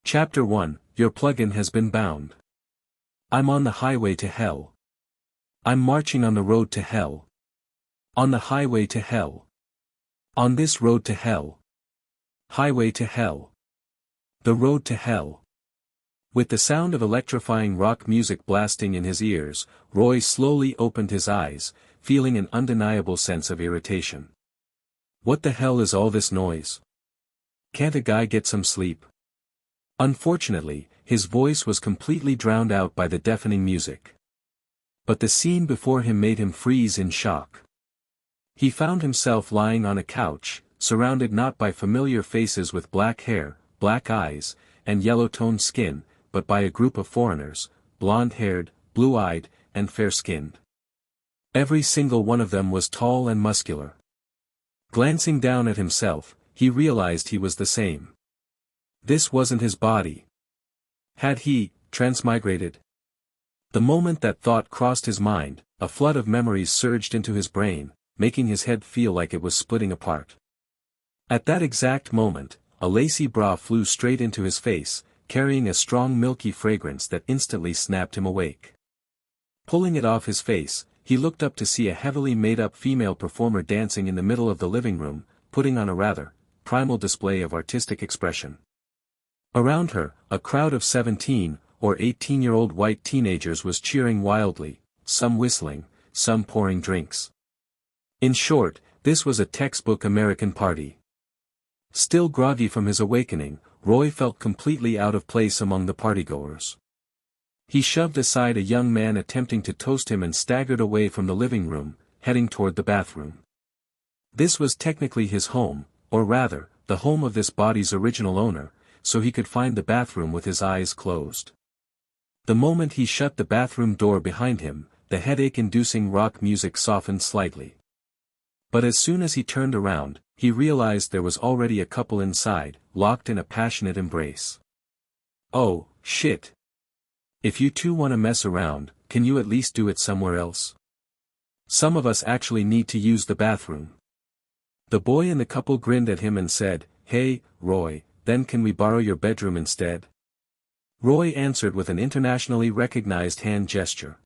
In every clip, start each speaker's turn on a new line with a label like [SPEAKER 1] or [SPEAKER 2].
[SPEAKER 1] Chapter 1, Your plugin has been bound. I'm on the highway to hell. I'm marching on the road to hell. On the highway to hell. On this road to hell. Highway to hell. The road to hell. With the sound of electrifying rock music blasting in his ears, Roy slowly opened his eyes, feeling an undeniable sense of irritation. What the hell is all this noise? Can't a guy get some sleep? Unfortunately, his voice was completely drowned out by the deafening music. But the scene before him made him freeze in shock. He found himself lying on a couch, surrounded not by familiar faces with black hair, black eyes, and yellow-toned skin, but by a group of foreigners, blonde-haired, blue-eyed, and fair-skinned. Every single one of them was tall and muscular. Glancing down at himself, he realized he was the same. This wasn't his body. Had he transmigrated? The moment that thought crossed his mind, a flood of memories surged into his brain, making his head feel like it was splitting apart. At that exact moment, a lacy bra flew straight into his face, carrying a strong milky fragrance that instantly snapped him awake. Pulling it off his face, he looked up to see a heavily made-up female performer dancing in the middle of the living room, putting on a rather primal display of artistic expression. Around her, a crowd of 17 or 18-year-old white teenagers was cheering wildly, some whistling, some pouring drinks. In short, this was a textbook American party. Still groggy from his awakening, Roy felt completely out of place among the partygoers. He shoved aside a young man attempting to toast him and staggered away from the living room, heading toward the bathroom. This was technically his home, or rather, the home of this body's original owner, so he could find the bathroom with his eyes closed. The moment he shut the bathroom door behind him, the headache-inducing rock music softened slightly. But as soon as he turned around, he realized there was already a couple inside, locked in a passionate embrace. Oh, shit. If you two want to mess around, can you at least do it somewhere else? Some of us actually need to use the bathroom. The boy and the couple grinned at him and said, "Hey, Roy, then can we borrow your bedroom instead?" Roy answered with an internationally recognized hand gesture.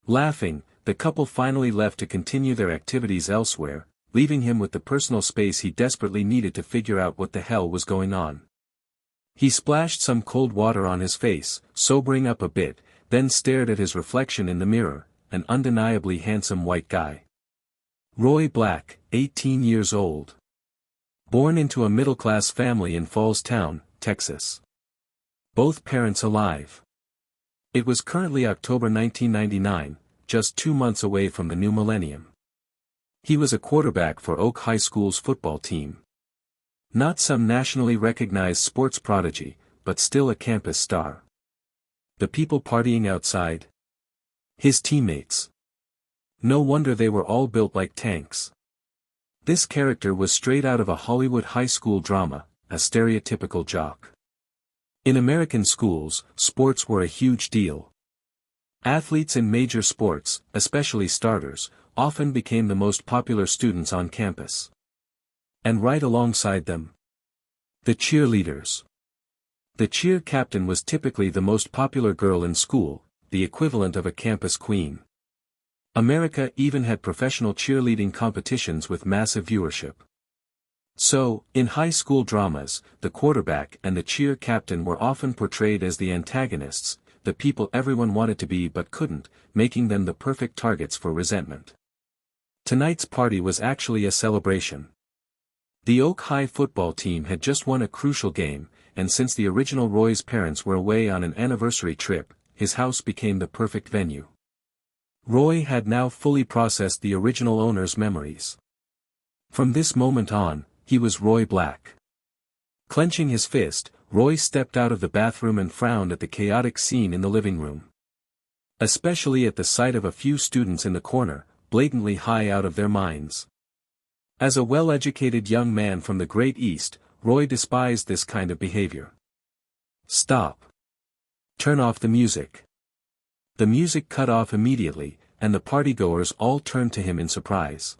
[SPEAKER 1] Laughing, the couple finally left to continue their activities elsewhere, leaving him with the personal space he desperately needed to figure out what the hell was going on. He splashed some cold water on his face, sobering up a bit, then stared at his reflection in the mirror, an undeniably handsome white guy. Roy Black, 18 years old. Born into a middle-class family in Falls Town, Texas. Both parents alive. It was currently October 1999, just 2 months away from the new millennium. He was a quarterback for Oak High School's football team. Not some nationally recognized sports prodigy, but still a campus star. The people partying outside? His teammates. No wonder they were all built like tanks. This character was straight out of a Hollywood high school drama, a stereotypical jock. In American schools, sports were a huge deal. Athletes in major sports, especially starters, often became the most popular students on campus. And right alongside them, the cheerleaders. The cheer captain was typically the most popular girl in school, the equivalent of a campus queen. America even had professional cheerleading competitions with massive viewership. So, in high school dramas, the quarterback and the cheer captain were often portrayed as the antagonists, the people everyone wanted to be but couldn't, making them the perfect targets for resentment. Tonight's party was actually a celebration. The Oak High football team had just won a crucial game, and since the original Roy's parents were away on an anniversary trip, his house became the perfect venue. Roy had now fully processed the original owner's memories. From this moment on, he was Roy Black. Clenching his fist, Roy stepped out of the bathroom and frowned at the chaotic scene in the living room. Especially at the sight of a few students in the corner, blatantly high out of their minds. As a well-educated young man from the Great East, Roy despised this kind of behavior. Stop. Turn off the music. The music cut off immediately, and the partygoers all turned to him in surprise.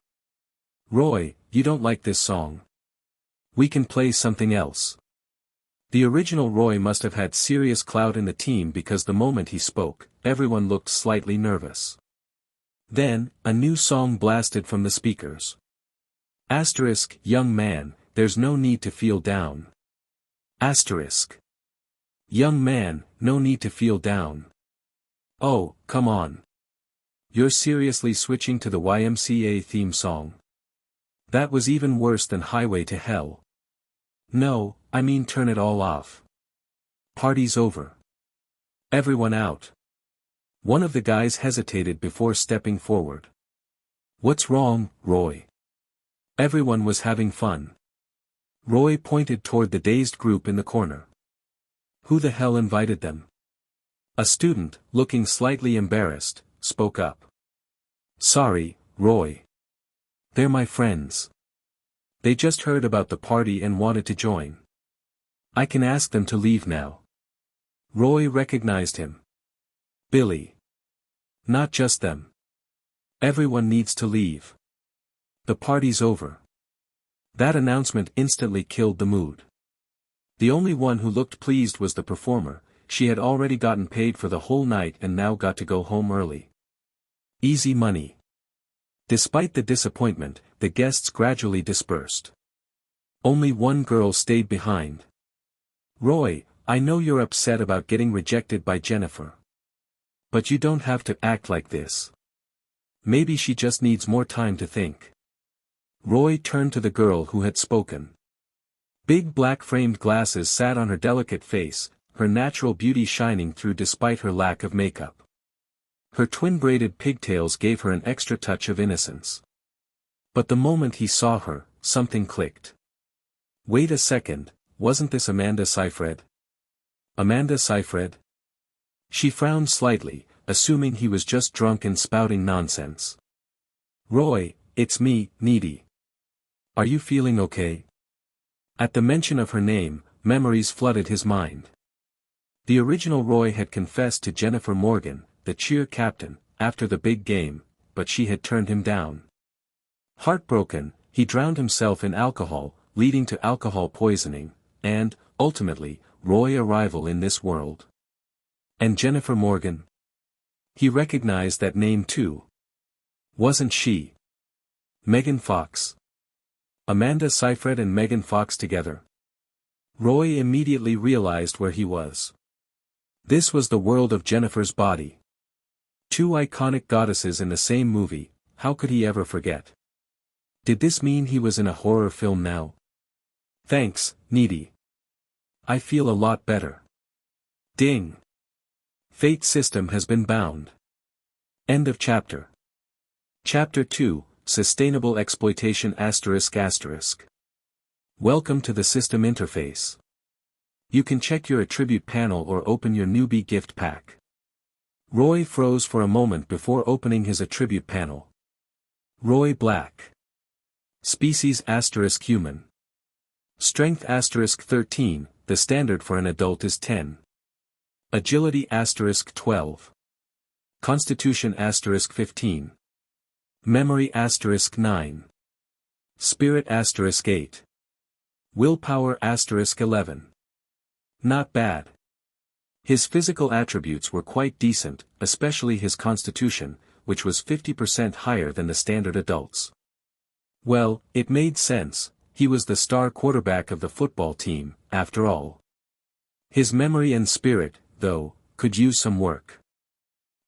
[SPEAKER 1] Roy, you don't like this song? We can play something else. The original Roy must have had serious clout in the team because the moment he spoke, everyone looked slightly nervous. Then, a new song blasted from the speakers. Asterisk, young man, there's no need to feel down. Asterisk. Young man, no need to feel down. Oh, come on. You're seriously switching to the YMCA theme song? That was even worse than Highway to Hell. No, I mean turn it all off. Party's over. Everyone out. One of the guys hesitated before stepping forward. What's wrong, Roy? Everyone was having fun. Roy pointed toward the dazed group in the corner. Who the hell invited them? A student, looking slightly embarrassed, spoke up. Sorry, Roy. They're my friends. They just heard about the party and wanted to join. I can ask them to leave now. Roy recognized him. Billy. Not just them. Everyone needs to leave. The party's over. That announcement instantly killed the mood. The only one who looked pleased was the performer. She had already gotten paid for the whole night and now got to go home early. Easy money. Despite the disappointment, the guests gradually dispersed. Only one girl stayed behind. Roy, I know you're upset about getting rejected by Jennifer. But you don't have to act like this. Maybe she just needs more time to think. Roy turned to the girl who had spoken. Big black-framed glasses sat on her delicate face, her natural beauty shining through despite her lack of makeup. Her twin-braided pigtails gave her an extra touch of innocence. But the moment he saw her, something clicked. Wait a second, wasn't this Amanda Seyfried? Amanda Seyfried? She frowned slightly, assuming he was just drunk and spouting nonsense. Roy, it's me, Needy. Are you feeling okay? At the mention of her name, memories flooded his mind. The original Roy had confessed to Jennifer Morgan, the cheer captain, after the big game, but she had turned him down. Heartbroken, he drowned himself in alcohol, leading to alcohol poisoning, and, ultimately, Roy's arrival in this world. And Jennifer Morgan? He recognized that name too. Wasn't she? Megan Fox. Amanda Seyfried and Megan Fox together. Roy immediately realized where he was. This was the world of Jennifer's body. Two iconic goddesses in the same movie, how could he ever forget? Did this mean he was in a horror film now? Thanks, Needy. I feel a lot better. Ding. Fate system has been bound. End of chapter. Chapter 2, Sustainable Exploitation ***. Welcome to the system interface. You can check your attribute panel or open your newbie gift pack. Roy froze for a moment before opening his attribute panel. Roy Black. Species * human. Strength * 13, the standard for an adult is 10. Agility * 12. Constitution * 15. Memory * 9. Spirit * 8. Willpower * 11. Not bad. His physical attributes were quite decent, especially his constitution, which was 50% higher than the standard adults. Well, it made sense, he was the star quarterback of the football team, after all. His memory and spirit, though, could use some work.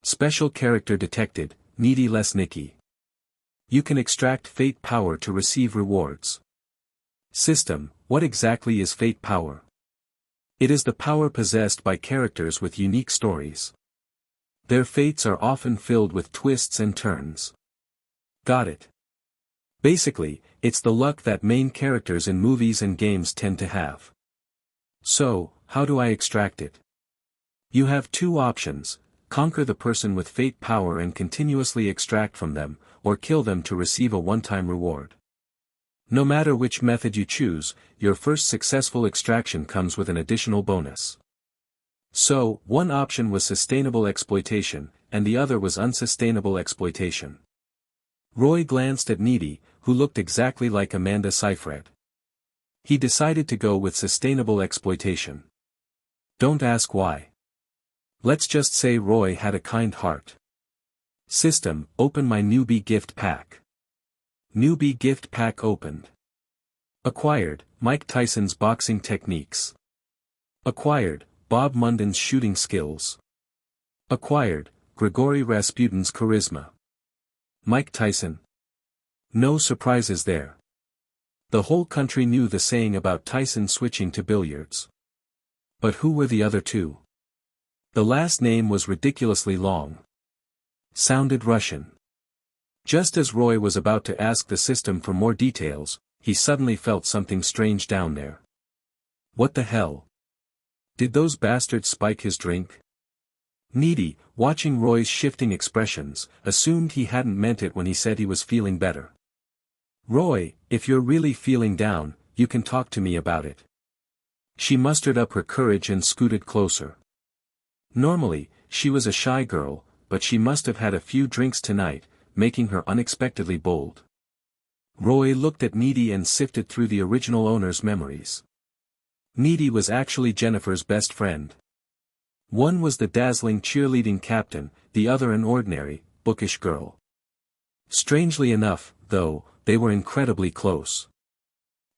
[SPEAKER 1] Special character detected, Needy Lesnicki. You can extract fate power to receive rewards. System, what exactly is fate power? It is the power possessed by characters with unique stories. Their fates are often filled with twists and turns. Got it. Basically, it's the luck that main characters in movies and games tend to have. So, how do I extract it? You have two options: conquer the person with fate power and continuously extract from them, or kill them to receive a one-time reward. No matter which method you choose, your first successful extraction comes with an additional bonus. So, one option was sustainable exploitation, and the other was unsustainable exploitation. Roy glanced at Needy, who looked exactly like Amanda Seyfried. He decided to go with sustainable exploitation. Don't ask why. Let's just say Roy had a kind heart. System, open my newbie gift pack. Newbie gift pack opened. Acquired, Mike Tyson's boxing techniques. Acquired, Bob Munden's shooting skills. Acquired, Grigory Rasputin's charisma. Mike Tyson. No surprises there. The whole country knew the saying about Tyson switching to billiards. But who were the other two? The last name was ridiculously long. Sounded Russian. Just as Roy was about to ask the system for more details, he suddenly felt something strange down there. What the hell? Did those bastards spike his drink? Needy, watching Roy's shifting expressions, assumed he hadn't meant it when he said he was feeling better. Roy, if you're really feeling down, you can talk to me about it. She mustered up her courage and scooted closer. Normally, she was a shy girl, but she must have had a few drinks tonight, making her unexpectedly bold. Roy looked at Needy and sifted through the original owner's memories. Needy was actually Jennifer's best friend. One was the dazzling cheerleading captain, the other an ordinary, bookish girl. Strangely enough, though, they were incredibly close.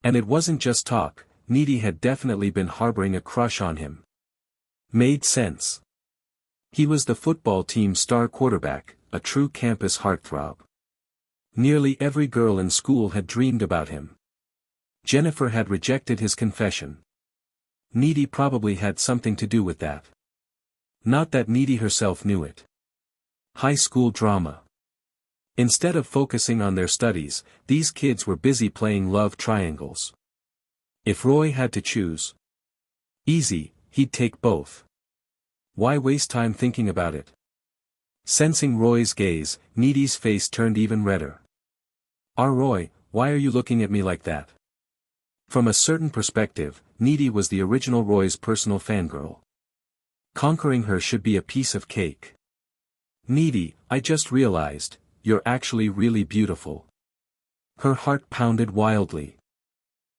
[SPEAKER 1] And it wasn't just talk, Needy had definitely been harboring a crush on him. Made sense. He was the football team's star quarterback, a true campus heartthrob. Nearly every girl in school had dreamed about him. Jennifer had rejected his confession. Needy probably had something to do with that. Not that Needy herself knew it. High school drama. Instead of focusing on their studies, these kids were busy playing love triangles. If Roy had to choose, easy, he'd take both. Why waste time thinking about it? Sensing Roy's gaze, Needy's face turned even redder. Roy, why are you looking at me like that? From a certain perspective, Needy was the original Roy's personal fangirl. Conquering her should be a piece of cake. Needy, I just realized, you're actually really beautiful. Her heart pounded wildly.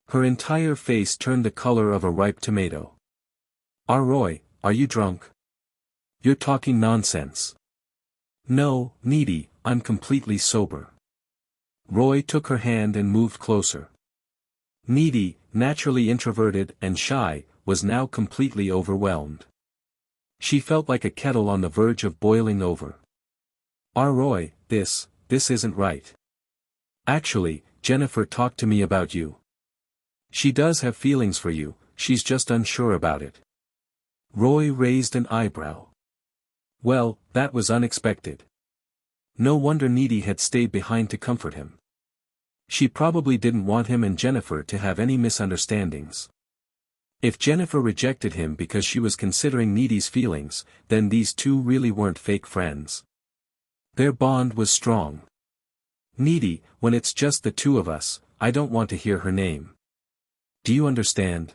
[SPEAKER 1] Her entire face turned the color of a ripe tomato. Roy, are you drunk? You're talking nonsense. No, Needy, I'm completely sober. Roy took her hand and moved closer. Needy, naturally introverted and shy, was now completely overwhelmed. She felt like a kettle on the verge of boiling over. Roy, this isn't right. Actually, Jennifer talked to me about you. She does have feelings for you, she's just unsure about it. Roy raised an eyebrow. Well, that was unexpected. No wonder Needy had stayed behind to comfort him. She probably didn't want him and Jennifer to have any misunderstandings. If Jennifer rejected him because she was considering Needy's feelings, then these two really weren't fake friends. Their bond was strong. Needy, when it's just the two of us, I don't want to hear her name. Do you understand?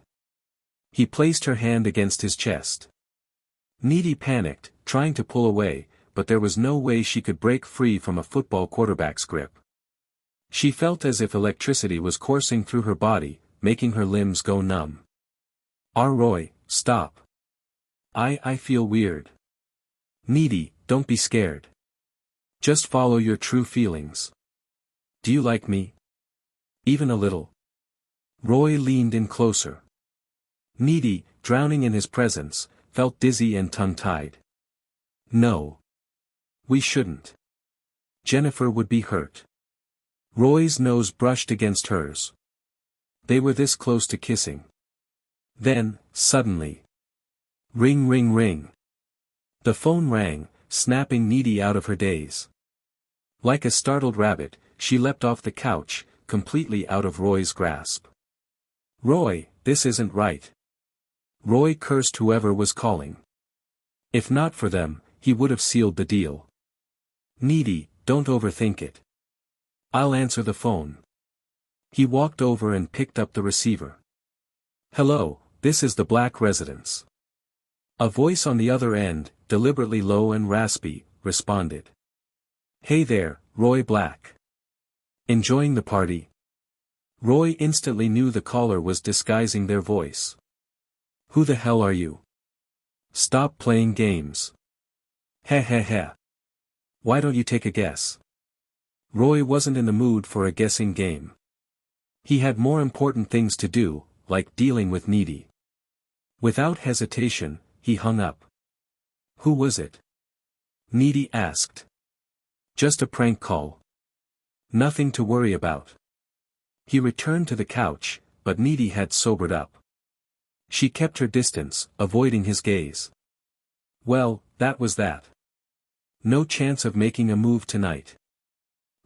[SPEAKER 1] He placed her hand against his chest. Needy panicked, trying to pull away, but there was no way she could break free from a football quarterback's grip. She felt as if electricity was coursing through her body, making her limbs go numb. Roy, stop. I feel weird. Needy, don't be scared. Just follow your true feelings. Do you like me? Even a little. Roy leaned in closer. Needy, drowning in his presence, felt dizzy and tongue-tied. No. We shouldn't. Jennifer would be hurt. Roy's nose brushed against hers. They were this close to kissing. Then, suddenly. Ring ring ring. The phone rang, snapping Needy out of her daze. Like a startled rabbit, she leapt off the couch, completely out of Roy's grasp. Roy, this isn't right. Roy cursed whoever was calling. If not for them, he would have sealed the deal. Needy, don't overthink it. I'll answer the phone. He walked over and picked up the receiver. Hello, this is the Black residence. A voice on the other end, deliberately low and raspy, responded. Hey there, Roy Black. Enjoying the party? Roy instantly knew the caller was disguising their voice. Who the hell are you? Stop playing games. Heh heh heh. Why don't you take a guess? Roy wasn't in the mood for a guessing game. He had more important things to do, like dealing with Needy. Without hesitation, he hung up. Who was it? Needy asked. Just a prank call. Nothing to worry about. He returned to the couch, but Needy had sobered up. She kept her distance, avoiding his gaze. Well, that was that. No chance of making a move tonight.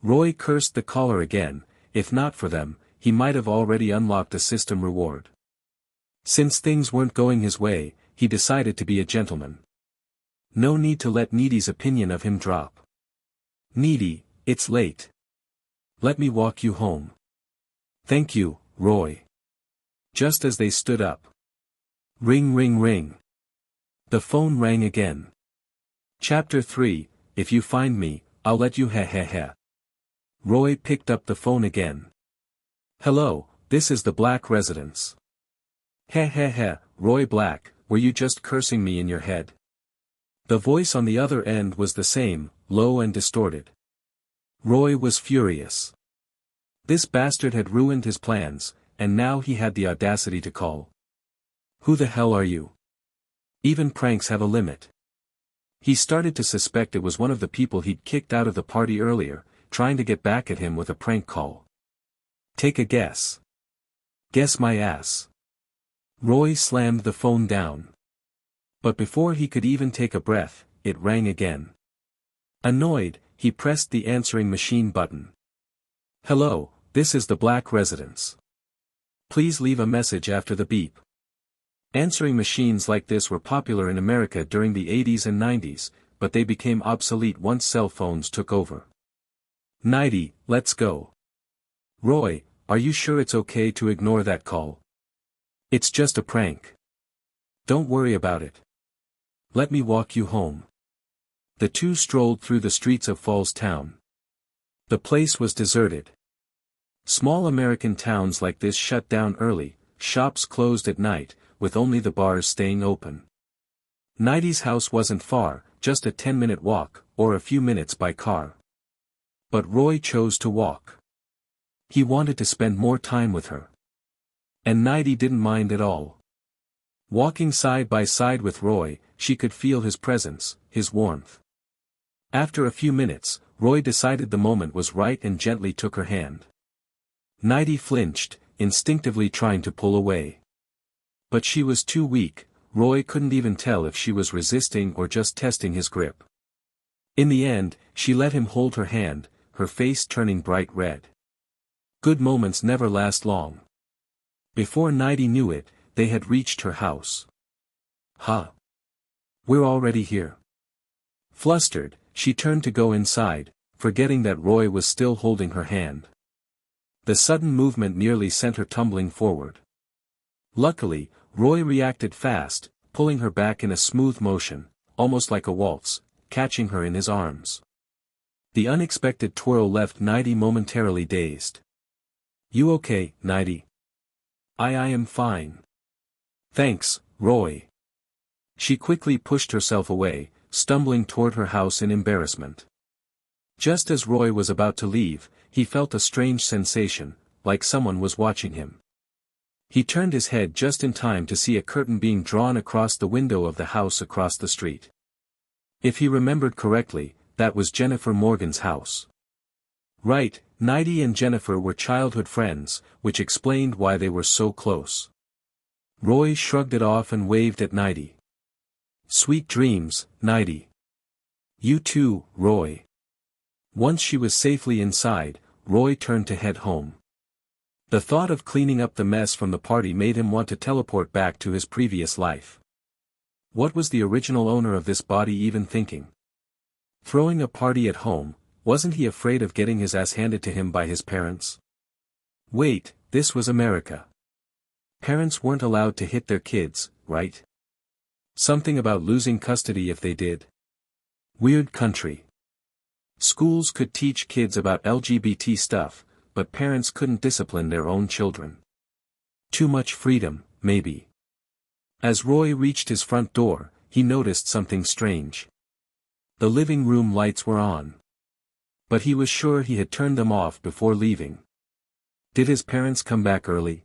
[SPEAKER 1] Roy cursed the caller again. If not for them, he might have already unlocked a system reward. Since things weren't going his way, he decided to be a gentleman. No need to let Needy's opinion of him drop. Needy, it's late. Let me walk you home. Thank you, Roy. Just as they stood up. Ring ring ring. The phone rang again. Chapter 3, If you find me, I'll let you heh heh heh. Roy picked up the phone again. Hello, this is the Black residence. Heh heh heh, Roy Black, were you just cursing me in your head? The voice on the other end was the same, low and distorted. Roy was furious. This bastard had ruined his plans, and now he had the audacity to call. Who the hell are you? Even pranks have a limit. He started to suspect it was one of the people he'd kicked out of the party earlier, trying to get back at him with a prank call. Take a guess. Guess my ass. Roy slammed the phone down. But before he could even take a breath, it rang again. Annoyed, he pressed the answering machine button. Hello, this is the Black residence. Please leave a message after the beep. Answering machines like this were popular in America during the 80s and 90s, but they became obsolete once cell phones took over. Nighty, let's go. Roy, are you sure it's okay to ignore that call? It's just a prank. Don't worry about it. Let me walk you home. The two strolled through the streets of Falls Town. The place was deserted. Small American towns like this shut down early, shops closed at night, with only the bars staying open. Nighty's house wasn't far, just a 10-minute walk, or a few minutes by car. But Roy chose to walk. He wanted to spend more time with her. And Nighty didn't mind at all. Walking side by side with Roy, she could feel his presence, his warmth. After a few minutes, Roy decided the moment was right and gently took her hand. Nighty flinched, instinctively trying to pull away. But she was too weak. Roy couldn't even tell if she was resisting or just testing his grip. In the end, she let him hold her hand, her face turning bright red. Good moments never last long. Before Nighty knew it, they had reached her house. Huh? We're already here. Flustered, she turned to go inside, forgetting that Roy was still holding her hand. The sudden movement nearly sent her tumbling forward. Luckily, Roy reacted fast, pulling her back in a smooth motion, almost like a waltz, catching her in his arms. The unexpected twirl left Nighty momentarily dazed. You okay, Nighty? I am fine. Thanks, Roy. She quickly pushed herself away, stumbling toward her house in embarrassment. Just as Roy was about to leave, he felt a strange sensation, like someone was watching him. He turned his head just in time to see a curtain being drawn across the window of the house across the street. If he remembered correctly, that was Jennifer Morgan's house. Right, Nighty and Jennifer were childhood friends, which explained why they were so close. Roy shrugged it off and waved at Nighty. Sweet dreams, Nighty. You too, Roy. Once she was safely inside, Roy turned to head home. The thought of cleaning up the mess from the party made him want to teleport back to his previous life. What was the original owner of this body even thinking? Throwing a party at home, wasn't he afraid of getting his ass handed to him by his parents? Wait, this was America. Parents weren't allowed to hit their kids, right? Something about losing custody if they did. Weird country. Schools could teach kids about LGBT stuff, but parents couldn't discipline their own children. Too much freedom, maybe. As Roy reached his front door, he noticed something strange. The living room lights were on. But he was sure he had turned them off before leaving. Did his parents come back early?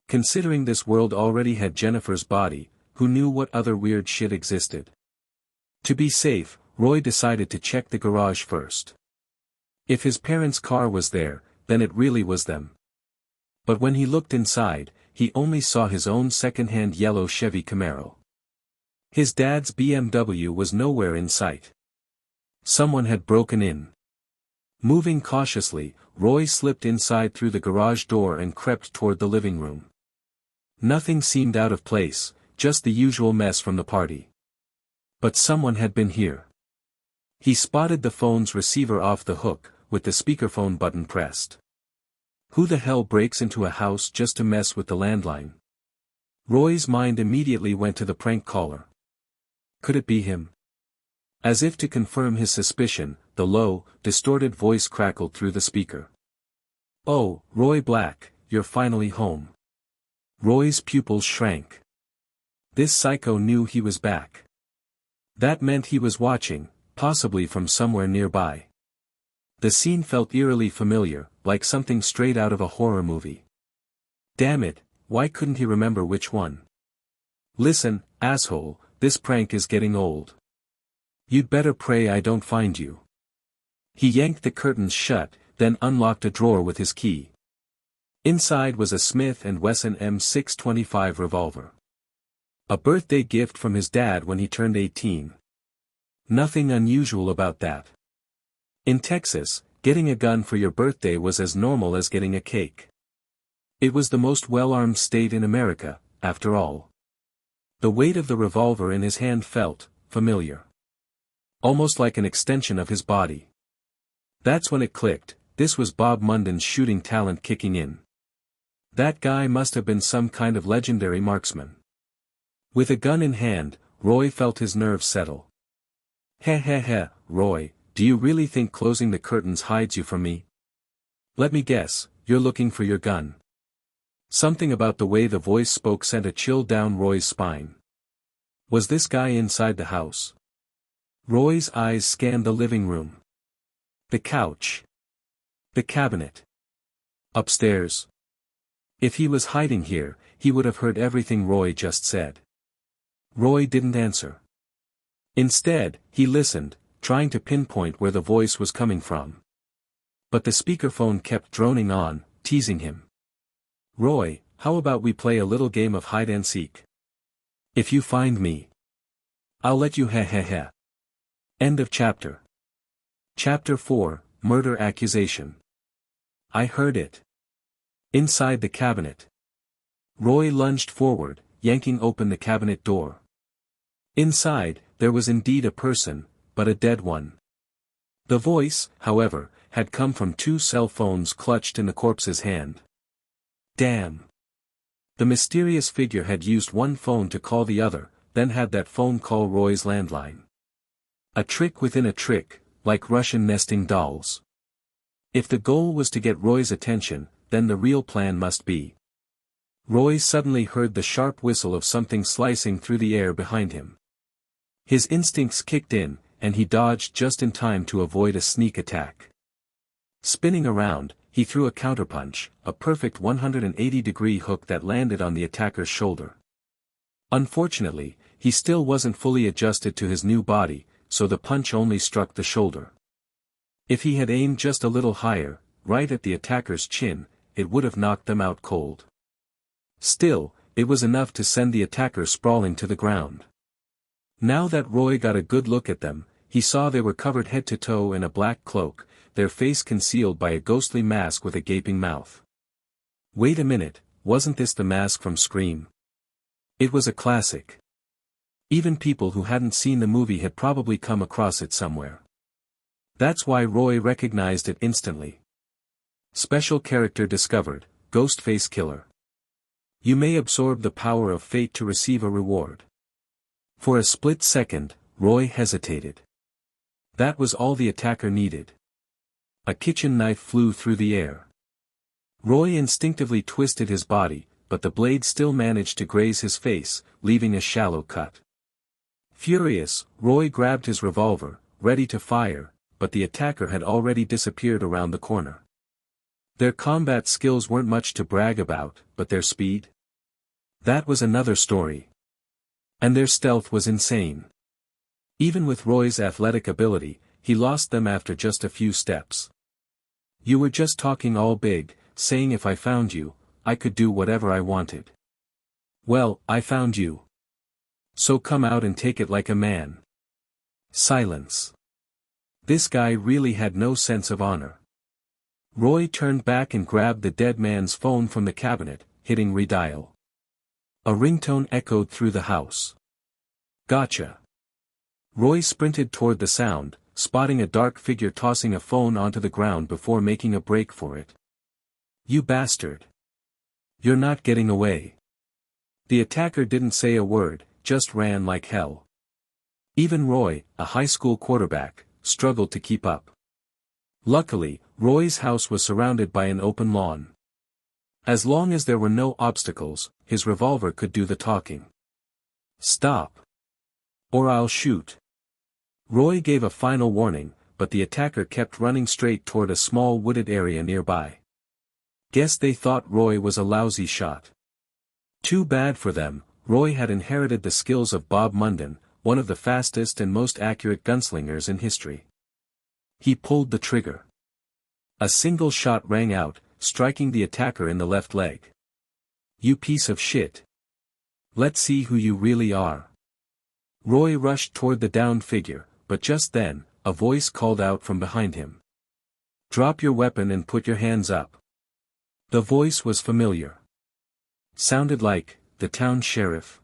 [SPEAKER 1] Considering this world already had Jennifer's body, who knew what other weird shit existed? To be safe, Roy decided to check the garage first. If his parents' car was there, then it really was them. But when he looked inside, he only saw his own second-hand yellow Chevy Camaro. His dad's BMW was nowhere in sight. Someone had broken in. Moving cautiously, Roy slipped inside through the garage door and crept toward the living room. Nothing seemed out of place, just the usual mess from the party. But someone had been here. He spotted the phone's receiver off the hook, with the speakerphone button pressed. Who the hell breaks into a house just to mess with the landline? Roy's mind immediately went to the prank caller. Could it be him? As if to confirm his suspicion, the low, distorted voice crackled through the speaker. "Oh, Roy Black, you're finally home." Roy's pupils shrank. This psycho knew he was back. That meant he was watching, possibly from somewhere nearby. The scene felt eerily familiar, like something straight out of a horror movie. Damn it, why couldn't he remember which one? "Listen, asshole, this prank is getting old. You'd better pray I don't find you." He yanked the curtains shut, then unlocked a drawer with his key. Inside was a Smith & Wesson M625 revolver. A birthday gift from his dad when he turned 18. Nothing unusual about that. In Texas, getting a gun for your birthday was as normal as getting a cake. It was the most well-armed state in America, after all. The weight of the revolver in his hand felt familiar. Almost like an extension of his body. That's when it clicked, this was Bob Munden's shooting talent kicking in. That guy must have been some kind of legendary marksman. With a gun in hand, Roy felt his nerves settle. Heh, Roy, do you really think closing the curtains hides you from me? Let me guess, you're looking for your gun. Something about the way the voice spoke sent a chill down Roy's spine. Was this guy inside the house? Roy's eyes scanned the living room. The couch. The cabinet. Upstairs. If he was hiding here, he would have heard everything Roy just said. Roy didn't answer. Instead, he listened, trying to pinpoint where the voice was coming from. But the speakerphone kept droning on, teasing him. "Roy, how about we play a little game of hide-and-seek? If you find me, I'll let you heh. End of chapter. Chapter 4, Murder Accusation. I heard it. Inside the cabinet. Roy lunged forward, yanking open the cabinet door. Inside, there was indeed a person, but a dead one. The voice, however, had come from two cell phones clutched in the corpse's hand. Damn. The mysterious figure had used one phone to call the other, then had that phone call Roy's landline. A trick within a trick, like Russian nesting dolls. If the goal was to get Roy's attention, then the real plan must be. Roy suddenly heard the sharp whistle of something slicing through the air behind him. His instincts kicked in, and he dodged just in time to avoid a sneak attack. Spinning around, he threw a counterpunch, a perfect 180-degree hook that landed on the attacker's shoulder. Unfortunately, he still wasn't fully adjusted to his new body, so the punch only struck the shoulder. If he had aimed just a little higher, right at the attacker's chin, it would have knocked them out cold. Still, it was enough to send the attacker sprawling to the ground. Now that Roy got a good look at them, he saw they were covered head to toe in a black cloak, their face concealed by a ghostly mask with a gaping mouth. Wait a minute, wasn't this the mask from Scream? It was a classic. Even people who hadn't seen the movie had probably come across it somewhere. That's why Roy recognized it instantly. Special character discovered, Ghostface Killer. You may absorb the power of fate to receive a reward. For a split second, Roy hesitated. That was all the attacker needed. A kitchen knife flew through the air. Roy instinctively twisted his body, but the blade still managed to graze his face, leaving a shallow cut. Furious, Roy grabbed his revolver, ready to fire, but the attacker had already disappeared around the corner. Their combat skills weren't much to brag about, but their speed? That was another story. And their stealth was insane. Even with Roy's athletic ability, he lost them after just a few steps. You were just talking all big, saying if I found you, I could do whatever I wanted. Well, I found you. So come out and take it like a man. Silence. This guy really had no sense of honor. Roy turned back and grabbed the dead man's phone from the cabinet, hitting redial. A ringtone echoed through the house. Gotcha. Roy sprinted toward the sound, spotting a dark figure tossing a phone onto the ground before making a break for it. You bastard. You're not getting away. The attacker didn't say a word, just ran like hell. Even Roy, a high school quarterback, struggled to keep up. Luckily, Roy's house was surrounded by an open lawn. As long as there were no obstacles, his revolver could do the talking. Stop. Or I'll shoot. Roy gave a final warning, but the attacker kept running straight toward a small wooded area nearby. Guess they thought Roy was a lousy shot. Too bad for them, Roy had inherited the skills of Bob Munden, one of the fastest and most accurate gunslingers in history. He pulled the trigger. A single shot rang out, striking the attacker in the left leg. You piece of shit. Let's see who you really are. Roy rushed toward the downed figure, but just then, a voice called out from behind him. Drop your weapon and put your hands up. The voice was familiar. Sounded like the town sheriff.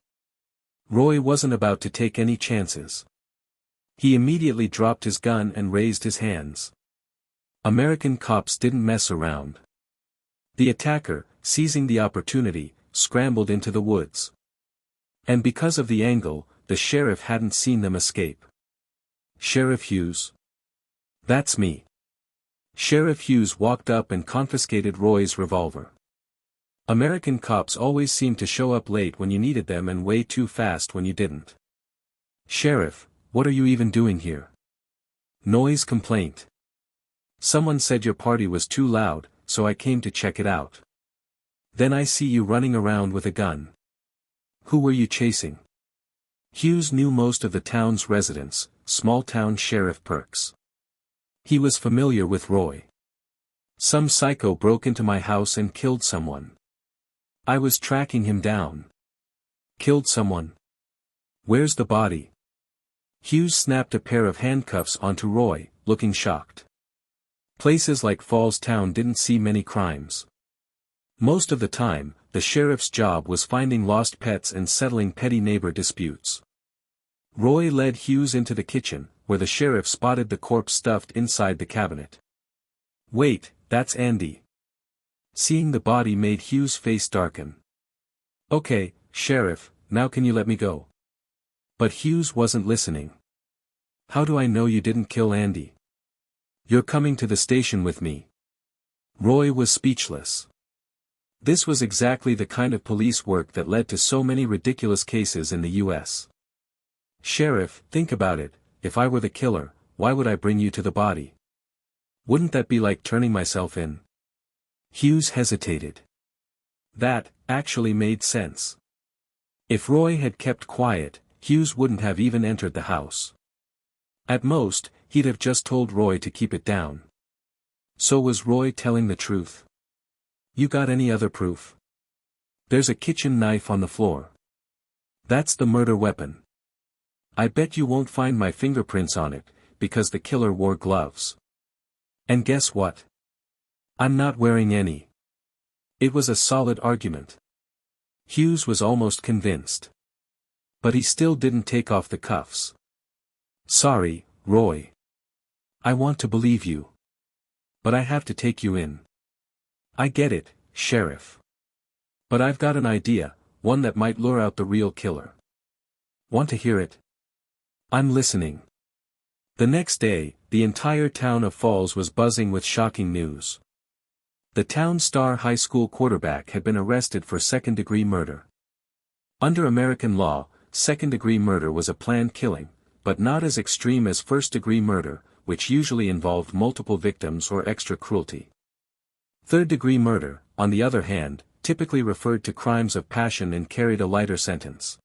[SPEAKER 1] Roy wasn't about to take any chances. He immediately dropped his gun and raised his hands. American cops didn't mess around. The attacker, seizing the opportunity, scrambled into the woods. And because of the angle, the sheriff hadn't seen them escape. Sheriff Hughes. That's me. Sheriff Hughes walked up and confiscated Roy's revolver. American cops always seemed to show up late when you needed them and way too fast when you didn't. Sheriff, what are you even doing here? Noise complaint. Someone said your party was too loud, so I came to check it out. Then I see you running around with a gun. Who were you chasing? Hughes knew most of the town's residents, small-town Sheriff Perks. He was familiar with Roy. Some psycho broke into my house and killed someone. I was tracking him down. Killed someone? Where's the body? Hughes snapped a pair of handcuffs onto Roy, looking shocked. Places like Falls Town didn't see many crimes. Most of the time, the sheriff's job was finding lost pets and settling petty neighbor disputes. Roy led Hughes into the kitchen, where the sheriff spotted the corpse stuffed inside the cabinet. Wait, that's Andy. Seeing the body made Hughes' face darken. Okay, Sheriff, now can you let me go? But Hughes wasn't listening. How do I know you didn't kill Andy? You're coming to the station with me. Roy was speechless. This was exactly the kind of police work that led to so many ridiculous cases in the U.S. Sheriff, think about it, if I were the killer, why would I bring you to the body? Wouldn't that be like turning myself in? Hughes hesitated. That, actually made sense. If Roy had kept quiet, Hughes wouldn't have even entered the house. At most, he'd have just told Roy to keep it down. So was Roy telling the truth? You got any other proof? There's a kitchen knife on the floor. That's the murder weapon. I bet you won't find my fingerprints on it, because the killer wore gloves. And guess what? I'm not wearing any. It was a solid argument. Hughes was almost convinced. But he still didn't take off the cuffs. Sorry, Roy. I want to believe you. But I have to take you in. I get it, Sheriff. But I've got an idea, one that might lure out the real killer. Want to hear it? I'm listening. The next day, the entire town of Falls was buzzing with shocking news. The town's star high school quarterback had been arrested for second-degree murder. Under American law, second-degree murder was a planned killing, but not as extreme as first-degree murder, which usually involved multiple victims or extra cruelty. Third-degree murder, on the other hand, typically referred to crimes of passion and carried a lighter sentence.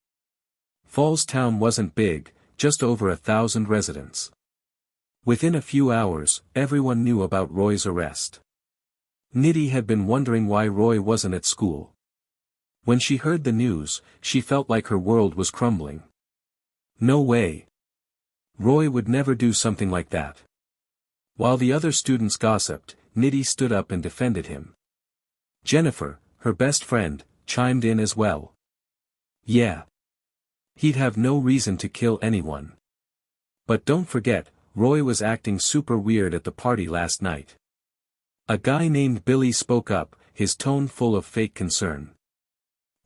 [SPEAKER 1] Falls Town wasn't big, just over 1,000 residents. Within a few hours, everyone knew about Roy's arrest. Nitty had been wondering why Roy wasn't at school. When she heard the news, she felt like her world was crumbling. No way. Roy would never do something like that. While the other students gossiped, Nitty stood up and defended him. Jennifer, her best friend, chimed in as well. Yeah. He'd have no reason to kill anyone. But don't forget, Roy was acting super weird at the party last night. A guy named Billy spoke up, his tone full of fake concern.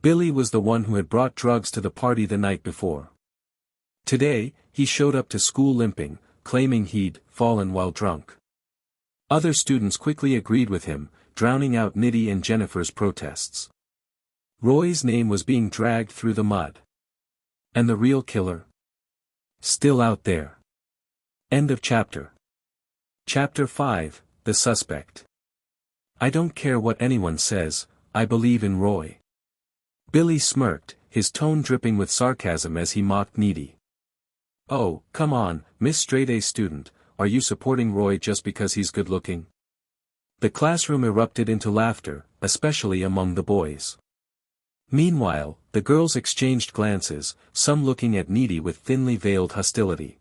[SPEAKER 1] Billy was the one who had brought drugs to the party the night before. Today, he showed up to school limping, claiming he'd fallen while drunk. Other students quickly agreed with him, drowning out Nitty and Jennifer's protests. Roy's name was being dragged through the mud. And the real killer? Still out there. End of chapter. Chapter 5, The Suspect. I don't care what anyone says, I believe in Roy. Billy smirked, his tone dripping with sarcasm as he mocked Nitty. Oh, come on, Miss Straight-A student, are you supporting Roy just because he's good-looking? The classroom erupted into laughter, especially among the boys. Meanwhile, the girls exchanged glances, some looking at Nitty with thinly veiled hostility.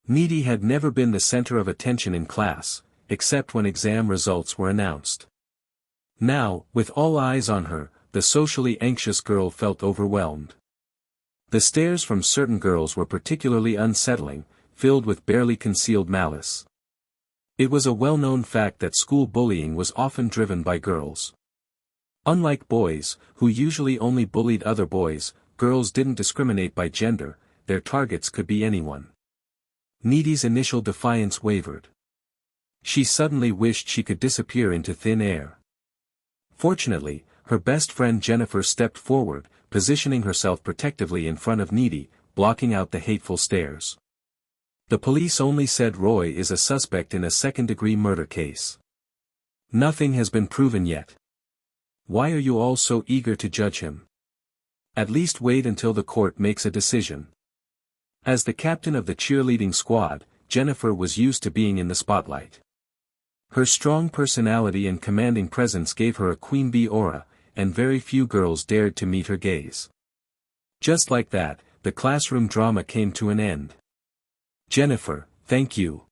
[SPEAKER 1] Nitty had never been the center of attention in class, except when exam results were announced. Now, with all eyes on her, the socially anxious girl felt overwhelmed. The stares from certain girls were particularly unsettling, filled with barely concealed malice. It was a well-known fact that school bullying was often driven by girls. Unlike boys, who usually only bullied other boys, girls didn't discriminate by gender, their targets could be anyone. Nitty's initial defiance wavered. She suddenly wished she could disappear into thin air. Fortunately, her best friend Jennifer stepped forward, positioning herself protectively in front of Nitty, blocking out the hateful stares. The police only said Roy is a suspect in a second-degree murder case. Nothing has been proven yet. Why are you all so eager to judge him? At least wait until the court makes a decision. As the captain of the cheerleading squad, Jennifer was used to being in the spotlight. Her strong personality and commanding presence gave her a queen bee aura, and very few girls dared to meet her gaze. Just like that, the classroom drama came to an end. Jennifer, thank you.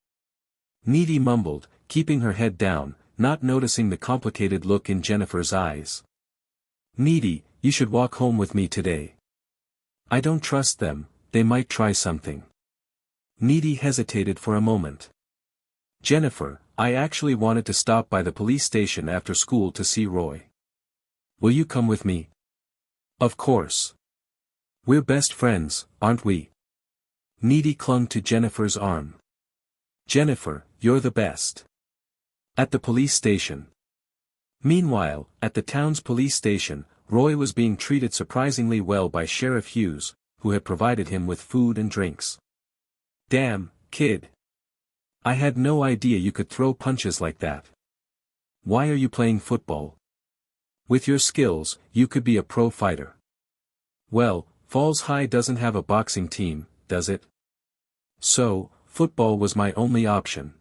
[SPEAKER 1] Nitty mumbled, keeping her head down, not noticing the complicated look in Jennifer's eyes. Nitty, you should walk home with me today. I don't trust them, they might try something. Nitty hesitated for a moment. Jennifer, I actually wanted to stop by the police station after school to see Roy. Will you come with me? Of course. We're best friends, aren't we? Nitty clung to Jennifer's arm. Jennifer, you're the best. At the police station. Meanwhile, at the town's police station, Roy was being treated surprisingly well by Sheriff Hughes, who had provided him with food and drinks. Damn, kid. I had no idea you could throw punches like that. Why are you playing football? With your skills, you could be a pro fighter. Well, Falls High doesn't have a boxing team, does it? So, football was my only option.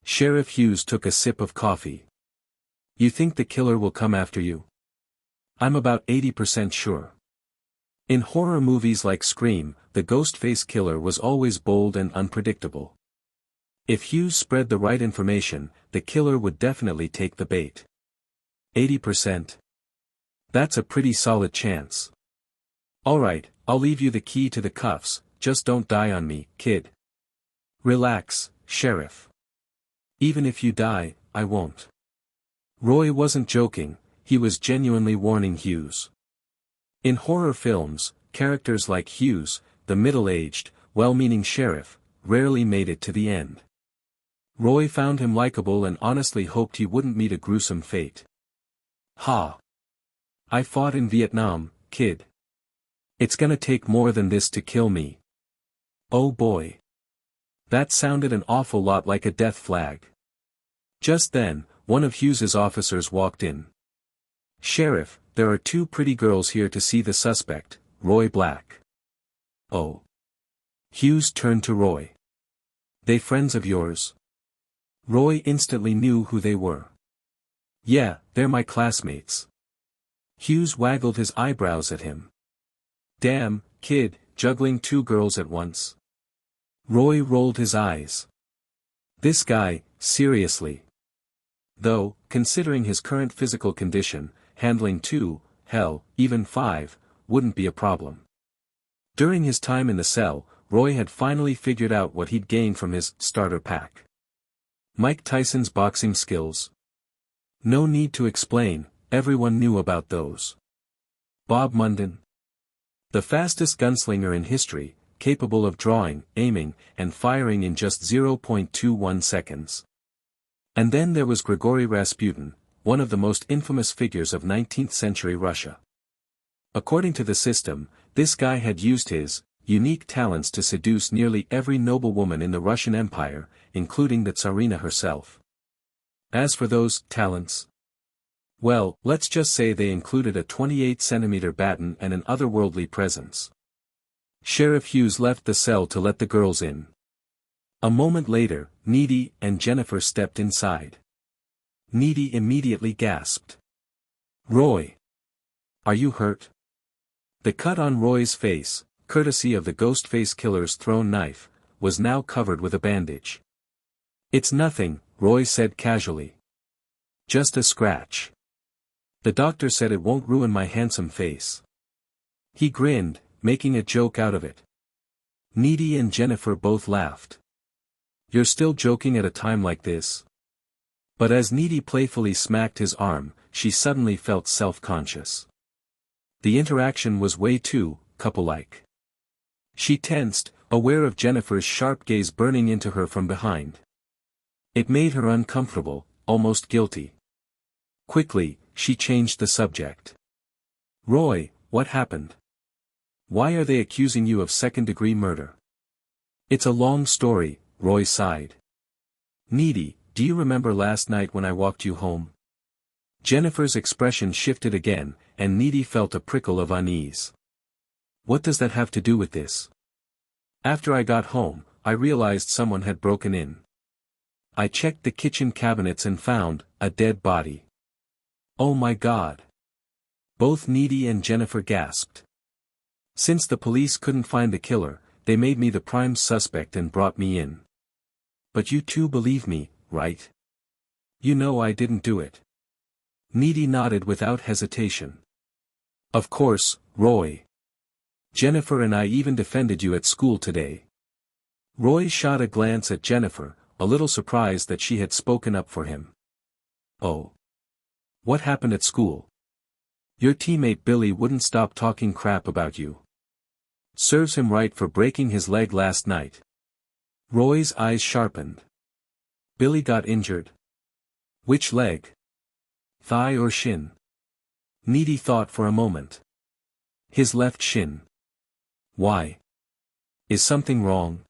[SPEAKER 1] Sheriff Hughes took a sip of coffee. You think the killer will come after you? I'm about 80% sure. In horror movies like Scream, the Ghostface killer was always bold and unpredictable. If Hughes spread the right information, the killer would definitely take the bait. 80%. That's a pretty solid chance. Alright, I'll leave you the key to the cuffs, just don't die on me, kid. Relax, Sheriff. Even if you die, I won't. Roy wasn't joking, he was genuinely warning Hughes. In horror films, characters like Hughes, the middle-aged, well-meaning sheriff, rarely made it to the end. Roy found him likable and honestly hoped he wouldn't meet a gruesome fate. Ha! I fought in Vietnam, kid. It's gonna take more than this to kill me. Oh boy. That sounded an awful lot like a death flag. Just then, one of Hughes's officers walked in. Sheriff, there are two pretty girls here to see the suspect, Roy Black. Oh. Hughes turned to Roy. They friends of yours? Roy instantly knew who they were. Yeah, they're my classmates. Hughes waggled his eyebrows at him. Damn, kid, juggling two girls at once. Roy rolled his eyes. This guy, seriously. Though, considering his current physical condition, handling two, hell, even five, wouldn't be a problem. During his time in the cell, Roy had finally figured out what he'd gained from his starter pack. Mike Tyson's boxing skills. No need to explain, everyone knew about those. Bob Munden. The fastest gunslinger in history, capable of drawing, aiming, and firing in just 0.21 seconds. And then there was Grigory Rasputin, one of the most infamous figures of 19th century Russia. According to the system, this guy had used his unique talents to seduce nearly every noblewoman in the Russian Empire, including the Tsarina herself. As for those talents, well, let's just say they included a 28-centimeter baton and an otherworldly presence. Sheriff Hughes left the cell to let the girls in. A moment later, Needy and Jennifer stepped inside. Needy immediately gasped. Roy! Are you hurt? The cut on Roy's face, courtesy of the Ghostface killer's thrown knife, was now covered with a bandage. It's nothing, Roy said casually. Just a scratch. The doctor said it won't ruin my handsome face. He grinned, making a joke out of it. Needy and Jennifer both laughed. You're still joking at a time like this? But as Needy playfully smacked his arm, she suddenly felt self-conscious. The interaction was way too couple-like. She tensed, aware of Jennifer's sharp gaze burning into her from behind. It made her uncomfortable, almost guilty. Quickly, she changed the subject. Roy, what happened? Why are they accusing you of second-degree murder? It's a long story, Roy sighed. Needy, do you remember last night when I walked you home? Jennifer's expression shifted again, and Needy felt a prickle of unease. What does that have to do with this? After I got home, I realized someone had broken in. I checked the kitchen cabinets and found a dead body. Oh my God! Both Needy and Jennifer gasped. Since the police couldn't find the killer, they made me the prime suspect and brought me in. But you two believe me, right? You know I didn't do it. Needy nodded without hesitation. Of course, Roy. Jennifer and I even defended you at school today. Roy shot a glance at Jennifer, a little surprised that she had spoken up for him. Oh. What happened at school? Your teammate Billy wouldn't stop talking crap about you. Serves him right for breaking his leg last night. Roy's eyes sharpened. Billy got injured. Which leg? Thigh or shin? Needy thought for a moment. His left shin. Why? Is something wrong?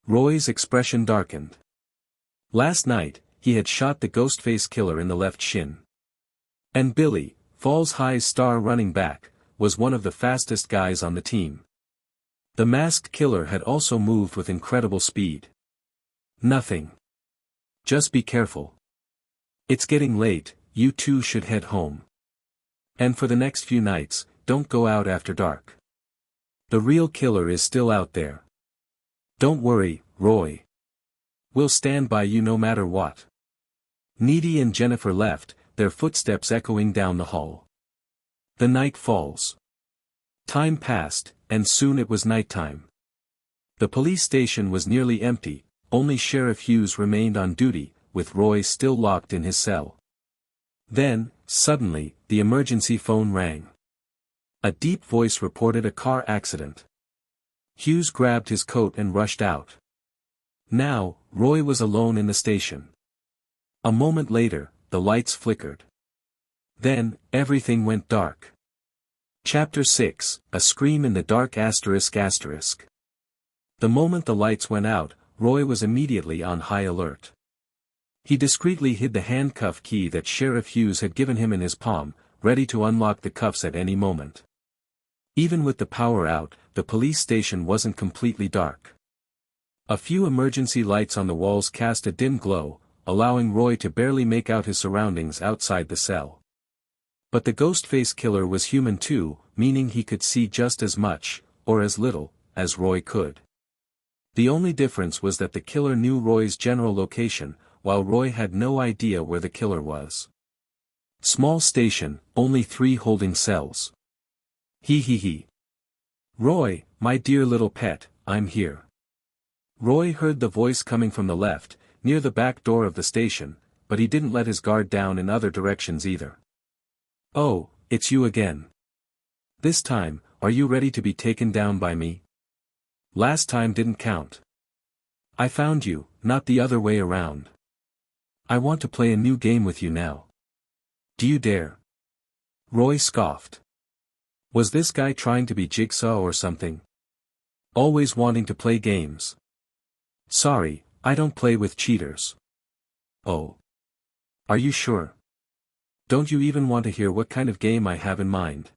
[SPEAKER 1] Roy's expression darkened. Last night, he had shot the Ghostface killer in the left shin. And Billy, Falls High's star running back, was one of the fastest guys on the team. The masked killer had also moved with incredible speed. Nothing. Just be careful. It's getting late, you two should head home. And for the next few nights, don't go out after dark. The real killer is still out there. Don't worry, Roy. We'll stand by you no matter what. Needy and Jennifer left, their footsteps echoing down the hall. The night falls. Time passed, and soon it was nighttime. The police station was nearly empty, only Sheriff Hughes remained on duty, with Roy still locked in his cell. Then, suddenly, the emergency phone rang. A deep voice reported a car accident. Hughes grabbed his coat and rushed out. Now, Roy was alone in the station. A moment later, the lights flickered. Then, everything went dark. Chapter 6, A Scream in the Dark ***. The moment the lights went out, Roy was immediately on high alert. He discreetly hid the handcuff key that Sheriff Hughes had given him in his palm, ready to unlock the cuffs at any moment. Even with the power out, the police station wasn't completely dark. A few emergency lights on the walls cast a dim glow, allowing Roy to barely make out his surroundings outside the cell. But the Ghostface killer was human too, meaning he could see just as much, or as little, as Roy could. The only difference was that the killer knew Roy's general location, while Roy had no idea where the killer was. Small station, only 3 holding cells. He. Roy, my dear little pet, I'm here. Roy heard the voice coming from the left, near the back door of the station, but he didn't let his guard down in other directions either. Oh, it's you again. This time, are you ready to be taken down by me? Last time didn't count. I found you, not the other way around. I want to play a new game with you now. Do you dare? Roy scoffed. Was this guy trying to be Jigsaw or something? Always wanting to play games. Sorry, I don't play with cheaters. Oh. Are you sure? Don't you even want to hear what kind of game I have in mind?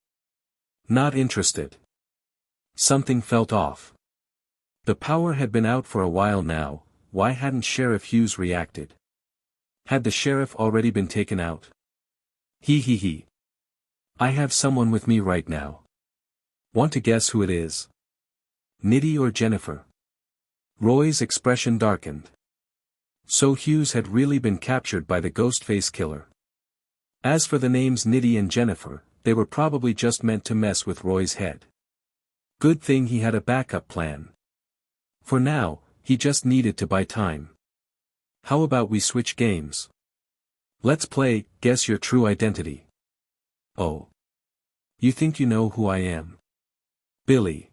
[SPEAKER 1] Not interested. Something felt off. The power had been out for a while now, why hadn't Sheriff Hughes reacted? Had the sheriff already been taken out? He. I have someone with me right now. Want to guess who it is? Nitty or Jennifer? Roy's expression darkened. So Hughes had really been captured by the Ghostface killer. As for the names Nitty and Jennifer, they were probably just meant to mess with Roy's head. Good thing he had a backup plan. For now, he just needed to buy time. How about we switch games? Let's play, Guess Your True Identity. Oh. You think you know who I am? Billy.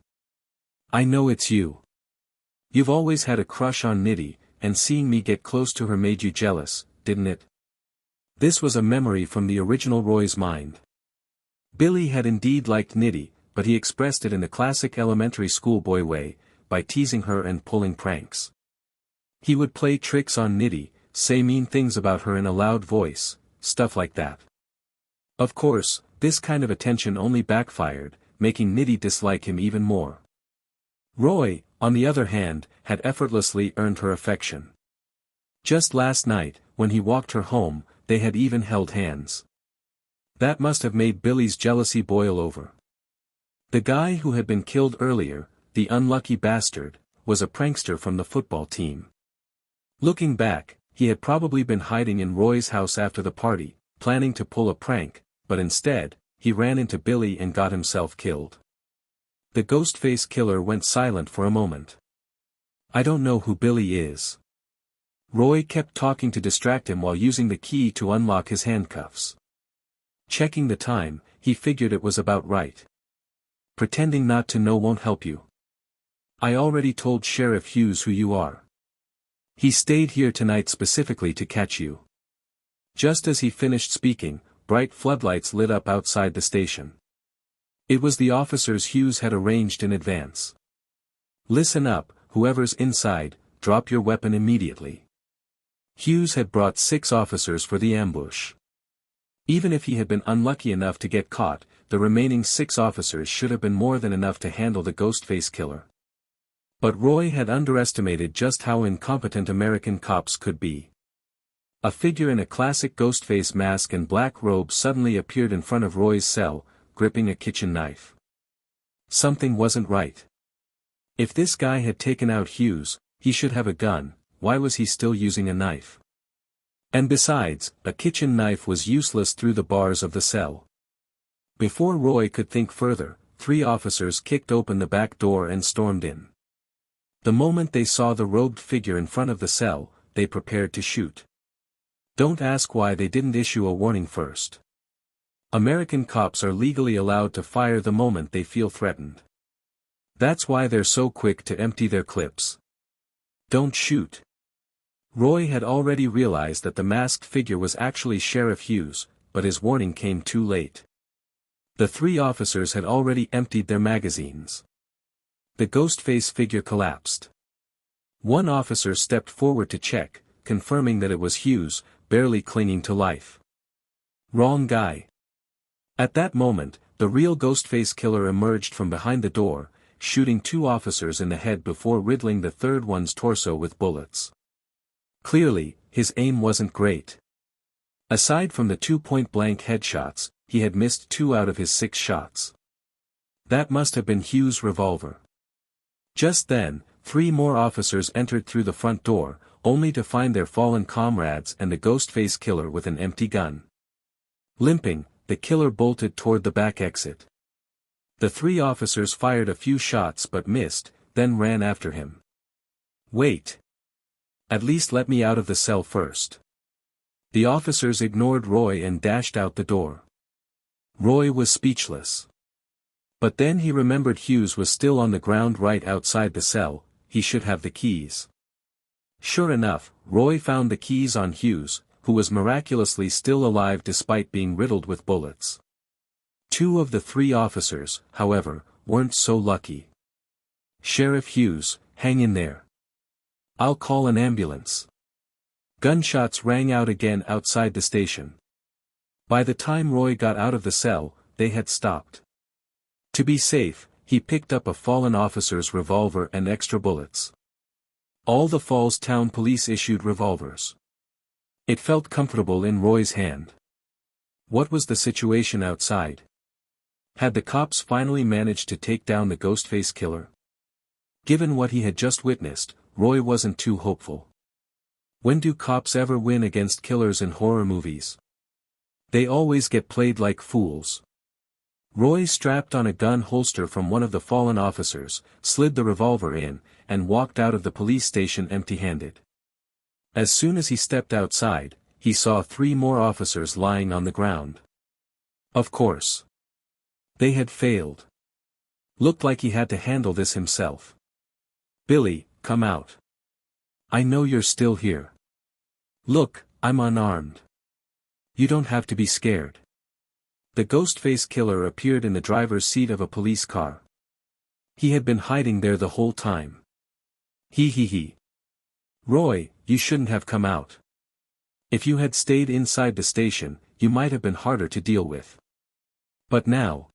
[SPEAKER 1] I know it's you. You've always had a crush on Nitty, and seeing me get close to her made you jealous, didn't it? This was a memory from the original Roy's mind. Billy had indeed liked Nitty, but he expressed it in the classic elementary schoolboy way, by teasing her and pulling pranks. He would play tricks on Nitty, say mean things about her in a loud voice, stuff like that. Of course, this kind of attention only backfired, making Nitty dislike him even more. Roy, on the other hand, had effortlessly earned her affection. Just last night, when he walked her home, they had even held hands. That must have made Billy's jealousy boil over. The guy who had been killed earlier, the unlucky bastard, was a prankster from the football team. Looking back, he had probably been hiding in Roy's house after the party, planning to pull a prank, but instead, he ran into Billy and got himself killed. The Ghostface killer went silent for a moment. I don't know who Billy is. Roy kept talking to distract him while using the key to unlock his handcuffs. Checking the time, he figured it was about right. Pretending not to know won't help you. I already told Sheriff Hughes who you are. He stayed here tonight specifically to catch you. Just as he finished speaking, bright floodlights lit up outside the station. It was the officers Hughes had arranged in advance. Listen up, whoever's inside, drop your weapon immediately. Hughes had brought 6 officers for the ambush. Even if he had been unlucky enough to get caught, the remaining 6 officers should have been more than enough to handle the Ghostface killer. But Roy had underestimated just how incompetent American cops could be. A figure in a classic Ghostface mask and black robe suddenly appeared in front of Roy's cell, gripping a kitchen knife. Something wasn't right. If this guy had taken out Hughes, he should have a gun. Why was he still using a knife? And besides, a kitchen knife was useless through the bars of the cell. Before Roy could think further, 3 officers kicked open the back door and stormed in. The moment they saw the robed figure in front of the cell, they prepared to shoot. Don't ask why they didn't issue a warning first. American cops are legally allowed to fire the moment they feel threatened. That's why they're so quick to empty their clips. Don't shoot. Roy had already realized that the masked figure was actually Sheriff Hughes, but his warning came too late. The three officers had already emptied their magazines. The Ghostface figure collapsed. One officer stepped forward to check, confirming that it was Hughes, barely clinging to life. Wrong guy. At that moment, the real Ghostface killer emerged from behind the door, shooting two officers in the head before riddling the third one's torso with bullets. Clearly, his aim wasn't great. Aside from the 2 point-blank headshots, he had missed 2 out of his 6 shots. That must have been Hughes' revolver. Just then, 3 more officers entered through the front door, only to find their fallen comrades and the Ghostface killer with an empty gun. Limping, the killer bolted toward the back exit. The 3 officers fired a few shots but missed, then ran after him. Wait. At least let me out of the cell first. The officers ignored Roy and dashed out the door. Roy was speechless. But then he remembered Hughes was still on the ground right outside the cell. He should have the keys. Sure enough, Roy found the keys on Hughes, who was miraculously still alive despite being riddled with bullets. 2 of the 3 officers, however, weren't so lucky. Sheriff Hughes, hang in there. I'll call an ambulance. Gunshots rang out again outside the station. By the time Roy got out of the cell, they had stopped. To be safe, he picked up a fallen officer's revolver and extra bullets. All the Falls Town police issued revolvers. It felt comfortable in Roy's hand. What was the situation outside? Had the cops finally managed to take down the Ghostface killer? Given what he had just witnessed, Roy wasn't too hopeful. When do cops ever win against killers in horror movies? They always get played like fools. Roy strapped on a gun holster from one of the fallen officers, slid the revolver in, and walked out of the police station empty-handed. As soon as he stepped outside, he saw 3 more officers lying on the ground. Of course. They had failed. Looked like he had to handle this himself. Billy, come out. I know you're still here. Look, I'm unarmed. You don't have to be scared. The Ghostface killer appeared in the driver's seat of a police car. He had been hiding there the whole time. He. Roy, you shouldn't have come out. If you had stayed inside the station, you might have been harder to deal with. But now,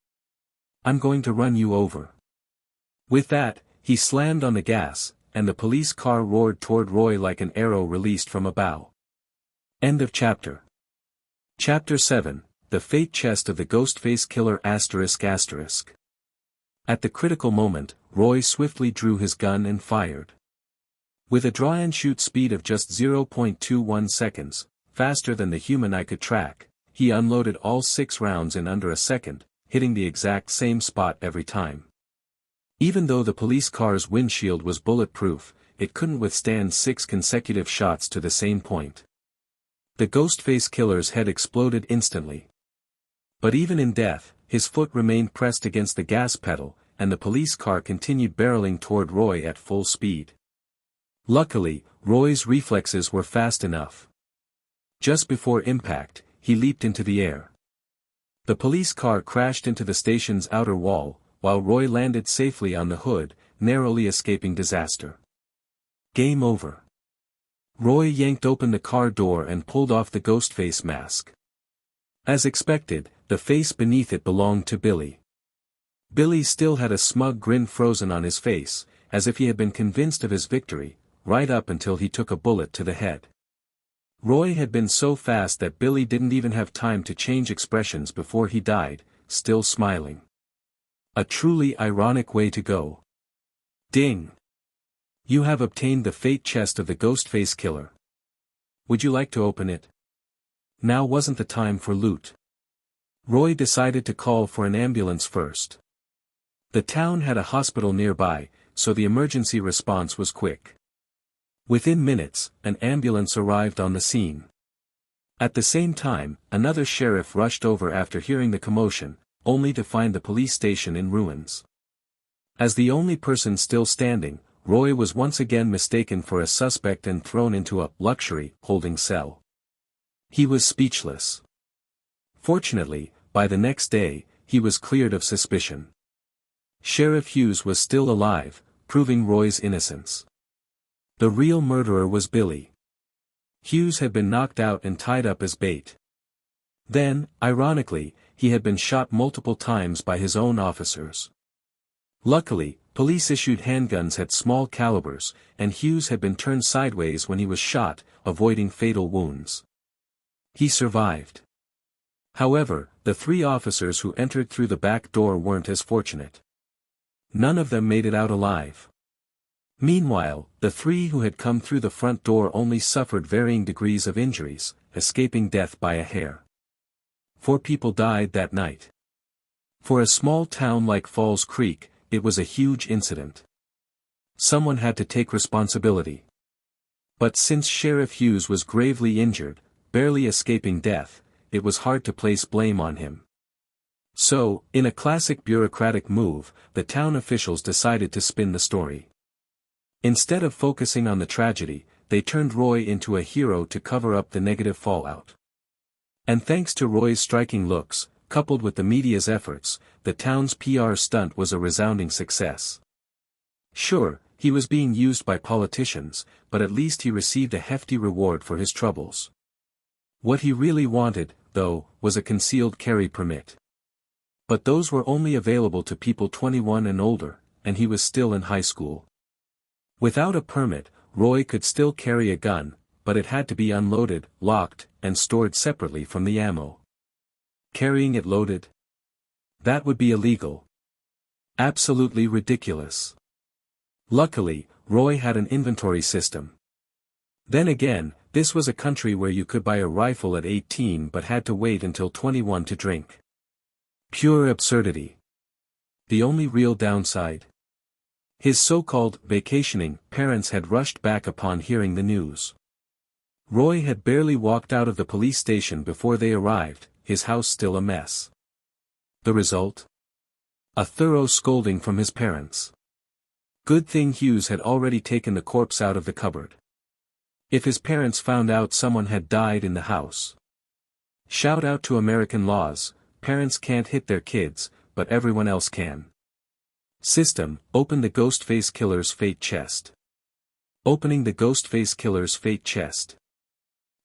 [SPEAKER 1] I'm going to run you over. With that, he slammed on the gas, and the police car roared toward Roy like an arrow released from a bow. End of chapter. Chapter 7, The Fate Chest of the Ghostface Killer ****. At the critical moment, Roy swiftly drew his gun and fired. With a draw-and-shoot speed of just 0.21 seconds, faster than the human eye could track, he unloaded all 6 rounds in under a second, hitting the exact same spot every time. Even though the police car's windshield was bulletproof, it couldn't withstand 6 consecutive shots to the same point. The Ghostface killer's head exploded instantly. But even in death, his foot remained pressed against the gas pedal, and the police car continued barreling toward Roy at full speed. Luckily, Roy's reflexes were fast enough. Just before impact, he leaped into the air. The police car crashed into the station's outer wall, while Roy landed safely on the hood, narrowly escaping disaster. Game over. Roy yanked open the car door and pulled off the Ghostface mask. As expected, the face beneath it belonged to Billy. Billy still had a smug grin frozen on his face, as if he had been convinced of his victory, right up until he took a bullet to the head. Roy had been so fast that Billy didn't even have time to change expressions before he died, still smiling. A truly ironic way to go. Ding! You have obtained the fate chest of the Ghostface killer. Would you like to open it? Now wasn't the time for loot. Roy decided to call for an ambulance first. The town had a hospital nearby, so the emergency response was quick. Within minutes, an ambulance arrived on the scene. At the same time, another sheriff rushed over after hearing the commotion, only to find the police station in ruins. As the only person still standing, Roy was once again mistaken for a suspect and thrown into a luxury holding cell. He was speechless. Fortunately, by the next day, he was cleared of suspicion. Sheriff Hughes was still alive, proving Roy's innocence. The real murderer was Billy. Hughes had been knocked out and tied up as bait. Then, ironically, he had been shot multiple times by his own officers. Luckily, police issued handguns at small calibers, and Hughes had been turned sideways when he was shot, avoiding fatal wounds. He survived. However, the 3 officers who entered through the back door weren't as fortunate. None of them made it out alive. Meanwhile, the 3 who had come through the front door only suffered varying degrees of injuries, escaping death by a hair. 4 people died that night. For a small town like Falls Creek, it was a huge incident. Someone had to take responsibility. But since Sheriff Hughes was gravely injured, barely escaping death, it was hard to place blame on him. So, in a classic bureaucratic move, the town officials decided to spin the story. Instead of focusing on the tragedy, they turned Roy into a hero to cover up the negative fallout. And thanks to Roy's striking looks, coupled with the media's efforts, the town's PR stunt was a resounding success. Sure, he was being used by politicians, but at least he received a hefty reward for his troubles. What he really wanted, though, was a concealed carry permit. But those were only available to people 21 and older, and he was still in high school. Without a permit, Roy could still carry a gun, but it had to be unloaded, locked, and stored separately from the ammo. Carrying it loaded? That would be illegal. Absolutely ridiculous. Luckily, Roy had an inventory system. Then again, this was a country where you could buy a rifle at 18 but had to wait until 21 to drink. Pure absurdity. The only real downside? His so-called vacationing parents had rushed back upon hearing the news. Roy had barely walked out of the police station before they arrived, his house still a mess. The result? A thorough scolding from his parents. Good thing Hughes had already taken the corpse out of the cupboard. If his parents found out someone had died in the house. Shout out to American laws, parents can't hit their kids, but everyone else can. System, open the Ghostface killer's fate chest. Opening the Ghostface killer's fate chest.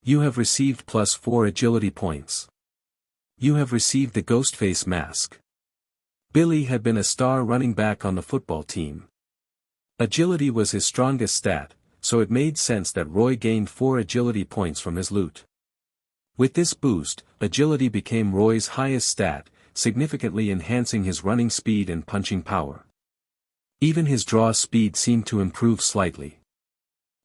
[SPEAKER 1] You have received +4 agility points. You have received the Ghostface mask. Billy had been a star running back on the football team. Agility was his strongest stat, so it made sense that Roy gained 4 agility points from his loot. With this boost, agility became Roy's highest stat, significantly enhancing his running speed and punching power. Even his draw speed seemed to improve slightly.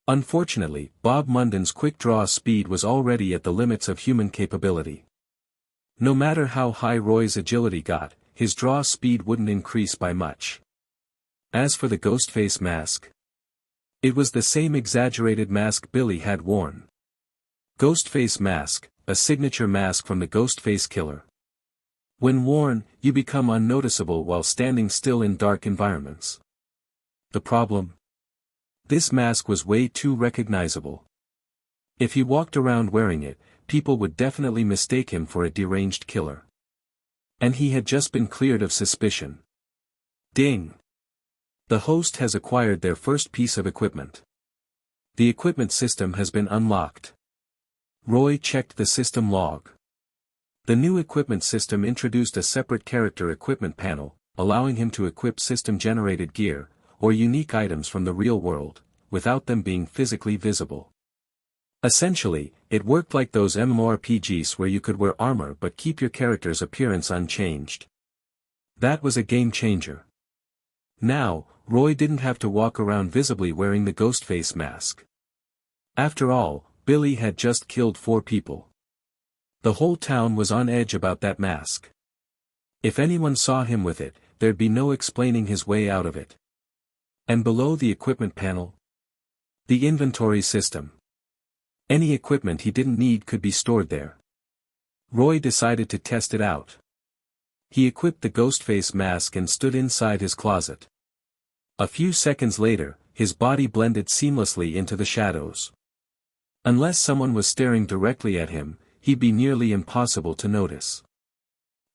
[SPEAKER 1] Unfortunately, Bob Munden's quick draw speed was already at the limits of human capability. No matter how high Roy's agility got, his draw speed wouldn't increase by much. As for the Ghostface mask, it was the same exaggerated mask Billy had worn. Ghostface mask, a signature mask from the Ghostface killer. When worn, you become unnoticeable while standing still in dark environments. The problem? This mask was way too recognizable. If he walked around wearing it, people would definitely mistake him for a deranged killer. And he had just been cleared of suspicion. Ding! The host has acquired their first piece of equipment. The equipment system has been unlocked. Roy checked the system log. The new equipment system introduced a separate character equipment panel, allowing him to equip system-generated gear, or unique items from the real world, without them being physically visible. Essentially, it worked like those MMORPGs where you could wear armor but keep your character's appearance unchanged. That was a game changer. Now, Roy didn't have to walk around visibly wearing the Ghostface mask. After all, Billy had just killed 4 people. The whole town was on edge about that mask. If anyone saw him with it, there'd be no explaining his way out of it. And below the equipment panel? The inventory system. Any equipment he didn't need could be stored there. Roy decided to test it out. He equipped the Ghostface mask and stood inside his closet. A few seconds later, his body blended seamlessly into the shadows. Unless someone was staring directly at him, he'd be nearly impossible to notice.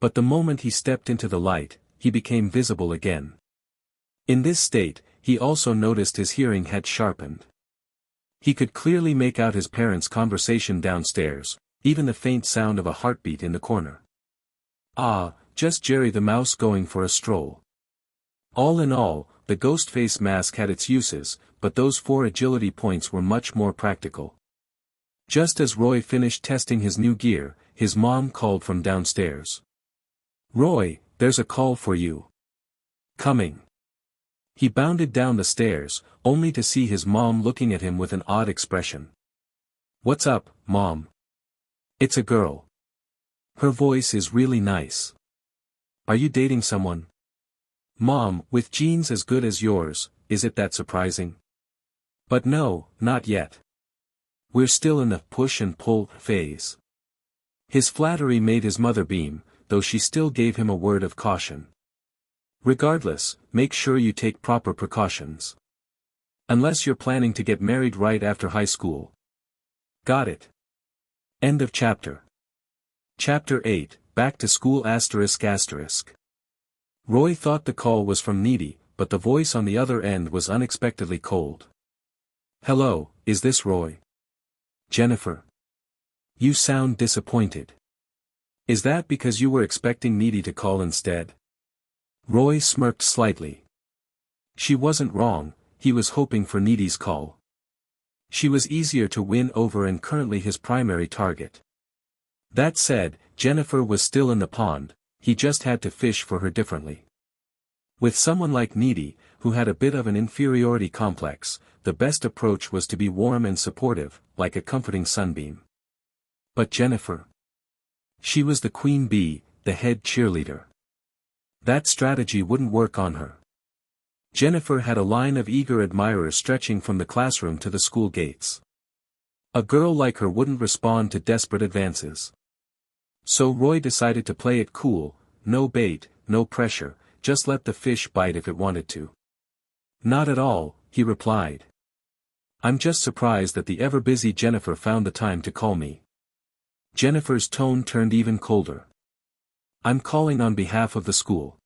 [SPEAKER 1] But the moment he stepped into the light, he became visible again. In this state, he also noticed his hearing had sharpened. He could clearly make out his parents' conversation downstairs, even the faint sound of a heartbeat in the corner. Ah, just Jerry the Mouse going for a stroll. All in all, the Ghostface mask had its uses, but those 4 agility points were much more practical. Just as Roy finished testing his new gear, his mom called from downstairs. "Roy, there's a call for you. Coming." He bounded down the stairs, only to see his mom looking at him with an odd expression. "What's up, Mom?" "It's a girl. Her voice is really nice. Are you dating someone?" "Mom, with genes as good as yours, is it that surprising?" "But no, not yet. We're still in the push and pull phase." His flattery made his mother beam, though she still gave him a word of caution. "Regardless, make sure you take proper precautions. Unless you're planning to get married right after high school." "Got it." End of chapter. Chapter 8, Back to School ***. Roy thought the call was from Needy, but the voice on the other end was unexpectedly cold. "Hello, is this Roy?" "Jennifer. You sound disappointed. Is that because you were expecting Needy to call instead?" Roy smirked slightly. She wasn't wrong, he was hoping for Needy's call. She was easier to win over and currently his primary target. That said, Jennifer was still in the pond, he just had to fish for her differently. With someone like Needy, who had a bit of an inferiority complex, the best approach was to be warm and supportive, like a comforting sunbeam. But Jennifer. She was the queen bee, the head cheerleader. That strategy wouldn't work on her. Jennifer had a line of eager admirers stretching from the classroom to the school gates. A girl like her wouldn't respond to desperate advances. So Roy decided to play it cool, no bait, no pressure, just let the fish bite if it wanted to. "Not at all," he replied. "I'm just surprised that the ever-busy Jennifer found the time to call me." Jennifer's tone turned even colder. "I'm calling on behalf of the school.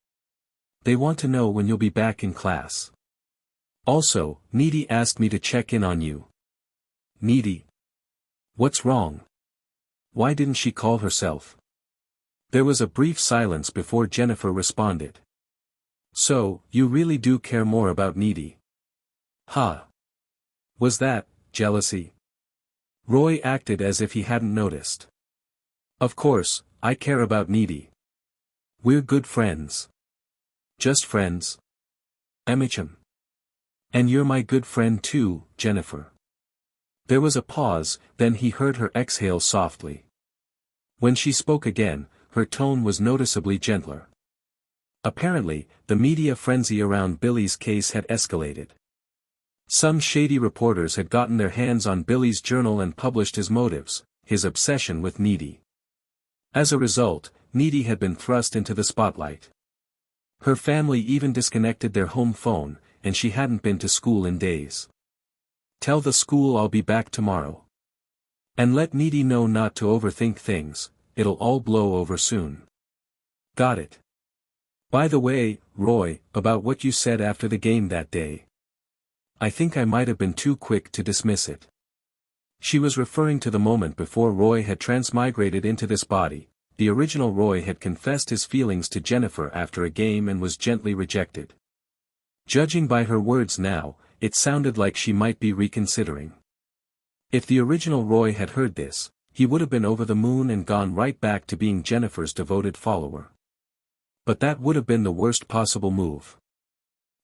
[SPEAKER 1] They want to know when you'll be back in class. Also, Needy asked me to check in on you." "Needy? What's wrong? Why didn't she call herself?" There was a brief silence before Jennifer responded. "So, you really do care more about Needy?" "Huh. Was that jealousy?" Roy acted as if he hadn't noticed. "Of course, I care about Needy. We're good friends." "Just friends?" "Daimajin. And you're my good friend too, Jennifer." There was a pause, then he heard her exhale softly. When she spoke again, her tone was noticeably gentler. Apparently, the media frenzy around Billy's case had escalated. Some shady reporters had gotten their hands on Billy's journal and published his motives, his obsession with Needy. As a result, Needy had been thrust into the spotlight. Her family even disconnected their home phone, and she hadn't been to school in days. "Tell the school I'll be back tomorrow. And let Needy know not to overthink things, it'll all blow over soon." "Got it. By the way, Roy, about what you said after the game that day. I think I might have been too quick to dismiss it." She was referring to the moment before Roy had transmigrated into this body. The original Roy had confessed his feelings to Jennifer after a game and was gently rejected. Judging by her words now, it sounded like she might be reconsidering. If the original Roy had heard this, he would have been over the moon and gone right back to being Jennifer's devoted follower. But that would have been the worst possible move.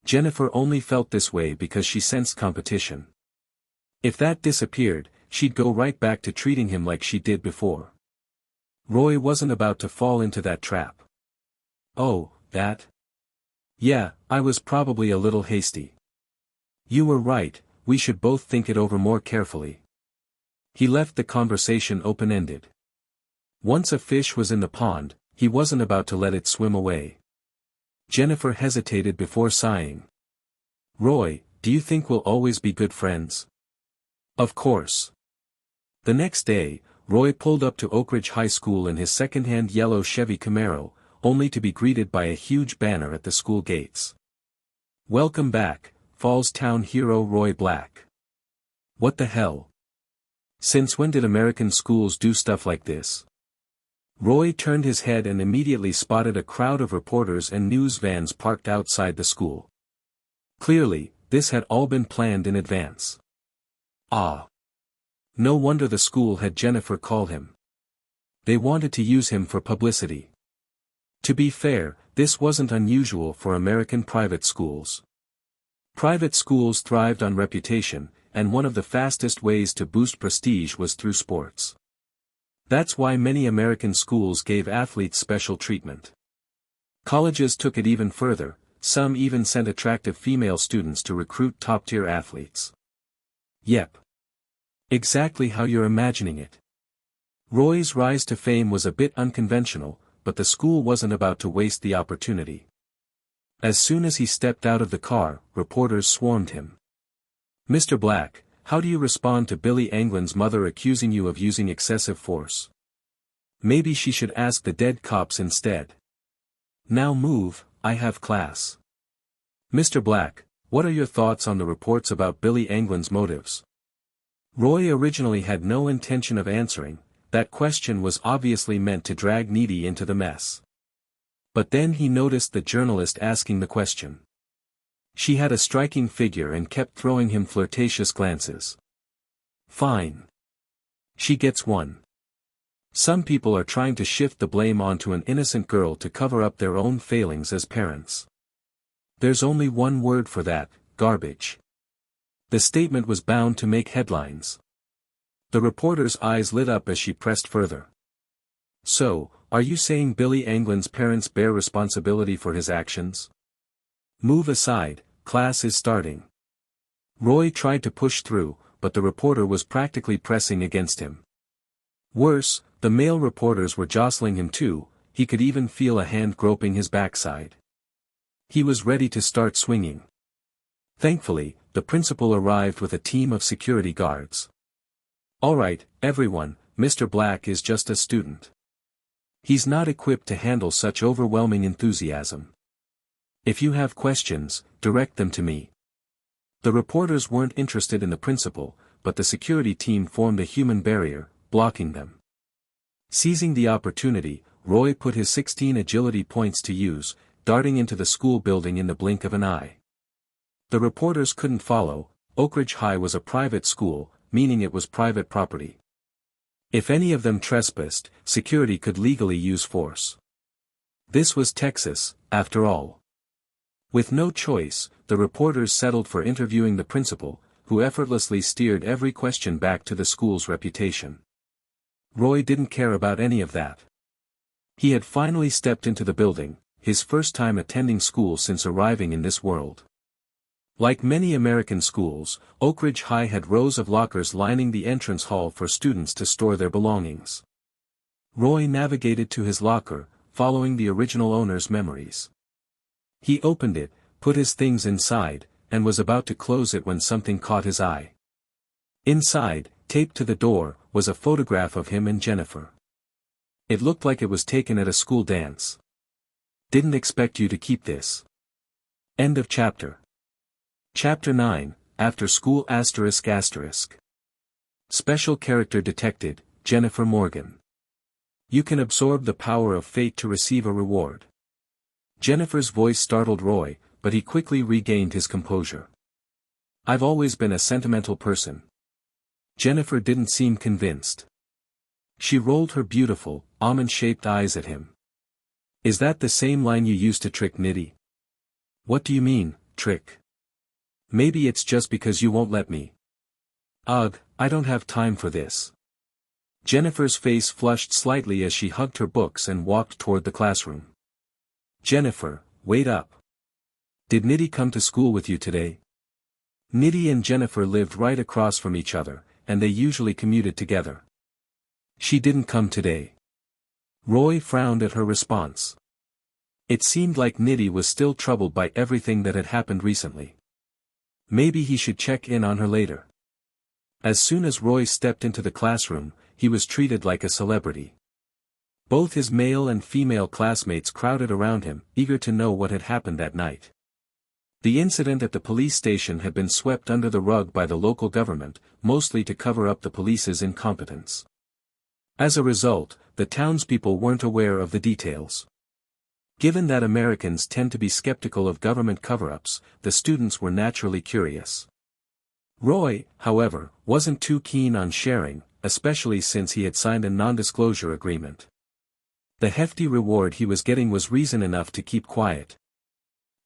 [SPEAKER 1] Jennifer only felt this way because she sensed competition. If that disappeared, she'd go right back to treating him like she did before. Roy wasn't about to fall into that trap. "Oh, that? Yeah, I was probably a little hasty. You were right, we should both think it over more carefully." He left the conversation open-ended. Once a fish was in the pond, he wasn't about to let it swim away. Jennifer hesitated before sighing. "Roy, do you think we'll always be good friends? Of course. The next day, Roy pulled up to Oak Ridge High School in his second-hand yellow Chevy Camaro, only to be greeted by a huge banner at the school gates. Welcome back, Falls Town hero Roy Black. What the hell? Since when did American schools do stuff like this? Roy turned his head and immediately spotted a crowd of reporters and news vans parked outside the school. Clearly, this had all been planned in advance. Ah. No wonder the school had Jennifer call him. They wanted to use him for publicity. To be fair, this wasn't unusual for American private schools. Private schools thrived on reputation, and one of the fastest ways to boost prestige was through sports. That's why many American schools gave athletes special treatment. Colleges took it even further, some even sent attractive female students to recruit top-tier athletes. Yep. Exactly how you're imagining it. Roy's rise to fame was a bit unconventional, but the school wasn't about to waste the opportunity. As soon as he stepped out of the car, reporters swarmed him. Mr. Black, how do you respond to Billy Anglin's mother accusing you of using excessive force? Maybe she should ask the dead cops instead. Now move, I have class. Mr. Black, what are your thoughts on the reports about Billy Anglin's motives? Roy originally had no intention of answering, that question was obviously meant to drag Needy into the mess. But then he noticed the journalist asking the question. She had a striking figure and kept throwing him flirtatious glances. Fine. She gets one. Some people are trying to shift the blame onto an innocent girl to cover up their own failings as parents. There's only one word for that, garbage. The statement was bound to make headlines. The reporter's eyes lit up as she pressed further. So, are you saying Billy Anglin's parents bear responsibility for his actions? Move aside, class is starting. Roy tried to push through, but the reporter was practically pressing against him. Worse, the male reporters were jostling him too, he could even feel a hand groping his backside. He was ready to start swinging. Thankfully, the principal arrived with a team of security guards. All right, everyone, Mr. Black is just a student. He's not equipped to handle such overwhelming enthusiasm. If you have questions, direct them to me. The reporters weren't interested in the principal, but the security team formed a human barrier, blocking them. Seizing the opportunity, Roy put his 16 agility points to use, darting into the school building in the blink of an eye. The reporters couldn't follow. Oak Ridge High was a private school, meaning it was private property. If any of them trespassed, security could legally use force. This was Texas, after all. With no choice, the reporters settled for interviewing the principal, who effortlessly steered every question back to the school's reputation. Roy didn't care about any of that. He had finally stepped into the building, his first time attending school since arriving in this world. Like many American schools, Oak Ridge High had rows of lockers lining the entrance hall for students to store their belongings. Roy navigated to his locker, following the original owner's memories. He opened it, put his things inside, and was about to close it when something caught his eye. Inside, taped to the door, was a photograph of him and Jennifer. It looked like it was taken at a school dance. Didn't expect you to keep this. End of chapter. Chapter 9, After School ***. Special character detected, Jennifer Morgan. You can absorb the power of fate to receive a reward. Jennifer's voice startled Roy, but he quickly regained his composure. I've always been a sentimental person. Jennifer didn't seem convinced. She rolled her beautiful, almond-shaped eyes at him. Is that the same line you used to trick Nitty? What do you mean, trick? Maybe it's just because you won't let me. Ugh, I don't have time for this. Jennifer's face flushed slightly as she hugged her books and walked toward the classroom. Jennifer, wait up. Did Nitty come to school with you today? Nitty and Jennifer lived right across from each other, and they usually commuted together. She didn't come today. Roy frowned at her response. It seemed like Nitty was still troubled by everything that had happened recently. Maybe he should check in on her later. As soon as Roy stepped into the classroom, he was treated like a celebrity. Both his male and female classmates crowded around him, eager to know what had happened that night. The incident at the police station had been swept under the rug by the local government, mostly to cover up the police's incompetence. As a result, the townspeople weren't aware of the details. Given that Americans tend to be skeptical of government cover-ups, the students were naturally curious. Roy, however, wasn't too keen on sharing, especially since he had signed a non-disclosure agreement. The hefty reward he was getting was reason enough to keep quiet.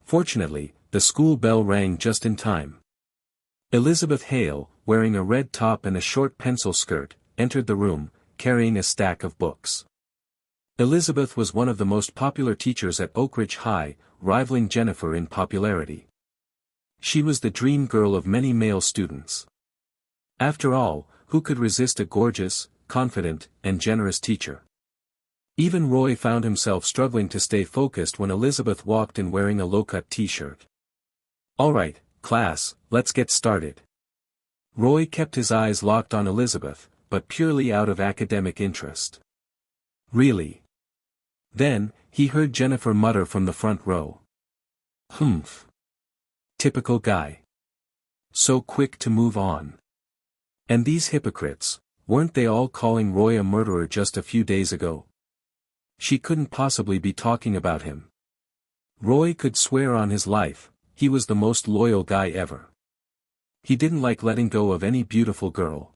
[SPEAKER 1] Fortunately, the school bell rang just in time. Elizabeth Hale, wearing a red top and a short pencil skirt, entered the room, carrying a stack of books. Elizabeth was one of the most popular teachers at Oak Ridge High, rivaling Jennifer in popularity. She was the dream girl of many male students. After all, who could resist a gorgeous, confident, and generous teacher? Even Roy found himself struggling to stay focused when Elizabeth walked in wearing a low-cut t-shirt. "All right, class, let's get started." Roy kept his eyes locked on Elizabeth, but purely out of academic interest. "Really?" Then, he heard Jennifer mutter from the front row. "Humph. Typical guy. So quick to move on. And these hypocrites, weren't they all calling Roy a murderer just a few days ago? She couldn't possibly be talking about him. Roy could swear on his life, he was the most loyal guy ever. He didn't like letting go of any beautiful girl.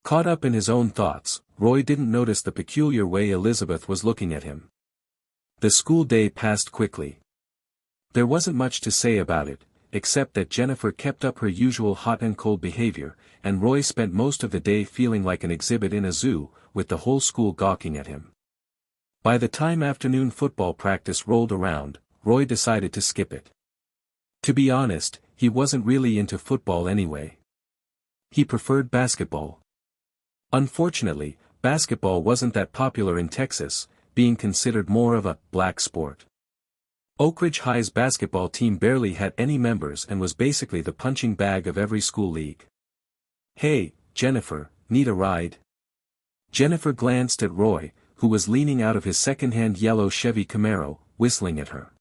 [SPEAKER 1] Caught up in his own thoughts, Roy didn't notice the peculiar way Elizabeth was looking at him. The school day passed quickly. There wasn't much to say about it, except that Jennifer kept up her usual hot and cold behavior, and Roy spent most of the day feeling like an exhibit in a zoo, with the whole school gawking at him. By the time afternoon football practice rolled around, Roy decided to skip it. To be honest, he wasn't really into football anyway. He preferred basketball. Unfortunately, basketball wasn't that popular in Texas, being considered more of a black sport. Oak Ridge High's basketball team barely had any members and was basically the punching bag of every school league. "Hey, Jennifer, need a ride?" Jennifer glanced at Roy, who was leaning out of his second-hand yellow Chevy Camaro, whistling at her.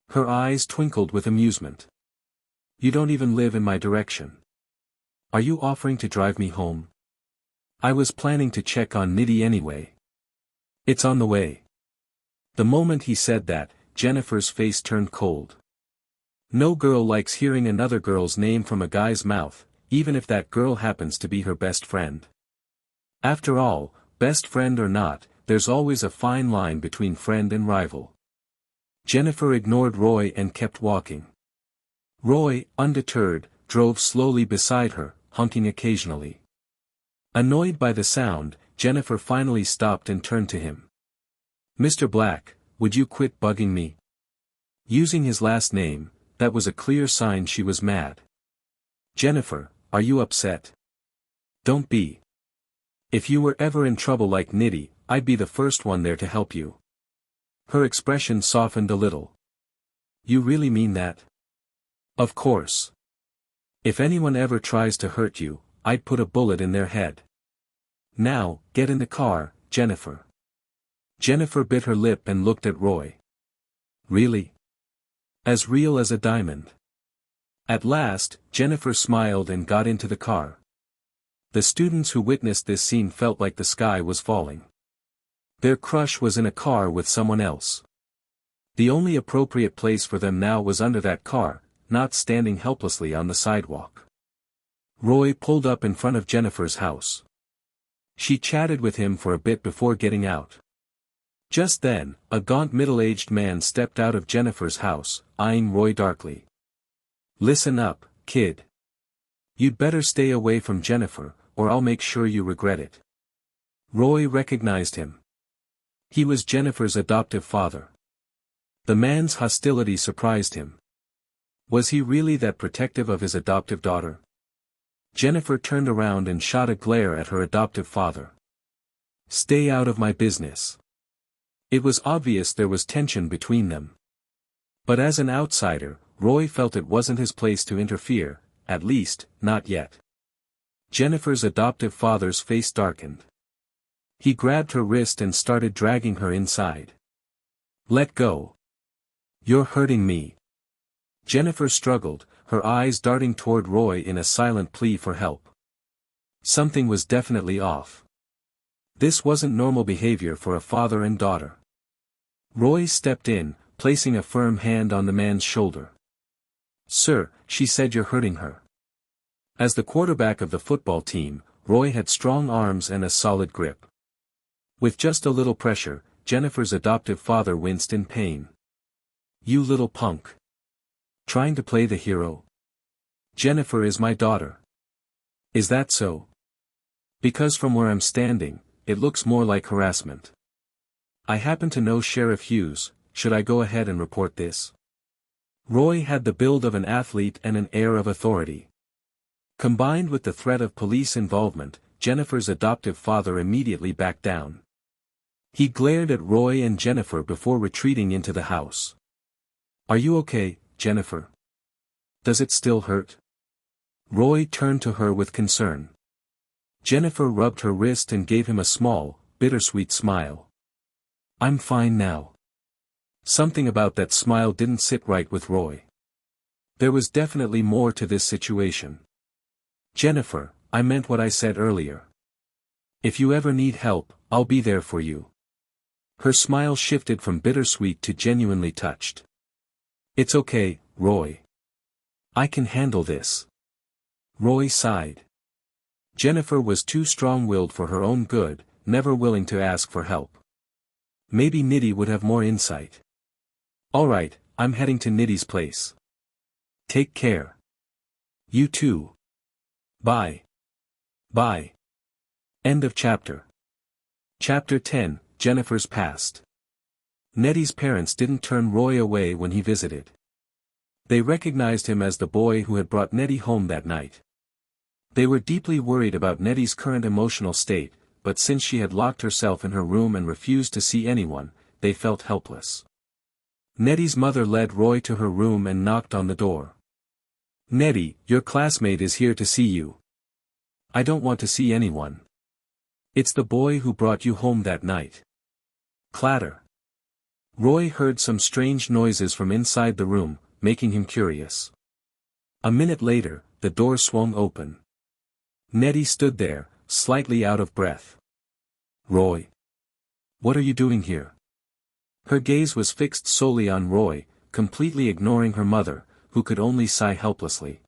[SPEAKER 1] Her eyes twinkled with amusement. "You don't even live in my direction. Are you offering to drive me home? I was planning to check on Nitty anyway. It's on the way." The moment he said that, Jennifer's face turned cold. No girl likes hearing another girl's name from a guy's mouth, even if that girl happens to be her best friend. After all, best friend or not, there's always a fine line between friend and rival. Jennifer ignored Roy and kept walking. Roy, undeterred, drove slowly beside her, honking occasionally. Annoyed by the sound, Jennifer finally stopped and turned to him. "Mr. Black, would you quit bugging me?" Using his last name, that was a clear sign she was mad. "Jennifer, are you upset?" "Don't be. If you were ever in trouble like Nitty, I'd be the first one there to help you." Her expression softened a little. "You really mean that?" "Of course. If anyone ever tries to hurt you, I'd put a bullet in their head. Now, get in the car, Jennifer." Jennifer bit her lip and looked at Roy. "Really? As real as a diamond." At last, Jennifer smiled and got into the car. The students who witnessed this scene felt like the sky was falling. Their crush was in a car with someone else. The only appropriate place for them now was under that car, not standing helplessly on the sidewalk. Roy pulled up in front of Jennifer's house. She chatted with him for a bit before getting out. Just then, a gaunt middle-aged man stepped out of Jennifer's house, eyeing Roy darkly. "Listen up, kid. You'd better stay away from Jennifer, or I'll make sure you regret it." Roy recognized him. He was Jennifer's adoptive father. The man's hostility surprised him. Was he really that protective of his adoptive daughter? Jennifer turned around and shot a glare at her adoptive father. "Stay out of my business." It was obvious there was tension between them. But as an outsider, Roy felt it wasn't his place to interfere, at least, not yet. Jennifer's adoptive father's face darkened. He grabbed her wrist and started dragging her inside. "Let go. You're hurting me." Jennifer struggled, her eyes darting toward Roy in a silent plea for help. Something was definitely off. This wasn't normal behavior for a father and daughter. Roy stepped in, placing a firm hand on the man's shoulder. "Sir," she said, "you're hurting her." As the quarterback of the football team, Roy had strong arms and a solid grip. With just a little pressure, Jennifer's adoptive father winced in pain. "You little punk. Trying to play the hero? Jennifer is my daughter." "Is that so?" "Because from where I'm standing, it looks more like harassment." "I happen to know Sheriff Hughes, should I go ahead and report this?" Roy had the build of an athlete and an air of authority. Combined with the threat of police involvement, Jennifer's adoptive father immediately backed down. He glared at Roy and Jennifer before retreating into the house. "Are you okay, Jennifer? Does it still hurt?" Roy turned to her with concern. Jennifer rubbed her wrist and gave him a small, bittersweet smile. "I'm fine now." Something about that smile didn't sit right with Roy. There was definitely more to this situation. "Jennifer, I meant what I said earlier. If you ever need help, I'll be there for you." Her smile shifted from bittersweet to genuinely touched. "It's okay, Roy. I can handle this." Roy sighed. Jennifer was too strong-willed for her own good, never willing to ask for help. Maybe Nitty would have more insight. "All right, I'm heading to Nitty's place. Take care. You too. Bye. Bye." End of chapter. Chapter 10, Jennifer's Past. Nettie's parents didn't turn Roy away when he visited. They recognized him as the boy who had brought Nettie home that night. They were deeply worried about Nettie's current emotional state, but since she had locked herself in her room and refused to see anyone, they felt helpless. Nettie's mother led Roy to her room and knocked on the door. "Nettie, your classmate is here to see you." "I don't want to see anyone. It's the boy who brought you home that night." Clatter. Roy heard some strange noises from inside the room, making him curious. A minute later, the door swung open. Nettie stood there, slightly out of breath. "Roy. What are you doing here?" Her gaze was fixed solely on Roy, completely ignoring her mother, who could only sigh helplessly.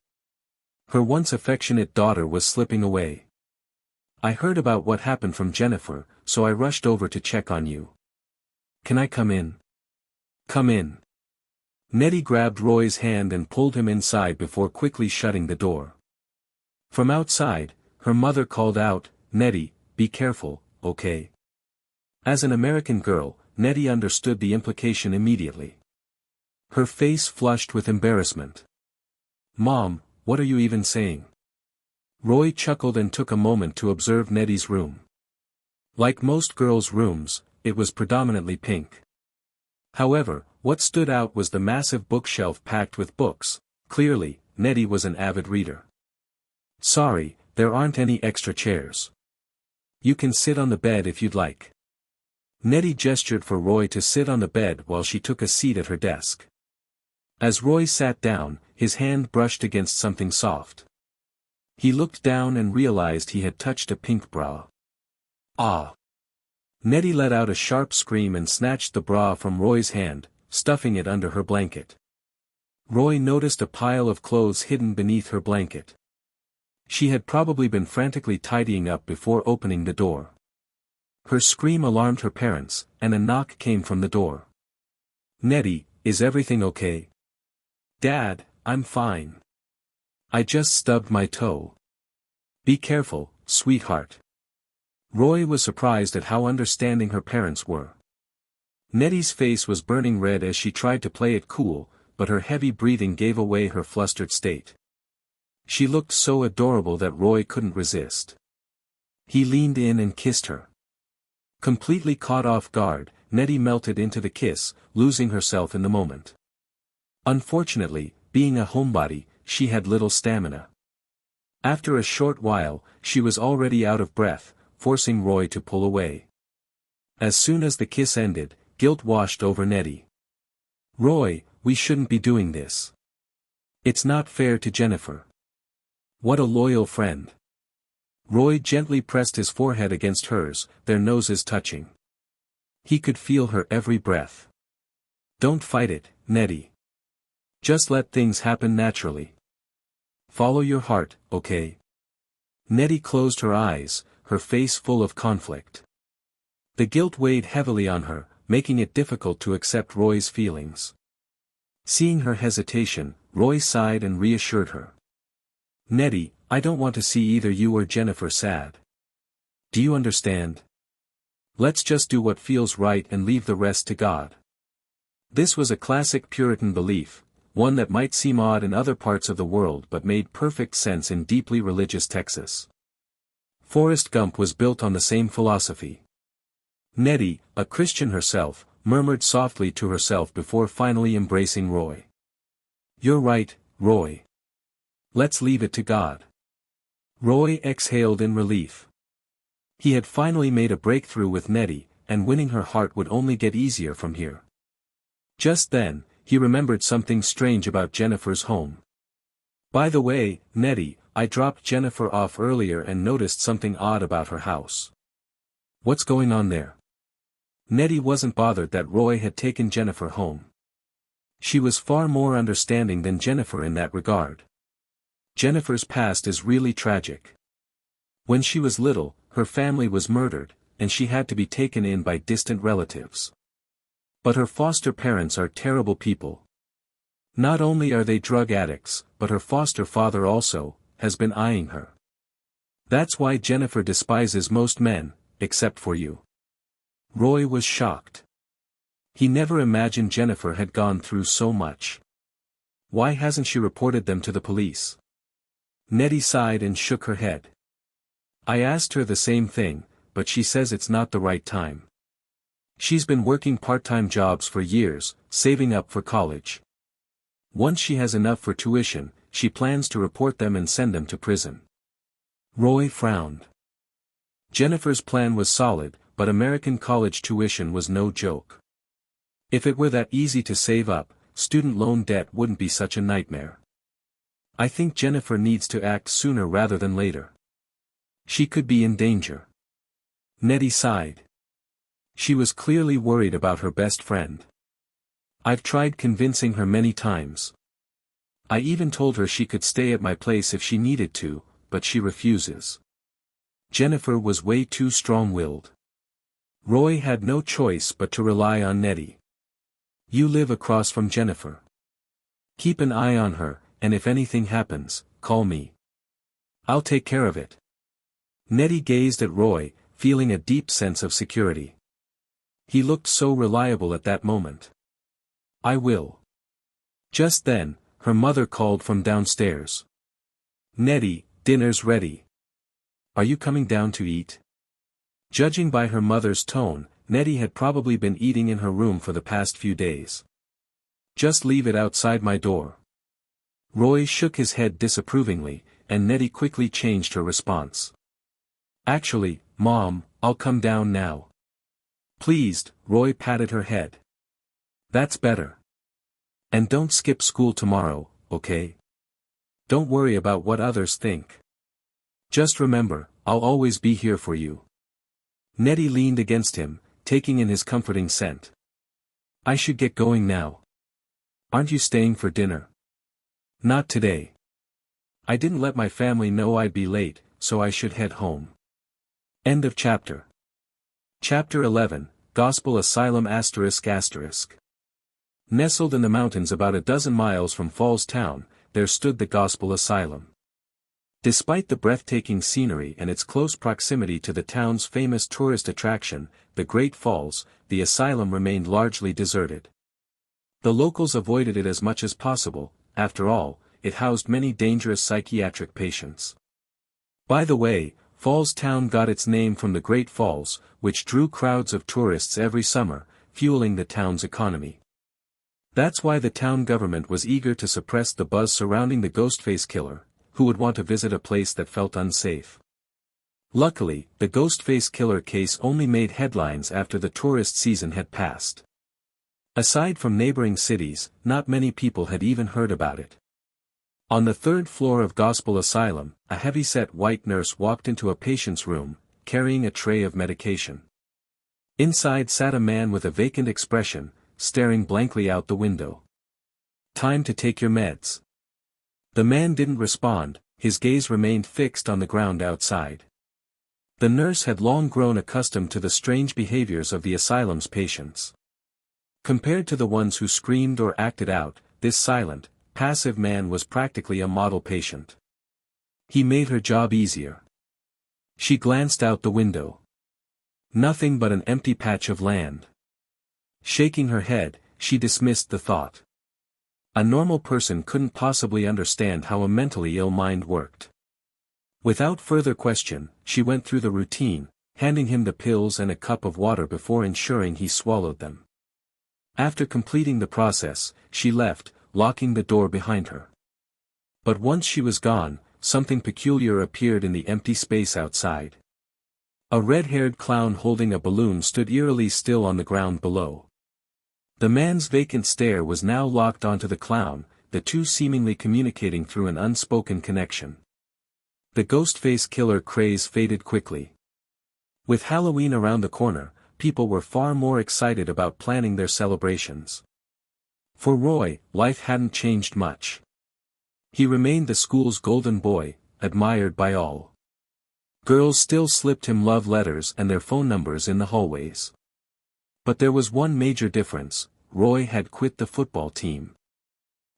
[SPEAKER 1] Her once affectionate daughter was slipping away. "I heard about what happened from Jennifer, so I rushed over to check on you. Can I come in?" "Come in." Nettie grabbed Roy's hand and pulled him inside before quickly shutting the door. From outside, her mother called out, "Nettie, be careful, okay?" As an American girl, Nettie understood the implication immediately. Her face flushed with embarrassment. "Mom, what are you even saying?" Roy chuckled and took a moment to observe Nettie's room. Like most girls' rooms, it was predominantly pink. However, what stood out was the massive bookshelf packed with books. Clearly, Nettie was an avid reader. "Sorry, there aren't any extra chairs. You can sit on the bed if you'd like." Nettie gestured for Roy to sit on the bed while she took a seat at her desk. As Roy sat down, his hand brushed against something soft. He looked down and realized he had touched a pink bra. "Ah!" Nettie let out a sharp scream and snatched the bra from Roy's hand, stuffing it under her blanket. Roy noticed a pile of clothes hidden beneath her blanket. She had probably been frantically tidying up before opening the door. Her scream alarmed her parents, and a knock came from the door. "Nettie, is everything okay?" "Dad, I'm fine. I just stubbed my toe." "Be careful, sweetheart." Roy was surprised at how understanding her parents were. Nettie's face was burning red as she tried to play it cool, but her heavy breathing gave away her flustered state. She looked so adorable that Roy couldn't resist. He leaned in and kissed her. Completely caught off guard, Nettie melted into the kiss, losing herself in the moment. Unfortunately, being a homebody, she had little stamina. After a short while, she was already out of breath, forcing Roy to pull away. As soon as the kiss ended, guilt washed over Nettie. "Roy, we shouldn't be doing this. It's not fair to Jennifer. What a loyal friend." Roy gently pressed his forehead against hers, their noses touching. He could feel her every breath. "Don't fight it, Nettie. Just let things happen naturally. Follow your heart, okay?" Nettie closed her eyes, her face full of conflict. The guilt weighed heavily on her, making it difficult to accept Roy's feelings. Seeing her hesitation, Roy sighed and reassured her. "Nettie, I don't want to see either you or Jennifer sad. Do you understand? Let's just do what feels right and leave the rest to God." This was a classic Puritan belief, one that might seem odd in other parts of the world but made perfect sense in deeply religious Texas. Forrest Gump was built on the same philosophy. Nettie, a Christian herself, murmured softly to herself before finally embracing Roy. "You're right, Roy. Let's leave it to God." Roy exhaled in relief. He had finally made a breakthrough with Nettie, and winning her heart would only get easier from here. Just then, he remembered something strange about Jennifer's home. "By the way, Nettie, I dropped Jennifer off earlier and noticed something odd about her house. What's going on there?" Nettie wasn't bothered that Roy had taken Jennifer home. She was far more understanding than Jennifer in that regard. Jennifer's past is really tragic. When she was little, her family was murdered, and she had to be taken in by distant relatives. But her foster parents are terrible people. Not only are they drug addicts, but her foster father also has been eyeing her. That's why Jennifer despises most men, except for you." Roy was shocked. He never imagined Jennifer had gone through so much. "Why hasn't she reported them to the police?" Nettie sighed and shook her head. "I asked her the same thing, but she says it's not the right time. She's been working part-time jobs for years, saving up for college. Once she has enough for tuition, she plans to report them and send them to prison." Roy frowned. Jennifer's plan was solid, but American college tuition was no joke. If it were that easy to save up, student loan debt wouldn't be such a nightmare. "I think Jennifer needs to act sooner rather than later. She could be in danger." Nettie sighed. She was clearly worried about her best friend. "I've tried convincing her many times. I even told her she could stay at my place if she needed to, but she refuses. Jennifer was way too strong-willed." Roy had no choice but to rely on Nettie. "You live across from Jennifer. Keep an eye on her, and if anything happens, call me. I'll take care of it." Nettie gazed at Roy, feeling a deep sense of security. He looked so reliable at that moment. "I will." Just then, her mother called from downstairs. "Nettie, dinner's ready. Are you coming down to eat?" Judging by her mother's tone, Nettie had probably been eating in her room for the past few days. "Just leave it outside my door." Roy shook his head disapprovingly, and Nettie quickly changed her response. "Actually, Mom, I'll come down now." "Pleased," Roy patted her head. "That's better. And don't skip school tomorrow, okay? Don't worry about what others think. Just remember, I'll always be here for you." Nettie leaned against him, taking in his comforting scent. "I should get going now. Aren't you staying for dinner?" "Not today. I didn't let my family know I'd be late, so I should head home." End of chapter. Chapter 11, Gospel Asylum ***. Nestled in the mountains about a dozen miles from Falls Town, there stood the Gospel Asylum. Despite the breathtaking scenery and its close proximity to the town's famous tourist attraction, the Great Falls, the asylum remained largely deserted. The locals avoided it as much as possible. After all, it housed many dangerous psychiatric patients. By the way, Falls Town got its name from the Great Falls, which drew crowds of tourists every summer, fueling the town's economy. That's why the town government was eager to suppress the buzz surrounding the Ghostface killer, who would want to visit a place that felt unsafe. Luckily, the Ghostface killer case only made headlines after the tourist season had passed. Aside from neighboring cities, not many people had even heard about it. On the third floor of Gospel Asylum, a heavy-set white nurse walked into a patient's room, carrying a tray of medication. Inside sat a man with a vacant expression, staring blankly out the window. "Time to take your meds." The man didn't respond, his gaze remained fixed on the ground outside. The nurse had long grown accustomed to the strange behaviors of the asylum's patients. Compared to the ones who screamed or acted out, this silent, passive man was practically a model patient. He made her job easier. She glanced out the window. Nothing but an empty patch of land. Shaking her head, she dismissed the thought. A normal person couldn't possibly understand how a mentally ill mind worked. Without further question, she went through the routine, handing him the pills and a cup of water before ensuring he swallowed them. After completing the process, she left, locking the door behind her. But once she was gone, something peculiar appeared in the empty space outside. A red-haired clown holding a balloon stood eerily still on the ground below. The man's vacant stare was now locked onto the clown, the two seemingly communicating through an unspoken connection. The Ghostface killer craze faded quickly. With Halloween around the corner, people were far more excited about planning their celebrations. For Roy, life hadn't changed much. He remained the school's golden boy, admired by all. Girls still slipped him love letters and their phone numbers in the hallways. But there was one major difference: Roy had quit the football team.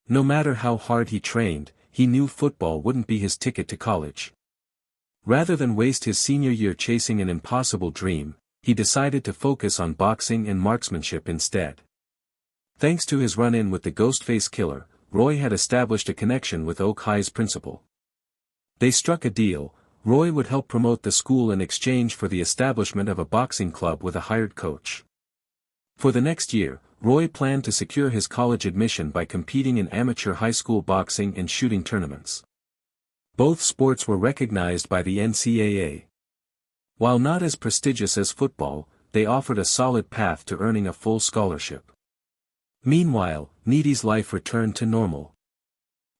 [SPEAKER 1] No matter how hard he trained, he knew football wouldn't be his ticket to college. Rather than waste his senior year chasing an impossible dream, he decided to focus on boxing and marksmanship instead. Thanks to his run-in with the Ghostface killer, Roy had established a connection with Oak High's principal. They struck a deal: Roy would help promote the school in exchange for the establishment of a boxing club with a hired coach. For the next year, Roy planned to secure his college admission by competing in amateur high school boxing and shooting tournaments. Both sports were recognized by the NCAA. While not as prestigious as football, they offered a solid path to earning a full scholarship. Meanwhile, Needy's life returned to normal.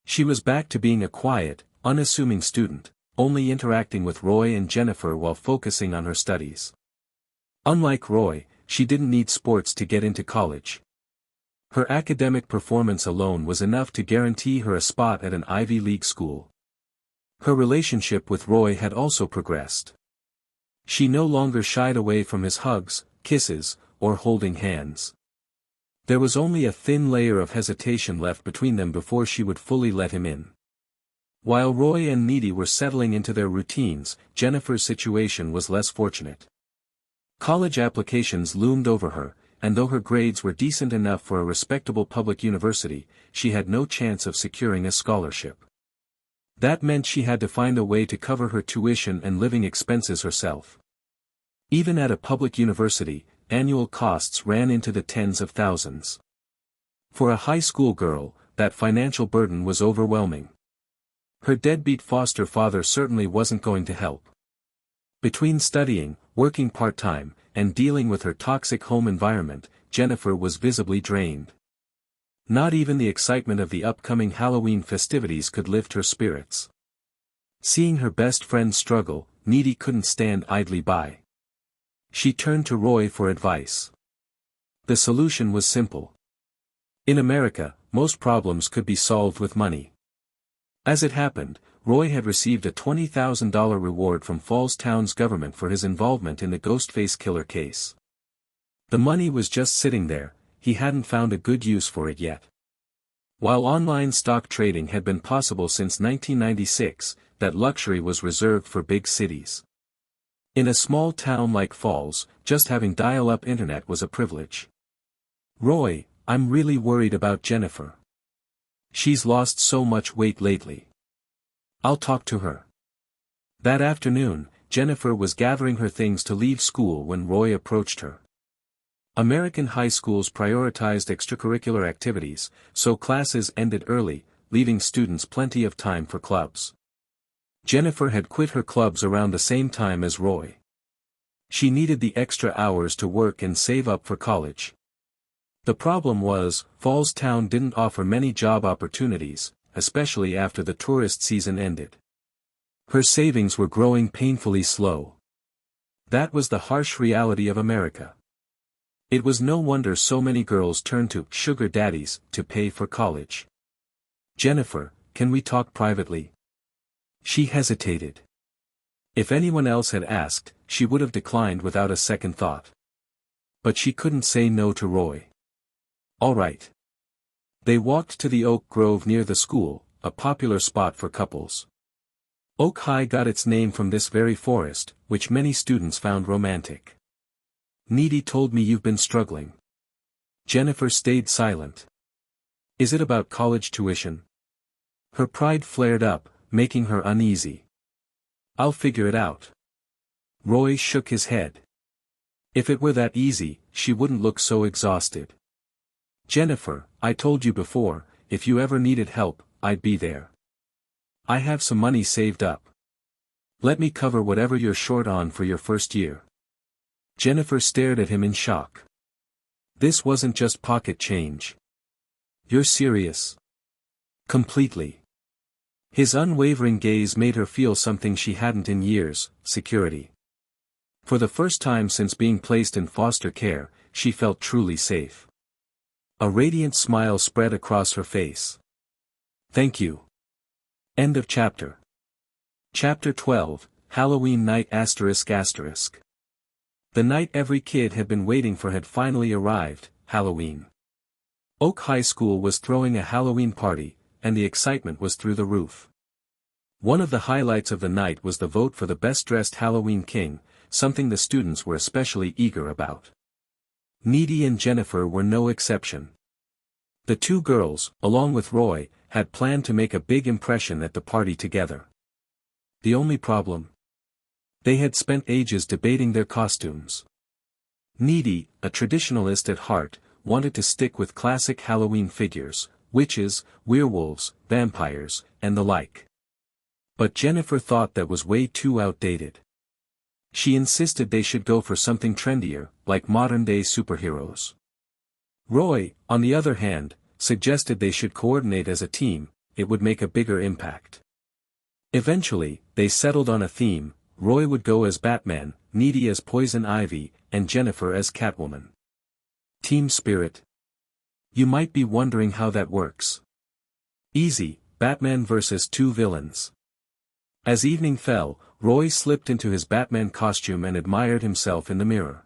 [SPEAKER 1] She was back to being a quiet, unassuming student, only interacting with Roy and Jennifer while focusing on her studies. Unlike Roy, she didn't need sports to get into college. Her academic performance alone was enough to guarantee her a spot at an Ivy League school. Her relationship with Roy had also progressed. She no longer shied away from his hugs, kisses, or holding hands. There was only a thin layer of hesitation left between them before she would fully let him in. While Roy and Needy were settling into their routines, Jennifer's situation was less fortunate. College applications loomed over her, and though her grades were decent enough for a respectable public university, she had no chance of securing a scholarship. That meant she had to find a way to cover her tuition and living expenses herself. Even at a public university, annual costs ran into the tens of thousands. For a high school girl, that financial burden was overwhelming. Her deadbeat foster father certainly wasn't going to help. Between studying, working part-time, and dealing with her toxic home environment, Jennifer was visibly drained. Not even the excitement of the upcoming Halloween festivities could lift her spirits. Seeing her best friend struggle, Needy couldn't stand idly by. She turned to Roy for advice. The solution was simple. In America, most problems could be solved with money. As it happened, Roy had received a $20,000 reward from Falls Town's government for his involvement in the Ghostface killer case. The money was just sitting there, he hadn't found a good use for it yet. While online stock trading had been possible since 1996, that luxury was reserved for big cities. In a small town like Falls, just having dial-up internet was a privilege. "Roy, I'm really worried about Jennifer. She's lost so much weight lately. I'll talk to her." That afternoon, Jennifer was gathering her things to leave school when Roy approached her. American high schools prioritized extracurricular activities, so classes ended early, leaving students plenty of time for clubs. Jennifer had quit her clubs around the same time as Roy. She needed the extra hours to work and save up for college. The problem was, Falls Town didn't offer many job opportunities, especially after the tourist season ended. Her savings were growing painfully slow. That was the harsh reality of America. It was no wonder so many girls turned to sugar daddies to pay for college. "Jennifer, can we talk privately?" She hesitated. If anyone else had asked, she would have declined without a second thought. But she couldn't say no to Roy. "All right." They walked to the oak grove near the school, a popular spot for couples. Oak High got its name from this very forest, which many students found romantic. "Needy told me you've been struggling." Jennifer stayed silent. "Is it about college tuition?" Her pride flared up, making her uneasy. "I'll figure it out." Roy shook his head. If it were that easy, she wouldn't look so exhausted. "Jennifer, I told you before, if you ever needed help, I'd be there. I have some money saved up. Let me cover whatever you're short on for your first year." Jennifer stared at him in shock. This wasn't just pocket change. "You're serious?" "Completely." His unwavering gaze made her feel something she hadn't in years: security. For the first time since being placed in foster care, she felt truly safe. A radiant smile spread across her face. "Thank you." End of chapter. Chapter 12, Halloween Night ****. The night every kid had been waiting for had finally arrived, Halloween. Oak High School was throwing a Halloween party, and the excitement was through the roof. One of the highlights of the night was the vote for the best-dressed Halloween king, something the students were especially eager about. Needy and Jennifer were no exception. The two girls, along with Roy, had planned to make a big impression at the party together. The only problem? They had spent ages debating their costumes. Needy, a traditionalist at heart, wanted to stick with classic Halloween figures: witches, werewolves, vampires, and the like. But Jennifer thought that was way too outdated. She insisted they should go for something trendier, like modern-day superheroes. Roy, on the other hand, suggested they should coordinate as a team, it would make a bigger impact. Eventually, they settled on a theme: Roy would go as Batman, Needy as Poison Ivy, and Jennifer as Catwoman. Team spirit? You might be wondering how that works. Easy: Batman versus two villains. As evening fell, Roy slipped into his Batman costume and admired himself in the mirror.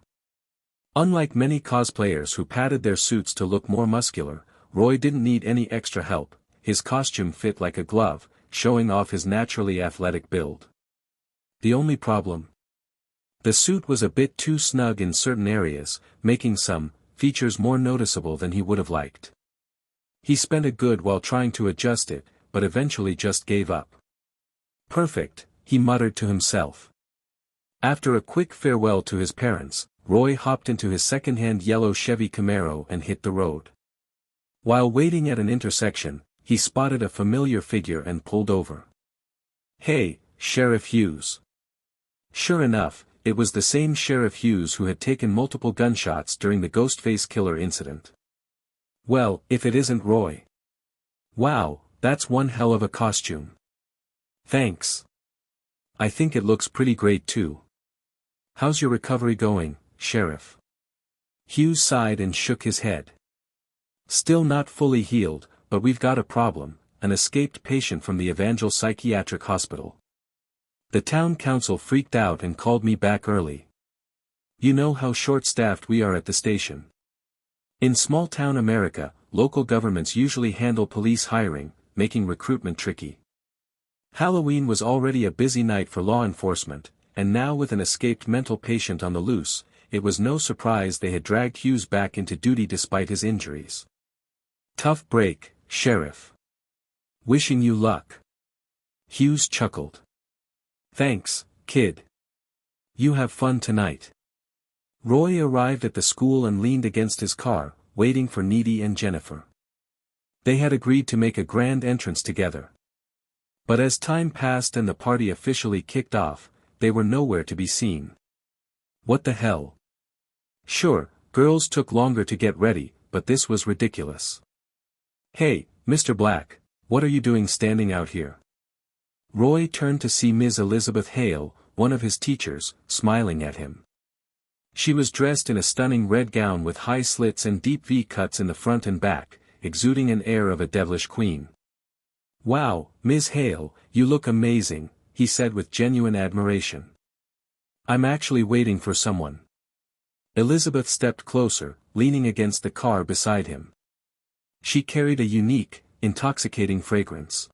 [SPEAKER 1] Unlike many cosplayers who padded their suits to look more muscular, Roy didn't need any extra help. His costume fit like a glove, showing off his naturally athletic build. The only problem? The suit was a bit too snug in certain areas, making some features more noticeable than he would have liked. He spent a good while trying to adjust it, but eventually just gave up. "Perfect," he muttered to himself. After a quick farewell to his parents, Roy hopped into his second-hand yellow Chevy Camaro and hit the road. While waiting at an intersection, he spotted a familiar figure and pulled over. "Hey, Sheriff Hughes." Sure enough, it was the same Sheriff Hughes who had taken multiple gunshots during the Ghostface killer incident. Well, if it isn't Roy. "Wow, that's one hell of a costume." "Thanks. I think it looks pretty great too. How's your recovery going, Sheriff?" Hughes sighed and shook his head. "Still not fully healed, but we've got a problem: an escaped patient from the Evangel Psychiatric Hospital. The town council freaked out and called me back early. You know how short-staffed we are at the station. In small-town America, local governments usually handle police hiring, making recruitment tricky. Halloween was already a busy night for law enforcement, and now with an escaped mental patient on the loose, it was no surprise they had dragged Hughes back into duty despite his injuries. Tough break, Sheriff. Wishing you luck." Hughes chuckled. "Thanks, kid. You have fun tonight." Roy arrived at the school and leaned against his car, waiting for Needy and Jennifer. They had agreed to make a grand entrance together. But as time passed and the party officially kicked off, they were nowhere to be seen. What the hell? Sure, girls took longer to get ready, but this was ridiculous. Hey, Mr. Black, what are you doing standing out here? Roy turned to see Ms. Elizabeth Hale, one of his teachers, smiling at him. She was dressed in a stunning red gown with high slits and deep V-cuts in the front and back, exuding an air of a devilish queen. Wow, Ms. Hale, you look amazing, he said with genuine admiration. I'm actually waiting for someone. Elizabeth stepped closer, leaning against the car beside him. She carried a unique, intoxicating fragrance.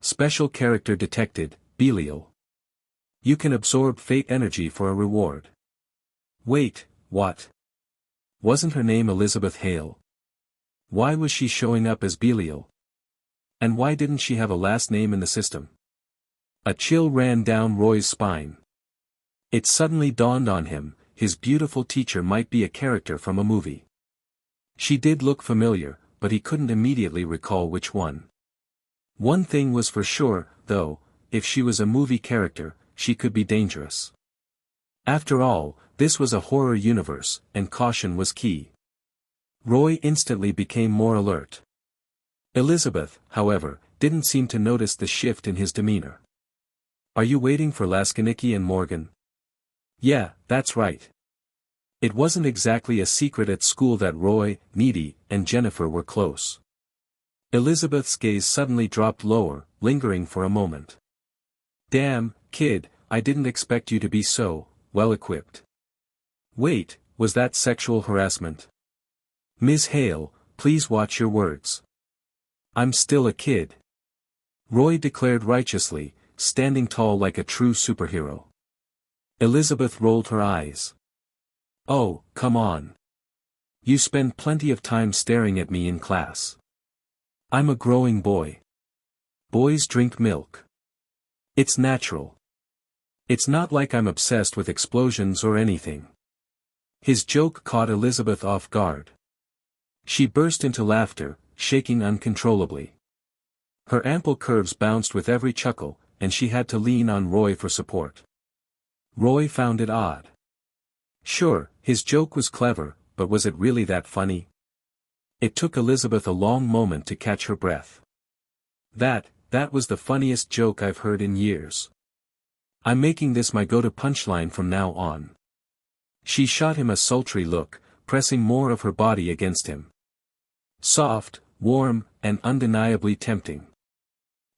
[SPEAKER 1] Special character detected, Belial. You can absorb fate energy for a reward. Wait, what? Wasn't her name Elizabeth Hale? Why was she showing up as Belial? And why didn't she have a last name in the system? A chill ran down Roy's spine. It suddenly dawned on him, his beautiful teacher might be a character from a movie. She did look familiar, but he couldn't immediately recall which one. One thing was for sure, though, if she was a movie character, she could be dangerous. After all, this was a horror universe, and caution was key. Roy instantly became more alert. Elizabeth, however, didn't seem to notice the shift in his demeanor. Are you waiting for Laskaniki and Morgan? Yeah, that's right. It wasn't exactly a secret at school that Roy, Needy, and Jennifer were close. Elizabeth's gaze suddenly dropped lower, lingering for a moment. Damn, kid, I didn't expect you to be so well-equipped. Wait, was that sexual harassment? Ms. Hale, please watch your words. I'm still a kid. Roy declared righteously, standing tall like a true superhero. Elizabeth rolled her eyes. Oh, come on. You spend plenty of time staring at me in class. I'm a growing boy. Boys drink milk. It's natural. It's not like I'm obsessed with explosions or anything. His joke caught Elizabeth off guard. She burst into laughter, shaking uncontrollably. Her ample curves bounced with every chuckle, and she had to lean on Roy for support. Roy found it odd. Sure, his joke was clever, but was it really that funny? It took Elizabeth a long moment to catch her breath. That was the funniest joke I've heard in years. I'm making this my go-to punchline from now on. She shot him a sultry look, pressing more of her body against him. Soft, warm, and undeniably tempting.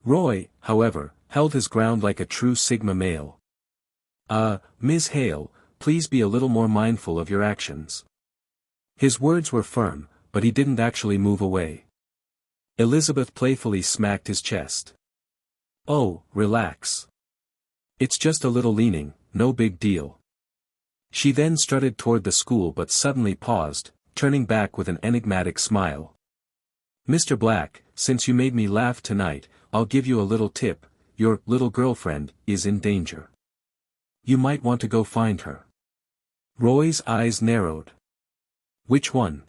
[SPEAKER 1] Roy, however, held his ground like a true Sigma male. Ms. Hale, please be a little more mindful of your actions. His words were firm, but he didn't actually move away. Elizabeth playfully smacked his chest. Oh, relax. It's just a little leaning, no big deal. She then strutted toward the school but suddenly paused, turning back with an enigmatic smile. Mr. Black, since you made me laugh tonight, I'll give you a little tip, your little girlfriend is in danger. You might want to go find her. Roy's eyes narrowed. Which one?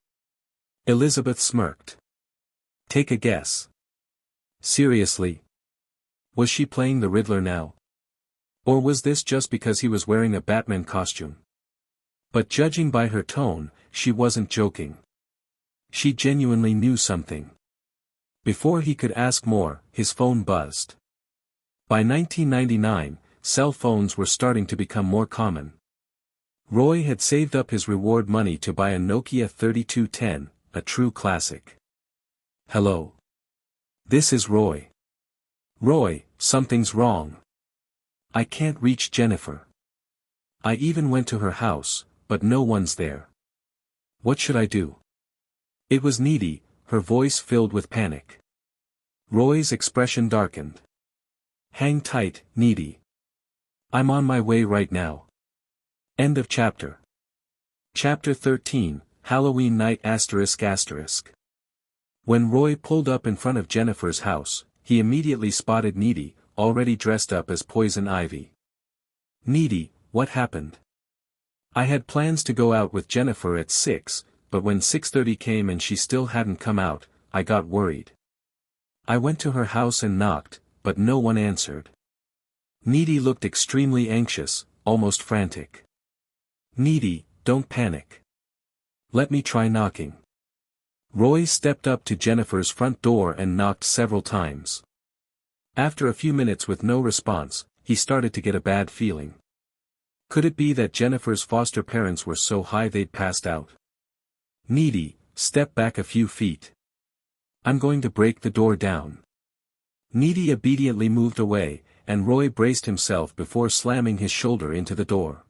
[SPEAKER 1] Elizabeth smirked. Take a guess. Seriously? Was she playing the Riddler now? Or was this just because he was wearing a Batman costume? But judging by her tone, she wasn't joking. She genuinely knew something. Before he could ask more, his phone buzzed. By 1999, cell phones were starting to become more common. Roy had saved up his reward money to buy a Nokia 3210, a true classic. Hello. This is Roy. Roy, something's wrong. I can't reach Jennifer. I even went to her house, but no one's there. What should I do? It was Needy, her voice filled with panic. Roy's expression darkened. Hang tight, Needy. I'm on my way right now. End of chapter. Chapter 13, Halloween Night ***. When Roy pulled up in front of Jennifer's house, he immediately spotted Needy, already dressed up as Poison Ivy. Needy, what happened? I had plans to go out with Jennifer at 6, but when 6:30 came and she still hadn't come out, I got worried. I went to her house and knocked, but no one answered. Needy looked extremely anxious, almost frantic. Needy, don't panic. Let me try knocking. Roy stepped up to Jennifer's front door and knocked several times. After a few minutes with no response, he started to get a bad feeling. Could it be that Jennifer's foster parents were so high they'd passed out? Needy, step back a few feet. I'm going to break the door down. Needy obediently moved away, and Roy braced himself before slamming his shoulder into the door.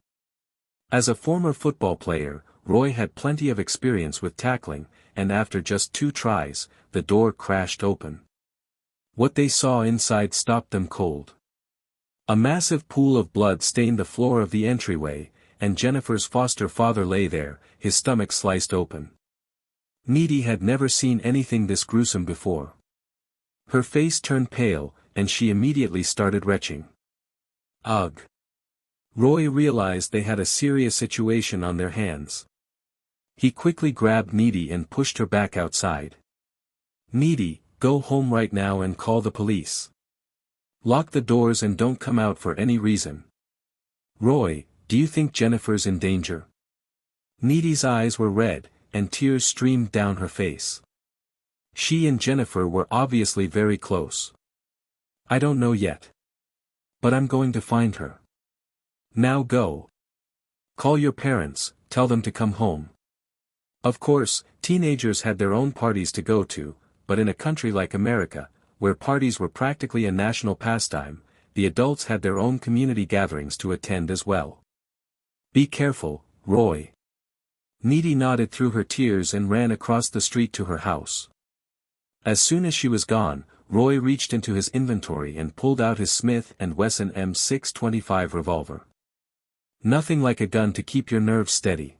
[SPEAKER 1] As a former football player, Roy had plenty of experience with tackling, and after just 2 tries, the door crashed open. What they saw inside stopped them cold. A massive pool of blood stained the floor of the entryway, and Jennifer's foster father lay there, his stomach sliced open. Needy had never seen anything this gruesome before. Her face turned pale, and she immediately started retching. Ugh! Roy realized they had a serious situation on their hands. He quickly grabbed Needy and pushed her back outside. Needy, go home right now and call the police. Lock the doors and don't come out for any reason. Roy, do you think Jennifer's in danger? Needy's eyes were red, and tears streamed down her face. She and Jennifer were obviously very close. I don't know yet. But I'm going to find her. Now go. Call your parents, tell them to come home. Of course, teenagers had their own parties to go to, but in a country like America, where parties were practically a national pastime, the adults had their own community gatherings to attend as well. Be careful, Roy. Needy nodded through her tears and ran across the street to her house. As soon as she was gone, Roy reached into his inventory and pulled out his Smith & Wesson M625 revolver. Nothing like a gun to keep your nerves steady.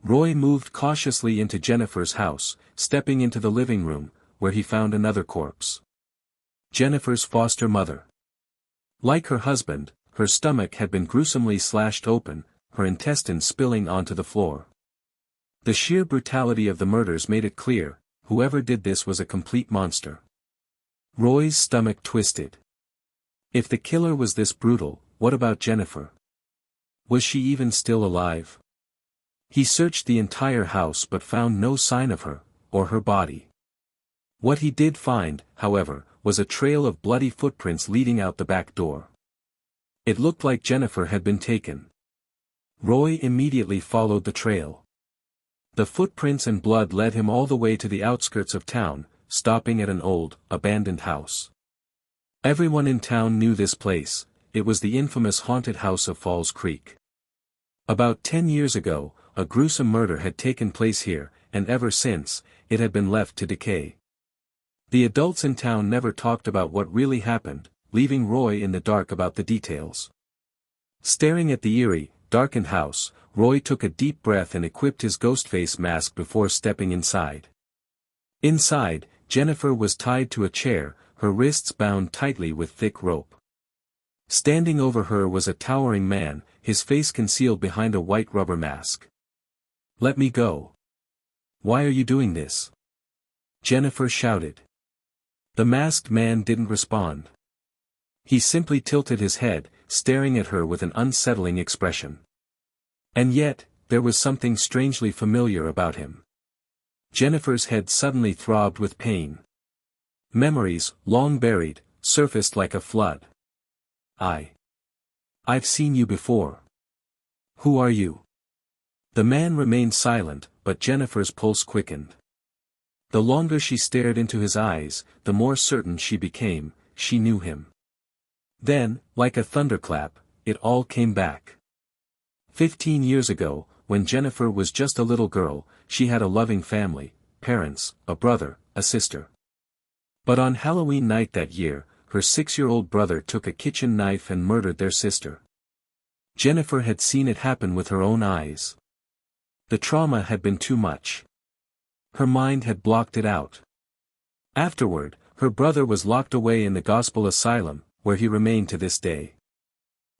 [SPEAKER 1] Roy moved cautiously into Jennifer's house, stepping into the living room, where he found another corpse. Jennifer's foster mother. Like her husband, her stomach had been gruesomely slashed open, her intestines spilling onto the floor. The sheer brutality of the murders made it clear, whoever did this was a complete monster. Roy's stomach twisted. If the killer was this brutal, what about Jennifer? Was she even still alive? He searched the entire house but found no sign of her, or her body. What he did find, however, was a trail of bloody footprints leading out the back door. It looked like Jennifer had been taken. Roy immediately followed the trail. The footprints and blood led him all the way to the outskirts of town, stopping at an old, abandoned house. Everyone in town knew this place. It was the infamous haunted house of Falls Creek. About 10 years ago, a gruesome murder had taken place here, and ever since, it had been left to decay. The adults in town never talked about what really happened, leaving Roy in the dark about the details. Staring at the eerie, darkened house, Roy took a deep breath and equipped his Ghostface mask before stepping inside. Inside, Jennifer was tied to a chair, her wrists bound tightly with thick rope. Standing over her was a towering man, his face concealed behind a white rubber mask. Let me go. Why are you doing this? Jennifer shouted. The masked man didn't respond. He simply tilted his head, staring at her with an unsettling expression. And yet, there was something strangely familiar about him. Jennifer's head suddenly throbbed with pain. Memories, long buried, surfaced like a flood. I've seen you before. Who are you? The man remained silent, but Jennifer's pulse quickened. The longer she stared into his eyes, the more certain she became, she knew him. Then, like a thunderclap, it all came back. 15 years ago, when Jennifer was just a little girl, she had a loving family, parents, a brother, a sister. But on Halloween night that year, her 6-year-old brother took a kitchen knife and murdered their sister. Jennifer had seen it happen with her own eyes. The trauma had been too much. Her mind had blocked it out. Afterward, her brother was locked away in the gospel asylum, where he remained to this day.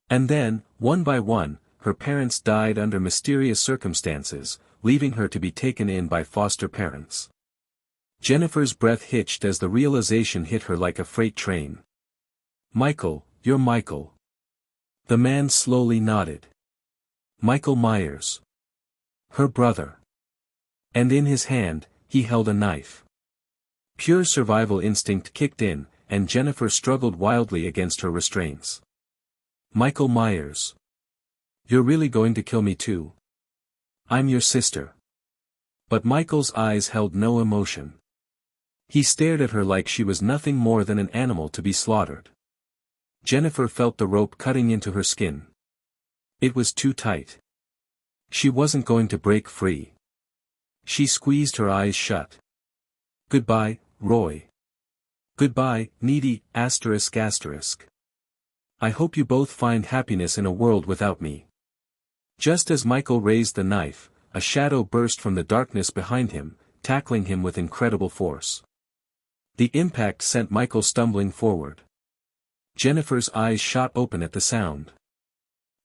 [SPEAKER 1] And then, one by one, her parents died under mysterious circumstances, leaving her to be taken in by foster parents. Jennifer's breath hitched as the realization hit her like a freight train. Michael, you're Michael. The man slowly nodded. Michael Myers. Her brother. And in his hand, he held a knife. Pure survival instinct kicked in, and Jennifer struggled wildly against her restraints. Michael Myers. You're really going to kill me too? I'm your sister. But Michael's eyes held no emotion. He stared at her like she was nothing more than an animal to be slaughtered. Jennifer felt the rope cutting into her skin. It was too tight. She wasn't going to break free. She squeezed her eyes shut. Goodbye, Roy. Goodbye, needy, ***. I hope you both find happiness in a world without me. Just as Michael raised the knife, a shadow burst from the darkness behind him, tackling him with incredible force. The impact sent Michael stumbling forward. Jennifer's eyes shot open at the sound.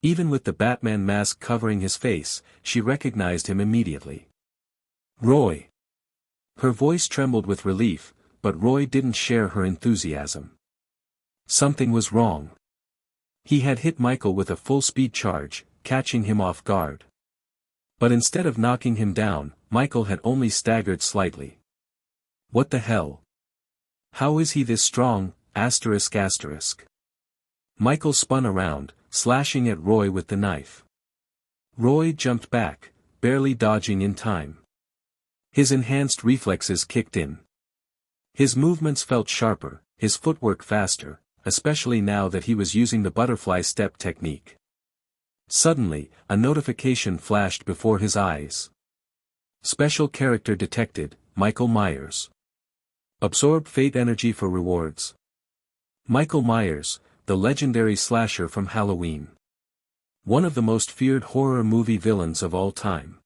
[SPEAKER 1] Even with the Batman mask covering his face, she recognized him immediately. Roy. Her voice trembled with relief, but Roy didn't share her enthusiasm. Something was wrong. He had hit Michael with a full-speed charge, catching him off guard. But instead of knocking him down, Michael had only staggered slightly. What the hell? How is he this strong, ***. Michael spun around, slashing at Roy with the knife. Roy jumped back, barely dodging in time. His enhanced reflexes kicked in. His movements felt sharper, his footwork faster, especially now that he was using the butterfly step technique. Suddenly, a notification flashed before his eyes. Special character detected, Michael Myers. Absorb fate energy for rewards. Michael Myers, the legendary slasher from Halloween. One of the most feared horror movie villains of all time.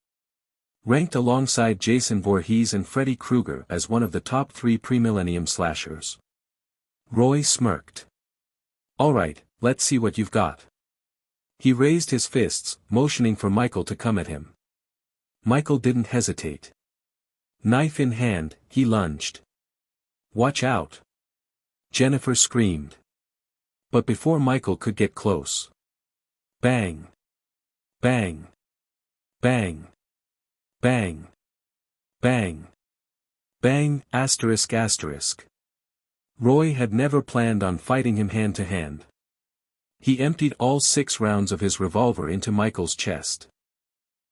[SPEAKER 1] Ranked alongside Jason Voorhees and Freddy Krueger as one of the top 3 pre-millennium slashers. Roy smirked. Alright, let's see what you've got. He raised his fists, motioning for Michael to come at him. Michael didn't hesitate. Knife in hand, he lunged. Watch out! Jennifer screamed. But before Michael could get close. Bang! Bang! Bang! Bang! Bang! Bang! Roy had never planned on fighting him hand to hand. He emptied all 6 rounds of his revolver into Michael's chest.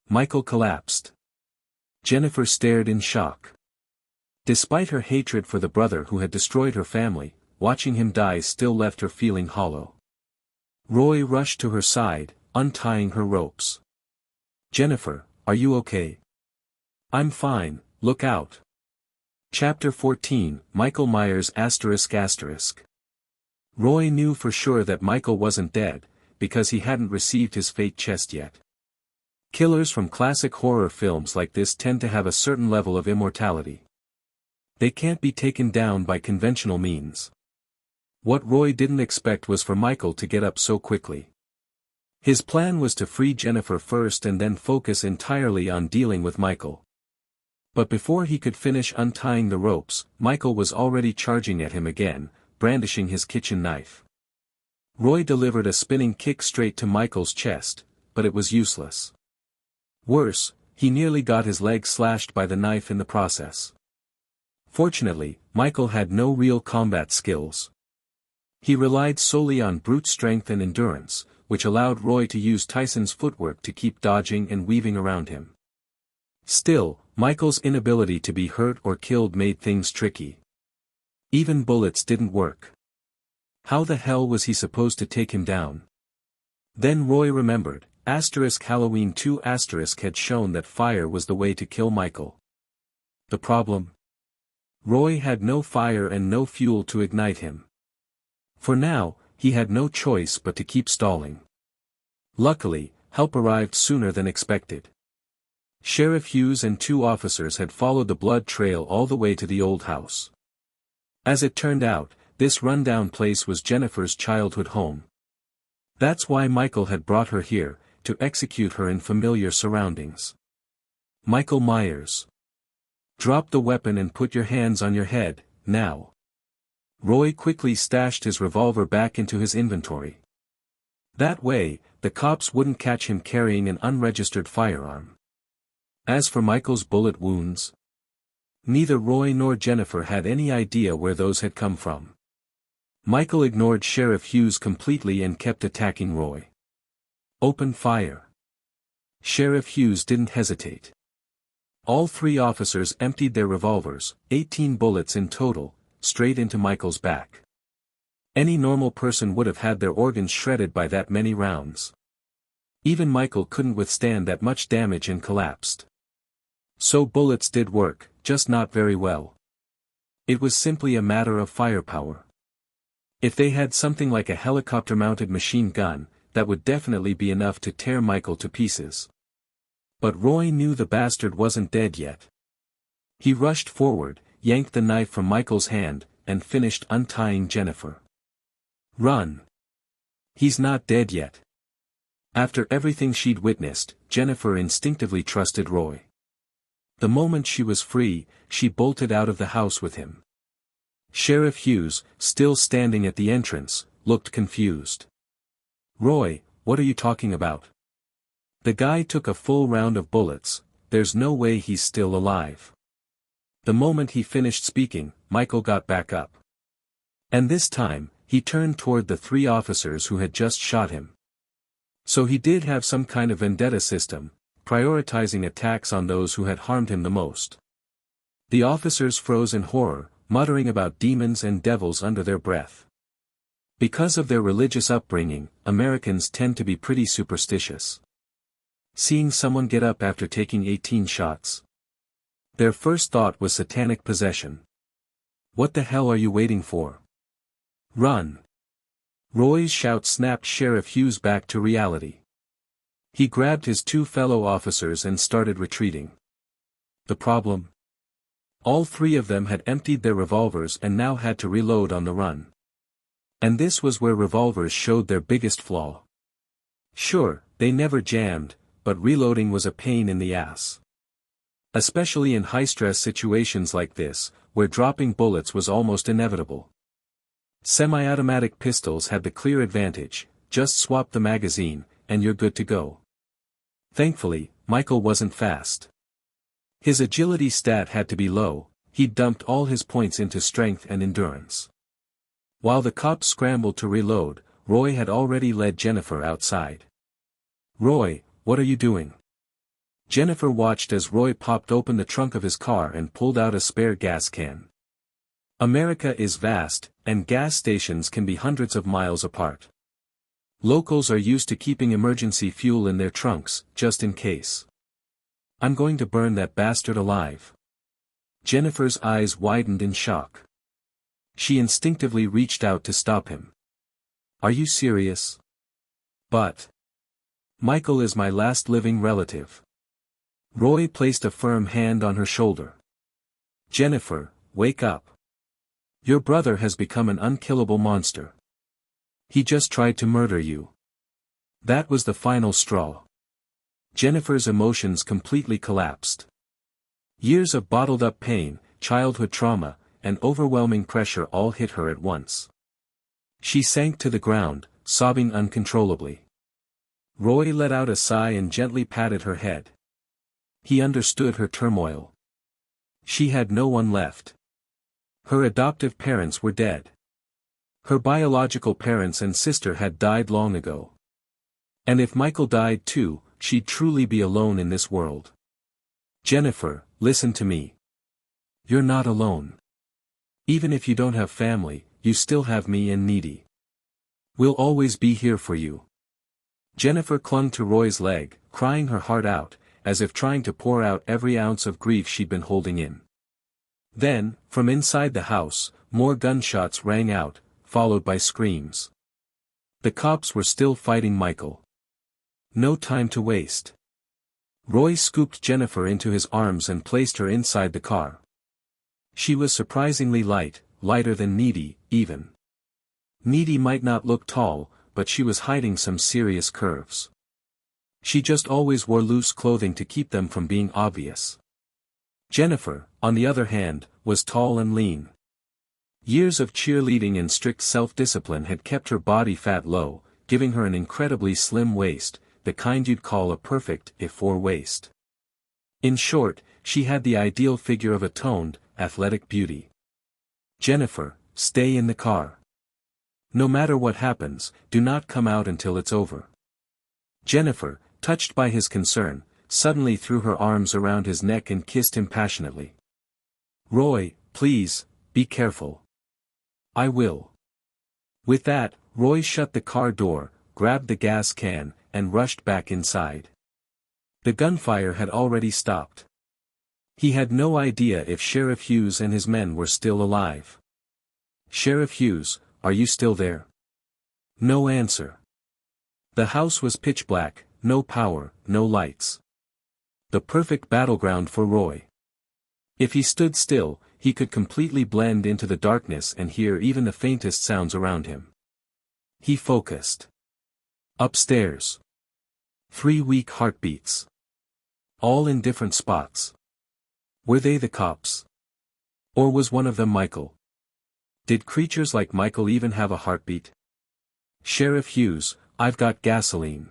[SPEAKER 1] Michael collapsed. Jennifer stared in shock. Despite her hatred for the brother who had destroyed her family, watching him die still left her feeling hollow. Roy rushed to her side, untying her ropes. Jennifer, are you okay? I'm fine, look out. Chapter 14, Michael Myers ***. Roy knew for sure that Michael wasn't dead, because he hadn't received his fate chest yet. Killers from classic horror films like this tend to have a certain level of immortality. They can't be taken down by conventional means. What Roy didn't expect was for Michael to get up so quickly. His plan was to free Jennifer first and then focus entirely on dealing with Michael. But before he could finish untying the ropes, Michael was already charging at him again, brandishing his kitchen knife. Roy delivered a spinning kick straight to Michael's chest, but it was useless. Worse, he nearly got his leg slashed by the knife in the process. Fortunately, Michael had no real combat skills. He relied solely on brute strength and endurance, which allowed Roy to use Tyson's footwork to keep dodging and weaving around him. Still, Michael's inability to be hurt or killed made things tricky. Even bullets didn't work. How the hell was he supposed to take him down? Then Roy remembered, Halloween 2 had shown that fire was the way to kill Michael. The problem? Roy had no fire and no fuel to ignite him. For now, he had no choice but to keep stalling. Luckily, help arrived sooner than expected. Sheriff Hughes and 2 officers had followed the blood trail all the way to the old house. As it turned out, this rundown place was Jennifer's childhood home. That's why Michael had brought her here, to execute her in familiar surroundings. Michael Myers. Drop the weapon and put your hands on your head, now. Roy quickly stashed his revolver back into his inventory. That way, the cops wouldn't catch him carrying an unregistered firearm. As for Michael's bullet wounds, neither Roy nor Jennifer had any idea where those had come from. Michael ignored Sheriff Hughes completely and kept attacking Roy. Open fire. Sheriff Hughes didn't hesitate. All three officers emptied their revolvers, 18 bullets in total, straight into Michael's back. Any normal person would have had their organs shredded by that many rounds. Even Michael couldn't withstand that much damage and collapsed. So bullets did work, just not very well. It was simply a matter of firepower. If they had something like a helicopter-mounted machine gun, that would definitely be enough to tear Michael to pieces. But Roy knew the bastard wasn't dead yet. He rushed forward, yanked the knife from Michael's hand, and finished untying Jennifer. Run! He's not dead yet. After everything she'd witnessed, Jennifer instinctively trusted Roy. The moment she was free, she bolted out of the house with him. Sheriff Hughes, still standing at the entrance, looked confused. Roy, what are you talking about? The guy took a full round of bullets, there's no way he's still alive. The moment he finished speaking, Michael got back up. And this time, he turned toward the three officers who had just shot him. So he did have some kind of vendetta system, prioritizing attacks on those who had harmed him the most. The officers froze in horror, muttering about demons and devils under their breath. Because of their religious upbringing, Americans tend to be pretty superstitious. Seeing someone get up after taking 18 shots, their first thought was satanic possession. What the hell are you waiting for? Run! Roy's shout snapped Sheriff Hughes back to reality. He grabbed his two fellow officers and started retreating. The problem? All three of them had emptied their revolvers and now had to reload on the run. And this was where revolvers showed their biggest flaw. Sure, they never jammed, but reloading was a pain in the ass. Especially in high-stress situations like this, where dropping bullets was almost inevitable. Semi-automatic pistols had the clear advantage, just swap the magazine, and you're good to go. Thankfully, Michael wasn't fast. His agility stat had to be low, he'd dumped all his points into strength and endurance. While the cops scrambled to reload, Roy had already led Jennifer outside. Roy, what are you doing? Jennifer watched as Roy popped open the trunk of his car and pulled out a spare gas can. America is vast, and gas stations can be hundreds of miles apart. Locals are used to keeping emergency fuel in their trunks, just in case. I'm going to burn that bastard alive. Jennifer's eyes widened in shock. She instinctively reached out to stop him. Are you serious? But Michael is my last living relative. Roy placed a firm hand on her shoulder. Jennifer, wake up. Your brother has become an unkillable monster. He just tried to murder you. That was the final straw. Jennifer's emotions completely collapsed. Years of bottled-up pain, childhood trauma, and overwhelming pressure all hit her at once. She sank to the ground, sobbing uncontrollably. Roy let out a sigh and gently patted her head. He understood her turmoil. She had no one left. Her adoptive parents were dead. Her biological parents and sister had died long ago. And if Michael died too, she'd truly be alone in this world. Jennifer, listen to me. You're not alone. Even if you don't have family, you still have me and Needy. We'll always be here for you. Jennifer clung to Roy's leg, crying her heart out, as if trying to pour out every ounce of grief she'd been holding in. Then, from inside the house, more gunshots rang out, followed by screams. The cops were still fighting Michael. No time to waste. Roy scooped Jennifer into his arms and placed her inside the car. She was surprisingly light, lighter than Needy, even. Needy might not look tall, but she was hiding some serious curves. She just always wore loose clothing to keep them from being obvious. Jennifer, on the other hand, was tall and lean. Years of cheerleading and strict self-discipline had kept her body fat low, giving her an incredibly slim waist, the kind you'd call a perfect A4 waist. In short, she had the ideal figure of a toned, athletic beauty. Jennifer, stay in the car. No matter what happens, do not come out until it's over. Jennifer, touched by his concern, suddenly threw her arms around his neck and kissed him passionately. Roy, please, be careful. I will. With that, Roy shut the car door, grabbed the gas can, and rushed back inside. The gunfire had already stopped. He had no idea if Sheriff Hughes and his men were still alive. Sheriff Hughes, are you still there? No answer. The house was pitch black, no power, no lights. The perfect battleground for Roy. If he stood still, he could completely blend into the darkness and hear even the faintest sounds around him. He focused. Upstairs. 3 weak heartbeats. All in different spots. Were they the cops? Or was one of them Michael? Did creatures like Michael even have a heartbeat? Sheriff Hughes, I've got gasoline.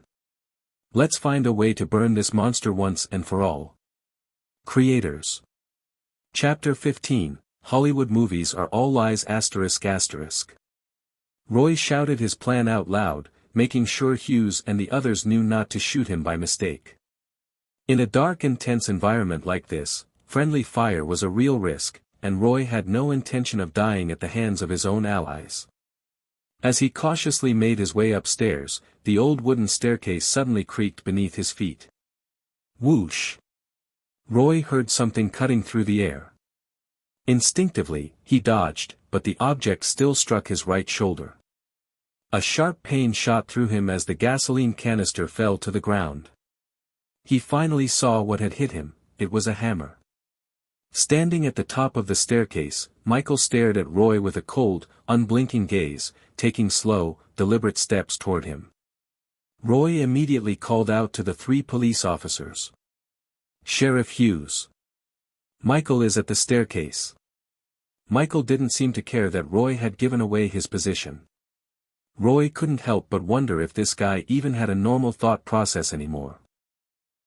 [SPEAKER 1] Let's find a way to burn this monster once and for all. Creators. Chapter 15, Hollywood movies are all lies ***. Roy shouted his plan out loud, making sure Hughes and the others knew not to shoot him by mistake. In a dark and tense environment like this, friendly fire was a real risk, and Roy had no intention of dying at the hands of his own allies. As he cautiously made his way upstairs, the old wooden staircase suddenly creaked beneath his feet. Whoosh! Roy heard something cutting through the air. Instinctively, he dodged, but the object still struck his right shoulder. A sharp pain shot through him as the gasoline canister fell to the ground. He finally saw what had hit him. It was a hammer. Standing at the top of the staircase, Michael stared at Roy with a cold, unblinking gaze, taking slow, deliberate steps toward him. Roy immediately called out to the 3 police officers. Sheriff Hughes. Michael is at the staircase. Michael didn't seem to care that Roy had given away his position. Roy couldn't help but wonder if this guy even had a normal thought process anymore.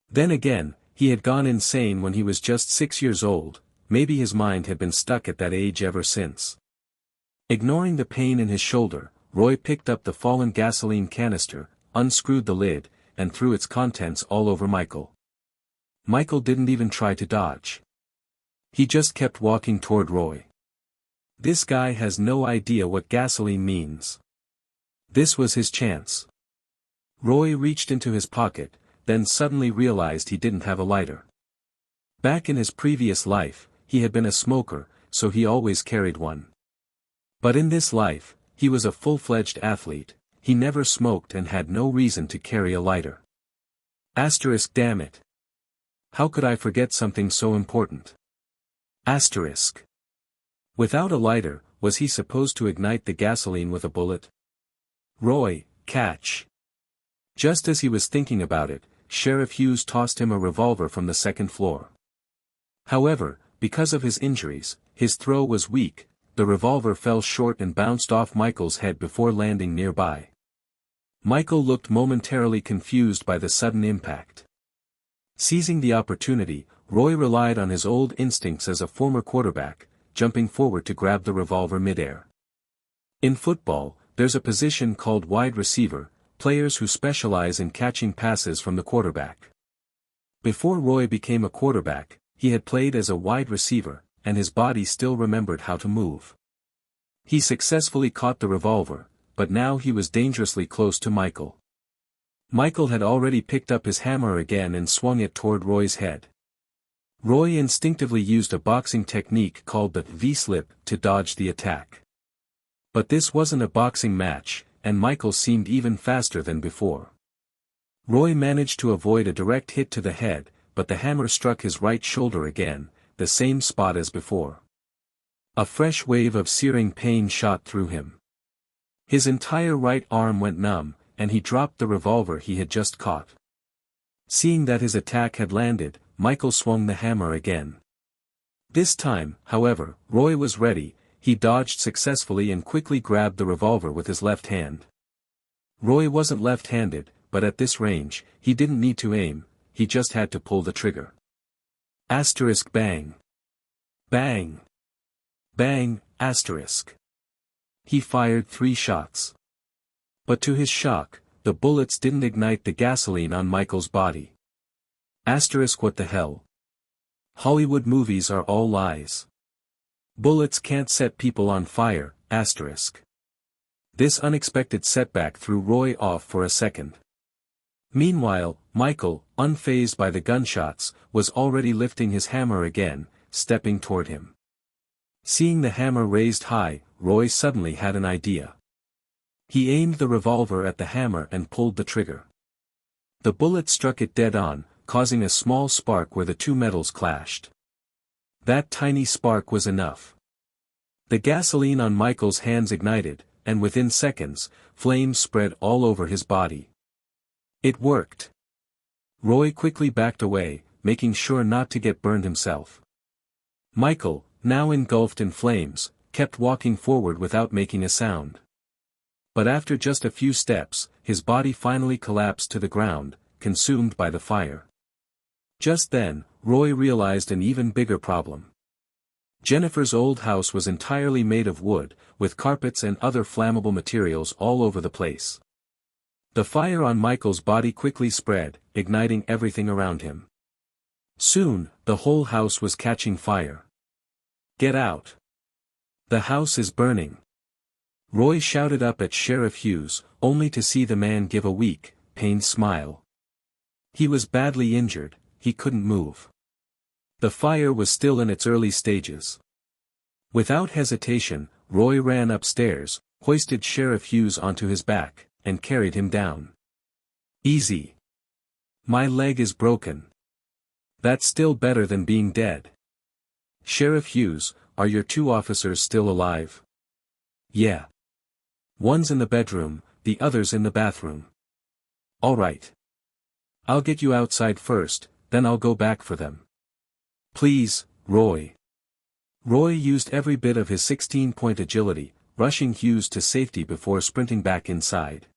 [SPEAKER 1] Then again, he had gone insane when he was just 6 years old, maybe his mind had been stuck at that age ever since. Ignoring the pain in his shoulder, Roy picked up the fallen gasoline canister, unscrewed the lid, and threw its contents all over Michael. Michael didn't even try to dodge. He just kept walking toward Roy. This guy has no idea what gasoline means. This was his chance. Roy reached into his pocket, then suddenly realized he didn't have a lighter. Back in his previous life, he had been a smoker, so he always carried one. But in this life, he was a full-fledged athlete, he never smoked and had no reason to carry a lighter. Damn it. How could I forget something so important? Without a lighter, was he supposed to ignite the gasoline with a bullet? Roy, catch. Just as he was thinking about it, Sheriff Hughes tossed him a revolver from the 2nd floor. However, because of his injuries, his throw was weak, the revolver fell short and bounced off Michael's head before landing nearby. Michael looked momentarily confused by the sudden impact. Seizing the opportunity, Roy relied on his old instincts as a former quarterback, jumping forward to grab the revolver midair. In football, there's a position called wide receiver, players who specialize in catching passes from the quarterback. Before Roy became a quarterback, he had played as a wide receiver, and his body still remembered how to move. He successfully caught the revolver, but now he was dangerously close to Michael. Michael had already picked up his hammer again and swung it toward Roy's head. Roy instinctively used a boxing technique called the V-slip to dodge the attack. But this wasn't a boxing match, and Michael seemed even faster than before. Roy managed to avoid a direct hit to the head, but the hammer struck his right shoulder again, the same spot as before. A fresh wave of searing pain shot through him. His entire right arm went numb, and he dropped the revolver he had just caught. Seeing that his attack had landed, Michael swung the hammer again. This time, however, Roy was ready. He dodged successfully and quickly grabbed the revolver with his left hand. Roy wasn't left-handed, but at this range, he didn't need to aim, he just had to pull the trigger. Asterisk bang. Bang. Bang, asterisk. He fired 3 shots. But to his shock, the bullets didn't ignite the gasoline on Michael's body. Asterisk what the hell? Hollywood movies are all lies. Bullets can't set people on fire, asterisk. This unexpected setback threw Roy off for a second. Meanwhile, Michael, unfazed by the gunshots, was already lifting his hammer again, stepping toward him. Seeing the hammer raised high, Roy suddenly had an idea. He aimed the revolver at the hammer and pulled the trigger. The bullet struck it dead on, causing a small spark where the two metals clashed. That tiny spark was enough. The gasoline on Michael's hands ignited, and within seconds, flames spread all over his body. It worked. Roy quickly backed away, making sure not to get burned himself. Michael, now engulfed in flames, kept walking forward without making a sound. But after just a few steps, his body finally collapsed to the ground, consumed by the fire. Just then, Roy realized an even bigger problem. Jennifer's old house was entirely made of wood, with carpets and other flammable materials all over the place. The fire on Michael's body quickly spread, igniting everything around him. Soon, the whole house was catching fire. Get out! The house is burning! Roy shouted up at Sheriff Hughes, only to see the man give a weak, pained smile. He was badly injured, he couldn't move. The fire was still in its early stages. Without hesitation, Roy ran upstairs, hoisted Sheriff Hughes onto his back, and carried him down. Easy. My leg is broken. That's still better than being dead. Sheriff Hughes, are your 2 officers still alive? Yeah. One's in the bedroom, the other's in the bathroom. All right. I'll get you outside first, then I'll go back for them. Please, Roy. Roy used every bit of his 16-point agility, rushing Hughes to safety before sprinting back inside.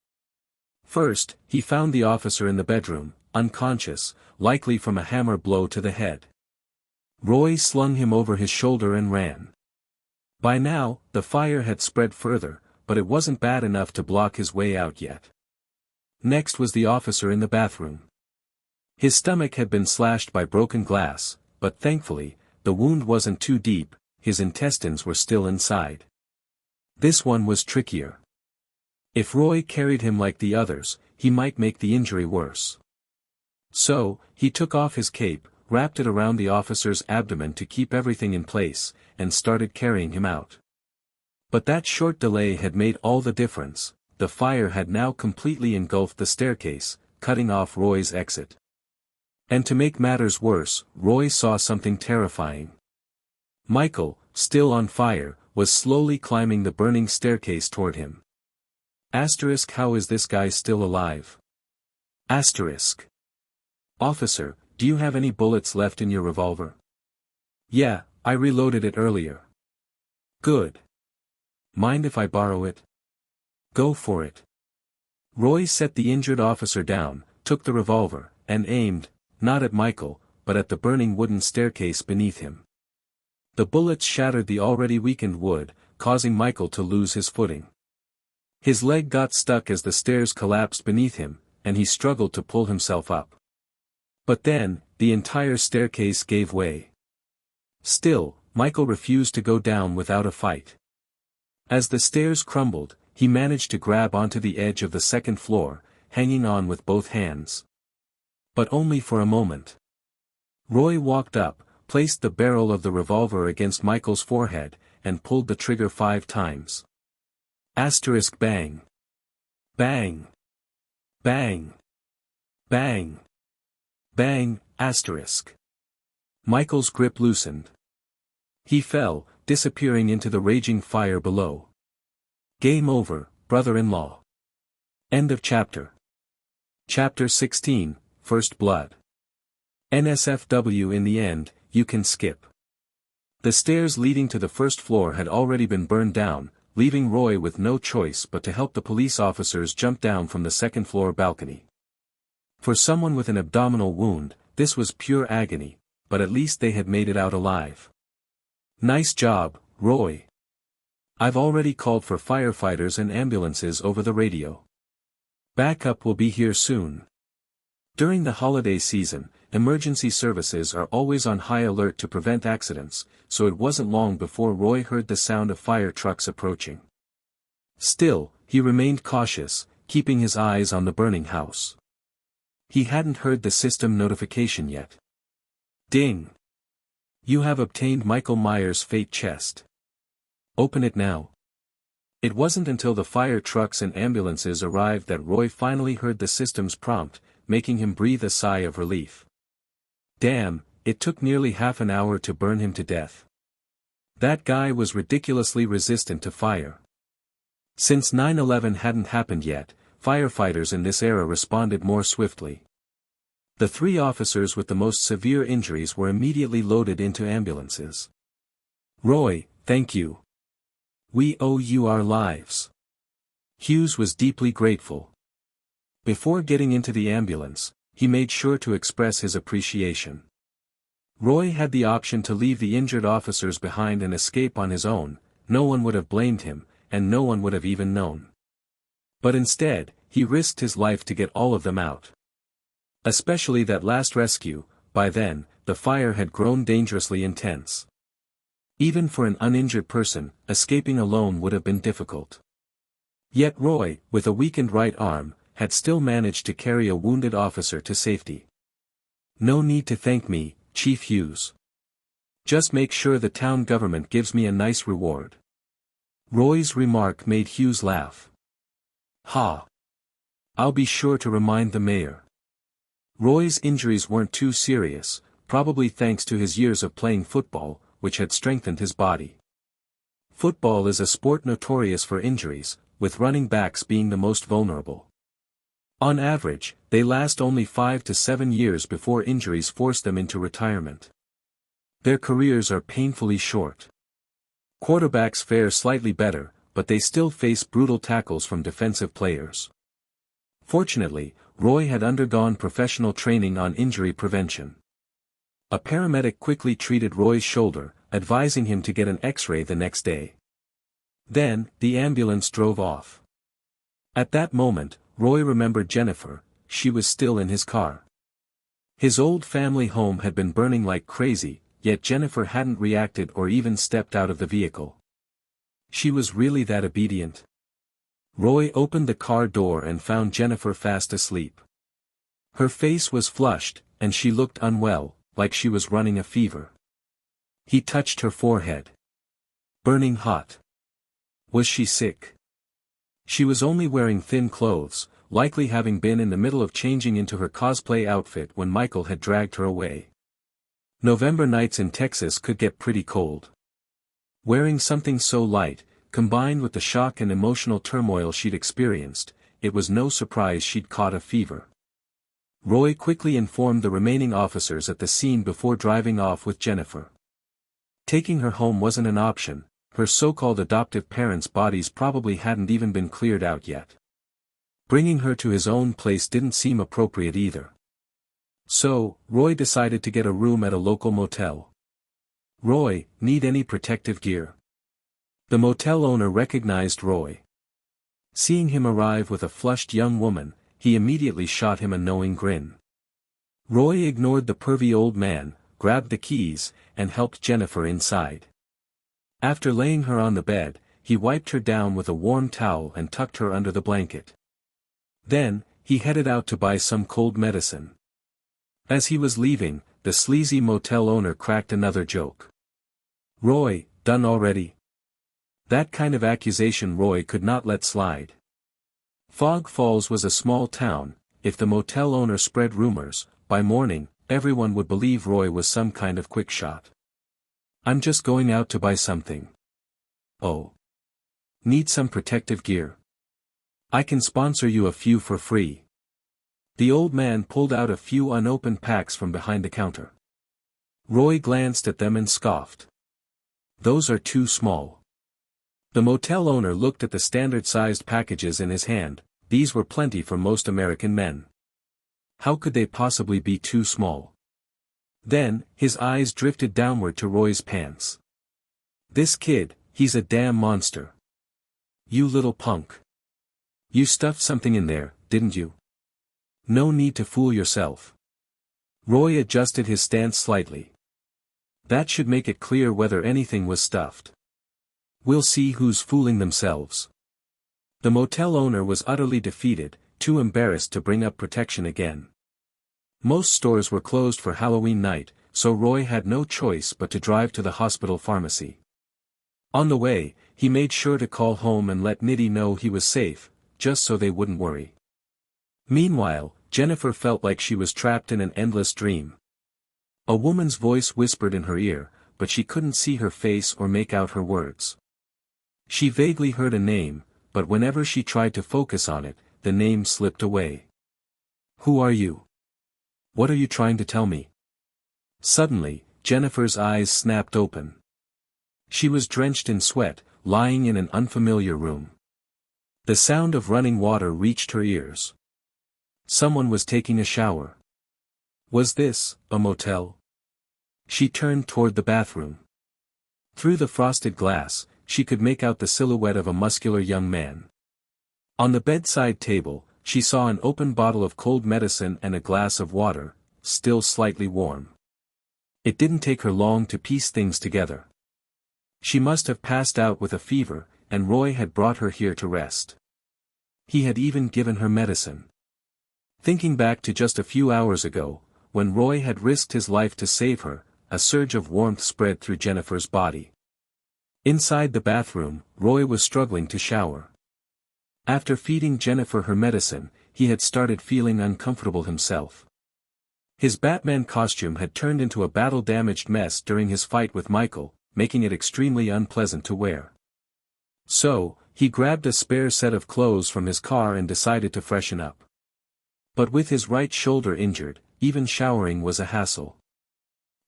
[SPEAKER 1] First, he found the officer in the bedroom, unconscious, likely from a hammer blow to the head. Roy slung him over his shoulder and ran. By now, the fire had spread further, but it wasn't bad enough to block his way out yet. Next was the officer in the bathroom. His stomach had been slashed by broken glass, but thankfully, the wound wasn't too deep, his intestines were still inside. This one was trickier. If Roy carried him like the others, he might make the injury worse. So, he took off his cape, wrapped it around the officer's abdomen to keep everything in place, and started carrying him out. But that short delay had made all the difference. The fire had now completely engulfed the staircase, cutting off Roy's exit. And to make matters worse, Roy saw something terrifying. Michael, still on fire, was slowly climbing the burning staircase toward him. Asterisk, how is this guy still alive? Asterisk. Officer, do you have any bullets left in your revolver? Yeah, I reloaded it earlier. Good. Mind if I borrow it? Go for it. Roy set the injured officer down, took the revolver, and aimed, not at Michael, but at the burning wooden staircase beneath him. The bullets shattered the already weakened wood, causing Michael to lose his footing. His leg got stuck as the stairs collapsed beneath him, and he struggled to pull himself up. But then, the entire staircase gave way. Still, Michael refused to go down without a fight. As the stairs crumbled, he managed to grab onto the edge of the second floor, hanging on with both hands. But only for a moment. Roy walked up, placed the barrel of the revolver against Michael's forehead, and pulled the trigger 5 times. Asterisk bang. Bang. Bang. Bang. Bang, asterisk. Michael's grip loosened. He fell, disappearing into the raging fire below. Game over, brother-in-law. End of chapter. Chapter 16, first blood. NSFW. In the end, you can skip. The stairs leading to the first floor had already been burned down, leaving Roy with no choice but to help the police officers jump down from the second floor balcony. For someone with an abdominal wound, this was pure agony, but at least they had made it out alive. Nice job, Roy. I've already called for firefighters and ambulances over the radio. Backup will be here soon. During the holiday season, emergency services are always on high alert to prevent accidents, so it wasn't long before Roy heard the sound of fire trucks approaching. Still, he remained cautious, keeping his eyes on the burning house. He hadn't heard the system notification yet. Ding! You have obtained Michael Myers' fate chest. Open it now. It wasn't until the fire trucks and ambulances arrived that Roy finally heard the system's prompt, making him breathe a sigh of relief. Damn, it took nearly half an hour to burn him to death. That guy was ridiculously resistant to fire. Since 9/11 hadn't happened yet, firefighters in this era responded more swiftly. The 3 officers with the most severe injuries were immediately loaded into ambulances. Roy, thank you. We owe you our lives. Hughes was deeply grateful. Before getting into the ambulance, he made sure to express his appreciation. Roy had the option to leave the injured officers behind and escape on his own, no one would have blamed him, and no one would have even known. But instead, he risked his life to get all of them out. Especially that last rescue. By then, the fire had grown dangerously intense. Even for an uninjured person, escaping alone would have been difficult. Yet Roy, with a weakened right arm, had still managed to carry a wounded officer to safety. No need to thank me, Chief Hughes. Just make sure the town government gives me a nice reward. Roy's remark made Hughes laugh. Ha! I'll be sure to remind the mayor. Roy's injuries weren't too serious, probably thanks to his years of playing football, which had strengthened his body. Football is a sport notorious for injuries, with running backs being the most vulnerable. On average, they last only 5 to 7 years before injuries force them into retirement. Their careers are painfully short. Quarterbacks fare slightly better, but they still face brutal tackles from defensive players. Fortunately, Roy had undergone professional training on injury prevention. A paramedic quickly treated Roy's shoulder, advising him to get an X-ray the next day. Then, the ambulance drove off. At that moment, Roy remembered Jennifer. She was still in his car. His old family home had been burning like crazy, yet Jennifer hadn't reacted or even stepped out of the vehicle. She was really that obedient? Roy opened the car door and found Jennifer fast asleep. Her face was flushed, and she looked unwell, like she was running a fever. He touched her forehead. Burning hot. Was she sick? She was only wearing thin clothes, likely having been in the middle of changing into her cosplay outfit when Michael had dragged her away. November nights in Texas could get pretty cold. Wearing something so light, combined with the shock and emotional turmoil she'd experienced, it was no surprise she'd caught a fever. Roy quickly informed the remaining officers at the scene before driving off with Jennifer. Taking her home wasn't an option. Her so-called adoptive parents' bodies probably hadn't even been cleared out yet. Bringing her to his own place didn't seem appropriate either. So, Roy decided to get a room at a local motel. Roy, need any protective gear? The motel owner recognized Roy. Seeing him arrive with a flushed young woman, he immediately shot him a knowing grin. Roy ignored the pervy old man, grabbed the keys, and helped Jennifer inside. After laying her on the bed, he wiped her down with a warm towel and tucked her under the blanket. Then, he headed out to buy some cold medicine. As he was leaving, the sleazy motel owner cracked another joke. Roy, done already? That kind of accusation Roy could not let slide. Fog Falls was a small town. If the motel owner spread rumors, by morning, everyone would believe Roy was some kind of quick shot. I'm just going out to buy something. Oh. Need some protective gear? I can sponsor you a few for free. The old man pulled out a few unopened packs from behind the counter. Roy glanced at them and scoffed. Those are too small. The motel owner looked at the standard-sized packages in his hand. These were plenty for most American men. How could they possibly be too small? Then, his eyes drifted downward to Roy's pants. This kid, he's a damn monster. You little punk. You stuffed something in there, didn't you? No need to fool yourself. Roy adjusted his stance slightly. That should make it clear whether anything was stuffed. We'll see who's fooling themselves. The motel owner was utterly defeated, too embarrassed to bring up protection again. Most stores were closed for Halloween night, so Roy had no choice but to drive to the hospital pharmacy. On the way, he made sure to call home and let Nitty know he was safe, just so they wouldn't worry. Meanwhile, Jennifer felt like she was trapped in an endless dream. A woman's voice whispered in her ear, but she couldn't see her face or make out her words. She vaguely heard a name, but whenever she tried to focus on it, the name slipped away. Who are you? What are you trying to tell me? Suddenly, Jennifer's eyes snapped open. She was drenched in sweat, lying in an unfamiliar room. The sound of running water reached her ears. Someone was taking a shower. Was this a motel? She turned toward the bathroom. Through the frosted glass, she could make out the silhouette of a muscular young man. On the bedside table, she saw an open bottle of cold medicine and a glass of water, still slightly warm. It didn't take her long to piece things together. She must have passed out with a fever, and Roy had brought her here to rest. He had even given her medicine. Thinking back to just a few hours ago, when Roy had risked his life to save her, a surge of warmth spread through Jennifer's body. Inside the bathroom, Roy was struggling to shower. After feeding Jennifer her medicine, he had started feeling uncomfortable himself. His Batman costume had turned into a battle-damaged mess during his fight with Michael, making it extremely unpleasant to wear. So, he grabbed a spare set of clothes from his car and decided to freshen up. But with his right shoulder injured, even showering was a hassle.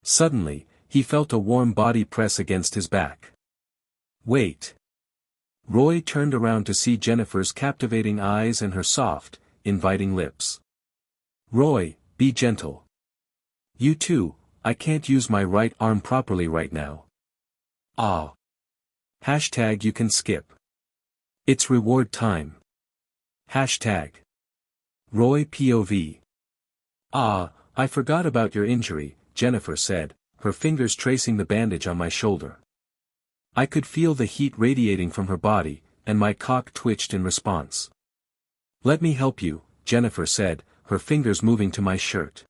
[SPEAKER 1] Suddenly, he felt a warm body press against his back. Wait. Roy turned around to see Jennifer's captivating eyes and her soft, inviting lips. Roy, be gentle. You too, I can't use my right arm properly right now. Ah. Hashtag you can skip. It's reward time. Hashtag. Roy POV. Ah, I forgot about your injury, Jennifer said, her fingers tracing the bandage on my shoulder. I could feel the heat radiating from her body, and my cock twitched in response. Let me help you, Jennifer said, her fingers moving to my shirt.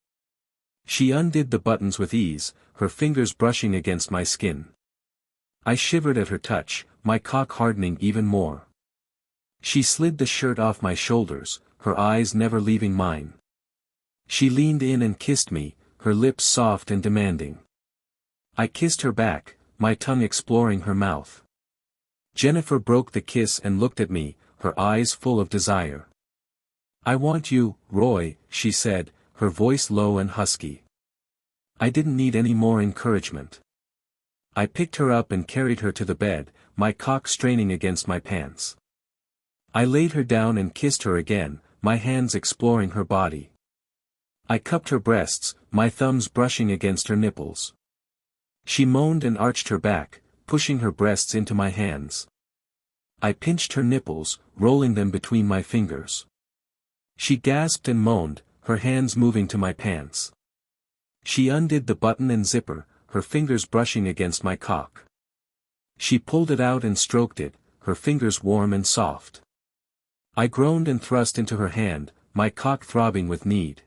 [SPEAKER 1] She undid the buttons with ease, her fingers brushing against my skin. I shivered at her touch, my cock hardening even more. She slid the shirt off my shoulders, her eyes never leaving mine. She leaned in and kissed me, her lips soft and demanding. I kissed her back, my tongue exploring her mouth. Jennifer broke the kiss and looked at me, her eyes full of desire. I want you, Roy, she said, her voice low and husky. I didn't need any more encouragement. I picked her up and carried her to the bed, my cock straining against my pants. I laid her down and kissed her again, my hands exploring her body. I cupped her breasts, my thumbs brushing against her nipples. She moaned and arched her back, pushing her breasts into my hands. I pinched her nipples, rolling them between my fingers. She gasped and moaned, her hands moving to my pants. She undid the button and zipper, her fingers brushing against my cock. She pulled it out and stroked it, her fingers warm and soft. I groaned and thrust into her hand, my cock throbbing with need.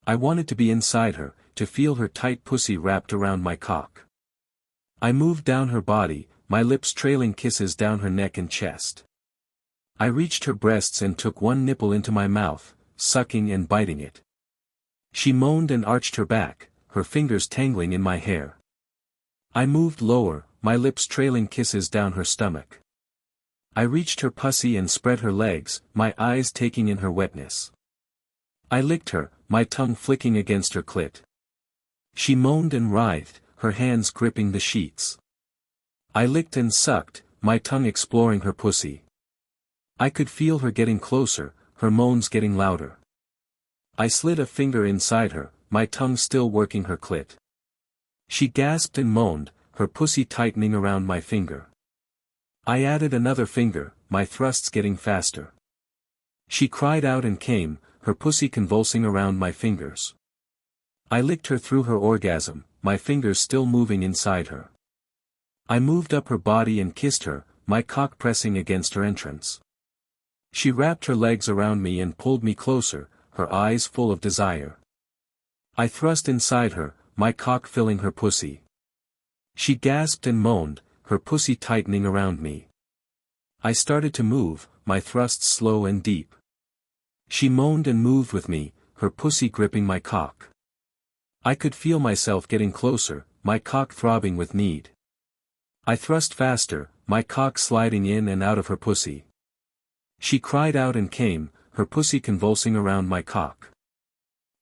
[SPEAKER 1] I wanted to be inside her, to feel her tight pussy wrapped around my cock. I moved down her body, my lips trailing kisses down her neck and chest. I reached her breasts and took one nipple into my mouth, sucking and biting it. She moaned and arched her back, her fingers tangling in my hair. I moved lower, my lips trailing kisses down her stomach. I reached her pussy and spread her legs, my eyes taking in her wetness. I licked her, my tongue flicking against her clit. She moaned and writhed, her hands gripping the sheets. I licked and sucked, my tongue exploring her pussy. I could feel her getting closer, her moans getting louder. I slid a finger inside her, my tongue still working her clit. She gasped and moaned, her pussy tightening around my finger. I added another finger, my thrusts getting faster. She cried out and came, her pussy convulsing around my fingers. I licked her through her orgasm, my fingers still moving inside her. I moved up her body and kissed her, my cock pressing against her entrance. She wrapped her legs around me and pulled me closer, her eyes full of desire. I thrust inside her, my cock filling her pussy. She gasped and moaned, her pussy tightening around me. I started to move, my thrusts slow and deep. She moaned and moved with me, her pussy gripping my cock. I could feel myself getting closer, my cock throbbing with need. I thrust faster, my cock sliding in and out of her pussy. She cried out and came, her pussy convulsing around my cock.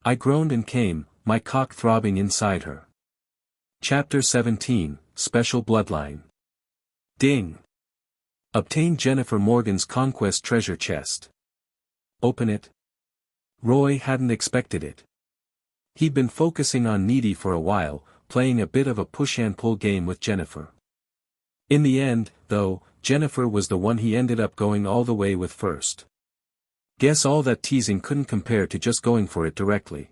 [SPEAKER 1] I groaned and came, my cock throbbing inside her. Chapter 17, Special Bloodline. Ding! Obtain Jennifer Morgan's Conquest treasure chest. Open it. Roy hadn't expected it. He'd been focusing on Needy for a while, playing a bit of a push-and-pull game with Jennifer. In the end, though, Jennifer was the one he ended up going all the way with first. Guess all that teasing couldn't compare to just going for it directly.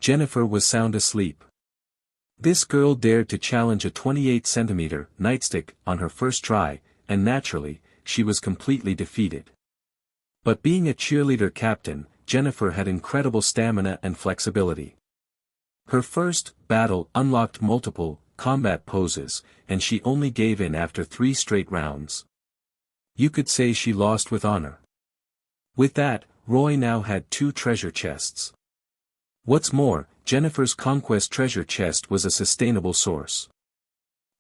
[SPEAKER 1] Jennifer was sound asleep. This girl dared to challenge a 28-centimeter nightstick on her first try, and naturally, she was completely defeated. But being a cheerleader captain, Jennifer had incredible stamina and flexibility. Her first battle unlocked multiple combat poses, and she only gave in after 3 straight rounds. You could say she lost with honor. With that, Roy now had 2 treasure chests. What's more, Jennifer's Conquest treasure chest was a sustainable source.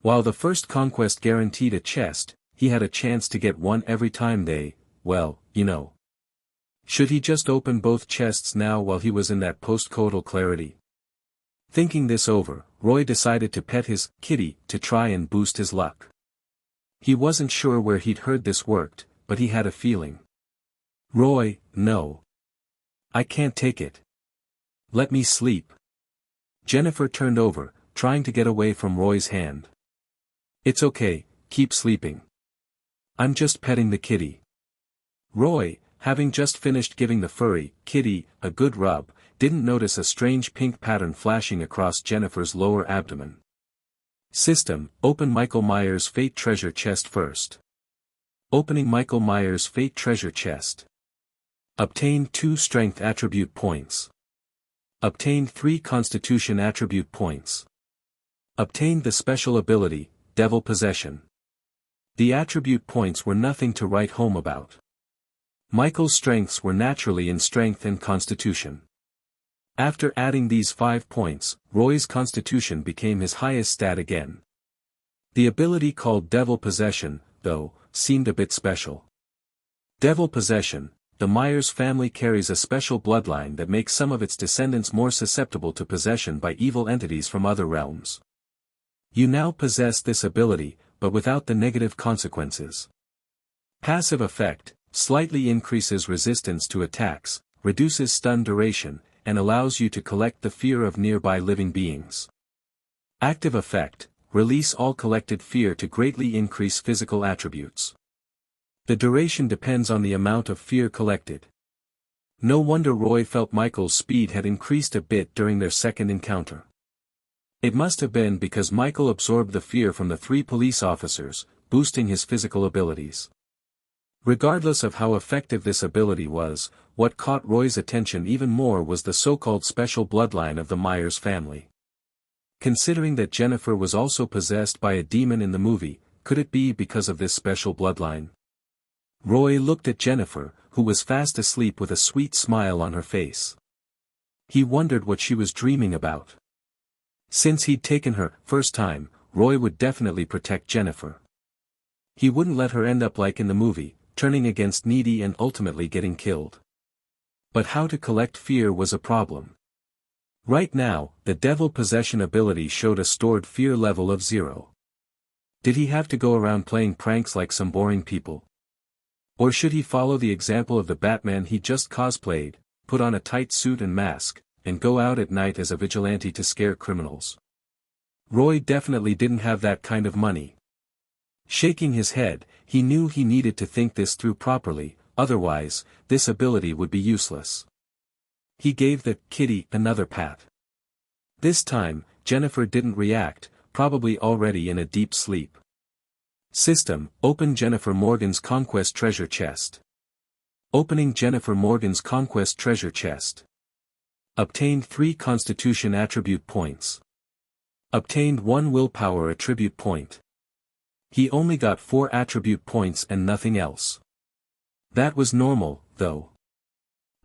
[SPEAKER 1] While the first Conquest guaranteed a chest, he had a chance to get one every time they, well, you know. Should he just open both chests now while he was in that post-coital clarity? Thinking this over, Roy decided to pet his kitty to try and boost his luck. He wasn't sure where he'd heard this worked, but he had a feeling. Roy, no. I can't take it. Let me sleep. Jennifer turned over, trying to get away from Roy's hand. It's okay, keep sleeping. I'm just petting the kitty. Roy, having just finished giving the furry kitty a good rub, didn't notice a strange pink pattern flashing across Jennifer's lower abdomen. System, open Michael Myers' Fate treasure chest first. Opening Michael Myers' Fate treasure chest. Obtain 2 strength attribute points. Obtained 3 constitution attribute points. Obtained the special ability, Devil Possession. The attribute points were nothing to write home about. Michael's strengths were naturally in strength and constitution. After adding these 5 points, Roy's constitution became his highest stat again. The ability called Devil Possession, though, seemed a bit special. Devil Possession. The Myers family carries a special bloodline that makes some of its descendants more susceptible to possession by evil entities from other realms. You now possess this ability, but without the negative consequences. Passive effect, slightly increases resistance to attacks, reduces stun duration, and allows you to collect the fear of nearby living beings. Active effect, release all collected fear to greatly increase physical attributes. The duration depends on the amount of fear collected. No wonder Roy felt Michael's speed had increased a bit during their second encounter. It must have been because Michael absorbed the fear from the 3 police officers, boosting his physical abilities. Regardless of how effective this ability was, what caught Roy's attention even more was the so-called special bloodline of the Myers family. Considering that Jennifer was also possessed by a demon in the movie, could it be because of this special bloodline? Roy looked at Jennifer, who was fast asleep with a sweet smile on her face. He wondered what she was dreaming about. Since he'd taken her first time, Roy would definitely protect Jennifer. He wouldn't let her end up like in the movie, turning against Needy and ultimately getting killed. But how to collect fear was a problem. Right now, the devil possession ability showed a stored fear level of 0. Did he have to go around playing pranks like some boring people? Or should he follow the example of the Batman he just cosplayed, put on a tight suit and mask, and go out at night as a vigilante to scare criminals? Roy definitely didn't have that kind of money. Shaking his head, he knew he needed to think this through properly, otherwise, this ability would be useless. He gave the kitty another pat. This time, Jennifer didn't react, probably already in a deep sleep. System, open Jennifer Morgan's Conquest treasure chest. Opening Jennifer Morgan's Conquest treasure chest. Obtained 3 Constitution attribute points. Obtained 1 Willpower attribute point. He only got 4 attribute points and nothing else. That was normal, though.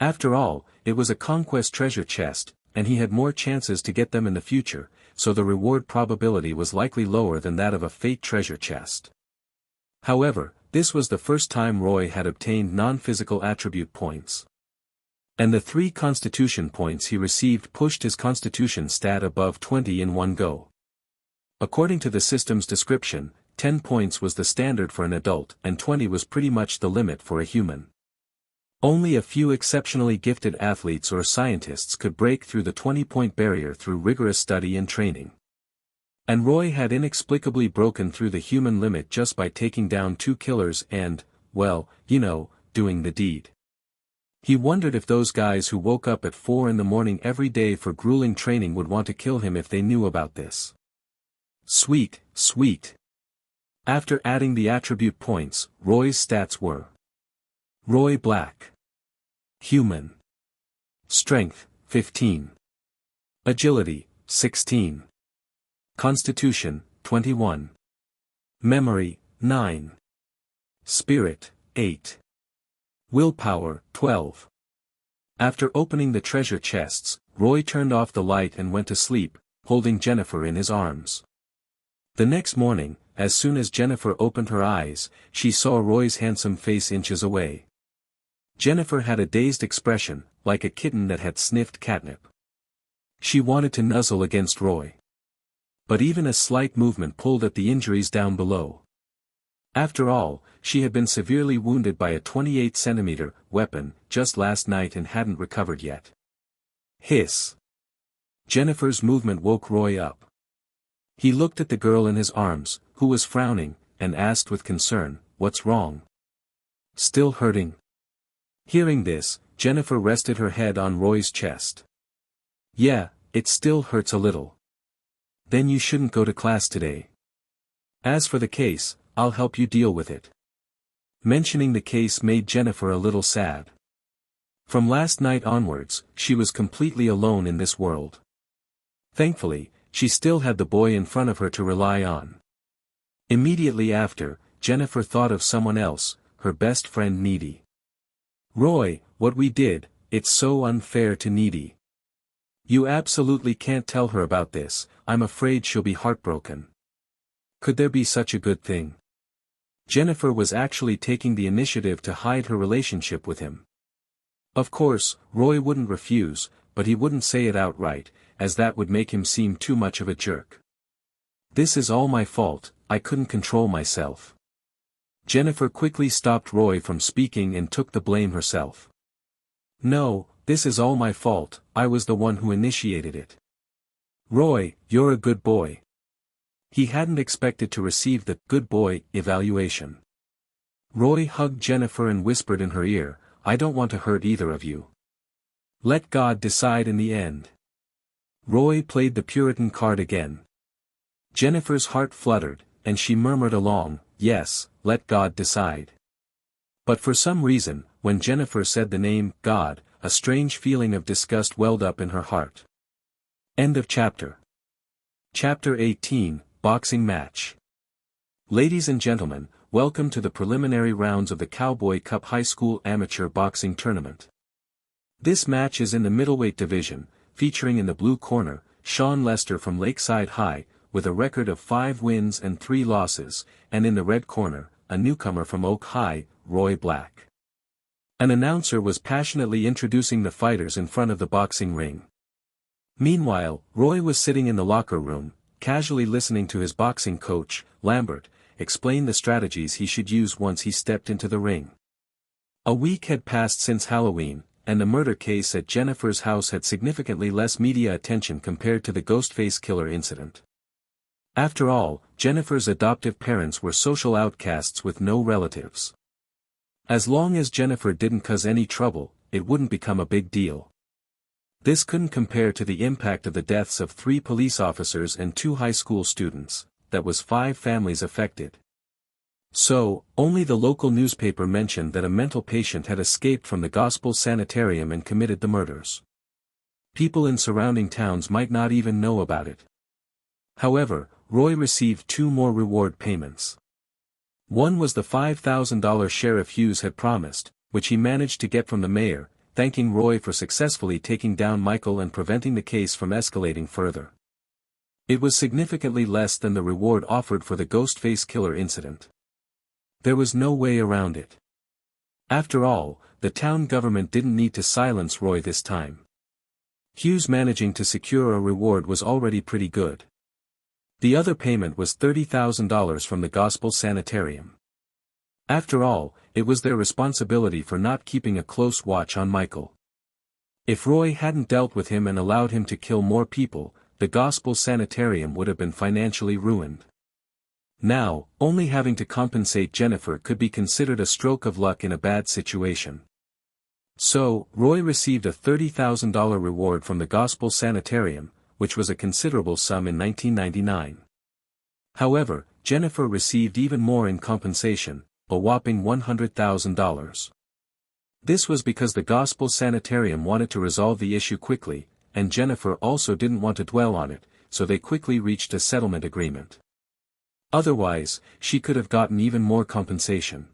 [SPEAKER 1] After all, it was a conquest treasure chest, and he had more chances to get them in the future, so the reward probability was likely lower than that of a fate treasure chest. However, this was the first time Roy had obtained non-physical attribute points. And the 3 Constitution points he received pushed his Constitution stat above 20 in one go. According to the system's description, 10 points was the standard for an adult and 20 was pretty much the limit for a human. Only a few exceptionally gifted athletes or scientists could break through the 20-point barrier through rigorous study and training. And Roy had inexplicably broken through the human limit just by taking down 2 killers and, well, doing the deed. He wondered if those guys who woke up at 4 in the morning every day for grueling training would want to kill him if they knew about this. Sweet, sweet. After adding the attribute points, Roy's stats were: Roy Black. Human. Strength, 15. Agility, 16. Constitution, 21. Memory, 9. Spirit, 8. Willpower, 12. After opening the treasure chests, Roy turned off the light and went to sleep, holding Jennifer in his arms. The next morning, as soon as Jennifer opened her eyes, she saw Roy's handsome face inches away. Jennifer had a dazed expression, like a kitten that had sniffed catnip. She wanted to nuzzle against Roy. But even a slight movement pulled at the injuries down below. After all, she had been severely wounded by a 28-centimeter weapon just last night and hadn't recovered yet. Hiss. Jennifer's movement woke Roy up. He looked at the girl in his arms, who was frowning, and asked with concern, "What's wrong? Still hurting?" Hearing this, Jennifer rested her head on Roy's chest. "Yeah, it still hurts a little." "Then you shouldn't go to class today. As for the case, I'll help you deal with it." Mentioning the case made Jennifer a little sad. From last night onwards, she was completely alone in this world. Thankfully, she still had the boy in front of her to rely on. Immediately after, Jennifer thought of someone else, her best friend Needy. "Roy, what we did, it's so unfair to Needy. You absolutely can't tell her about this, I'm afraid she'll be heartbroken." Could there be such a good thing? Jennifer was actually taking the initiative to hide her relationship with him. Of course, Roy wouldn't refuse, but he wouldn't say it outright, as that would make him seem too much of a jerk. "This is all my fault, I couldn't control myself." Jennifer quickly stopped Roy from speaking and took the blame herself. "No, this is all my fault, I was the one who initiated it." "Roy, you're a good boy." He hadn't expected to receive the good boy evaluation. Roy hugged Jennifer and whispered in her ear, "I don't want to hurt either of you. Let God decide in the end." Roy played the Puritan card again. Jennifer's heart fluttered, and she murmured along, "Yes, let God decide." But for some reason, when Jennifer said the name, God, a strange feeling of disgust welled up in her heart. End of chapter. Chapter 18, Boxing Match. Ladies and gentlemen, welcome to the preliminary rounds of the Cowboy Cup High School Amateur Boxing Tournament. This match is in the middleweight division, featuring in the blue corner, Sean Lester from Lakeside High, with a record of 5 wins and 3 losses, and in the red corner, a newcomer from Oak High, Roy Black. An announcer was passionately introducing the fighters in front of the boxing ring. Meanwhile, Roy was sitting in the locker room, casually listening to his boxing coach, Lambert, explain the strategies he should use once he stepped into the ring. A week had passed since Halloween, and the murder case at Jennifer's house had significantly less media attention compared to the Ghostface killer incident. After all, Jennifer's adoptive parents were social outcasts with no relatives. As long as Jennifer didn't cause any trouble, it wouldn't become a big deal. This couldn't compare to the impact of the deaths of 3 police officers and 2 high school students, that was 5 families affected. So, only the local newspaper mentioned that a mental patient had escaped from the Gospel Sanitarium and committed the murders. People in surrounding towns might not even know about it. However, Roy received 2 more reward payments. One was the $5,000 Sheriff Hughes had promised, which he managed to get from the mayor, thanking Roy for successfully taking down Michael and preventing the case from escalating further. It was significantly less than the reward offered for the Ghostface killer incident. There was no way around it. After all, the town government didn't need to silence Roy this time. Hughes managing to secure a reward was already pretty good. The other payment was $30,000 from the Gospel Sanitarium. After all, it was their responsibility for not keeping a close watch on Michael. If Roy hadn't dealt with him and allowed him to kill more people, the Gospel Sanitarium would have been financially ruined. Now, only having to compensate Jennifer could be considered a stroke of luck in a bad situation. So, Roy received a $30,000 reward from the Gospel Sanitarium, which was a considerable sum in 1999. However, Jennifer received even more in compensation, a whopping $100,000. This was because the Gospel Sanitarium wanted to resolve the issue quickly, and Jennifer also didn't want to dwell on it, so they quickly reached a settlement agreement. Otherwise, she could have gotten even more compensation.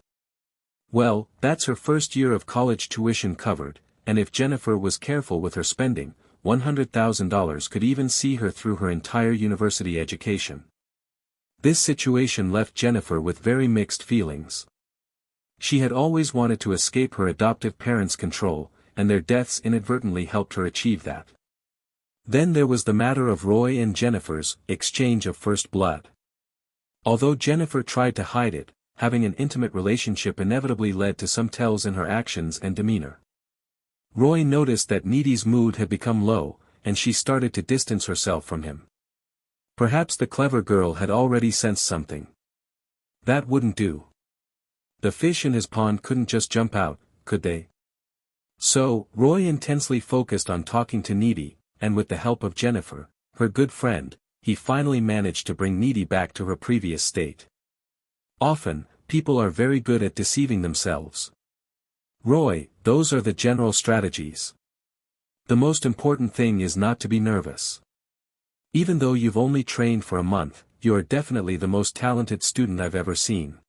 [SPEAKER 1] Well, that's her first year of college tuition covered, and if Jennifer was careful with her spending, $100,000 could even see her through her entire university education. This situation left Jennifer with very mixed feelings. She had always wanted to escape her adoptive parents' control, and their deaths inadvertently helped her achieve that. Then there was the matter of Roy and Jennifer's exchange of first blood. Although Jennifer tried to hide it, having an intimate relationship inevitably led to some tells in her actions and demeanor. Roy noticed that Needy's mood had become low, and she started to distance herself from him. Perhaps the clever girl had already sensed something. That wouldn't do. The fish in his pond couldn't just jump out, could they? So, Roy intensely focused on talking to Needy, and with the help of Jennifer, her good friend, he finally managed to bring Needy back to her previous state. Often, people are very good at deceiving themselves. Roy, those are the general strategies. The most important thing is not to be nervous. Even though you've only trained for a month, you are definitely the most talented student I've ever seen.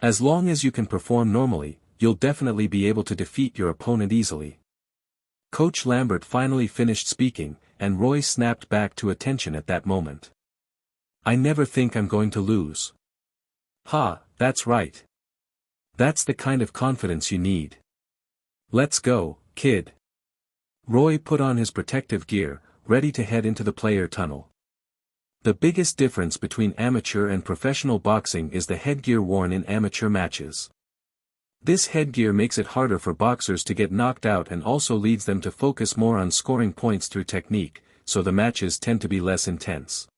[SPEAKER 1] As long as you can perform normally, you'll definitely be able to defeat your opponent easily. Coach Lambert finally finished speaking, and Roy snapped back to attention at that moment. I never think I'm going to lose. Ha, that's right. That's the kind of confidence you need. Let's go, kid. Roy put on his protective gear, ready to head into the player tunnel. The biggest difference between amateur and professional boxing is the headgear worn in amateur matches. This headgear makes it harder for boxers to get knocked out and also leads them to focus more on scoring points through technique, so the matches tend to be less intense.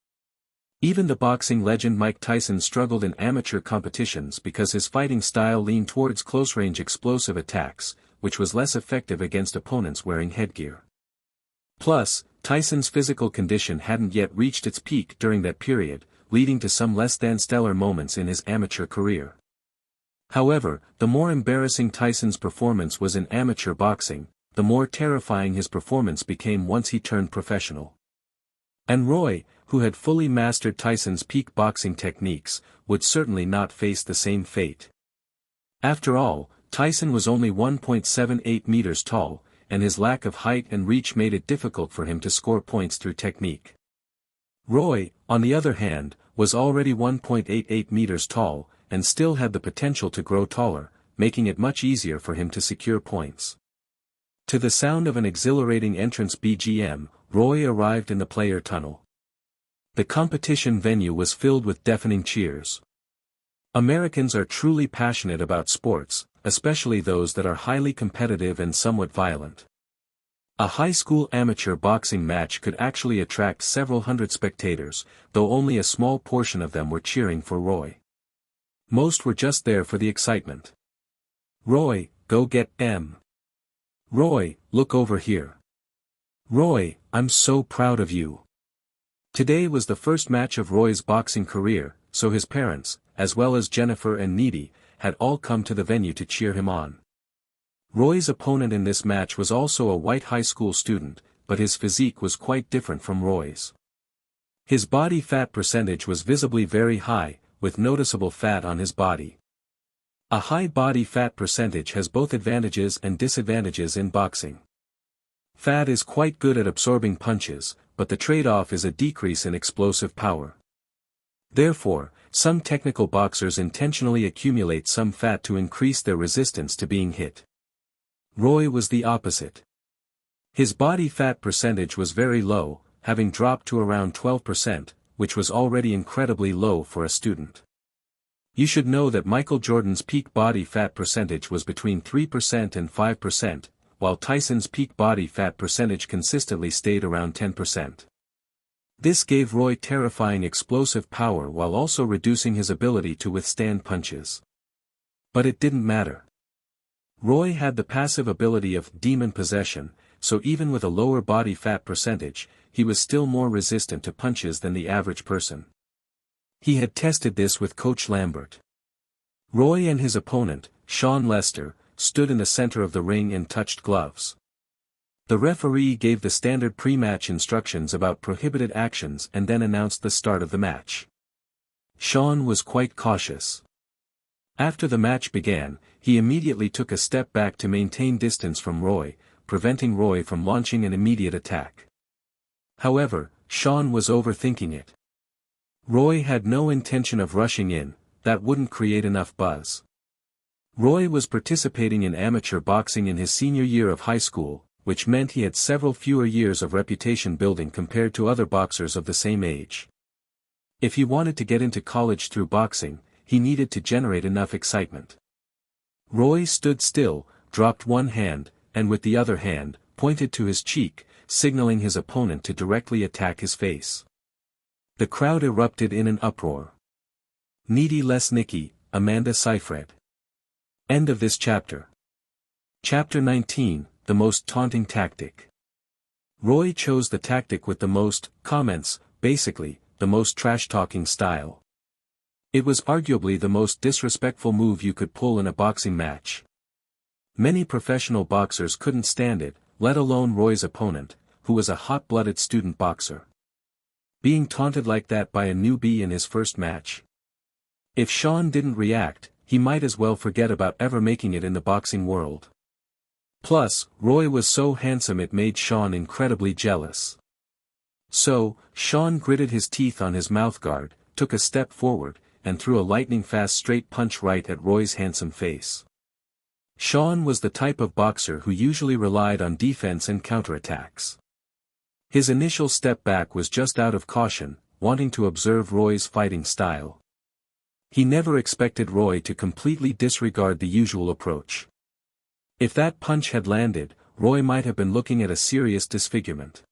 [SPEAKER 1] Even the boxing legend Mike Tyson struggled in amateur competitions because his fighting style leaned towards close-range explosive attacks, which was less effective against opponents wearing headgear. Plus, Tyson's physical condition hadn't yet reached its peak during that period, leading to some less-than-stellar moments in his amateur career. However, the more embarrassing Tyson's performance was in amateur boxing, the more terrifying his performance became once he turned professional. And Roy, who had fully mastered Tyson's peak boxing techniques, would certainly not face the same fate. After all, Tyson was only 1.78 meters tall, and his lack of height and reach made it difficult for him to score points through technique. Roy, on the other hand, was already 1.88 meters tall, and still had the potential to grow taller, making it much easier for him to secure points. To the sound of an exhilarating entrance BGM, Roy arrived in the player tunnel. The competition venue was filled with deafening cheers. Americans are truly passionate about sports, especially those that are highly competitive and somewhat violent. A high school amateur boxing match could actually attract several hundred spectators, though only a small portion of them were cheering for Roy. Most were just there for the excitement. Roy, go get M. Roy, look over here. Roy, I'm so proud of you. Today was the first match of Roy's boxing career, so his parents, as well as Jennifer and Needy, had all come to the venue to cheer him on. Roy's opponent in this match was also a white high school student, but his physique was quite different from Roy's. His body fat percentage was visibly very high, with noticeable fat on his body. A high body fat percentage has both advantages and disadvantages in boxing. Fat is quite good at absorbing punches, but the trade-off is a decrease in explosive power. Therefore, some technical boxers intentionally accumulate some fat to increase their resistance to being hit. Roy was the opposite. His body fat percentage was very low, having dropped to around 12%, which was already incredibly low for a student. You should know that Michael Jordan's peak body fat percentage was between 3% and 5%, while Tyson's peak body fat percentage consistently stayed around 10%. This gave Roy terrifying explosive power while also reducing his ability to withstand punches. But it didn't matter. Roy had the passive ability of demon possession, so even with a lower body fat percentage, he was still more resistant to punches than the average person. He had tested this with Coach Lambert. Roy and his opponent, Sean Lester, stood in the center of the ring and touched gloves. The referee gave the standard pre-match instructions about prohibited actions and then announced the start of the match. Sean was quite cautious. After the match began, he immediately took a step back to maintain distance from Roy, preventing Roy from launching an immediate attack. However, Sean was overthinking it. Roy had no intention of rushing in, that wouldn't create enough buzz. Roy was participating in amateur boxing in his senior year of high school, which meant he had several fewer years of reputation building compared to other boxers of the same age. If he wanted to get into college through boxing, he needed to generate enough excitement. Roy stood still, dropped one hand, and with the other hand, pointed to his cheek, signaling his opponent to directly attack his face. The crowd erupted in an uproar. Needy Lesnicki, Amanda Seyfried. End of this chapter. Chapter 19, The Most Taunting Tactic. Roy chose the tactic with the most comments, basically, the most trash-talking style. It was arguably the most disrespectful move you could pull in a boxing match. Many professional boxers couldn't stand it, let alone Roy's opponent, who was a hot-blooded student boxer. Being taunted like that by a newbie in his first match. If Sean didn't react, he might as well forget about ever making it in the boxing world. Plus, Roy was so handsome it made Sean incredibly jealous. So, Sean gritted his teeth on his mouthguard, took a step forward, and threw a lightning-fast straight punch right at Roy's handsome face. Sean was the type of boxer who usually relied on defense and counterattacks. His initial step back was just out of caution, wanting to observe Roy's fighting style. He never expected Roy to completely disregard the usual approach. If that punch had landed, Roy might have been looking at a serious disfigurement.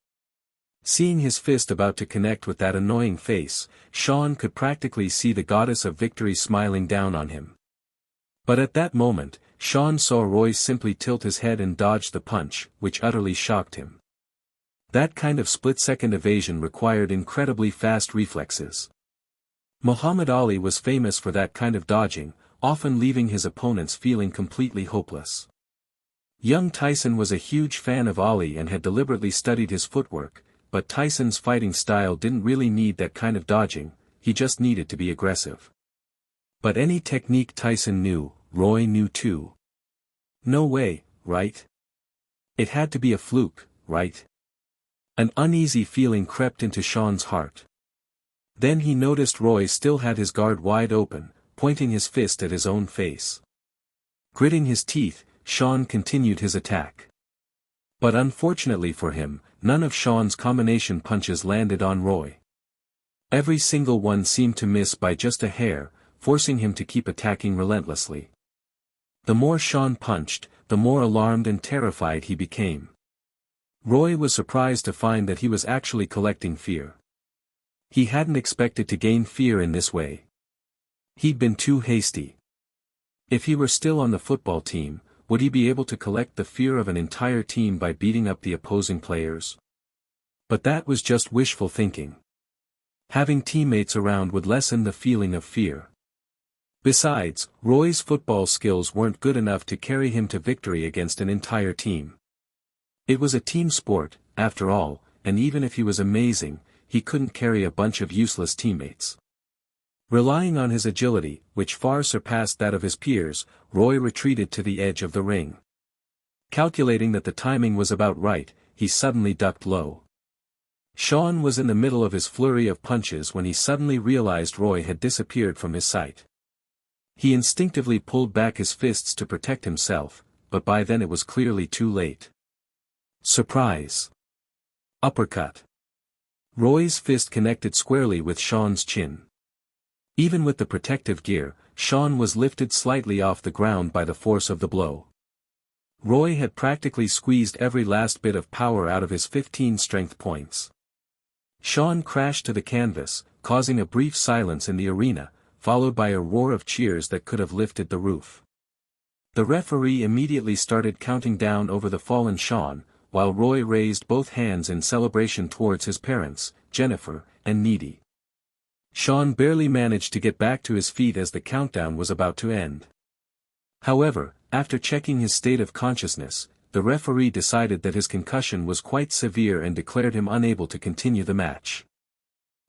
[SPEAKER 1] Seeing his fist about to connect with that annoying face, Sean could practically see the goddess of victory smiling down on him. But at that moment, Sean saw Roy simply tilt his head and dodge the punch, which utterly shocked him. That kind of split-second evasion required incredibly fast reflexes. Muhammad Ali was famous for that kind of dodging, often leaving his opponents feeling completely hopeless. Young Tyson was a huge fan of Ali and had deliberately studied his footwork, but Tyson's fighting style didn't really need that kind of dodging, he just needed to be aggressive. But any technique Tyson knew, Roy knew too. No way, right? It had to be a fluke, right? An uneasy feeling crept into Sean's heart. Then he noticed Roy still had his guard wide open, pointing his fist at his own face. Gritting his teeth, Sean continued his attack. But unfortunately for him, none of Sean's combination punches landed on Roy. Every single one seemed to miss by just a hair, forcing him to keep attacking relentlessly. The more Sean punched, the more alarmed and terrified he became. Roy was surprised to find that he was actually collecting fear. He hadn't expected to gain fear in this way. He'd been too hasty. If he were still on the football team, would he be able to collect the fear of an entire team by beating up the opposing players? But that was just wishful thinking. Having teammates around would lessen the feeling of fear. Besides, Roy's football skills weren't good enough to carry him to victory against an entire team. It was a team sport, after all, and even if he was amazing, he couldn't carry a bunch of useless teammates. Relying on his agility, which far surpassed that of his peers, Roy retreated to the edge of the ring. Calculating that the timing was about right, he suddenly ducked low. Sean was in the middle of his flurry of punches when he suddenly realized Roy had disappeared from his sight. He instinctively pulled back his fists to protect himself, but by then it was clearly too late. Surprise! Uppercut! Roy's fist connected squarely with Sean's chin. Even with the protective gear, Sean was lifted slightly off the ground by the force of the blow. Roy had practically squeezed every last bit of power out of his 15 strength points. Sean crashed to the canvas, causing a brief silence in the arena, followed by a roar of cheers that could have lifted the roof. The referee immediately started counting down over the fallen Sean, while Roy raised both hands in celebration towards his parents, Jennifer, and Needy. Sean barely managed to get back to his feet as the countdown was about to end. However, after checking his state of consciousness, the referee decided that his concussion was quite severe and declared him unable to continue the match.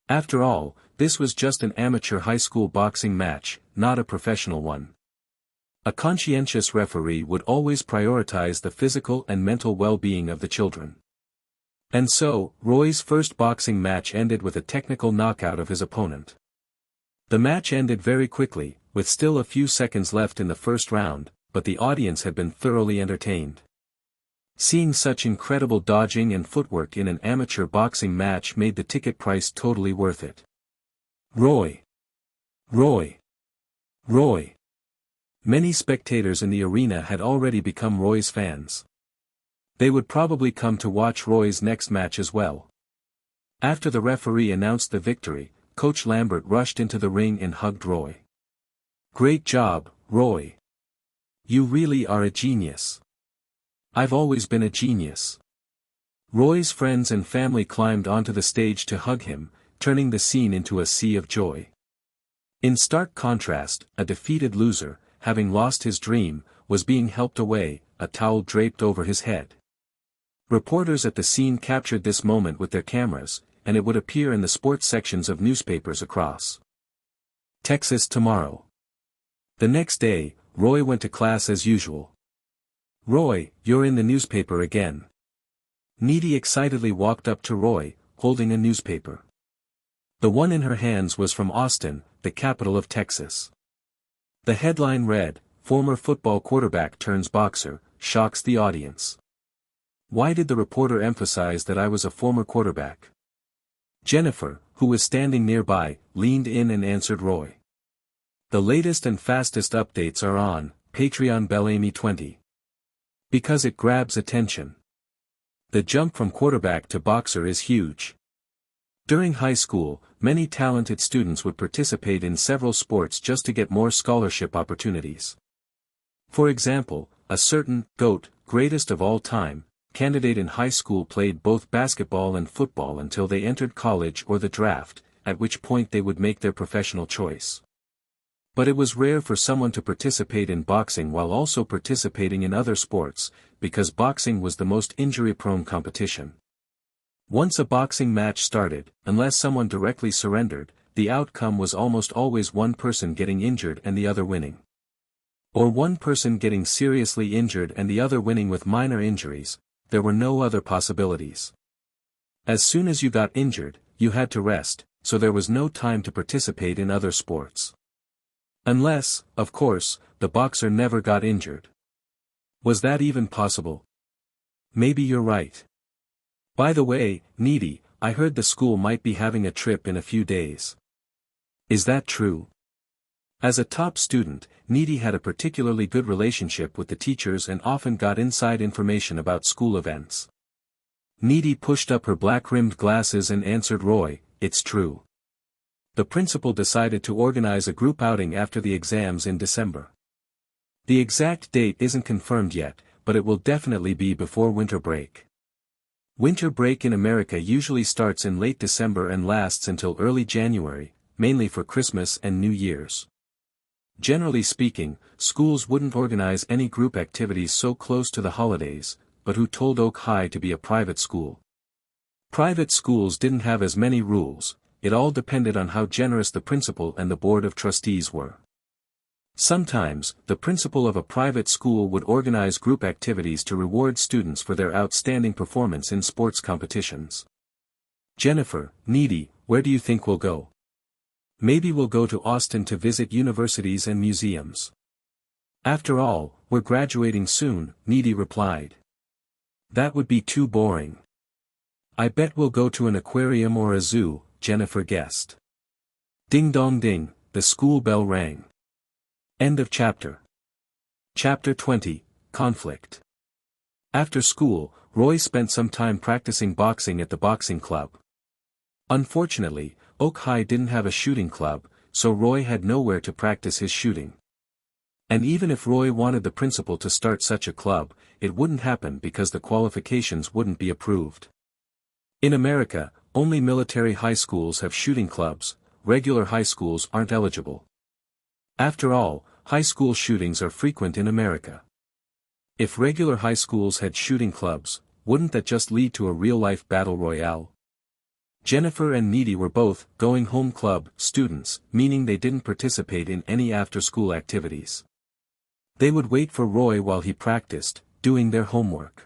[SPEAKER 1] After all, this was just an amateur high school boxing match, not a professional one. A conscientious referee would always prioritize the physical and mental well-being of the children. And so, Roy's first boxing match ended with a technical knockout of his opponent. The match ended very quickly, with still a few seconds left in the first round, but the audience had been thoroughly entertained. Seeing such incredible dodging and footwork in an amateur boxing match made the ticket price totally worth it. Roy! Roy! Roy! Many spectators in the arena had already become Roy's fans. They would probably come to watch Roy's next match as well. After the referee announced the victory, Coach Lambert rushed into the ring and hugged Roy. "Great job, Roy. You really are a genius." "I've always been a genius." Roy's friends and family climbed onto the stage to hug him, turning the scene into a sea of joy. In stark contrast, a defeated loser, having lost his dream, was being helped away, a towel draped over his head. Reporters at the scene captured this moment with their cameras, and it would appear in the sports sections of newspapers across Texas tomorrow. The next day, Roy went to class as usual. "Roy, you're in the newspaper again." Needy excitedly walked up to Roy, holding a newspaper. The one in her hands was from Austin, the capital of Texas. The headline read, "Former football quarterback turns boxer, shocks the audience." Why did the reporter emphasize that I was a former quarterback? Jennifer, who was standing nearby, leaned in and answered Roy. "The latest and fastest updates are on Patreon Bellamy 20. Because it grabs attention. The jump from quarterback to boxer is huge." During high school, many talented students would participate in several sports just to get more scholarship opportunities. For example, a certain GOAT, greatest of all time, candidate in high school played both basketball and football until they entered college or the draft, at which point they would make their professional choice. But it was rare for someone to participate in boxing while also participating in other sports, because boxing was the most injury-prone competition. Once a boxing match started, unless someone directly surrendered, the outcome was almost always one person getting injured and the other winning. Or one person getting seriously injured and the other winning with minor injuries. There were no other possibilities. As soon as you got injured, you had to rest, so there was no time to participate in other sports. Unless, of course, the the boxer never got injured. Was that even possible? Maybe you're right. By the way, Needy, I heard the school might be having a trip in a few days. Is that true? As a top student, Needy had a particularly good relationship with the teachers and often got inside information about school events. Needy pushed up her black-rimmed glasses and answered Roy, "It's true. The principal decided to organize a group outing after the exams in December. The exact date isn't confirmed yet, but it will definitely be before winter break. Winter break in America usually starts in late December and lasts until early January, mainly for Christmas and New Year's. Generally speaking, schools wouldn't organize any group activities so close to the holidays, but who told Oak High to be a private school? Private schools didn't have as many rules, it all depended on how generous the principal and the board of trustees were. Sometimes, the principal of a private school would organize group activities to reward students for their outstanding performance in sports competitions. Jennifer, Needy, where do you think we'll go? Maybe we'll go to Austin to visit universities and museums. After all, we're graduating soon, Needy replied. That would be too boring. I bet we'll go to an aquarium or a zoo, Jennifer guessed. Ding dong ding, the school bell rang. End of chapter. Chapter 20, Conflict. After school, Roy spent some time practicing boxing at the boxing club. Unfortunately, Oak High didn't have a shooting club, so Roy had nowhere to practice his shooting. And even if Roy wanted the principal to start such a club, it wouldn't happen because the qualifications wouldn't be approved. In America, only military high schools have shooting clubs, regular high schools aren't eligible. After all, high school shootings are frequent in America. If regular high schools had shooting clubs, wouldn't that just lead to a real-life battle royale? Jennifer and Needy were both going home club students, meaning they didn't participate in any after-school activities. They would wait for Roy while he practiced, doing their homework.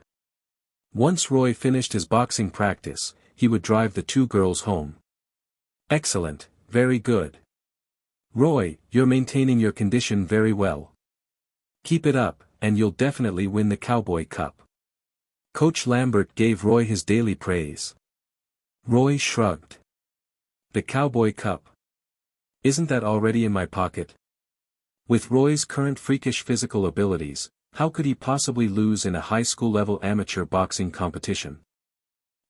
[SPEAKER 1] Once Roy finished his boxing practice, he would drive the two girls home. Excellent, very good. Roy, you're maintaining your condition very well. Keep it up, and you'll definitely win the Cowboy Cup. Coach Lambert gave Roy his daily praise. Roy shrugged. The Cowboy Cup. Isn't that already in my pocket? With Roy's current freakish physical abilities, how could he possibly lose in a high school level amateur boxing competition?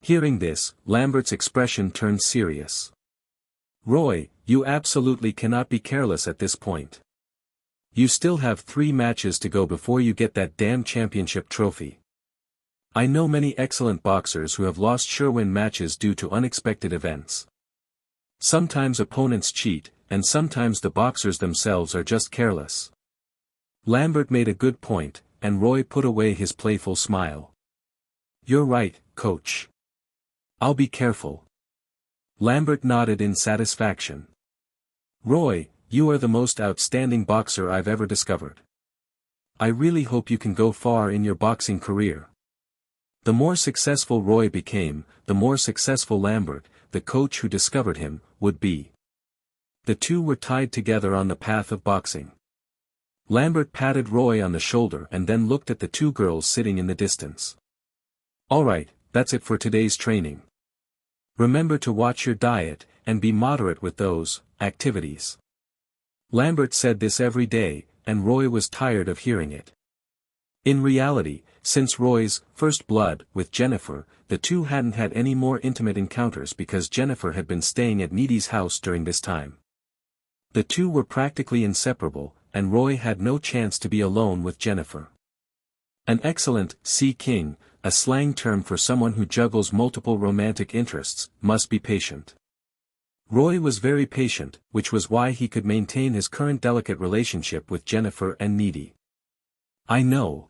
[SPEAKER 1] Hearing this, Lambert's expression turned serious. Roy, you absolutely cannot be careless at this point. You still have 3 matches to go before you get that damn championship trophy. I know many excellent boxers who have lost sure-win matches due to unexpected events. Sometimes opponents cheat, and sometimes the boxers themselves are just careless. Lambert made a good point, and Roy put away his playful smile. You're right, coach. I'll be careful. Lambert nodded in satisfaction. Roy, you are the most outstanding boxer I've ever discovered. I really hope you can go far in your boxing career. The more successful Roy became, the more successful Lambert, the coach who discovered him, would be. The two were tied together on the path of boxing. Lambert patted Roy on the shoulder and then looked at the two girls sitting in the distance. All right, that's it for today's training. Remember to watch your diet, and be moderate with those activities. Lambert said this every day, and Roy was tired of hearing it. In reality, since Roy's first blood with Jennifer, the two hadn't had any more intimate encounters because Jennifer had been staying at Needy's house during this time. The two were practically inseparable, and Roy had no chance to be alone with Jennifer. An excellent sea king, a slang term for someone who juggles multiple romantic interests, must be patient. Roy was very patient, which was why he could maintain his current delicate relationship with Jennifer and Needy. I know.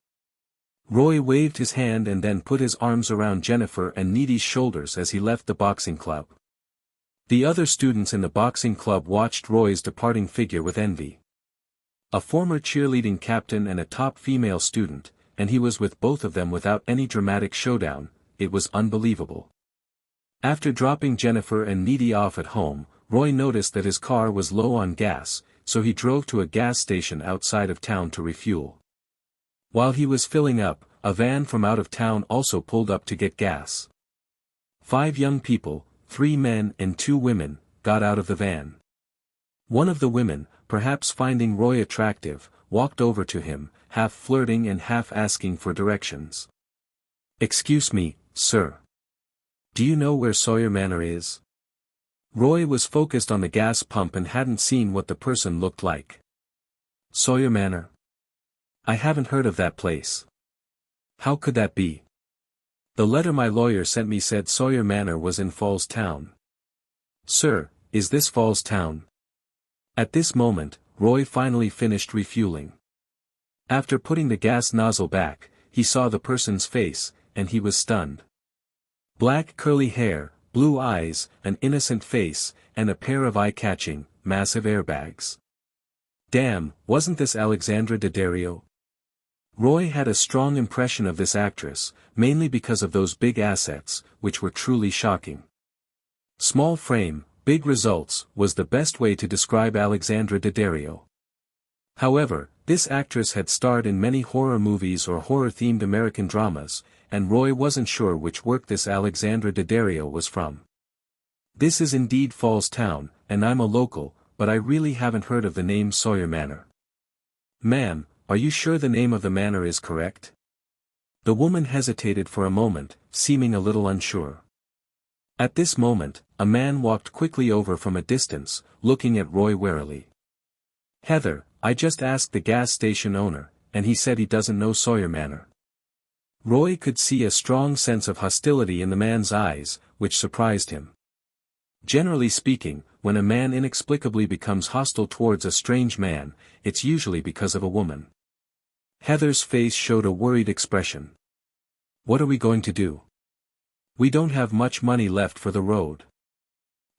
[SPEAKER 1] Roy waved his hand and then put his arms around Jennifer and Needy's shoulders as he left the boxing club. The other students in the boxing club watched Roy's departing figure with envy. A former cheerleading captain and a top female student, and he was with both of them without any dramatic showdown. It was unbelievable. After dropping Jennifer and Needy off at home, Roy noticed that his car was low on gas, so he drove to a gas station outside of town to refuel. While he was filling up, a van from out of town also pulled up to get gas. 5 young people, 3 men and 2 women, got out of the van. One of the women, perhaps finding Roy attractive, walked over to him, half flirting and half asking for directions. "Excuse me, sir. Do you know where Sawyer Manor is?" Roy was focused on the gas pump and hadn't seen what the person looked like. "Sawyer Manor? I haven't heard of that place. How could that be? The letter my lawyer sent me said Sawyer Manor was in Falls Town." "Sir, is this Falls Town?" At this moment, Roy finally finished refueling. After putting the gas nozzle back, he saw the person's face, and he was stunned. Black curly hair, blue eyes, an innocent face, and a pair of eye-catching, massive airbags. Damn, wasn't this Alexandra Daddario? Roy had a strong impression of this actress, mainly because of those big assets, which were truly shocking. Small frame, big results, was the best way to describe Alexandra Daddario. However, this actress had starred in many horror movies or horror-themed American dramas, and Roy wasn't sure which work this Alexandra Daddario was from. "This is indeed Falls Town, and I'm a local, but I really haven't heard of the name Sawyer Manor." "Ma'am, are you sure the name of the manor is correct?" The woman hesitated for a moment, seeming a little unsure. At this moment, a man walked quickly over from a distance, looking at Roy warily. "Heather, I just asked the gas station owner, and he said he doesn't know Sawyer Manor." Roy could see a strong sense of hostility in the man's eyes, which surprised him. Generally speaking, when a man inexplicably becomes hostile towards a strange man, it's usually because of a woman. Heather's face showed a worried expression. "What are we going to do? We don't have much money left for the road."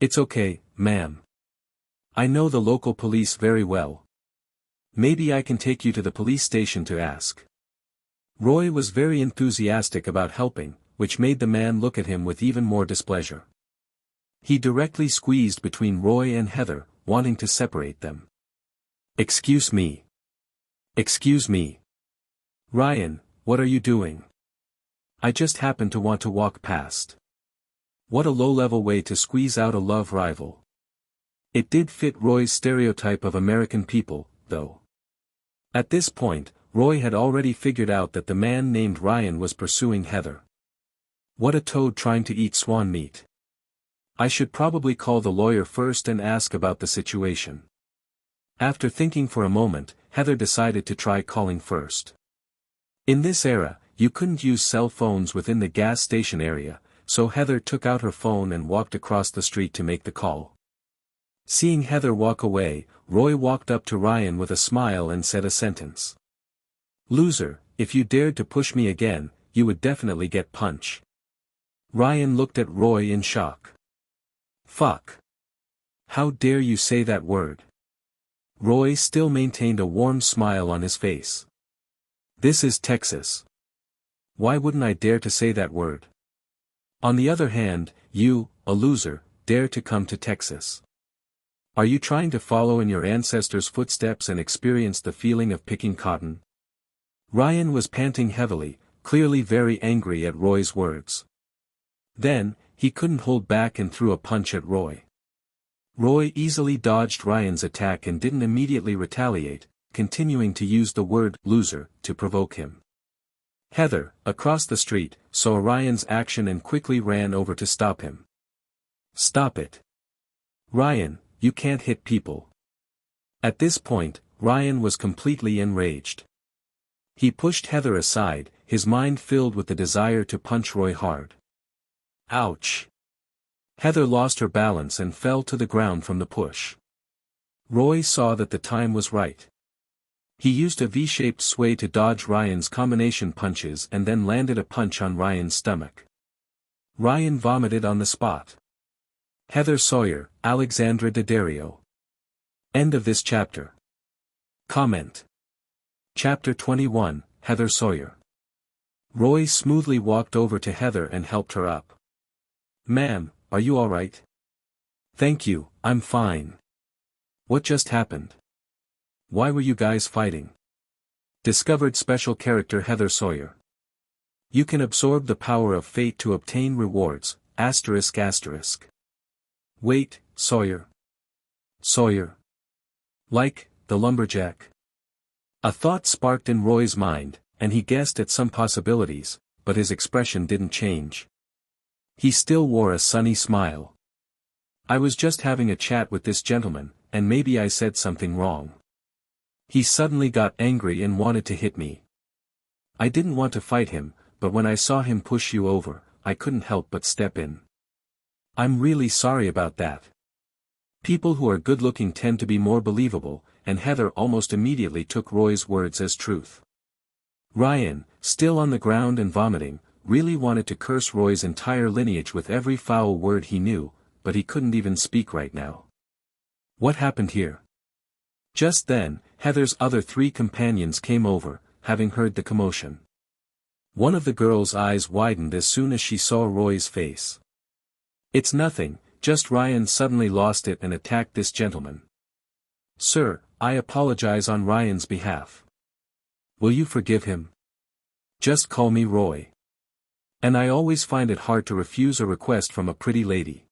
[SPEAKER 1] "It's okay, ma'am. I know the local police very well. Maybe I can take you to the police station to ask." Roy was very enthusiastic about helping, which made the man look at him with even more displeasure. He directly squeezed between Roy and Heather, wanting to separate them. "Excuse me. Excuse me. Ryan, what are you doing? I just happened to want to walk past." What a low-level way to squeeze out a love rival. It did fit Roy's stereotype of American people, though. At this point, Roy had already figured out that the man named Ryan was pursuing Heather. What a toad trying to eat swan meat. I should probably call the lawyer first and ask about the situation. After thinking for a moment, Heather decided to try calling first. In this era, you couldn't use cell phones within the gas station area, so Heather took out her phone and walked across the street to make the call. Seeing Heather walk away, Roy walked up to Ryan with a smile and said a sentence. "Loser, if you dared to push me again, you would definitely get punch." Ryan looked at Roy in shock. "Fuck. How dare you say that word?" Roy still maintained a warm smile on his face. "This is Texas. Why wouldn't I dare to say that word? On the other hand, you, a loser, dare to come to Texas. Are you trying to follow in your ancestors' footsteps and experience the feeling of picking cotton?" Ryan was panting heavily, clearly very angry at Roy's words. Then, he couldn't hold back and threw a punch at Roy. Roy easily dodged Ryan's attack and didn't immediately retaliate, continuing to use the word loser to provoke him. Heather, across the street, saw Ryan's action and quickly ran over to stop him. "Stop it. Ryan, you can't hit people." At this point, Ryan was completely enraged. He pushed Heather aside, his mind filled with the desire to punch Roy hard. Ouch! Heather lost her balance and fell to the ground from the push. Roy saw that the time was right. He used a V-shaped sway to dodge Ryan's combination punches and then landed a punch on Ryan's stomach. Ryan vomited on the spot. Heather Sawyer, Alexandra Daddario. End of this chapter. Comment. Chapter 21, Heather Sawyer. Roy smoothly walked over to Heather and helped her up. "Ma'am, are you alright?" "Thank you, I'm fine. What just happened?" Why were you guys fighting? Discovered special character Heather Sawyer. You can absorb the power of fate to obtain rewards, ***. Wait, Sawyer. Sawyer. Like, the lumberjack. A thought sparked in Roy's mind, and he guessed at some possibilities, but his expression didn't change. He still wore a sunny smile. I was just having a chat with this gentleman, and maybe I said something wrong. He suddenly got angry and wanted to hit me. I didn't want to fight him, but when I saw him push you over, I couldn't help but step in. I'm really sorry about that. People who are good-looking tend to be more believable, and Heather almost immediately took Roy's words as truth. Ryan, still on the ground and vomiting, really wanted to curse Roy's entire lineage with every foul word he knew, but he couldn't even speak right now. What happened here? Just then, Heather's other 3 companions came over, having heard the commotion. One of the girls' eyes widened as soon as she saw Roy's face. It's nothing, just Ryan suddenly lost it and attacked this gentleman. Sir, I apologize on Ryan's behalf. Will you forgive him? Just call me Roy. And I always find it hard to refuse a request from a pretty lady.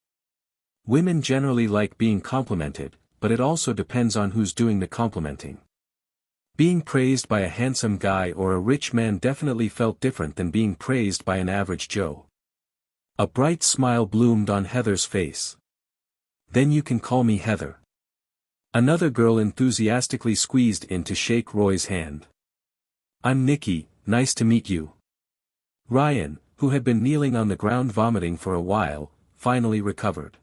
[SPEAKER 1] Women generally like being complimented, but it also depends on who's doing the complimenting. Being praised by a handsome guy or a rich man definitely felt different than being praised by an average Joe. A bright smile bloomed on Heather's face. Then you can call me Heather. Another girl enthusiastically squeezed in to shake Roy's hand. I'm Nikki, nice to meet you. Ryan, who had been kneeling on the ground vomiting for a while, finally recovered.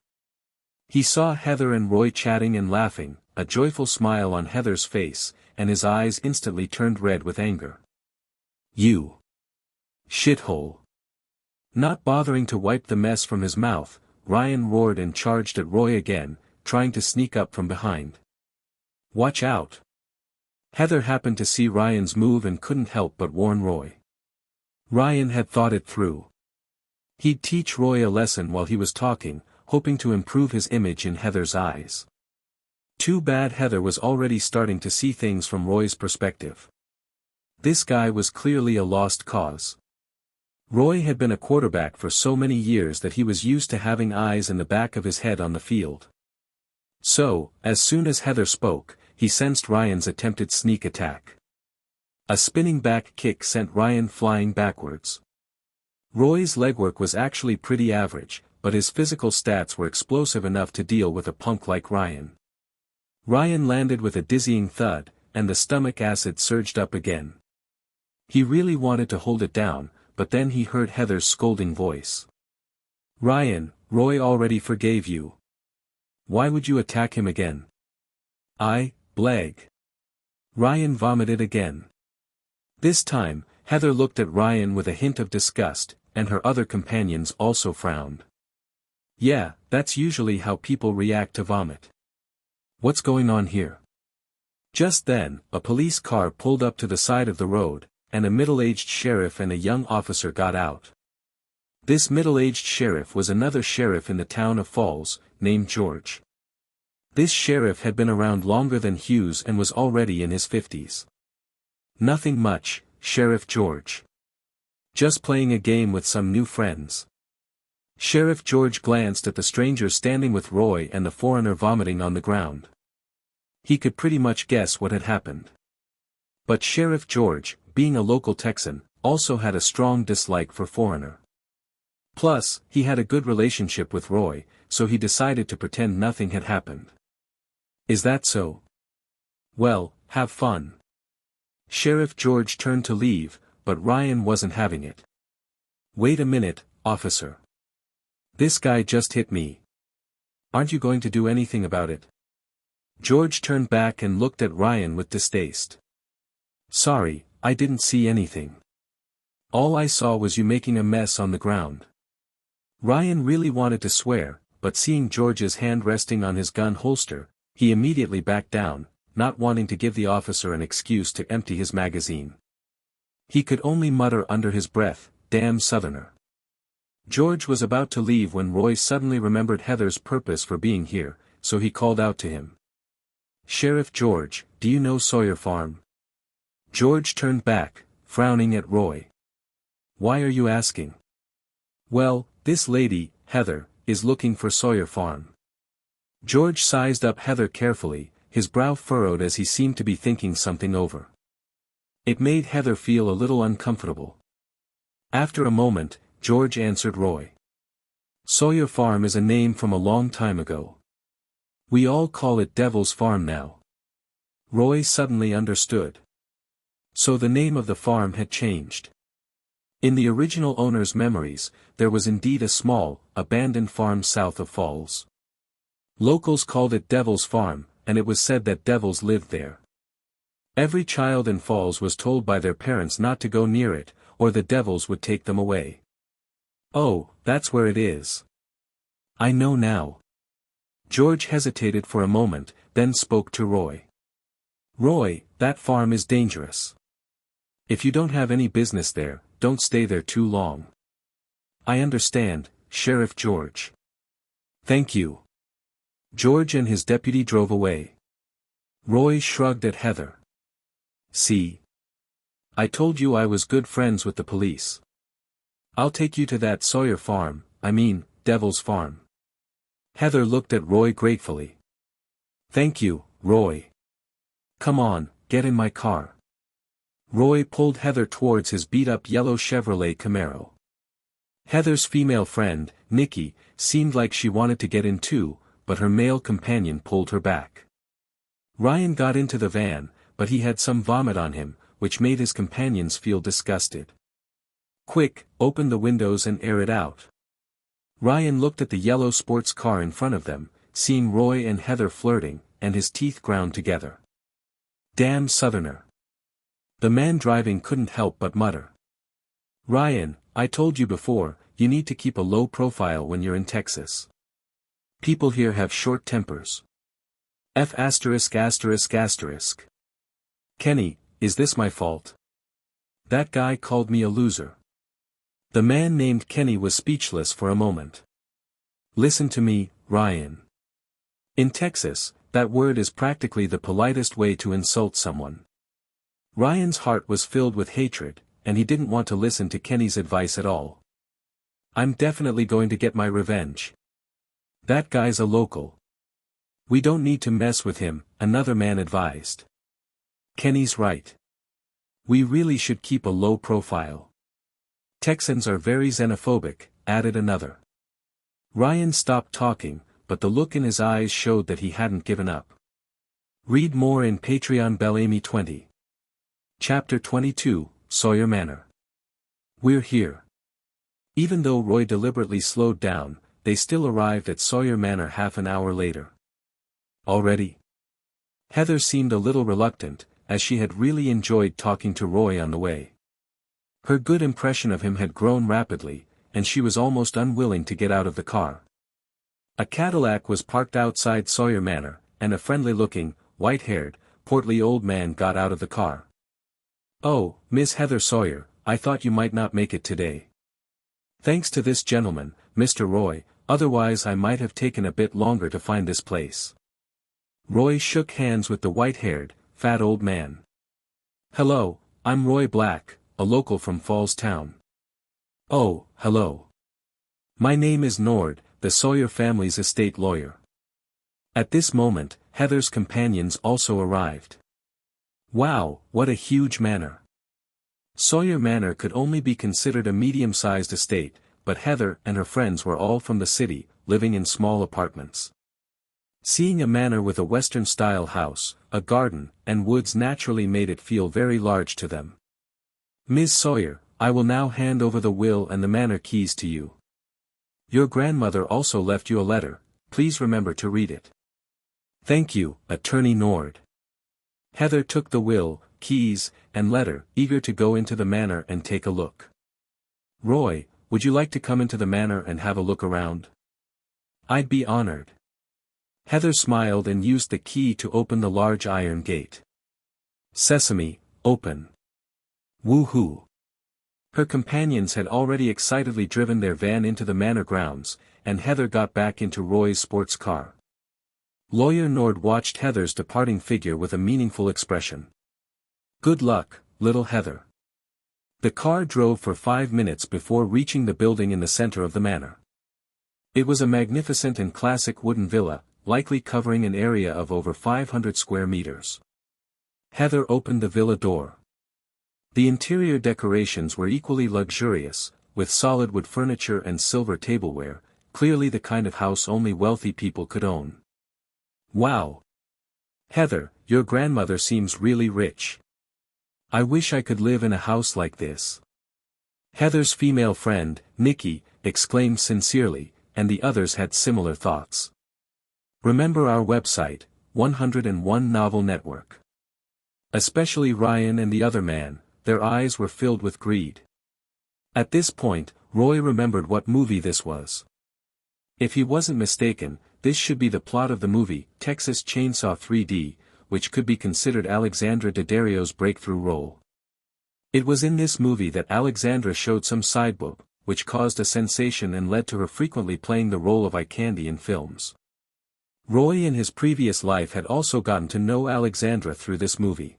[SPEAKER 1] He saw Heather and Roy chatting and laughing, a joyful smile on Heather's face, and his eyes instantly turned red with anger. You shithole. Not bothering to wipe the mess from his mouth, Ryan roared and charged at Roy again, trying to sneak up from behind. Watch out. Heather happened to see Ryan's move and couldn't help but warn Roy. Ryan had thought it through. He'd teach Roy a lesson while he was talking, hoping to improve his image in Heather's eyes. Too bad Heather was already starting to see things from Roy's perspective. This guy was clearly a lost cause. Roy had been a quarterback for so many years that he was used to having eyes in the back of his head on the field. So, as soon as Heather spoke, he sensed Ryan's attempted sneak attack. A spinning back kick sent Ryan flying backwards. Roy's legwork was actually pretty average, but his physical stats were explosive enough to deal with a punk like Ryan. Ryan landed with a dizzying thud, and the stomach acid surged up again. He really wanted to hold it down, but then he heard Heather's scolding voice. Ryan, Roy already forgave you. Why would you attack him again? Blag. Ryan vomited again. This time, Heather looked at Ryan with a hint of disgust, and her other companions also frowned. Yeah, that's usually how people react to vomit. What's going on here? Just then, a police car pulled up to the side of the road, and a middle-aged sheriff and a young officer got out. This middle-aged sheriff was another sheriff in the town of Falls, named George. This sheriff had been around longer than Hughes and was already in his 50s. Nothing much, Sheriff George. Just playing a game with some new friends. Sheriff George glanced at the stranger standing with Roy and the foreigner vomiting on the ground. He could pretty much guess what had happened. But Sheriff George, being a local Texan, also had a strong dislike for foreigner. Plus, he had a good relationship with Roy, so he decided to pretend nothing had happened. Is that so? Well, have fun. Sheriff George turned to leave, but Ryan wasn't having it. Wait a minute, officer. This guy just hit me. Aren't you going to do anything about it? George turned back and looked at Ryan with distaste. Sorry, I didn't see anything. All I saw was you making a mess on the ground. Ryan really wanted to swear, but seeing George's hand resting on his gun holster, he immediately backed down, not wanting to give the officer an excuse to empty his magazine. He could only mutter under his breath, "Damn Southerner." George was about to leave when Roy suddenly remembered Heather's purpose for being here, so he called out to him. Sheriff George, do you know Sawyer Farm? George turned back, frowning at Roy. Why are you asking? Well, this lady, Heather, is looking for Sawyer Farm. George sized up Heather carefully, his brow furrowed as he seemed to be thinking something over. It made Heather feel a little uncomfortable. After a moment, George answered Roy. Sawyer Farm is a name from a long time ago. We all call it Devil's Farm now. Roy suddenly understood. So the name of the farm had changed. In the original owner's memories, there was indeed a small, abandoned farm south of Falls. Locals called it Devil's Farm, and it was said that devils lived there. Every child in Falls was told by their parents not to go near it, or the devils would take them away. Oh, that's where it is. I know now. George hesitated for a moment, then spoke to Roy. Roy, that farm is dangerous. If you don't have any business there, don't stay there too long. I understand, Sheriff George. Thank you. George and his deputy drove away. Roy shrugged at Heather. See? I told you I was good friends with the police. I'll take you to that Sawyer Farm, Devil's Farm. Heather looked at Roy gratefully. Thank you, Roy. Come on, get in my car. Roy pulled Heather towards his beat-up yellow Chevrolet Camaro. Heather's female friend, Nikki, seemed like she wanted to get in too, but her male companion pulled her back. Ryan got into the van, but he had some vomit on him, which made his companions feel disgusted. Quick, open the windows and air it out. Ryan looked at the yellow sports car in front of them, seeing Roy and Heather flirting, and his teeth ground together. Damn Southerner. The man driving couldn't help but mutter. Ryan, I told you before, you need to keep a low profile when you're in Texas. People here have short tempers. F*******. Kenny, is this my fault? That guy called me a loser. The man named Kenny was speechless for a moment. Listen to me, Ryan. In Texas, that word is practically the politest way to insult someone. Ryan's heart was filled with hatred, and he didn't want to listen to Kenny's advice at all. I'm definitely going to get my revenge. That guy's a local. We don't need to mess with him, another man advised. Kenny's right. We really should keep a low profile. Texans are very xenophobic, added another. Ryan stopped talking, but the look in his eyes showed that he hadn't given up. Read more in Patreon Bellamy 20. Chapter 22, Sawyer Manor. We're here. Even though Roy deliberately slowed down, they still arrived at Sawyer Manor half an hour later. Already? Heather seemed a little reluctant, as she had really enjoyed talking to Roy on the way. Her good impression of him had grown rapidly, and she was almost unwilling to get out of the car. A Cadillac was parked outside Sawyer Manor, and a friendly-looking, white-haired, portly old man got out of the car. Oh, Miss Heather Sawyer, I thought you might not make it today. Thanks to this gentleman, Mr. Roy, otherwise I might have taken a bit longer to find this place. Roy shook hands with the white-haired, fat old man. Hello, I'm Roy Black, a local from Falls Town. Oh, hello. My name is Nord, the Sawyer family's estate lawyer. At this moment, Heather's companions also arrived. Wow, what a huge manor. Sawyer Manor could only be considered a medium-sized estate, but Heather and her friends were all from the city, living in small apartments. Seeing a manor with a Western-style house, a garden, and woods naturally made it feel very large to them. Ms. Sawyer, I will now hand over the will and the manor keys to you. Your grandmother also left you a letter, please remember to read it. Thank you, Attorney Nord. Heather took the will, keys, and letter, eager to go into the manor and take a look. Roy, would you like to come into the manor and have a look around? I'd be honored. Heather smiled and used the key to open the large iron gate. Sesame, open. Woo-hoo. Her companions had already excitedly driven their van into the manor grounds, and Heather got back into Roy's sports car. Lawyer Nord watched Heather's departing figure with a meaningful expression. Good luck, little Heather. The car drove for 5 minutes before reaching the building in the center of the manor. It was a magnificent and classic wooden villa, likely covering an area of over 500 square meters. Heather opened the villa door. The interior decorations were equally luxurious, with solid wood furniture and silver tableware, clearly the kind of house only wealthy people could own. Wow! Heather, your grandmother seems really rich. I wish I could live in a house like this. Heather's female friend, Nikki, exclaimed sincerely, and the others had similar thoughts. Remember our website, 101 Novel Network. Especially Ryan and the other man, their eyes were filled with greed. At this point, Roy remembered what movie this was. If he wasn't mistaken, this should be the plot of the movie, Texas Chainsaw 3D, which could be considered Alexandra Daddario's breakthrough role. It was in this movie that Alexandra showed some sideboob, which caused a sensation and led to her frequently playing the role of eye candy in films. Roy in his previous life had also gotten to know Alexandra through this movie.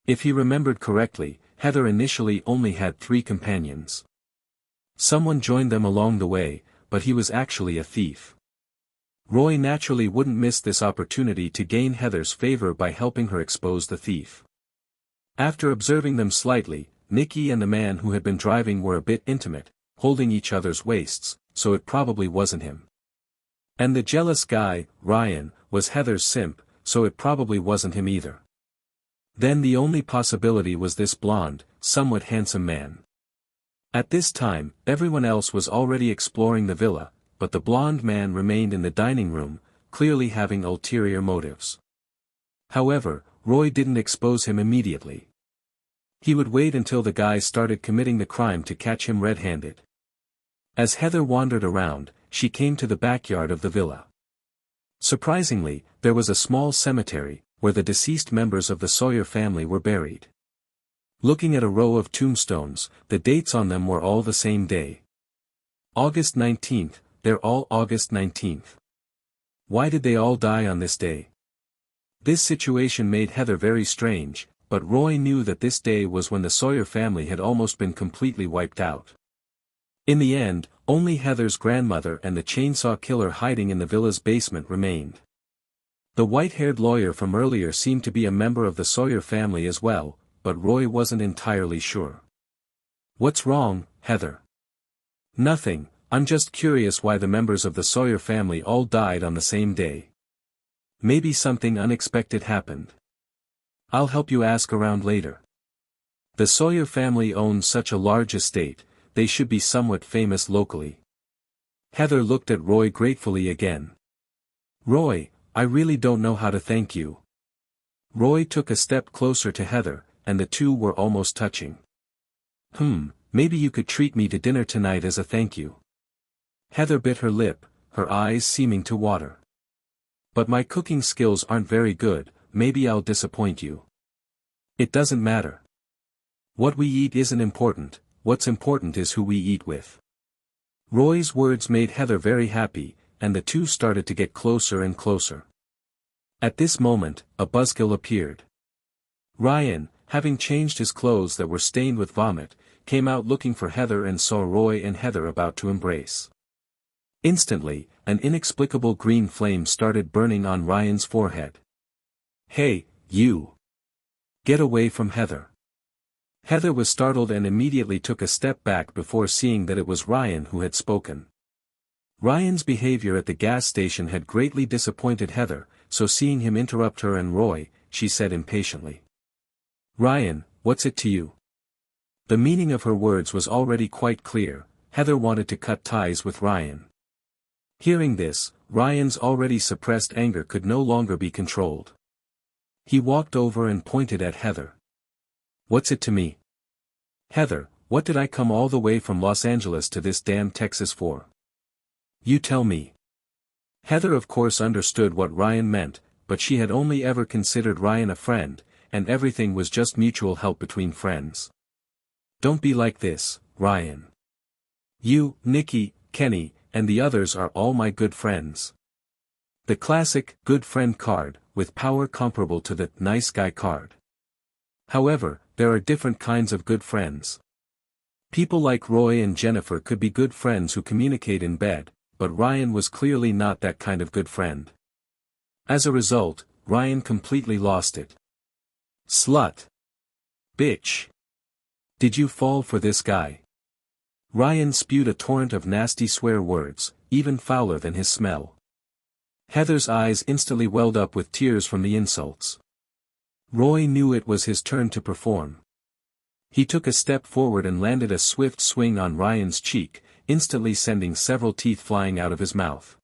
[SPEAKER 1] If he remembered correctly, Heather initially only had 3 companions. Someone joined them along the way, but he was actually a thief. Roy naturally wouldn't miss this opportunity to gain Heather's favor by helping her expose the thief. After observing them slightly, Nikki and the man who had been driving were a bit intimate, holding each other's waists, so it probably wasn't him. And the jealous guy, Ryan, was Heather's simp, so it probably wasn't him either. Then the only possibility was this blonde, somewhat handsome man. At this time, everyone else was already exploring the villa, but the blonde man remained in the dining room, clearly having ulterior motives. However, Roy didn't expose him immediately. He would wait until the guy started committing the crime to catch him red-handed. As Heather wandered around, she came to the backyard of the villa. Surprisingly, there was a small cemetery, where the deceased members of the Sawyer family were buried. Looking at a row of tombstones, the dates on them were all the same day. August 19th, they're all August 19th. Why did they all die on this day? This situation made Heather very strange, but Roy knew that this day was when the Sawyer family had almost been completely wiped out. In the end, only Heather's grandmother and the chainsaw killer hiding in the villa's basement remained. The white-haired lawyer from earlier seemed to be a member of the Sawyer family as well, but Roy wasn't entirely sure. What's wrong, Heather? Nothing, I'm just curious why the members of the Sawyer family all died on the same day. Maybe something unexpected happened. I'll help you ask around later. The Sawyer family owns such a large estate, they should be somewhat famous locally. Heather looked at Roy gratefully again. Roy, I really don't know how to thank you. Roy took a step closer to Heather, and the two were almost touching. Maybe you could treat me to dinner tonight as a thank you. Heather bit her lip, her eyes seeming to water. But my cooking skills aren't very good, maybe I'll disappoint you. It doesn't matter. What we eat isn't important, what's important is who we eat with. Roy's words made Heather very happy, and the two started to get closer and closer. At this moment, a buzzkill appeared. Ryan, having changed his clothes that were stained with vomit, came out looking for Heather and saw Roy and Heather about to embrace. Instantly, an inexplicable green flame started burning on Ryan's forehead. Hey, you! Get away from Heather. Heather was startled and immediately took a step back before seeing that it was Ryan who had spoken. Ryan's behavior at the gas station had greatly disappointed Heather, so seeing him interrupt her and Roy, she said impatiently. Ryan, what's it to you? The meaning of her words was already quite clear, Heather wanted to cut ties with Ryan. Hearing this, Ryan's already suppressed anger could no longer be controlled. He walked over and pointed at Heather. What's it to me? Heather, what did I come all the way from Los Angeles to this damn Texas for? You tell me. Heather of course understood what Ryan meant, but she had only ever considered Ryan a friend, and everything was just mutual help between friends. Don't be like this, Ryan. You, Nikki, Kenny, and the others are all my good friends. The classic, good friend card, with power comparable to the nice guy card. However, there are different kinds of good friends. People like Roy and Jennifer could be good friends who communicate in bed, but Ryan was clearly not that kind of good friend. As a result, Ryan completely lost it. Slut. Bitch. Did you fall for this guy? Ryan spewed a torrent of nasty swear words, even fouler than his smell. Heather's eyes instantly welled up with tears from the insults. Roy knew it was his turn to perform. He took a step forward and landed a swift swing on Ryan's cheek, instantly sending several teeth flying out of his mouth.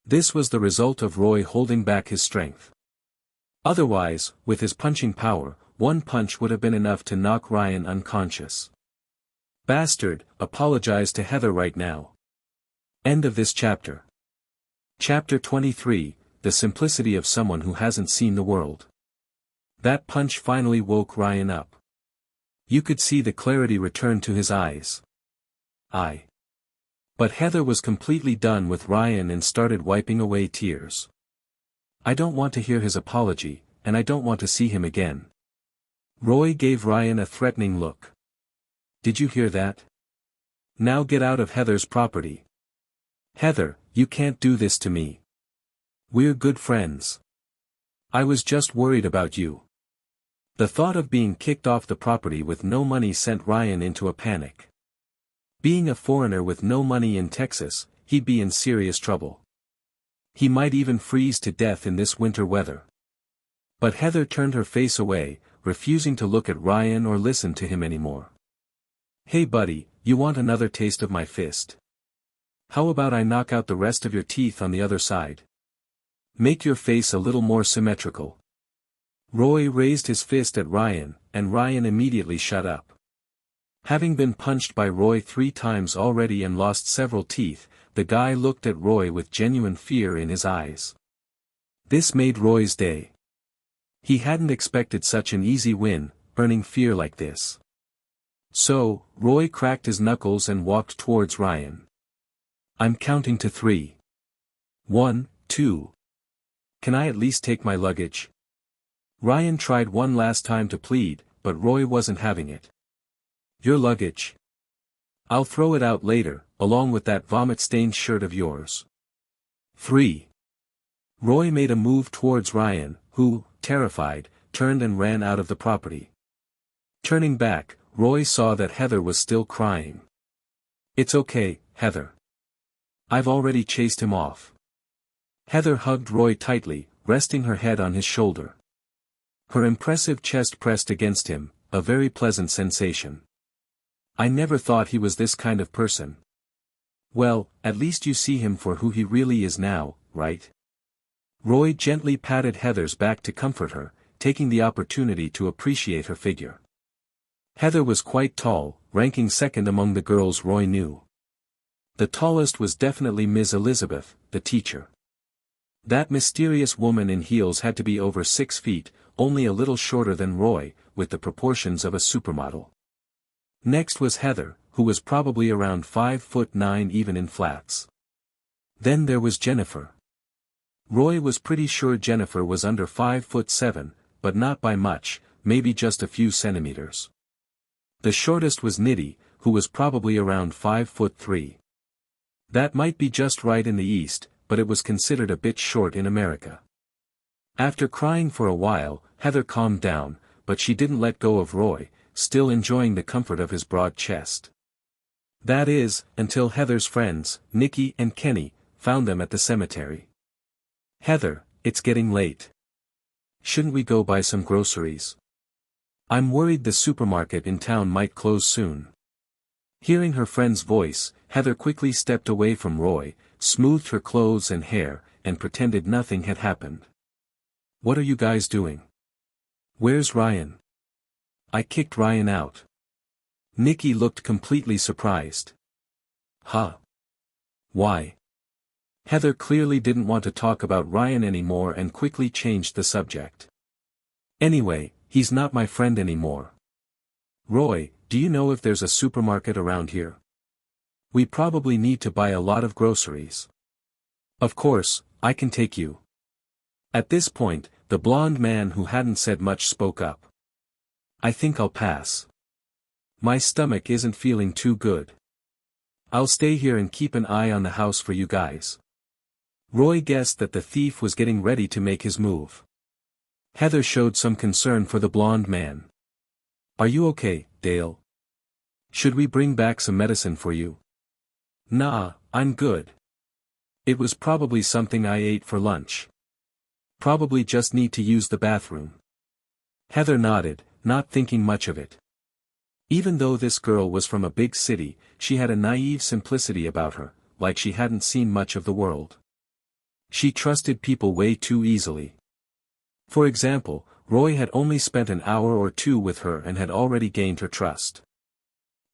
[SPEAKER 1] This was the result of Roy holding back his strength. Otherwise, with his punching power, one punch would have been enough to knock Ryan unconscious. Bastard, apologize to Heather right now. End of this chapter. Chapter 23, The Simplicity of Someone Who Hasn't Seen the World. That punch finally woke Ryan up. You could see the clarity return to his eyes. But Heather was completely done with Ryan and started wiping away tears. I don't want to hear his apology, and I don't want to see him again. Roy gave Ryan a threatening look. Did you hear that? Now get out of Heather's property. Heather, you can't do this to me. We're good friends. I was just worried about you. The thought of being kicked off the property with no money sent Ryan into a panic. Being a foreigner with no money in Texas, he'd be in serious trouble. He might even freeze to death in this winter weather. But Heather turned her face away, refusing to look at Ryan or listen to him anymore. Hey buddy, you want another taste of my fist? How about I knock out the rest of your teeth on the other side? Make your face a little more symmetrical. Roy raised his fist at Ryan, and Ryan immediately shut up. Having been punched by Roy 3 times already and lost several teeth, the guy looked at Roy with genuine fear in his eyes. This made Roy's day. He hadn't expected such an easy win, earning fear like this. So, Roy cracked his knuckles and walked towards Ryan. I'm counting to 3. 1, 2. Can I at least take my luggage? Ryan tried one last time to plead, but Roy wasn't having it. Your luggage. I'll throw it out later, along with that vomit-stained shirt of yours. 3. Roy made a move towards Ryan, who, terrified, turned and ran out of the property. Turning back, Roy saw that Heather was still crying. It's okay, Heather. I've already chased him off. Heather hugged Roy tightly, resting her head on his shoulder. Her impressive chest pressed against him, a very pleasant sensation. I never thought he was this kind of person. Well, at least you see him for who he really is now, right? Roy gently patted Heather's back to comfort her, taking the opportunity to appreciate her figure. Heather was quite tall, ranking second among the girls Roy knew. The tallest was definitely Ms. Elizabeth, the teacher. That mysterious woman in heels had to be over 6 feet, only a little shorter than Roy, with the proportions of a supermodel. Next was Heather, who was probably around 5'9" even in flats. Then there was Jennifer. Roy was pretty sure Jennifer was under 5'7", but not by much, maybe just a few centimeters. The shortest was Nitty, who was probably around 5'3". That might be just right in the East, but it was considered a bit short in America. After crying for a while, Heather calmed down, but she didn't let go of Roy, still enjoying the comfort of his broad chest. That is, until Heather's friends, Nikki and Kenny, found them at the cemetery. Heather, it's getting late. Shouldn't we go buy some groceries? I'm worried the supermarket in town might close soon. Hearing her friend's voice, Heather quickly stepped away from Roy, smoothed her clothes and hair, and pretended nothing had happened. What are you guys doing? Where's Ryan? I kicked Ryan out. Nikki looked completely surprised. Huh? Why? Heather clearly didn't want to talk about Ryan anymore and quickly changed the subject. Anyway, he's not my friend anymore. Roy, do you know if there's a supermarket around here? We probably need to buy a lot of groceries. Of course, I can take you. At this point, the blonde man who hadn't said much spoke up. I think I'll pass. My stomach isn't feeling too good. I'll stay here and keep an eye on the house for you guys. Roy guessed that the thief was getting ready to make his move. Heather showed some concern for the blonde man. Are you okay, Dale? Should we bring back some medicine for you? Nah, I'm good. It was probably something I ate for lunch. Probably just need to use the bathroom. Heather nodded, not thinking much of it. Even though this girl was from a big city, she had a naive simplicity about her, like she hadn't seen much of the world. She trusted people way too easily. For example, Roy had only spent an hour or two with her and had already gained her trust.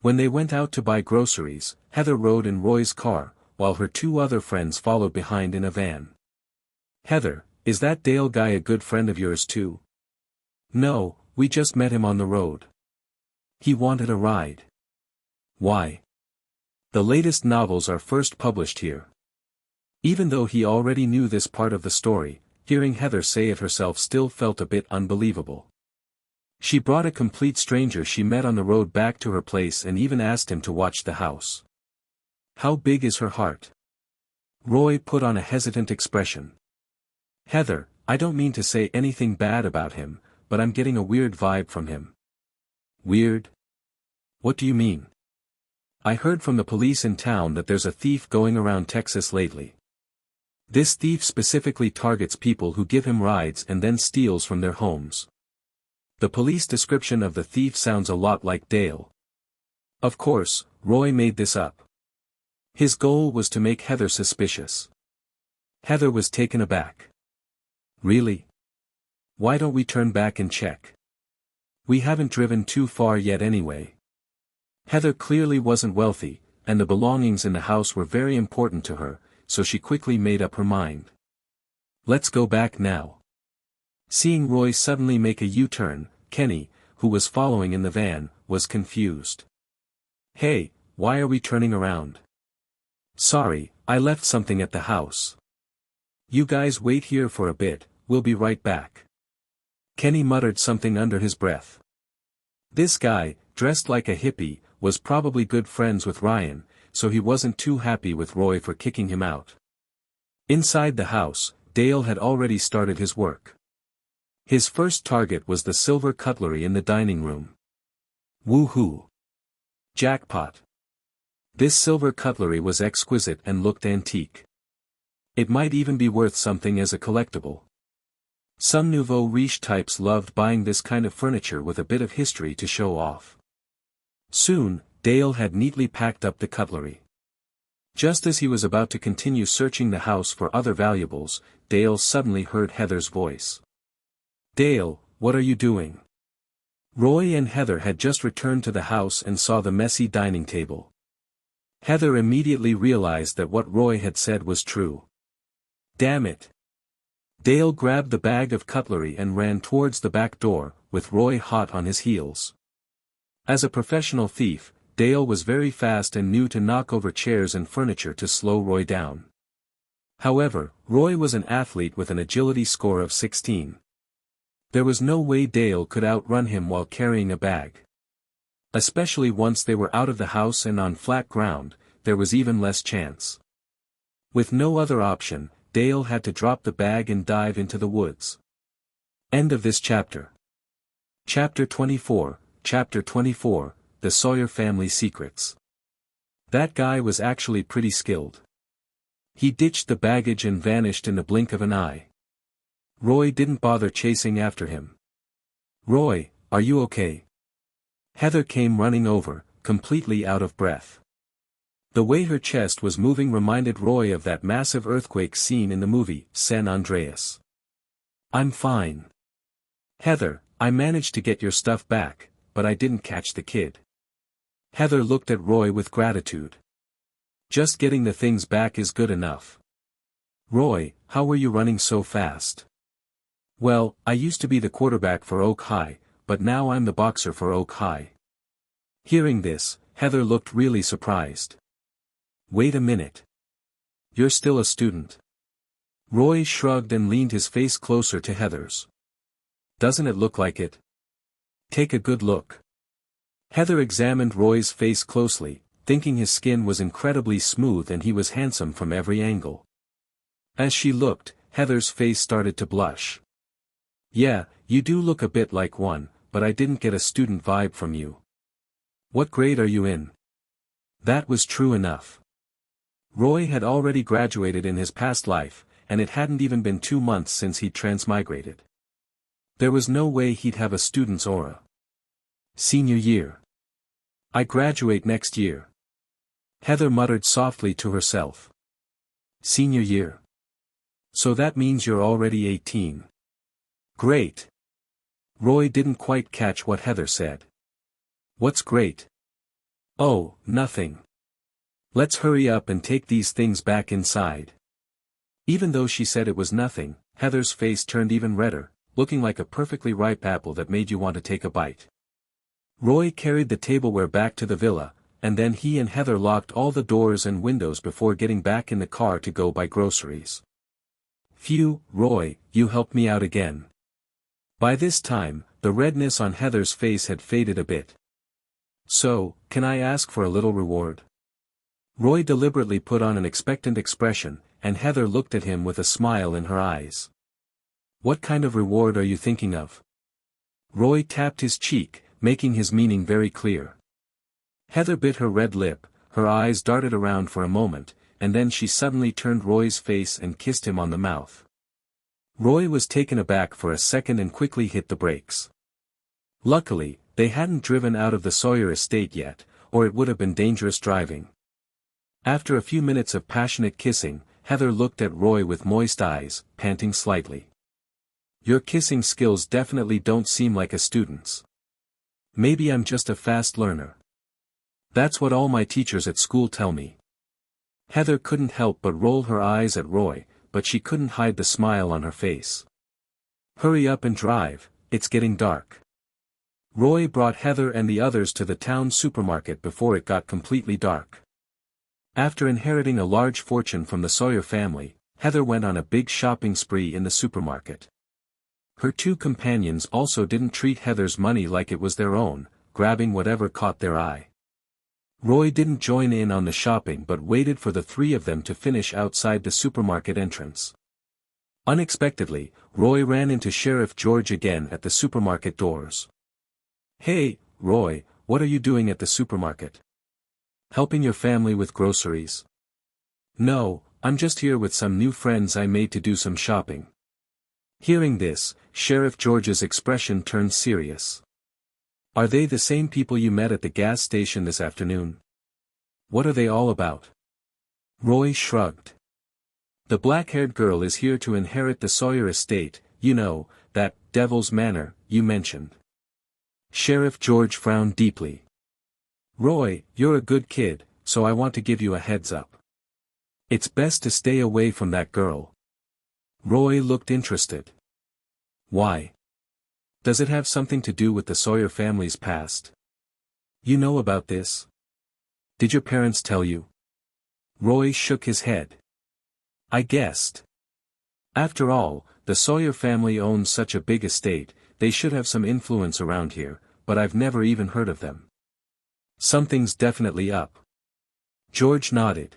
[SPEAKER 1] When they went out to buy groceries, Heather rode in Roy's car, while her two other friends followed behind in a van. Heather, is that Dale guy a good friend of yours too? No, we just met him on the road. He wanted a ride. Why? The latest novels are first published here. Even though he already knew this part of the story, hearing Heather say it herself still felt a bit unbelievable. She brought a complete stranger she met on the road back to her place and even asked him to watch the house. How big is her heart? Roy put on a hesitant expression. Heather, I don't mean to say anything bad about him, but I'm getting a weird vibe from him. Weird? What do you mean? I heard from the police in town that there's a thief going around Texas lately. This thief specifically targets people who give him rides and then steals from their homes. The police description of the thief sounds a lot like Dale. Of course, Roy made this up. His goal was to make Heather suspicious. Heather was taken aback. Really? Why don't we turn back and check? We haven't driven too far yet anyway. Heather clearly wasn't wealthy, and the belongings in the house were very important to her, so she quickly made up her mind. Let's go back now. Seeing Roy suddenly make a U-turn, Kenny, who was following in the van, was confused. Hey, why are we turning around? Sorry, I left something at the house. You guys wait here for a bit, we'll be right back. Kenny muttered something under his breath. This guy, dressed like a hippie, was probably good friends with Ryan, so he wasn't too happy with Roy for kicking him out. Inside the house, Dale had already started his work. His first target was the silver cutlery in the dining room. Woohoo! Jackpot! This silver cutlery was exquisite and looked antique. It might even be worth something as a collectible. Some nouveau riche types loved buying this kind of furniture with a bit of history to show off. Soon, Dale had neatly packed up the cutlery. Just as he was about to continue searching the house for other valuables, Dale suddenly heard Heather's voice. Dale, what are you doing? Roy and Heather had just returned to the house and saw the messy dining table. Heather immediately realized that what Roy had said was true. Damn it! Dale grabbed the bag of cutlery and ran towards the back door, with Roy hot on his heels. As a professional thief, Dale was very fast and knew to knock over chairs and furniture to slow Roy down. However, Roy was an athlete with an agility score of 16. There was no way Dale could outrun him while carrying a bag. Especially once they were out of the house and on flat ground, there was even less chance. With no other option, Dale had to drop the bag and dive into the woods. End of this chapter. Chapter 24, The Sawyer Family Secrets. That guy was actually pretty skilled. He ditched the baggage and vanished in the blink of an eye. Roy didn't bother chasing after him. Roy, are you okay? Heather came running over, completely out of breath. The way her chest was moving reminded Roy of that massive earthquake scene in the movie, San Andreas. I'm fine. Heather, I managed to get your stuff back, but I didn't catch the kid. Heather looked at Roy with gratitude. Just getting the things back is good enough. Roy, how were you running so fast? Well, I used to be the quarterback for Oak High, but now I'm the boxer for Oak High. Hearing this, Heather looked really surprised. Wait a minute. You're still a student. Roy shrugged and leaned his face closer to Heather's. Doesn't it look like it? Take a good look. Heather examined Roy's face closely, thinking his skin was incredibly smooth and he was handsome from every angle. As she looked, Heather's face started to blush. Yeah, you do look a bit like one, but I didn't get a student vibe from you. What grade are you in? That was true enough. Roy had already graduated in his past life, and it hadn't even been 2 months since he'd transmigrated. There was no way he'd have a student's aura. Senior year. I graduate next year. Heather muttered softly to herself. Senior year. So that means you're already 18. Great. Roy didn't quite catch what Heather said. What's great? Oh, nothing. Let's hurry up and take these things back inside. Even though she said it was nothing, Heather's face turned even redder, looking like a perfectly ripe apple that made you want to take a bite. Roy carried the tableware back to the villa, and then he and Heather locked all the doors and windows before getting back in the car to go buy groceries. Phew, Roy, you helped me out again. By this time, the redness on Heather's face had faded a bit. So, can I ask for a little reward? Roy deliberately put on an expectant expression, and Heather looked at him with a smile in her eyes. What kind of reward are you thinking of? Roy tapped his cheek, making his meaning very clear. Heather bit her red lip, her eyes darted around for a moment, and then she suddenly turned Roy's face and kissed him on the mouth. Roy was taken aback for a second and quickly hit the brakes. Luckily, they hadn't driven out of the Sawyer estate yet, or it would have been dangerous driving. After a few minutes of passionate kissing, Heather looked at Roy with moist eyes, panting slightly. Your kissing skills definitely don't seem like a student's. Maybe I'm just a fast learner. That's what all my teachers at school tell me. Heather couldn't help but roll her eyes at Roy, but she couldn't hide the smile on her face. Hurry up and drive, it's getting dark. Roy brought Heather and the others to the town supermarket before it got completely dark. After inheriting a large fortune from the Sawyer family, Heather went on a big shopping spree in the supermarket. Her 2 companions also didn't treat Heather's money like it was their own, grabbing whatever caught their eye. Roy didn't join in on the shopping but waited for the 3 of them to finish outside the supermarket entrance. Unexpectedly, Roy ran into Sheriff George again at the supermarket doors. Hey, Roy, what are you doing at the supermarket? Helping your family with groceries? No, I'm just here with some new friends I made to do some shopping. Hearing this, Sheriff George's expression turned serious. Are they the same people you met at the gas station this afternoon? What are they all about? Roy shrugged. The black-haired girl is here to inherit the Sawyer estate, you know, that Devil's Manor you mentioned. Sheriff George frowned deeply. Roy, you're a good kid, so I want to give you a heads up. It's best to stay away from that girl. Roy looked interested. Why? Does it have something to do with the Sawyer family's past? You know about this? Did your parents tell you? Roy shook his head. I guessed. After all, the Sawyer family owns such a big estate, they should have some influence around here, but I've never even heard of them. Something's definitely up. George nodded.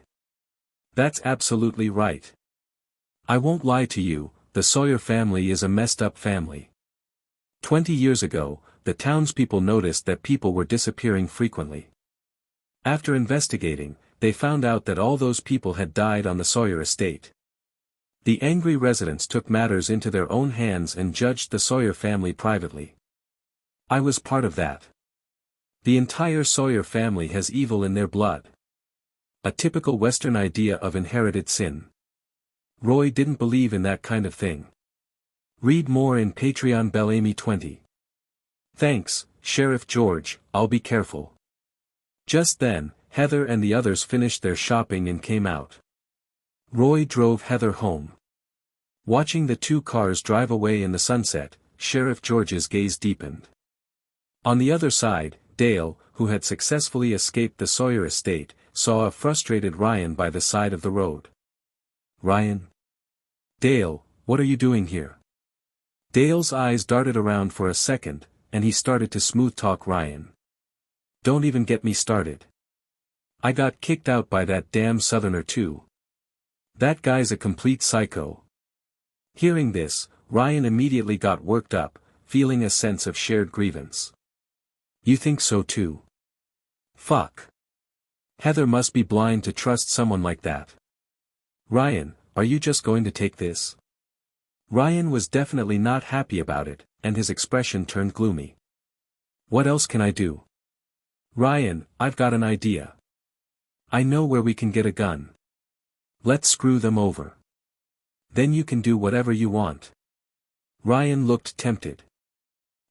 [SPEAKER 1] That's absolutely right. I won't lie to you, the Sawyer family is a messed up family. 20 years ago, the townspeople noticed that people were disappearing frequently. After investigating, they found out that all those people had died on the Sawyer estate. The angry residents took matters into their own hands and judged the Sawyer family privately. I was part of that. The entire Sawyer family has evil in their blood. A typical Western idea of inherited sin. Roy didn't believe in that kind of thing. Read more in Patreon Bellamy 20. Thanks, Sheriff George, I'll be careful. Just then, Heather and the others finished their shopping and came out. Roy drove Heather home. Watching the 2 cars drive away in the sunset, Sheriff George's gaze deepened. On the other side, Dale, who had successfully escaped the Sawyer estate, saw a frustrated Ryan by the side of the road. Ryan? Dale, what are you doing here? Dale's eyes darted around for a second, and he started to smooth-talk Ryan. Don't even get me started. I got kicked out by that damn southerner too. That guy's a complete psycho. Hearing this, Ryan immediately got worked up, feeling a sense of shared grievance. You think so too? Fuck. Heather must be blind to trust someone like that. Ryan, are you just going to take this? Ryan was definitely not happy about it, and his expression turned gloomy. What else can I do? Ryan, I've got an idea. I know where we can get a gun. Let's screw them over. Then you can do whatever you want. Ryan looked tempted.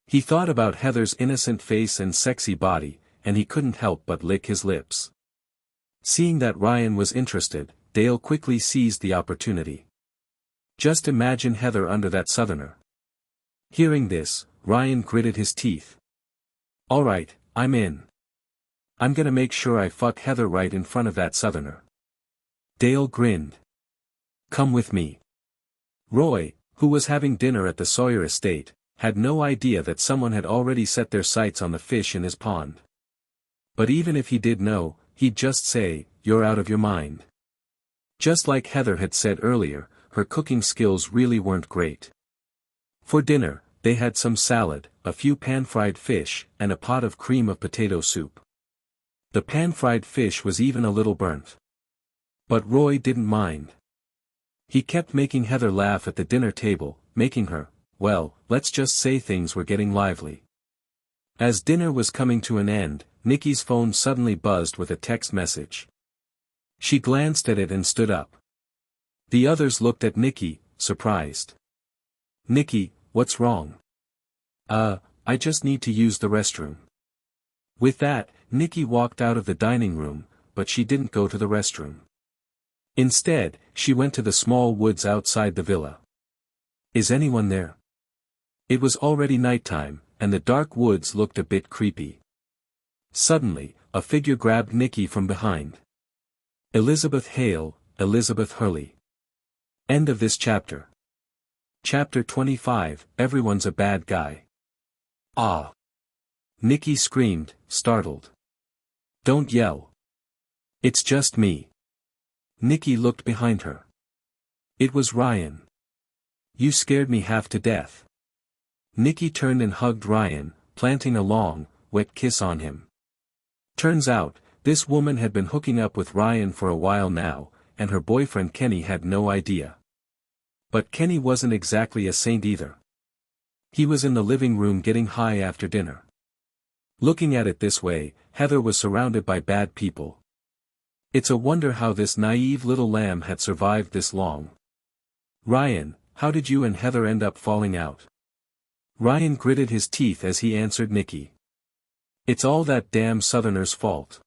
[SPEAKER 1] He thought about Heather's innocent face and sexy body, and he couldn't help but lick his lips. Seeing that Ryan was interested, Dale quickly seized the opportunity. Just imagine Heather under that southerner. Hearing this, Ryan gritted his teeth. Alright, I'm in. I'm gonna make sure I fuck Heather right in front of that southerner. Dale grinned. Come with me. Roy, who was having dinner at the Sawyer estate, had no idea that someone had already set their sights on the fish in his pond. But even if he did know, he'd just say, "You're out of your mind." Just like Heather had said earlier, her cooking skills really weren't great. For dinner, they had some salad, a few pan-fried fish, and a pot of cream of potato soup. The pan-fried fish was even a little burnt. But Roy didn't mind. He kept making Heather laugh at the dinner table, making her, well, let's just say things were getting lively. As dinner was coming to an end, Nikki's phone suddenly buzzed with a text message. She glanced at it and stood up. The others looked at Nikki, surprised. Nikki, what's wrong? I just need to use the restroom. With that, Nikki walked out of the dining room, but she didn't go to the restroom. Instead, she went to the small woods outside the villa. Is anyone there? It was already nighttime, and the dark woods looked a bit creepy. Suddenly, a figure grabbed Nikki from behind. Elizabeth Hale, Elizabeth Hurley. End of this chapter. Chapter 25, Everyone's a Bad Guy. Ah! Nikki screamed, startled. Don't yell. It's just me. Nikki looked behind her. It was Ryan. You scared me half to death. Nikki turned and hugged Ryan, planting a long, wet kiss on him. Turns out, this woman had been hooking up with Ryan for a while now, and her boyfriend Kenny had no idea. But Kenny wasn't exactly a saint either. He was in the living room getting high after dinner. Looking at it this way, Heather was surrounded by bad people. It's a wonder how this naive little lamb had survived this long. Ryan, how did you and Heather end up falling out? Ryan gritted his teeth as he answered Nikki. It's all that damn southerner's fault.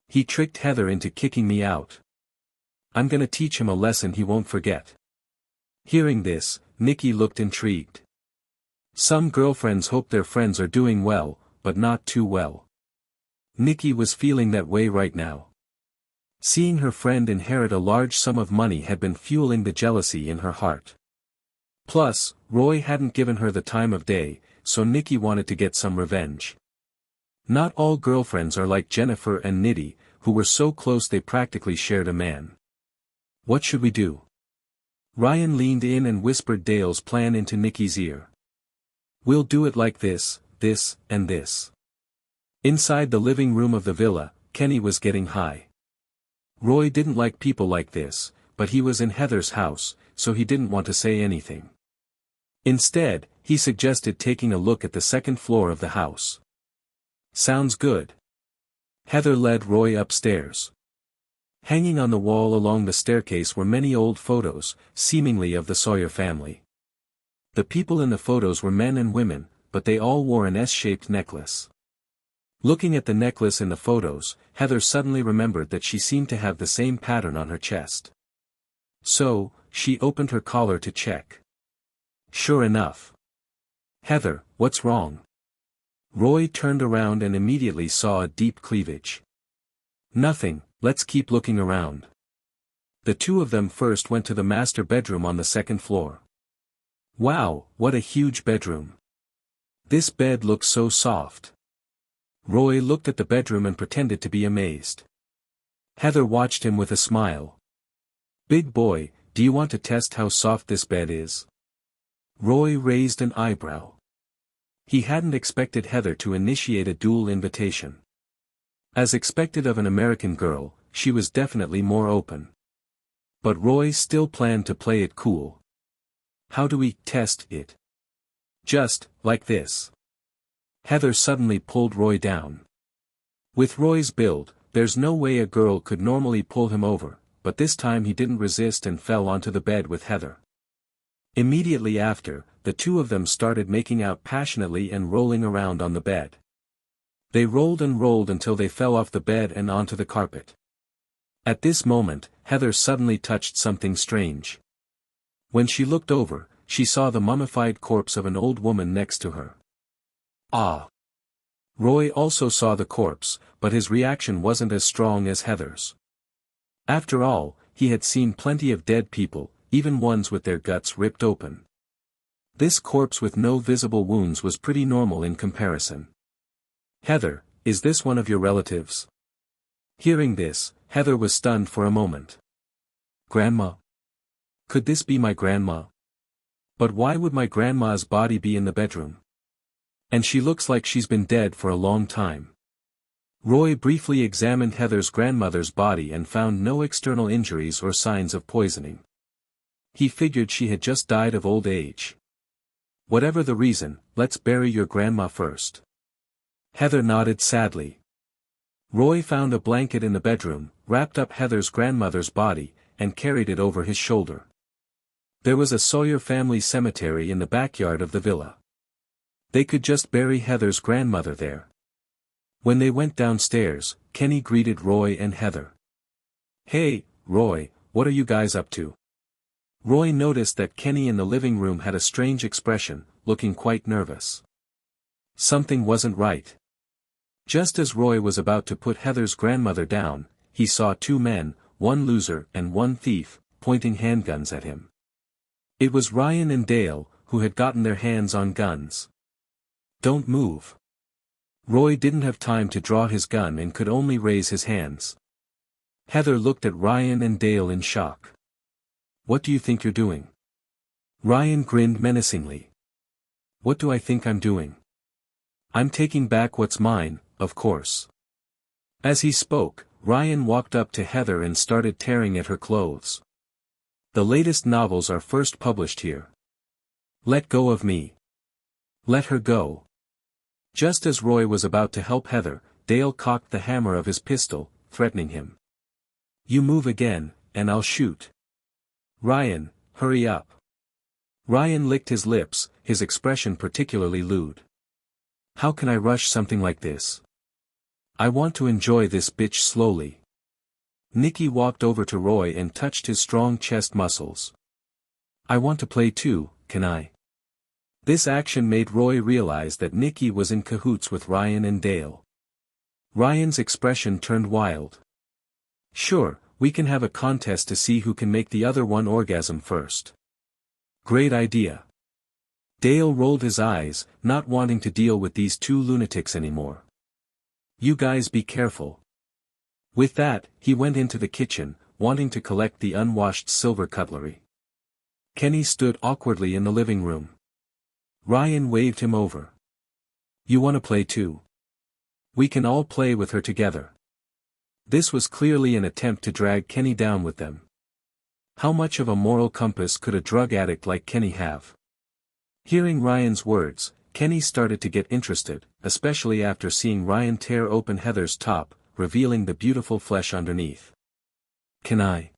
[SPEAKER 1] He tricked Heather into kicking me out. I'm gonna teach him a lesson he won't forget. Hearing this, Nikki looked intrigued. Some girlfriends hope their friends are doing well, but not too well. Nikki was feeling that way right now. Seeing her friend inherit a large sum of money had been fueling the jealousy in her heart. Plus, Roy hadn't given her the time of day, so Nikki wanted to get some revenge. Not all girlfriends are like Jennifer and Nitty, who were so close they practically shared a man. What should we do? Ryan leaned in and whispered Dale's plan into Nikki's ear. We'll do it like this, and this. Inside the living room of the villa, Kenny was getting high. Roy didn't like people like this, but he was in Heather's house, so he didn't want to say anything. Instead, he suggested taking a look at the second floor of the house. Sounds good. Heather led Roy upstairs. Hanging on the wall along the staircase were many old photos, seemingly of the Sawyer family. The people in the photos were men and women, but they all wore an S-shaped necklace. Looking at the necklace in the photos, Heather suddenly remembered that she seemed to have the same pattern on her chest. So, she opened her collar to check. Sure enough. Heather, what's wrong? Roy turned around and immediately saw a deep cleavage. Nothing, let's keep looking around. The two of them first went to the master bedroom on the second floor. Wow, what a huge bedroom. This bed looks so soft. Roy looked at the bedroom and pretended to be amazed. Heather watched him with a smile. Big boy, do you want to test how soft this bed is? Roy raised an eyebrow. He hadn't expected Heather to initiate a dual invitation. As expected of an American girl, she was definitely more open. But Roy still planned to play it cool. How do we test it? Just, like this. Heather suddenly pulled Roy down. With Roy's build, there's no way a girl could normally pull him over, but this time he didn't resist and fell onto the bed with Heather. Immediately after, the two of them started making out passionately and rolling around on the bed. They rolled and rolled until they fell off the bed and onto the carpet. At this moment, Heather suddenly touched something strange. When she looked over, she saw the mummified corpse of an old woman next to her. Ah! Roy also saw the corpse, but his reaction wasn't as strong as Heather's. After all, he had seen plenty of dead people, even ones with their guts ripped open. This corpse with no visible wounds was pretty normal in comparison. Heather, is this one of your relatives? Hearing this, Heather was stunned for a moment. Grandma? Could this be my grandma? But why would my grandma's body be in the bedroom? And she looks like she's been dead for a long time. Roy briefly examined Heather's grandmother's body and found no external injuries or signs of poisoning. He figured she had just died of old age. Whatever the reason, let's bury your grandma first. Heather nodded sadly. Roy found a blanket in the bedroom, wrapped up Heather's grandmother's body, and carried it over his shoulder. There was a Sawyer family cemetery in the backyard of the villa. They could just bury Heather's grandmother there. When they went downstairs, Kenny greeted Roy and Heather. Hey, Roy, what are you guys up to? Roy noticed that Kenny in the living room had a strange expression, looking quite nervous. Something wasn't right. Just as Roy was about to put Heather's grandmother down, he saw two men, one loser and one thief, pointing handguns at him. It was Ryan and Dale, who had gotten their hands on guns. Don't move. Roy didn't have time to draw his gun and could only raise his hands. Heather looked at Ryan and Dale in shock. What do you think you're doing? Ryan grinned menacingly. What do I think I'm doing? I'm taking back what's mine, of course. As he spoke, Ryan walked up to Heather and started tearing at her clothes. The latest novels are first published here. Let go of me. Let her go. Just as Roy was about to help Heather, Dale cocked the hammer of his pistol, threatening him. You move again, and I'll shoot. Ryan, hurry up. Ryan licked his lips, his expression particularly lewd. How can I rush something like this? I want to enjoy this bitch slowly. Nikki walked over to Roy and touched his strong chest muscles. I want to play too, can I? This action made Roy realize that Nikki was in cahoots with Ryan and Dale. Ryan's expression turned wild. Sure, we can have a contest to see who can make the other one orgasm first. Great idea. Dale rolled his eyes, not wanting to deal with these two lunatics anymore. You guys be careful. With that, he went into the kitchen, wanting to collect the unwashed silver cutlery. Kenny stood awkwardly in the living room. Ryan waved him over. You want to play too? We can all play with her together. This was clearly an attempt to drag Kenny down with them. How much of a moral compass could a drug addict like Kenny have? Hearing Ryan's words, Kenny started to get interested, especially after seeing Ryan tear open Heather's top, revealing the beautiful flesh underneath. Can I?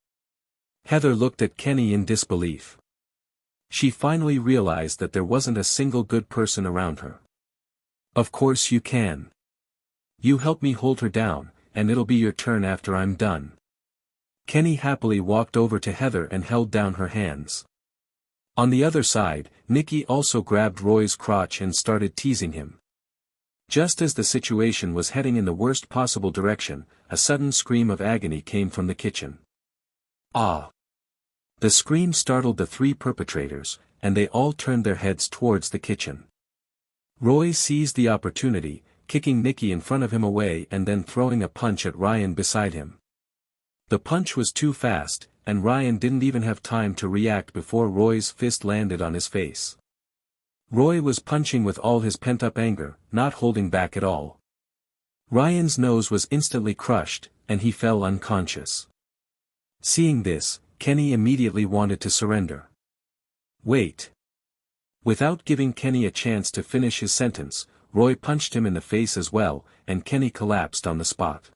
[SPEAKER 1] Heather looked at Kenny in disbelief. She finally realized that there wasn't a single good person around her. Of course you can. You help me hold her down, and it'll be your turn after I'm done. Kenny happily walked over to Heather and held down her hands. On the other side, Nikki also grabbed Roy's crotch and started teasing him. Just as the situation was heading in the worst possible direction, a sudden scream of agony came from the kitchen. Ah! The scream startled the three perpetrators, and they all turned their heads towards the kitchen. Roy seized the opportunity, kicking Nicky in front of him away and then throwing a punch at Ryan beside him. The punch was too fast, and Ryan didn't even have time to react before Roy's fist landed on his face. Roy was punching with all his pent-up anger, not holding back at all. Ryan's nose was instantly crushed, and he fell unconscious. Seeing this, Kenny immediately wanted to surrender. Wait. Without giving Kenny a chance to finish his sentence, Roy punched him in the face as well, and Kenny collapsed on the spot.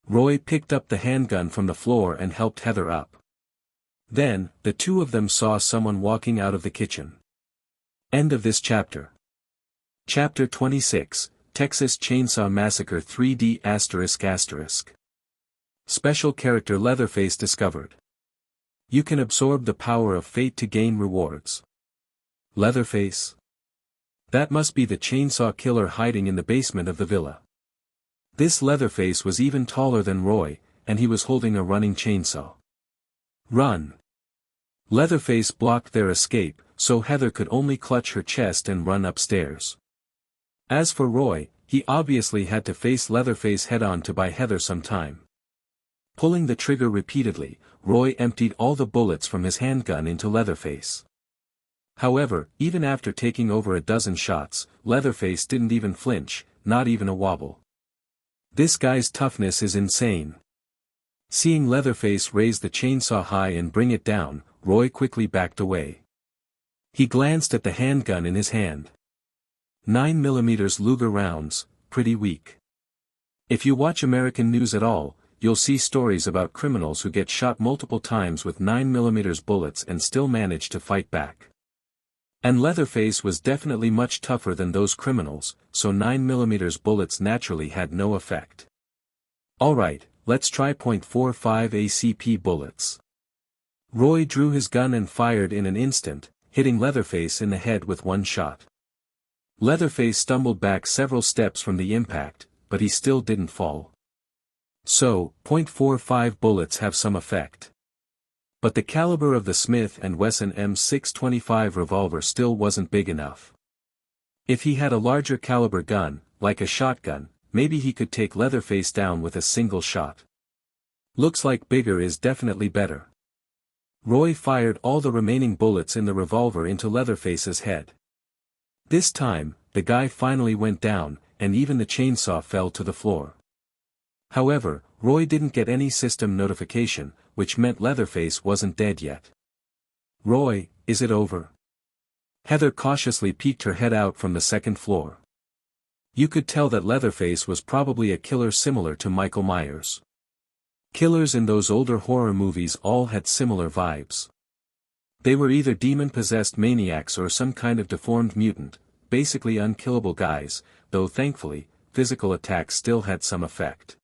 [SPEAKER 1] Roy picked up the handgun from the floor and helped Heather up. Then, the two of them saw someone walking out of the kitchen. End of this chapter. Chapter 26, Texas Chainsaw Massacre 3D ***. Special character Leatherface discovered. You can absorb the power of fate to gain rewards. Leatherface? That must be the chainsaw killer hiding in the basement of the villa. This Leatherface was even taller than Roy, and he was holding a running chainsaw. Run! Leatherface blocked their escape, so Heather could only clutch her chest and run upstairs. As for Roy, he obviously had to face Leatherface head-on to buy Heather some time. Pulling the trigger repeatedly, Roy emptied all the bullets from his handgun into Leatherface. However, even after taking over a dozen shots, Leatherface didn't even flinch, not even a wobble. This guy's toughness is insane. Seeing Leatherface raise the chainsaw high and bring it down, Roy quickly backed away. He glanced at the handgun in his hand. 9mm Luger rounds, pretty weak. If you watch American news at all, you'll see stories about criminals who get shot multiple times with 9mm bullets and still manage to fight back. And Leatherface was definitely much tougher than those criminals, so 9mm bullets naturally had no effect. Alright, let's try .45 ACP bullets. Roy drew his gun and fired in an instant, hitting Leatherface in the head with one shot. Leatherface stumbled back several steps from the impact, but he still didn't fall. So, .45 bullets have some effect. But the caliber of the Smith & Wesson M625 revolver still wasn't big enough. If he had a larger caliber gun, like a shotgun, maybe he could take Leatherface down with a single shot. Looks like bigger is definitely better. Roy fired all the remaining bullets in the revolver into Leatherface's head. This time, the guy finally went down, and even the chainsaw fell to the floor. However, Roy didn't get any system notification, which meant Leatherface wasn't dead yet. Roy, is it over? Heather cautiously peeked her head out from the second floor. You could tell that Leatherface was probably a killer similar to Michael Myers. Killers in those older horror movies all had similar vibes. They were either demon-possessed maniacs or some kind of deformed mutant, basically unkillable guys, though thankfully, physical attacks still had some effect.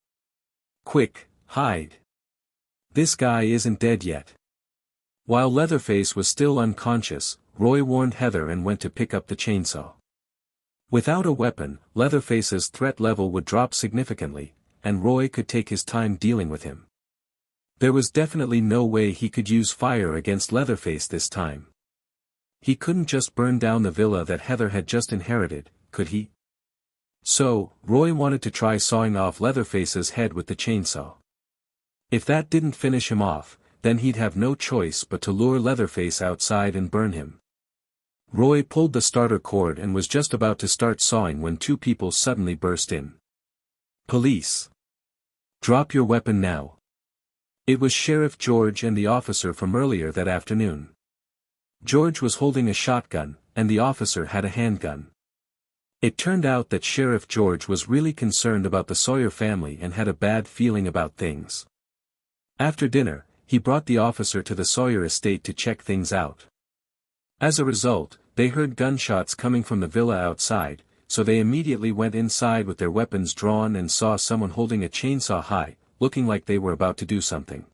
[SPEAKER 1] Quick, hide. This guy isn't dead yet. While Leatherface was still unconscious, Roy warned Heather and went to pick up the chainsaw. Without a weapon, Leatherface's threat level would drop significantly, and Roy could take his time dealing with him. There was definitely no way he could use fire against Leatherface this time. He couldn't just burn down the villa that Heather had just inherited, could he? So, Roy wanted to try sawing off Leatherface's head with the chainsaw. If that didn't finish him off, then he'd have no choice but to lure Leatherface outside and burn him. Roy pulled the starter cord and was just about to start sawing when two people suddenly burst in. Police! Drop your weapon now. It was Sheriff George and the officer from earlier that afternoon. George was holding a shotgun, and the officer had a handgun. It turned out that Sheriff George was really concerned about the Sawyer family and had a bad feeling about things. After dinner, he brought the officer to the Sawyer estate to check things out. As a result, they heard gunshots coming from the villa outside, so they immediately went inside with their weapons drawn and saw someone holding a chainsaw high, looking like they were about to do something.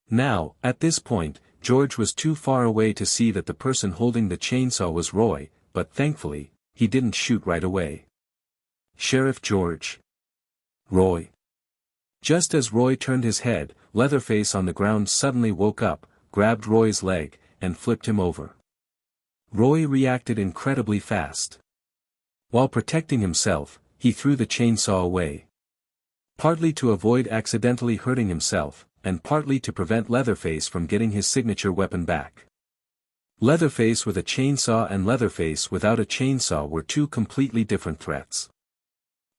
[SPEAKER 1] Now, at this point, George was too far away to see that the person holding the chainsaw was Roy, but thankfully, he didn't shoot right away. Sheriff George. Roy. Just as Roy turned his head, Leatherface on the ground suddenly woke up, grabbed Roy's leg, and flipped him over. Roy reacted incredibly fast. While protecting himself, he threw the chainsaw away. Partly to avoid accidentally hurting himself, and partly to prevent Leatherface from getting his signature weapon back. Leatherface with a chainsaw and Leatherface without a chainsaw were two completely different threats.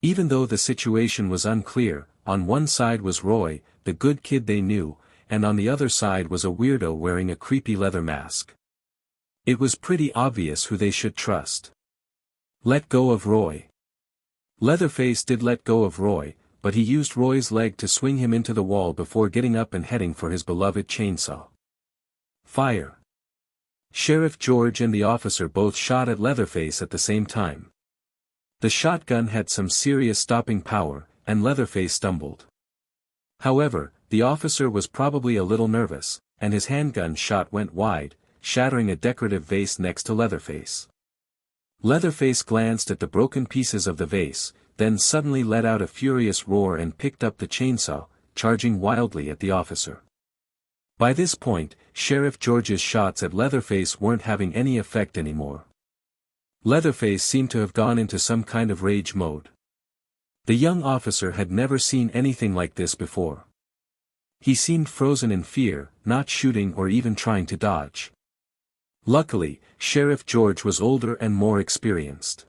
[SPEAKER 1] Even though the situation was unclear, on one side was Roy, the good kid they knew, and on the other side was a weirdo wearing a creepy leather mask. It was pretty obvious who they should trust. Let go of Roy. Leatherface did let go of Roy, but he used Roy's leg to swing him into the wall before getting up and heading for his beloved chainsaw. Fire. Sheriff George and the officer both shot at Leatherface at the same time. The shotgun had some serious stopping power, and Leatherface stumbled. However, the officer was probably a little nervous, and his handgun shot went wide, shattering a decorative vase next to Leatherface. Leatherface glanced at the broken pieces of the vase, then suddenly let out a furious roar and picked up the chainsaw, charging wildly at the officer. By this point, Sheriff George's shots at Leatherface weren't having any effect anymore. Leatherface seemed to have gone into some kind of rage mode. The young officer had never seen anything like this before. He seemed frozen in fear, not shooting or even trying to dodge. Luckily, Sheriff George was older and more experienced.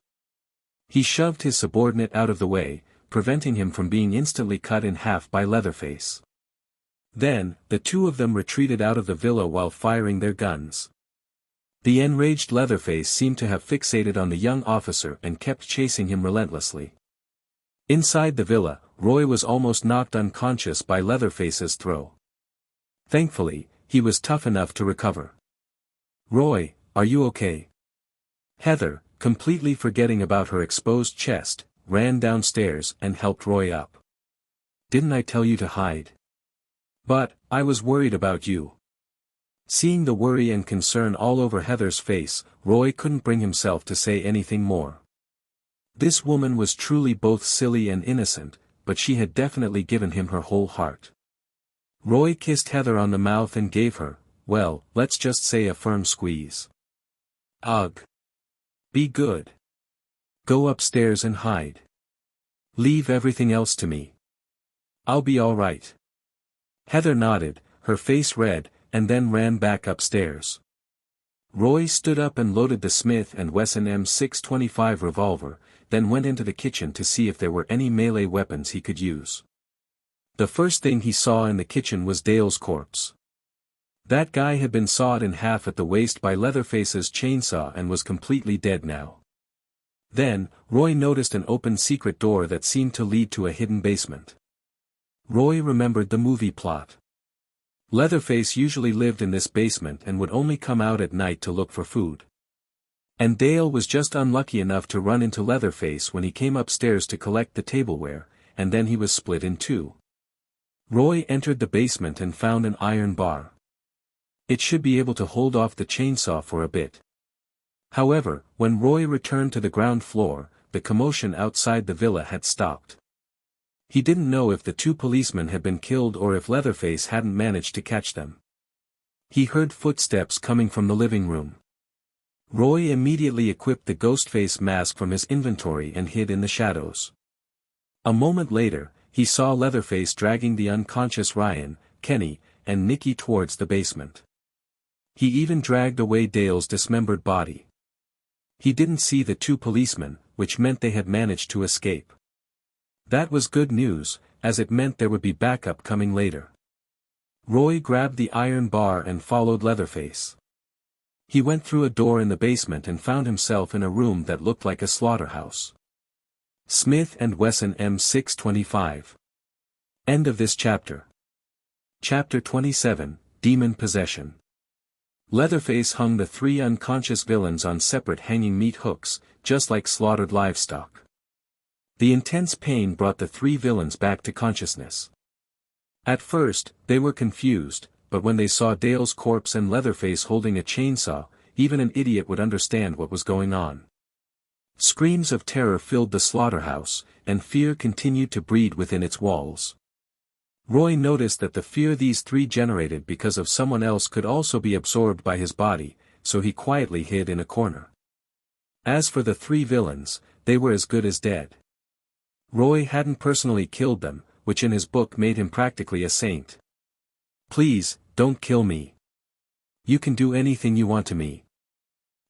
[SPEAKER 1] He shoved his subordinate out of the way, preventing him from being instantly cut in half by Leatherface. Then, the two of them retreated out of the villa while firing their guns. The enraged Leatherface seemed to have fixated on the young officer and kept chasing him relentlessly. Inside the villa, Roy was almost knocked unconscious by Leatherface's throw. Thankfully, he was tough enough to recover. "Roy, are you okay?" Heather, completely forgetting about her exposed chest, ran downstairs and helped Roy up. "Didn't I tell you to hide? But, I was worried about you." Seeing the worry and concern all over Heather's face, Roy couldn't bring himself to say anything more. This woman was truly both silly and innocent, but she had definitely given him her whole heart. Roy kissed Heather on the mouth and gave her, well, let's just say a firm squeeze. "Ugh. Be good. Go upstairs and hide. Leave everything else to me. I'll be all right." Heather nodded, her face red, and then ran back upstairs. Roy stood up and loaded the Smith & Wesson M625 revolver, then went into the kitchen to see if there were any melee weapons he could use. The first thing he saw in the kitchen was Dale's corpse. That guy had been sawed in half at the waist by Leatherface's chainsaw and was completely dead now. Then, Roy noticed an open secret door that seemed to lead to a hidden basement. Roy remembered the movie plot. Leatherface usually lived in this basement and would only come out at night to look for food. And Dale was just unlucky enough to run into Leatherface when he came upstairs to collect the tableware, and then he was split in two. Roy entered the basement and found an iron bar. It should be able to hold off the chainsaw for a bit. However, when Roy returned to the ground floor, the commotion outside the villa had stopped. He didn't know if the two policemen had been killed or if Leatherface hadn't managed to catch them. He heard footsteps coming from the living room. Roy immediately equipped the Ghostface mask from his inventory and hid in the shadows. A moment later, he saw Leatherface dragging the unconscious Ryan, Kenny, and Nikki towards the basement. He even dragged away Dale's dismembered body. He didn't see the two policemen, which meant they had managed to escape. That was good news, as it meant there would be backup coming later. Roy grabbed the iron bar and followed Leatherface. He went through a door in the basement and found himself in a room that looked like a slaughterhouse. Smith & Wesson M625. End of this chapter. Chapter 27, Demon Possession. Leatherface hung the three unconscious villains on separate hanging meat hooks, just like slaughtered livestock. The intense pain brought the three villains back to consciousness. At first, they were confused, but when they saw Dale's corpse and Leatherface holding a chainsaw, even an idiot would understand what was going on. Screams of terror filled the slaughterhouse, and fear continued to breed within its walls. Roy noticed that the fear these three generated because of someone else could also be absorbed by his body, so he quietly hid in a corner. As for the three villains, they were as good as dead. Roy hadn't personally killed them, which in his book made him practically a saint. "Please, don't kill me. You can do anything you want to me."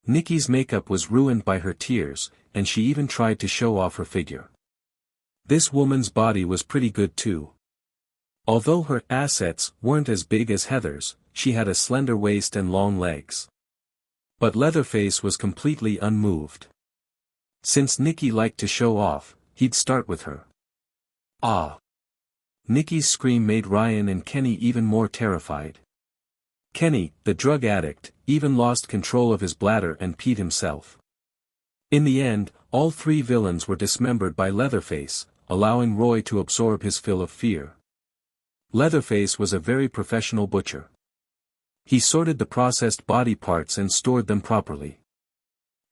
[SPEAKER 1] Nikki's makeup was ruined by her tears, and she even tried to show off her figure. This woman's body was pretty good too. Although her assets weren't as big as Heather's, she had a slender waist and long legs. But Leatherface was completely unmoved. Since Nikki liked to show off, he'd start with her. Ah! Nikki's scream made Ryan and Kenny even more terrified. Kenny, the drug addict, even lost control of his bladder and peed himself. In the end, all three villains were dismembered by Leatherface, allowing Roy to absorb his fill of fear. Leatherface was a very professional butcher. He sorted the processed body parts and stored them properly.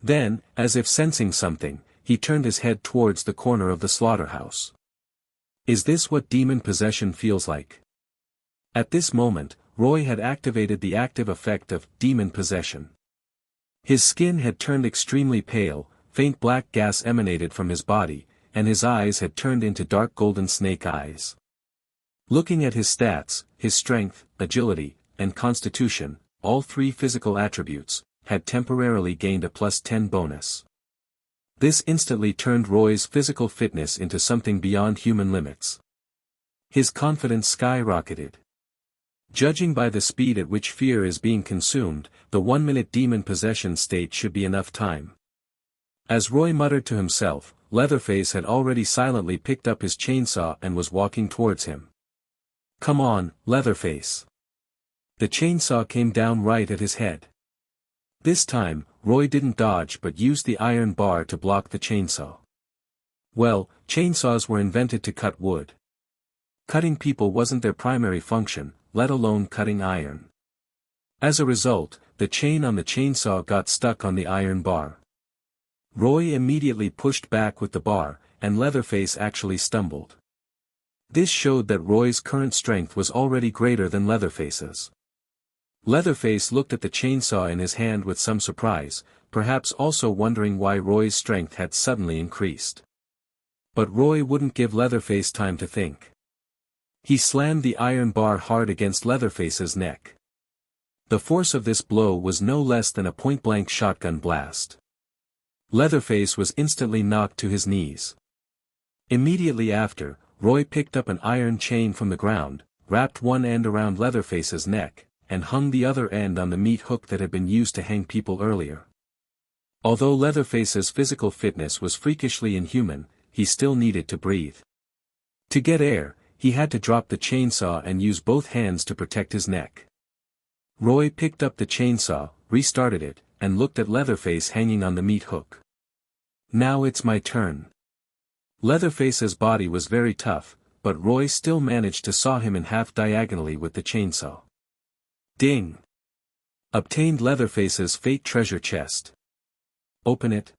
[SPEAKER 1] Then, as if sensing something, he turned his head towards the corner of the slaughterhouse. Is this what demon possession feels like? At this moment, Roy had activated the active effect of demon possession. His skin had turned extremely pale, faint black gas emanated from his body, and his eyes had turned into dark golden snake eyes. Looking at his stats, his strength, agility, and constitution, all three physical attributes, had temporarily gained a +10 bonus. This instantly turned Roy's physical fitness into something beyond human limits. His confidence skyrocketed. Judging by the speed at which fear is being consumed, the 1-minute demon possession state should be enough time. As Roy muttered to himself, Leatherface had already silently picked up his chainsaw and was walking towards him. "Come on, Leatherface." The chainsaw came down right at his head. This time, Roy didn't dodge but used the iron bar to block the chainsaw. Well, chainsaws were invented to cut wood. Cutting people wasn't their primary function, let alone cutting iron. As a result, the chain on the chainsaw got stuck on the iron bar. Roy immediately pushed back with the bar, and Leatherface actually stumbled. This showed that Roy's current strength was already greater than Leatherface's. Leatherface looked at the chainsaw in his hand with some surprise, perhaps also wondering why Roy's strength had suddenly increased. But Roy wouldn't give Leatherface time to think. He slammed the iron bar hard against Leatherface's neck. The force of this blow was no less than a point-blank shotgun blast. Leatherface was instantly knocked to his knees. Immediately after, Roy picked up an iron chain from the ground, wrapped one end around Leatherface's neck, and hung the other end on the meat hook that had been used to hang people earlier. Although Leatherface's physical fitness was freakishly inhuman, he still needed to breathe. To get air, he had to drop the chainsaw and use both hands to protect his neck. Roy picked up the chainsaw, restarted it, and looked at Leatherface hanging on the meat hook. "Now it's my turn." Leatherface's body was very tough, but Roy still managed to saw him in half diagonally with the chainsaw. Ding! Obtained Leatherface's fate treasure chest. Open it.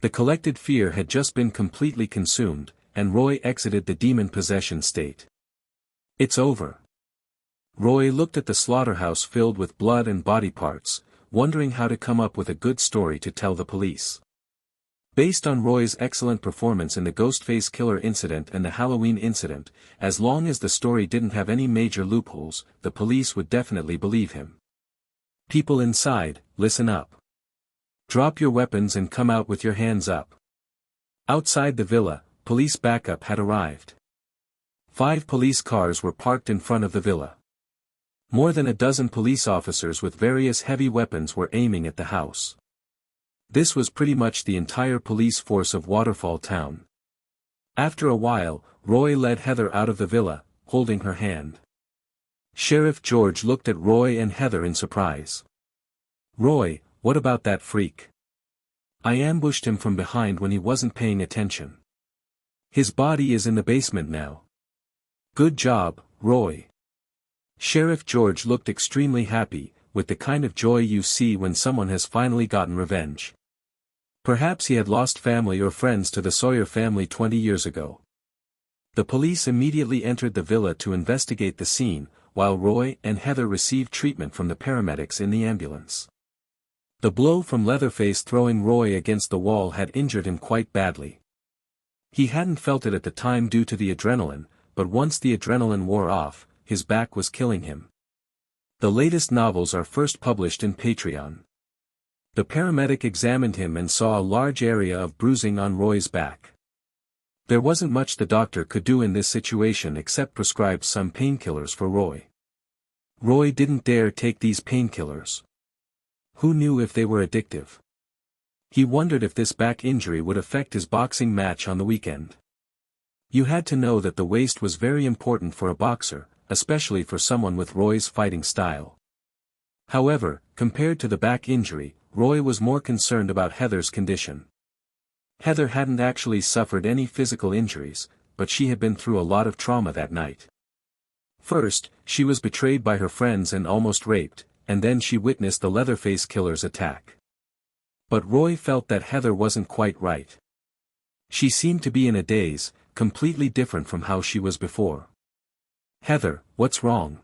[SPEAKER 1] The collected fear had just been completely consumed, and Roy exited the demon possession state. It's over. Roy looked at the slaughterhouse filled with blood and body parts, wondering how to come up with a good story to tell the police. Based on Roy's excellent performance in the Ghostface killer incident and the Halloween incident, as long as the story didn't have any major loopholes, the police would definitely believe him. People inside, listen up. Drop your weapons and come out with your hands up. Outside the villa, police backup had arrived. 5 police cars were parked in front of the villa. More than a dozen police officers with various heavy weapons were aiming at the house. This was pretty much the entire police force of Waterfall Town. After a while, Roy led Heather out of the villa, holding her hand. Sheriff George looked at Roy and Heather in surprise. "Roy, what about that freak? I ambushed him from behind when he wasn't paying attention. His body is in the basement now. Good job, Roy." Sheriff George looked extremely happy, with the kind of joy you see when someone has finally gotten revenge. Perhaps he had lost family or friends to the Sawyer family 20 years ago. The police immediately entered the villa to investigate the scene, while Roy and Heather received treatment from the paramedics in the ambulance. The blow from Leatherface throwing Roy against the wall had injured him quite badly. He hadn't felt it at the time due to the adrenaline, but once the adrenaline wore off, his back was killing him. The latest novels are first published in Patreon. The paramedic examined him and saw a large area of bruising on Roy's back. There wasn't much the doctor could do in this situation except prescribe some painkillers for Roy. Roy didn't dare take these painkillers. Who knew if they were addictive? He wondered if this back injury would affect his boxing match on the weekend. You had to know that the waist was very important for a boxer, especially for someone with Roy's fighting style. However, compared to the back injury, Roy was more concerned about Heather's condition. Heather hadn't actually suffered any physical injuries, but she had been through a lot of trauma that night. First, she was betrayed by her friends and almost raped, and then she witnessed the Leatherface killer's attack. But Roy felt that Heather wasn't quite right. She seemed to be in a daze, completely different from how she was before. "Heather, what's wrong?"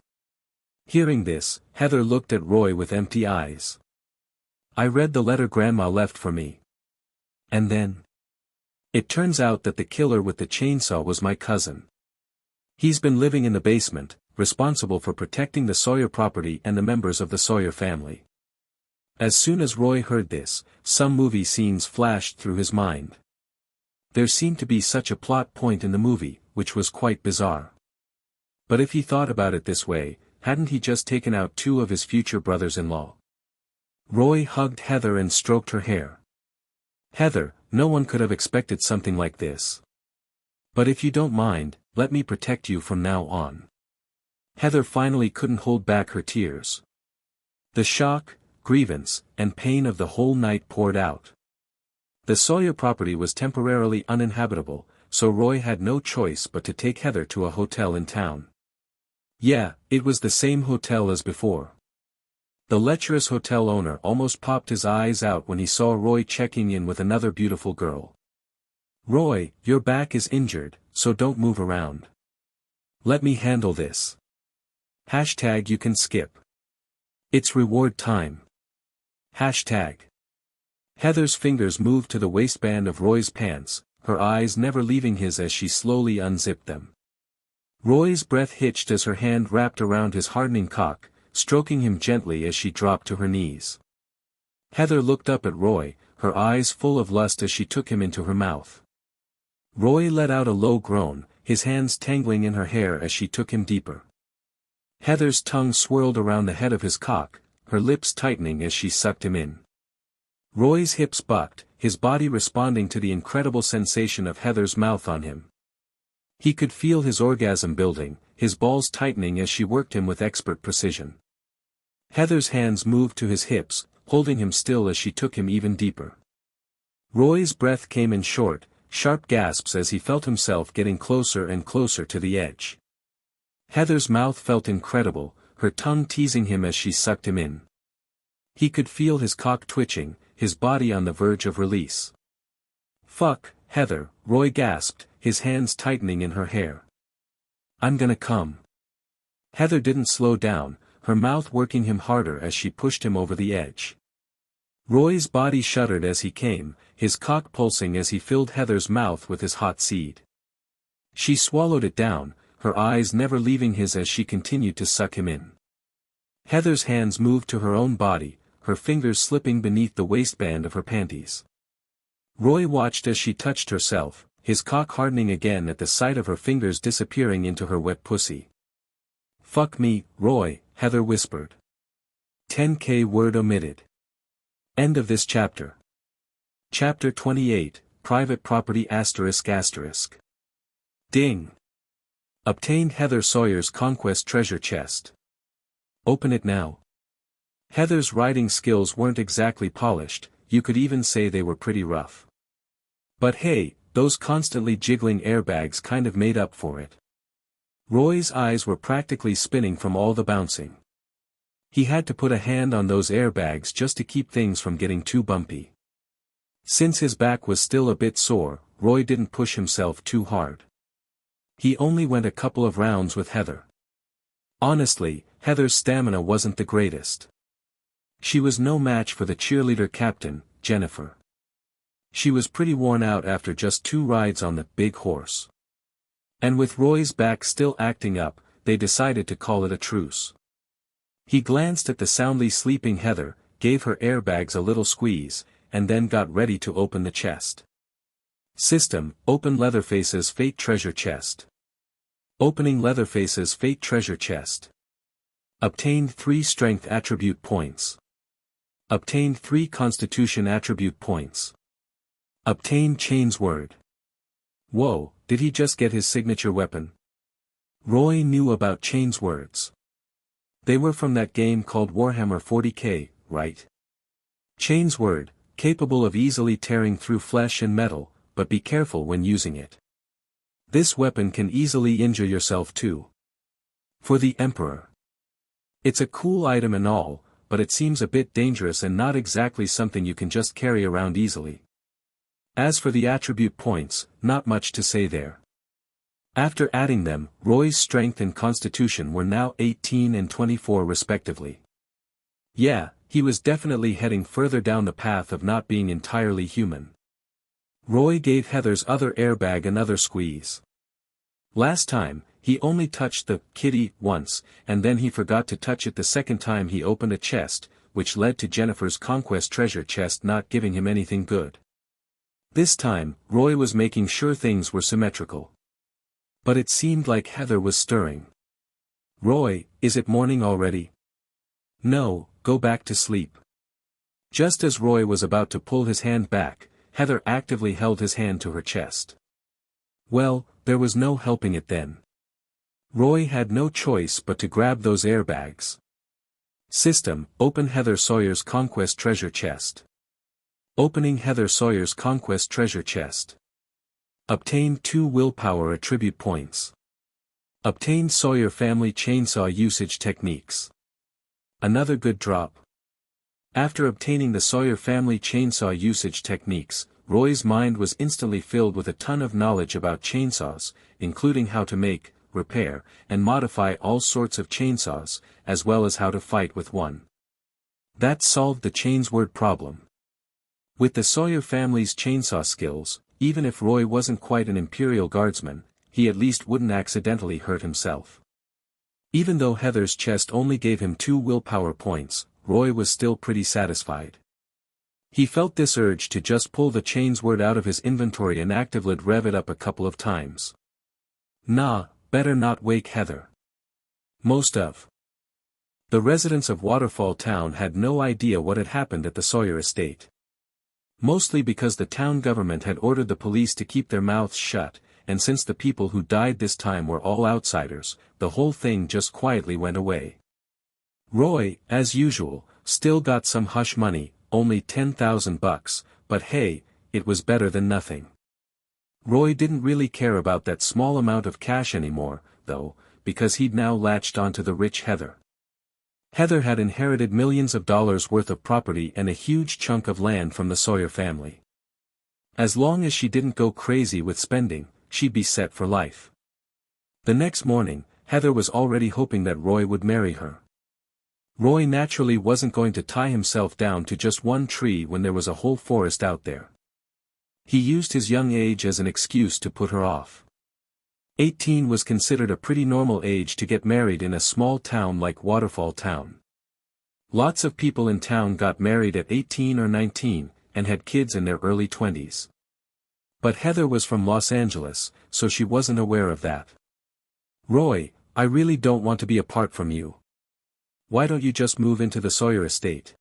[SPEAKER 1] Hearing this, Heather looked at Roy with empty eyes. "I read the letter Grandma left for me. And then? It turns out that the killer with the chainsaw was my cousin. He's been living in the basement, responsible for protecting the Sawyer property and the members of the Sawyer family." As soon as Roy heard this, some movie scenes flashed through his mind. There seemed to be such a plot point in the movie, which was quite bizarre. But if he thought about it this way, hadn't he just taken out 2 of his future brothers-in-law? Roy hugged Heather and stroked her hair. "Heather, no one could have expected something like this. But if you don't mind, let me protect you from now on." Heather finally couldn't hold back her tears. The shock, grievance, and pain of the whole night poured out. The Sawyer property was temporarily uninhabitable, so Roy had no choice but to take Heather to a hotel in town. Yeah, it was the same hotel as before. The lecherous hotel owner almost popped his eyes out when he saw Roy checking in with another beautiful girl. "Roy, your back is injured, so don't move around. Let me handle this. Hashtag you can skip. It's reward time. Hashtag." Heather's fingers moved to the waistband of Roy's pants, her eyes never leaving his as she slowly unzipped them. Roy's breath hitched as her hand wrapped around his hardening cock, stroking him gently as she dropped to her knees. Heather looked up at Roy, her eyes full of lust as she took him into her mouth. Roy let out a low groan, his hands tangling in her hair as she took him deeper. Heather's tongue swirled around the head of his cock, her lips tightening as she sucked him in. Roy's hips bucked, his body responding to the incredible sensation of Heather's mouth on him. He could feel his orgasm building, his balls tightening as she worked him with expert precision. Heather's hands moved to his hips, holding him still as she took him even deeper. Roy's breath came in short, sharp gasps as he felt himself getting closer and closer to the edge. Heather's mouth felt incredible, her tongue teasing him as she sucked him in. He could feel his cock twitching, his body on the verge of release. "Fuck, Heather," Roy gasped, his hands tightening in her hair. "I'm gonna come." Heather didn't slow down, her mouth working him harder as she pushed him over the edge. Roy's body shuddered as he came, his cock pulsing as he filled Heather's mouth with his hot seed. She swallowed it down, her eyes never leaving his as she continued to suck him in. Heather's hands moved to her own body, her fingers slipping beneath the waistband of her panties. Roy watched as she touched herself, his cock hardening again at the sight of her fingers disappearing into her wet pussy. "Fuck me, Roy," Heather whispered. 10K word omitted. End of this chapter. Chapter 28, Private Property ***. Ding. Obtained Heather Sawyer's Conquest treasure chest. Open it now. Heather's writing skills weren't exactly polished, you could even say they were pretty rough. But hey, those constantly jiggling airbags kind of made up for it. Roy's eyes were practically spinning from all the bouncing. He had to put a hand on those airbags just to keep things from getting too bumpy. Since his back was still a bit sore, Roy didn't push himself too hard. He only went a couple of rounds with Heather. Honestly, Heather's stamina wasn't the greatest. She was no match for the cheerleader captain, Jennifer. She was pretty worn out after just 2 rides on the big horse. And with Roy's back still acting up, they decided to call it a truce. He glanced at the soundly sleeping Heather, gave her airbags a little squeeze, and then got ready to open the chest. System, open Leatherface's fate treasure chest. Opening Leatherface's fate treasure chest. Obtained 3 strength attribute points. Obtained 3 constitution attribute points. Obtained Chain's word. Whoa, did he just get his signature weapon? Roy knew about Chain's words. They were from that game called Warhammer 40k, right? Chain's word, capable of easily tearing through flesh and metal, but be careful when using it. This weapon can easily injure yourself too. For the Emperor. It's a cool item and all, but it seems a bit dangerous and not exactly something you can just carry around easily. As for the attribute points, not much to say there. After adding them, Roy's strength and constitution were now 18 and 24 respectively. Yeah, he was definitely heading further down the path of not being entirely human. Roy gave Heather's other airbag another squeeze. Last time, he only touched the kitty once, and then he forgot to touch it the second time he opened a chest, which led to Jennifer's conquest treasure chest not giving him anything good. This time, Roy was making sure things were symmetrical. But it seemed like Heather was stirring. Roy, is it morning already? No, go back to sleep. Just as Roy was about to pull his hand back, Heather actively held his hand to her chest. Well, there was no helping it then. Roy had no choice but to grab those airbags. System, open Heather Sawyer's conquest treasure chest. Opening Heather Sawyer's conquest treasure chest. Obtain 2 willpower attribute points. Obtain Sawyer family chainsaw usage techniques. Another good drop. After obtaining the Sawyer family chainsaw usage techniques, Roy's mind was instantly filled with a ton of knowledge about chainsaws, including how to make, repair, and modify all sorts of chainsaws, as well as how to fight with one. That solved the Chain's word problem. With the Sawyer family's chainsaw skills, even if Roy wasn't quite an Imperial Guardsman, he at least wouldn't accidentally hurt himself. Even though Heather's chest only gave him 2 willpower points, Roy was still pretty satisfied. He felt this urge to just pull the Chain's word out of his inventory and actively rev it up a couple of times. Nah, better not wake Heather. Most of the residents of Waterfall Town had no idea what had happened at the Sawyer estate. Mostly because the town government had ordered the police to keep their mouths shut, and since the people who died this time were all outsiders, the whole thing just quietly went away. Roy, as usual, still got some hush money, only $10,000, but hey, it was better than nothing. Roy didn't really care about that small amount of cash anymore, though, because he'd now latched onto the rich Heather. Heather had inherited millions of dollars worth of property and a huge chunk of land from the Sawyer family. As long as she didn't go crazy with spending, she'd be set for life. The next morning, Heather was already hoping that Roy would marry her. Roy naturally wasn't going to tie himself down to just one tree when there was a whole forest out there. He used his young age as an excuse to put her off. 18 was considered a pretty normal age to get married in a small town like Waterfall Town. Lots of people in town got married at 18 or 19, and had kids in their early 20s. But Heather was from Los Angeles, so she wasn't aware of that. Roy, I really don't want to be apart from you. Why don't you just move into the Sawyer estate?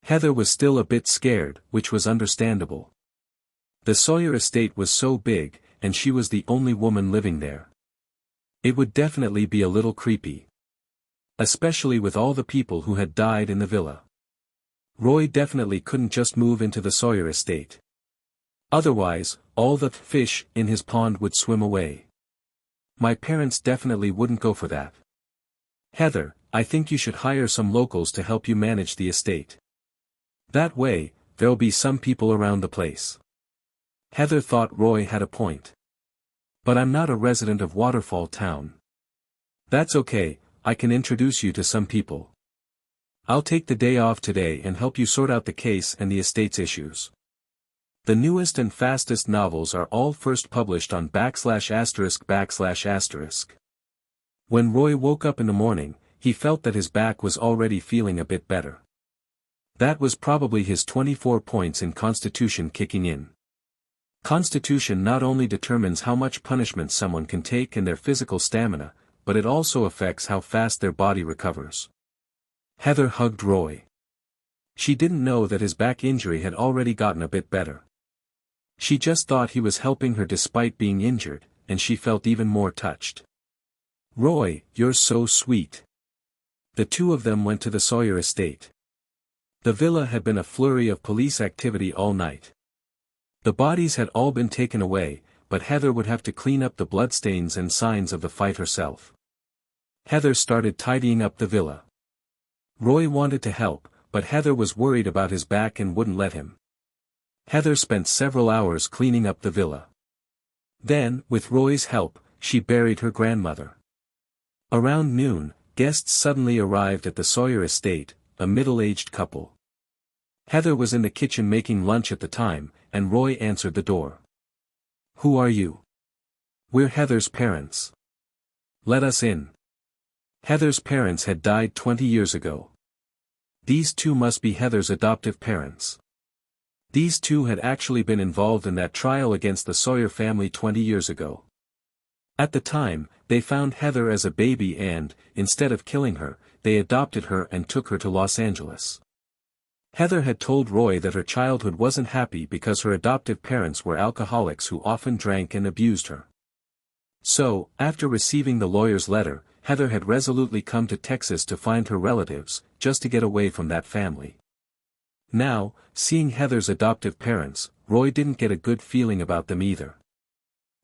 [SPEAKER 1] Heather was still a bit scared, which was understandable. The Sawyer estate was so big, and she was the only woman living there. It would definitely be a little creepy. Especially with all the people who had died in the villa. Roy definitely couldn't just move into the Sawyer estate. Otherwise, all the fish in his pond would swim away. My parents definitely wouldn't go for that. Heather, I think you should hire some locals to help you manage the estate. That way, there'll be some people around the place. Heather thought Roy had a point. But I'm not a resident of Waterfall Town. That's okay, I can introduce you to some people. I'll take the day off today and help you sort out the case and the estate's issues. The newest and fastest novels are all first published on /**. When Roy woke up in the morning, he felt that his back was already feeling a bit better. That was probably his 24 points in Constitution kicking in. Constitution not only determines how much punishment someone can take and their physical stamina, but it also affects how fast their body recovers. Heather hugged Roy. She didn't know that his back injury had already gotten a bit better. She just thought he was helping her despite being injured, and she felt even more touched. Roy, you're so sweet. The two of them went to the Sawyer estate. The villa had been a flurry of police activity all night. The bodies had all been taken away, but Heather would have to clean up the bloodstains and signs of the fight herself. Heather started tidying up the villa. Roy wanted to help, but Heather was worried about his back and wouldn't let him. Heather spent several hours cleaning up the villa. Then, with Roy's help, she buried her grandmother. Around noon, guests suddenly arrived at the Sawyer estate, a middle-aged couple. Heather was in the kitchen making lunch at the time, and Roy answered the door. "Who are you?" "We're Heather's parents." "Let us in." Heather's parents had died 20 years ago. These two must be Heather's adoptive parents. These two had actually been involved in that trial against the Sawyer family 20 years ago. At the time, they found Heather as a baby and, instead of killing her, they adopted her and took her to Los Angeles. Heather had told Roy that her childhood wasn't happy because her adoptive parents were alcoholics who often drank and abused her. So, after receiving the lawyer's letter, Heather had resolutely come to Texas to find her relatives, just to get away from that family. Now, seeing Heather's adoptive parents, Roy didn't get a good feeling about them either.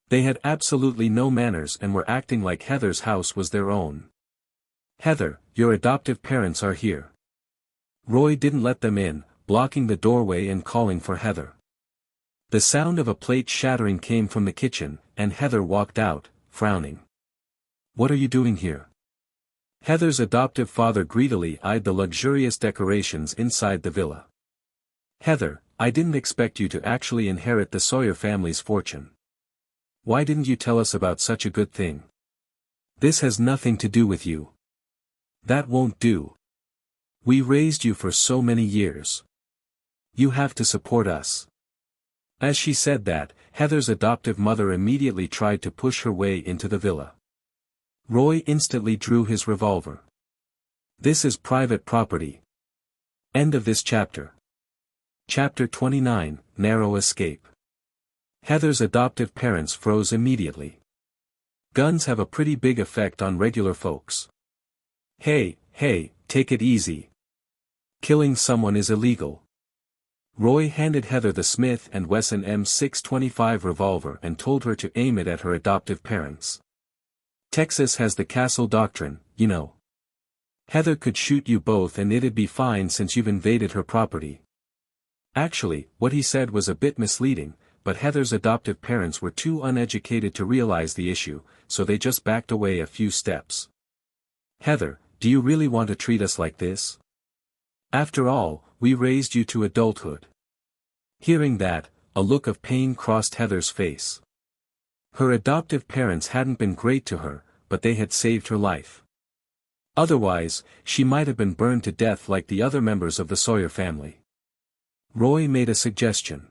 [SPEAKER 1] They had absolutely no manners and were acting like Heather's house was their own. "Heather, your adoptive parents are here." Roy didn't let them in, blocking the doorway and calling for Heather. The sound of a plate shattering came from the kitchen, and Heather walked out, frowning. "What are you doing here?" Heather's adoptive father greedily eyed the luxurious decorations inside the villa. "Heather, I didn't expect you to actually inherit the Sawyer family's fortune. Why didn't you tell us about such a good thing? This has nothing to do with you." "That won't do. We raised you for so many years. You have to support us." As she said that, Heather's adoptive mother immediately tried to push her way into the villa. Roy instantly drew his revolver. "This is private property." End of this chapter. Chapter 29, Narrow Escape. Heather's adoptive parents froze immediately. Guns have a pretty big effect on regular folks. Hey, take it easy. Killing someone is illegal." Roy handed Heather the Smith & Wesson M625 revolver and told her to aim it at her adoptive parents. "Texas has the castle doctrine, you know. Heather could shoot you both and it'd be fine since you've invaded her property." Actually, what he said was a bit misleading, but Heather's adoptive parents were too uneducated to realize the issue, so they just backed away a few steps. "Heather, do you really want to treat us like this? After all, we raised you to adulthood." Hearing that, a look of pain crossed Heather's face. Her adoptive parents hadn't been great to her, but they had saved her life. Otherwise, she might have been burned to death like the other members of the Sawyer family. Roy made a suggestion.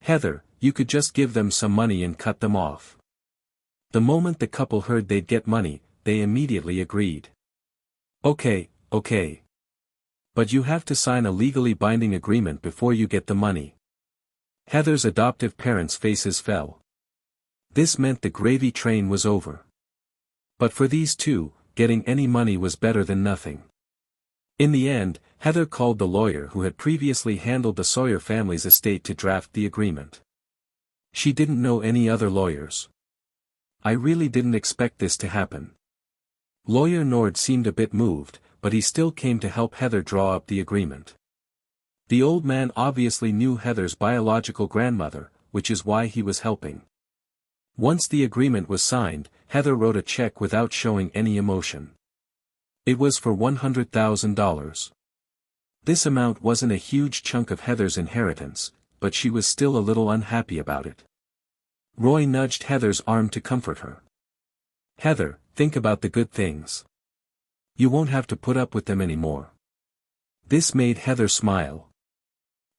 [SPEAKER 1] "Heather, you could just give them some money and cut them off." The moment the couple heard they'd get money, they immediately agreed. Okay. But you have to sign a legally binding agreement before you get the money." Heather's adoptive parents' faces fell. This meant the gravy train was over. But for these two, getting any money was better than nothing. In the end, Heather called the lawyer who had previously handled the Sawyer family's estate to draft the agreement. She didn't know any other lawyers. "I really didn't expect this to happen." Lawyer Nord seemed a bit moved, but he still came to help Heather draw up the agreement. The old man obviously knew Heather's biological grandmother, which is why he was helping. Once the agreement was signed, Heather wrote a check without showing any emotion. It was for $100,000. This amount wasn't a huge chunk of Heather's inheritance, but she was still a little unhappy about it. Roy nudged Heather's arm to comfort her. "Heather, think about the good things. You won't have to put up with them anymore." This made Heather smile.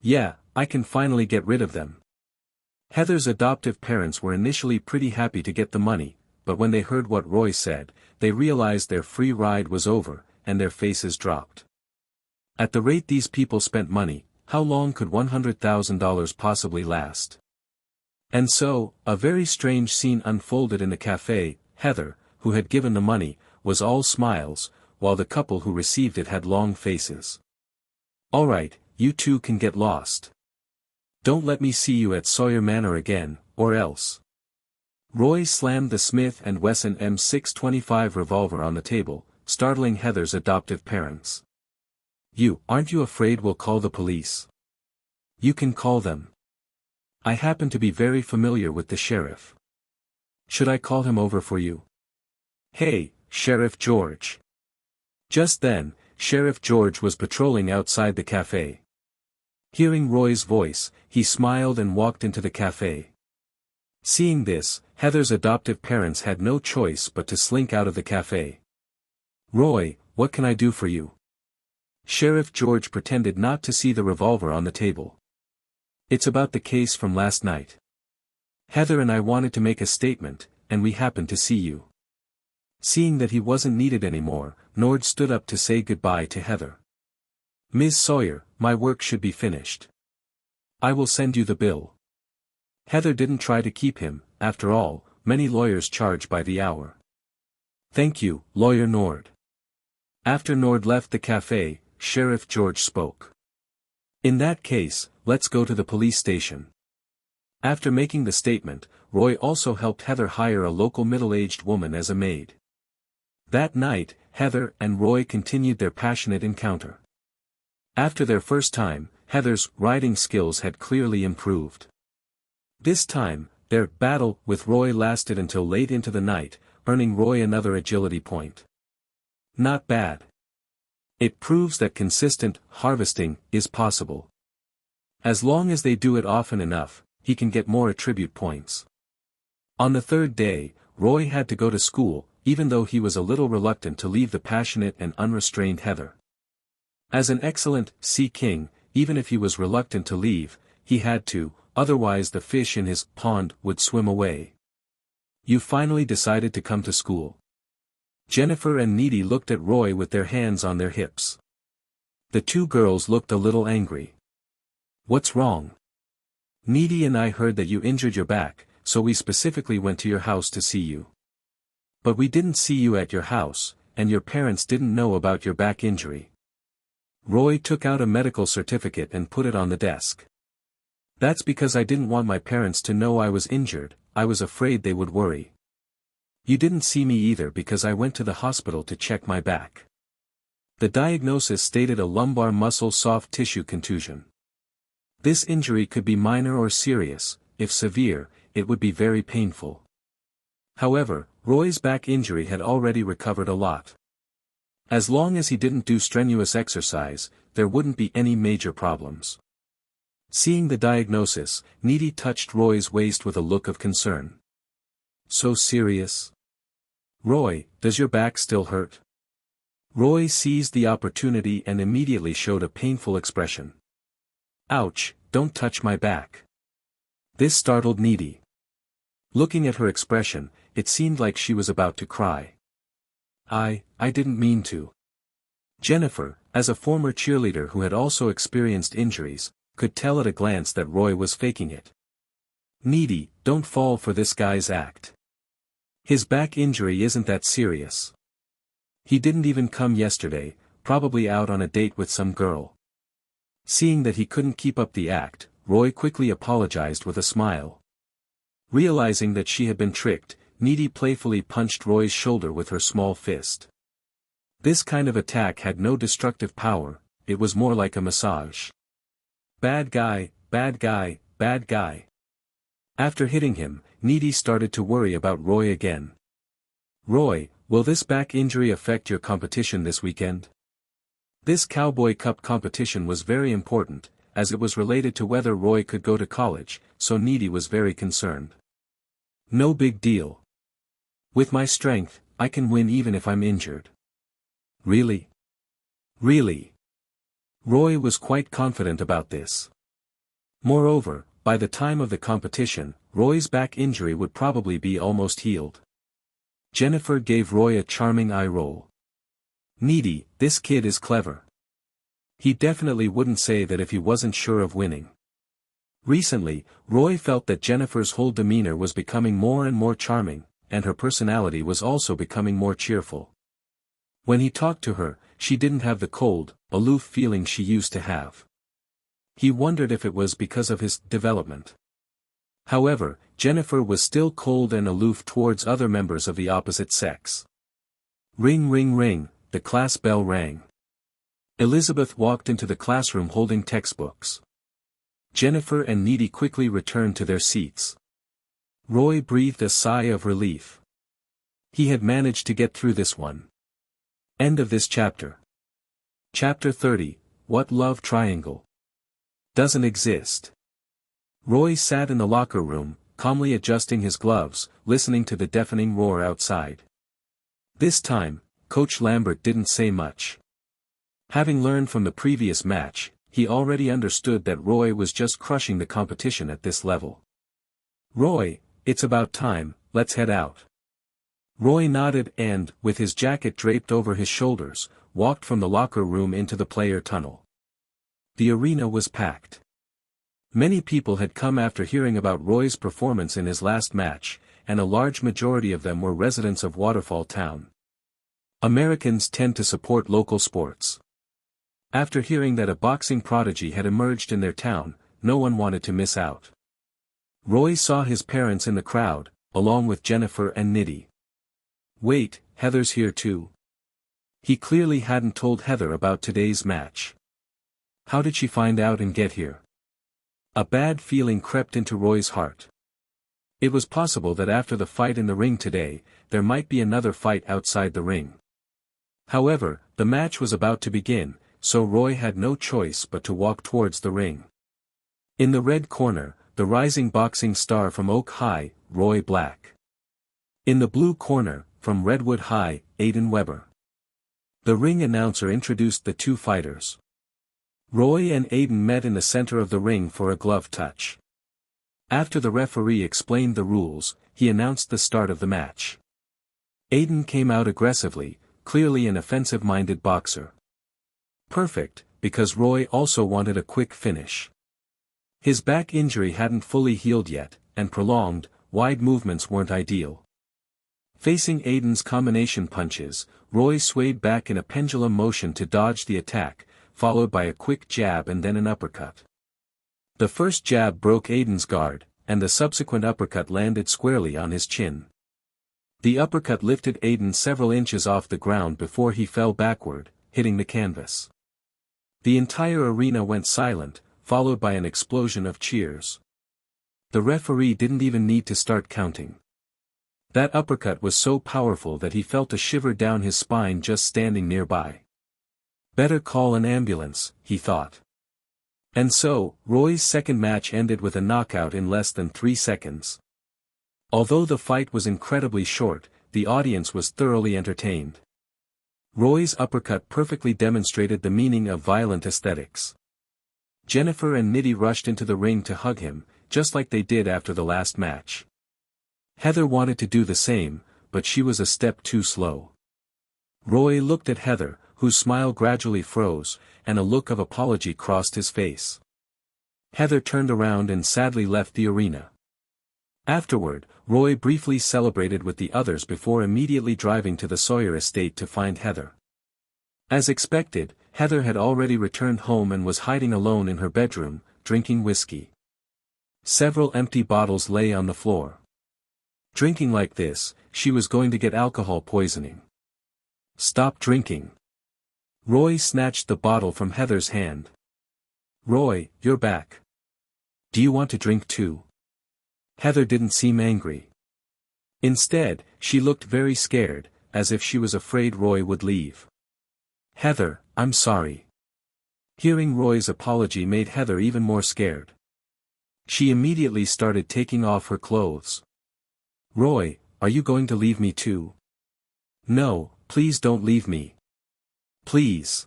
[SPEAKER 1] "Yeah, I can finally get rid of them." Heather's adoptive parents were initially pretty happy to get the money, but when they heard what Roy said, they realized their free ride was over, and their faces dropped. At the rate these people spent money, how long could $100,000 possibly last? And so, a very strange scene unfolded in the cafe. Heather, who had given the money, was all smiles, while the couple who received it had long faces. "All right, you two can get lost. Don't let me see you at Sawyer Manor again, or else." Roy slammed the Smith & Wesson M625 revolver on the table, startling Heather's adoptive parents. Aren't you afraid we'll call the police?" "You can call them. I happen to be very familiar with the sheriff. Should I call him over for you?" "Hey, Sheriff George." Just then, Sheriff George was patrolling outside the cafe. Hearing Roy's voice, he smiled and walked into the cafe. Seeing this, Heather's adoptive parents had no choice but to slink out of the cafe. "Roy, what can I do for you?" Sheriff George pretended not to see the revolver on the table. "It's about the case from last night. Heather and I wanted to make a statement, and we happened to see you." Seeing that he wasn't needed anymore, Nord stood up to say goodbye to Heather. "Ms. Sawyer, my work should be finished. I will send you the bill." Heather didn't try to keep him. After all, many lawyers charge by the hour. "Thank you, Lawyer Nord." After Nord left the cafe, Sheriff George spoke. "In that case, let's go to the police station." After making the statement, Roy also helped Heather hire a local middle-aged woman as a maid. That night, Heather and Roy continued their passionate encounter. After their first time, Heather's riding skills had clearly improved. This time, their battle with Roy lasted until late into the night, earning Roy another agility point. Not bad. It proves that consistent harvesting is possible. As long as they do it often enough, he can get more attribute points. On the third day, Roy had to go to school, even though he was a little reluctant to leave the passionate and unrestrained Heather. As an excellent Sea King, even if he was reluctant to leave, he had to, otherwise the fish in his pond would swim away. "You finally decided to come to school." Jennifer and Needy looked at Roy with their hands on their hips. The two girls looked a little angry. "What's wrong?" "Needy and I heard that you injured your back, so we specifically went to your house to see you. But we didn't see you at your house, and your parents didn't know about your back injury." Roy took out a medical certificate and put it on the desk. "That's because I didn't want my parents to know I was injured. I was afraid they would worry. You didn't see me either because I went to the hospital to check my back. The diagnosis stated a lumbar muscle soft tissue contusion. This injury could be minor or serious. If severe, it would be very painful." However, Roy's back injury had already recovered a lot. As long as he didn't do strenuous exercise, there wouldn't be any major problems. Seeing the diagnosis, Needy touched Roy's waist with a look of concern. "So serious? Roy, does your back still hurt?" Roy seized the opportunity and immediately showed a painful expression. "Ouch, don't touch my back." This startled Needy. Looking at her expression, it seemed like she was about to cry. I didn't mean to." Jennifer, as a former cheerleader who had also experienced injuries, could tell at a glance that Roy was faking it. "Needy, don't fall for this guy's act. His back injury isn't that serious. He didn't even come yesterday, probably out on a date with some girl." Seeing that he couldn't keep up the act, Roy quickly apologized with a smile. Realizing that she had been tricked, Needy playfully punched Roy's shoulder with her small fist. This kind of attack had no destructive power, it was more like a massage. "Bad guy, bad guy, bad guy." After hitting him, Needy started to worry about Roy again. "Roy, will this back injury affect your competition this weekend?" This Cowboy Cup competition was very important, as it was related to whether Roy could go to college, so Needy was very concerned. "No big deal. With my strength, I can win even if I'm injured." "Really? Really?" Roy was quite confident about this. Moreover, by the time of the competition, Roy's back injury would probably be almost healed. Jennifer gave Roy a charming eye roll. "Needy, this kid is clever. He definitely wouldn't say that if he wasn't sure of winning." Recently, Roy felt that Jennifer's whole demeanor was becoming more and more charming, and her personality was also becoming more cheerful. When he talked to her, she didn't have the cold, aloof feeling she used to have. He wondered if it was because of his development. However, Jennifer was still cold and aloof towards other members of the opposite sex. Ring ring ring, the class bell rang. Elizabeth walked into the classroom holding textbooks. Jennifer and Needy quickly returned to their seats. Roy breathed a sigh of relief. He had managed to get through this one. End of this chapter. Chapter 30, What Love Triangle Doesn't Exist. Roy sat in the locker room, calmly adjusting his gloves, listening to the deafening roar outside. This time, Coach Lambert didn't say much. Having learned from the previous match, he already understood that Roy was just crushing the competition at this level. "Roy, it's about time, let's head out." Roy nodded and, with his jacket draped over his shoulders, walked from the locker room into the player tunnel. The arena was packed. Many people had come after hearing about Roy's performance in his last match, and a large majority of them were residents of Waterfall Town. Americans tend to support local sports. After hearing that a boxing prodigy had emerged in their town, no one wanted to miss out. Roy saw his parents in the crowd, along with Jennifer and Needy. "Wait, Heather's here too." He clearly hadn't told Heather about today's match. How did she find out and get here? A bad feeling crept into Roy's heart. It was possible that after the fight in the ring today, there might be another fight outside the ring. However, the match was about to begin, so Roy had no choice but to walk towards the ring. In the red corner, the rising boxing star from Oak High, Roy Black. In the blue corner, from Redwood High, Aiden Weber. The ring announcer introduced the two fighters. Roy and Aiden met in the center of the ring for a glove touch. After the referee explained the rules, he announced the start of the match. Aiden came out aggressively, clearly an offensive-minded boxer. Perfect, because Roy also wanted a quick finish. His back injury hadn't fully healed yet, and prolonged, wide movements weren't ideal. Facing Aiden's combination punches, Roy swayed back in a pendulum motion to dodge the attack, followed by a quick jab and then an uppercut. The first jab broke Aiden's guard, and the subsequent uppercut landed squarely on his chin. The uppercut lifted Aiden several inches off the ground before he fell backward, hitting the canvas. The entire arena went silent, followed by an explosion of cheers. The referee didn't even need to start counting. That uppercut was so powerful that he felt a shiver down his spine just standing nearby. Better call an ambulance, he thought. And so, Roy's second match ended with a knockout in less than 3 seconds. Although the fight was incredibly short, the audience was thoroughly entertained. Roy's uppercut perfectly demonstrated the meaning of violent aesthetics. Jennifer and Needy rushed into the ring to hug him, just like they did after the last match. Heather wanted to do the same, but she was a step too slow. Roy looked at Heather, whose smile gradually froze, and a look of apology crossed his face. Heather turned around and sadly left the arena. Afterward, Roy briefly celebrated with the others before immediately driving to the Sawyer estate to find Heather. As expected, Heather had already returned home and was hiding alone in her bedroom, drinking whiskey. Several empty bottles lay on the floor. Drinking like this, she was going to get alcohol poisoning. "Stop drinking." Roy snatched the bottle from Heather's hand. "Roy, you're back. Do you want to drink too?" Heather didn't seem angry. Instead, she looked very scared, as if she was afraid Roy would leave. "Heather, I'm sorry." Hearing Roy's apology made Heather even more scared. She immediately started taking off her clothes. "Roy, are you going to leave me too?" "No, please don't leave me. Please."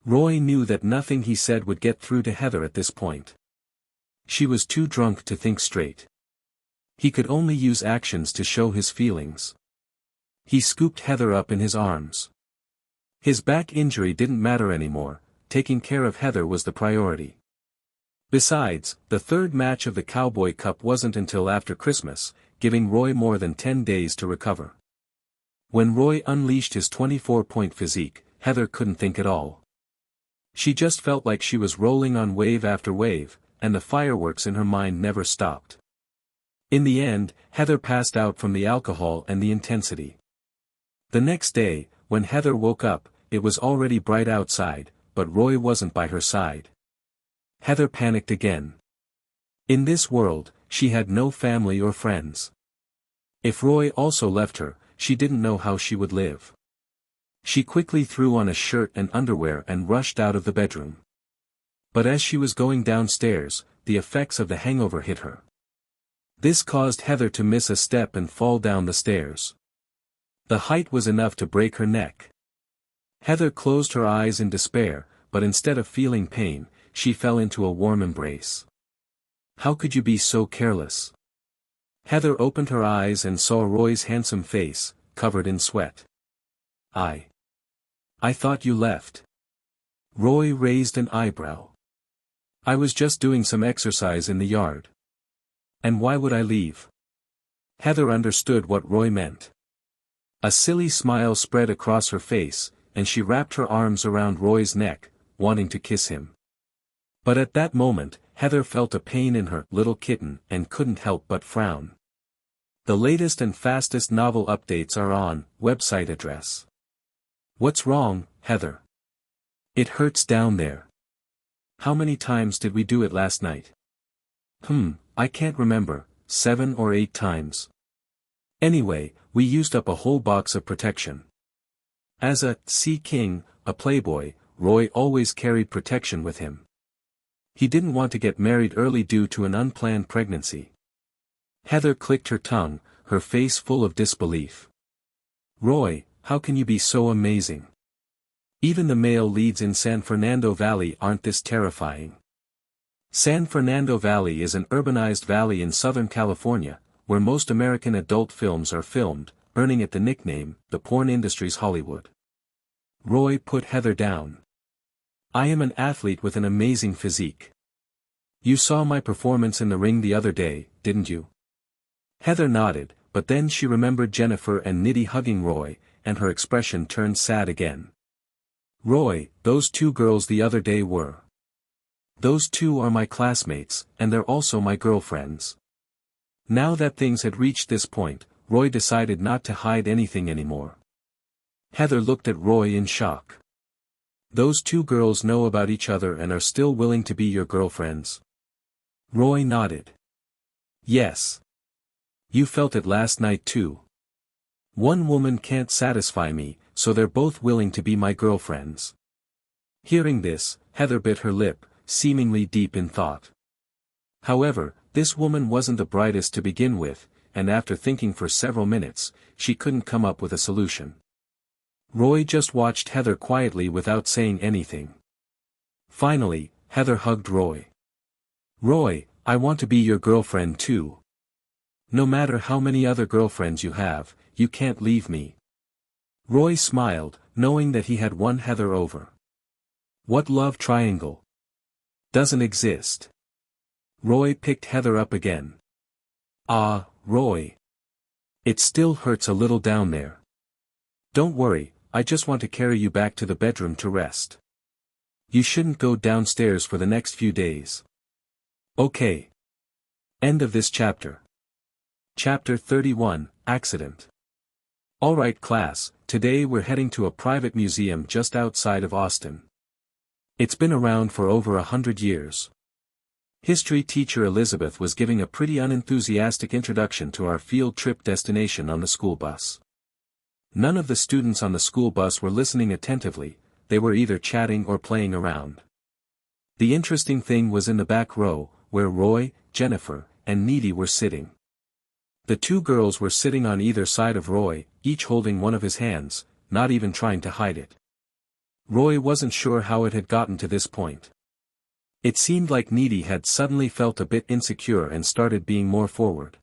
[SPEAKER 1] Roy knew that nothing he said would get through to Heather at this point. She was too drunk to think straight. He could only use actions to show his feelings. He scooped Heather up in his arms. His back injury didn't matter anymore, taking care of Heather was the priority. Besides, the third match of the Cowboy Cup wasn't until after Christmas, giving Roy more than 10 days to recover. When Roy unleashed his 24-point physique, Heather couldn't think at all. She just felt like she was rolling on wave after wave, and the fireworks in her mind never stopped. In the end, Heather passed out from the alcohol and the intensity. The next day, when Heather woke up, it was already bright outside, but Roy wasn't by her side. Heather panicked again. In this world, she had no family or friends. If Roy also left her, she didn't know how she would live. She quickly threw on a shirt and underwear and rushed out of the bedroom. But as she was going downstairs, the effects of the hangover hit her. This caused Heather to miss a step and fall down the stairs. The height was enough to break her neck. Heather closed her eyes in despair, but instead of feeling pain, she fell into a warm embrace. "How could you be so careless?" Heather opened her eyes and saw Roy's handsome face, covered in sweat. I thought you left." Roy raised an eyebrow. "I was just doing some exercise in the yard." "And why would I leave?" Heather understood what Roy meant. A silly smile spread across her face, and she wrapped her arms around Roy's neck, wanting to kiss him. But at that moment, Heather felt a pain in her little kitten and couldn't help but frown. The latest and fastest novel updates are on website address. "What's wrong, Heather?" "It hurts down there." "How many times did we do it last night?" I can't remember, 7 or 8 times. Anyway, we used up a whole box of protection." As a sea king, a playboy, Roy always carried protection with him. He didn't want to get married early due to an unplanned pregnancy. Heather clicked her tongue, her face full of disbelief. "Roy, how can you be so amazing? Even the male leads in San Fernando Valley aren't this terrifying." San Fernando Valley is an urbanized valley in Southern California, where most American adult films are filmed, earning it the nickname, the porn industry's Hollywood. Roy put Heather down. "I am an athlete with an amazing physique. You saw my performance in the ring the other day, didn't you?" Heather nodded, but then she remembered Jennifer and Nitty hugging Roy, and her expression turned sad again. "Roy, those 2 girls the other day were. Those 2 are my classmates, and they're also my girlfriends." Now that things had reached this point, Roy decided not to hide anything anymore. Heather looked at Roy in shock. "Those 2 girls know about each other and are still willing to be your girlfriends?" Roy nodded. "Yes. You felt it last night too. One woman can't satisfy me, so they're both willing to be my girlfriends." Hearing this, Heather bit her lip, seemingly deep in thought. However, this woman wasn't the brightest to begin with, and after thinking for several minutes, she couldn't come up with a solution. Roy just watched Heather quietly without saying anything. Finally, Heather hugged Roy. "Roy, I want to be your girlfriend too. No matter how many other girlfriends you have, you can't leave me." Roy smiled, knowing that he had won Heather over. What love triangle? Doesn't exist. Roy picked Heather up again. "Ah, Roy. It still hurts a little down there. Don't worry, I just want to carry you back to the bedroom to rest. You shouldn't go downstairs for the next few days." "Okay." End of this chapter. Chapter 31, Accident. Alright class, today we're heading to a private museum just outside of Austin. It's been around for over 100 years. History teacher Elizabeth was giving a pretty unenthusiastic introduction to our field trip destination on the school bus. None of the students on the school bus were listening attentively, they were either chatting or playing around. The interesting thing was in the back row, where Roy, Jennifer, and Needy were sitting. The two girls were sitting on either side of Roy, each holding one of his hands, not even trying to hide it. Roy wasn't sure how it had gotten to this point. It seemed like Needy had suddenly felt a bit insecure and started being more forward.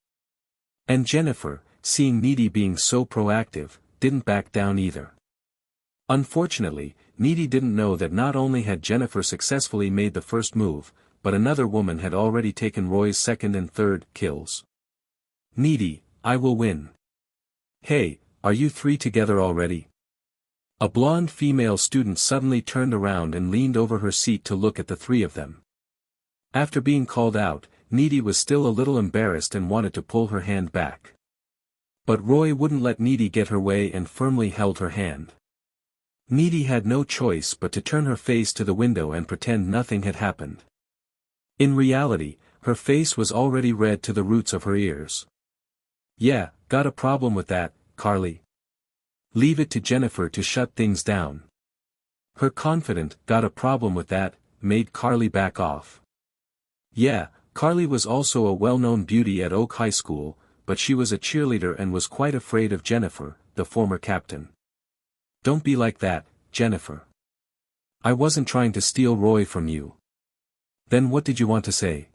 [SPEAKER 1] And Jennifer, seeing Needy being so proactive, didn't back down either. Unfortunately, Needy didn't know that not only had Jennifer successfully made the first move, but another woman had already taken Roy's second and third kills. Needy, I will win. Hey, are you three together already? A blonde female student suddenly turned around and leaned over her seat to look at the three of them. After being called out, Needy was still a little embarrassed and wanted to pull her hand back. But Roy wouldn't let Needy get her way and firmly held her hand. Needy had no choice but to turn her face to the window and pretend nothing had happened. In reality, her face was already red to the roots of her ears. Yeah, got a problem with that, Carly? Leave it to Jennifer to shut things down. Her confident, got a problem with that, made Carly back off. Yeah, Carly was also a well-known beauty at Oak High School, but she was a cheerleader and was quite afraid of Jennifer, the former captain. Don't be like that, Jennifer. I wasn't trying to steal Roy from you. Then what did you want to say?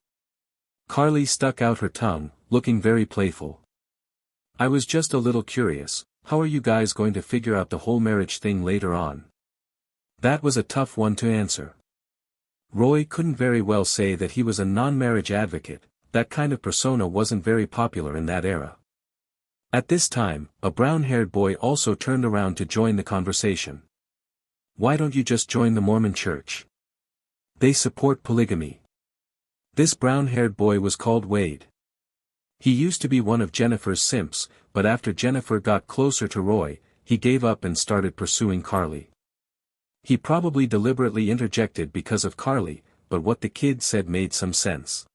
[SPEAKER 1] Carly stuck out her tongue, looking very playful. I was just a little curious. How are you guys going to figure out the whole marriage thing later on? That was a tough one to answer. Roy couldn't very well say that he was a non-marriage advocate, that kind of persona wasn't very popular in that era. At this time, a brown-haired boy also turned around to join the conversation. Why don't you just join the Mormon Church? They support polygamy. This brown-haired boy was called Wade. He used to be one of Jennifer's simps, but after Jennifer got closer to Roy, he gave up and started pursuing Carly. He probably deliberately interjected because of Carly, but what the kid said made some sense.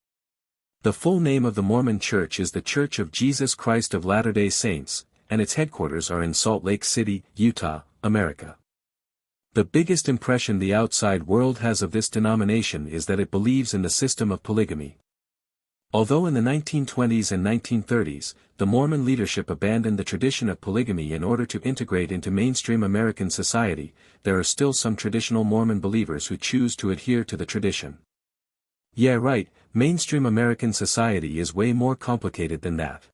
[SPEAKER 1] The full name of the Mormon Church is the Church of Jesus Christ of Latter-day Saints, and its headquarters are in Salt Lake City, Utah, America. The biggest impression the outside world has of this denomination is that it believes in the system of polygamy. Although in the 1920s and 1930s, the Mormon leadership abandoned the tradition of polygamy in order to integrate into mainstream American society, there are still some traditional Mormon believers who choose to adhere to the tradition. Yeah right, mainstream American society is way more complicated than that.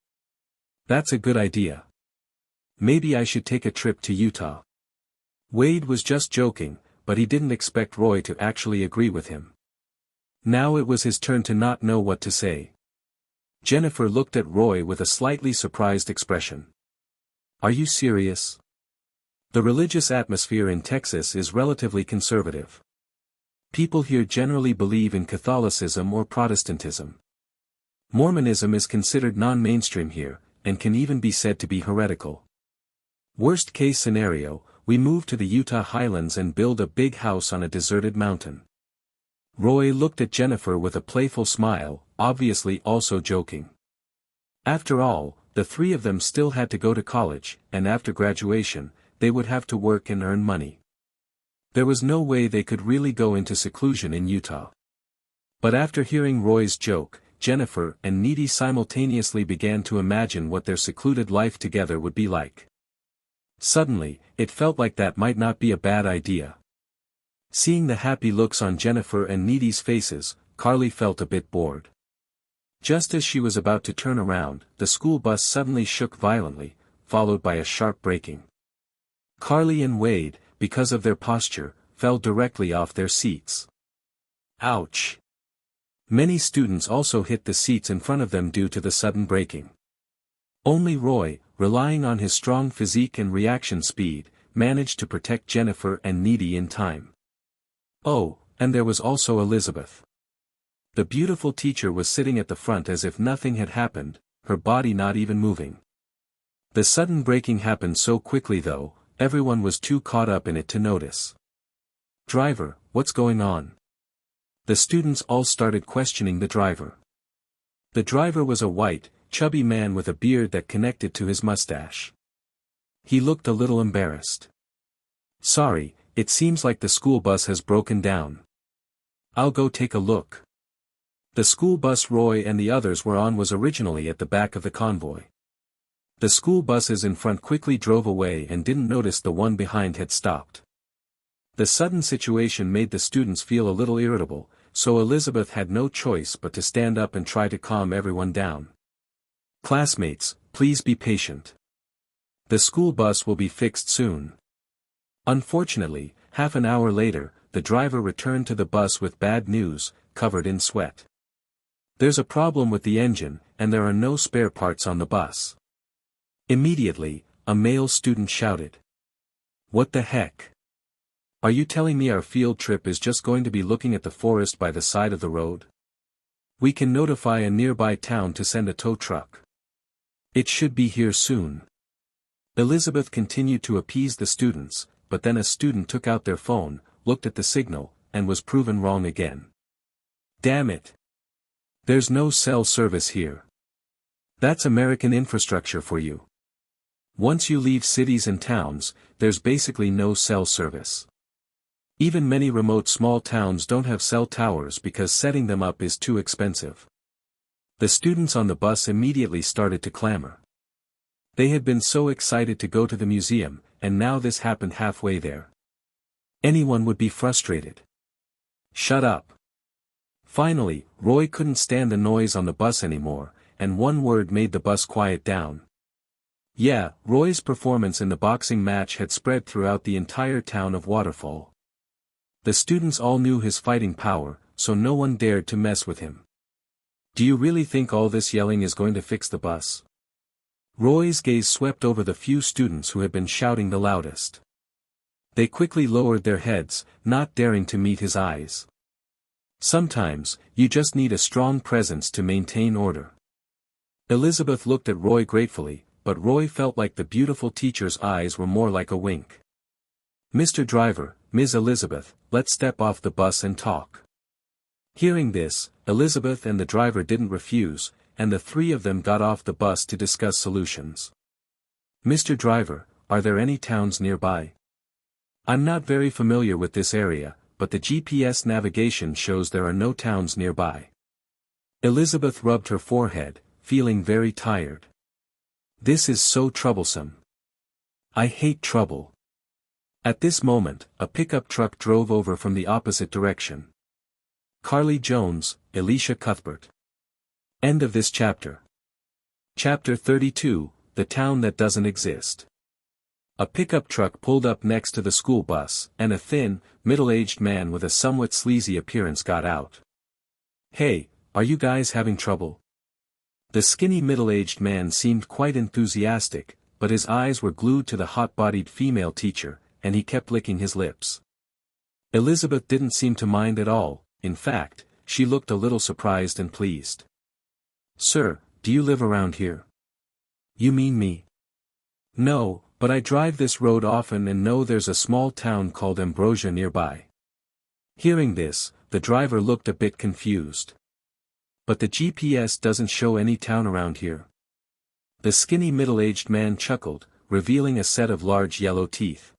[SPEAKER 1] That's a good idea. Maybe I should take a trip to Utah. Wade was just joking, but he didn't expect Roy to actually agree with him. Now it was his turn to not know what to say. Jennifer looked at Roy with a slightly surprised expression. Are you serious? The religious atmosphere in Texas is relatively conservative. People here generally believe in Catholicism or Protestantism. Mormonism is considered non-mainstream here, and can even be said to be heretical. Worst case scenario, we move to the Utah highlands and build a big house on a deserted mountain. Roy looked at Jennifer with a playful smile, obviously also joking. After all, the three of them still had to go to college, and after graduation, they would have to work and earn money. There was no way they could really go into seclusion in Utah. But after hearing Roy's joke, Jennifer and Needy simultaneously began to imagine what their secluded life together would be like. Suddenly, it felt like that might not be a bad idea. Seeing the happy looks on Jennifer and Needy's faces, Carly felt a bit bored. Just as she was about to turn around, the school bus suddenly shook violently, followed by a sharp braking. Carly and Wade, because of their posture, fell directly off their seats. Ouch! Many students also hit the seats in front of them due to the sudden braking. Only Roy, relying on his strong physique and reaction speed, managed to protect Jennifer and Needy in time. Oh, and there was also Elizabeth. The beautiful teacher was sitting at the front as if nothing had happened, her body not even moving. The sudden braking happened so quickly though, everyone was too caught up in it to notice. Driver, what's going on? The students all started questioning the driver. The driver was a white, chubby man with a beard that connected to his mustache. He looked a little embarrassed. "Sorry, it seems like the school bus has broken down. I'll go take a look." The school bus Roy and the others were on was originally at the back of the convoy. The school buses in front quickly drove away and didn't notice the one behind had stopped. The sudden situation made the students feel a little irritable, so Elizabeth had no choice but to stand up and try to calm everyone down. "Classmates, please be patient. The school bus will be fixed soon." Unfortunately, half an hour later, the driver returned to the bus with bad news, covered in sweat. "There's a problem with the engine, and there are no spare parts on the bus." Immediately, a male student shouted. "What the heck? Are you telling me our field trip is just going to be looking at the forest by the side of the road? We can notify a nearby town to send a tow truck. It should be here soon." Elizabeth continued to appease the students, but then a student took out their phone, looked at the signal, and was proven wrong again. "Damn it! There's no cell service here. That's American infrastructure for you. Once you leave cities and towns, there's basically no cell service. Even many remote small towns don't have cell towers because setting them up is too expensive." The students on the bus immediately started to clamor. They had been so excited to go to the museum, and now this happened halfway there. Anyone would be frustrated. "Shut up." Finally, Roy couldn't stand the noise on the bus anymore, and one word made the bus quiet down. Yeah, Roy's performance in the boxing match had spread throughout the entire town of Waterfall. The students all knew his fighting power, so no one dared to mess with him. "Do you really think all this yelling is going to fix the bus?" Roy's gaze swept over the few students who had been shouting the loudest. They quickly lowered their heads, not daring to meet his eyes. "Sometimes, you just need a strong presence to maintain order." Elizabeth looked at Roy gratefully, but Roy felt like the beautiful teacher's eyes were more like a wink. "Mr. Driver, Ms. Elizabeth, let's step off the bus and talk." Hearing this, Elizabeth and the driver didn't refuse, and the three of them got off the bus to discuss solutions. "Mr. Driver, are there any towns nearby? I'm not very familiar with this area, but the GPS navigation shows there are no towns nearby." Elizabeth rubbed her forehead, feeling very tired. "This is so troublesome. I hate trouble." At this moment, a pickup truck drove over from the opposite direction. Carly Jones, Alicia Cuthbert. End of this chapter. Chapter 32, The Town That Doesn't Exist. A pickup truck pulled up next to the school bus, and a thin, middle-aged man with a somewhat sleazy appearance got out. "Hey, are you guys having trouble?" The skinny middle-aged man seemed quite enthusiastic, but his eyes were glued to the hot-bodied female teacher, and he kept licking his lips. Elizabeth didn't seem to mind at all. In fact, she looked a little surprised and pleased. "Sir, do you live around here?" "You mean me?" "No, but I drive this road often and know there's a small town called Ambrosia nearby." Hearing this, the driver looked a bit confused. "But the GPS doesn't show any town around here." The skinny middle-aged man chuckled, revealing a set of large yellow teeth.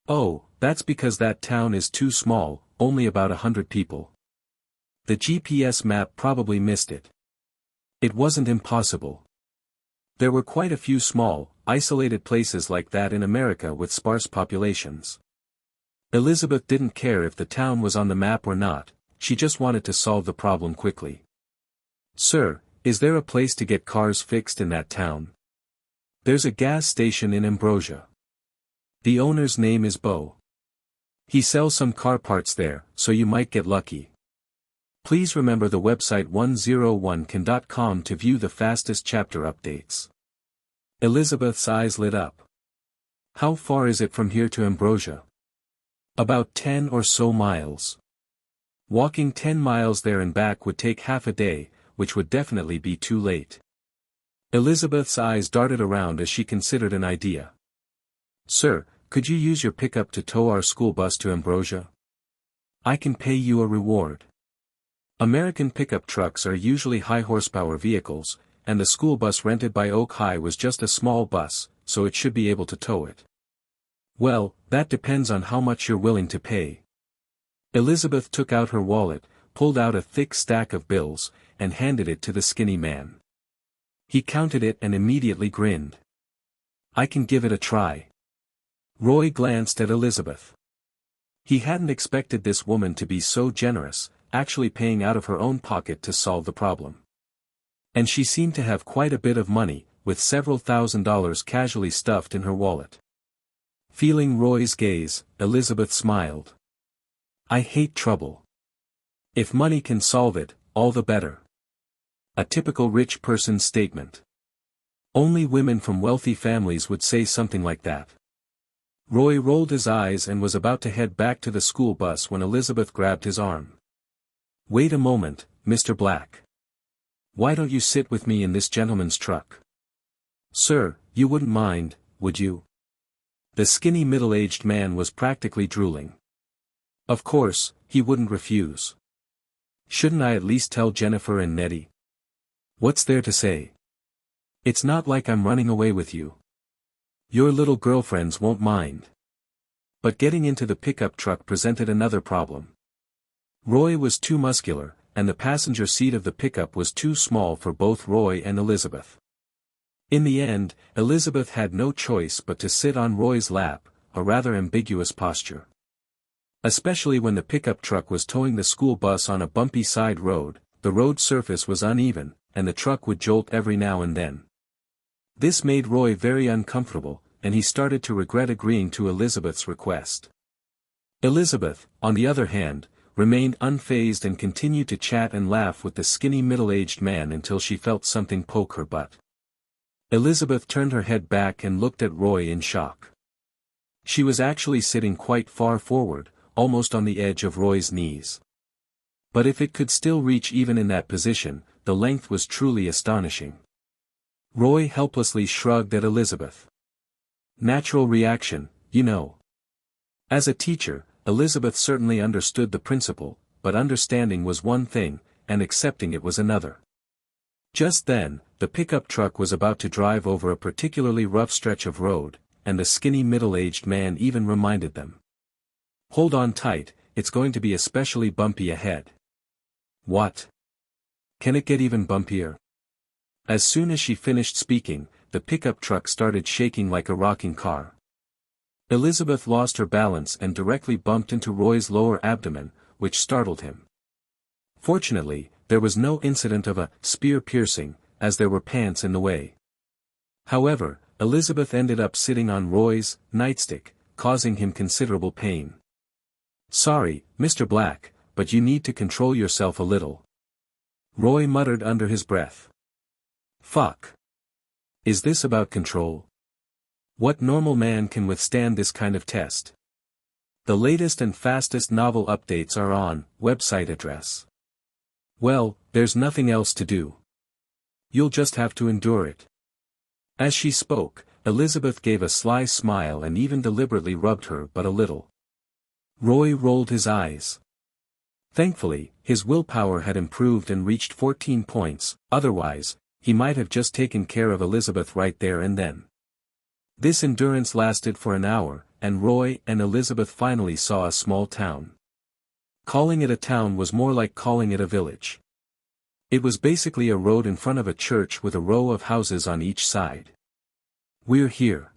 [SPEAKER 1] "Oh, that's because that town is too small, only about 100 people. The GPS map probably missed it. It wasn't impossible. There were quite a few small, isolated places like that in America with sparse populations." Elizabeth didn't care if the town was on the map or not, she just wanted to solve the problem quickly. "Sir, is there a place to get cars fixed in that town?" "There's a gas station in Ambrosia. The owner's name is Bo. He sells some car parts there, so you might get lucky. Please remember the website 101can.com to view the fastest chapter updates." Elizabeth's eyes lit up. "How far is it from here to Ambrosia?" "About 10 or so miles. Walking 10 miles there and back would take half a day, which would definitely be too late." Elizabeth's eyes darted around as she considered an idea. "Sir, could you use your pickup to tow our school bus to Ambrosia? I can pay you a reward." American pickup trucks are usually high-horsepower vehicles, and the school bus rented by Oak High was just a small bus, so it should be able to tow it. Well, that depends on how much you're willing to pay. Elizabeth took out her wallet, pulled out a thick stack of bills, and handed it to the skinny man. He counted it and immediately grinned. I can give it a try. Roy glanced at Elizabeth. He hadn't expected this woman to be so generous, actually paying out of her own pocket to solve the problem. And she seemed to have quite a bit of money, with several $1,000s casually stuffed in her wallet. Feeling Roy's gaze, Elizabeth smiled. I hate trouble. If money can solve it, all the better. A typical rich person's statement. Only women from wealthy families would say something like that. Roy rolled his eyes and was about to head back to the school bus when Elizabeth grabbed his arm. Wait a moment, Mr. Black. Why don't you sit with me in this gentleman's truck? Sir, you wouldn't mind, would you? The skinny middle-aged man was practically drooling. Of course, he wouldn't refuse. Shouldn't I at least tell Jennifer and Nettie? What's there to say? It's not like I'm running away with you. Your little girlfriends won't mind. But getting into the pickup truck presented another problem. Roy was too muscular, and the passenger seat of the pickup was too small for both Roy and Elizabeth. In the end, Elizabeth had no choice but to sit on Roy's lap, a rather ambiguous posture. Especially when the pickup truck was towing the school bus on a bumpy side road, the road surface was uneven, and the truck would jolt every now and then. This made Roy very uncomfortable, and he started to regret agreeing to Elizabeth's request. Elizabeth, on the other hand, remained unfazed and continued to chat and laugh with the skinny middle-aged man until she felt something poke her butt. Elizabeth turned her head back and looked at Roy in shock. She was actually sitting quite far forward, almost on the edge of Roy's knees. But if it could still reach even in that position, the length was truly astonishing. Roy helplessly shrugged at Elizabeth. Natural reaction, you know. As a teacher, Elizabeth certainly understood the principle, but understanding was one thing, and accepting it was another. Just then, the pickup truck was about to drive over a particularly rough stretch of road, and the skinny middle-aged man even reminded them. Hold on tight, it's going to be especially bumpy ahead. What? Can it get even bumpier? As soon as she finished speaking, the pickup truck started shaking like a rocking car. Elizabeth lost her balance and directly bumped into Roy's lower abdomen, which startled him. Fortunately, there was no incident of a spear piercing, as there were pants in the way. However, Elizabeth ended up sitting on Roy's nightstick, causing him considerable pain. Sorry, Mr. Black, but you need to control yourself a little. Roy muttered under his breath. Fuck. Is this about control? What normal man can withstand this kind of test? The latest and fastest novel updates are on website address. Well, there's nothing else to do. You'll just have to endure it. As she spoke, Elizabeth gave a sly smile and even deliberately rubbed her butt a little. Roy rolled his eyes. Thankfully, his willpower had improved and reached 14 points, otherwise, he might have just taken care of Elizabeth right there and then. This endurance lasted for an hour, and Roy and Elizabeth finally saw a small town. Calling it a town was more like calling it a village. It was basically a road in front of a church with a row of houses on each side. We're here.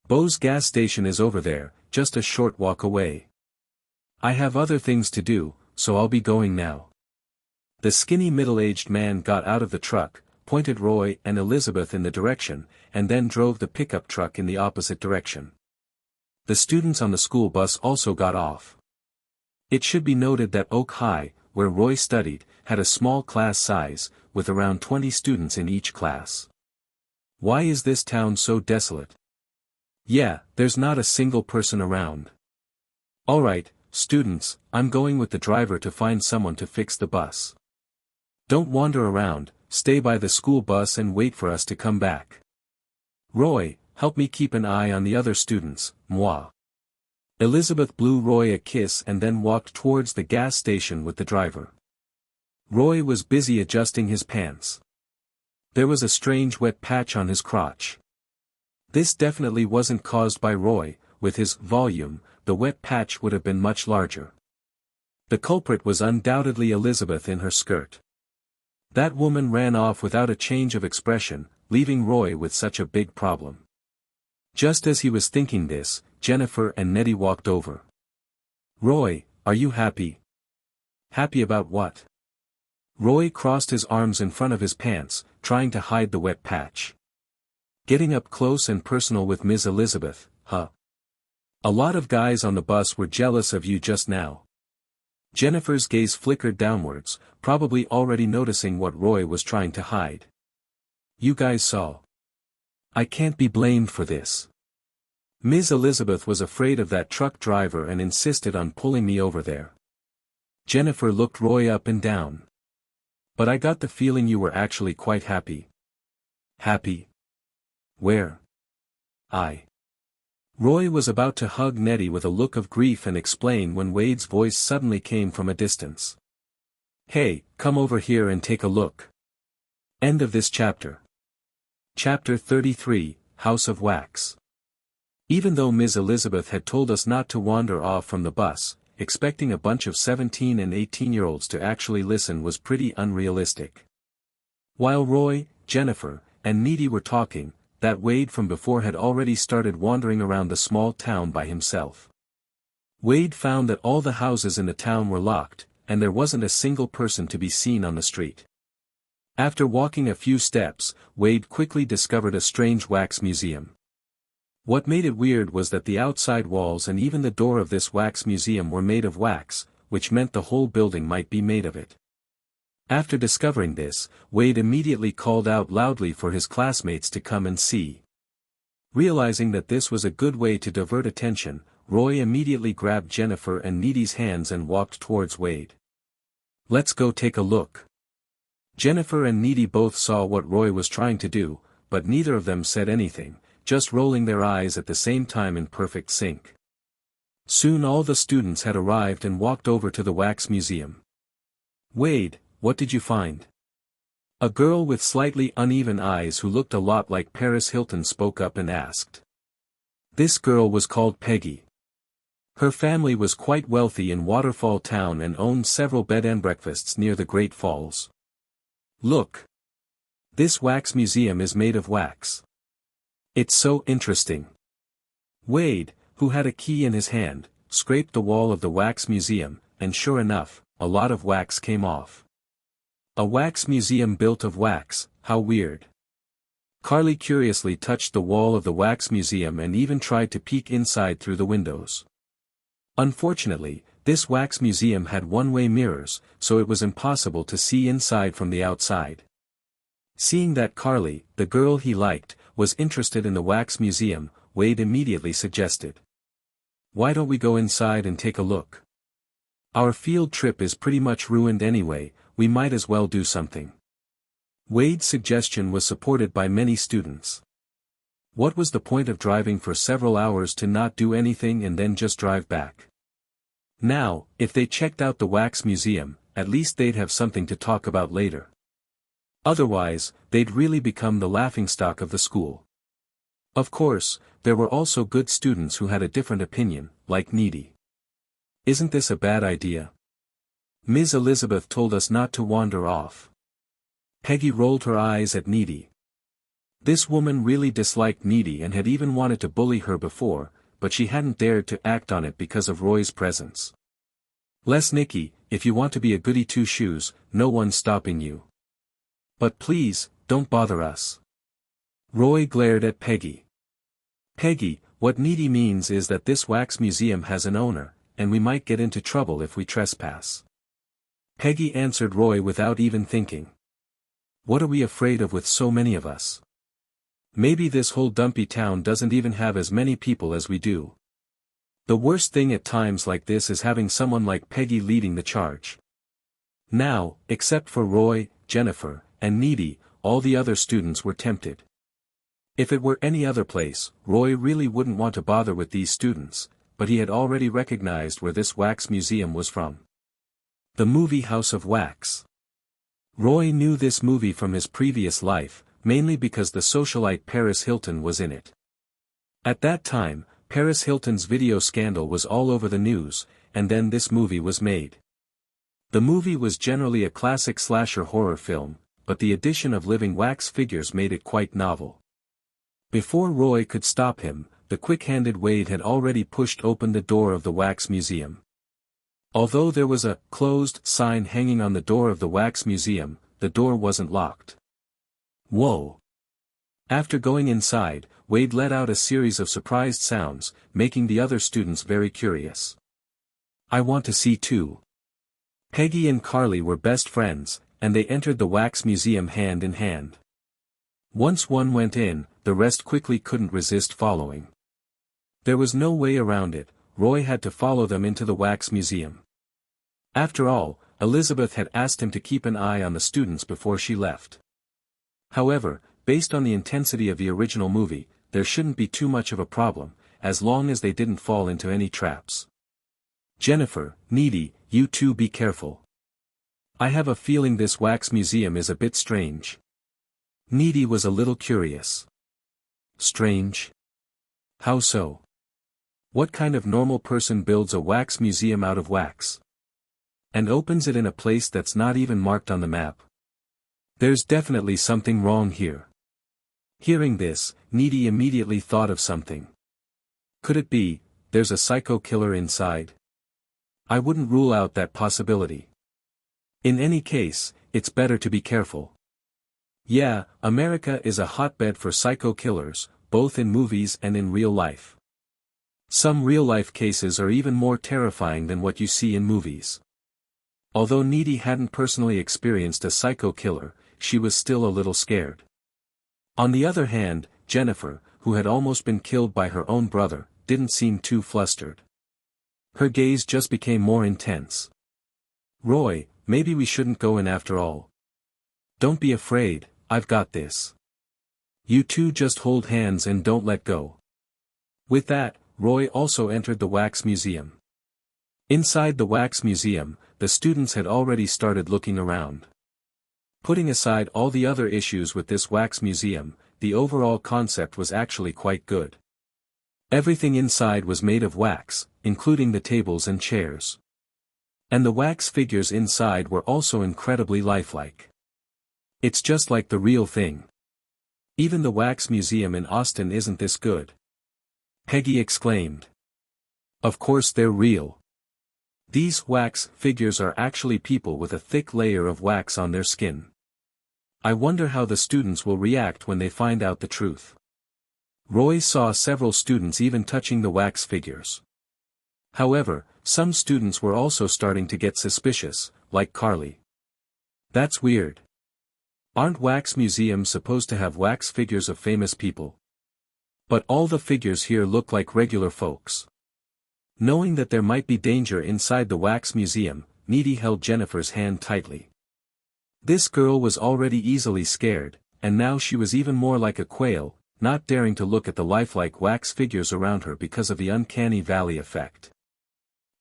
[SPEAKER 1] Bo's gas station is over there, just a short walk away. I have other things to do, so I'll be going now. The skinny middle-aged man got out of the truck, pointed Roy and Elizabeth in the direction, and then drove the pickup truck in the opposite direction. The students on the school bus also got off. It should be noted that Oak High, where Roy studied, had a small class size, with around 20 students in each class. Why is this town so desolate? Yeah, there's not a single person around. Alright, students, I'm going with the driver to find someone to fix the bus. Don't wander around, stay by the school bus and wait for us to come back. Roy, help me keep an eye on the other students, moi. Elizabeth blew Roy a kiss and then walked towards the gas station with the driver. Roy was busy adjusting his pants. There was a strange wet patch on his crotch. This definitely wasn't caused by Roy. With his volume, the wet patch would have been much larger. The culprit was undoubtedly Elizabeth in her skirt. That woman ran off without a change of expression, leaving Roy with such a big problem. Just as he was thinking this, Jennifer and Nettie walked over. "Roy, are you happy?" "Happy about what?" Roy crossed his arms in front of his pants, trying to hide the wet patch. "Getting up close and personal with Ms. Elizabeth, huh? A lot of guys on the bus were jealous of you just now." Jennifer's gaze flickered downwards, probably already noticing what Roy was trying to hide. "You guys saw. I can't be blamed for this. Ms. Elizabeth was afraid of that truck driver and insisted on pulling me over there." Jennifer looked Roy up and down. "But I got the feeling you were actually quite happy." "Happy? Where?" Roy was about to hug Nettie with a look of grief and explain when Wade's voice suddenly came from a distance. "Hey, come over here and take a look." End of this chapter. Chapter 33, House of Wax. Even though Ms. Elizabeth had told us not to wander off from the bus, expecting a bunch of 17 and 18-year-olds to actually listen was pretty unrealistic. While Roy, Jennifer, and Needy were talking, that Wade from before had already started wandering around the small town by himself. Wade found that all the houses in the town were locked, and there wasn't a single person to be seen on the street. After walking a few steps, Wade quickly discovered a strange wax museum. What made it weird was that the outside walls and even the door of this wax museum were made of wax, which meant the whole building might be made of it. After discovering this, Wade immediately called out loudly for his classmates to come and see. Realizing that this was a good way to divert attention, Roy immediately grabbed Jennifer and Needy's hands and walked towards Wade. "Let's go take a look." Jennifer and Needy both saw what Roy was trying to do, but neither of them said anything, just rolling their eyes at the same time in perfect sync. Soon all the students had arrived and walked over to the wax museum. "Wade, what did you find?" A girl with slightly uneven eyes who looked a lot like Paris Hilton spoke up and asked. This girl was called Peggy. Her family was quite wealthy in Waterfall Town and owned several bed and breakfasts near the Great Falls. "Look. This wax museum is made of wax. It's so interesting." Wade, who had a key in his hand, scraped the wall of the wax museum, and sure enough, a lot of wax came off. A wax museum built of wax, how weird. Carly curiously touched the wall of the wax museum and even tried to peek inside through the windows. Unfortunately, this wax museum had one-way mirrors, so it was impossible to see inside from the outside. Seeing that Carly, the girl he liked, was interested in the wax museum, Wade immediately suggested. "Why don't we go inside and take a look? Our field trip is pretty much ruined anyway, we might as well do something." Wade's suggestion was supported by many students. What was the point of driving for several hours to not do anything and then just drive back? Now, if they checked out the wax museum, at least they'd have something to talk about later. Otherwise, they'd really become the laughingstock of the school. Of course, there were also good students who had a different opinion, like Needy. "Isn't this a bad idea? Ms. Elizabeth told us not to wander off." Peggy rolled her eyes at Needy. This woman really disliked Needy and had even wanted to bully her before, but she hadn't dared to act on it because of Roy's presence. "Les Nicky, if you want to be a goody two-shoes, no one's stopping you. But please, don't bother us." Roy glared at Peggy. "Peggy, what Needy means is that this wax museum has an owner, and we might get into trouble if we trespass." Peggy answered Roy without even thinking. "What are we afraid of with so many of us? Maybe this whole dumpy town doesn't even have as many people as we do. The worst thing at times like this is having someone like Peggy leading the charge." Now, except for Roy, Jennifer, and Needy, all the other students were tempted. If it were any other place, Roy really wouldn't want to bother with these students, but he had already recognized where this wax museum was from. The movie House of Wax. Roy knew this movie from his previous life, mainly because the socialite Paris Hilton was in it. At that time, Paris Hilton's video scandal was all over the news, and then this movie was made. The movie was generally a classic slasher horror film, but the addition of living wax figures made it quite novel. Before Roy could stop him, the quick-handed Wade had already pushed open the door of the wax museum. Although there was a closed sign hanging on the door of the wax museum, the door wasn't locked. Whoa! After going inside, Wade let out a series of surprised sounds, making the other students very curious. I want to see too. Peggy and Carly were best friends, and they entered the wax museum hand in hand. Once one went in, the rest quickly couldn't resist following. There was no way around it, Roy had to follow them into the wax museum. After all, Elizabeth had asked him to keep an eye on the students before she left. However, based on the intensity of the original movie, there shouldn't be too much of a problem, as long as they didn't fall into any traps. Jennifer, Needy, you two be careful. I have a feeling this wax museum is a bit strange. Needy was a little curious. Strange? How so? What kind of normal person builds a wax museum out of wax? And opens it in a place that's not even marked on the map? There's definitely something wrong here. Hearing this, Needy immediately thought of something. Could it be, there's a psycho killer inside? I wouldn't rule out that possibility. In any case, it's better to be careful. Yeah, America is a hotbed for psycho killers, both in movies and in real life. Some real-life cases are even more terrifying than what you see in movies. Although Needy hadn't personally experienced a psycho killer, she was still a little scared. On the other hand, Jennifer, who had almost been killed by her own brother, didn't seem too flustered. Her gaze just became more intense. Roy, maybe we shouldn't go in after all. Don't be afraid, I've got this. You two just hold hands and don't let go. With that, Roy also entered the wax museum. Inside the wax museum, the students had already started looking around. Putting aside all the other issues with this wax museum, the overall concept was actually quite good. Everything inside was made of wax, including the tables and chairs. And the wax figures inside were also incredibly lifelike. It's just like the real thing. Even the wax museum in Austin isn't this good. Peggy exclaimed. Of course they're real. These wax figures are actually people with a thick layer of wax on their skin. I wonder how the students will react when they find out the truth. Roy saw several students even touching the wax figures. However, some students were also starting to get suspicious, like Carly. That's weird. Aren't wax museums supposed to have wax figures of famous people? But all the figures here look like regular folks. Knowing that there might be danger inside the wax museum, Needy held Jennifer's hand tightly. This girl was already easily scared, and now she was even more like a quail, not daring to look at the lifelike wax figures around her because of the uncanny valley effect.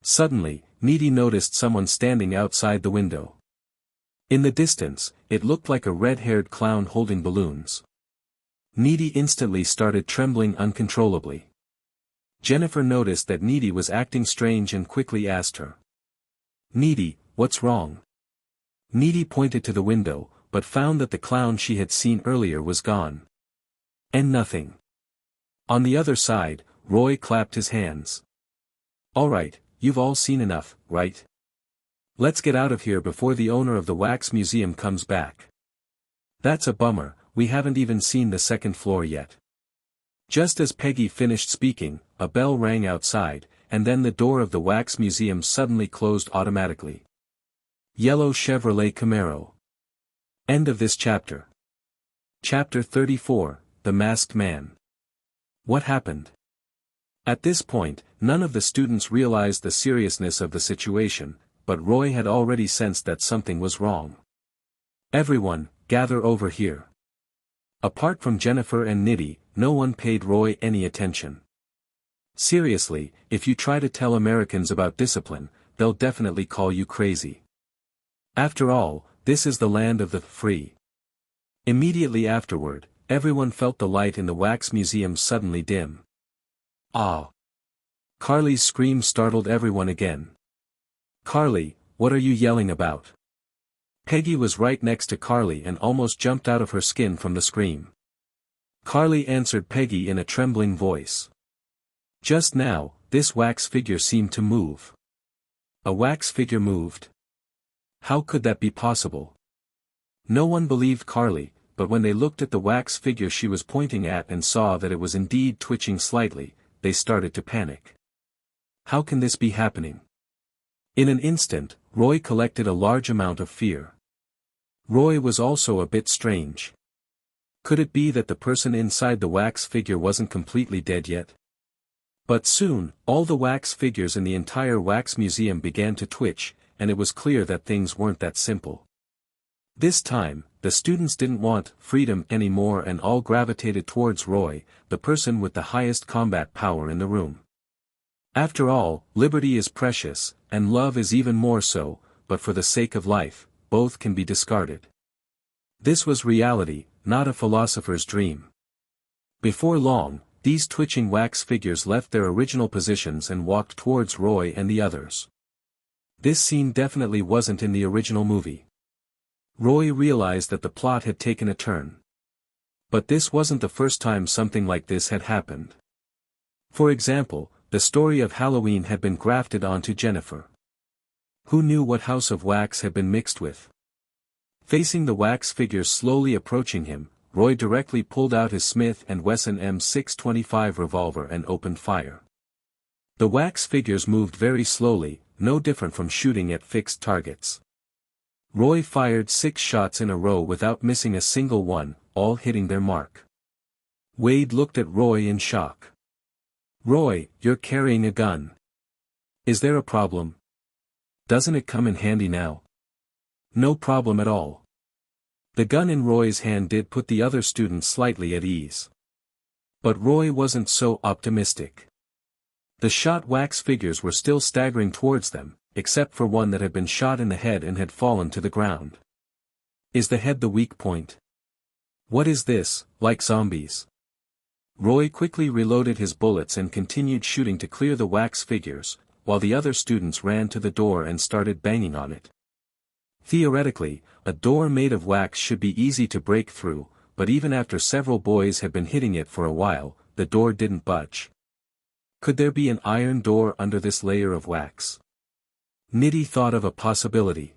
[SPEAKER 1] Suddenly, Needy noticed someone standing outside the window. In the distance, it looked like a red-haired clown holding balloons. Needy instantly started trembling uncontrollably. Jennifer noticed that Needy was acting strange and quickly asked her. Needy, what's wrong? Needy pointed to the window, but found that the clown she had seen earlier was gone. And nothing. On the other side, Roy clapped his hands. All right, you've all seen enough, right? Let's get out of here before the owner of the wax museum comes back. That's a bummer, we haven't even seen the second floor yet. Just as Peggy finished speaking, a bell rang outside, and then the door of the wax museum suddenly closed automatically. Yellow Chevrolet Camaro. End of this chapter. Chapter 34, The Masked Man. What happened? At this point, none of the students realized the seriousness of the situation, but Roy had already sensed that something was wrong. Everyone, gather over here. Apart from Jennifer and Needy, no one paid Roy any attention. Seriously, if you try to tell Americans about discipline, they'll definitely call you crazy. After all, this is the land of the free. Immediately afterward, everyone felt the light in the wax museum suddenly dim. Ah! Carly's scream startled everyone again. Carly, what are you yelling about? Peggy was right next to Carly and almost jumped out of her skin from the scream. Carly answered Peggy in a trembling voice. Just now, this wax figure seemed to move. A wax figure moved. How could that be possible? No one believed Carly, but when they looked at the wax figure she was pointing at and saw that it was indeed twitching slightly, they started to panic. How can this be happening? In an instant, Roy collected a large amount of fear. Roy was also a bit strange. Could it be that the person inside the wax figure wasn't completely dead yet? But soon, all the wax figures in the entire wax museum began to twitch, and it was clear that things weren't that simple. This time, the students didn't want freedom anymore and all gravitated towards Roy, the person with the highest combat power in the room. After all, liberty is precious, and love is even more so, but for the sake of life, both can be discarded. This was reality, not a philosopher's dream. Before long, these twitching wax figures left their original positions and walked towards Roy and the others. This scene definitely wasn't in the original movie. Roy realized that the plot had taken a turn. But this wasn't the first time something like this had happened. For example, the story of Halloween had been grafted onto Jennifer. Who knew what house of wax had been mixed with? Facing the wax figures slowly approaching him, Roy directly pulled out his Smith & Wesson M625 revolver and opened fire. The wax figures moved very slowly, no different from shooting at fixed targets. Roy fired 6 shots in a row without missing a single one, all hitting their mark. Wade looked at Roy in shock. Roy, you're carrying a gun. Is there a problem? Doesn't it come in handy now? No problem at all. The gun in Roy's hand did put the other students slightly at ease. But Roy wasn't so optimistic. The shot wax figures were still staggering towards them, except for one that had been shot in the head and had fallen to the ground. Is the head the weak point? What is this, like zombies? Roy quickly reloaded his bullets and continued shooting to clear the wax figures, while the other students ran to the door and started banging on it. Theoretically, a door made of wax should be easy to break through, but even after several boys had been hitting it for a while, the door didn't budge. Could there be an iron door under this layer of wax? Nitty thought of a possibility.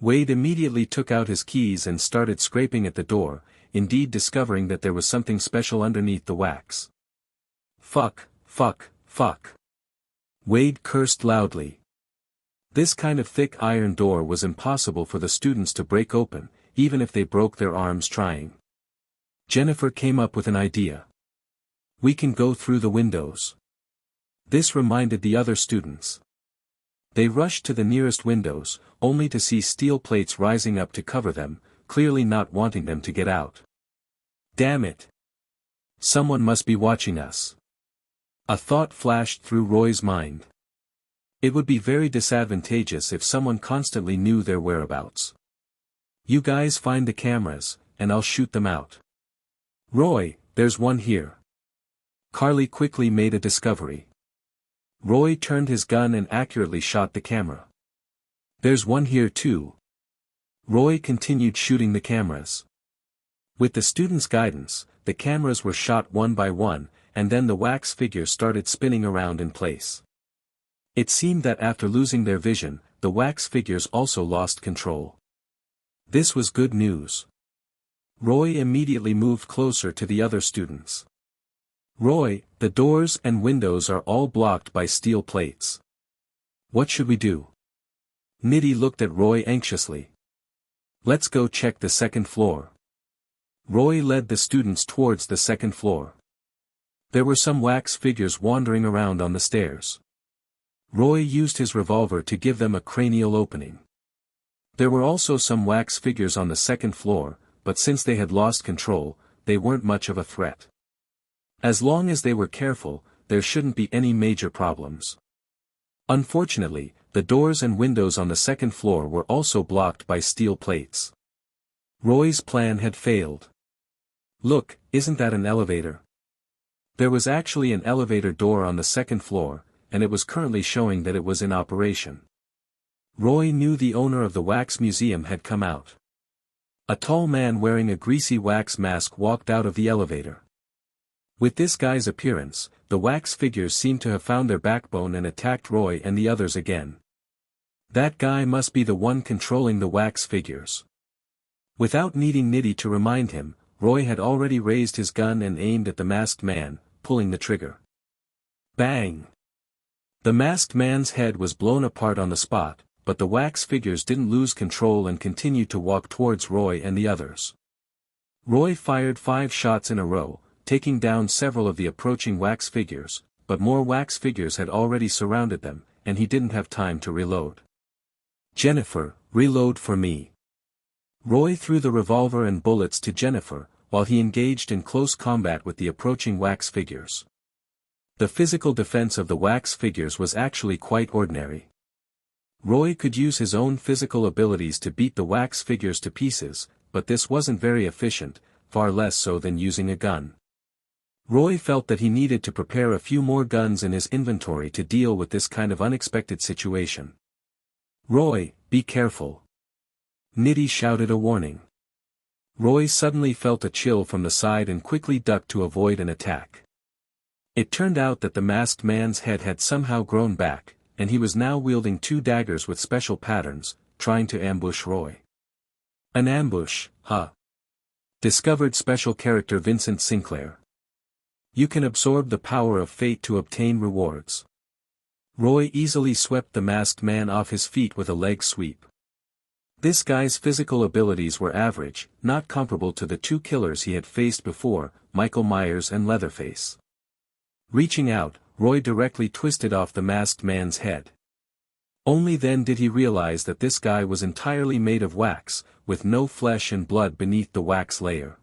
[SPEAKER 1] Wade immediately took out his keys and started scraping at the door, indeed discovering that there was something special underneath the wax. Fuck, fuck, fuck. Wade cursed loudly. This kind of thick iron door was impossible for the students to break open, even if they broke their arms trying. Jennifer came up with an idea. We can go through the windows. This reminded the other students. They rushed to the nearest windows, only to see steel plates rising up to cover them, clearly not wanting them to get out. Damn it! Someone must be watching us. A thought flashed through Roy's mind. It would be very disadvantageous if someone constantly knew their whereabouts. You guys find the cameras, and I'll shoot them out. Roy, there's one here. Carly quickly made a discovery. Roy turned his gun and accurately shot the camera. There's one here too. Roy continued shooting the cameras. With the students' guidance, the cameras were shot one by one, and then the wax figures started spinning around in place. It seemed that after losing their vision, the wax figures also lost control. This was good news. Roy immediately moved closer to the other students. Roy, the doors and windows are all blocked by steel plates. What should we do? Nitty looked at Roy anxiously. Let's go check the second floor. Roy led the students towards the second floor. There were some wax figures wandering around on the stairs. Roy used his revolver to give them a cranial opening. There were also some wax figures on the second floor, but since they had lost control, they weren't much of a threat. As long as they were careful, there shouldn't be any major problems. Unfortunately, the doors and windows on the second floor were also blocked by steel plates. Roy's plan had failed. Look, isn't that an elevator? There was actually an elevator door on the second floor, and it was currently showing that it was in operation. Roy knew the owner of the wax museum had come out. A tall man wearing a greasy wax mask walked out of the elevator. With this guy's appearance, the wax figures seemed to have found their backbone and attacked Roy and the others again. That guy must be the one controlling the wax figures. Without needing Nitty to remind him, Roy had already raised his gun and aimed at the masked man, pulling the trigger. Bang! The masked man's head was blown apart on the spot, but the wax figures didn't lose control and continued to walk towards Roy and the others. Roy fired 5 shots in a row, taking down several of the approaching wax figures, but more wax figures had already surrounded them, and he didn't have time to reload. Jennifer, reload for me. Roy threw the revolver and bullets to Jennifer, while he engaged in close combat with the approaching wax figures. The physical defense of the wax figures was actually quite ordinary. Roy could use his own physical abilities to beat the wax figures to pieces, but this wasn't very efficient, far less so than using a gun. Roy felt that he needed to prepare a few more guns in his inventory to deal with this kind of unexpected situation. Roy, be careful. Nitty shouted a warning. Roy suddenly felt a chill from the side and quickly ducked to avoid an attack. It turned out that the masked man's head had somehow grown back, and he was now wielding 2 daggers with special patterns, trying to ambush Roy. An ambush, huh? Discovered special character Vincent Sinclair. You can absorb the power of fate to obtain rewards. Roy easily swept the masked man off his feet with a leg sweep. This guy's physical abilities were average, not comparable to the 2 killers he had faced before, Michael Myers and Leatherface. Reaching out, Roy directly twisted off the masked man's head. Only then did he realize that this guy was entirely made of wax, with no flesh and blood beneath the wax layer.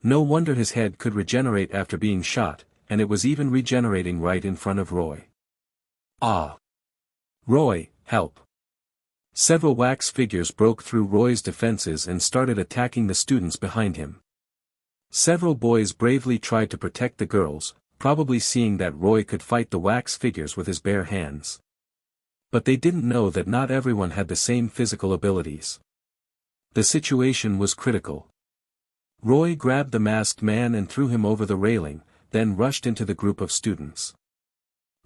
[SPEAKER 1] No wonder his head could regenerate after being shot, and it was even regenerating right in front of Roy. Ah! Roy, help! Several wax figures broke through Roy's defenses and started attacking the students behind him. Several boys bravely tried to protect the girls, probably seeing that Roy could fight the wax figures with his bare hands. But they didn't know that not everyone had the same physical abilities. The situation was critical. Roy grabbed the masked man and threw him over the railing, then rushed into the group of students.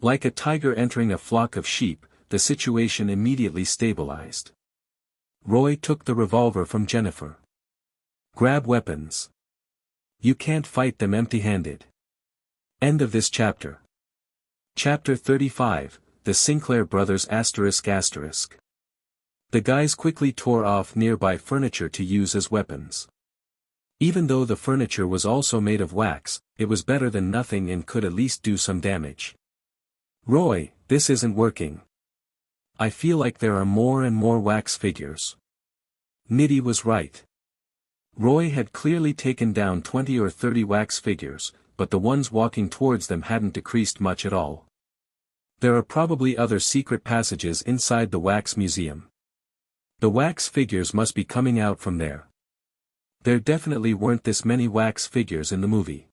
[SPEAKER 1] Like a tiger entering a flock of sheep, the situation immediately stabilized. Roy took the revolver from Jennifer. Grab weapons. You can't fight them empty-handed. End of this chapter. Chapter 35, The Sinclair Brothers ***. The guys quickly tore off nearby furniture to use as weapons. Even though the furniture was also made of wax, it was better than nothing and could at least do some damage. Roy, this isn't working. I feel like there are more and more wax figures. Nitty was right. Roy had clearly taken down 20 or 30 wax figures, but the ones walking towards them hadn't decreased much at all. There are probably other secret passages inside the wax museum. The wax figures must be coming out from there. There definitely weren't this many wax figures in the movie.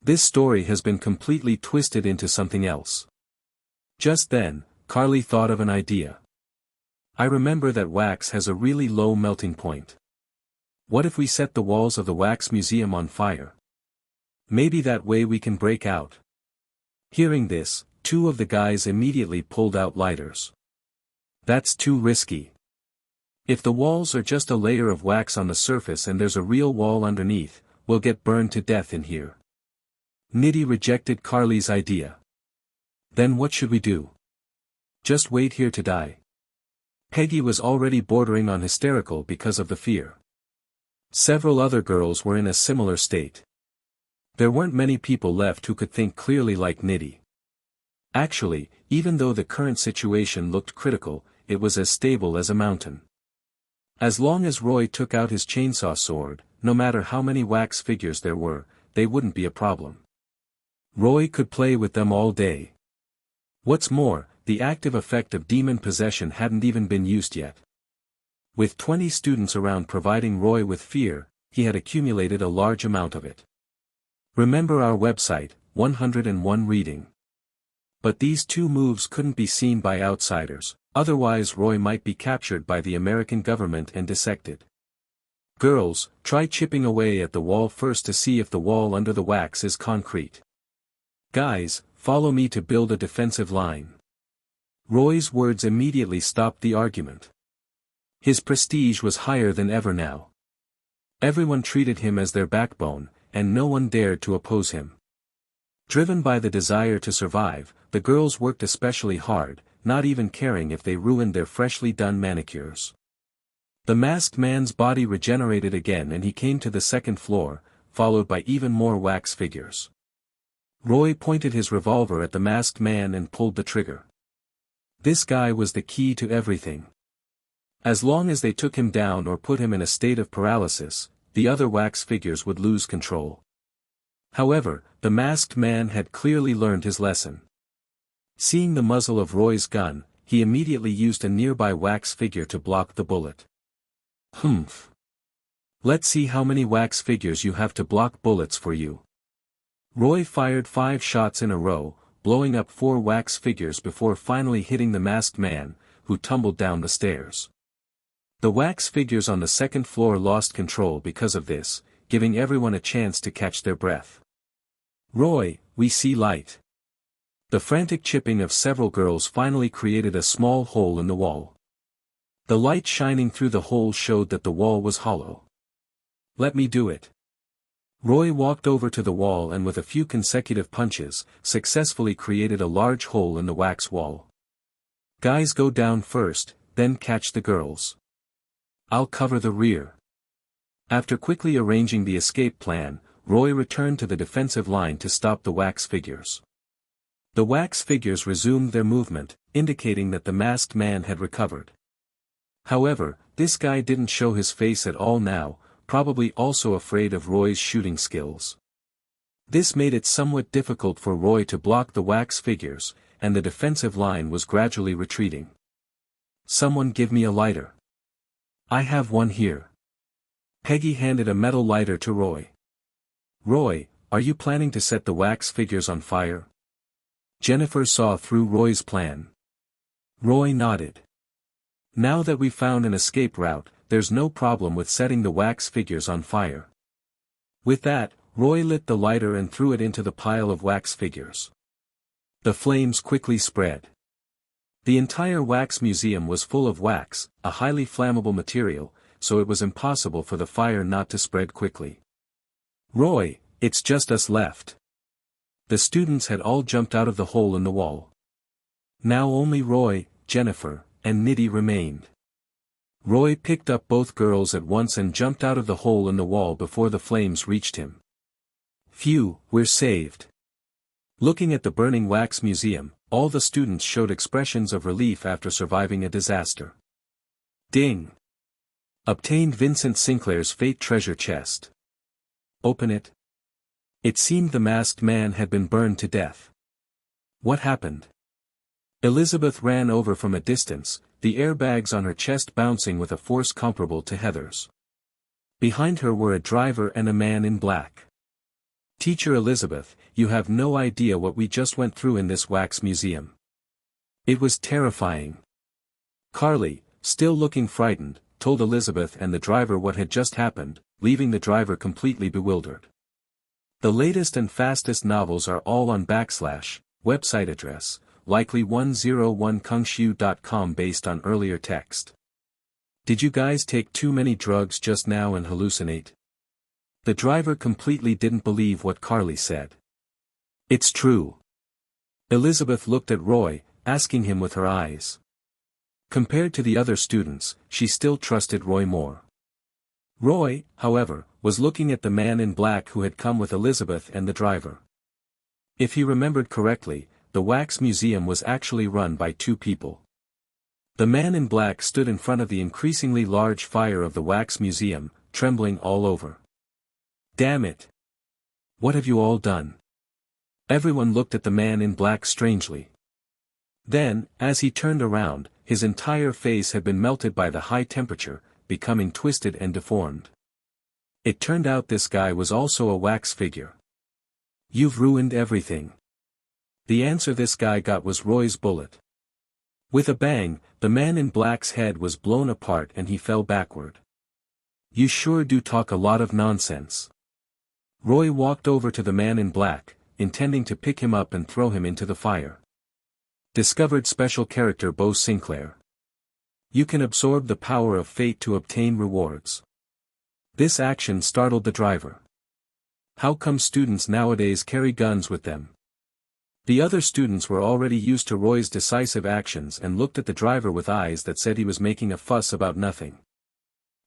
[SPEAKER 1] This story has been completely twisted into something else. Just then, Carly thought of an idea. I remember that wax has a really low melting point. What if we set the walls of the wax museum on fire? Maybe that way we can break out. Hearing this, 2 of the guys immediately pulled out lighters. That's too risky. If the walls are just a layer of wax on the surface and there's a real wall underneath, we'll get burned to death in here. Nitty rejected Carly's idea. Then what should we do? Just wait here to die. Peggy was already bordering on hysterical because of the fear. Several other girls were in a similar state. There weren't many people left who could think clearly like Nitty. Actually, even though the current situation looked critical, it was as stable as a mountain. As long as Roy took out his chainsaw sword, no matter how many wax figures there were, they wouldn't be a problem. Roy could play with them all day. What's more, the active effect of demon possession hadn't even been used yet. With 20 students around providing Roy with fear, he had accumulated a large amount of it. Remember our website, 101 reading. But these two moves couldn't be seen by outsiders, otherwise Roy might be captured by the American government and dissected. Girls, try chipping away at the wall first to see if the wall under the wax is concrete. Guys, follow me to build a defensive line. Roy's words immediately stopped the argument. His prestige was higher than ever now. Everyone treated him as their backbone, and no one dared to oppose him. Driven by the desire to survive, the girls worked especially hard, not even caring if they ruined their freshly done manicures. The masked man's body regenerated again and he came to the second floor, followed by even more wax figures. Roy pointed his revolver at the masked man and pulled the trigger. This guy was the key to everything. As long as they took him down or put him in a state of paralysis, the other wax figures would lose control. However, the masked man had clearly learned his lesson. Seeing the muzzle of Roy's gun, he immediately used a nearby wax figure to block the bullet. Humph. Let's see how many wax figures you have to block bullets for you. Roy fired 5 shots in a row, blowing up 4 wax figures before finally hitting the masked man, who tumbled down the stairs. The wax figures on the second floor lost control because of this, giving everyone a chance to catch their breath. Roy, we see light. The frantic chipping of several girls finally created a small hole in the wall. The light shining through the hole showed that the wall was hollow. Let me do it. Roy walked over to the wall and with a few consecutive punches, successfully created a large hole in the wax wall. Guys go down first, then catch the girls. I'll cover the rear. After quickly arranging the escape plan, Roy returned to the defensive line to stop the wax figures. The wax figures resumed their movement, indicating that the masked man had recovered. However, this guy didn't show his face at all now, probably also afraid of Roy's shooting skills. This made it somewhat difficult for Roy to block the wax figures, and the defensive line was gradually retreating. Someone give me a lighter. I have one here. Peggy handed a metal lighter to Roy. Roy, are you planning to set the wax figures on fire? Jennifer saw through Roy's plan. Roy nodded. Now that we've found an escape route, there's no problem with setting the wax figures on fire. With that, Roy lit the lighter and threw it into the pile of wax figures. The flames quickly spread. The entire wax museum was full of wax, a highly flammable material, so it was impossible for the fire not to spread quickly. Roy, it's just us left. The students had all jumped out of the hole in the wall. Now only Roy, Jennifer, and Nitty remained. Roy picked up both girls at once and jumped out of the hole in the wall before the flames reached him. Phew, we're saved. Looking at the burning wax museum, all the students showed expressions of relief after surviving a disaster. Ding! Obtained Vincent Sinclair's Fate treasure chest. Open it. It seemed the masked man had been burned to death. What happened? Elizabeth ran over from a distance, the airbags on her chest bouncing with a force comparable to Heather's. Behind her were a driver and a man in black. Teacher Elizabeth, you have no idea what we just went through in this wax museum. It was terrifying. Carly, still looking frightened, told Elizabeth and the driver what had just happened, leaving the driver completely bewildered. The latest and fastest novels are all on /website address, likely 101kungshu.com based on earlier text. Did you guys take too many drugs just now and hallucinate? The driver completely didn't believe what Carly said. It's true. Elizabeth looked at Roy, asking him with her eyes. Compared to the other students, she still trusted Roy more. Roy, however, was looking at the man in black who had come with Elizabeth and the driver. If he remembered correctly, the wax museum was actually run by 2 people. The man in black stood in front of the increasingly large fire of the wax museum, trembling all over. Damn it! What have you all done? Everyone looked at the man in black strangely. Then, as he turned around, his entire face had been melted by the high temperature, becoming twisted and deformed. It turned out this guy was also a wax figure. "You've ruined everything." The answer this guy got was Roy's bullet. With a bang, the man in black's head was blown apart and he fell backward. "You sure do talk a lot of nonsense." Roy walked over to the man in black, intending to pick him up and throw him into the fire. Discovered special character Bo Sinclair. You can absorb the power of fate to obtain rewards. This action startled the driver. How come students nowadays carry guns with them? The other students were already used to Roy's decisive actions and looked at the driver with eyes that said he was making a fuss about nothing.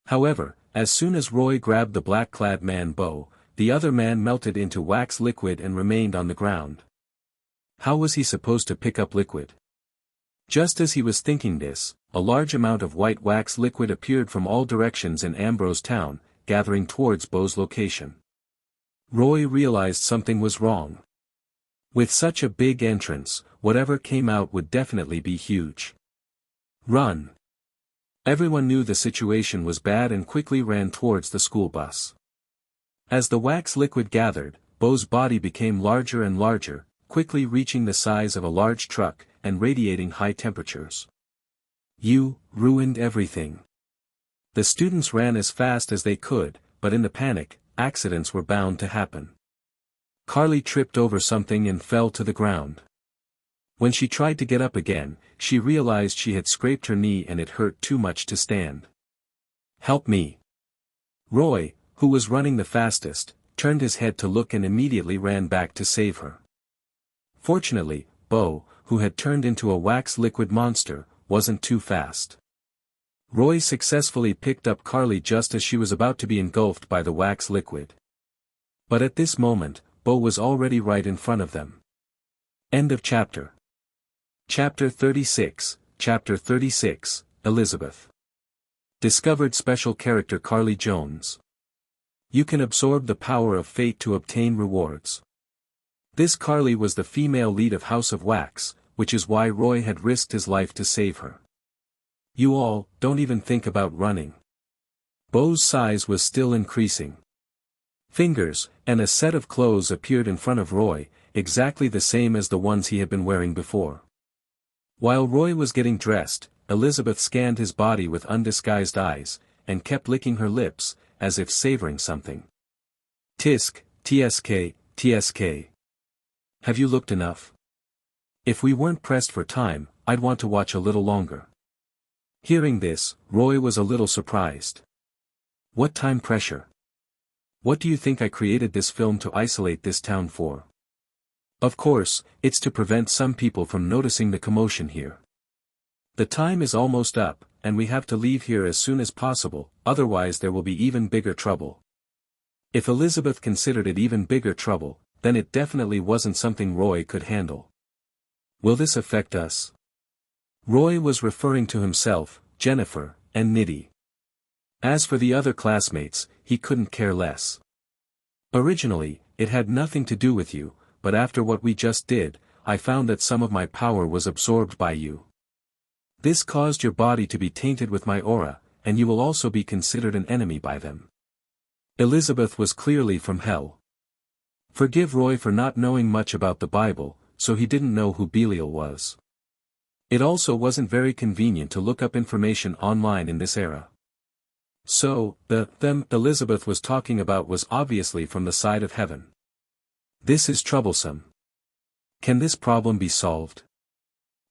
[SPEAKER 1] However, as soon as Roy grabbed the black-clad man Bo, the other man melted into wax liquid and remained on the ground. How was he supposed to pick up liquid? Just as he was thinking this, a large amount of white wax liquid appeared from all directions in Ambrose Town, gathering towards Bo's location. Roy realized something was wrong. With such a big entrance, whatever came out would definitely be huge. Run! Everyone knew the situation was bad and quickly ran towards the school bus. As the wax liquid gathered, Bo's body became larger and larger, quickly reaching the size of a large truck, and radiating high temperatures. "You ruined everything." The students ran as fast as they could, but in the panic, accidents were bound to happen. Carly tripped over something and fell to the ground. When she tried to get up again, she realized she had scraped her knee and it hurt too much to stand. "Help me." Roy, who was running the fastest, turned his head to look and immediately ran back to save her. Fortunately, Bo, who had turned into a wax liquid monster, wasn't too fast. Roy successfully picked up Carly just as she was about to be engulfed by the wax liquid. But at this moment, Bo was already right in front of them. End of chapter. Chapter 36, Elizabeth. Discovered special character Carly Jones. You can absorb the power of fate to obtain rewards. This Carly was the female lead of House of Wax, which is why Roy had risked his life to save her. You all, don't even think about running. Bo's size was still increasing. Fingers, and a set of clothes appeared in front of Roy, exactly the same as the ones he had been wearing before. While Roy was getting dressed, Elizabeth scanned his body with undisguised eyes, and kept licking her lips, as if savoring something. "Tisk, tsk, tsk. Have you looked enough? If we weren't pressed for time, I'd want to watch a little longer." Hearing this, Roy was a little surprised. "What time pressure? What do you think I created this film to isolate this town for? Of course, it's to prevent some people from noticing the commotion here. The time is almost up, and we have to leave here as soon as possible, otherwise there will be even bigger trouble." If Elizabeth considered it even bigger trouble, then it definitely wasn't something Roy could handle. Will this affect us? Roy was referring to himself, Jennifer, and Nitty. As for the other classmates, he couldn't care less. Originally, it had nothing to do with you, but after what we just did, I found that some of my power was absorbed by you. This caused your body to be tainted with my aura, and you will also be considered an enemy by them. Elizabeth was clearly from hell. Forgive Roy for not knowing much about the Bible, so he didn't know who Belial was. It also wasn't very convenient to look up information online in this era. So, the them Elizabeth was talking about was obviously from the side of heaven. This is troublesome. Can this problem be solved?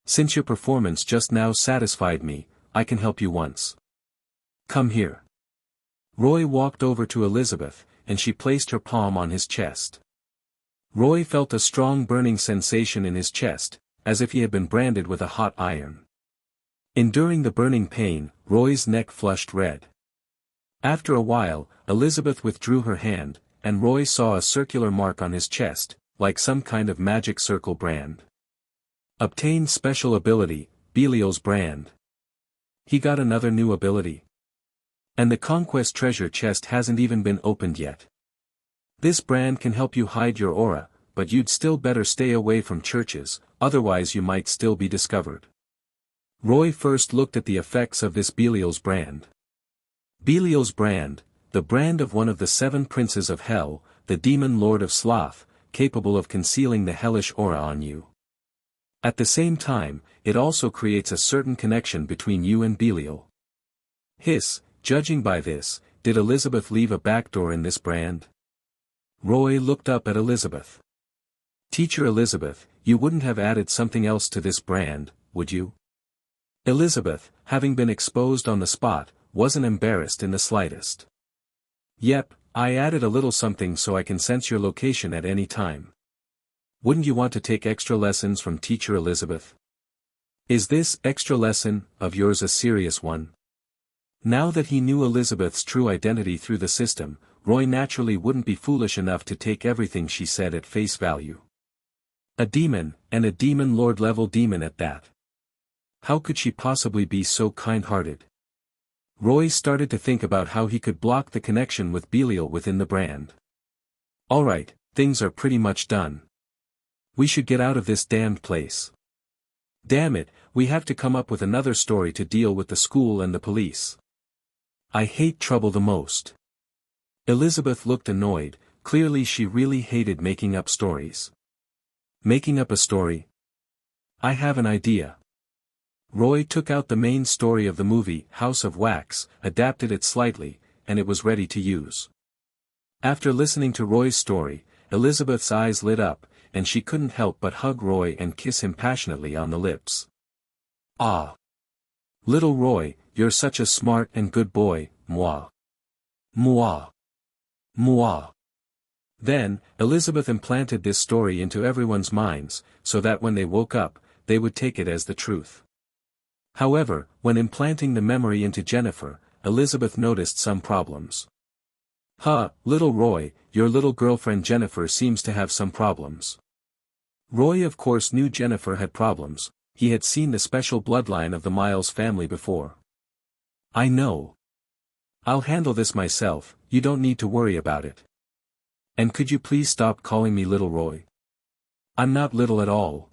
[SPEAKER 1] Since your performance just now satisfied me, I can help you once. Come here. Roy walked over to Elizabeth, and she placed her palm on his chest. Roy felt a strong burning sensation in his chest, as if he had been branded with a hot iron. Enduring the burning pain, Roy's neck flushed red. After a while, Elizabeth withdrew her hand, and Roy saw a circular mark on his chest, like some kind of magic circle brand. Obtained special ability, Belial's brand. He got another new ability. And the conquest treasure chest hasn't even been opened yet. This brand can help you hide your aura, but you'd still better stay away from churches, otherwise you might still be discovered. Roy first looked at the effects of this Belial's brand. Belial's brand, the brand of one of the 7 princes of hell, the demon lord of sloth, capable of concealing the hellish aura on you. At the same time, it also creates a certain connection between you and Belial. Judging by this, did Elizabeth leave a backdoor in this brand? Roy looked up at Elizabeth. Teacher Elizabeth, you wouldn't have added something else to this brand, would you? Elizabeth, having been exposed on the spot, wasn't embarrassed in the slightest. Yep, I added a little something so I can sense your location at any time. Wouldn't you want to take extra lessons from Teacher Elizabeth? Is this extra lesson of yours a serious one? Now that he knew Elizabeth's true identity through the system, Roy naturally wouldn't be foolish enough to take everything she said at face value. A demon, and a demon lord level demon at that. How could she possibly be so kind-hearted? Roy started to think about how he could block the connection with Belial within the brand. Alright, things are pretty much done. We should get out of this damned place. Damn it, we have to come up with another story to deal with the school and the police. I hate trouble the most. Elizabeth looked annoyed, clearly she really hated making up stories. Making up a story? I have an idea. Roy took out the main story of the movie, House of Wax, adapted it slightly, and it was ready to use. After listening to Roy's story, Elizabeth's eyes lit up, and she couldn't help but hug Roy and kiss him passionately on the lips. Ah! Little Roy, you're such a smart and good boy, moi. Moi. Moi. Then, Elizabeth implanted this story into everyone's minds, so that when they woke up, they would take it as the truth. However, when implanting the memory into Jennifer, Elizabeth noticed some problems. Little Roy, your little girlfriend Jennifer seems to have some problems. Roy of course knew Jennifer had problems, he had seen the special bloodline of the Miles family before. I know. I'll handle this myself, you don't need to worry about it. And could you please stop calling me Little Roy? I'm not little at all.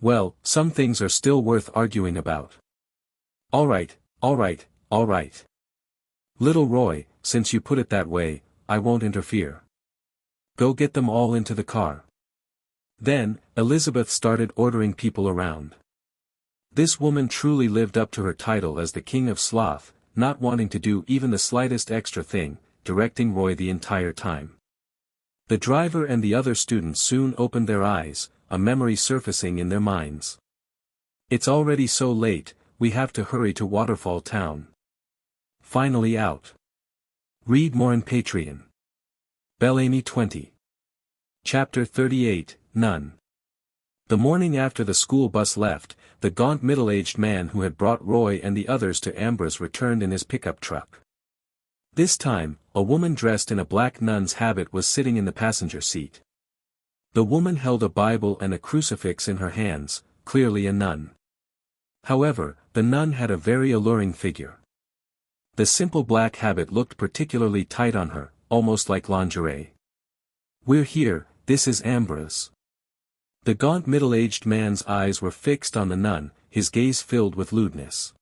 [SPEAKER 1] Well, some things are still worth arguing about. Alright. Little Roy, since you put it that way, I won't interfere. Go get them all into the car. Then, Elizabeth started ordering people around. This woman truly lived up to her title as the King of Sloth, not wanting to do even the slightest extra thing, directing Roy the entire time. The driver and the other students soon opened their eyes, a memory surfacing in their minds. It's already so late, we have to hurry to Waterfall Town. Finally out. Read more in Patreon. Bellamy 20. Chapter 38, None. The morning after the school bus left, the gaunt middle-aged man who had brought Roy and the others to Ambrose returned in his pickup truck. This time, a woman dressed in a black nun's habit was sitting in the passenger seat. The woman held a Bible and a crucifix in her hands, clearly a nun. However, the nun had a very alluring figure. The simple black habit looked particularly tight on her, almost like lingerie. We're here, this is Ambrose. The gaunt middle-aged man's eyes were fixed on the nun, his gaze filled with lewdness.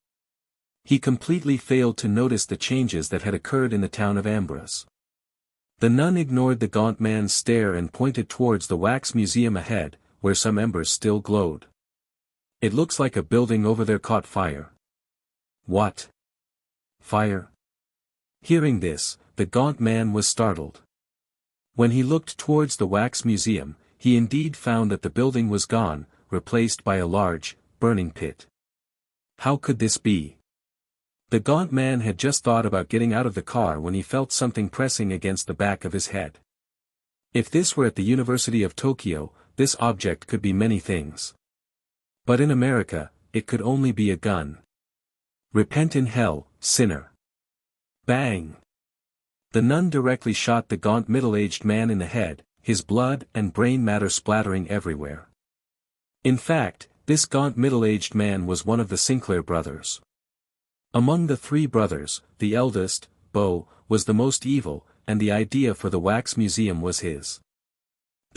[SPEAKER 1] He completely failed to notice the changes that had occurred in the town of Ambrose. The nun ignored the gaunt man's stare and pointed towards the wax museum ahead, where some embers still glowed. It looks like a building over there caught fire. What? Fire? Hearing this, the gaunt man was startled. When he looked towards the wax museum, he indeed found that the building was gone, replaced by a large, burning pit. How could this be? The gaunt man had just thought about getting out of the car when he felt something pressing against the back of his head. If this were at the University of Tokyo, this object could be many things. But in America, it could only be a gun. Repent in hell, sinner. Bang! The nun directly shot the gaunt middle-aged man in the head, his blood and brain matter splattering everywhere. In fact, this gaunt middle-aged man was one of the Sinclair brothers. Among the 3 brothers, the eldest, Beau, was the most evil, and the idea for the wax museum was his.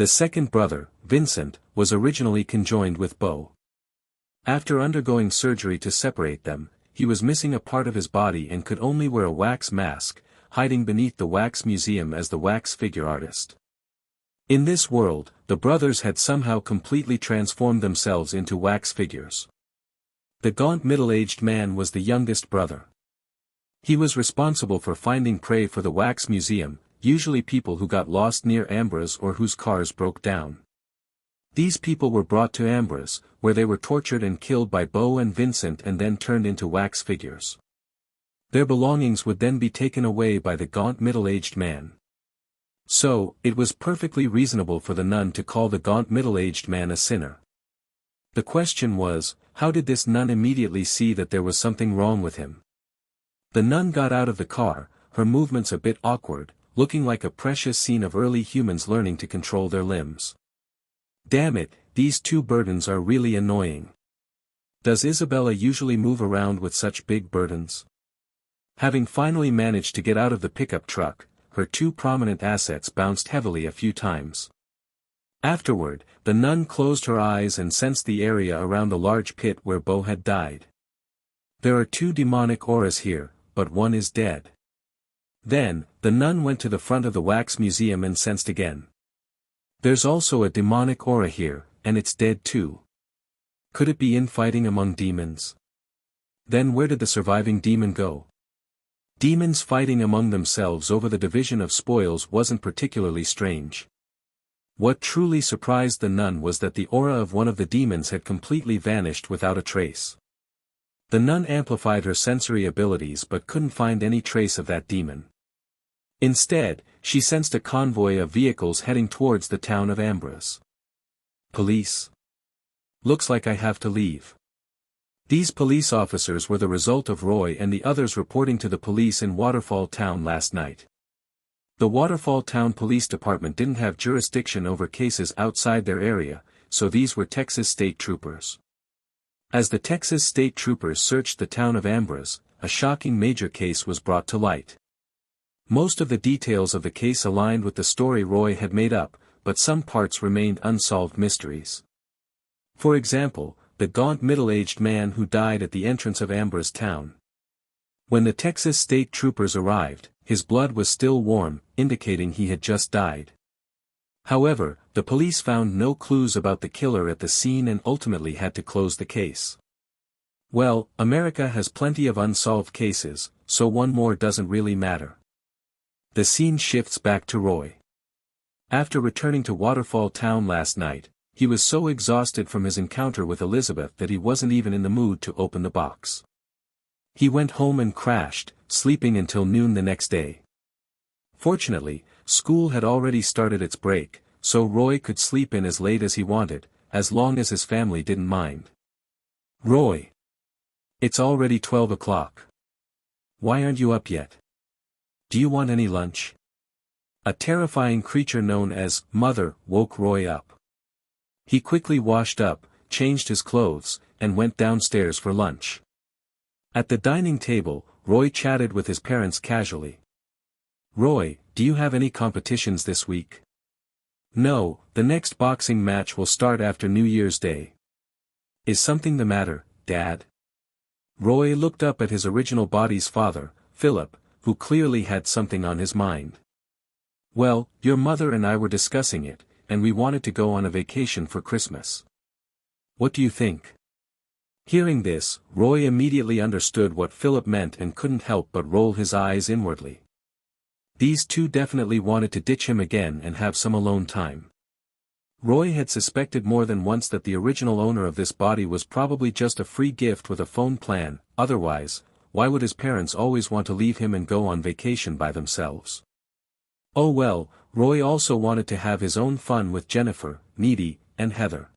[SPEAKER 1] The second brother, Vincent, was originally conjoined with Beau. After undergoing surgery to separate them, he was missing a part of his body and could only wear a wax mask, hiding beneath the wax museum as the wax figure artist. In this world, the brothers had somehow completely transformed themselves into wax figures. The gaunt middle-aged man was the youngest brother. He was responsible for finding prey for the wax museum, usually people who got lost near Anguirus or whose cars broke down. These people were brought to Anguirus, where they were tortured and killed by Beau and Vincent and then turned into wax figures. Their belongings would then be taken away by the gaunt middle-aged man. So, it was perfectly reasonable for the nun to call the gaunt middle-aged man a sinner. The question was, how did this nun immediately see that there was something wrong with him? The nun got out of the car, her movements a bit awkward, looking like a precious scene of early humans learning to control their limbs. Damn it, these two burdens are really annoying. Does Isabella usually move around with such big burdens? Having finally managed to get out of the pickup truck, her two prominent assets bounced heavily a few times. Afterward, the nun closed her eyes and sensed the area around the large pit where Beau had died. There are two demonic auras here, but one is dead. Then, the nun went to the front of the wax museum and sensed again. There's also a demonic aura here, and it's dead too. Could it be infighting among demons? Then where did the surviving demon go? Demons fighting among themselves over the division of spoils wasn't particularly strange. What truly surprised the nun was that the aura of one of the demons had completely vanished without a trace. The nun amplified her sensory abilities but couldn't find any trace of that demon. Instead, she sensed a convoy of vehicles heading towards the town of Anguirus. Police. Looks like I have to leave. These police officers were the result of Roy and the others reporting to the police in Waterfall Town last night. The Waterfall Town Police Department didn't have jurisdiction over cases outside their area, so these were Texas State Troopers. As the Texas State Troopers searched the town of Anguirus, a shocking major case was brought to light. Most of the details of the case aligned with the story Roy had made up, but some parts remained unsolved mysteries. For example, the gaunt middle-aged man who died at the entrance of Anguirus town. When the Texas State Troopers arrived, his blood was still warm, indicating he had just died. However, the police found no clues about the killer at the scene and ultimately had to close the case. Well, America has plenty of unsolved cases, so one more doesn't really matter. The scene shifts back to Roy. After returning to Waterfall Town last night, he was so exhausted from his encounter with Elizabeth that he wasn't even in the mood to open the box. He went home and crashed, sleeping until noon the next day. Fortunately, school had already started its break, so Roy could sleep in as late as he wanted, as long as his family didn't mind. Roy! It's already 12 o'clock. Why aren't you up yet? Do you want any lunch? A terrifying creature known as Mother woke Roy up. He quickly washed up, changed his clothes, and went downstairs for lunch. At the dining table, Roy chatted with his parents casually. Roy, do you have any competitions this week? No, the next boxing match will start after New Year's Day. Is something the matter, Dad? Roy looked up at his original body's father, Philip, who clearly had something on his mind. Well, your mother and I were discussing it, and we wanted to go on a vacation for Christmas. What do you think? Hearing this, Roy immediately understood what Philip meant and couldn't help but roll his eyes inwardly. These two definitely wanted to ditch him again and have some alone time. Roy had suspected more than once that the original owner of this body was probably just a free gift with a phone plan, otherwise, why would his parents always want to leave him and go on vacation by themselves? Oh well, Roy also wanted to have his own fun with Jennifer, Needy, and Heather.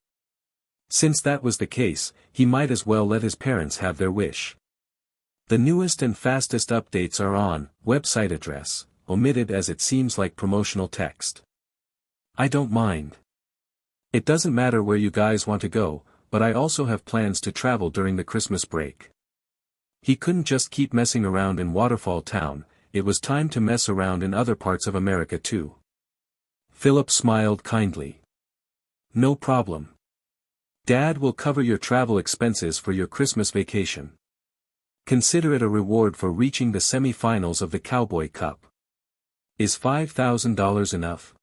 [SPEAKER 1] Since that was the case, he might as well let his parents have their wish. The newest and fastest updates are on, website address, omitted as it seems like promotional text. I don't mind. It doesn't matter where you guys want to go, but I also have plans to travel during the Christmas break. He couldn't just keep messing around in Waterfall Town, it was time to mess around in other parts of America too. Philip smiled kindly. No problem. Dad will cover your travel expenses for your Christmas vacation. Consider it a reward for reaching the semi-finals of the Cowboy Cup. Is $5,000 enough?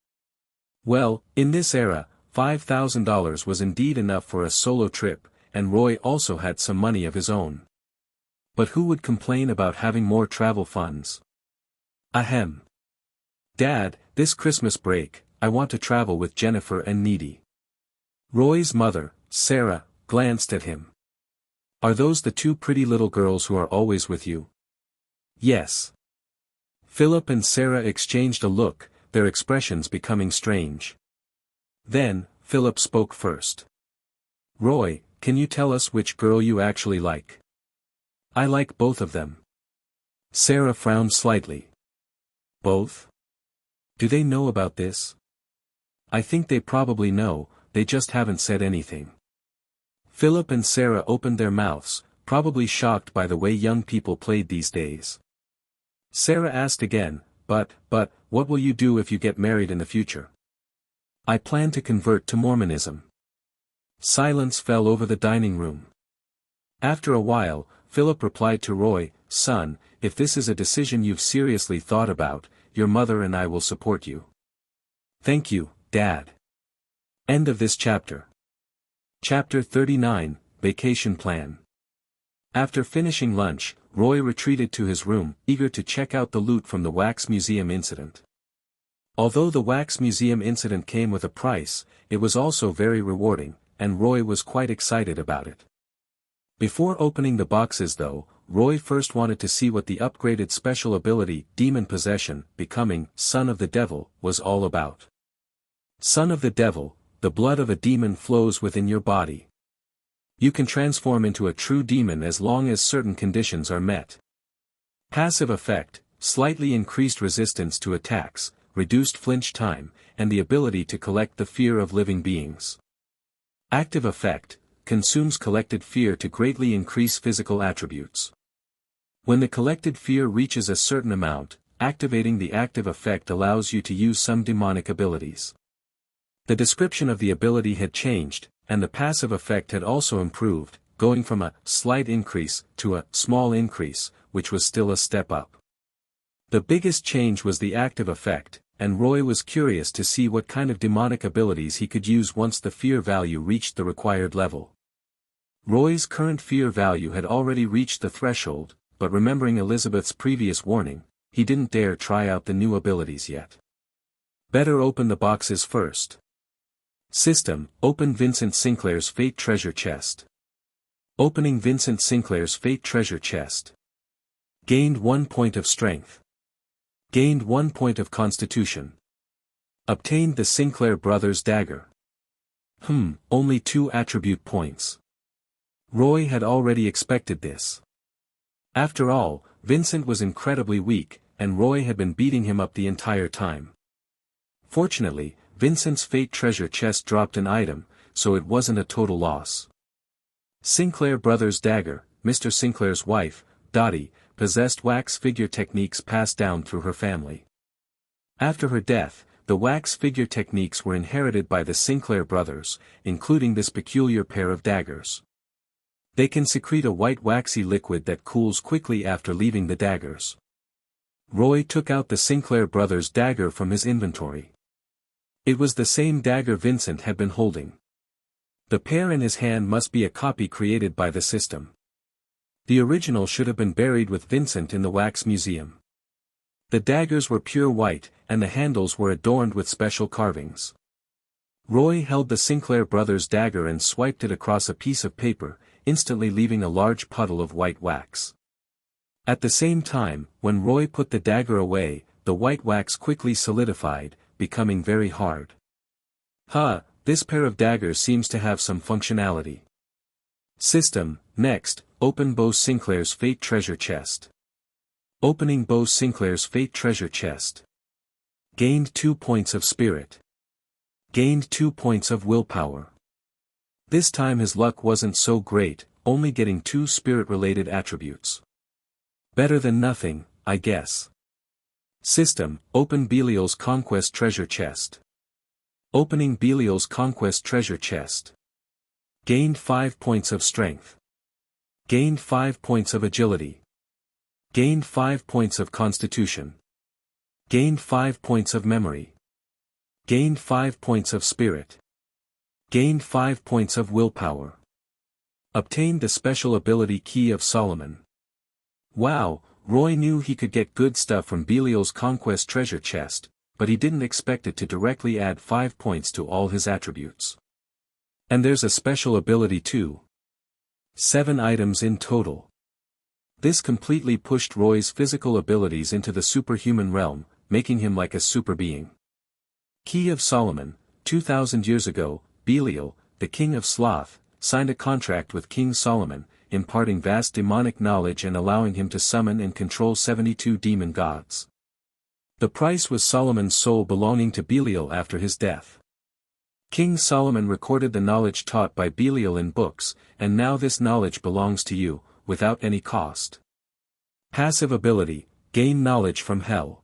[SPEAKER 1] Well, in this era, $5,000 was indeed enough for a solo trip, and Roy also had some money of his own. But who would complain about having more travel funds? Ahem. Dad, this Christmas break, I want to travel with Jennifer and Needy. Roy's mother, Sarah, glanced at him. Are those the two pretty little girls who are always with you? Yes. Philip and Sarah exchanged a look, their expressions becoming strange. Then, Philip spoke first. Roy, can you tell us which girl you actually like? I like both of them. Sarah frowned slightly. Both? Do they know about this? I think they probably know, they just haven't said anything. Philip and Sarah opened their mouths, probably shocked by the way young people played these days. Sarah asked again, but, what will you do if you get married in the future? I plan to convert to Mormonism. Silence fell over the dining room. After a while, Philip replied to Roy, Son, if this is a decision you've seriously thought about, your mother and I will support you. Thank you, Dad. End of this chapter. Chapter 39, Vacation Plan. After finishing lunch, Roy retreated to his room, eager to check out the loot from the Wax Museum incident. Although the Wax Museum incident came with a price, it was also very rewarding, and Roy was quite excited about it. Before opening the boxes though, Roy first wanted to see what the upgraded special ability, Demon Possession, becoming Son of the Devil, was all about. Son of the Devil, the blood of a demon flows within your body. You can transform into a true demon as long as certain conditions are met. Passive effect, slightly increased resistance to attacks, reduced flinch time, and the ability to collect the fear of living beings. Active effect, consumes collected fear to greatly increase physical attributes. When the collected fear reaches a certain amount, activating the active effect allows you to use some demonic abilities. The description of the ability had changed, and the passive effect had also improved, going from a slight increase to a small increase, which was still a step up. The biggest change was the active effect, and Roy was curious to see what kind of demonic abilities he could use once the fear value reached the required level. Roy's current fear value had already reached the threshold, but remembering Elizabeth's previous warning, he didn't dare try out the new abilities yet. Better open the boxes first. System, open Vincent Sinclair's Fate Treasure Chest. Opening Vincent Sinclair's Fate Treasure Chest. Gained 1 point of strength. Gained 1 point of constitution. Obtained the Sinclair Brothers Dagger. Only 2 attribute points. Roy had already expected this. After all, Vincent was incredibly weak, and Roy had been beating him up the entire time. Fortunately, Vincent's Fate Treasure Chest dropped an item, so it wasn't a total loss. Sinclair Brothers Dagger, Mr. Sinclair's wife, Dottie, possessed wax figure techniques passed down through her family. After her death, the wax figure techniques were inherited by the Sinclair brothers, including this peculiar pair of daggers. They can secrete a white waxy liquid that cools quickly after leaving the daggers. Roy took out the Sinclair brothers' dagger from his inventory. It was the same dagger Vincent had been holding. The pair in his hand must be a copy created by the system. The original should have been buried with Vincent in the Wax Museum. The daggers were pure white, and the handles were adorned with special carvings. Roy held the Sinclair brothers' dagger and swiped it across a piece of paper, instantly leaving a large puddle of white wax. At the same time, when Roy put the dagger away, the white wax quickly solidified, becoming very hard. This pair of daggers seems to have some functionality. System, next, open Bo Sinclair's Fate Treasure Chest. Opening Bo Sinclair's Fate Treasure Chest. Gained 2 points of spirit. Gained 2 points of willpower. This time his luck wasn't so great, only getting 2 spirit-related attributes. Better than nothing, I guess. System, open Belial's Conquest Treasure Chest. Opening Belial's conquest treasure chest. Gained 5 points of strength. Gained 5 points of agility. Gained 5 points of constitution. Gained 5 points of memory. Gained 5 points of spirit. Gained 5 points of willpower. Obtained the special ability Key of Solomon. Wow, Roy knew he could get good stuff from Belial's conquest treasure chest, but he didn't expect it to directly add 5 points to all his attributes. And there's a special ability too. 7 items in total. This completely pushed Roy's physical abilities into the superhuman realm, making him like a super being. Key of Solomon. 2,000 years ago, Belial, the king of Sloth, signed a contract with King Solomon, imparting vast demonic knowledge and allowing him to summon and control 72 demon gods. The price was Solomon's soul belonging to Belial after his death. King Solomon recorded the knowledge taught by Belial in books, and now this knowledge belongs to you, without any cost. Passive ability, gain knowledge from hell.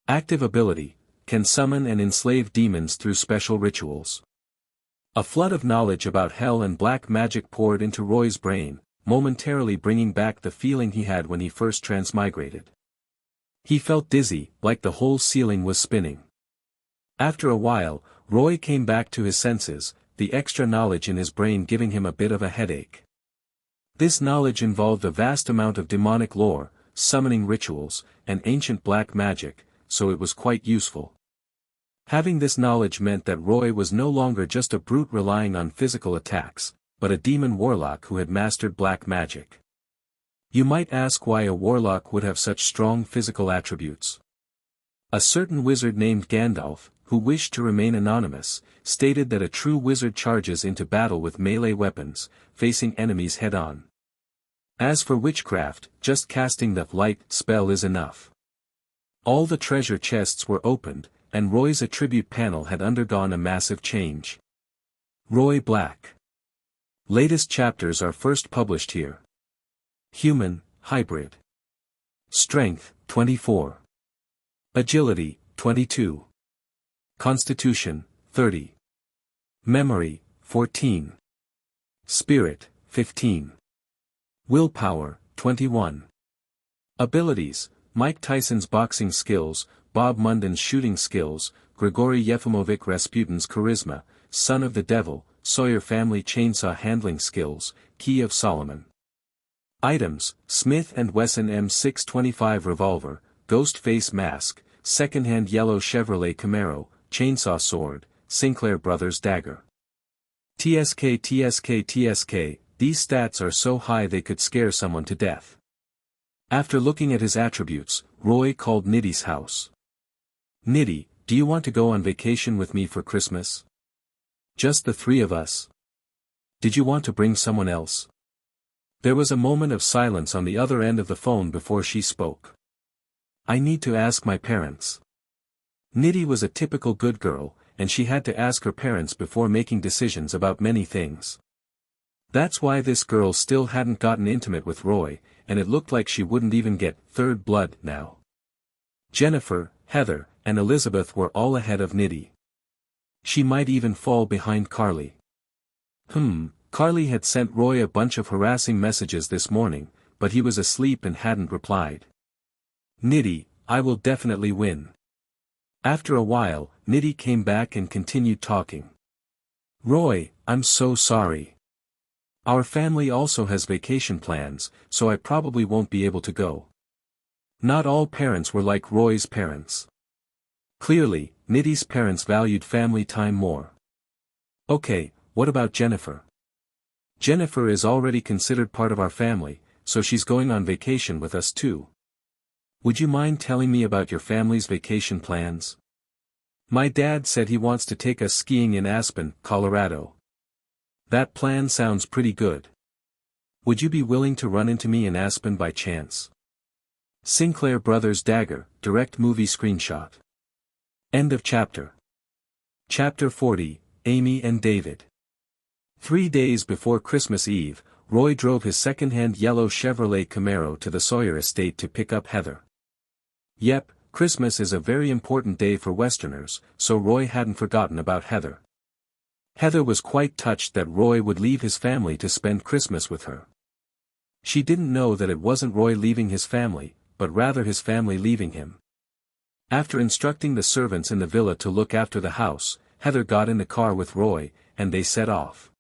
[SPEAKER 1] Active ability, can summon and enslave demons through special rituals. A flood of knowledge about hell and black magic poured into Roy's brain, momentarily bringing back the feeling he had when he first transmigrated. He felt dizzy, like the whole ceiling was spinning. After a while, Roy came back to his senses, the extra knowledge in his brain giving him a bit of a headache. This knowledge involved a vast amount of demonic lore, summoning rituals, and ancient black magic, so it was quite useful. Having this knowledge meant that Roy was no longer just a brute relying on physical attacks, but a demon warlock who had mastered black magic. You might ask why a warlock would have such strong physical attributes. A certain wizard named Gandalf, who wished to remain anonymous, stated that a true wizard charges into battle with melee weapons, facing enemies head-on. As for witchcraft, just casting the light spell is enough. All the treasure chests were opened, and Roy's attribute panel had undergone a massive change. Roy Black. Latest chapters are first published here. Human, Hybrid. Strength, 24. Agility, 22. Constitution, 30. Memory, 14. Spirit, 15. Willpower, 21. Abilities, Mike Tyson's boxing skills, Bob Munden's shooting skills, Grigory Yefimovich Rasputin's charisma, Son of the Devil, Sawyer family chainsaw handling skills, Key of Solomon. Items, Smith & Wesson M625 revolver, Ghostface mask, second-hand yellow Chevrolet Camaro, chainsaw sword, Sinclair Brothers dagger. TSK, these stats are so high they could scare someone to death. After looking at his attributes, Roy called Nitty's house. Nitty, do you want to go on vacation with me for Christmas? Just the 3 of us? Did you want to bring someone else? There was a moment of silence on the other end of the phone before she spoke. I need to ask my parents. Nitty was a typical good girl, and she had to ask her parents before making decisions about many things. That's why this girl still hadn't gotten intimate with Roy, and it looked like she wouldn't even get third blood now. Jennifer, Heather, and Elizabeth were all ahead of Nitty. She might even fall behind Carly. Carly had sent Roy a bunch of harassing messages this morning, but he was asleep and hadn't replied. Nitty, I will definitely win. After a while, Nitty came back and continued talking. Roy, I'm so sorry. Our family also has vacation plans, so I probably won't be able to go. Not all parents were like Roy's parents. Clearly, Nitty's parents valued family time more. Okay, what about Jennifer? Jennifer is already considered part of our family, so she's going on vacation with us too. Would you mind telling me about your family's vacation plans? My dad said he wants to take us skiing in Aspen, Colorado. That plan sounds pretty good. Would you be willing to run into me in Aspen by chance? Sinclair Brothers dagger, direct movie screenshot. End of chapter. Chapter 40, Amy and David. 3 days before Christmas Eve, Roy drove his second-hand yellow Chevrolet Camaro to the Sawyer estate to pick up Heather. Yep, Christmas is a very important day for Westerners, so Roy hadn't forgotten about Heather. Heather was quite touched that Roy would leave his family to spend Christmas with her. She didn't know that it wasn't Roy leaving his family, but rather his family leaving him. After instructing the servants in the villa to look after the house, Heather got in the car with Roy, and they set off.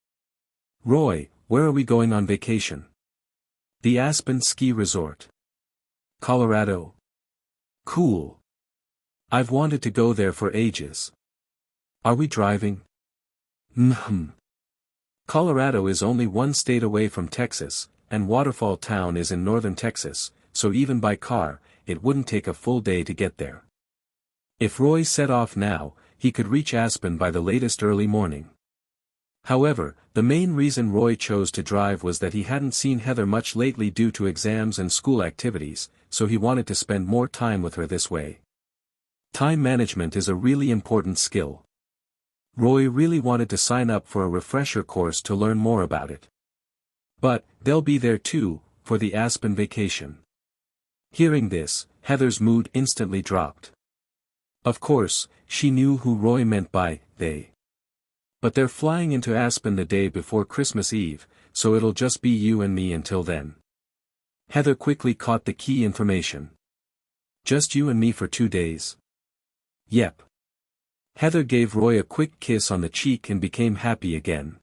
[SPEAKER 1] "Roy, where are we going on vacation?" "The Aspen Ski Resort." "Colorado? Cool. I've wanted to go there for ages." "Are we driving?" Colorado is only one state away from Texas, and Waterfall Town is in northern Texas, so even by car, it wouldn't take a full day to get there. If Roy set off now, he could reach Aspen by the latest early morning. However, the main reason Roy chose to drive was that he hadn't seen Heather much lately due to exams and school activities, so he wanted to spend more time with her this way. Time management is a really important skill. Roy really wanted to sign up for a refresher course to learn more about it. But, they'll be there too, for the Aspen vacation. Hearing this, Heather's mood instantly dropped. Of course, she knew who Roy meant by they. But they're flying into Aspen the day before Christmas Eve, so it'll just be you and me until then. Heather quickly caught the key information. "Just you and me for 2 days?" "Yep." Heather gave Roy a quick kiss on the cheek and became happy again.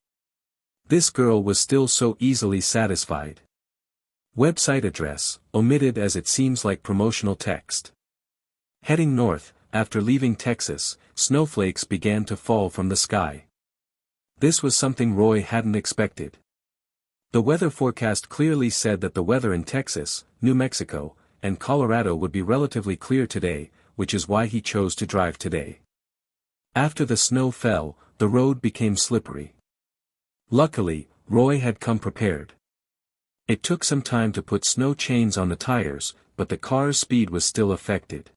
[SPEAKER 1] This girl was still so easily satisfied. Website address, omitted as it seems like promotional text. Heading north, after leaving Texas, snowflakes began to fall from the sky. This was something Roy hadn't expected. The weather forecast clearly said that the weather in Texas, New Mexico, and Colorado would be relatively clear today, which is why he chose to drive today. After the snow fell, the road became slippery. Luckily, Roy had come prepared. It took some time to put snow chains on the tires, but the car's speed was still affected.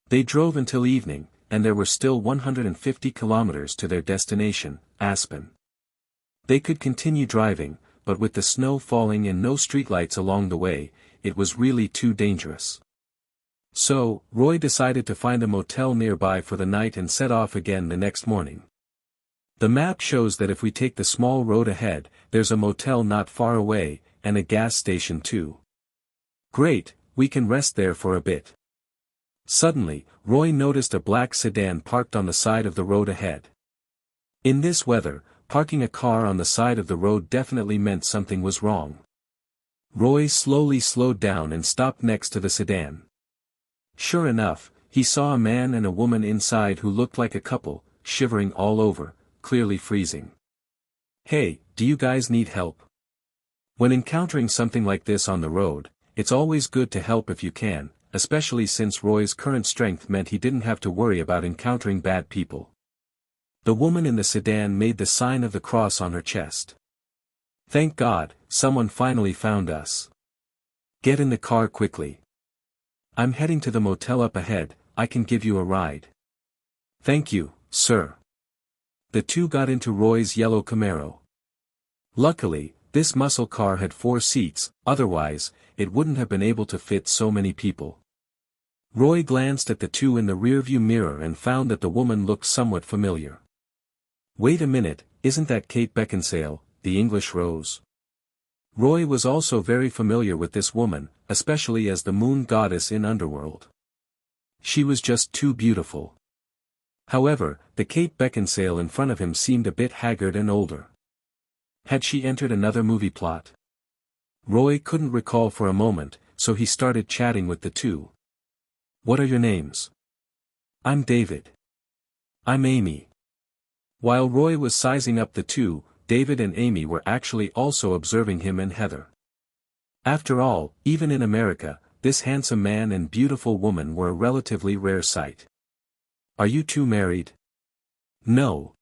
[SPEAKER 1] They drove until evening, and there were still 150 kilometers to their destination, Aspen. They could continue driving, but with the snow falling and no streetlights along the way, it was really too dangerous. So, Roy decided to find a motel nearby for the night and set off again the next morning. The map shows that if we take the small road ahead, there's a motel not far away, and a gas station too. Great, we can rest there for a bit. Suddenly, Roy noticed a black sedan parked on the side of the road ahead. In this weather, parking a car on the side of the road definitely meant something was wrong. Roy slowly slowed down and stopped next to the sedan. Sure enough, he saw a man and a woman inside who looked like a couple, shivering all over, clearly freezing. "Hey, do you guys need help?" When encountering something like this on the road, it's always good to help if you can, especially since Roy's current strength meant he didn't have to worry about encountering bad people. The woman in the sedan made the sign of the cross on her chest. "Thank God, someone finally found us. Get in the car quickly. I'm heading to the motel up ahead, I can give you a ride." "Thank you, sir." The two got into Roy's yellow Camaro. Luckily, this muscle car had 4 seats, otherwise, it wouldn't have been able to fit so many people. Roy glanced at the two in the rearview mirror and found that the woman looked somewhat familiar. Wait a minute, isn't that Kate Beckinsale, the English Rose? Roy was also very familiar with this woman, especially as the moon goddess in Underworld. She was just too beautiful. However, the Kate Beckinsale in front of him seemed a bit haggard and older. Had she entered another movie plot? Roy couldn't recall for a moment, so he started chatting with the two. "What are your names?" "I'm David." "I'm Amy." While Roy was sizing up the two, David and Amy were actually also observing him and Heather. After all, even in America, this handsome man and beautiful woman were a relatively rare sight. "Are you two married?" "No."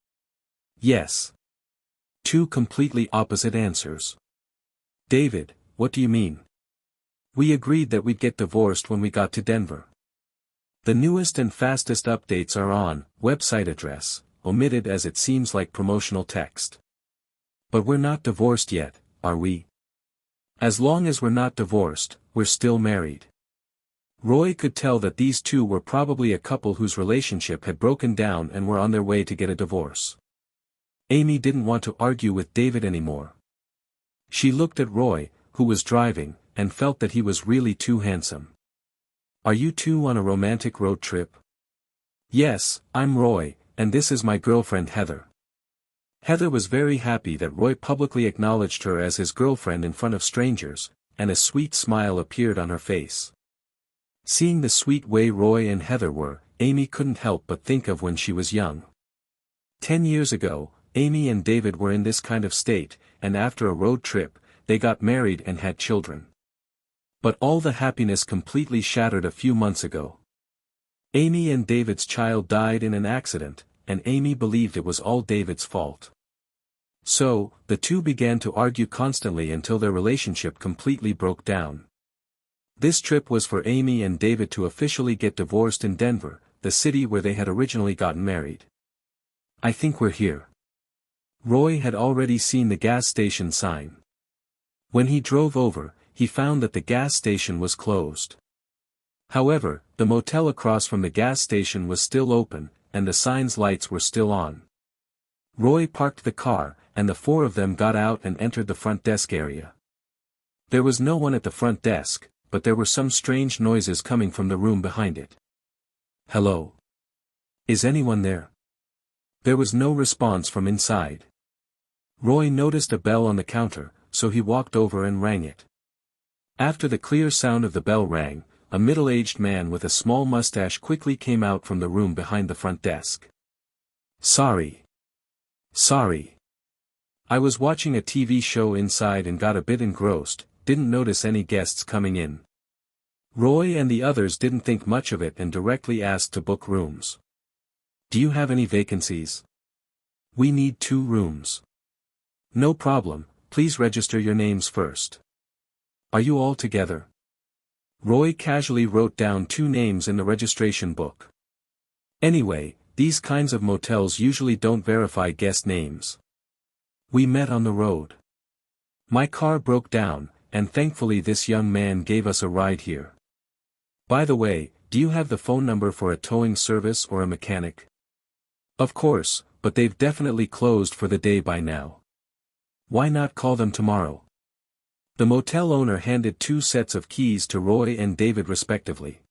[SPEAKER 1] "Yes." Two completely opposite answers. "David, what do you mean?" "We agreed that we'd get divorced when we got to Denver." The newest and fastest updates are on, website address, omitted as it seems like promotional text. "But we're not divorced yet, are we?" "As long as we're not divorced, we're still married." Roy could tell that these two were probably a couple whose relationship had broken down and were on their way to get a divorce. Amy didn't want to argue with David anymore. She looked at Roy, who was driving, and felt that he was really too handsome. "Are you two on a romantic road trip?" "Yes, I'm Roy, and this is my girlfriend Heather." Heather was very happy that Roy publicly acknowledged her as his girlfriend in front of strangers, and a sweet smile appeared on her face. Seeing the sweet way Roy and Heather were, Amy couldn't help but think of when she was young. 10 years ago, Amy and David were in this kind of state, and after a road trip, they got married and had children. But all the happiness completely shattered a few months ago. Amy and David's child died in an accident, and Amy believed it was all David's fault. So, the two began to argue constantly until their relationship completely broke down. This trip was for Amy and David to officially get divorced in Denver, the city where they had originally gotten married. "I think we're here." Roy had already seen the gas station sign. When he drove over, he found that the gas station was closed. However, the motel across from the gas station was still open, and the sign's lights were still on. Roy parked the car, and the four of them got out and entered the front desk area. There was no one at the front desk, but there were some strange noises coming from the room behind it. "Hello? Is anyone there?" There was no response from inside. Roy noticed a bell on the counter, so he walked over and rang it. After the clear sound of the bell rang, a middle-aged man with a small mustache quickly came out from the room behind the front desk. Sorry. I was watching a TV show inside and got a bit engrossed, didn't notice any guests coming in." Roy and the others didn't think much of it and directly asked to book rooms. "Do you have any vacancies?" "We need 2 rooms." "No problem, please register your names first." "Are you all together?" Roy casually wrote down 2 names in the registration book. Anyway, these kinds of motels usually don't verify guest names. "We met on the road. My car broke down, and thankfully this young man gave us a ride here. By the way, do you have the phone number for a towing service or a mechanic?" "Of course, but they've definitely closed for the day by now." "Why not call them tomorrow?" The motel owner handed 2 sets of keys to Roy and David respectively.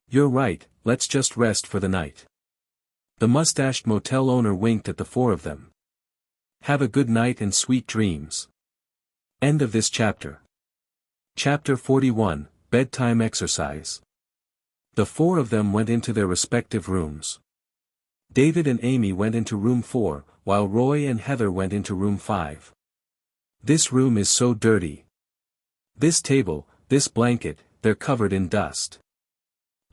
[SPEAKER 1] "You're right, let's just rest for the night." The mustached motel owner winked at the 4 of them. "Have a good night and sweet dreams." End of this chapter. Chapter 41, Bedtime Exercise. The 4 of them went into their respective rooms. David and Amy went into room 4, while Roy and Heather went into room 5. "This room is so dirty. This table, this blanket, they're covered in dust.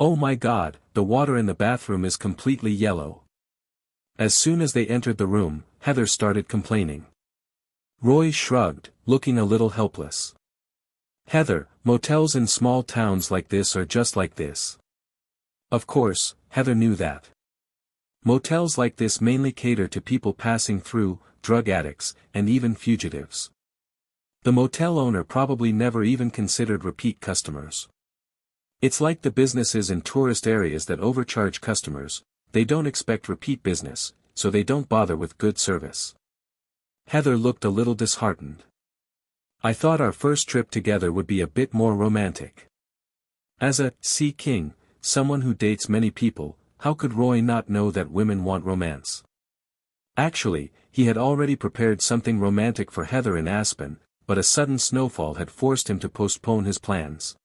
[SPEAKER 1] Oh my God, the water in the bathroom is completely yellow." As soon as they entered the room, Heather started complaining. Roy shrugged, looking a little helpless. "Heather, motels in small towns like this are just like this." Of course, Heather knew that. Motels like this mainly cater to people passing through, drug addicts, and even fugitives. The motel owner probably never even considered repeat customers. It's like the businesses in tourist areas that overcharge customers, they don't expect repeat business, so they don't bother with good service. Heather looked a little disheartened. "I thought our first trip together would be a bit more romantic." As a sea king, someone who dates many people, how could Roy not know that women want romance? Actually, he had already prepared something romantic for Heather in Aspen, but a sudden snowfall had forced him to postpone his plans.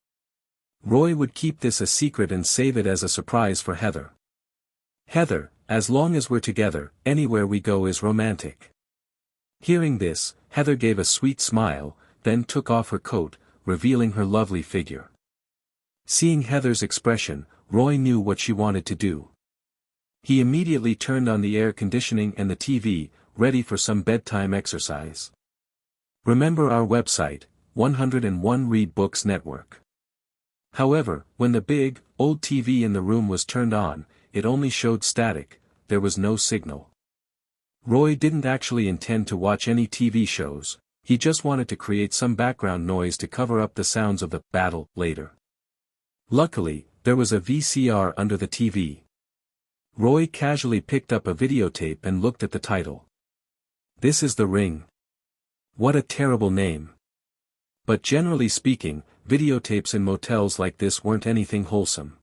[SPEAKER 1] Roy would keep this a secret and save it as a surprise for Heather. "Heather, as long as we're together, anywhere we go is romantic." Hearing this, Heather gave a sweet smile, then took off her coat, revealing her lovely figure. Seeing Heather's expression, Roy knew what she wanted to do. He immediately turned on the air conditioning and the TV, ready for some bedtime exercise. Remember our website, 101 Read Books Network. However, when the big, old TV in the room was turned on, it only showed static, there was no signal. Roy didn't actually intend to watch any TV shows, he just wanted to create some background noise to cover up the sounds of the battle later. Luckily, there was a VCR under the TV. Roy casually picked up a videotape and looked at the title. This is The Ring. What a terrible name. But generally speaking, videotapes in motels like this weren't anything wholesome.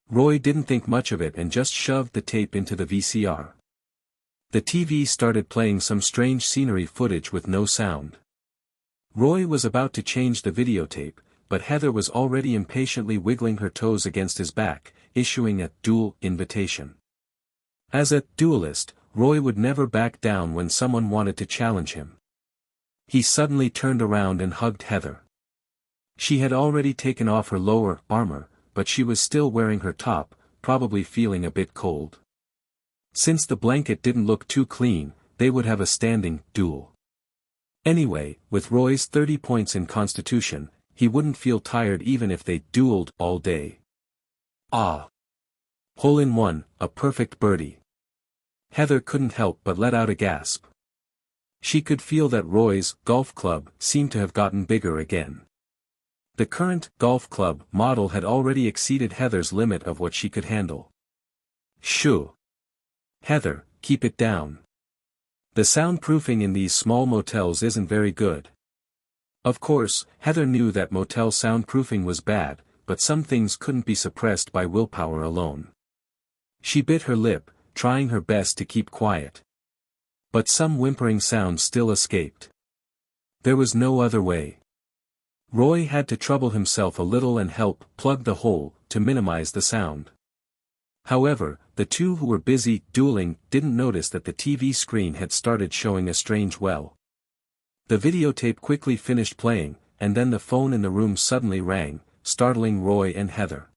[SPEAKER 1] Roy didn't think much of it and just shoved the tape into the VCR. The TV started playing some strange scenery footage with no sound. Roy was about to change the videotape, but Heather was already impatiently wiggling her toes against his back, issuing a duel invitation. As a duelist, Roy would never back down when someone wanted to challenge him. He suddenly turned around and hugged Heather. She had already taken off her lower armor, but she was still wearing her top, probably feeling a bit cold. Since the blanket didn't look too clean, they would have a standing duel. Anyway, with Roy's 30 points in Constitution, he wouldn't feel tired even if they dueled all day. Ah! Hole in one, a perfect birdie. Heather couldn't help but let out a gasp. She could feel that Roy's golf club seemed to have gotten bigger again. The current golf club model had already exceeded Heather's limit of what she could handle. Shoo! Heather, keep it down. The soundproofing in these small motels isn't very good. Of course, Heather knew that motel soundproofing was bad, but some things couldn't be suppressed by willpower alone. She bit her lip, trying her best to keep quiet. But some whimpering sounds still escaped. There was no other way. Roy had to trouble himself a little and help plug the hole, to minimize the sound. However, the two who were busy dueling didn't notice that the TV screen had started showing a strange well. The videotape quickly finished playing, and then the phone in the room suddenly rang, startling Roy and Heather.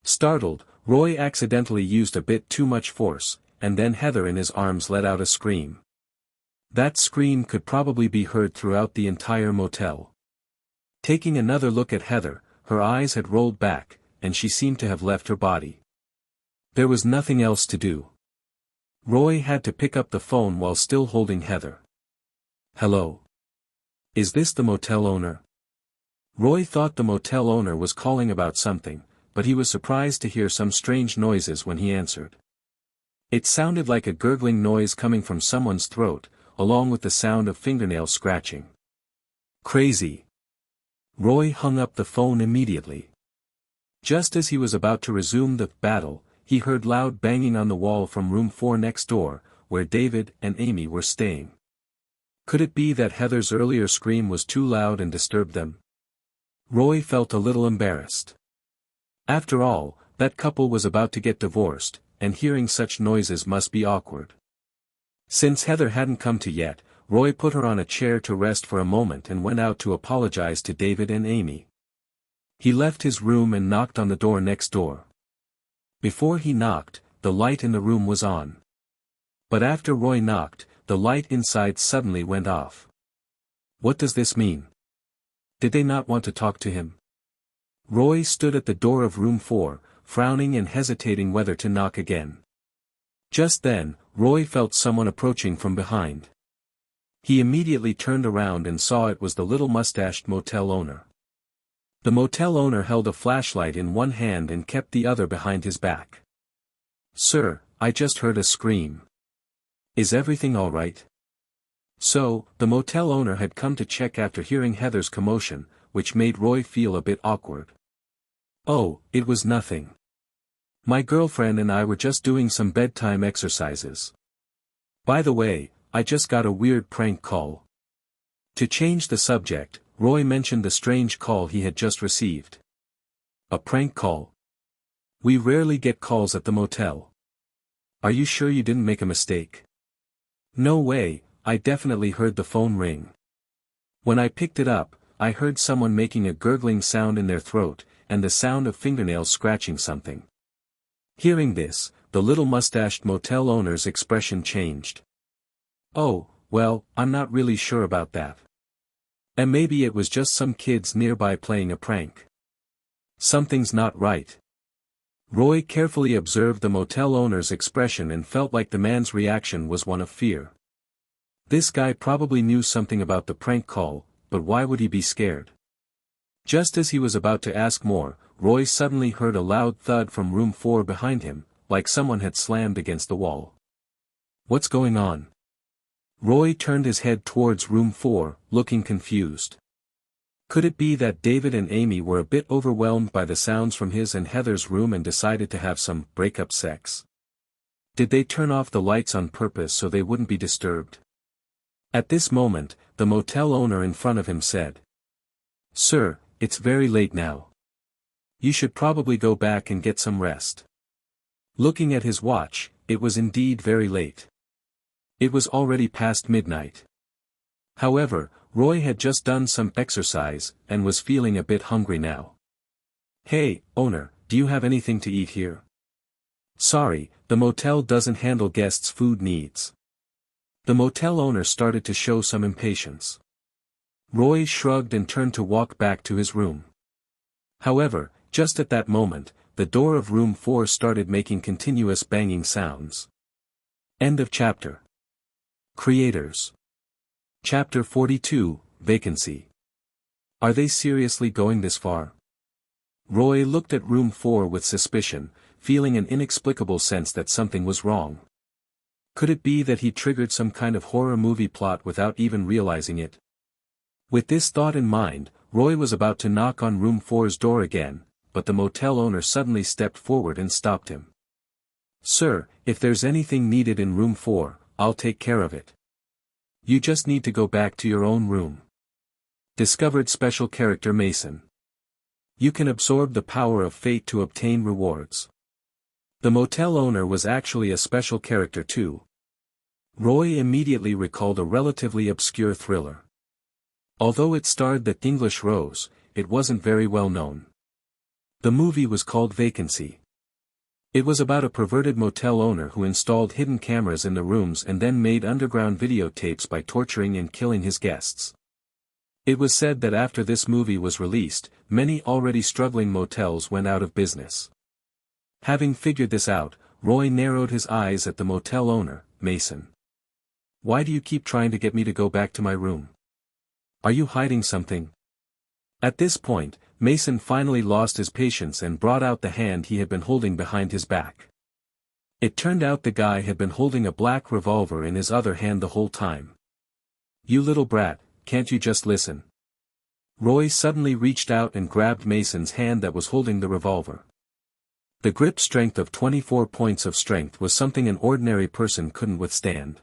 [SPEAKER 1] Startled, Roy accidentally used a bit too much force, and then Heather in his arms let out a scream. That scream could probably be heard throughout the entire motel. Taking another look at Heather, her eyes had rolled back, and she seemed to have left her body. There was nothing else to do. Roy had to pick up the phone while still holding Heather. Hello? Is this the motel owner? Roy thought the motel owner was calling about something, but he was surprised to hear some strange noises when he answered. It sounded like a gurgling noise coming from someone's throat, along with the sound of fingernail scratching. Crazy. Roy hung up the phone immediately. Just as he was about to resume the battle, he heard loud banging on the wall from room 4 next door, where David and Amy were staying. Could it be that Heather's earlier scream was too loud and disturbed them? Roy felt a little embarrassed. After all, that couple was about to get divorced, and hearing such noises must be awkward. Since Heather hadn't come to yet, Roy put her on a chair to rest for a moment and went out to apologize to David and Amy. He left his room and knocked on the door next door. Before he knocked, the light in the room was on. But after Roy knocked, the light inside suddenly went off. What does this mean? Did they not want to talk to him? Roy stood at the door of room 4, frowning and hesitating whether to knock again. Just then, Roy felt someone approaching from behind. He immediately turned around and saw it was the little mustached motel owner. The motel owner held a flashlight in one hand and kept the other behind his back. "Sir, I just heard a scream. Is everything all right?" So, the motel owner had come to check after hearing Heather's commotion, which made Roy feel a bit awkward. "Oh, it was nothing. My girlfriend and I were just doing some bedtime exercises. By the way, I just got a weird prank call." To change the subject, Roy mentioned the strange call he had just received. "A prank call? We rarely get calls at the motel. Are you sure you didn't make a mistake?" "No way, I definitely heard the phone ring. When I picked it up, I heard someone making a gurgling sound in their throat, and the sound of fingernails scratching something." Hearing this, the little mustached motel owner's expression changed. "Oh, well, I'm not really sure about that. And maybe it was just some kids nearby playing a prank. Something's not right." Roy carefully observed the motel owner's expression and felt like the man's reaction was one of fear. This guy probably knew something about the prank call, but why would he be scared? Just as he was about to ask more, Roy suddenly heard a loud thud from room 4 behind him, like someone had slammed against the wall. What's going on? Roy turned his head towards room 4, looking confused. Could it be that David and Amy were a bit overwhelmed by the sounds from his and Heather's room and decided to have some break-up sex? Did they turn off the lights on purpose so they wouldn't be disturbed? At this moment, the motel owner in front of him said, "Sir, it's very late now. You should probably go back and get some rest." Looking at his watch, it was indeed very late. It was already past midnight. However, Roy had just done some exercise, and was feeling a bit hungry now. "Hey, owner, do you have anything to eat here?" "Sorry, the motel doesn't handle guests' food needs." The motel owner started to show some impatience. Roy shrugged and turned to walk back to his room. However, just at that moment, the door of room 4 started making continuous banging sounds. End of chapter. Creators. Chapter 42, Vacancy. Are they seriously going this far? Roy looked at room 4 with suspicion, feeling an inexplicable sense that something was wrong. Could it be that he triggered some kind of horror movie plot without even realizing it? With this thought in mind, Roy was about to knock on room 4's door again, but the motel owner suddenly stepped forward and stopped him. "Sir, if there's anything needed in room 4, I'll take care of it. You just need to go back to your own room." Discovered special character Mason. You can absorb the power of fate to obtain rewards. The motel owner was actually a special character too. Roy immediately recalled a relatively obscure thriller. Although it starred the English Rose, it wasn't very well known. The movie was called Vacancy. It was about a perverted motel owner who installed hidden cameras in the rooms and then made underground videotapes by torturing and killing his guests. It was said that after this movie was released, many already struggling motels went out of business. Having figured this out, Roy narrowed his eyes at the motel owner, Mason. "Why do you keep trying to get me to go back to my room? Are you hiding something?" At this point, Mason finally lost his patience and brought out the hand he had been holding behind his back. It turned out the guy had been holding a black revolver in his other hand the whole time. "You little brat, can't you just listen?" Roy suddenly reached out and grabbed Mason's hand that was holding the revolver. The grip strength of 24 points of strength was something an ordinary person couldn't withstand.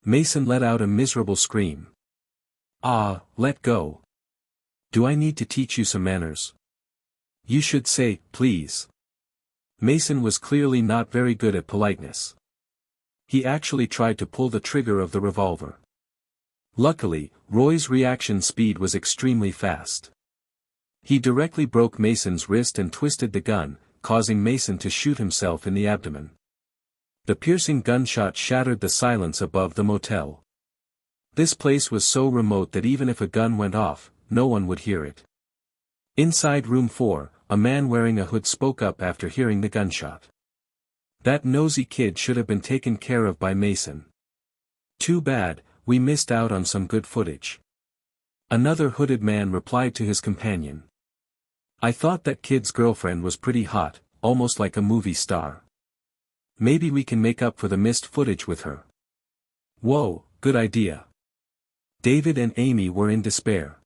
[SPEAKER 1] Mason let out a miserable scream. "Ah, let go. Do I need to teach you some manners? You should say, please." Mason was clearly not very good at politeness. He actually tried to pull the trigger of the revolver. Luckily, Roy's reaction speed was extremely fast. He directly broke Mason's wrist and twisted the gun, causing Mason to shoot himself in the abdomen. The piercing gunshot shattered the silence above the motel. This place was so remote that even if a gun went off, no one would hear it. Inside room 4, a man wearing a hood spoke up after hearing the gunshot. "That nosy kid should have been taken care of by Mason. Too bad, we missed out on some good footage." Another hooded man replied to his companion. "I thought that kid's girlfriend was pretty hot, almost like a movie star. Maybe we can make up for the missed footage with her." "Whoa, good idea." David and Amy were in despair.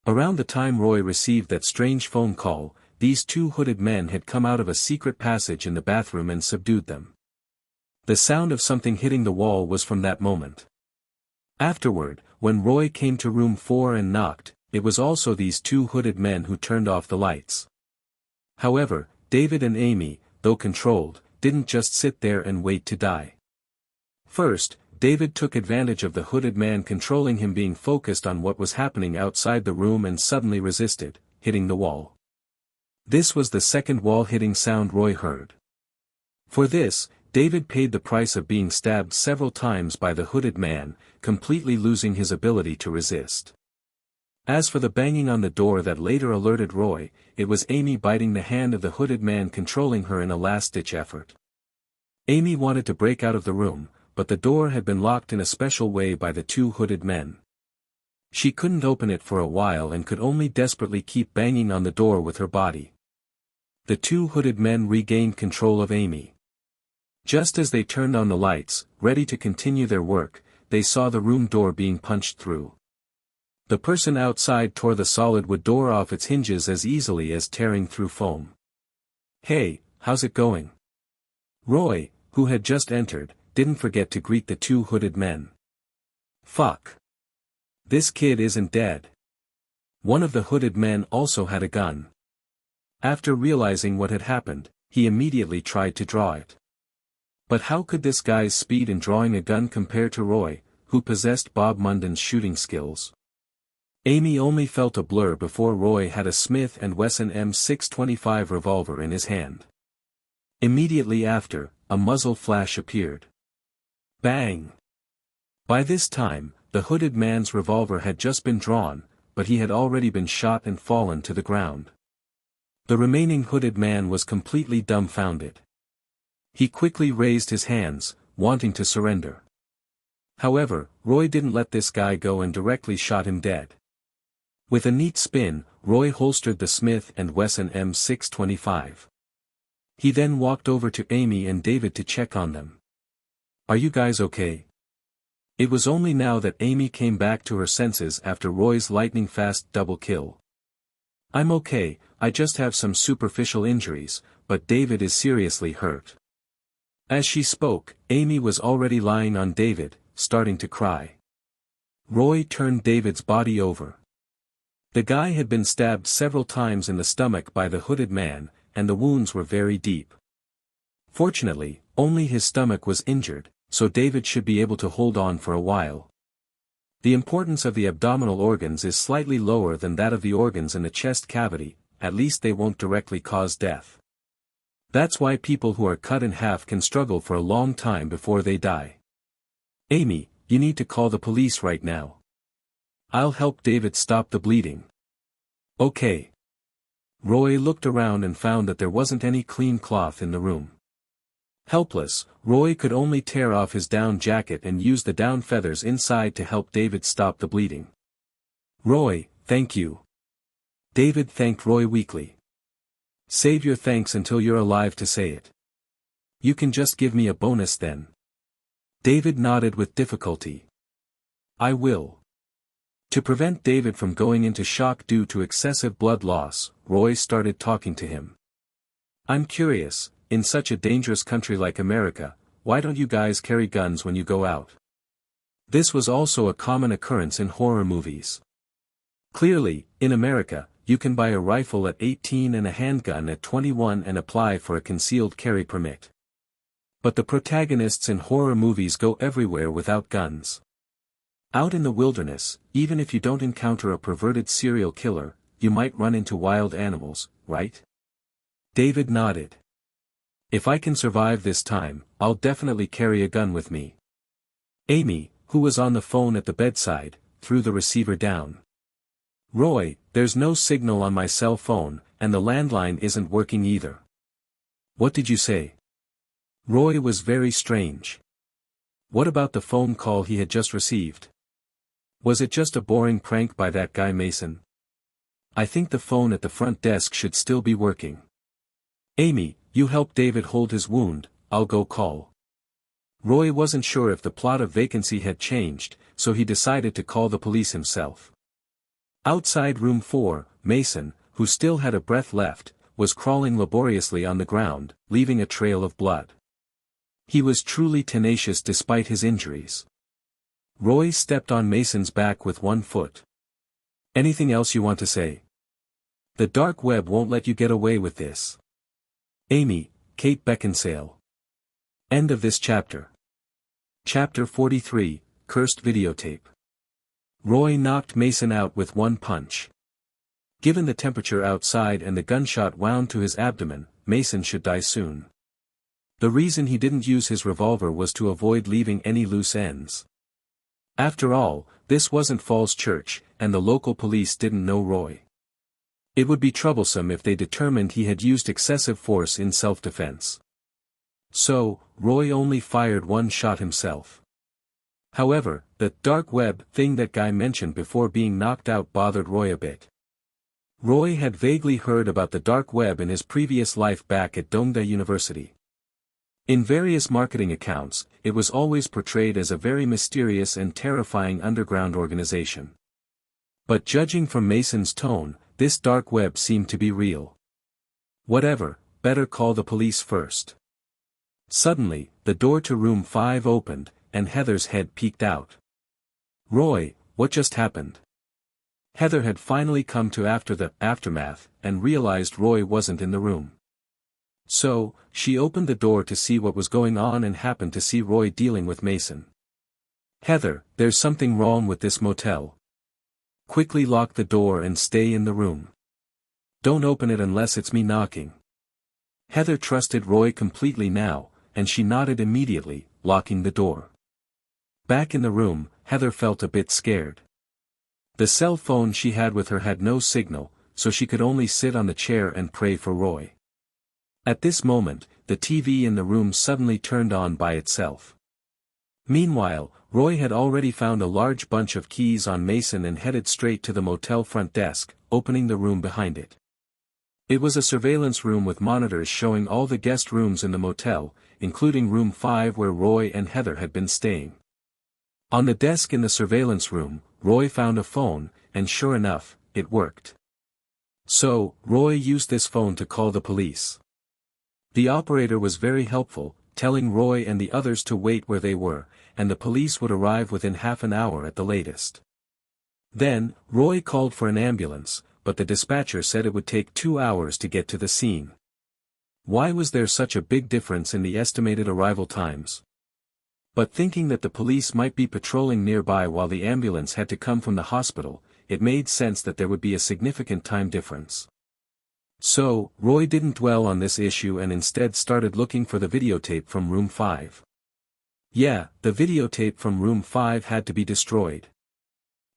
[SPEAKER 1] Around the time Roy received that strange phone call, these two hooded men had come out of a secret passage in the bathroom and subdued them. The sound of something hitting the wall was from that moment. Afterward, when Roy came to room 4 and knocked, it was also these two hooded men who turned off the lights. However, David and Amy, though controlled, didn't just sit there and wait to die. First, David took advantage of the hooded man controlling him being focused on what was happening outside the room and suddenly resisted, hitting the wall. This was the second wall-hitting sound Roy heard. For this, David paid the price of being stabbed several times by the hooded man, completely losing his ability to resist. As for the banging on the door that later alerted Roy, it was Amy biting the hand of the hooded man controlling her in a last-ditch effort. Amy wanted to break out of the room, but the door had been locked in a special way by the two hooded men. She couldn't open it for a while and could only desperately keep banging on the door with her body. The two hooded men regained control of Amy. Just as they turned on the lights, ready to continue their work, they saw the room door being punched through. The person outside tore the solid wood door off its hinges as easily as tearing through foam. "Hey, how's it going?" Roy, who had just entered, didn't forget to greet the two hooded men. "Fuck. This kid isn't dead." One of the hooded men also had a gun. After realizing what had happened, he immediately tried to draw it. But how could this guy's speed in drawing a gun compare to Roy, who possessed Bob Munden's shooting skills? Amy only felt a blur before Roy had a Smith & Wesson M625 revolver in his hand. Immediately after, a muzzle flash appeared. Bang! By this time, the hooded man's revolver had just been drawn, but he had already been shot and fallen to the ground. The remaining hooded man was completely dumbfounded. He quickly raised his hands, wanting to surrender. However, Roy didn't let this guy go and directly shot him dead. With a neat spin, Roy holstered the Smith & Wesson M625. He then walked over to Amy and David to check on them. "Are you guys okay?" It was only now that Amy came back to her senses after Roy's lightning-fast double kill. "I'm okay, I just have some superficial injuries, but David is seriously hurt." As she spoke, Amy was already lying on David, starting to cry. Roy turned David's body over. The guy had been stabbed several times in the stomach by the hooded man, and the wounds were very deep. Fortunately, only his stomach was injured, so David should be able to hold on for a while. The importance of the abdominal organs is slightly lower than that of the organs in the chest cavity, at least they won't directly cause death. That's why people who are cut in half can struggle for a long time before they die. "Amy, you need to call the police right now. I'll help David stop the bleeding." "Okay." Roy looked around and found that there wasn't any clean cloth in the room. Helpless, Roy could only tear off his down jacket and use the down feathers inside to help David stop the bleeding. "Roy, thank you." David thanked Roy weakly. "Save your thanks until you're alive to say it. You can just give me a bonus then." David nodded with difficulty. "I will." To prevent David from going into shock due to excessive blood loss, Roy started talking to him. "I'm curious, in such a dangerous country like America, why don't you guys carry guns when you go out?" This was also a common occurrence in horror movies. Clearly, in America, you can buy a rifle at 18 and a handgun at 21 and apply for a concealed carry permit. But the protagonists in horror movies go everywhere without guns. Out in the wilderness, even if you don't encounter a perverted serial killer, you might run into wild animals, right? David nodded. "If I can survive this time, I'll definitely carry a gun with me." Amy, who was on the phone at the bedside, threw the receiver down. "Roy, there's no signal on my cell phone, and the landline isn't working either." "What did you say?" Roy was very strange. What about the phone call he had just received? Was it just a boring prank by that guy Mason? "I think the phone at the front desk should still be working." "Amy, you help David hold his wound, I'll go call." Roy wasn't sure if the plot of Vacancy had changed, so he decided to call the police himself. Outside room 4, Mason, who still had a breath left, was crawling laboriously on the ground, leaving a trail of blood. He was truly tenacious despite his injuries. Roy stepped on Mason's back with one foot. "Anything else you want to say?" "The dark web won't let you get away with this." Amy, Kate Beckinsale. End of this chapter. Chapter 43, Cursed Videotape. Roy knocked Mason out with one punch. Given the temperature outside and the gunshot wound to his abdomen, Mason should die soon. The reason he didn't use his revolver was to avoid leaving any loose ends. After all, this wasn't Falls Church, and the local police didn't know Roy. It would be troublesome if they determined he had used excessive force in self-defense. So, Roy only fired one shot himself. However, the dark web thing that guy mentioned before being knocked out bothered Roy a bit. Roy had vaguely heard about the dark web in his previous life back at Dongda University. In various marketing accounts, it was always portrayed as a very mysterious and terrifying underground organization. But judging from Mason's tone, this dark web seemed to be real. Whatever, better call the police first. Suddenly, the door to room 5 opened, and Heather's head peeked out. Roy, what just happened? Heather had finally come to after the aftermath, and realized Roy wasn't in the room. So, she opened the door to see what was going on and happened to see Roy dealing with Mason. Heather, there's something wrong with this motel. Quickly lock the door and stay in the room. Don't open it unless it's me knocking. Heather trusted Roy completely now, and she nodded immediately, locking the door. Back in the room, Heather felt a bit scared. The cell phone she had with her had no signal, so she could only sit on the chair and pray for Roy. At this moment, the TV in the room suddenly turned on by itself. Meanwhile, Roy had already found a large bunch of keys on Mason and headed straight to the motel front desk, opening the room behind it. It was a surveillance room with monitors showing all the guest rooms in the motel, including room 5 where Roy and Heather had been staying. On the desk in the surveillance room, Roy found a phone, and sure enough, it worked. So, Roy used this phone to call the police. The operator was very helpful, telling Roy and the others to wait where they were, and the police would arrive within half an hour at the latest. Then, Roy called for an ambulance, but the dispatcher said it would take 2 hours to get to the scene. Why was there such a big difference in the estimated arrival times? But thinking that the police might be patrolling nearby while the ambulance had to come from the hospital, it made sense that there would be a significant time difference. So, Roy didn't dwell on this issue and instead started looking for the videotape from room 5. Yeah, the videotape from room 5 had to be destroyed.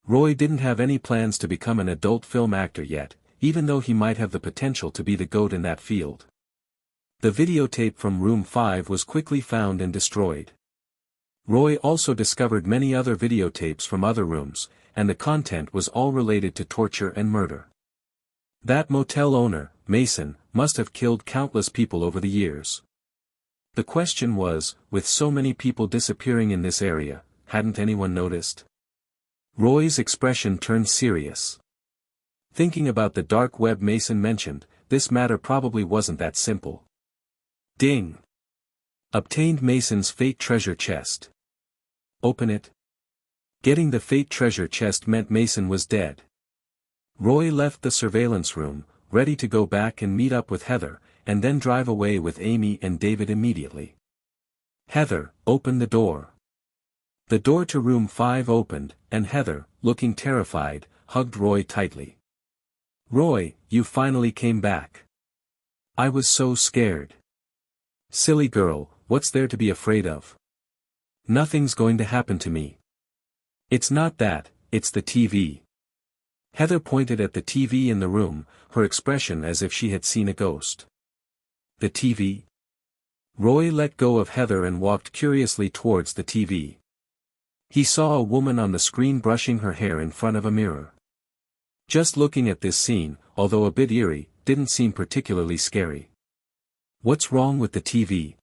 [SPEAKER 1] Roy didn't have any plans to become an adult film actor yet, even though he might have the potential to be the GOAT in that field. The videotape from room 5 was quickly found and destroyed. Roy also discovered many other videotapes from other rooms, and the content was all related to torture and murder. That motel owner, Mason, must have killed countless people over the years. The question was, with so many people disappearing in this area, hadn't anyone noticed? Roy's expression turned serious. Thinking about the dark web Mason mentioned, this matter probably wasn't that simple. Ding! Obtained Mason's fate treasure chest. Open it. Getting the fate treasure chest meant Mason was dead. Roy left the surveillance room, ready to go back and meet up with Heather, and then drive away with Amy and David immediately. Heather, open the door. The door to room 5 opened, and Heather, looking terrified, hugged Roy tightly. Roy, you finally came back. I was so scared. Silly girl, what's there to be afraid of? Nothing's going to happen to me. It's not that, it's the TV. Heather pointed at the TV in the room, her expression as if she had seen a ghost. The TV? Roy let go of Heather and walked curiously towards the TV. He saw a woman on the screen brushing her hair in front of a mirror. Just looking at this scene, although a bit eerie, didn't seem particularly scary. What's wrong with the TV?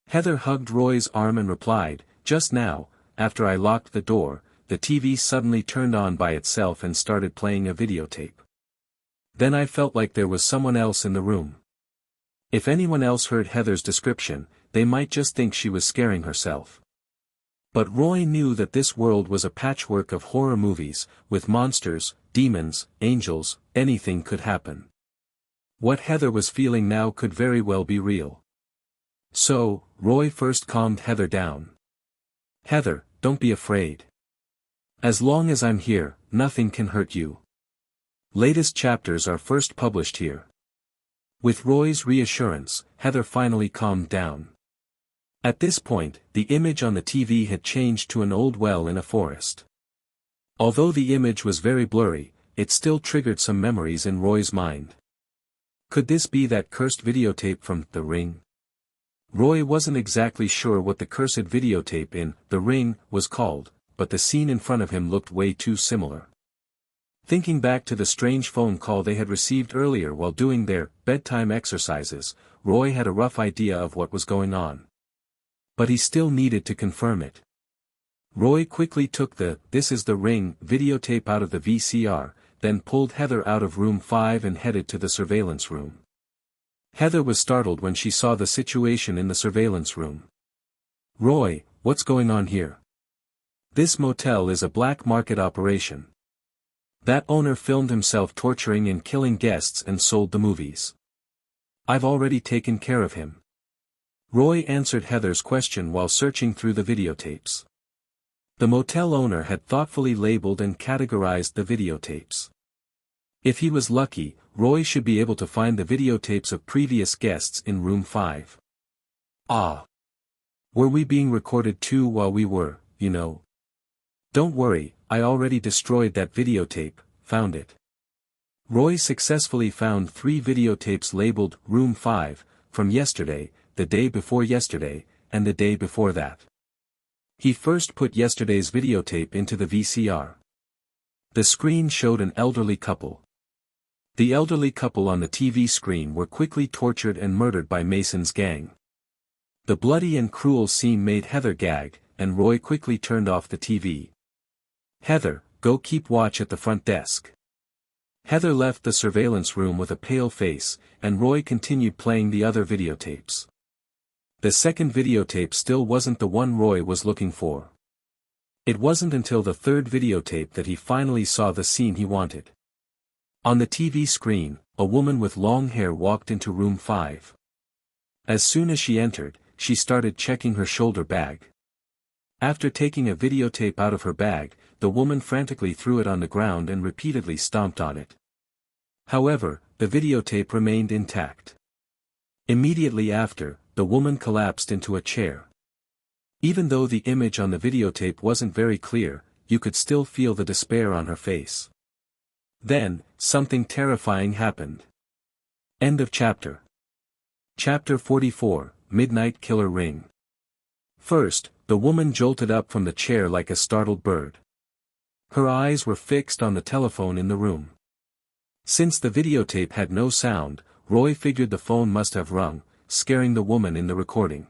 [SPEAKER 1] Heather hugged Roy's arm and replied, just now, after I locked the door, the TV suddenly turned on by itself and started playing a videotape. Then I felt like there was someone else in the room. If anyone else heard Heather's description, they might just think she was scaring herself. But Roy knew that this world was a patchwork of horror movies, with monsters, demons, angels, anything could happen. What Heather was feeling now could very well be real. So, Roy first calmed Heather down. Heather, don't be afraid. As long as I'm here, nothing can hurt you. Latest chapters are first published here. With Roy's reassurance, Heather finally calmed down. At this point, the image on the TV had changed to an old well in a forest. Although the image was very blurry, it still triggered some memories in Roy's mind. Could this be that cursed videotape from The Ring? Roy wasn't exactly sure what the cursed videotape in The Ring was called, but the scene in front of him looked way too similar. Thinking back to the strange phone call they had received earlier while doing their bedtime exercises, Roy had a rough idea of what was going on. But he still needed to confirm it. Roy quickly took the "This is the Ring" videotape out of the VCR, then pulled Heather out of room 5 and headed to the surveillance room. Heather was startled when she saw the situation in the surveillance room. "Roy, what's going on here? This motel is a black market operation. That owner filmed himself torturing and killing guests and sold the movies. I've already taken care of him." Roy answered Heather's question while searching through the videotapes. The motel owner had thoughtfully labeled and categorized the videotapes. If he was lucky, Roy should be able to find the videotapes of previous guests in room 5. Ah! Were we being recorded too while we were, you know? Don't worry, I already destroyed that videotape, found it. Roy successfully found 3 videotapes labeled Room 5, from yesterday, the day before yesterday, and the day before that. He first put yesterday's videotape into the VCR. The screen showed an elderly couple. The elderly couple on the TV screen were quickly tortured and murdered by Mason's gang. The bloody and cruel scene made Heather gag, and Roy quickly turned off the TV. "Heather, go keep watch at the front desk." Heather left the surveillance room with a pale face, and Roy continued playing the other videotapes. The second videotape still wasn't the one Roy was looking for. It wasn't until the third videotape that he finally saw the scene he wanted. On the TV screen, a woman with long hair walked into room 5. As soon as she entered, she started checking her shoulder bag. After taking a videotape out of her bag, the woman frantically threw it on the ground and repeatedly stomped on it. However, the videotape remained intact. Immediately after, the woman collapsed into a chair. Even though the image on the videotape wasn't very clear, you could still feel the despair on her face. Then, something terrifying happened. End of chapter. Chapter 44, Midnight Killer Ring. First, the woman jolted up from the chair like a startled bird. Her eyes were fixed on the telephone in the room. Since the videotape had no sound, Roy figured the phone must have rung, scaring the woman in the recording.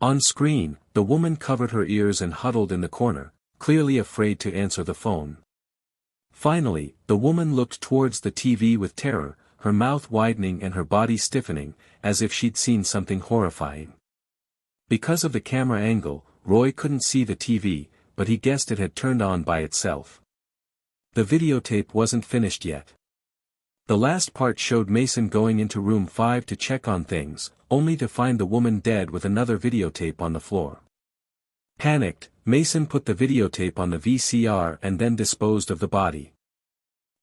[SPEAKER 1] On screen, the woman covered her ears and huddled in the corner, clearly afraid to answer the phone. Finally, the woman looked towards the TV with terror, her mouth widening and her body stiffening, as if she'd seen something horrifying. Because of the camera angle, Roy couldn't see the TV, but he guessed it had turned on by itself. The videotape wasn't finished yet. The last part showed Mason going into room 5 to check on things, only to find the woman dead with another videotape on the floor. Panicked, Mason put the videotape on the VCR and then disposed of the body.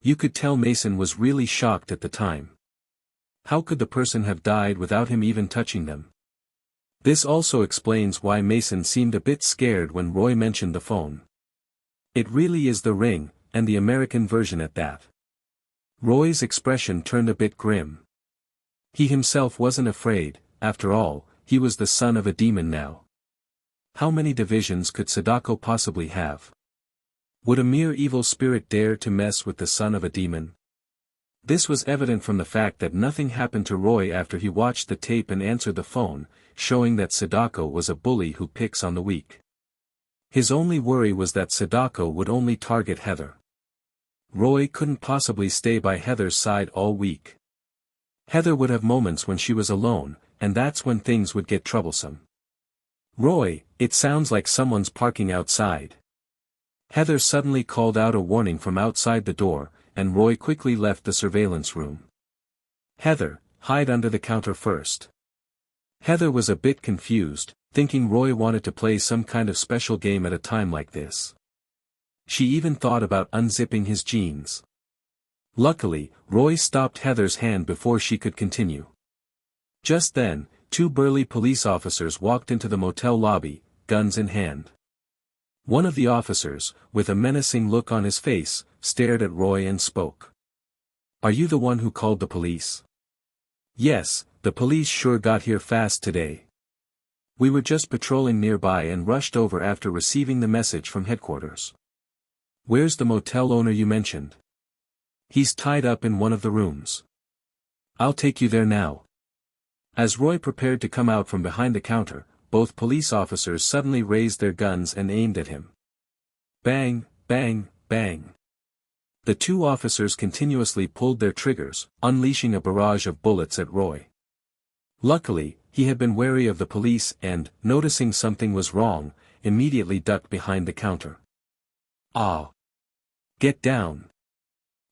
[SPEAKER 1] You could tell Mason was really shocked at the time. How could the person have died without him even touching them? This also explains why Mason seemed a bit scared when Roy mentioned the phone. It really is the Ring, and the American version at that. Roy's expression turned a bit grim. He himself wasn't afraid, after all, he was the son of a demon now. How many divisions could Sadako possibly have? Would a mere evil spirit dare to mess with the son of a demon? This was evident from the fact that nothing happened to Roy after he watched the tape and answered the phone, showing that Sadako was a bully who picks on the weak. His only worry was that Sadako would only target Heather. Roy couldn't possibly stay by Heather's side all week. Heather would have moments when she was alone, and that's when things would get troublesome. "Roy, it sounds like someone's parking outside." Heather suddenly called out a warning from outside the door, and Roy quickly left the surveillance room. "Heather, hide under the counter first." Heather was a bit confused, thinking Roy wanted to play some kind of special game at a time like this. She even thought about unzipping his jeans. Luckily, Roy stopped Heather's hand before she could continue. Just then, 2 burly police officers walked into the motel lobby, guns in hand. One of the officers, with a menacing look on his face, stared at Roy and spoke. "Are you the one who called the police?" "Yes, the police sure got here fast today." We were just patrolling nearby and rushed over after receiving the message from headquarters. Where's the motel owner you mentioned? He's tied up in one of the rooms. I'll take you there now. As Roy prepared to come out from behind the counter, both police officers suddenly raised their guns and aimed at him. Bang, bang, bang. The two officers continuously pulled their triggers, unleashing a barrage of bullets at Roy. Luckily, he had been wary of the police and, noticing something was wrong, immediately ducked behind the counter. Ah! Get down!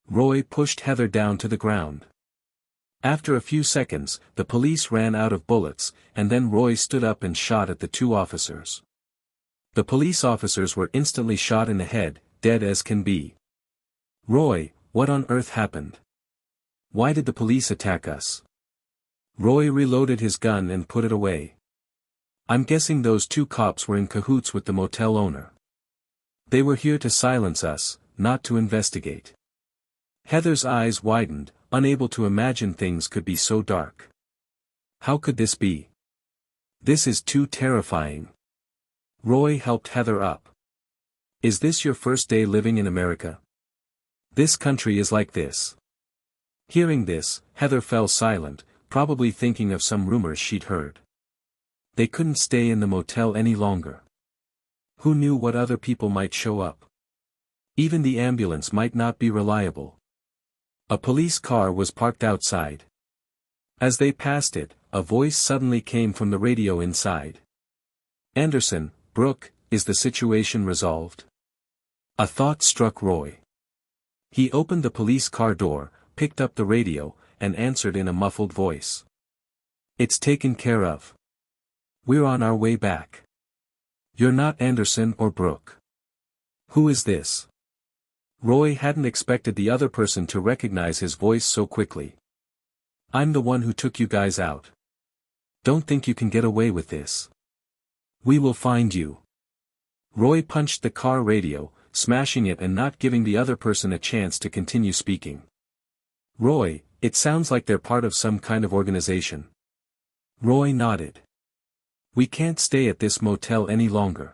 [SPEAKER 1] Roy pushed Heather down to the ground. After a few seconds, the police ran out of bullets, and then Roy stood up and shot at the two officers. The police officers were instantly shot in the head, dead as can be. Roy, what on earth happened? Why did the police attack us? Roy reloaded his gun and put it away. I'm guessing those two cops were in cahoots with the motel owner. They were here to silence us, not to investigate. Heather's eyes widened, unable to imagine things could be so dark. How could this be? This is too terrifying. Roy helped Heather up. Is this your first day living in America? This country is like this. Hearing this, Heather fell silent, probably thinking of some rumors she'd heard. They couldn't stay in the motel any longer. Who knew what other people might show up? Even the ambulance might not be reliable. A police car was parked outside. As they passed it, a voice suddenly came from the radio inside. Anderson, Brooke, is the situation resolved? A thought struck Roy. He opened the police car door, picked up the radio, and answered in a muffled voice. It's taken care of. We're on our way back. You're not Anderson or Brooke. Who is this? Roy hadn't expected the other person to recognize his voice so quickly. I'm the one who took you guys out. Don't think you can get away with this. We will find you. Roy punched the car radio, smashing it and not giving the other person a chance to continue speaking. Roy, it sounds like they're part of some kind of organization. Roy nodded. We can't stay at this motel any longer.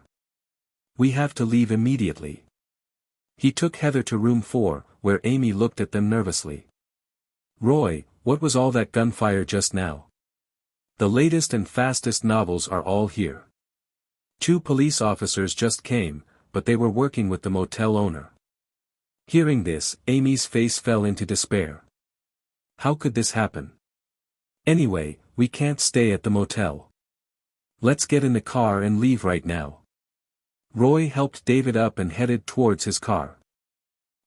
[SPEAKER 1] We have to leave immediately. He took Heather to room 4, where Amy looked at them nervously. Roy, what was all that gunfire just now? The latest and fastest novels are all here. 2 police officers just came, but they were working with the motel owner. Hearing this, Amy's face fell into despair. How could this happen? Anyway, we can't stay at the motel. Let's get in the car and leave right now. Roy helped David up and headed towards his car.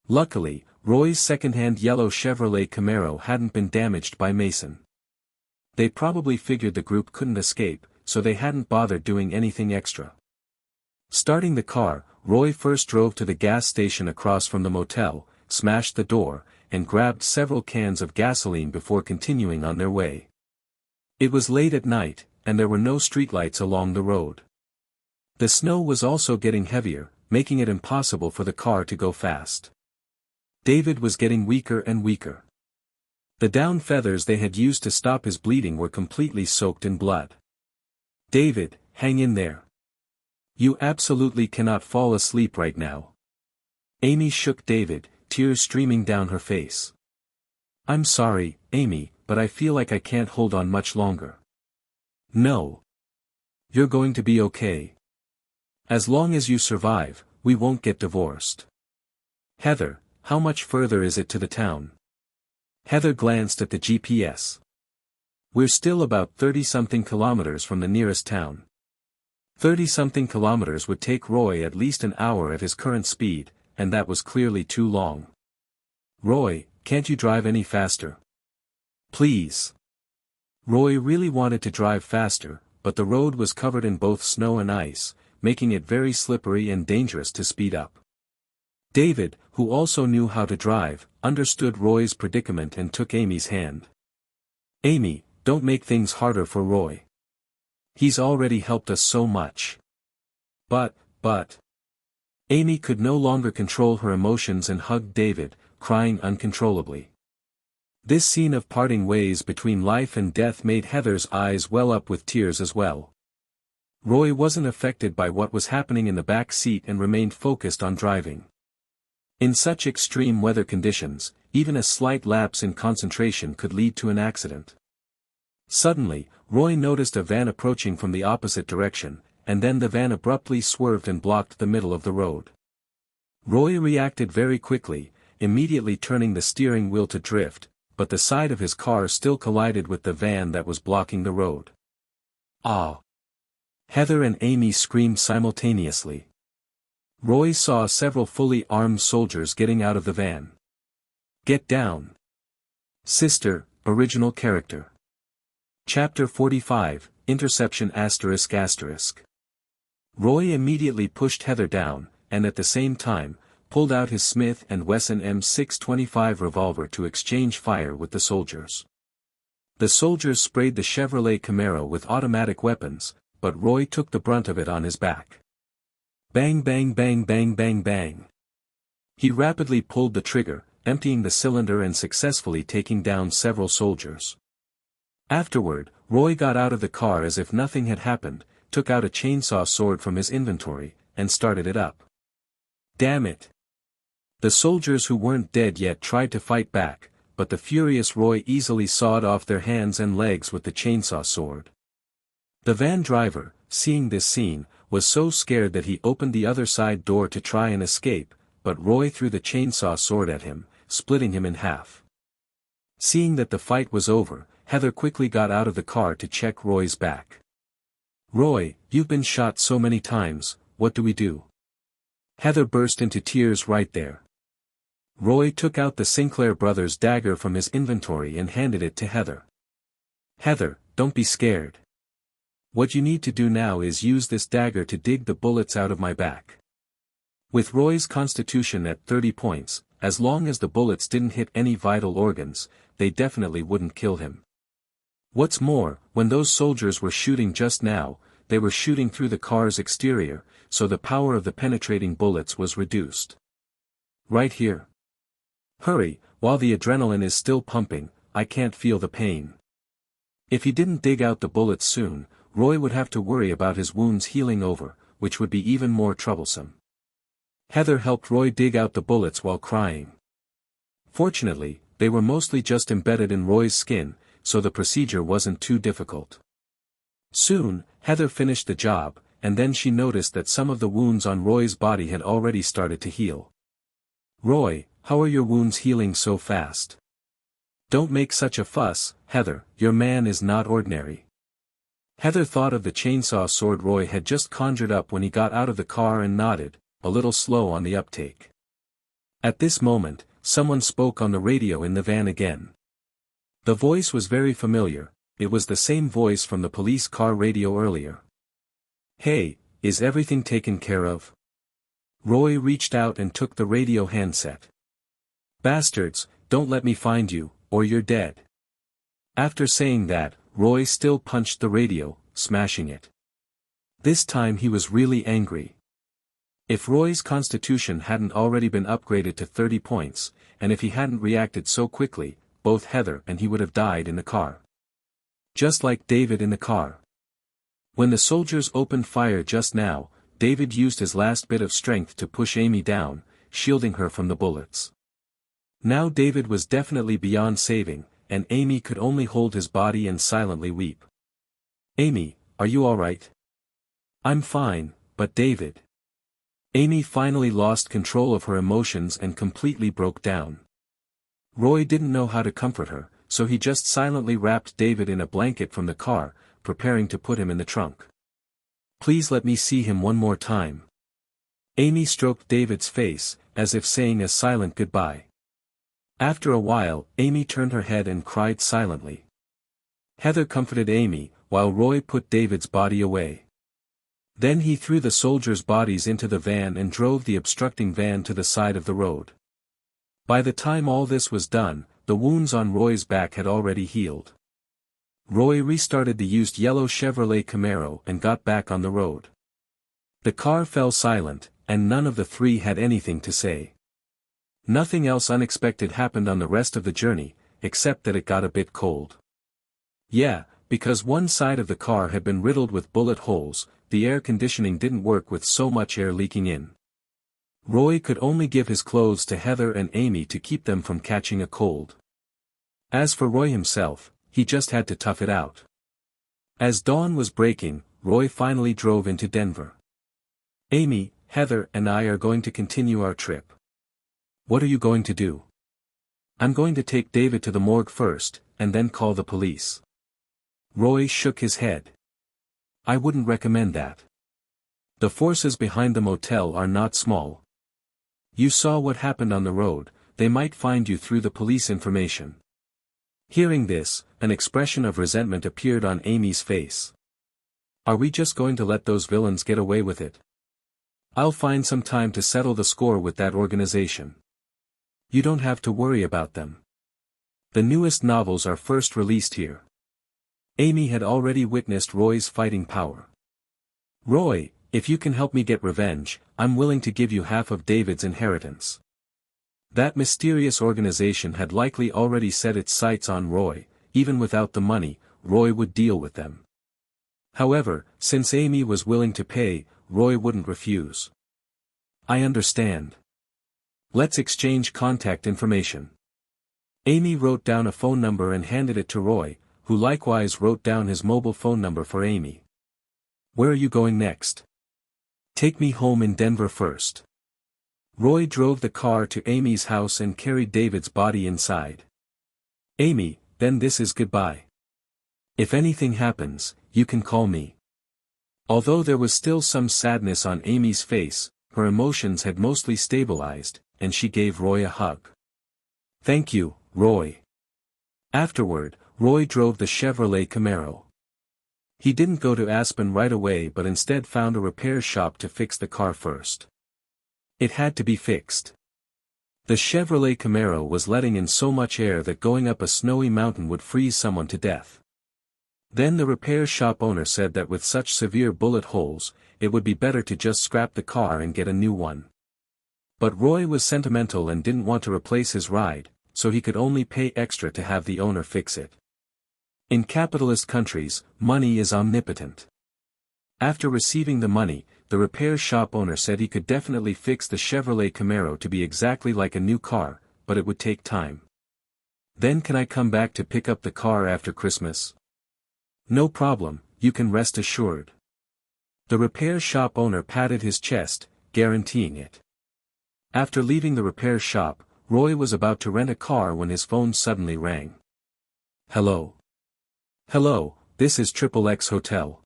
[SPEAKER 1] Luckily, Roy's second-hand yellow Chevrolet Camaro hadn't been damaged by Mason. They probably figured the group couldn't escape, so they hadn't bothered doing anything extra. Starting the car, Roy first drove to the gas station across from the motel, smashed the door, and grabbed several cans of gasoline before continuing on their way. It was late at night, and there were no streetlights along the road. The snow was also getting heavier, making it impossible for the car to go fast. David was getting weaker and weaker. The down feathers they had used to stop his bleeding were completely soaked in blood. David, hang in there. You absolutely cannot fall asleep right now. Amy shook David, tears streaming down her face. I'm sorry, Amy, but I feel like I can't hold on much longer. No. You're going to be okay. As long as you survive, we won't get divorced. Heather, how much further is it to the town? Heather glanced at the GPS. We're still about 30-something kilometers from the nearest town. 30-something kilometers would take Roy at least an hour at his current speed, and that was clearly too long. Roy, can't you drive any faster? Please. Roy really wanted to drive faster, but the road was covered in both snow and ice, making it very slippery and dangerous to speed up. David, who also knew how to drive, understood Roy's predicament and took Amy's hand. Amy, don't make things harder for Roy. He's already helped us so much. But. Amy could no longer control her emotions and hugged David, crying uncontrollably. This scene of parting ways between life and death made Heather's eyes well up with tears as well. Roy wasn't affected by what was happening in the back seat and remained focused on driving. In such extreme weather conditions, even a slight lapse in concentration could lead to an accident. Suddenly, Roy noticed a van approaching from the opposite direction, and then the van abruptly swerved and blocked the middle of the road. Roy reacted very quickly, immediately turning the steering wheel to drift, but the side of his car still collided with the van that was blocking the road. Ah! Heather and Amy screamed simultaneously. Roy saw several fully armed soldiers getting out of the van. Get down! Sister, original character. Chapter 45, Interception ***. Roy immediately pushed Heather down, and at the same time, pulled out his Smith & Wesson M625 revolver to exchange fire with the soldiers. The soldiers sprayed the Chevrolet Camaro with automatic weapons, but Roy took the brunt of it on his back. Bang bang bang bang bang bang. He rapidly pulled the trigger, emptying the cylinder and successfully taking down several soldiers. Afterward, Roy got out of the car as if nothing had happened, took out a chainsaw sword from his inventory, and started it up. Damn it! The soldiers who weren't dead yet tried to fight back, but the furious Roy easily sawed off their hands and legs with the chainsaw sword. The van driver, seeing this scene, was so scared that he opened the other side door to try and escape, but Roy threw the chainsaw sword at him, splitting him in half. Seeing that the fight was over, Heather quickly got out of the car to check Roy's back. Roy, you've been shot so many times, what do we do? Heather burst into tears right there. Roy took out the Sinclair brothers' dagger from his inventory and handed it to Heather. Heather, don't be scared. What you need to do now is use this dagger to dig the bullets out of my back. With Roy's constitution at 30 points, as long as the bullets didn't hit any vital organs, they definitely wouldn't kill him. What's more, when those soldiers were shooting just now, they were shooting through the car's exterior, so the power of the penetrating bullets was reduced. Right here. Hurry, while the adrenaline is still pumping, I can't feel the pain. If he didn't dig out the bullets soon, Roy would have to worry about his wounds healing over, which would be even more troublesome. Heather helped Roy dig out the bullets while crying. Fortunately, they were mostly just embedded in Roy's skin, so the procedure wasn't too difficult. Soon, Heather finished the job, and then she noticed that some of the wounds on Roy's body had already started to heal. Roy, how are your wounds healing so fast? Don't make such a fuss, Heather, your man is not ordinary. Heather thought of the chainsaw sword Roy had just conjured up when he got out of the car and nodded, a little slow on the uptake. At this moment, someone spoke on the radio in the van again. The voice was very familiar, it was the same voice from the police car radio earlier. Hey, is everything taken care of? Roy reached out and took the radio handset. Bastards, don't let me find you, or you're dead. After saying that, Roy still punched the radio, smashing it. This time he was really angry. If Roy's constitution hadn't already been upgraded to 30 points, and if he hadn't reacted so quickly, both Heather and he would have died in the car. Just like David in the car. When the soldiers opened fire just now, David used his last bit of strength to push Amy down, shielding her from the bullets. Now David was definitely beyond saving, and Amy could only hold his body and silently weep. Amy, are you alright? I'm fine, but David. Amy finally lost control of her emotions and completely broke down. Roy didn't know how to comfort her, so he just silently wrapped David in a blanket from the car, preparing to put him in the trunk. Please let me see him one more time. Amy stroked David's face, as if saying a silent goodbye. After a while, Amy turned her head and cried silently. Heather comforted Amy, while Roy put David's body away. Then he threw the soldiers' bodies into the van and drove the obstructing van to the side of the road. By the time all this was done, the wounds on Roy's back had already healed. Roy restarted the used yellow Chevrolet Camaro and got back on the road. The car fell silent, and none of the three had anything to say. Nothing else unexpected happened on the rest of the journey, except that it got a bit cold. Yeah, Because one side of the car had been riddled with bullet holes, the air conditioning didn't work with so much air leaking in. Roy could only give his clothes to Heather and Amy to keep them from catching a cold. As for Roy himself, he just had to tough it out. As dawn was breaking, Roy finally drove into Denver. Amy, Heather and I are going to continue our trip. What are you going to do? I'm going to take David to the morgue first, and then call the police. Roy shook his head. I wouldn't recommend that. The forces behind the motel are not small. You saw what happened on the road, they might find you through the police information. Hearing this, an expression of resentment appeared on Amy's face. Are we just going to let those villains get away with it? I'll find some time to settle the score with that organization. You don't have to worry about them. The newest novels are first released here. Amy had already witnessed Roy's fighting power. Roy, if you can help me get revenge, I'm willing to give you half of David's inheritance. That mysterious organization had likely already set its sights on Roy. Even without the money, Roy would deal with them. However, since Amy was willing to pay, Roy wouldn't refuse. I understand. Let's exchange contact information. Amy wrote down a phone number and handed it to Roy, who likewise wrote down his mobile phone number for Amy. Where are you going next? Take me home in Denver first. Roy drove the car to Amy's house and carried David's body inside. Amy, then this is goodbye. If anything happens, you can call me. Although there was still some sadness on Amy's face, her emotions had mostly stabilized, and she gave Roy a hug. Thank you, Roy. Afterward, Roy drove the Chevrolet Camaro. He didn't go to Aspen right away but instead found a repair shop to fix the car first. It had to be fixed. The Chevrolet Camaro was letting in so much air that going up a snowy mountain would freeze someone to death. Then the repair shop owner said that with such severe bullet holes, it would be better to just scrap the car and get a new one. But Roy was sentimental and didn't want to replace his ride, so he could only pay extra to have the owner fix it. In capitalist countries, money is omnipotent. After receiving the money, the repair shop owner said he could definitely fix the Chevrolet Camaro to be exactly like a new car, but it would take time. Then can I come back to pick up the car after Christmas? No problem, you can rest assured. The repair shop owner patted his chest, guaranteeing it. After leaving the repair shop, Roy was about to rent a car when his phone suddenly rang. Hello. Hello, this is XXX Hotel.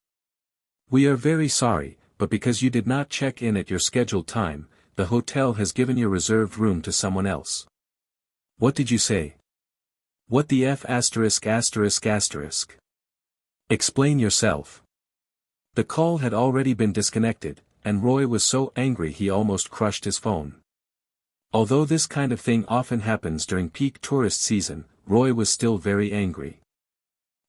[SPEAKER 1] We are very sorry, but because you did not check in at your scheduled time, the hotel has given your reserved room to someone else. What did you say? What the F*******? Explain yourself. The call had already been disconnected, and Roy was so angry he almost crushed his phone. Although this kind of thing often happens during peak tourist season, Roy was still very angry.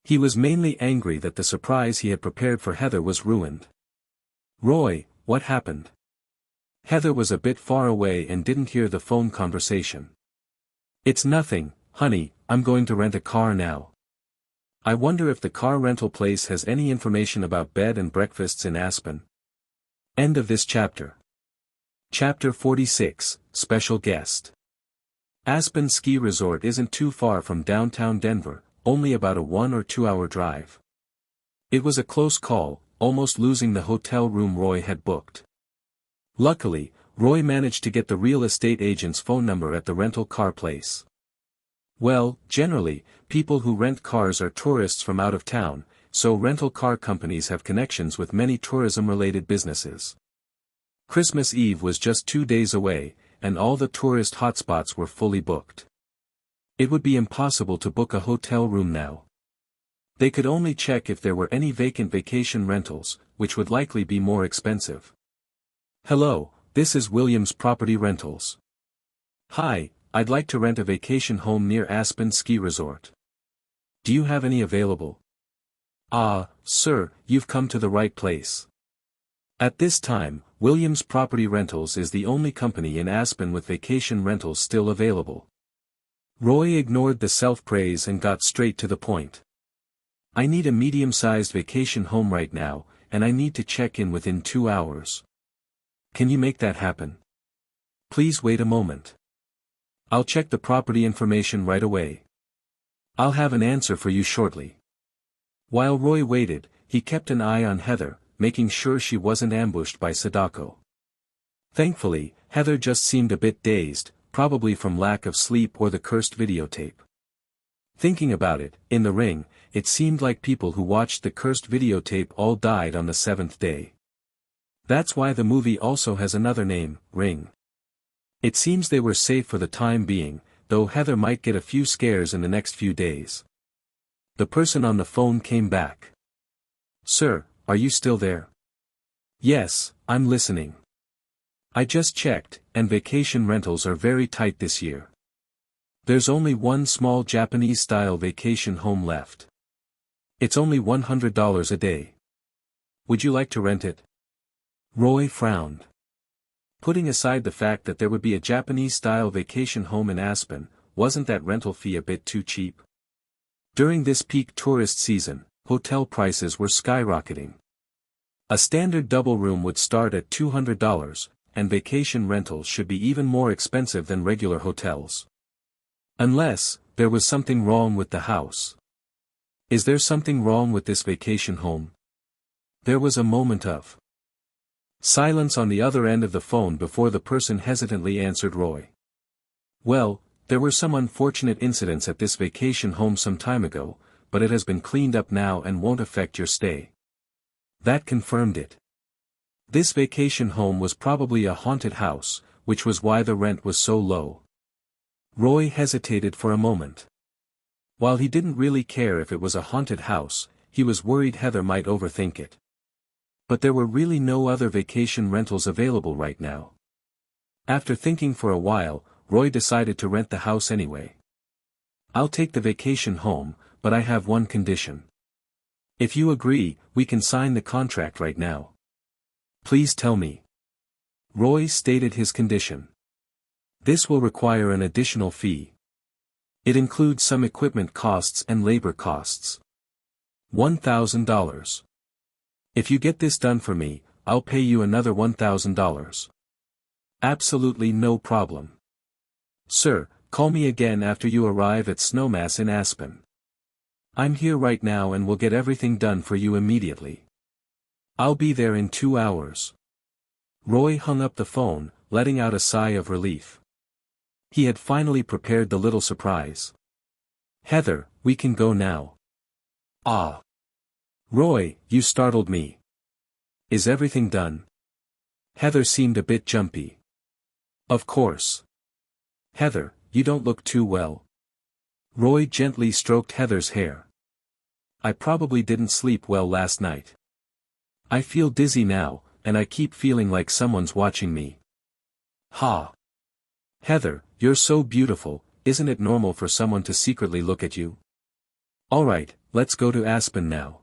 [SPEAKER 1] He was mainly angry that the surprise he had prepared for Heather was ruined. Roy, what happened? Heather was a bit far away and didn't hear the phone conversation. It's nothing, honey, I'm going to rent a car now. I wonder if the car rental place has any information about bed and breakfasts in Aspen. End of this chapter. Chapter 46, Special Guest. Aspen Ski Resort isn't too far from downtown Denver, only about a 1 or 2 hour drive. It was a close call, almost losing the hotel room Roy had booked. Luckily, Roy managed to get the real estate agent's phone number at the rental car place. Well, generally, people who rent cars are tourists from out of town, so rental car companies have connections with many tourism-related businesses. Christmas Eve was just 2 days away, and all the tourist hotspots were fully booked. It would be impossible to book a hotel room now. They could only check if there were any vacant vacation rentals, which would likely be more expensive. Hello, this is Williams Property Rentals. Hi, I'd like to rent a vacation home near Aspen Ski Resort. Do you have any available? Ah, sir, you've come to the right place. At this time, Williams Property Rentals is the only company in Aspen with vacation rentals still available. Roy ignored the self-praise and got straight to the point. I need a medium-sized vacation home right now, and I need to check in within 2 hours. Can you make that happen? Please wait a moment. I'll check the property information right away. I'll have an answer for you shortly. While Roy waited, he kept an eye on Heather, making sure she wasn't ambushed by Sadako. Thankfully, Heather just seemed a bit dazed, probably from lack of sleep or the cursed videotape. Thinking about it, in the ring, it seemed like people who watched the cursed videotape all died on the 7th day. That's why the movie also has another name, Ring. It seems they were safe for the time being, though Heather might get a few scares in the next few days. The person on the phone came back. Sir, are you still there? Yes, I'm listening. I just checked, and vacation rentals are very tight this year. There's only one small Japanese-style vacation home left. It's only $100 a day. Would you like to rent it? Roy frowned. Putting aside the fact that there would be a Japanese-style vacation home in Aspen, wasn't that rental fee a bit too cheap? During this peak tourist season, hotel prices were skyrocketing. A standard double room would start at $200, and vacation rentals should be even more expensive than regular hotels. Unless, there was something wrong with the house. Is there something wrong with this vacation home? There was a moment of silence on the other end of the phone before the person hesitantly answered Roy. Well, there were some unfortunate incidents at this vacation home some time ago, but it has been cleaned up now and won't affect your stay. That confirmed it. This vacation home was probably a haunted house, which was why the rent was so low. Roy hesitated for a moment. While he didn't really care if it was a haunted house, he was worried Heather might overthink it. But there were really no other vacation rentals available right now. After thinking for a while, Roy decided to rent the house anyway. I'll take the vacation home, but I have one condition. If you agree, we can sign the contract right now. Please tell me. Roy stated his condition. This will require an additional fee. It includes some equipment costs and labor costs. $1,000. If you get this done for me, I'll pay you another $1,000. Absolutely no problem. Sir, call me again after you arrive at Snowmass in Aspen. I'm here right now and will get everything done for you immediately. I'll be there in 2 hours. Roy hung up the phone, letting out a sigh of relief. He had finally prepared the little surprise. Heather, we can go now. Ah. Roy, you startled me. Is everything done? Heather seemed a bit jumpy. Of course. Heather, you don't look too well. Roy gently stroked Heather's hair. I probably didn't sleep well last night. I feel dizzy now, and I keep feeling like someone's watching me. Ha. Heather, you're so beautiful, isn't it normal for someone to secretly look at you? Alright, let's go to Aspen now.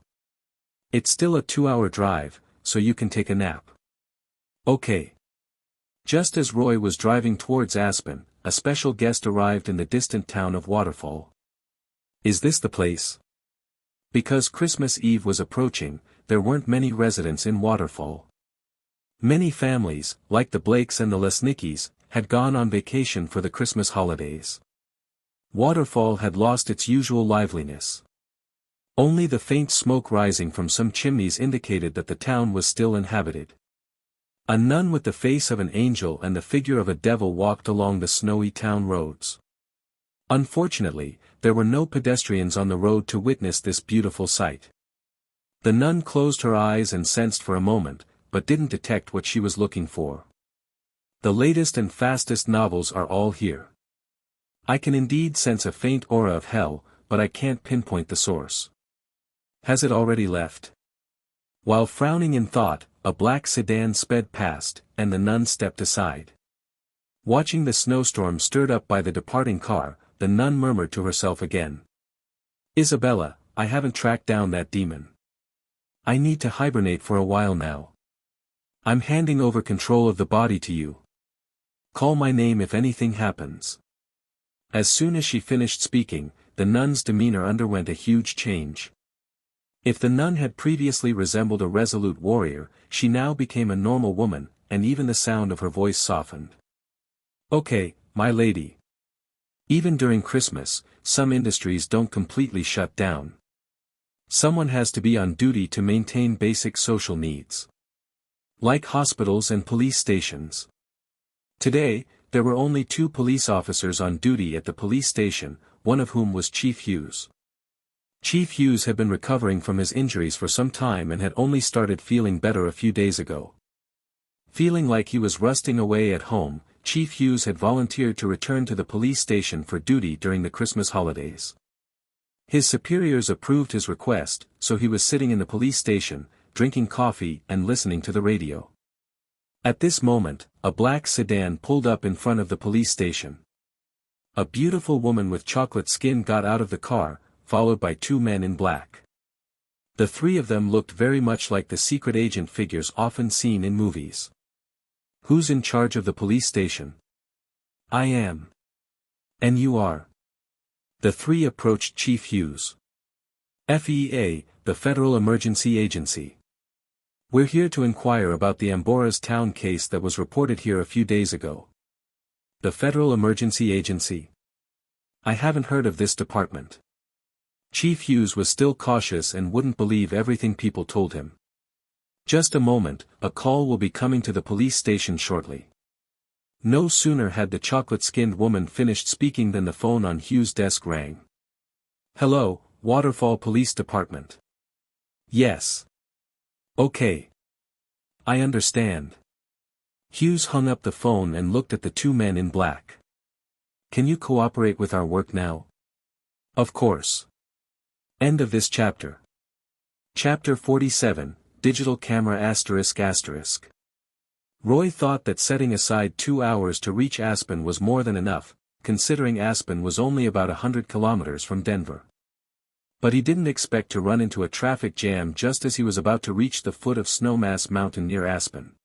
[SPEAKER 1] It's still a 2-hour drive, so you can take a nap. Okay. Just as Roy was driving towards Aspen, a special guest arrived in the distant town of Waterfall. Is this the place? Because Christmas Eve was approaching, there weren't many residents in Waterfall. Many families, like the Blakes and the Lesnickis, had gone on vacation for the Christmas holidays. Waterfall had lost its usual liveliness. Only the faint smoke rising from some chimneys indicated that the town was still inhabited. A nun with the face of an angel and the figure of a devil walked along the snowy town roads. Unfortunately, there were no pedestrians on the road to witness this beautiful sight. The nun closed her eyes and sensed for a moment, but didn't detect what she was looking for. The latest and fastest novels are all here. I can indeed sense a faint aura of hell, but I can't pinpoint the source. Has it already left? While frowning in thought, a black sedan sped past, and the nun stepped aside. Watching the snowstorm stirred up by the departing car, the nun murmured to herself again. Isabella, I haven't tracked down that demon. I need to hibernate for a while now. I'm handing over control of the body to you. Call my name if anything happens. As soon as she finished speaking, the nun's demeanor underwent a huge change. If the nun had previously resembled a resolute warrior, she now became a normal woman, and even the sound of her voice softened. Okay, my lady. Even during Christmas, some industries don't completely shut down. Someone has to be on duty to maintain basic social needs. Like hospitals and police stations. Today, there were only 2 police officers on duty at the police station, one of whom was Chief Hughes. Chief Hughes had been recovering from his injuries for some time and had only started feeling better a few days ago. Feeling like he was rusting away at home, Chief Hughes had volunteered to return to the police station for duty during the Christmas holidays. His superiors approved his request, so he was sitting in the police station, drinking coffee and listening to the radio. At this moment, a black sedan pulled up in front of the police station. A beautiful woman with chocolate skin got out of the car, followed by 2 men in black. The 3 of them looked very much like the secret agent figures often seen in movies. Who's in charge of the police station? I am. And you are? The 3 approached Chief Hughes. FEA, the Federal Emergency Agency. We're here to inquire about the Anguirus town case that was reported here a few days ago. The Federal Emergency Agency? I haven't heard of this department. Chief Hughes was still cautious and wouldn't believe everything people told him. Just a moment, a call will be coming to the police station shortly. No sooner had the chocolate-skinned woman finished speaking than the phone on Hughes' desk rang. Hello, Waterfall Police Department. Yes. Okay. I understand. Hughes hung up the phone and looked at the 2 men in black. Can you cooperate with our work now? Of course. End of this chapter. Chapter 47, Digital Camera ***. Roy thought that setting aside 2 hours to reach Aspen was more than enough, considering Aspen was only about 100 kilometers from Denver. But he didn't expect to run into a traffic jam just as he was about to reach the foot of Snowmass Mountain near Aspen.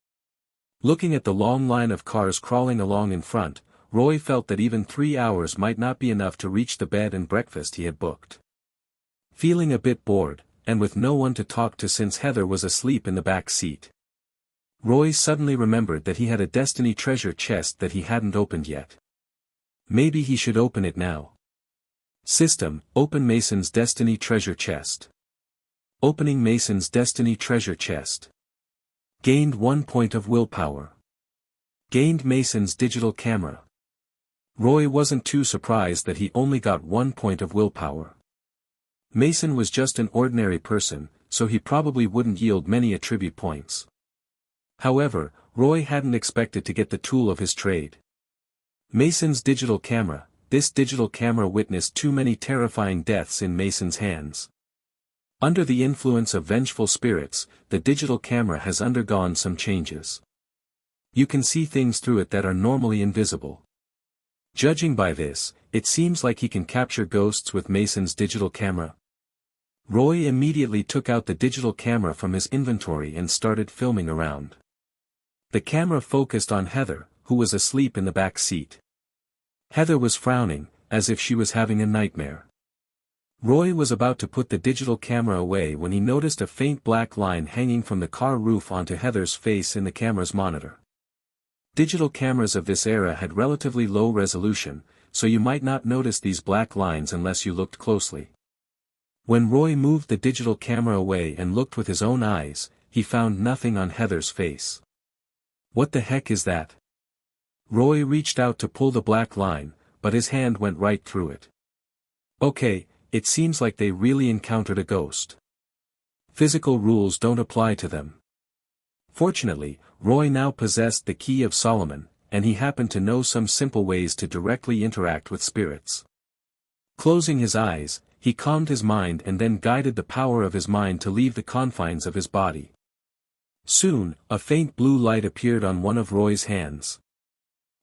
[SPEAKER 1] Looking at the long line of cars crawling along in front, Roy felt that even 3 hours might not be enough to reach the bed and breakfast he had booked. Feeling a bit bored, and with no one to talk to since Heather was asleep in the back seat, Roy suddenly remembered that he had a Destiny treasure chest that he hadn't opened yet. Maybe he should open it now. System, open Mason's Destiny treasure chest. Opening Mason's Destiny treasure chest. Gained 1 point of willpower. Gained Mason's digital camera. Roy wasn't too surprised that he only got 1 point of willpower. Mason was just an ordinary person, so he probably wouldn't yield many attribute points. However, Roy hadn't expected to get the tool of his trade. Mason's digital camera. This digital camera witnessed too many terrifying deaths in Mason's hands. Under the influence of vengeful spirits, the digital camera has undergone some changes. You can see things through it that are normally invisible. Judging by this, it seems like he can capture ghosts with Mason's digital camera. Roy immediately took out the digital camera from his inventory and started filming around. The camera focused on Heather, who was asleep in the back seat. Heather was frowning, as if she was having a nightmare. Roy was about to put the digital camera away when he noticed a faint black line hanging from the car roof onto Heather's face in the camera's monitor. Digital cameras of this era had relatively low resolution, so you might not notice these black lines unless you looked closely. When Roy moved the digital camera away and looked with his own eyes, he found nothing on Heather's face. What the heck is that? Roy reached out to pull the black line, but his hand went right through it. Okay, it seems like they really encountered a ghost. Physical rules don't apply to them. Fortunately, Roy now possessed the Key of Solomon, and he happened to know some simple ways to directly interact with spirits. Closing his eyes, he calmed his mind and then guided the power of his mind to leave the confines of his body. Soon, a faint blue light appeared on one of Roy's hands.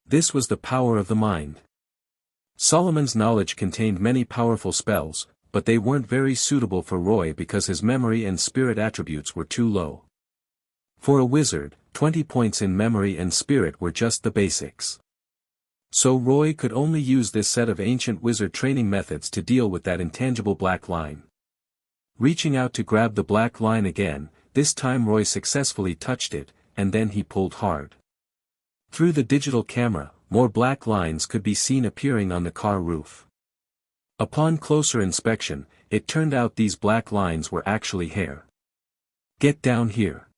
[SPEAKER 1] This was the power of the mind. Solomon's knowledge contained many powerful spells, but they weren't very suitable for Roy because his memory and spirit attributes were too low. For a wizard, 20 points in memory and spirit were just the basics. So Roy could only use this set of ancient wizard training methods to deal with that intangible black line. Reaching out to grab the black line again, this time Roy successfully touched it, and then he pulled hard. Through the digital camera, more black lines could be seen appearing on the car roof. Upon closer inspection, it turned out these black lines were actually hair. "Get down here."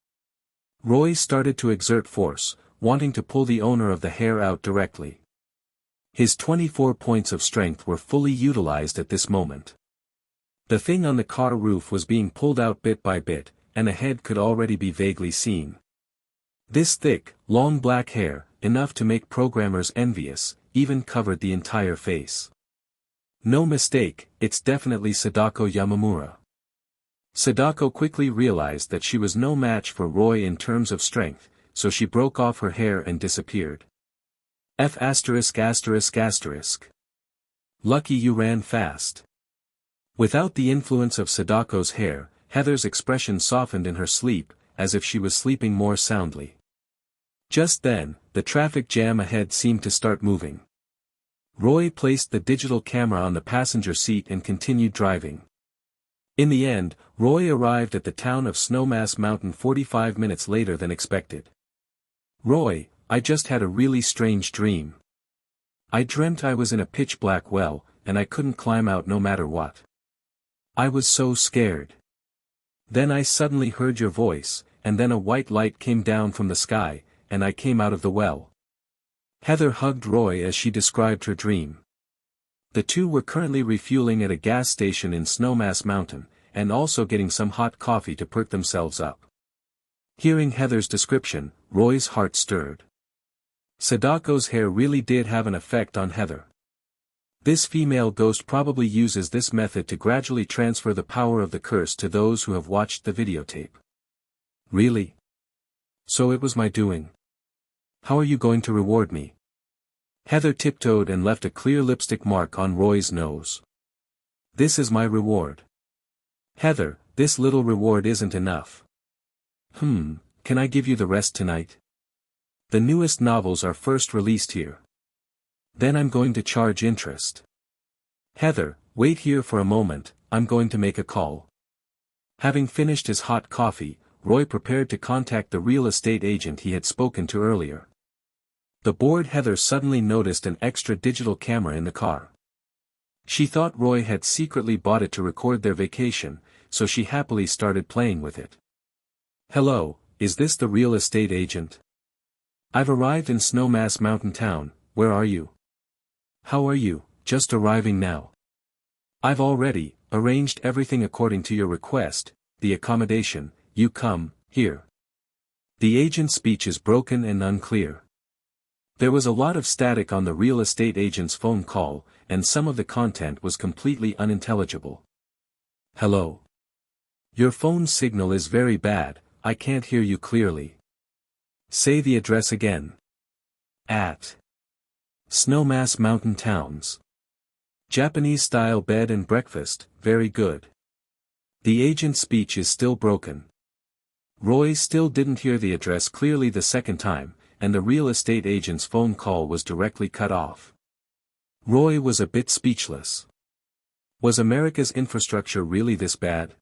[SPEAKER 1] Roy started to exert force, wanting to pull the owner of the hair out directly. His 24 points of strength were fully utilized at this moment. The thing on the car roof was being pulled out bit by bit, and a head could already be vaguely seen. This thick, long black hair, enough to make programmers envious, even covered the entire face. No mistake, it's definitely Sadako Yamamura. Sadako quickly realized that she was no match for Roy in terms of strength, so she broke off her hair and disappeared. F*******. Lucky you ran fast. Without the influence of Sadako's hair, Heather's expression softened in her sleep, as if she was sleeping more soundly. Just then, the traffic jam ahead seemed to start moving. Roy placed the digital camera on the passenger seat and continued driving. In the end, Roy arrived at the town of Snowmass Mountain 45 minutes later than expected. "Roy, I just had a really strange dream. I dreamt I was in a pitch-black well, and I couldn't climb out no matter what. I was so scared. Then I suddenly heard your voice, and then a white light came down from the sky, and I came out of the well." Heather hugged Roy as she described her dream. The two were currently refueling at a gas station in Snowmass Mountain, and also getting some hot coffee to perk themselves up. Hearing Heather's description, Roy's heart stirred. Sadako's hair really did have an effect on Heather. This female ghost probably uses this method to gradually transfer the power of the curse to those who have watched the videotape. Really? So it was my doing. How are you going to reward me? Heather tiptoed and left a clear lipstick mark on Roy's nose. This is my reward. Heather, this little reward isn't enough. Can I give you the rest tonight? The newest novels are first released here. Then I'm going to charge interest. Heather, wait here for a moment, I'm going to make a call. Having finished his hot coffee, Roy prepared to contact the real estate agent he had spoken to earlier. The bored Heather suddenly noticed an extra digital camera in the car. She thought Roy had secretly bought it to record their vacation, so she happily started playing with it. "Hello, is this the real estate agent? I've arrived in Snowmass Mountain Town, where are you? How are you, just arriving now? I've already arranged everything according to your request, the accommodation, you come, here." The agent's speech is broken and unclear. There was a lot of static on the real estate agent's phone call, and some of the content was completely unintelligible. "Hello. Your phone signal is very bad, I can't hear you clearly. Say the address again." "At Snowmass Mountain Towns. Japanese-style bed and breakfast, very good." The agent's speech is still broken. Roy still didn't hear the address clearly the second time, and the real estate agent's phone call was directly cut off. Roy was a bit speechless. Was America's infrastructure really this bad?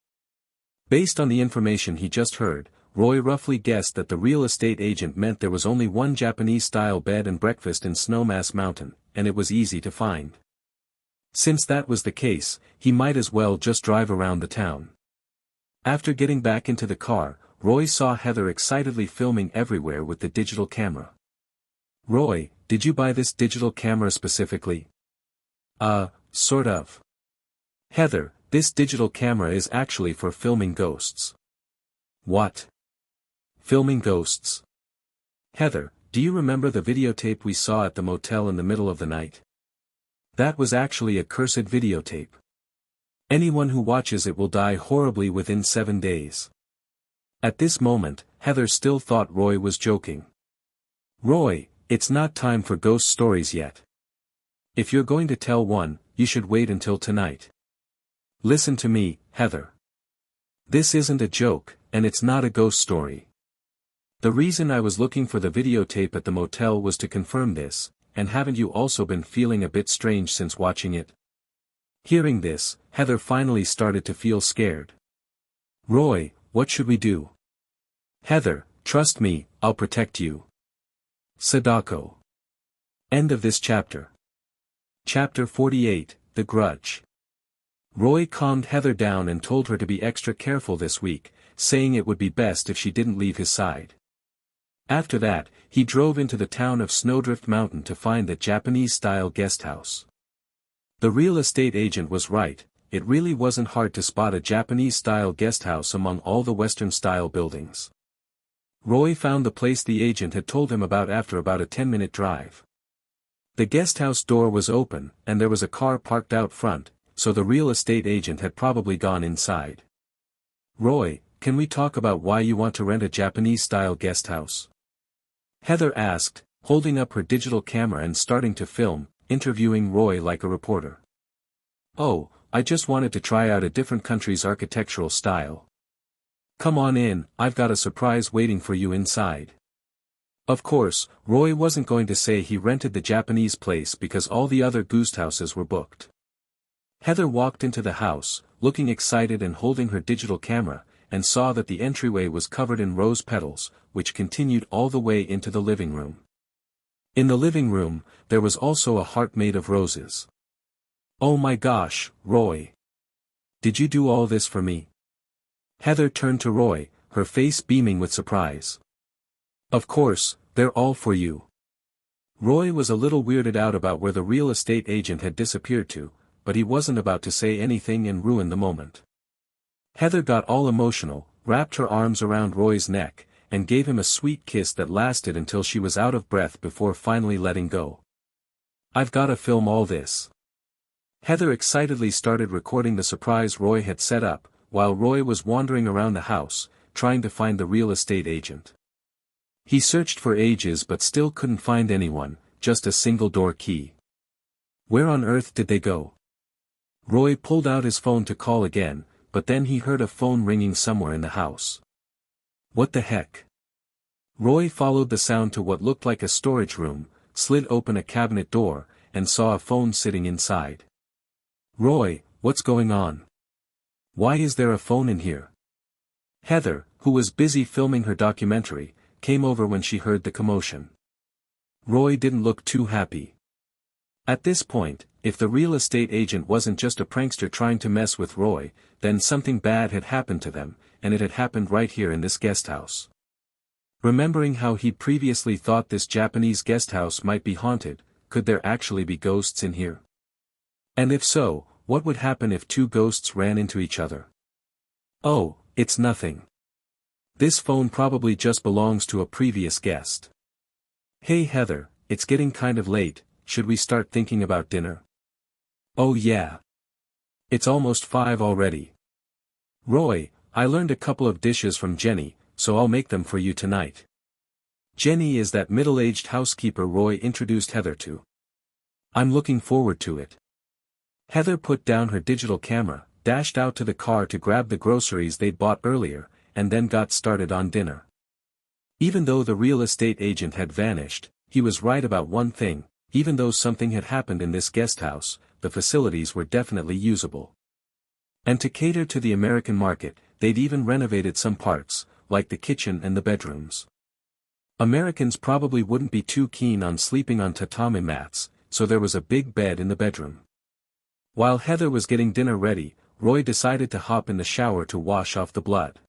[SPEAKER 1] Based on the information he just heard, Roy roughly guessed that the real estate agent meant there was only one Japanese-style bed and breakfast in Snowmass Mountain, and it was easy to find. Since that was the case, he might as well just drive around the town. After getting back into the car, Roy saw Heather excitedly filming everywhere with the digital camera. "Roy, did you buy this digital camera specifically?" Sort of. "Heather, this digital camera is actually for filming ghosts." "What? Filming ghosts?" "Heather, do you remember the videotape we saw at the motel in the middle of the night? That was actually a cursed videotape. Anyone who watches it will die horribly within 7 days." At this moment, Heather still thought Roy was joking. "Roy, it's not time for ghost stories yet. If you're going to tell one, you should wait until tonight. Listen to me, Heather. This isn't a joke, and it's not a ghost story. The reason I was looking for the videotape at the motel was to confirm this, and haven't you also been feeling a bit strange since watching it?" Hearing this, Heather finally started to feel scared. Roy, what should we do? Heather, trust me, I'll protect you. Sadako. End of this chapter. Chapter 48, The Grudge. Roy calmed Heather down and told her to be extra careful this week, saying it would be best if she didn't leave his side. After that, he drove into the town of Snowdrift Mountain to find the Japanese-style guest house. The real estate agent was right, it really wasn't hard to spot a Japanese-style guest house among all the Western-style buildings. Roy found the place the agent had told him about after about a 10-minute drive. The guest house door was open, and there was a car parked out front, so the real estate agent had probably gone inside. Roy, can we talk about why you want to rent a Japanese-style guest house? Heather asked, holding up her digital camera and starting to film, interviewing Roy like a reporter. Oh, I just wanted to try out a different country's architectural style. Come on in, I've got a surprise waiting for you inside. Of course, Roy wasn't going to say he rented the Japanese place because all the other ghost houses were booked. Heather walked into the house, looking excited and holding her digital camera, and saw that the entryway was covered in rose petals, which continued all the way into the living room. In the living room, there was also a heart made of roses. Oh my gosh, Roy! Did you do all this for me? Heather turned to Roy, her face beaming with surprise. Of course, they're all for you. Roy was a little weirded out about where the real estate agent had disappeared to, but he wasn't about to say anything and ruin the moment. Heather got all emotional, wrapped her arms around Roy's neck, and gave him a sweet kiss that lasted until she was out of breath before finally letting go. I've gotta film all this. Heather excitedly started recording the surprise Roy had set up, while Roy was wandering around the house, trying to find the real estate agent. He searched for ages but still couldn't find anyone, just a single door key. Where on earth did they go? Roy pulled out his phone to call again, but then he heard a phone ringing somewhere in the house. What the heck? Roy followed the sound to what looked like a storage room, slid open a cabinet door, and saw a phone sitting inside. Roy, what's going on? Why is there a phone in here? Heather, who was busy filming her documentary, came over when she heard the commotion. Roy didn't look too happy. At this point, if the real estate agent wasn't just a prankster trying to mess with Roy, then something bad had happened to them, and it had happened right here in this guest house. Remembering how he'd previously thought this Japanese guest house might be haunted, could there actually be ghosts in here? And if so, what would happen if two ghosts ran into each other? Oh, it's nothing. This phone probably just belongs to a previous guest. Hey Heather, it's getting kind of late, should we start thinking about dinner? Oh yeah. It's almost 5 already. Roy, I learned a couple of dishes from Jenny, so I'll make them for you tonight. Jenny is that middle-aged housekeeper Roy introduced Heather to. I'm looking forward to it. Heather put down her digital camera, dashed out to the car to grab the groceries they'd bought earlier, and then got started on dinner. Even though the real estate agent had vanished, he was right about one thing, even though something had happened in this guest house, the facilities were definitely usable. And to cater to the American market, they'd even renovated some parts, like the kitchen and the bedrooms. Americans probably wouldn't be too keen on sleeping on tatami mats, so there was a big bed in the bedroom. While Heather was getting dinner ready, Roy decided to hop in the shower to wash off the blood.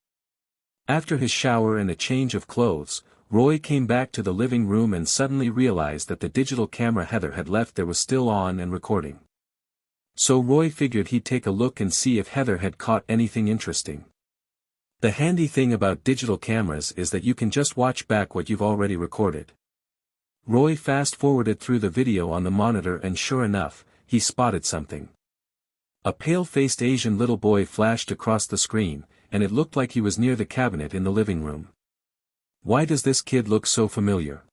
[SPEAKER 1] After his shower and a change of clothes, Roy came back to the living room and suddenly realized that the digital camera Heather had left there was still on and recording. So Roy figured he'd take a look and see if Heather had caught anything interesting. The handy thing about digital cameras is that you can just watch back what you've already recorded. Roy fast-forwarded through the video on the monitor and sure enough, he spotted something. A pale-faced Asian little boy flashed across the screen, and it looked like he was near the cabinet in the living room. Why does this kid look so familiar?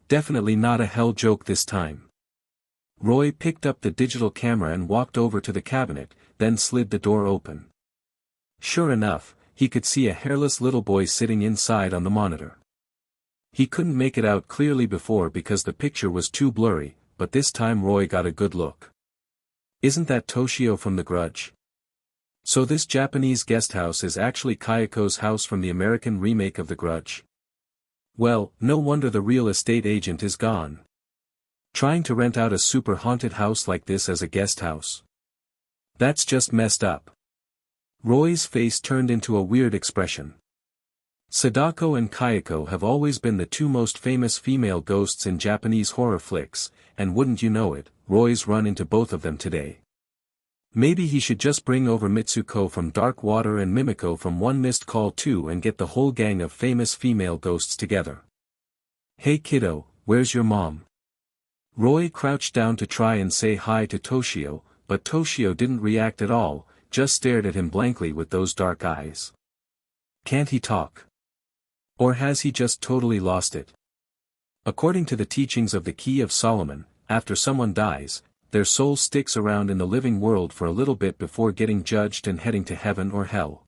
[SPEAKER 1] Definitely not a hell joke this time. Roy picked up the digital camera and walked over to the cabinet, then slid the door open. Sure enough, he could see a hairless little boy sitting inside on the monitor. He couldn't make it out clearly before because the picture was too blurry, but this time Roy got a good look. Isn't that Toshio from The Grudge? So this Japanese guesthouse is actually Kayako's house from the American remake of The Grudge. Well, no wonder the real estate agent is gone. Trying to rent out a super haunted house like this as a guest house. That's just messed up. Roy's face turned into a weird expression. Sadako and Kayako have always been the two most famous female ghosts in Japanese horror flicks, and wouldn't you know it, Roy's run into both of them today. Maybe he should just bring over Mitsuko from Dark Water and Mimiko from One Missed Call 2 and get the whole gang of famous female ghosts together. Hey kiddo, where's your mom? Roy crouched down to try and say hi to Toshio, but Toshio didn't react at all, just stared at him blankly with those dark eyes. Can't he talk? Or has he just totally lost it? According to the teachings of the Key of Solomon, after someone dies, their soul sticks around in the living world for a little bit before getting judged and heading to heaven or hell.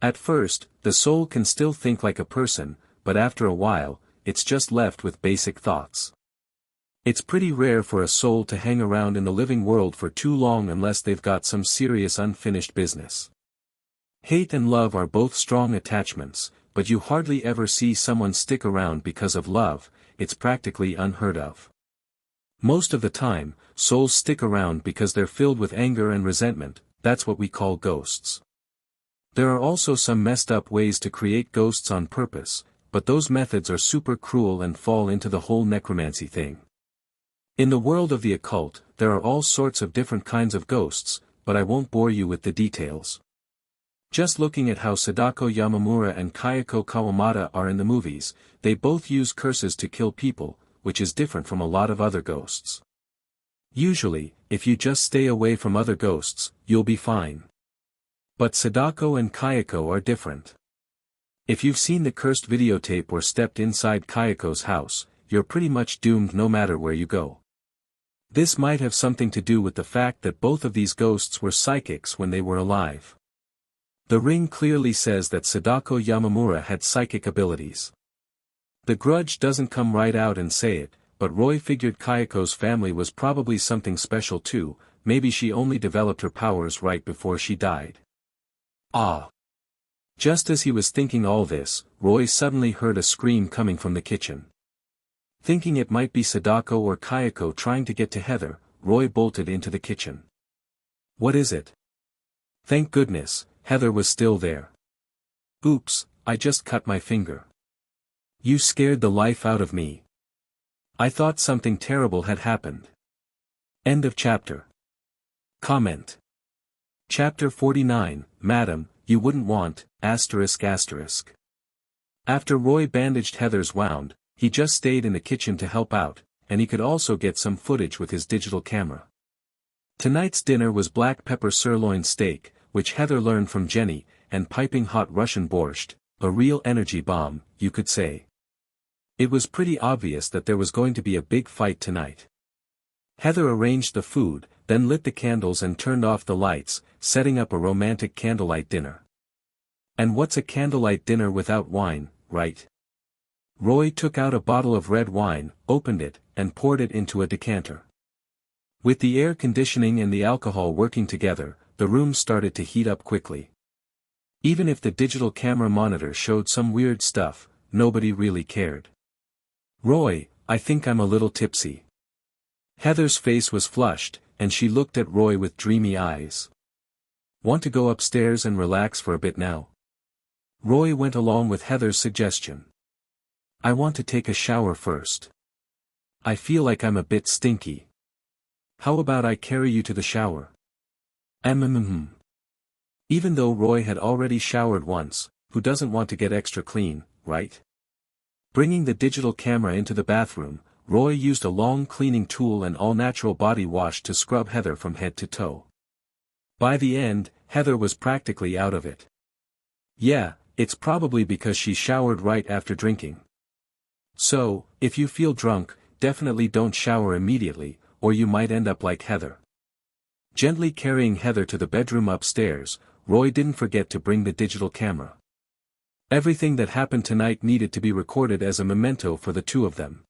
[SPEAKER 1] At first, the soul can still think like a person, but after a while, it's just left with basic thoughts. It's pretty rare for a soul to hang around in the living world for too long unless they've got some serious unfinished business. Hate and love are both strong attachments, but you hardly ever see someone stick around because of love, it's practically unheard of. Most of the time, souls stick around because they're filled with anger and resentment, that's what we call ghosts. There are also some messed up ways to create ghosts on purpose, but those methods are super cruel and fall into the whole necromancy thing. In the world of the occult, there are all sorts of different kinds of ghosts, but I won't bore you with the details. Just looking at how Sadako Yamamura and Kayako Kawamata are in the movies, they both use curses to kill people, which is different from a lot of other ghosts. Usually, if you just stay away from other ghosts, you'll be fine. But Sadako and Kayako are different. If you've seen the cursed videotape or stepped inside Kayako's house, you're pretty much doomed no matter where you go. This might have something to do with the fact that both of these ghosts were psychics when they were alive. The ring clearly says that Sadako Yamamura had psychic abilities. The Grudge doesn't come right out and say it, but Roy figured Kayako's family was probably something special too, maybe she only developed her powers right before she died. Ah! Just as he was thinking all this, Roy suddenly heard a scream coming from the kitchen. Thinking it might be Sadako or Kayako trying to get to Heather, Roy bolted into the kitchen. What is it? Thank goodness, Heather was still there. Oops, I just cut my finger. You scared the life out of me. I thought something terrible had happened. End of chapter. Comment. Chapter 49, Madam, you wouldn't want, ****. After Roy bandaged Heather's wound, he just stayed in the kitchen to help out, and he could also get some footage with his digital camera. Tonight's dinner was black pepper sirloin steak, which Heather learned from Jenny, and piping hot Russian borscht, a real energy bomb, you could say. It was pretty obvious that there was going to be a big fight tonight. Heather arranged the food, then lit the candles and turned off the lights, setting up a romantic candlelight dinner. And what's a candlelight dinner without wine, right? Roy took out a bottle of red wine, opened it, and poured it into a decanter. With the air conditioning and the alcohol working together, the room started to heat up quickly. Even if the digital camera monitor showed some weird stuff, nobody really cared. Roy, I think I'm a little tipsy. Heather's face was flushed, and she looked at Roy with dreamy eyes. Want to go upstairs and relax for a bit now? Roy went along with Heather's suggestion. I want to take a shower first. I feel like I'm a bit stinky. How about I carry you to the shower? Even though Roy had already showered once, who doesn't want to get extra clean, right? Bringing the digital camera into the bathroom, Roy used a long cleaning tool and all-natural body wash to scrub Heather from head to toe. By the end, Heather was practically out of it. Yeah, it's probably because she showered right after drinking. So, if you feel drunk, definitely don't shower immediately, or you might end up like Heather. Gently carrying Heather to the bedroom upstairs, Roy didn't forget to bring the digital camera. Everything that happened tonight needed to be recorded as a memento for the two of them.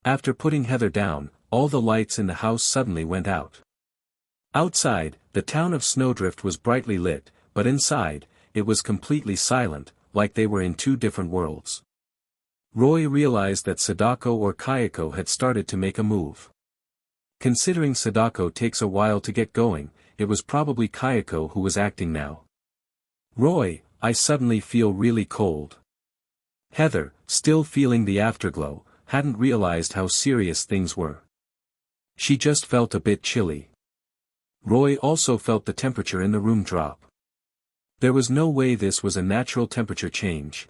[SPEAKER 1] After putting Heather down, all the lights in the house suddenly went out. Outside, the town of Snowdrift was brightly lit, but inside, it was completely silent, like they were in two different worlds. Roy realized that Sadako or Kayako had started to make a move. Considering Sadako takes a while to get going, it was probably Kayako who was acting now. Roy, I suddenly feel really cold. Heather, still feeling the afterglow, hadn't realized how serious things were. She just felt a bit chilly. Roy also felt the temperature in the room drop. There was no way this was a natural temperature change.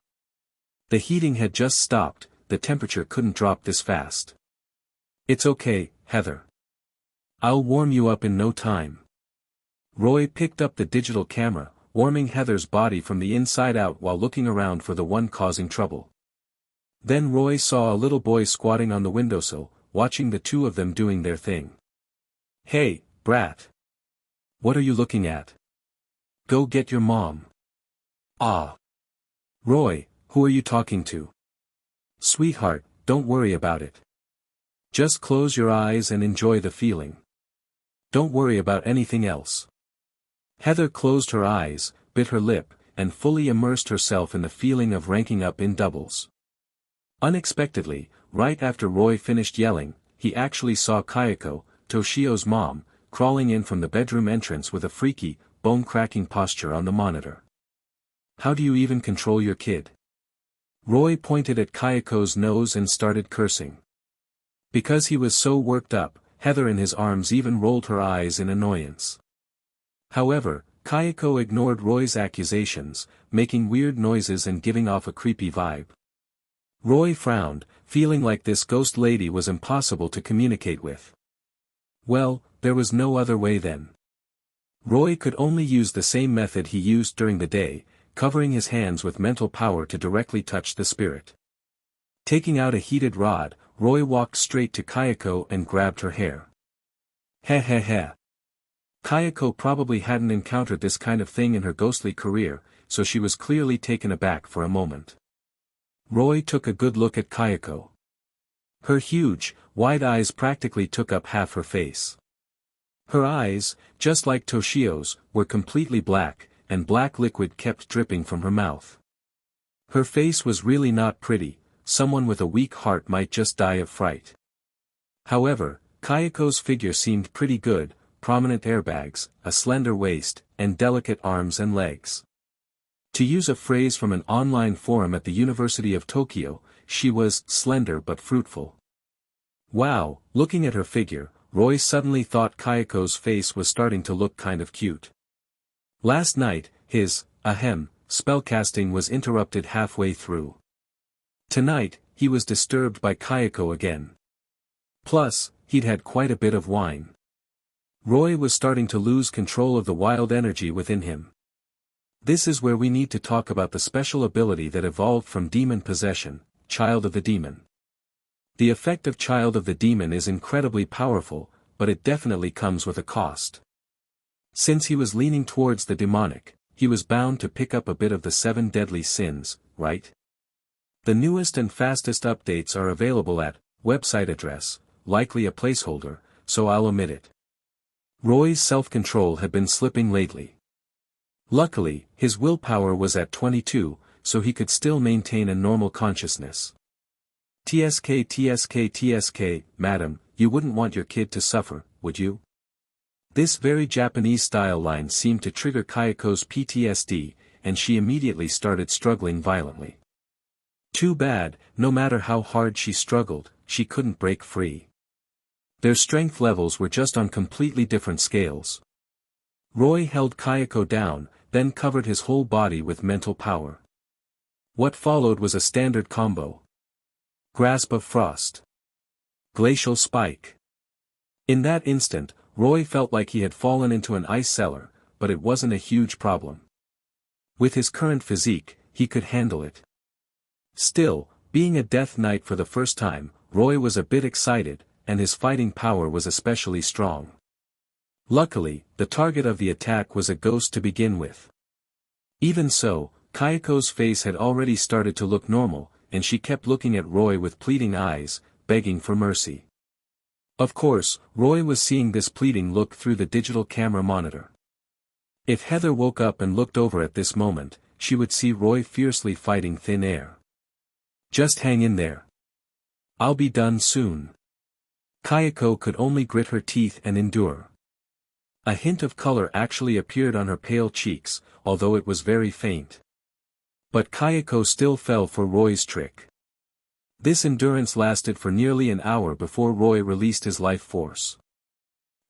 [SPEAKER 1] The heating had just stopped, the temperature couldn't drop this fast. It's okay, Heather. I'll warm you up in no time. Roy picked up the digital camera, warming Heather's body from the inside out while looking around for the one causing trouble. Then Roy saw a little boy squatting on the windowsill, watching the two of them doing their thing. Hey, brat. What are you looking at? Go get your mom. Ah. Roy, who are you talking to? Sweetheart, don't worry about it. Just close your eyes and enjoy the feeling. Don't worry about anything else. Heather closed her eyes, bit her lip, and fully immersed herself in the feeling of ranking up in doubles. Unexpectedly, right after Roy finished yelling, he actually saw Kayako, Toshio's mom, crawling in from the bedroom entrance with a freaky, bone-cracking posture on the monitor. How do you even control your kid? Roy pointed at Kayako's nose and started cursing. Because he was so worked up, Heather in his arms even rolled her eyes in annoyance. However, Kayako ignored Roy's accusations, making weird noises and giving off a creepy vibe. Roy frowned, feeling like this ghost lady was impossible to communicate with. Well, there was no other way then. Roy could only use the same method he used during the day, covering his hands with mental power to directly touch the spirit. Taking out a heated rod, Roy walked straight to Kayako and grabbed her hair. Heh heh heh. Kayako probably hadn't encountered this kind of thing in her ghostly career, so she was clearly taken aback for a moment. Roy took a good look at Kayako. Her huge, wide eyes practically took up half her face. Her eyes, just like Toshio's, were completely black, and black liquid kept dripping from her mouth. Her face was really not pretty, someone with a weak heart might just die of fright. However, Kayako's figure seemed pretty good, prominent airbags, a slender waist, and delicate arms and legs. To use a phrase from an online forum at the University of Tokyo, she was slender but fruitful. Wow, looking at her figure, Roy suddenly thought Kayako's face was starting to look kind of cute. Last night, his, spellcasting was interrupted halfway through. Tonight, he was disturbed by Kayako again. Plus, he'd had quite a bit of wine. Roy was starting to lose control of the wild energy within him. This is where we need to talk about the special ability that evolved from demon possession, Child of the Demon. The effect of Child of the Demon is incredibly powerful, but it definitely comes with a cost. Since he was leaning towards the demonic, he was bound to pick up a bit of the 7 deadly sins, right? The newest and fastest updates are available at website address, likely a placeholder, so I'll omit it. Roy's self-control had been slipping lately. Luckily, his willpower was at 22, so he could still maintain a normal consciousness. TSK, madam, you wouldn't want your kid to suffer, would you? This very Japanese-style line seemed to trigger Kayako's PTSD, and she immediately started struggling violently. Too bad, no matter how hard she struggled, she couldn't break free. Their strength levels were just on completely different scales. Roy held Kayako down, then covered his whole body with mental power. What followed was a standard combo. Grasp of Frost. Glacial Spike. In that instant, Roy felt like he had fallen into an ice cellar, but it wasn't a huge problem. With his current physique, he could handle it. Still, being a Death Knight for the first time, Roy was a bit excited, and his fighting power was especially strong. Luckily, the target of the attack was a ghost to begin with. Even so, Kayako's face had already started to look normal, and she kept looking at Roy with pleading eyes, begging for mercy. Of course, Roy was seeing this pleading look through the digital camera monitor. If Heather woke up and looked over at this moment, she would see Roy fiercely fighting thin air. Just hang in there. I'll be done soon. Kayako could only grit her teeth and endure. A hint of color actually appeared on her pale cheeks, although it was very faint. But Kayako still fell for Roy's trick. This endurance lasted for nearly an hour before Roy released his life force.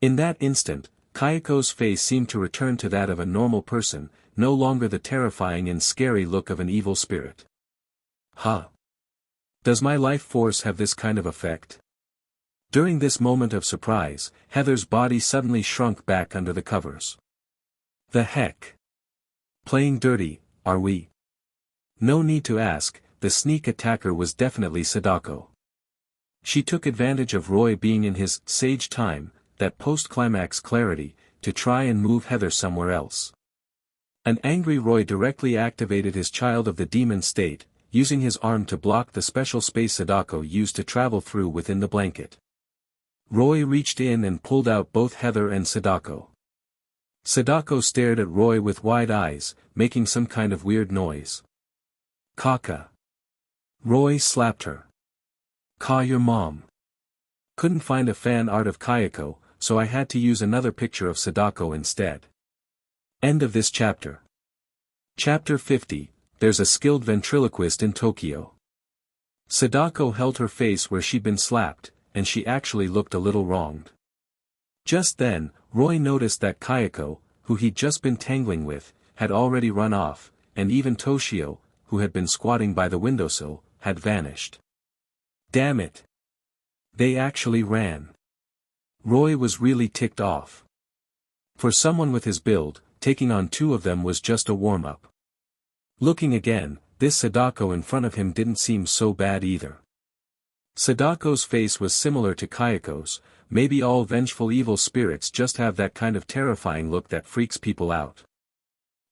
[SPEAKER 1] In that instant, Kayako's face seemed to return to that of a normal person, no longer the terrifying and scary look of an evil spirit. Huh. Does my life force have this kind of effect? During this moment of surprise, Heather's body suddenly shrunk back under the covers. The heck? Playing dirty, are we? No need to ask, the sneak attacker was definitely Sadako. She took advantage of Roy being in his sage time, that post-climax clarity, to try and move Heather somewhere else. An angry Roy directly activated his Child of the Demon state, using his arm to block the special space Sadako used to travel through within the blanket. Roy reached in and pulled out both Heather and Sadako. Sadako stared at Roy with wide eyes, making some kind of weird noise. Kaka. Roy slapped her. Call your mom. Couldn't find a fan art of Kayako, so I had to use another picture of Sadako instead. End of this chapter. Chapter 50, There's a skilled ventriloquist in Tokyo. Sadako held her face where she'd been slapped, and she actually looked a little wronged. Just then, Roy noticed that Kayako, who he'd just been tangling with, had already run off, and even Toshio, who had been squatting by the windowsill, had vanished. Damn it! They actually ran. Roy was really ticked off. For someone with his build, taking on two of them was just a warm-up. Looking again, this Sadako in front of him didn't seem so bad either. Sadako's face was similar to Kayako's. Maybe all vengeful evil spirits just have that kind of terrifying look that freaks people out.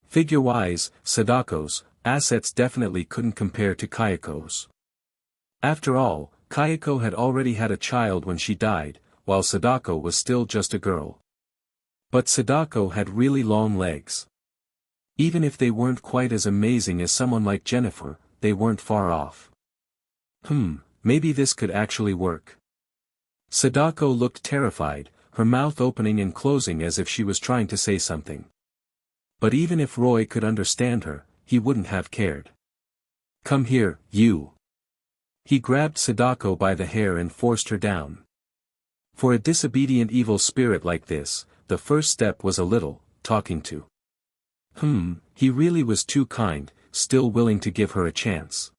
[SPEAKER 1] Figure-wise, Sadako's assets definitely couldn't compare to Kayako's. After all, Kayako had already had a child when she died, while Sadako was still just a girl. But Sadako had really long legs. Even if they weren't quite as amazing as someone like Jennifer, they weren't far off. Maybe this could actually work. Sadako looked terrified, her mouth opening and closing as if she was trying to say something. But even if Roy could understand her, he wouldn't have cared. Come here, you. He grabbed Sadako by the hair and forced her down. For a disobedient evil spirit like this, the first step was a little, talking to. He really was too kind, still willing to give her a chance.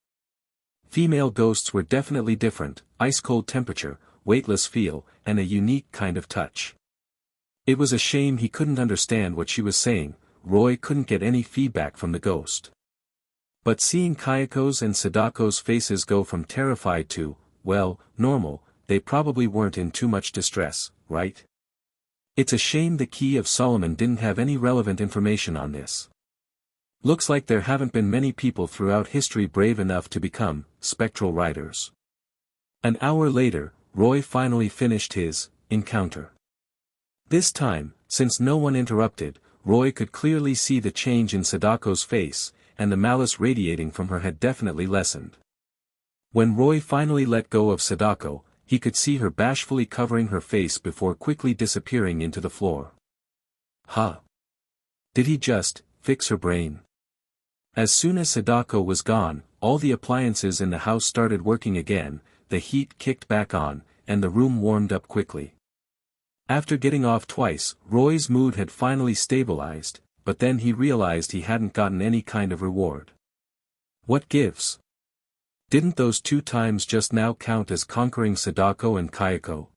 [SPEAKER 1] Female ghosts were definitely different, ice-cold temperature, weightless feel, and a unique kind of touch. It was a shame he couldn't understand what she was saying. Roy couldn't get any feedback from the ghost. But seeing Kayako's and Sadako's faces go from terrified to, well, normal, they probably weren't in too much distress, right? It's a shame the Key of Solomon didn't have any relevant information on this. Looks like there haven't been many people throughout history brave enough to become spectral riders. An hour later, Roy finally finished his encounter. This time, since no one interrupted, Roy could clearly see the change in Sadako's face, and the malice radiating from her had definitely lessened. When Roy finally let go of Sadako, he could see her bashfully covering her face before quickly disappearing into the floor. Did he just fix her brain? As soon as Sadako was gone, all the appliances in the house started working again, the heat kicked back on, and the room warmed up quickly. After getting off twice, Roy's mood had finally stabilized, but then he realized he hadn't gotten any kind of reward. What gives? Didn't those 2 times just now count as conquering Sadako and Kayako?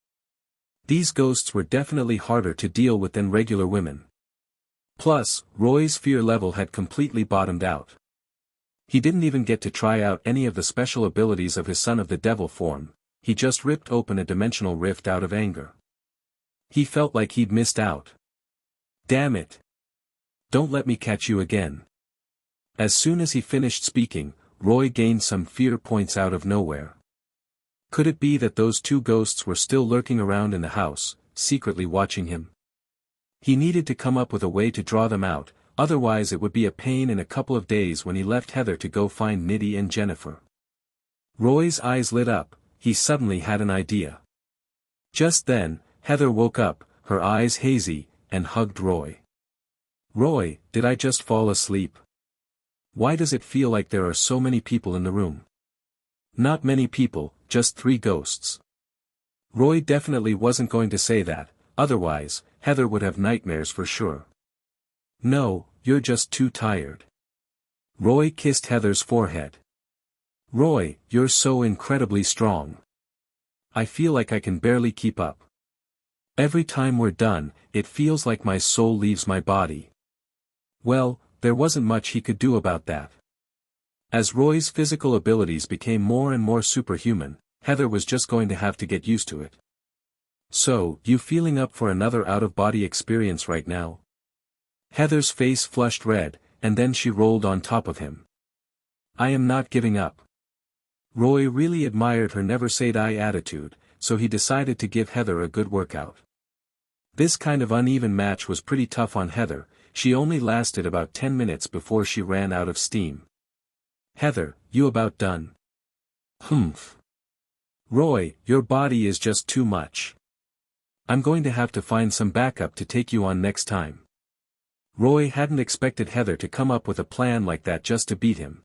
[SPEAKER 1] These ghosts were definitely harder to deal with than regular women. Plus, Roy's fear level had completely bottomed out. He didn't even get to try out any of the special abilities of his Son of the Devil form, he just ripped open a dimensional rift out of anger. He felt like he'd missed out. Damn it! Don't let me catch you again. As soon as he finished speaking, Roy gained some fear points out of nowhere. Could it be that those two ghosts were still lurking around in the house, secretly watching him? He needed to come up with a way to draw them out, otherwise it would be a pain in a couple of days when he left Heather to go find Nitty and Jennifer. Roy's eyes lit up, he suddenly had an idea. Just then, Heather woke up, her eyes hazy, and hugged Roy. "Roy, did I just fall asleep? Why does it feel like there are so many people in the room?" "Not many people, just 3 ghosts." Roy definitely wasn't going to say that, otherwise, Heather would have nightmares for sure. "No, you're just too tired." Roy kissed Heather's forehead. "Roy, you're so incredibly strong. I feel like I can barely keep up. Every time we're done, it feels like my soul leaves my body." Well, there wasn't much he could do about that. As Roy's physical abilities became more and more superhuman, Heather was just going to have to get used to it. "So, you feeling up for another out-of-body experience right now?" Heather's face flushed red, and then she rolled on top of him. "I am not giving up." Roy really admired her never-say-die attitude, so he decided to give Heather a good workout. This kind of uneven match was pretty tough on Heather, she only lasted about 10 minutes before she ran out of steam. "Heather, you about done?" "Humph. Roy, your body is just too much. I'm going to have to find some backup to take you on next time." Roy hadn't expected Heather to come up with a plan like that just to beat him.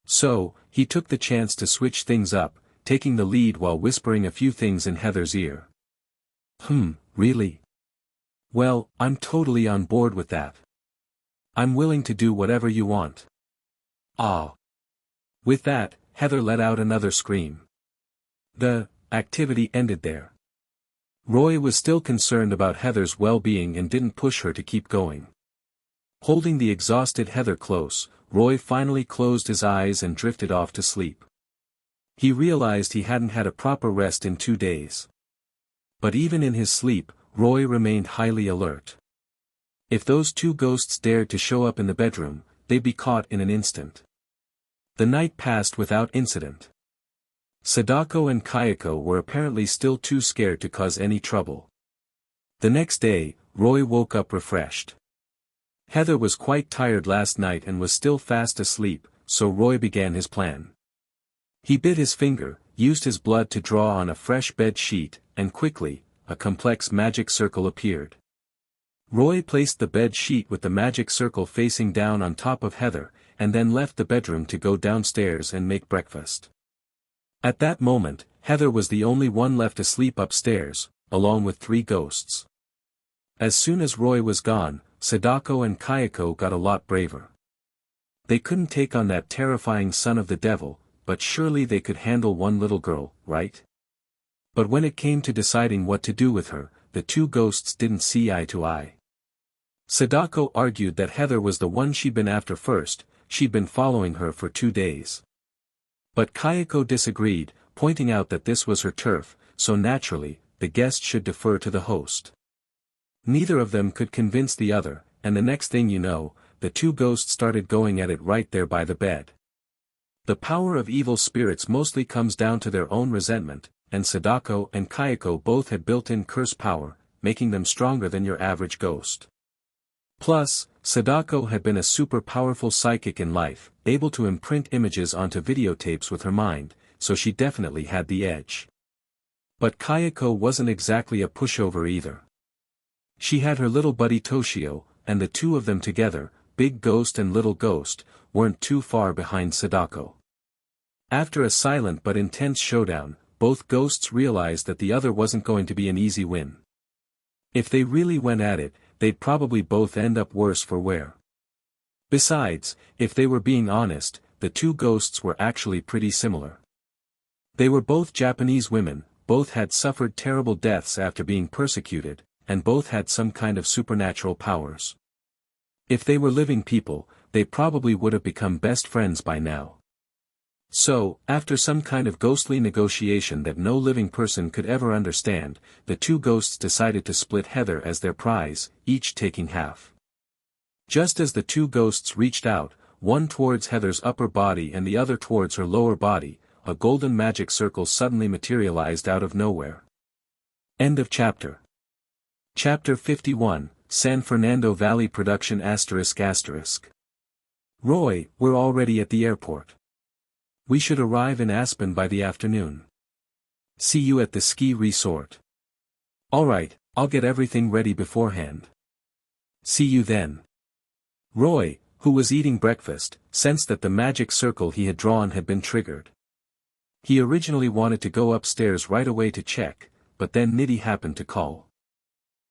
[SPEAKER 1] So, he took the chance to switch things up, taking the lead while whispering a few things in Heather's ear. Really? Well, I'm totally on board with that. I'm willing to do whatever you want." "Ah." With that, Heather let out another scream. The activity ended there. Roy was still concerned about Heather's well-being and didn't push her to keep going. Holding the exhausted Heather close, Roy finally closed his eyes and drifted off to sleep. He realized he hadn't had a proper rest in 2 days. But even in his sleep, Roy remained highly alert. If those 2 ghosts dared to show up in the bedroom, they'd be caught in an instant. The night passed without incident. Sadako and Kayako were apparently still too scared to cause any trouble. The next day, Roy woke up refreshed. Heather was quite tired last night and was still fast asleep, so Roy began his plan. He bit his finger, used his blood to draw on a fresh bed sheet, and quickly, a complex magic circle appeared. Roy placed the bed sheet with the magic circle facing down on top of Heather, and then left the bedroom to go downstairs and make breakfast. At that moment, Heather was the only one left asleep upstairs, along with 3 ghosts. As soon as Roy was gone, Sadako and Kayako got a lot braver. They couldn't take on that terrifying son of the devil, but surely they could handle one little girl, right? But when it came to deciding what to do with her, the 2 ghosts didn't see eye to eye. Sadako argued that Heather was the one she'd been after first, she'd been following her for 2 days. But Kayako disagreed, pointing out that this was her turf, so naturally, the guest should defer to the host. Neither of them could convince the other, and the next thing you know, the 2 ghosts started going at it right there by the bed. The power of evil spirits mostly comes down to their own resentment, and Sadako and Kayako both had built-in curse power, making them stronger than your average ghost. Plus, Sadako had been a super powerful psychic in life, able to imprint images onto videotapes with her mind, so she definitely had the edge. But Kayako wasn't exactly a pushover either. She had her little buddy Toshio, and the 2 of them together, Big Ghost and Little Ghost, weren't too far behind Sadako. After a silent but intense showdown, both ghosts realized that the other wasn't going to be an easy win. If they really went at it, they'd probably both end up worse for wear. Besides, if they were being honest, the 2 ghosts were actually pretty similar. They were both Japanese women, both had suffered terrible deaths after being persecuted, and both had some kind of supernatural powers. If they were living people, they probably would have become best friends by now. So, after some kind of ghostly negotiation that no living person could ever understand, the 2 ghosts decided to split Heather as their prize, each taking half. Just as the 2 ghosts reached out, one towards Heather's upper body and the other towards her lower body, a golden magic circle suddenly materialized out of nowhere. End of chapter. Chapter 51, San Fernando Valley Production ***. Roy, we're already at the airport. We should arrive in Aspen by the afternoon. See you at the ski resort. Alright, I'll get everything ready beforehand. See you then. Roy, who was eating breakfast, sensed that the magic circle he had drawn had been triggered. He originally wanted to go upstairs right away to check, but then Nitty happened to call.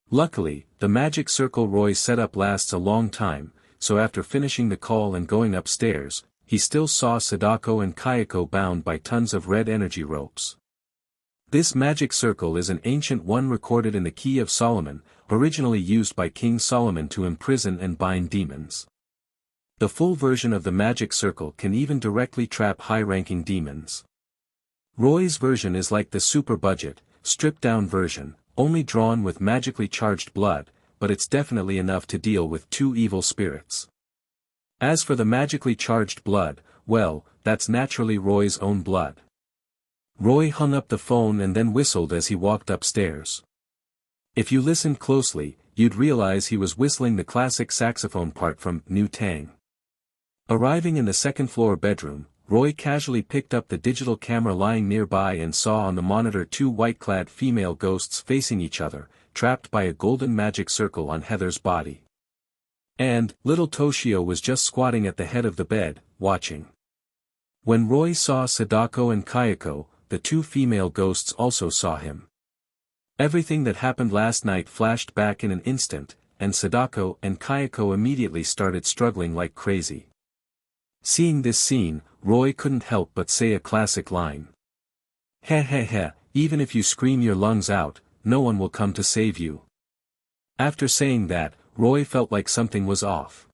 [SPEAKER 1] Luckily, the magic circle Roy set up lasts a long time, so after finishing the call and going upstairs, he still saw Sadako and Kayako bound by tons of red energy ropes. This magic circle is an ancient one recorded in the Key of Solomon, originally used by King Solomon to imprison and bind demons. The full version of the magic circle can even directly trap high-ranking demons. Roy's version is like the super-budget, stripped-down version, only drawn with magically charged blood, but it's definitely enough to deal with 2 evil spirits. As for the magically charged blood, well, that's naturally Roy's own blood. Roy hung up the phone and then whistled as he walked upstairs. If you listened closely, you'd realize he was whistling the classic saxophone part from New Tang. Arriving in the second-floor bedroom, Roy casually picked up the digital camera lying nearby and saw on the monitor 2 white-clad female ghosts facing each other, trapped by a golden magic circle on Heather's body. And, little Toshio was just squatting at the head of the bed, watching. When Roy saw Sadako and Kayako, the 2 female ghosts also saw him. Everything that happened last night flashed back in an instant, and Sadako and Kayako immediately started struggling like crazy. Seeing this scene, Roy couldn't help but say a classic line. Heh heh heh, even if you scream your lungs out, no one will come to save you. After saying that, Roy felt like something was off.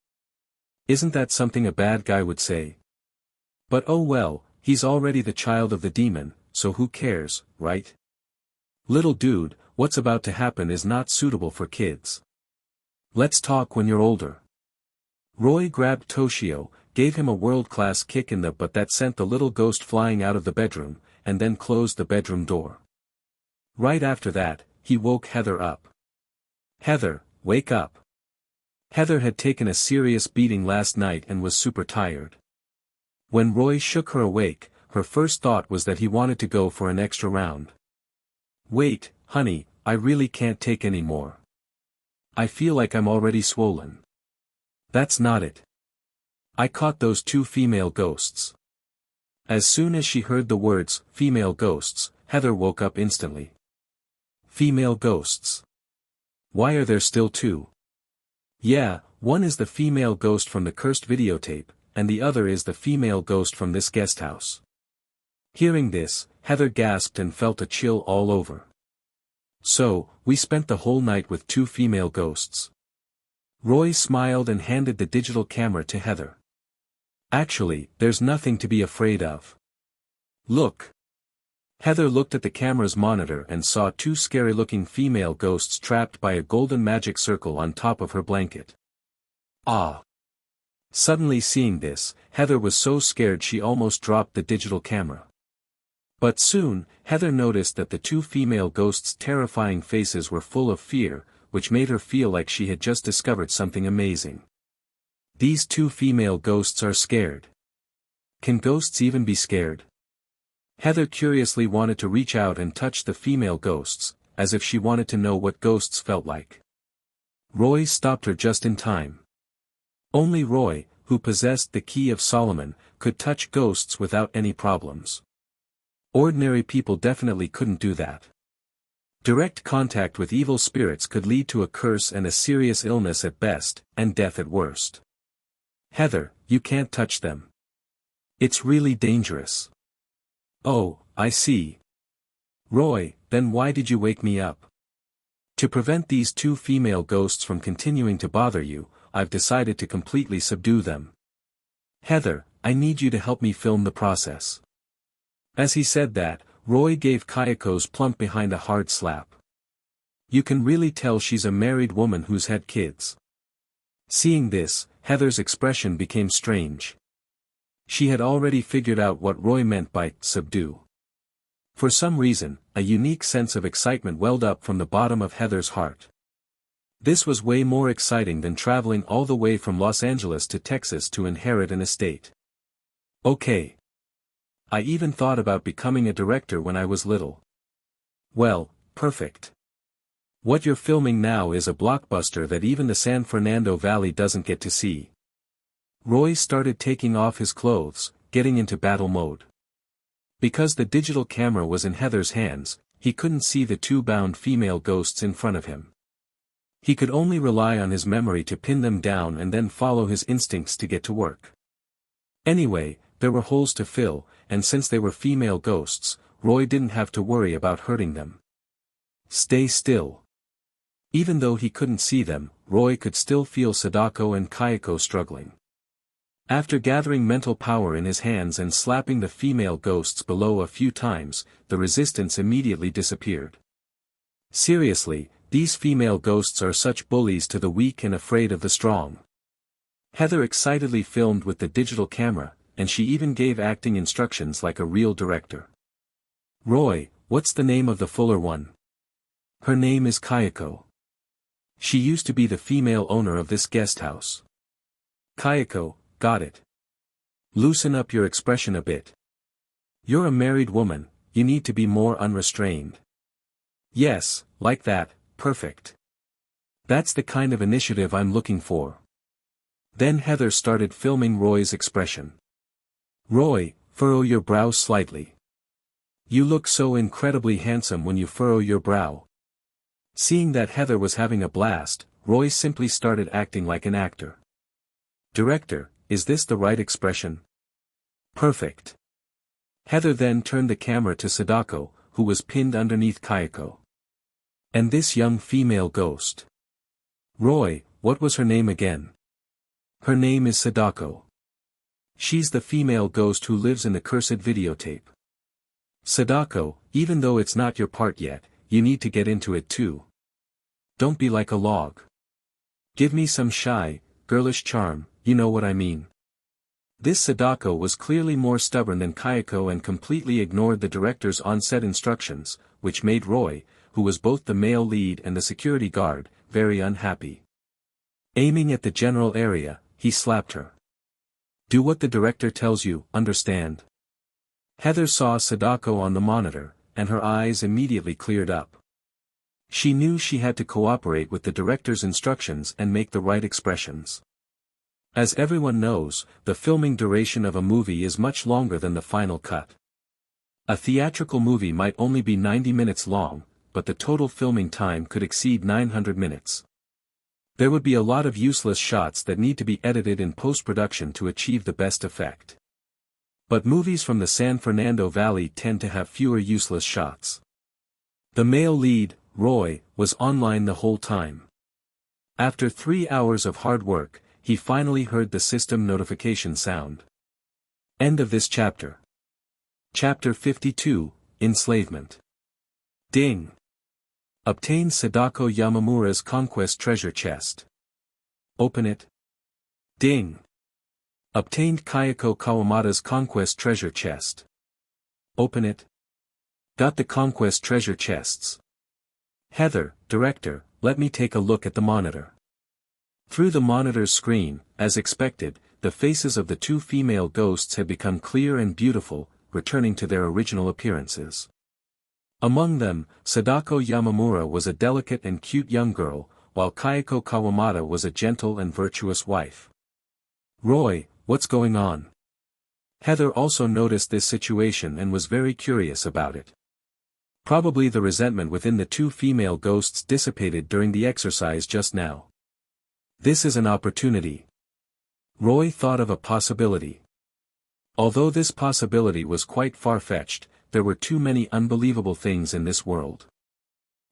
[SPEAKER 1] Isn't that something a bad guy would say? But oh well, he's already the child of the demon, so who cares, right? Little dude, what's about to happen is not suitable for kids. Let's talk when you're older. Roy grabbed Toshio, gave him a world-class kick in the butt that sent the little ghost flying out of the bedroom, and then closed the bedroom door. Right after that, he woke Heather up. Heather, wake up. Heather had taken a serious beating last night and was super tired. When Roy shook her awake, her first thought was that he wanted to go for an extra round. Wait, honey, I really can't take any more. I feel like I'm already swollen. That's not it. I caught those 2 female ghosts. As soon as she heard the words, female ghosts, Heather woke up instantly. Female ghosts. Why are there still 2? Yeah, one is the female ghost from the cursed videotape, and the other is the female ghost from this guest house. Hearing this, Heather gasped and felt a chill all over. So, we spent the whole night with 2 female ghosts. Roy smiled and handed the digital camera to Heather. Actually, there's nothing to be afraid of. Look. Heather looked at the camera's monitor and saw 2 scary-looking female ghosts trapped by a golden magic circle on top of her blanket. Ah! Suddenly seeing this, Heather was so scared she almost dropped the digital camera. But soon, Heather noticed that the 2 female ghosts' terrifying faces were full of fear, which made her feel like she had just discovered something amazing. These 2 female ghosts are scared. Can ghosts even be scared? Heather curiously wanted to reach out and touch the female ghosts, as if she wanted to know what ghosts felt like. Roy stopped her just in time. Only Roy, who possessed the Key of Solomon, could touch ghosts without any problems. Ordinary people definitely couldn't do that. Direct contact with evil spirits could lead to a curse and a serious illness at best, and death at worst. Heather, you can't touch them. It's really dangerous. Oh, I see. Roy, then why did you wake me up? To prevent these 2 female ghosts from continuing to bother you, I've decided to completely subdue them. Heather, I need you to help me film the process. As he said that, Roy gave Kayako's plump behind a hard slap. You can really tell she's a married woman who's had kids. Seeing this, Heather's expression became strange. She had already figured out what Roy meant by subdue. For some reason, a unique sense of excitement welled up from the bottom of Heather's heart. This was way more exciting than traveling all the way from Los Angeles to Texas to inherit an estate. Okay. I even thought about becoming a director when I was little. Well, perfect. What you're filming now is a blockbuster that even the San Fernando Valley doesn't get to see. Roy started taking off his clothes, getting into battle mode. Because the digital camera was in Heather's hands, he couldn't see the two bound female ghosts in front of him. He could only rely on his memory to pin them down and then follow his instincts to get to work. Anyway, there were holes to fill, and since they were female ghosts, Roy didn't have to worry about hurting them. Stay still. Even though he couldn't see them, Roy could still feel Sadako and Kayako struggling. After gathering mental power in his hands and slapping the female ghosts below a few times, the resistance immediately disappeared. Seriously, these female ghosts are such bullies to the weak and afraid of the strong. Heather excitedly filmed with the digital camera, and she even gave acting instructions like a real director. Roy, what's the name of the fuller one? Her name is Kayako. She used to be the female owner of this guest house. Kayako, got it. Loosen up your expression a bit. You're a married woman, you need to be more unrestrained. Yes, like that, perfect. That's the kind of initiative I'm looking for. Then Heather started filming Roy's expression. Roy, furrow your brow slightly. You look so incredibly handsome when you furrow your brow. Seeing that Heather was having a blast, Roy simply started acting like an actor. Director, is this the right expression? Perfect. Heather then turned the camera to Sadako, who was pinned underneath Kayako. And this young female ghost. Roy, what was her name again? Her name is Sadako. She's the female ghost who lives in the cursed videotape. Sadako, even though it's not your part yet, you need to get into it too. Don't be like a log. Give me some shy, girlish charm, you know what I mean. This Sadako was clearly more stubborn than Kayako and completely ignored the director's on-set instructions, which made Roy, who was both the male lead and the security guard, very unhappy. Aiming at the general area, he slapped her. Do what the director tells you, understand? Heather saw Sadako on the monitor, and her eyes immediately cleared up. She knew she had to cooperate with the director's instructions and make the right expressions. As everyone knows, the filming duration of a movie is much longer than the final cut. A theatrical movie might only be 90 minutes long, but the total filming time could exceed 900 minutes. There would be a lot of useless shots that need to be edited in post-production to achieve the best effect. But movies from the San Fernando Valley tend to have fewer useless shots. The male lead, Roy, was online the whole time. After 3 hours of hard work, he finally heard the system notification sound. End of this chapter. Chapter 52, Enslavement. Ding. Obtain Sadako Yamamura's Conquest Treasure Chest. Open it. Ding. Obtained Kayako Kawamata's Conquest Treasure Chest. Open it. Got the Conquest Treasure Chests. Heather, director, let me take a look at the monitor. Through the monitor's screen, as expected, the faces of the two female ghosts had become clear and beautiful, returning to their original appearances. Among them, Sadako Yamamura was a delicate and cute young girl, while Kayako Kawamata was a gentle and virtuous wife. Roy, what's going on? Heather also noticed this situation and was very curious about it. Probably the resentment within the two female ghosts dissipated during the exercise just now. This is an opportunity. Roy thought of a possibility. Although this possibility was quite far-fetched, there were too many unbelievable things in this world.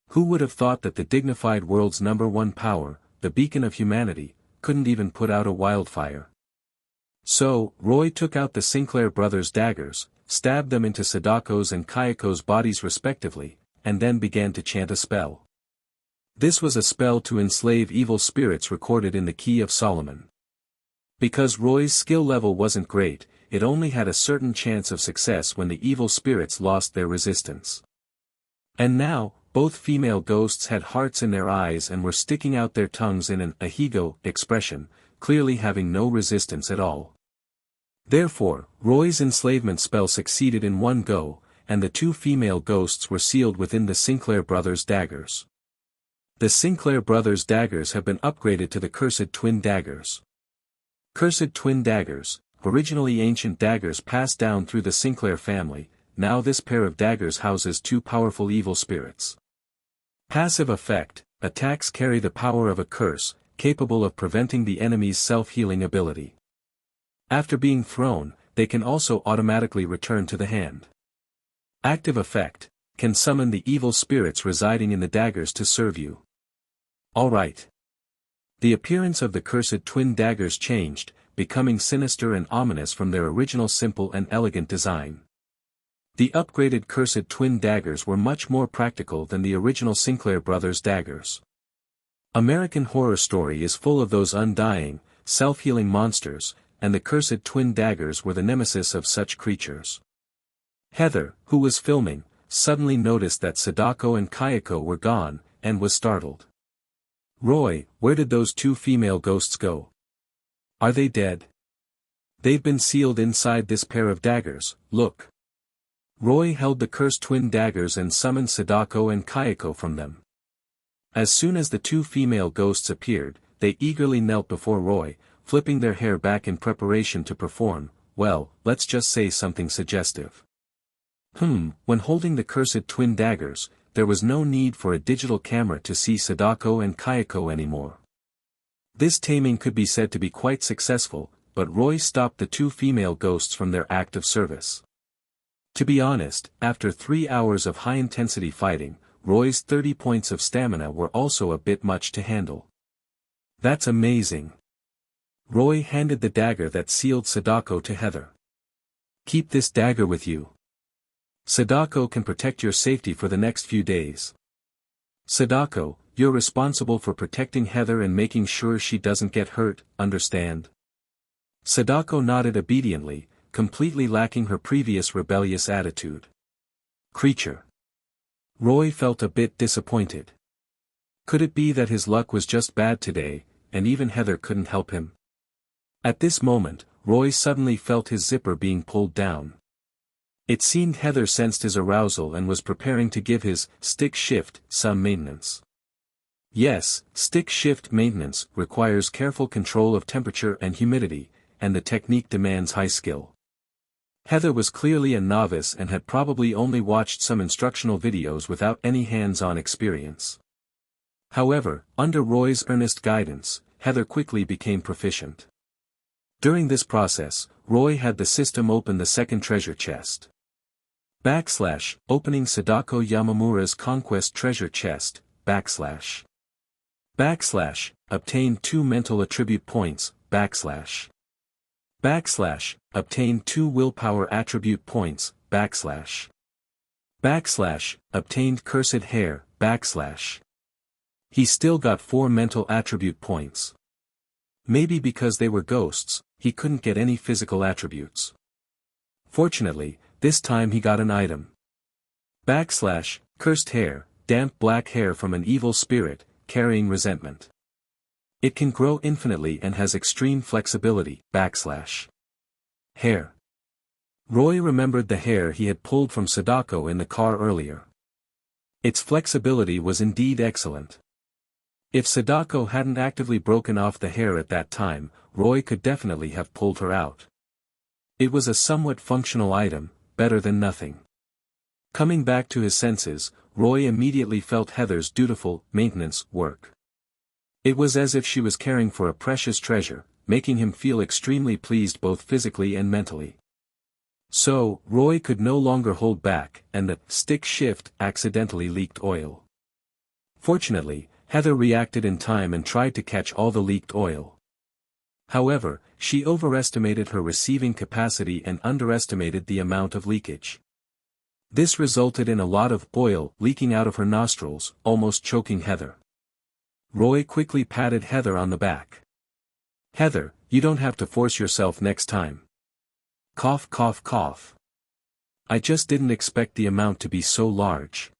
[SPEAKER 1] Who would have thought that the dignified world's #1 power, the beacon of humanity, couldn't even put out a wildfire? So, Roy took out the Sinclair brothers' daggers, stabbed them into Sadako's and Kayako's bodies respectively, and then began to chant a spell. This was a spell to enslave evil spirits recorded in the Key of Solomon. Because Roy's skill level wasn't great, it only had a certain chance of success when the evil spirits lost their resistance. And now, both female ghosts had hearts in their eyes and were sticking out their tongues in an ahigo expression, clearly having no resistance at all. Therefore, Roy's enslavement spell succeeded in one go, and the two female ghosts were sealed within the Sinclair brothers' daggers. The Sinclair brothers' daggers have been upgraded to the Cursed Twin Daggers. Cursed Twin Daggers, originally ancient daggers passed down through the Sinclair family, now this pair of daggers houses two powerful evil spirits. Passive effect, attacks carry the power of a curse, capable of preventing the enemy's self-healing ability. After being thrown, they can also automatically return to the hand. Active effect, can summon the evil spirits residing in the daggers to serve you. Alright. The appearance of the Cursed Twin Daggers changed, becoming sinister and ominous from their original simple and elegant design. The upgraded Cursed Twin Daggers were much more practical than the original Sinclair brothers' daggers. American Horror Story is full of those undying, self-healing monsters, and the Cursed Twin Daggers were the nemesis of such creatures. Heather, who was filming, suddenly noticed that Sadako and Kayako were gone, and was startled. Roy, where did those two female ghosts go? Are they dead? They've been sealed inside this pair of daggers, look. Roy held the cursed twin daggers and summoned Sadako and Kayako from them. As soon as the two female ghosts appeared, they eagerly knelt before Roy, flipping their hair back in preparation to perform, well, let's just say something suggestive. When holding the cursed twin daggers, there was no need for a digital camera to see Sadako and Kayako anymore. This taming could be said to be quite successful, but Roy stopped the two female ghosts from their act of service. To be honest, after 3 hours of high-intensity fighting, Roy's 30 points of stamina were also a bit much to handle. That's amazing. Roy handed the dagger that sealed Sadako to Heather. Keep this dagger with you. Sadako can protect your safety for the next few days. Sadako, you're responsible for protecting Heather and making sure she doesn't get hurt, understand? Sadako nodded obediently, completely lacking her previous rebellious attitude. Creature. Roy felt a bit disappointed. Could it be that his luck was just bad today, and even Heather couldn't help him? At this moment, Roy suddenly felt his zipper being pulled down. It seemed Heather sensed his arousal and was preparing to give his stick shift some maintenance. Yes, stick shift maintenance requires careful control of temperature and humidity, and the technique demands high skill. Heather was clearly a novice and had probably only watched some instructional videos without any hands-on experience. However, under Roy's earnest guidance, Heather quickly became proficient. During this process, Roy had the system open the second treasure chest. / opening Sadako Yamamura's Conquest treasure chest, / obtain 2 mental attribute points, / obtain 2 willpower attribute points, / obtained cursed hair, / He still got 4 mental attribute points. Maybe because they were ghosts, he couldn't get any physical attributes. Fortunately, this time he got an item. / cursed hair, damp black hair from an evil spirit, carrying resentment. It can grow infinitely and has extreme flexibility, / hair. Roy remembered the hair he had pulled from Sadako in the car earlier. Its flexibility was indeed excellent. If Sadako hadn't actively broken off the hair at that time, Roy could definitely have pulled her out. It was a somewhat functional item, better than nothing. Coming back to his senses, Roy immediately felt Heather's dutiful maintenance work. It was as if she was caring for a precious treasure, making him feel extremely pleased both physically and mentally. So, Roy could no longer hold back, and the stick shift accidentally leaked oil. Fortunately, Heather reacted in time and tried to catch all the leaked oil. However, she overestimated her receiving capacity and underestimated the amount of leakage. This resulted in a lot of oil leaking out of her nostrils, almost choking Heather. Roy quickly patted Heather on the back. Heather, you don't have to force yourself next time. Cough cough cough. I just didn't expect the amount to be so large.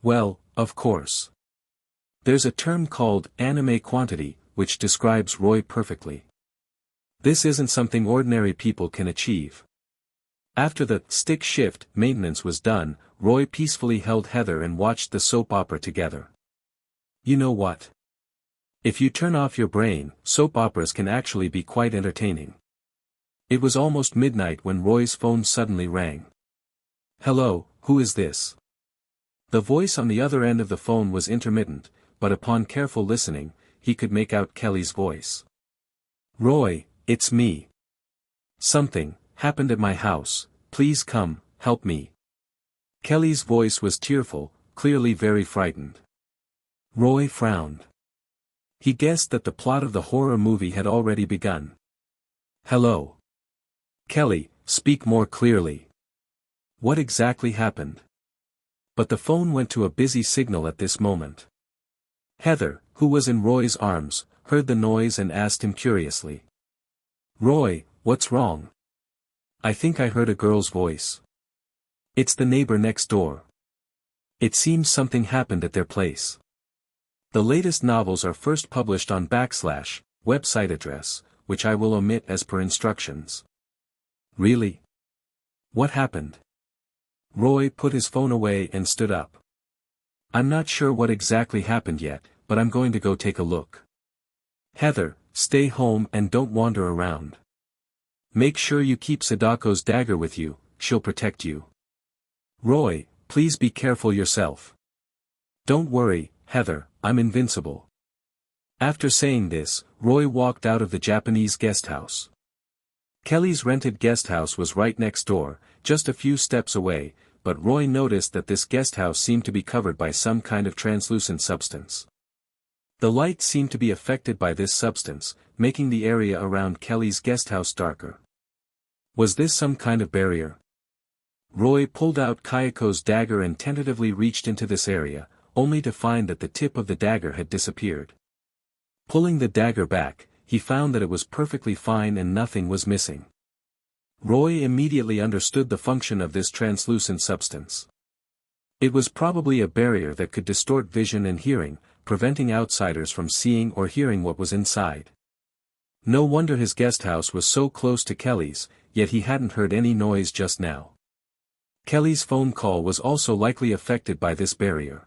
[SPEAKER 1] Well, of course. There's a term called anime quantity, which describes Roy perfectly. This isn't something ordinary people can achieve. After the stick shift maintenance was done, Roy peacefully held Heather and watched the soap opera together. You know what? If you turn off your brain, soap operas can actually be quite entertaining. It was almost midnight when Roy's phone suddenly rang. Hello, who is this? The voice on the other end of the phone was intermittent, but upon careful listening, he could make out Kelly's voice. Roy, it's me. Something happened at my house, please come, help me. Kelly's voice was tearful, clearly very frightened. Roy frowned. He guessed that the plot of the horror movie had already begun. Hello. Kelly, speak more clearly. What exactly happened? But the phone went to a busy signal at this moment. Heather, who was in Roy's arms, heard the noise and asked him curiously. Roy, what's wrong? I think I heard a girl's voice. It's the neighbor next door. It seems something happened at their place. The latest novels are first published on / website address, which I will omit as per instructions. Really? What happened? Roy put his phone away and stood up. I'm not sure what exactly happened yet, but I'm going to go take a look. Heather, stay home and don't wander around. Make sure you keep Sadako's dagger with you, she'll protect you. Roy, please be careful yourself. Don't worry, Heather, I'm invincible. After saying this, Roy walked out of the Japanese guest house. Kelly's rented guest house was right next door, just a few steps away, but Roy noticed that this guest house seemed to be covered by some kind of translucent substance. The light seemed to be affected by this substance, making the area around Kelly's guest house darker. Was this some kind of barrier? Roy pulled out Kayako's dagger and tentatively reached into this area, only to find that the tip of the dagger had disappeared. Pulling the dagger back, he found that it was perfectly fine and nothing was missing. Roy immediately understood the function of this translucent substance. It was probably a barrier that could distort vision and hearing, preventing outsiders from seeing or hearing what was inside. No wonder his guest house was so close to Kelly's, yet he hadn't heard any noise just now. Kelly's phone call was also likely affected by this barrier.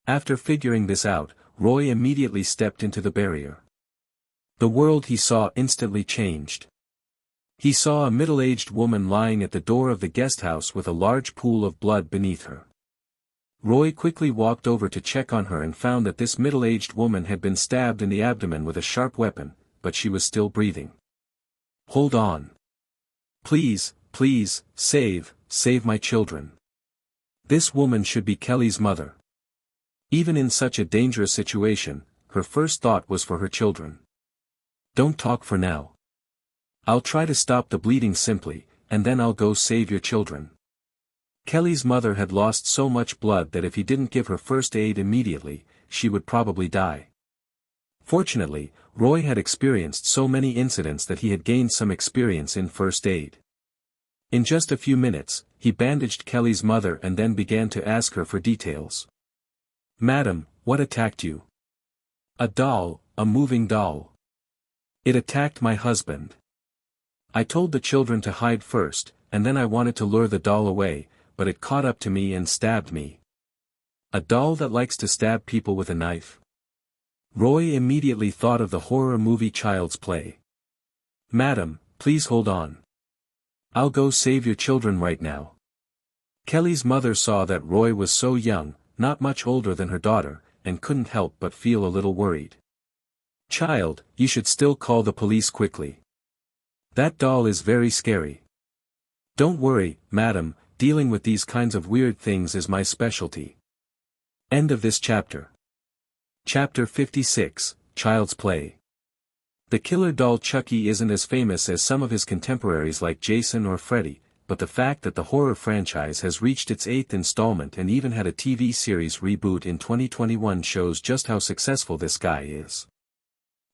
[SPEAKER 1] After figuring this out, Roy immediately stepped into the barrier. The world he saw instantly changed. He saw a middle-aged woman lying at the door of the guest house with a large pool of blood beneath her. Roy quickly walked over to check on her and found that this middle-aged woman had been stabbed in the abdomen with a sharp weapon, but she was still breathing. Hold on. Please, please, save my children. This woman should be Kelly's mother. Even in such a dangerous situation, her first thought was for her children. Don't talk for now. I'll try to stop the bleeding simply, and then I'll go save your children. Kelly's mother had lost so much blood that if he didn't give her first aid immediately, she would probably die. Fortunately, Roy had experienced so many incidents that he had gained some experience in first aid. In just a few minutes, he bandaged Kelly's mother and then began to ask her for details. Madam, what attacked you? A doll, a moving doll. It attacked my husband. I told the children to hide first, and then I wanted to lure the doll away, but it caught up to me and stabbed me. A doll that likes to stab people with a knife? Roy immediately thought of the horror movie Child's Play. Madam, please hold on. I'll go save your children right now. Kelly's mother saw that Roy was so young, not much older than her daughter, and couldn't help but feel a little worried. Child, you should still call the police quickly. That doll is very scary. Don't worry, madam, dealing with these kinds of weird things is my specialty. End of this chapter. Chapter 56, Child's Play. The killer doll Chucky isn't as famous as some of his contemporaries like Jason or Freddy, but the fact that the horror franchise has reached its 8th installment and even had a TV series reboot in 2021 shows just how successful this guy is.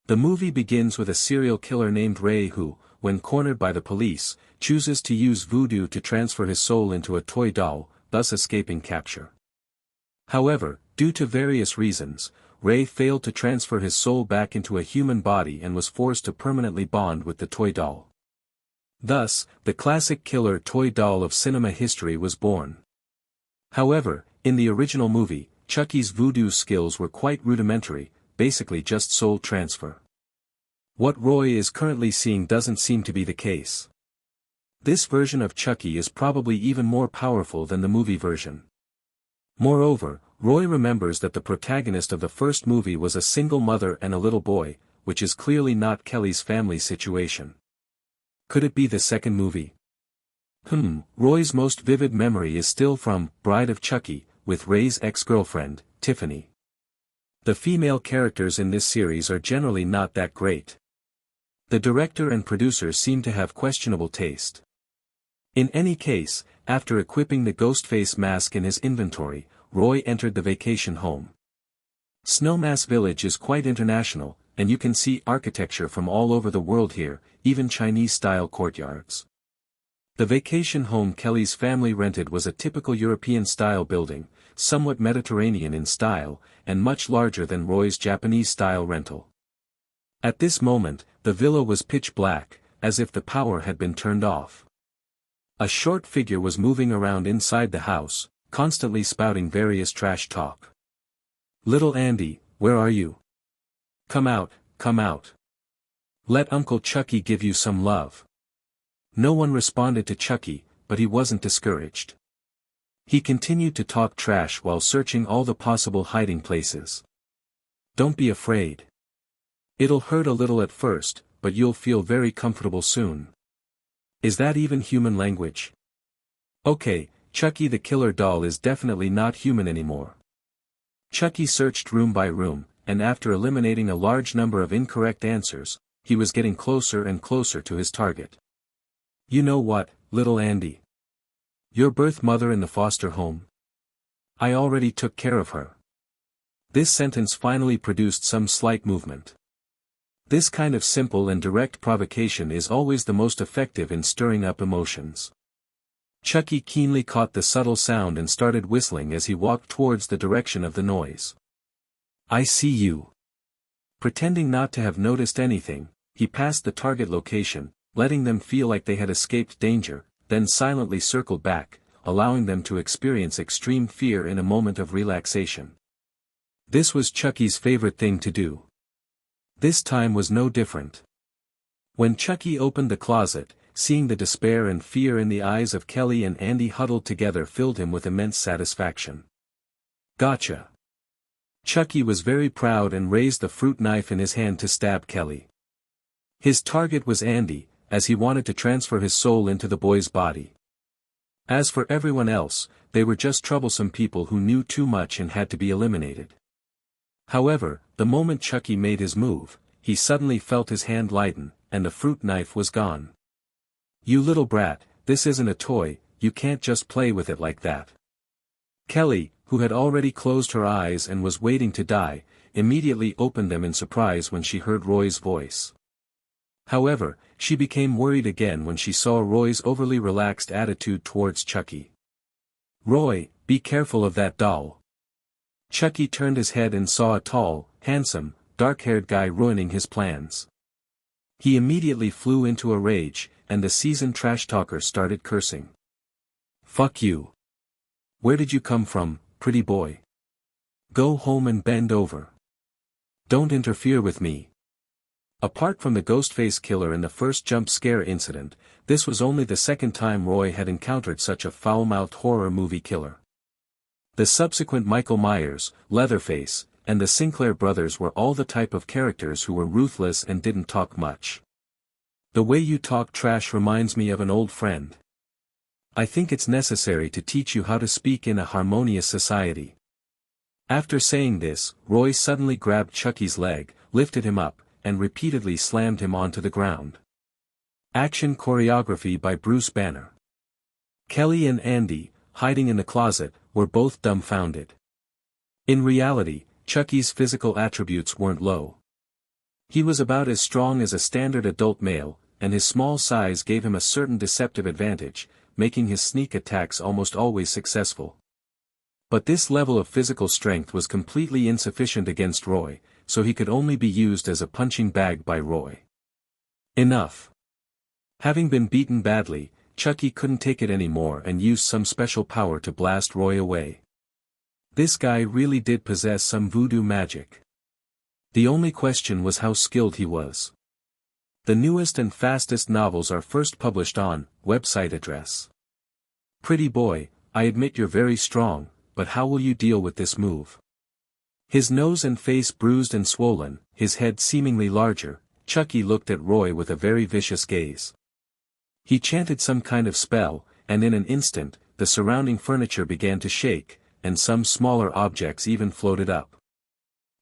[SPEAKER 1] The movie begins with a serial killer named Ray who, when cornered by the police, chooses to use voodoo to transfer his soul into a toy doll, thus escaping capture. However, due to various reasons, Ray failed to transfer his soul back into a human body and was forced to permanently bond with the toy doll. Thus, the classic killer toy doll of cinema history was born. However, in the original movie, Chucky's voodoo skills were quite rudimentary, basically just soul transfer. What Roy is currently seeing doesn't seem to be the case. This version of Chucky is probably even more powerful than the movie version. Moreover, Roy remembers that the protagonist of the first movie was a single mother and a little boy, which is clearly not Kelly's family situation. Could it be the second movie? Roy's most vivid memory is still from Bride of Chucky, with Ray's ex-girlfriend, Tiffany. The female characters in this series are generally not that great. The director and producer seem to have questionable taste. In any case, after equipping the Ghostface mask in his inventory, Roy entered the vacation home. Snowmass Village is quite international, and you can see architecture from all over the world here, even Chinese-style courtyards. The vacation home Kelly's family rented was a typical European-style building, somewhat Mediterranean in style, and much larger than Roy's Japanese-style rental. At this moment, the villa was pitch black, as if the power had been turned off. A short figure was moving around inside the house, constantly spouting various trash talk. "Little Andy, where are you? Come out, come out. Let Uncle Chucky give you some love." No one responded to Chucky, but he wasn't discouraged. He continued to talk trash while searching all the possible hiding places. "Don't be afraid. It'll hurt a little at first, but you'll feel very comfortable soon." Is that even human language? Okay, Chucky the killer doll is definitely not human anymore. Chucky searched room by room, and after eliminating a large number of incorrect answers, he was getting closer and closer to his target. "You know what, little Andy? Your birth mother in the foster home? I already took care of her." This sentence finally produced some slight movement. This kind of simple and direct provocation is always the most effective in stirring up emotions. Chucky keenly caught the subtle sound and started whistling as he walked towards the direction of the noise. "I see you." Pretending not to have noticed anything, he passed the target location, letting them feel like they had escaped danger, then silently circled back, allowing them to experience extreme fear in a moment of relaxation. This was Chucky's favorite thing to do. This time was no different. When Chucky opened the closet, seeing the despair and fear in the eyes of Kelly and Andy huddled together filled him with immense satisfaction. "Gotcha." Chucky was very proud and raised the fruit knife in his hand to stab Kelly. His target was Andy, as he wanted to transfer his soul into the boy's body. As for everyone else, they were just troublesome people who knew too much and had to be eliminated. However, the moment Chucky made his move, he suddenly felt his hand lighten, and the fruit knife was gone. "You little brat, this isn't a toy, you can't just play with it like that." Kelly, who had already closed her eyes and was waiting to die, immediately opened them in surprise when she heard Roy's voice. However, she became worried again when she saw Roy's overly relaxed attitude towards Chucky. "Roy, be careful of that doll." Chucky turned his head and saw a tall, handsome, dark-haired guy ruining his plans. He immediately flew into a rage, and the seasoned trash talker started cursing. "Fuck you. Where did you come from, pretty boy? Go home and bend over. Don't interfere with me." Apart from the Ghostface killer in the first jump scare incident, this was only the second time Roy had encountered such a foul-mouthed horror movie killer. The subsequent Michael Myers, Leatherface, and the Sinclair brothers were all the type of characters who were ruthless and didn't talk much. "The way you talk trash reminds me of an old friend. I think it's necessary to teach you how to speak in a harmonious society." After saying this, Roy suddenly grabbed Chucky's leg, lifted him up, and repeatedly slammed him onto the ground. Action choreography by Bruce Banner. Kelly and Andy, hiding in the closet, were both dumbfounded. In reality, Chucky's physical attributes weren't low. He was about as strong as a standard adult male, and his small size gave him a certain deceptive advantage, making his sneak attacks almost always successful. But this level of physical strength was completely insufficient against Roy, so he could only be used as a punching bag by Roy. Enough. Having been beaten badly, Chucky couldn't take it anymore and used some special power to blast Roy away. This guy really did possess some voodoo magic. The only question was how skilled he was. The newest and fastest novels are first published on, website address. Pretty boy, I admit you're very strong, but how will you deal with this move? His nose and face bruised and swollen, his head seemingly larger, Chucky looked at Roy with a very vicious gaze. He chanted some kind of spell, and in an instant, the surrounding furniture began to shake, and some smaller objects even floated up.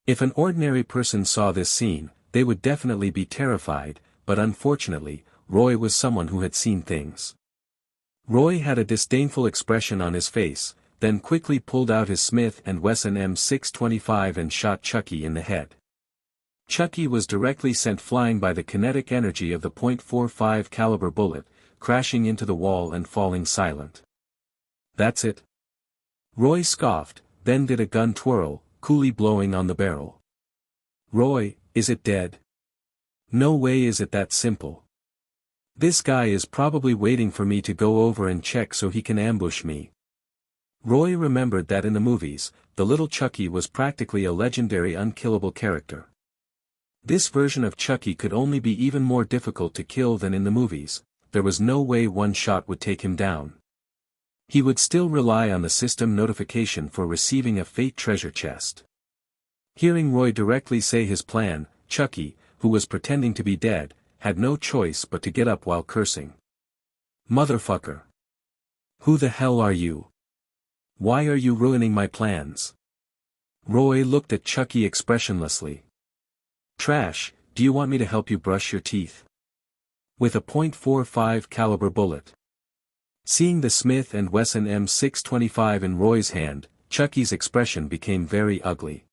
[SPEAKER 1] If an ordinary person saw this scene, they would definitely be terrified, but unfortunately, Roy was someone who had seen things. Roy had a disdainful expression on his face, then quickly pulled out his Smith & Wesson M625 and shot Chucky in the head. Chucky was directly sent flying by the kinetic energy of the .45 caliber bullet, crashing into the wall and falling silent. That's it? Roy scoffed, then did a gun twirl, coolly blowing on the barrel. Roy, is it dead? No way is it that simple. This guy is probably waiting for me to go over and check so he can ambush me. Roy remembered that in the movies, the little Chucky was practically a legendary unkillable character. This version of Chucky could only be even more difficult to kill than in the movies, there was no way one shot would take him down. He would still rely on the system notification for receiving a fate treasure chest. Hearing Roy directly say his plan, Chucky, who was pretending to be dead, had no choice but to get up while cursing. Motherfucker! Who the hell are you? Why are you ruining my plans? Roy looked at Chucky expressionlessly. Trash, do you want me to help you brush your teeth? With a .45 caliber bullet. Seeing the Smith & Wesson M625 in Roy's hand, Chucky's expression became very ugly.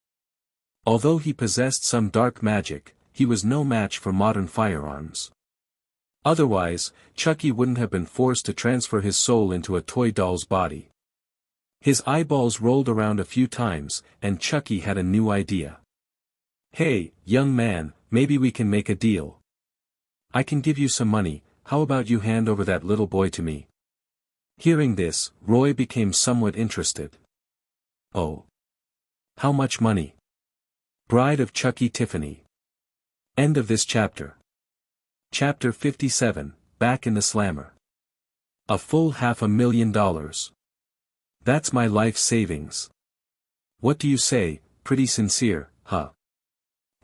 [SPEAKER 1] Although he possessed some dark magic, he was no match for modern firearms. Otherwise, Chucky wouldn't have been forced to transfer his soul into a toy doll's body. His eyeballs rolled around a few times, and Chucky had a new idea. Hey, young man, maybe we can make a deal. I can give you some money, how about you hand over that little boy to me? Hearing this, Roy became somewhat interested. Oh. How much money? Bride of Chucky Tiffany. End of this chapter. Chapter 57, Back in the Slammer. A full $500,000. That's my life savings. What do you say, pretty sincere, huh?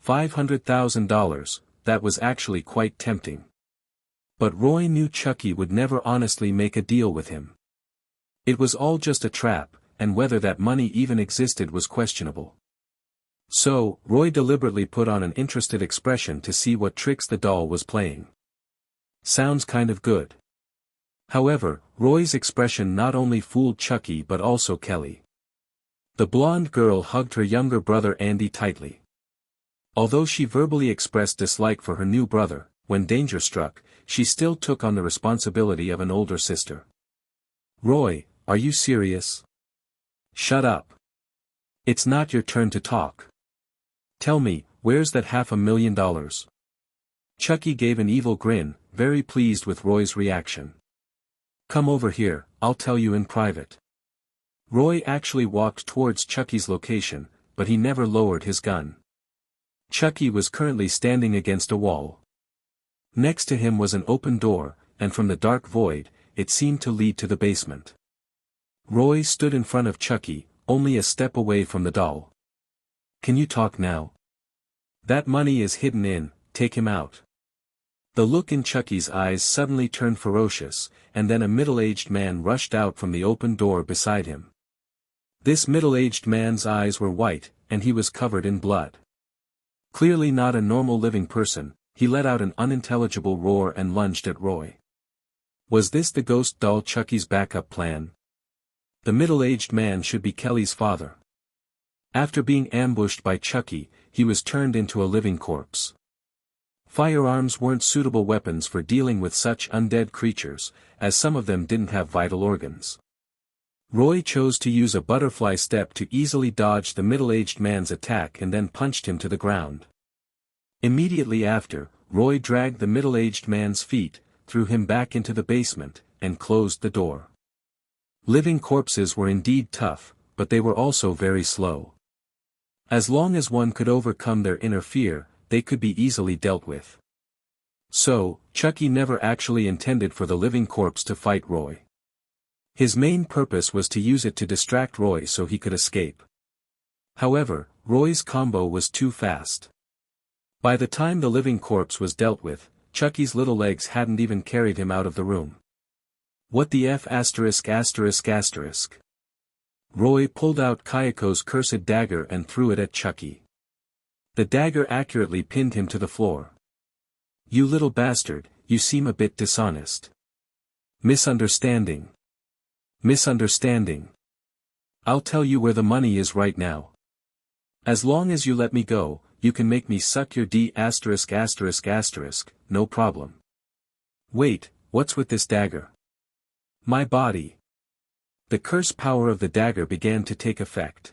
[SPEAKER 1] $500,000, that was actually quite tempting. But Roy knew Chucky would never honestly make a deal with him. It was all just a trap, and whether that money even existed was questionable. So, Roy deliberately put on an interested expression to see what tricks the doll was playing. Sounds kind of good. However, Roy's expression not only fooled Chucky but also Kelly. The blonde girl hugged her younger brother Andy tightly. Although she verbally expressed dislike for her new brother, when danger struck, she still took on the responsibility of an older sister. Roy, are you serious? Shut up. It's not your turn to talk. Tell me, where's that $500,000? Chucky gave an evil grin, very pleased with Roy's reaction. Come over here, I'll tell you in private. Roy actually walked towards Chucky's location, but he never lowered his gun. Chucky was currently standing against a wall. Next to him was an open door, and from the dark void, it seemed to lead to the basement. Roy stood in front of Chucky, only a step away from the doll. Can you talk now? That money is hidden in, take him out. The look in Chucky's eyes suddenly turned ferocious, and then a middle-aged man rushed out from the open door beside him. This middle-aged man's eyes were white, and he was covered in blood. Clearly not a normal living person, he let out an unintelligible roar and lunged at Roy. Was this the ghost doll Chucky's backup plan? The middle-aged man should be Kelly's father. After being ambushed by Chucky, he was turned into a living corpse. Firearms weren't suitable weapons for dealing with such undead creatures, as some of them didn't have vital organs. Roy chose to use a butterfly step to easily dodge the middle-aged man's attack and then punched him to the ground. Immediately after, Roy dragged the middle-aged man's feet, threw him back into the basement, and closed the door. Living corpses were indeed tough, but they were also very slow. As long as one could overcome their inner fear, they could be easily dealt with. So, Chucky never actually intended for the living corpse to fight Roy. His main purpose was to use it to distract Roy so he could escape. However, Roy's combo was too fast. By the time the living corpse was dealt with, Chucky's little legs hadn't even carried him out of the room. What the F********. Roy pulled out Kayako's cursed dagger and threw it at Chucky. The dagger accurately pinned him to the floor. "You little bastard, you seem a bit dishonest." Misunderstanding. Misunderstanding. "I'll tell you where the money is right now. As long as you let me go, you can make me suck your D*******, no problem." "Wait, what's with this dagger?" "My body." The curse power of the dagger began to take effect.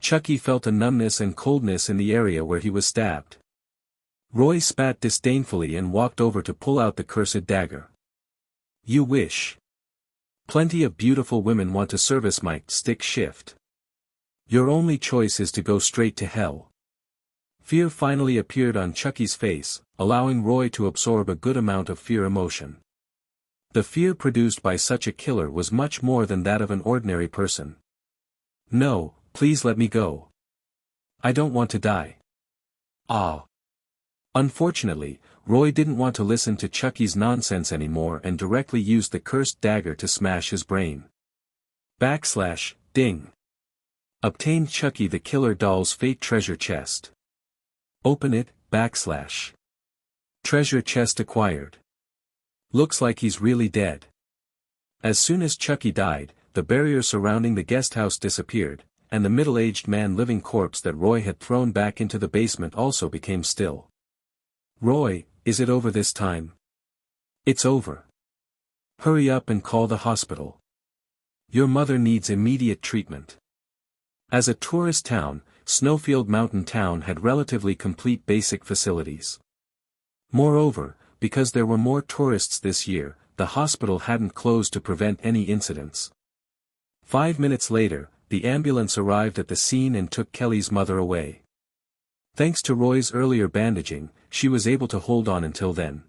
[SPEAKER 1] Chucky felt a numbness and coldness in the area where he was stabbed. Roy spat disdainfully and walked over to pull out the cursed dagger. "You wish. Plenty of beautiful women want to service my stick shift. Your only choice is to go straight to hell." Fear finally appeared on Chucky's face, allowing Roy to absorb a good amount of fear emotion. The fear produced by such a killer was much more than that of an ordinary person. "No, please let me go. I don't want to die." "Ah." Unfortunately, Roy didn't want to listen to Chucky's nonsense anymore and directly used the cursed dagger to smash his brain. Ding. Obtained Chucky the killer doll's fate treasure chest. Open it, Treasure chest acquired. Looks like he's really dead. As soon as Chucky died, the barrier surrounding the guest house disappeared, and the middle-aged man living corpse that Roy had thrown back into the basement also became still. "Roy, is it over this time?" "It's over. Hurry up and call the hospital. Your mother needs immediate treatment." As a tourist town, Snowfield Mountain Town had relatively complete basic facilities. Moreover, because there were more tourists this year, the hospital hadn't closed to prevent any incidents. 5 minutes later, the ambulance arrived at the scene and took Kelly's mother away. Thanks to Roy's earlier bandaging, she was able to hold on until then.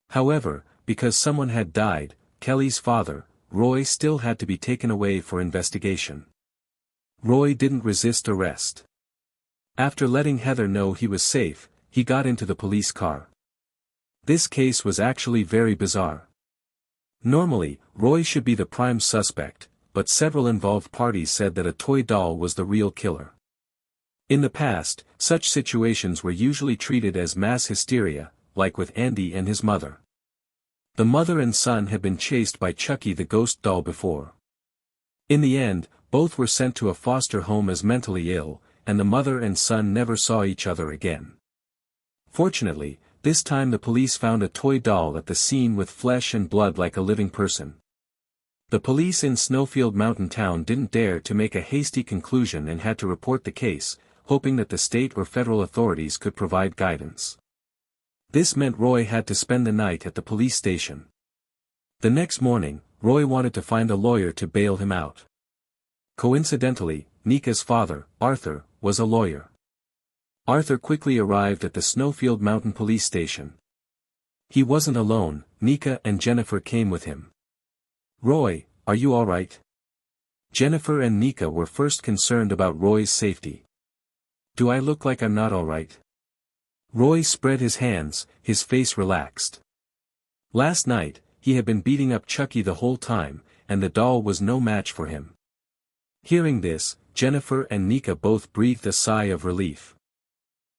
[SPEAKER 1] However, because someone had died, Kelly's father, Roy still had to be taken away for investigation. Roy didn't resist arrest. After letting Heather know he was safe, he got into the police car. This case was actually very bizarre. Normally, Roy should be the prime suspect, but several involved parties said that a toy doll was the real killer. In the past, such situations were usually treated as mass hysteria, like with Andy and his mother. The mother and son had been chased by Chucky the ghost doll before. In the end, both were sent to a foster home as mentally ill, and the mother and son never saw each other again. Fortunately, this time the police found a toy doll at the scene with flesh and blood like a living person. The police in Snowfield Mountain Town didn't dare to make a hasty conclusion and had to report the case, hoping that the state or federal authorities could provide guidance. This meant Roy had to spend the night at the police station. The next morning, Roy wanted to find a lawyer to bail him out. Coincidentally, Nika's father, Arthur, was a lawyer. Arthur quickly arrived at the Snowfield Mountain Police Station. He wasn't alone, Nika and Jennifer came with him. "Roy, are you alright?" Jennifer and Nika were first concerned about Roy's safety. "Do I look like I'm not alright?" Roy spread his hands, his face relaxed. Last night, he had been beating up Chucky the whole time, and the doll was no match for him. Hearing this, Jennifer and Nika both breathed a sigh of relief.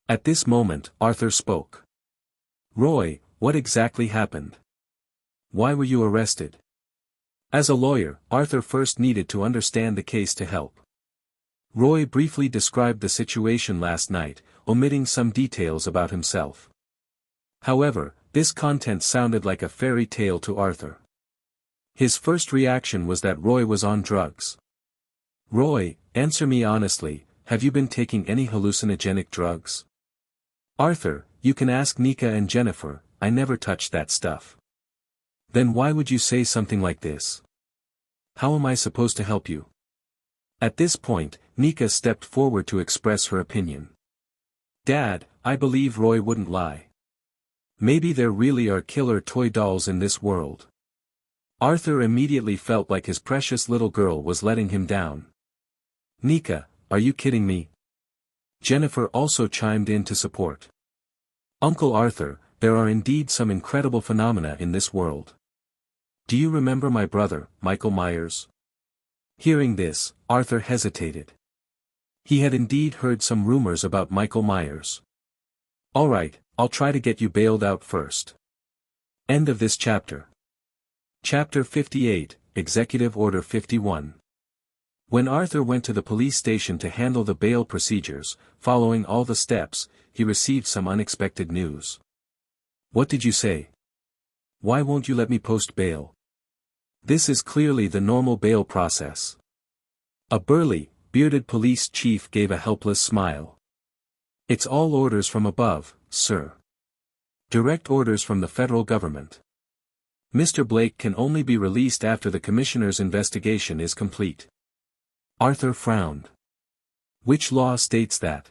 [SPEAKER 1] At this moment, Arthur spoke. "Roy, what exactly happened? Why were you arrested?" As a lawyer, Arthur first needed to understand the case to help. Roy briefly described the situation last night, omitting some details about himself. However, this content sounded like a fairy tale to Arthur. His first reaction was that Roy was on drugs. Roy, answer me honestly, have you been taking any hallucinogenic drugs? Arthur, you can ask Nika and Jennifer, I never touched that stuff. Then why would you say something like this? How am I supposed to help you? At this point, Nika stepped forward to express her opinion. Dad, I believe Roy wouldn't lie. Maybe there really are killer toy dolls in this world. Arthur immediately felt like his precious little girl was letting him down. Nika, are you kidding me? Jennifer also chimed in to support. Uncle Arthur, there are indeed some incredible phenomena in this world. Do you remember my brother, Michael Myers? Hearing this, Arthur hesitated. He had indeed heard some rumors about Michael Myers. Alright, I'll try to get you bailed out first. End of this chapter. Chapter 58, Executive Order 51. When Arthur went to the police station to handle the bail procedures, following all the steps, he received some unexpected news. What did you say? Why won't you let me post bail? This is clearly the normal bail process. A burly, bearded police chief gave a helpless smile. It's all orders from above, sir. Direct orders from the federal government. Mr. Blake can only be released after the commissioner's investigation is complete. Arthur frowned. Which law states that?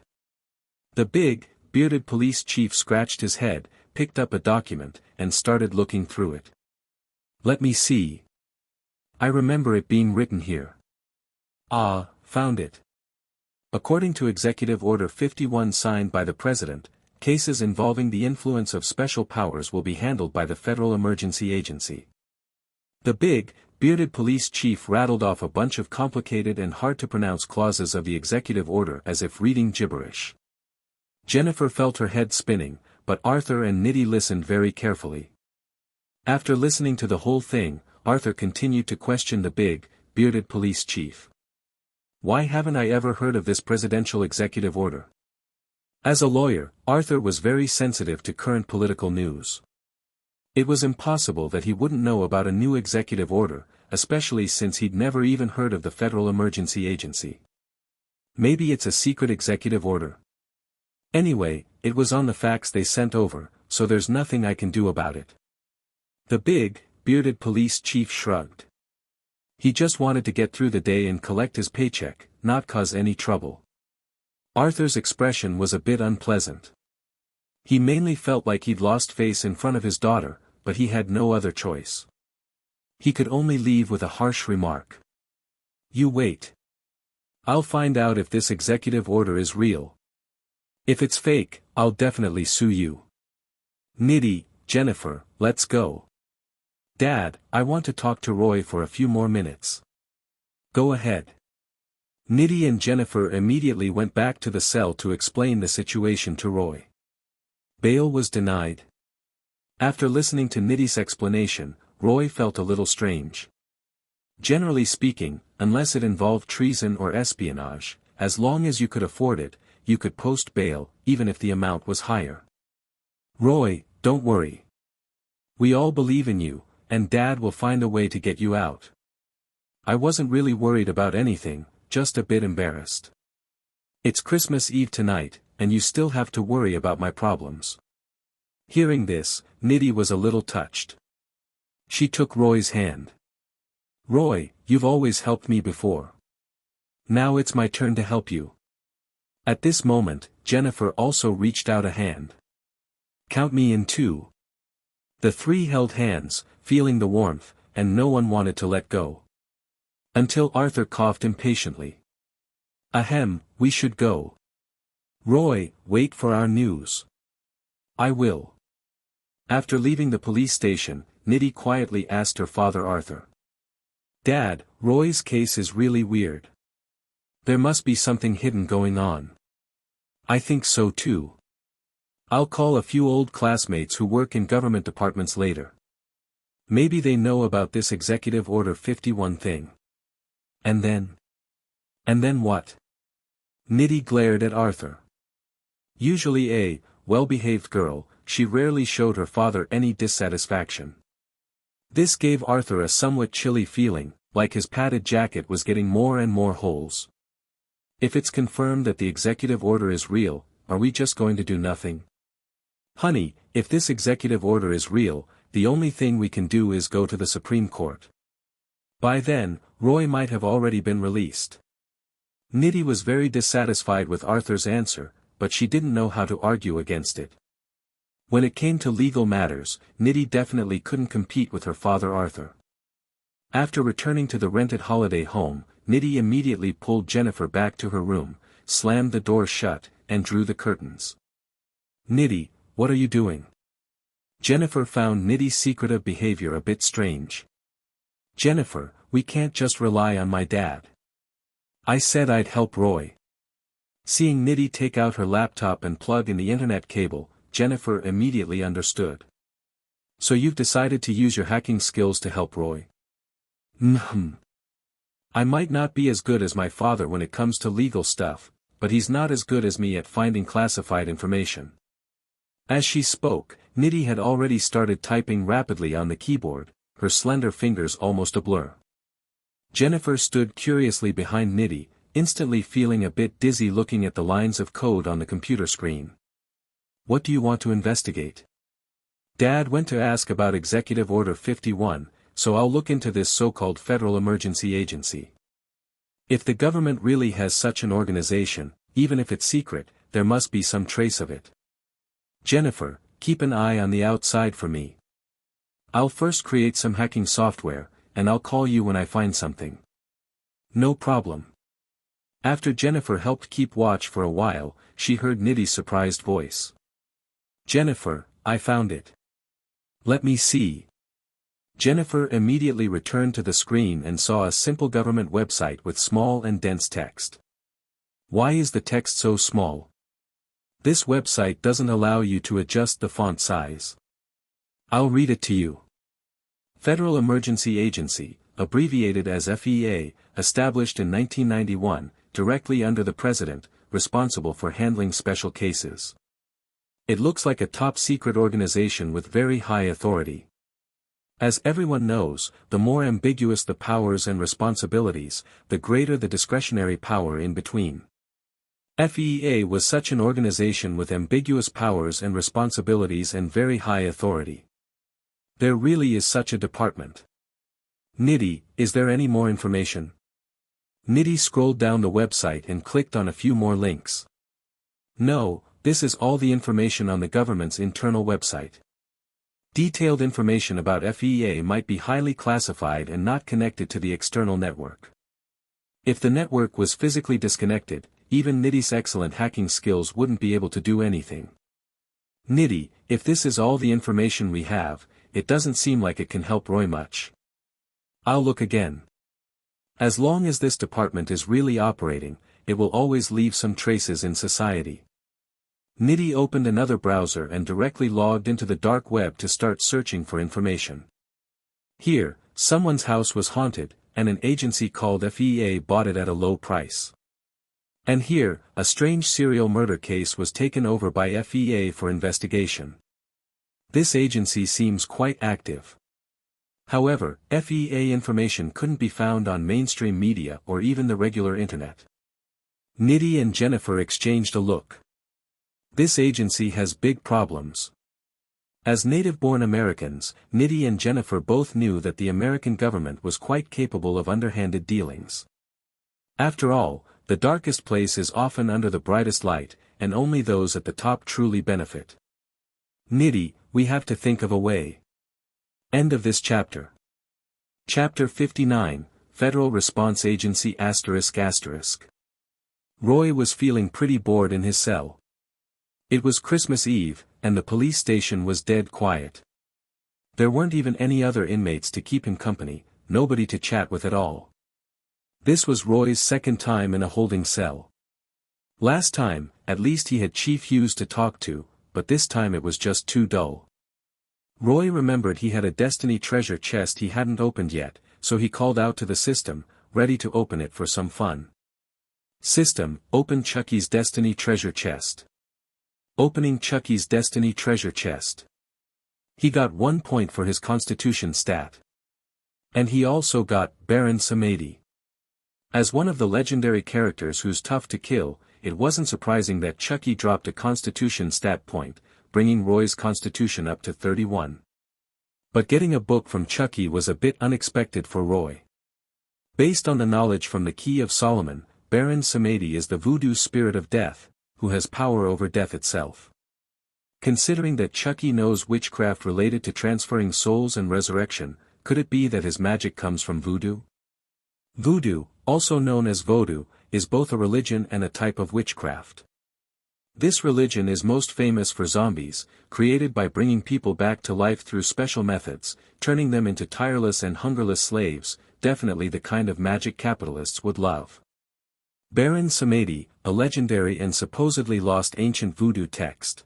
[SPEAKER 1] The big, bearded police chief scratched his head, picked up a document, and started looking through it. Let me see. I remember it being written here. Ah, found it. According to Executive Order 51 signed by the President, cases involving the influence of special powers will be handled by the Federal Emergency Agency. The big, bearded police chief rattled off a bunch of complicated and hard-to-pronounce clauses of the executive order as if reading gibberish. Jennifer felt her head spinning, but Arthur and Nitty listened very carefully. After listening to the whole thing, Arthur continued to question the big, bearded police chief. Why haven't I ever heard of this presidential executive order? As a lawyer, Arthur was very sensitive to current political news. It was impossible that he wouldn't know about a new executive order, especially since he'd never even heard of the Federal Emergency Agency. Maybe it's a secret executive order. Anyway, it was on the fax they sent over, so there's nothing I can do about it. The big, bearded police chief shrugged. He just wanted to get through the day and collect his paycheck, not cause any trouble. Arthur's expression was a bit unpleasant. He mainly felt like he'd lost face in front of his daughter, but he had no other choice. He could only leave with a harsh remark. You wait. I'll find out if this executive order is real. If it's fake, I'll definitely sue you. Nitty, Jennifer, let's go. Dad, I want to talk to Roy for a few more minutes. Go ahead. Nitty and Jennifer immediately went back to the cell to explain the situation to Roy. Bail was denied. After listening to Nitty's explanation, Roy felt a little strange. Generally speaking, unless it involved treason or espionage, as long as you could afford it, you could post bail, even if the amount was higher. Roy, don't worry. We all believe in you, and Dad will find a way to get you out. I wasn't really worried about anything, just a bit embarrassed. It's Christmas Eve tonight, and you still have to worry about my problems. Hearing this, Nitty was a little touched. She took Roy's hand. Roy, you've always helped me before. Now it's my turn to help you. At this moment, Jennifer also reached out a hand. Count me in too. The three held hands, feeling the warmth, and no one wanted to let go. Until Arthur coughed impatiently. Ahem, we should go. Roy, wait for our news. I will. After leaving the police station, Nitty quietly asked her father Arthur. Dad, Roy's case is really weird. There must be something hidden going on. I think so too. I'll call a few old classmates who work in government departments later. Maybe they know about this Executive Order 51 thing. And then? And then what? Nitty glared at Arthur. Usually a well-behaved girl, she rarely showed her father any dissatisfaction. This gave Arthur a somewhat chilly feeling, like his padded jacket was getting more and more holes. If it's confirmed that the executive order is real, are we just going to do nothing? Honey, if this executive order is real, the only thing we can do is go to the Supreme Court. By then, Roy might have already been released. Nitty was very dissatisfied with Arthur's answer, but she didn't know how to argue against it. When it came to legal matters, Nitty definitely couldn't compete with her father Arthur. After returning to the rented holiday home, Nitty immediately pulled Jennifer back to her room, slammed the door shut, and drew the curtains. Nitty, what are you doing? Jennifer found Nitty's secretive behavior a bit strange. Jennifer, we can't just rely on my dad. I said I'd help Roy. Seeing Nitty take out her laptop and plug in the internet cable, Jennifer immediately understood. So you've decided to use your hacking skills to help Roy? I might not be as good as my father when it comes to legal stuff, but he's not as good as me at finding classified information. As she spoke, Nitty had already started typing rapidly on the keyboard, her slender fingers almost a blur. Jennifer stood curiously behind Nitty, instantly feeling a bit dizzy looking at the lines of code on the computer screen. What do you want to investigate? Dad went to ask about Executive Order 51, so I'll look into this so-called Federal Emergency Agency. If the government really has such an organization, even if it's secret, there must be some trace of it. Jennifer, keep an eye on the outside for me. I'll first create some hacking software, and I'll call you when I find something. No problem. After Jennifer helped keep watch for a while, she heard Nitty's surprised voice. Jennifer, I found it. Let me see. Jennifer immediately returned to the screen and saw a simple government website with small and dense text. Why is the text so small? This website doesn't allow you to adjust the font size. I'll read it to you. Federal Emergency Agency, abbreviated as FEA, established in 1991, directly under the President, responsible for handling special cases. It looks like a top-secret organization with very high authority. As everyone knows, the more ambiguous the powers and responsibilities, the greater the discretionary power in between. FEA was such an organization with ambiguous powers and responsibilities and very high authority. There really is such a department. Nitty, is there any more information? Nitty scrolled down the website and clicked on a few more links. No, this is all the information on the government's internal website. Detailed information about FEA might be highly classified and not connected to the external network. If the network was physically disconnected, even Nitty's excellent hacking skills wouldn't be able to do anything. Nitty, if this is all the information we have, it doesn't seem like it can help Roy much. I'll look again. As long as this department is really operating, it will always leave some traces in society. Nitty opened another browser and directly logged into the dark web to start searching for information. Here, someone's house was haunted, and an agency called FEA bought it at a low price. And here, a strange serial murder case was taken over by FEA for investigation. This agency seems quite active. However, FEA information couldn't be found on mainstream media or even the regular internet. Nitty and Jennifer exchanged a look. This agency has big problems. As native-born Americans, Nitty and Jennifer both knew that the American government was quite capable of underhanded dealings. After all, the darkest place is often under the brightest light, and only those at the top truly benefit. Nitty, we have to think of a way. End of this chapter. Chapter 59, Federal Response Agency ***. Roy was feeling pretty bored in his cell. It was Christmas Eve, and the police station was dead quiet. There weren't even any other inmates to keep him company, nobody to chat with at all. This was Roy's second time in a holding cell. Last time, at least he had Chief Hughes to talk to, but this time it was just too dull. Roy remembered he had a Destiny treasure chest he hadn't opened yet, so he called out to the system, ready to open it for some fun. System, open Chucky's Destiny treasure chest. Opening Chucky's Destiny treasure chest. He got 1 point for his Constitution stat. And he also got Baron Samedi. As one of the legendary characters who's tough to kill, it wasn't surprising that Chucky dropped a Constitution stat point, bringing Roy's Constitution up to 31. But getting a book from Chucky was a bit unexpected for Roy. Based on the knowledge from the Key of Solomon, Baron Samedi is the voodoo spirit of death, who has power over death itself. Considering that Chucky knows witchcraft related to transferring souls and resurrection, could it be that his magic comes from voodoo? Voodoo, also known as Vodou, is both a religion and a type of witchcraft. This religion is most famous for zombies, created by bringing people back to life through special methods, turning them into tireless and hungerless slaves, definitely the kind of magic capitalists would love. Baron Samedi, a legendary and supposedly lost ancient voodoo text.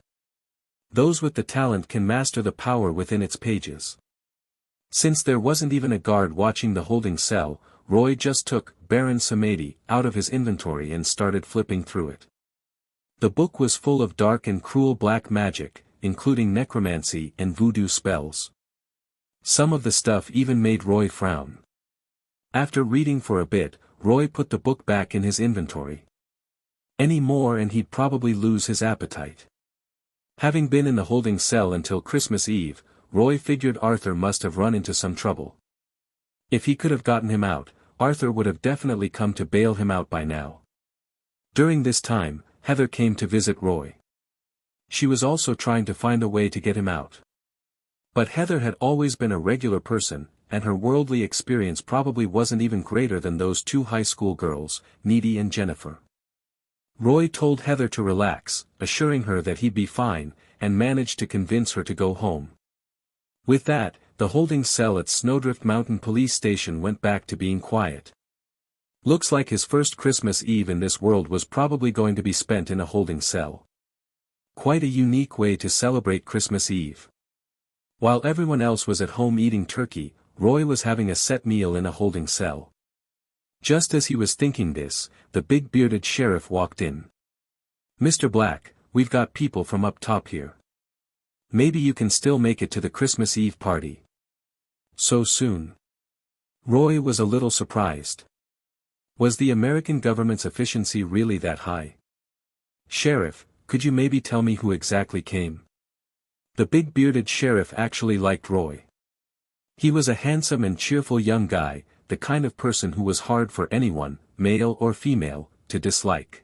[SPEAKER 1] Those with the talent can master the power within its pages. Since there wasn't even a guard watching the holding cell, Roy just took Baron Samedi out of his inventory and started flipping through it. The book was full of dark and cruel black magic, including necromancy and voodoo spells. Some of the stuff even made Roy frown. After reading for a bit, Roy put the book back in his inventory. Any more and he'd probably lose his appetite. Having been in the holding cell until Christmas Eve, Roy figured Arthur must have run into some trouble. If he could have gotten him out, Arthur would have definitely come to bail him out by now. During this time, Heather came to visit Roy. She was also trying to find a way to get him out. But Heather had always been a regular person, and her worldly experience probably wasn't even greater than those two high school girls, Needy and Jennifer. Roy told Heather to relax, assuring her that he'd be fine, and managed to convince her to go home. With that, the holding cell at Snowdrift Mountain Police Station went back to being quiet. Looks like his first Christmas Eve in this world was probably going to be spent in a holding cell. Quite a unique way to celebrate Christmas Eve. While everyone else was at home eating turkey, Roy was having a set meal in a holding cell. Just as he was thinking this, the big bearded sheriff walked in. "Mr. Black, we've got people from up top here. Maybe you can still make it to the Christmas Eve party." So soon? Roy was a little surprised. Was the American government's efficiency really that high? "Sheriff, could you maybe tell me who exactly came?" The big bearded sheriff actually liked Roy. He was a handsome and cheerful young guy, the kind of person who was hard for anyone, male or female, to dislike.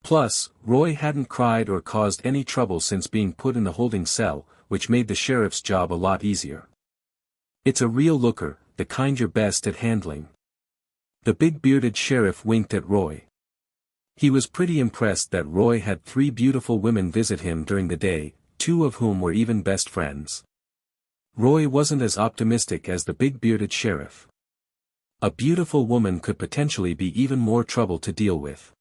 [SPEAKER 1] Plus, Roy hadn't cried or caused any trouble since being put in the holding cell, which made the sheriff's job a lot easier. "It's a real looker, the kind you're best at handling." The big bearded sheriff winked at Roy. He was pretty impressed that Roy had 3 beautiful women visit him during the day, 2 of whom were even best friends. Roy wasn't as optimistic as the big bearded sheriff. A beautiful woman could potentially be even more trouble to deal with.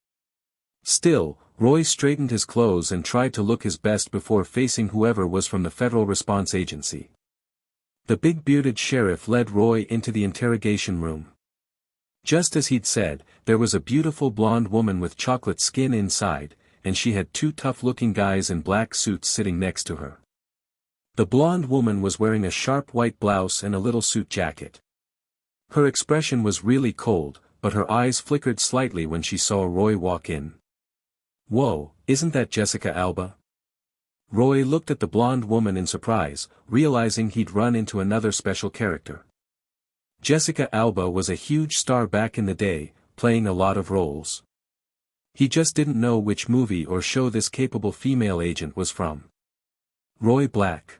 [SPEAKER 1] Still, Roy straightened his clothes and tried to look his best before facing whoever was from the Federal Response Agency. The big bearded sheriff led Roy into the interrogation room. Just as he'd said, there was a beautiful blonde woman with chocolate skin inside, and she had 2 tough-looking guys in black suits sitting next to her. The blonde woman was wearing a sharp white blouse and a little suit jacket. Her expression was really cold, but her eyes flickered slightly when she saw Roy walk in. "Whoa, isn't that Jessica Alba?" Roy looked at the blonde woman in surprise, realizing he'd run into another special character. Jessica Alba was a huge star back in the day, playing a lot of roles. He just didn't know which movie or show this capable female agent was from. Roy Black.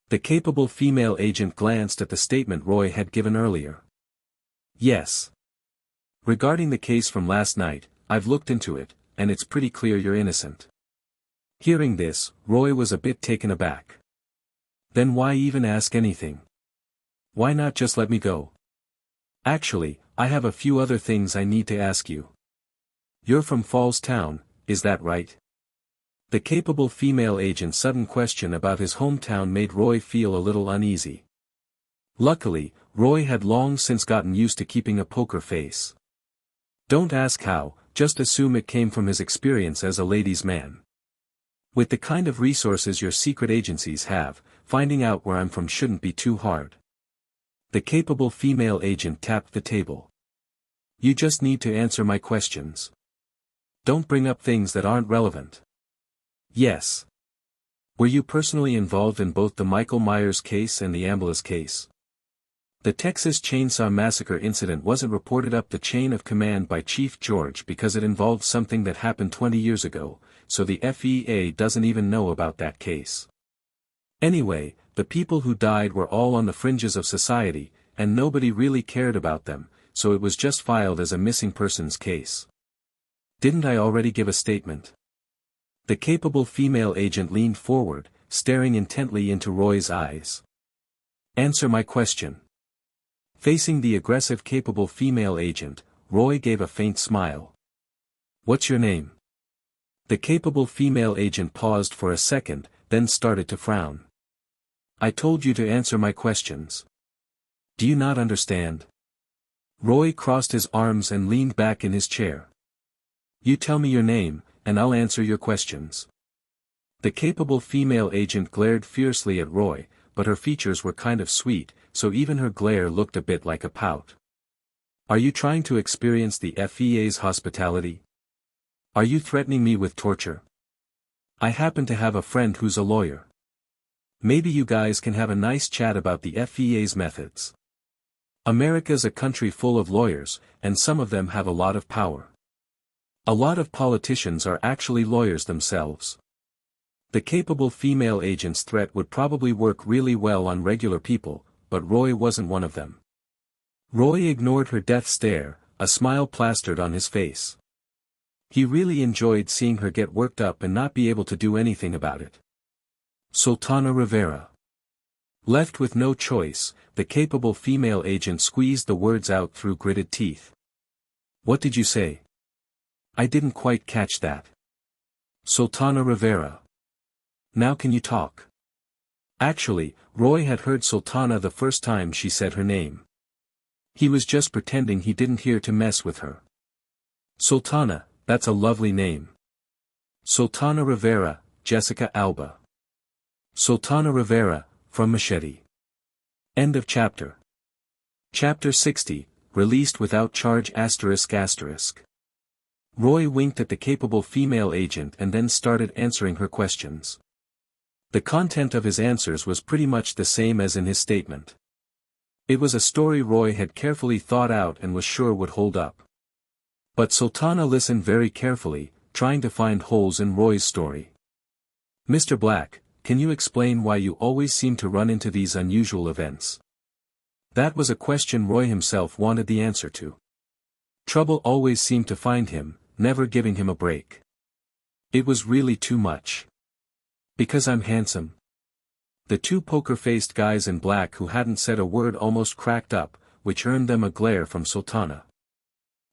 [SPEAKER 1] The capable female agent glanced at the statement Roy had given earlier. "Yes. Regarding the case from last night, I've looked into it, and it's pretty clear you're innocent." Hearing this, Roy was a bit taken aback. Then why even ask anything? Why not just let me go? "Actually, I have a few other things I need to ask you. You're from Falls Town, is that right?" The capable female agent's sudden question about his hometown made Roy feel a little uneasy. Luckily, Roy had long since gotten used to keeping a poker face. Don't ask how, just assume it came from his experience as a ladies' man. With the kind of resources your secret agencies have, finding out where I'm from shouldn't be too hard. The capable female agent tapped the table. You just need to answer my questions. Don't bring up things that aren't relevant. Yes. Were you personally involved in both the Michael Myers case and the Ambulance case? The Texas Chainsaw Massacre incident wasn't reported up the chain of command by Chief George because it involved something that happened 20 years ago, so the FEA doesn't even know about that case. Anyway, the people who died were all on the fringes of society, and nobody really cared about them, so it was just filed as a missing persons case. Didn't I already give a statement? The capable female agent leaned forward, staring intently into Roy's eyes. Answer my question. Facing the aggressive capable female agent, Roy gave a faint smile. What's your name? The capable female agent paused for a second, then started to frown. I told you to answer my questions. Do you not understand? Roy crossed his arms and leaned back in his chair. You tell me your name, and I'll answer your questions. The capable female agent glared fiercely at Roy, but her features were kind of sweet, so even her glare looked a bit like a pout. Are you trying to experience the FEA's hospitality? Are you threatening me with torture? I happen to have a friend who's a lawyer. Maybe you guys can have a nice chat about the FEA's methods. America's a country full of lawyers, and some of them have a lot of power. A lot of politicians are actually lawyers themselves. The capable female agent's threat would probably work really well on regular people, but Roy wasn't one of them. Roy ignored her death stare, a smile plastered on his face. He really enjoyed seeing her get worked up and not be able to do anything about it. Sultana Rivera. Left with no choice, the capable female agent squeezed the words out through gritted teeth. What did you say? I didn't quite catch that. Sultana Rivera. Now can you talk? Actually, Roy had heard Sultana the first time she said her name. He was just pretending he didn't hear to mess with her. Sultana, that's a lovely name. Sultana Rivera, Jessica Alba. Sultana Rivera, from Machete. End of chapter. Chapter 60, released without charge ***. Roy winked at the capable female agent and then started answering her questions. The content of his answers was pretty much the same as in his statement. It was a story Roy had carefully thought out and was sure would hold up. But Sultana listened very carefully, trying to find holes in Roy's story. Mr. Black, can you explain why you always seem to run into these unusual events? That was a question Roy himself wanted the answer to. Trouble always seemed to find him, never giving him a break. It was really too much. Because I'm handsome. The two poker-faced guys in black who hadn't said a word almost cracked up, which earned them a glare from Sultana.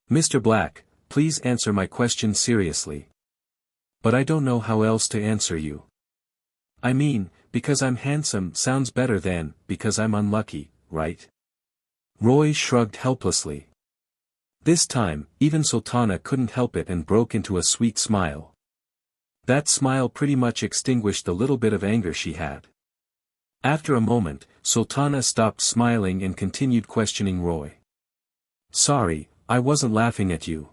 [SPEAKER 1] Mr. Black, please answer my question seriously. But I don't know how else to answer you. I mean, because I'm handsome sounds better than, because I'm unlucky, right? Roy shrugged helplessly. This time, even Sultana couldn't help it and broke into a sweet smile. That smile pretty much extinguished the little bit of anger she had. After a moment, Sultana stopped smiling and continued questioning Roy. Sorry, I wasn't laughing at you.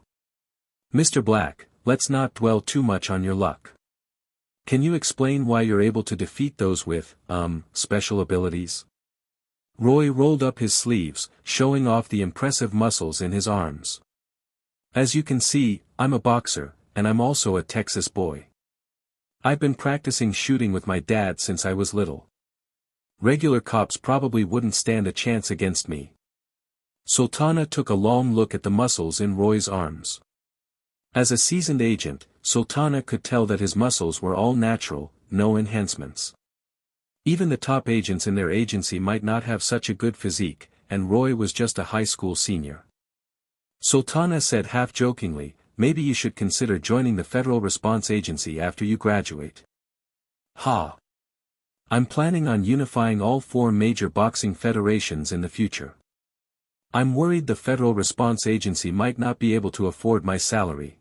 [SPEAKER 1] Mr. Black, let's not dwell too much on your luck. Can you explain why you're able to defeat those with, special abilities? Roy rolled up his sleeves, showing off the impressive muscles in his arms. As you can see, I'm a boxer, and I'm also a Texas boy. I've been practicing shooting with my dad since I was little. Regular cops probably wouldn't stand a chance against me. Sultana took a long look at the muscles in Roy's arms. As a seasoned agent, Sultana could tell that his muscles were all natural, no enhancements. Even the top agents in their agency might not have such a good physique, and Roy was just a high school senior. Sultana said half-jokingly, maybe you should consider joining the Federal Response Agency after you graduate. Ha! I'm planning on unifying all 4 major boxing federations in the future. I'm worried the Federal Response Agency might not be able to afford my salary.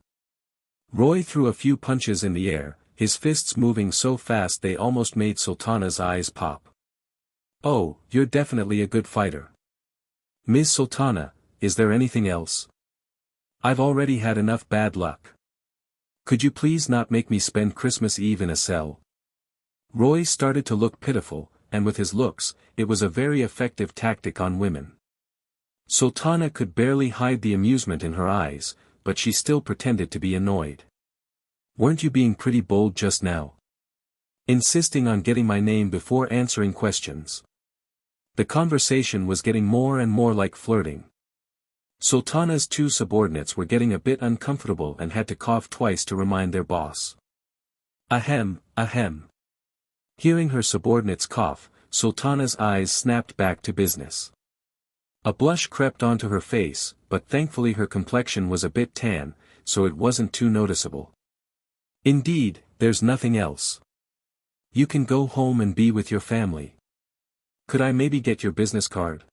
[SPEAKER 1] Roy threw a few punches in the air, his fists moving so fast they almost made Sultana's eyes pop. "Oh, you're definitely a good fighter. Ms. Sultana, is there anything else? I've already had enough bad luck. Could you please not make me spend Christmas Eve in a cell?" Roy started to look pitiful, and with his looks, it was a very effective tactic on women. Sultana could barely hide the amusement in her eyes, but she still pretended to be annoyed. "Weren't you being pretty bold just now? Insisting on getting my name before answering questions." The conversation was getting more and more like flirting. Sultana's two subordinates were getting a bit uncomfortable and had to cough twice to remind their boss. Ahem, ahem. Hearing her subordinates cough, Sultana's eyes snapped back to business. A blush crept onto her face, but thankfully her complexion was a bit tan, so it wasn't too noticeable. "Indeed, there's nothing else. You can go home and be with your family. Could I maybe get your business card?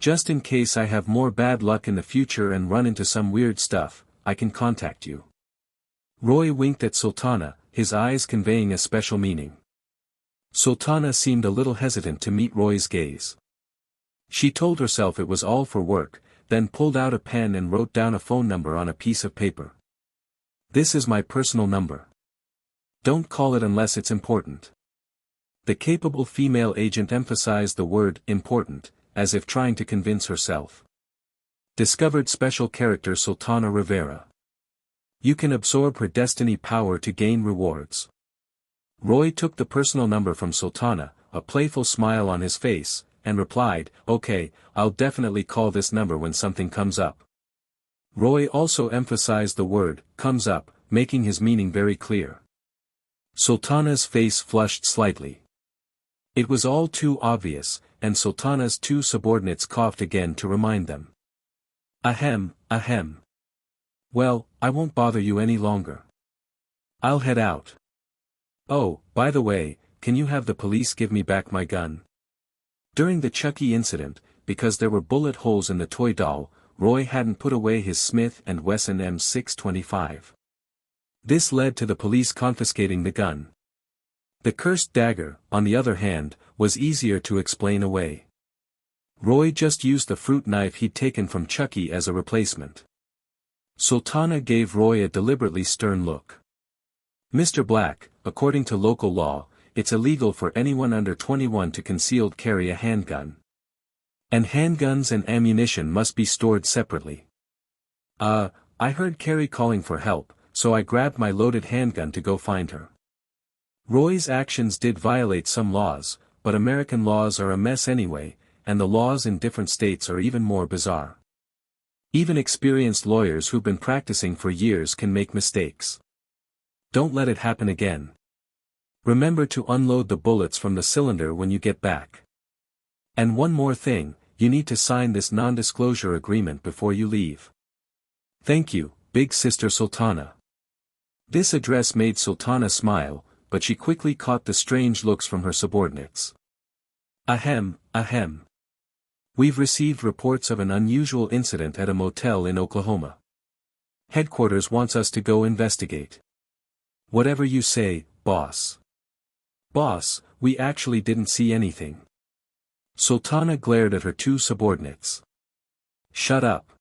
[SPEAKER 1] Just in case I have more bad luck in the future and run into some weird stuff, I can contact you." Roy winked at Sultana, his eyes conveying a special meaning. Sultana seemed a little hesitant to meet Roy's gaze. She told herself it was all for work, then pulled out a pen and wrote down a phone number on a piece of paper. "This is my personal number. Don't call it unless it's important." The capable female agent emphasized the word important, as if trying to convince herself. Discovered special character Sultana Rivera. You can absorb her destiny power to gain rewards. Roy took the personal number from Sultana, a playful smile on his face, and replied, "Okay, I'll definitely call this number when something comes up." Roy also emphasized the word, "comes up," making his meaning very clear. Sultana's face flushed slightly. It was all too obvious, and Sultana's two subordinates coughed again to remind them. Ahem, ahem. Well, I won't bother you any longer. I'll head out. Oh, by the way, can you have the police give me back my gun? During the Chucky incident, because there were bullet holes in the toy doll, Roy hadn't put away his Smith & Wesson M625. This led to the police confiscating the gun. The cursed dagger, on the other hand, was easier to explain away. Roy just used the fruit knife he'd taken from Chucky as a replacement. Sultana gave Roy a deliberately stern look. "Mr. Black, according to local law, it's illegal for anyone under 21 to concealed carry a handgun. And handguns and ammunition must be stored separately. I heard Carrie calling for help, so I grabbed my loaded handgun to go find her." Roy's actions did violate some laws, but American laws are a mess anyway, and the laws in different states are even more bizarre. Even experienced lawyers who've been practicing for years can make mistakes. Don't let it happen again. Remember to unload the bullets from the cylinder when you get back. And one more thing, you need to sign this non-disclosure agreement before you leave. Thank you, Big Sister Sultana. This address made Sultana smile, but she quickly caught the strange looks from her subordinates. Ahem, ahem. We've received reports of an unusual incident at a motel in Oklahoma. Headquarters wants us to go investigate. Whatever you say, boss. Boss, we actually didn't see anything. Sultana glared at her two subordinates. Shut up.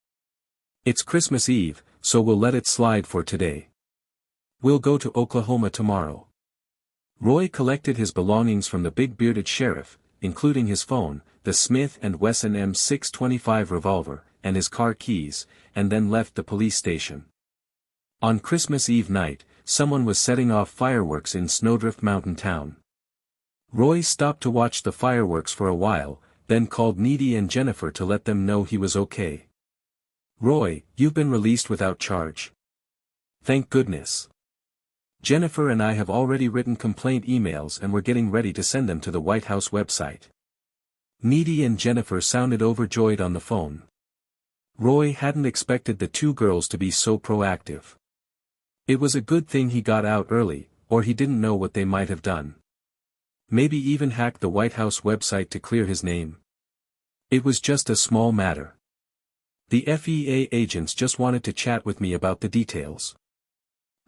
[SPEAKER 1] It's Christmas Eve, so we'll let it slide for today. We'll go to Oklahoma tomorrow. Roy collected his belongings from the big bearded sheriff, including his phone, the Smith & Wesson M625 revolver, and his car keys, and then left the police station. On Christmas Eve night, someone was setting off fireworks in Snowdrift Mountain Town. Roy stopped to watch the fireworks for a while, then called Needy and Jennifer to let them know he was okay. "Roy, you've been released without charge. Thank goodness. Jennifer and I have already written complaint emails and we're getting ready to send them to the White House website." Needy and Jennifer sounded overjoyed on the phone. Roy hadn't expected the two girls to be so proactive. It was a good thing he got out early, or he didn't know what they might have done. Maybe even hacked the White House website to clear his name. It was just a small matter. The FEA agents just wanted to chat with me about the details.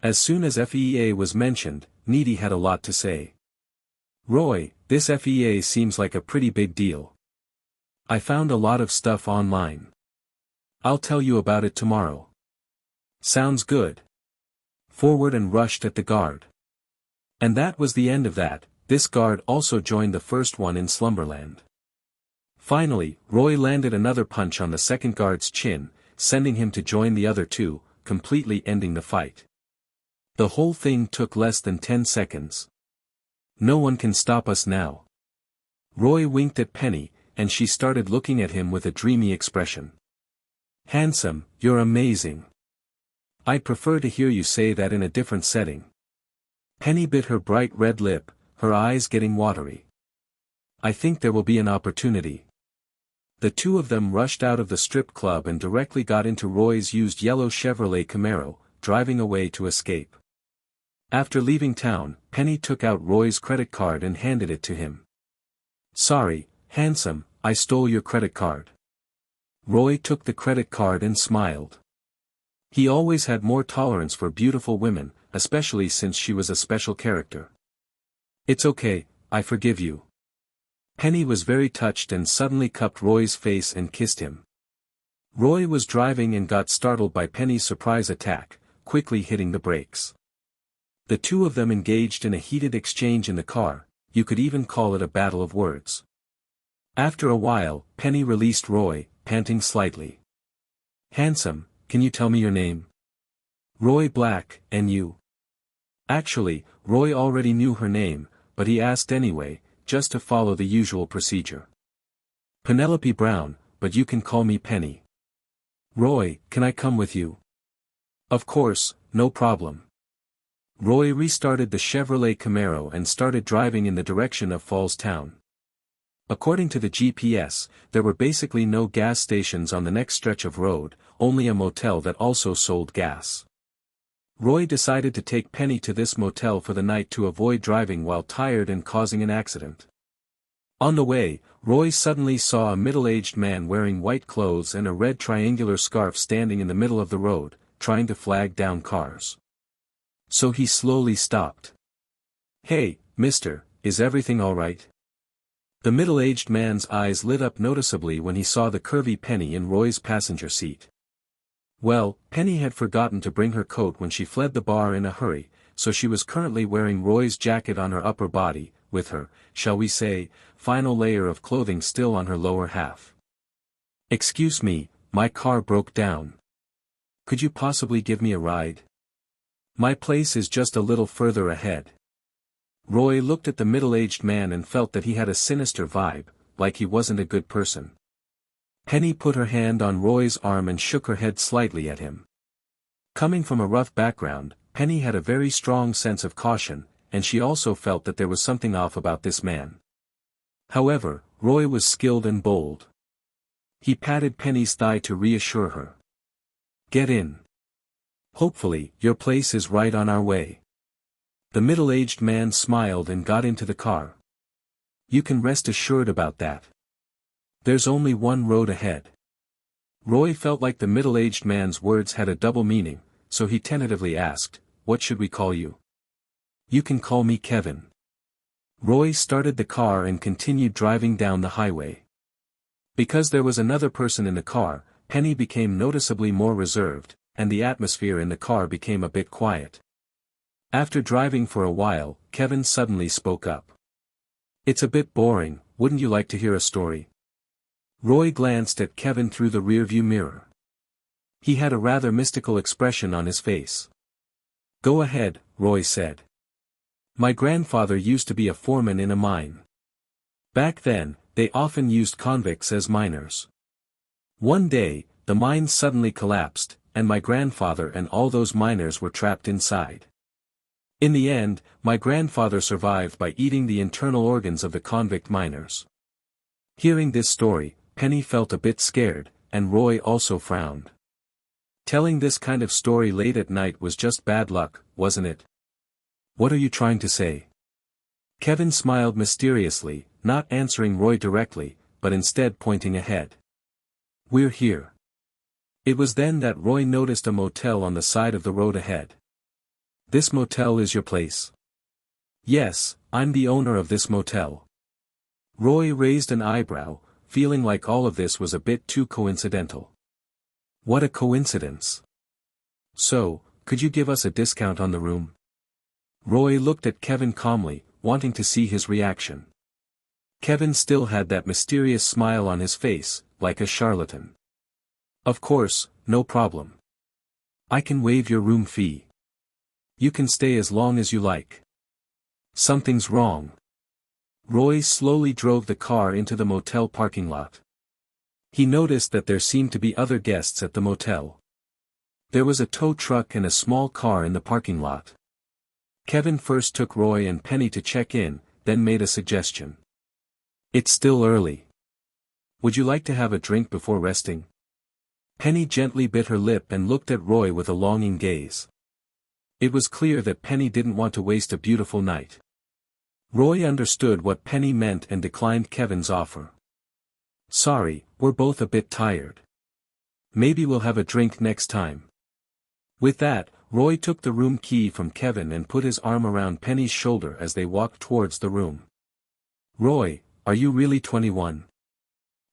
[SPEAKER 1] As soon as FEA was mentioned, Needy had a lot to say. Roy, this FEA seems like a pretty big deal. I found a lot of stuff online. I'll tell you about it tomorrow. Sounds good. Forward and rushed at the guard. And that was the end of that. This guard also joined the first one in Slumberland. Finally, Roy landed another punch on the second guard's chin, sending him to join the other two, completely ending the fight. The whole thing took less than 10 seconds. No one can stop us now. Roy winked at Penny, and she started looking at him with a dreamy expression. Handsome, you're amazing. I'd prefer to hear you say that in a different setting. Penny bit her bright red lip, her eyes getting watery. I think there will be an opportunity. The two of them rushed out of the strip club and directly got into Roy's used yellow Chevrolet Camaro, driving away to escape. After leaving town, Penny took out Roy's credit card and handed it to him. Sorry, handsome, I stole your credit card. Roy took the credit card and smiled. He always had more tolerance for beautiful women, especially since she was a special character. It's okay, I forgive you. Penny was very touched and suddenly cupped Roy's face and kissed him. Roy was driving and got startled by Penny's surprise attack, quickly hitting the brakes. The two of them engaged in a heated exchange in the car, you could even call it a battle of words. After a while, Penny released Roy, panting slightly. Handsome, can you tell me your name? Roy Black, and you? Actually, Roy already knew her name, but he asked anyway, just to follow the usual procedure. Penelope Brown, but you can call me Penny. Roy, can I come with you? Of course, no problem. Roy restarted the Chevrolet Camaro and started driving in the direction of Falls Town. According to the GPS, there were basically no gas stations on the next stretch of road, only a motel that also sold gas. Roy decided to take Penny to this motel for the night to avoid driving while tired and causing an accident. On the way, Roy suddenly saw a middle-aged man wearing white clothes and a red triangular scarf standing in the middle of the road, trying to flag down cars. So he slowly stopped. Hey, mister, is everything all right? The middle-aged man's eyes lit up noticeably when he saw the curvy Penny in Roy's passenger seat. Well, Penny had forgotten to bring her coat when she fled the bar in a hurry, so she was currently wearing Roy's jacket on her upper body, with her, shall we say, final layer of clothing still on her lower half. Excuse me, my car broke down. Could you possibly give me a ride? My place is just a little further ahead. Roy looked at the middle-aged man and felt that he had a sinister vibe, like he wasn't a good person. Penny put her hand on Roy's arm and shook her head slightly at him. Coming from a rough background, Penny had a very strong sense of caution, and she also felt that there was something off about this man. However, Roy was skilled and bold. He patted Penny's thigh to reassure her. Get in. Hopefully, your place is right on our way. The middle-aged man smiled and got into the car. You can rest assured about that. There's only one road ahead. Roy felt like the middle-aged man's words had a double meaning, so he tentatively asked, what should we call you? You can call me Kevin. Roy started the car and continued driving down the highway. Because there was another person in the car, Penny became noticeably more reserved, and the atmosphere in the car became a bit quiet. After driving for a while, Kevin suddenly spoke up. It's a bit boring, wouldn't you like to hear a story? Roy glanced at Kevin through the rearview mirror. He had a rather mystical expression on his face. Go ahead, Roy said. My grandfather used to be a foreman in a mine. Back then, they often used convicts as miners. One day, the mine suddenly collapsed, and my grandfather and all those miners were trapped inside. In the end, my grandfather survived by eating the internal organs of the convict miners. Hearing this story, Penny felt a bit scared, and Roy also frowned. Telling this kind of story late at night was just bad luck, wasn't it? What are you trying to say? Kevin smiled mysteriously, not answering Roy directly, but instead pointing ahead. We're here. It was then that Roy noticed a motel on the side of the road ahead. This motel is your place? Yes, I'm the owner of this motel. Roy raised an eyebrow, feeling like all of this was a bit too coincidental. What a coincidence. So, could you give us a discount on the room? Roy looked at Kevin calmly, wanting to see his reaction. Kevin still had that mysterious smile on his face, like a charlatan. Of course, no problem. I can waive your room fee. You can stay as long as you like. Something's wrong. Roy slowly drove the car into the motel parking lot. He noticed that there seemed to be other guests at the motel. There was a tow truck and a small car in the parking lot. Kevin first took Roy and Penny to check in, then made a suggestion. It's still early. Would you like to have a drink before resting? Penny gently bit her lip and looked at Roy with a longing gaze. It was clear that Penny didn't want to waste a beautiful night. Roy understood what Penny meant and declined Kevin's offer. Sorry, we're both a bit tired. Maybe we'll have a drink next time. With that, Roy took the room key from Kevin and put his arm around Penny's shoulder as they walked towards the room. Roy, are you really 21?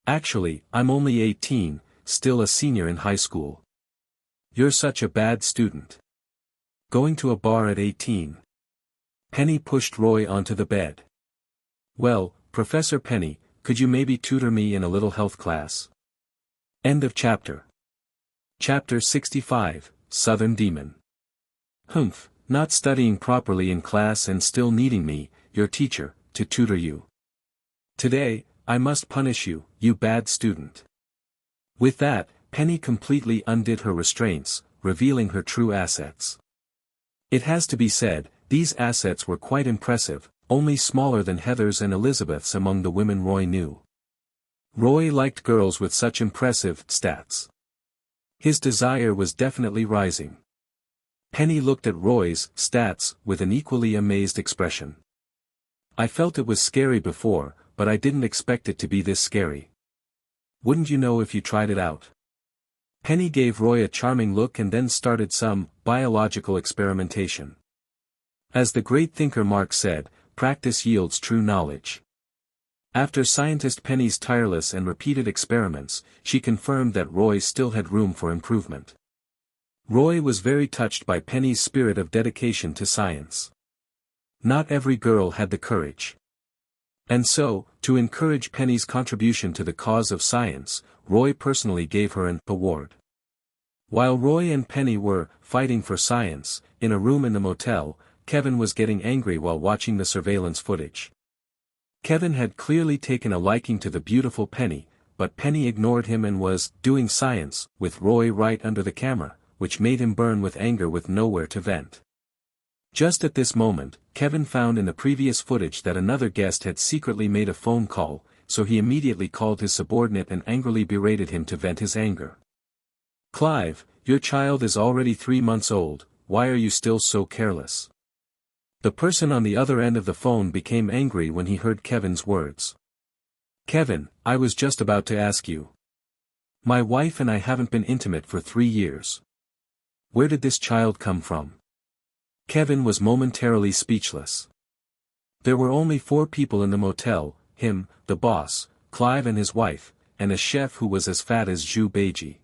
[SPEAKER 1] Actually, I'm only 18, still a senior in high school. You're such a bad student. Going to a bar at 18. Penny pushed Roy onto the bed. Well, Professor Penny, could you maybe tutor me in a little health class? End of chapter. Chapter 65, Southern Demon. Humph, not studying properly in class and still needing me, your teacher, to tutor you. Today, I must punish you, you bad student. With that, Penny completely undid her restraints, revealing her true assets. It has to be said, these assets were quite impressive, only smaller than Heather's and Elizabeth's among the women Roy knew. Roy liked girls with such impressive stats. His desire was definitely rising. Penny looked at Roy's stats with an equally amazed expression. I felt it was scary before, but I didn't expect it to be this scary. Wouldn't you know if you tried it out? Penny gave Roy a charming look and then started some biological experimentation. As the great thinker Marx said, practice yields true knowledge. After scientist Penny's tireless and repeated experiments, she confirmed that Roy still had room for improvement. Roy was very touched by Penny's spirit of dedication to science. Not every girl had the courage. And so, to encourage Penny's contribution to the cause of science, Roy personally gave her an award. While Roy and Penny were fighting for science, in a room in the motel, Kevin was getting angry while watching the surveillance footage. Kevin had clearly taken a liking to the beautiful Penny, but Penny ignored him and was doing science with Roy right under the camera, which made him burn with anger with nowhere to vent. Just at this moment, Kevin found in the previous footage that another guest had secretly made a phone call, so he immediately called his subordinate and angrily berated him to vent his anger. Clive, your child is already 3 months old, why are you still so careless? The person on the other end of the phone became angry when he heard Kevin's words. Kevin, I was just about to ask you. My wife and I haven't been intimate for 3 years. Where did this child come from? Kevin was momentarily speechless. There were only 4 people in the motel, him, the boss, Clive and his wife, and a chef who was as fat as Zhu Beiji.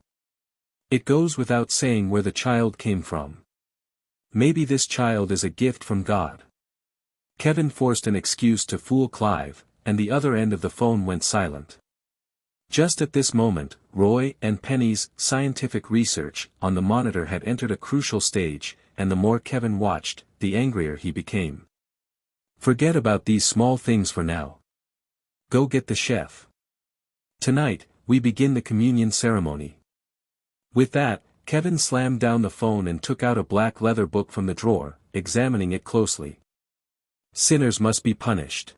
[SPEAKER 1] It goes without saying where the child came from. Maybe this child is a gift from God. Kevin forced an excuse to fool Clive, and the other end of the phone went silent. Just at this moment, Roy and Penny's scientific research on the monitor had entered a crucial stage, and the more Kevin watched, the angrier he became. Forget about these small things for now. Go get the chef. Tonight, we begin the communion ceremony. With that, Kevin slammed down the phone and took out a black leather book from the drawer, examining it closely. Sinners must be punished.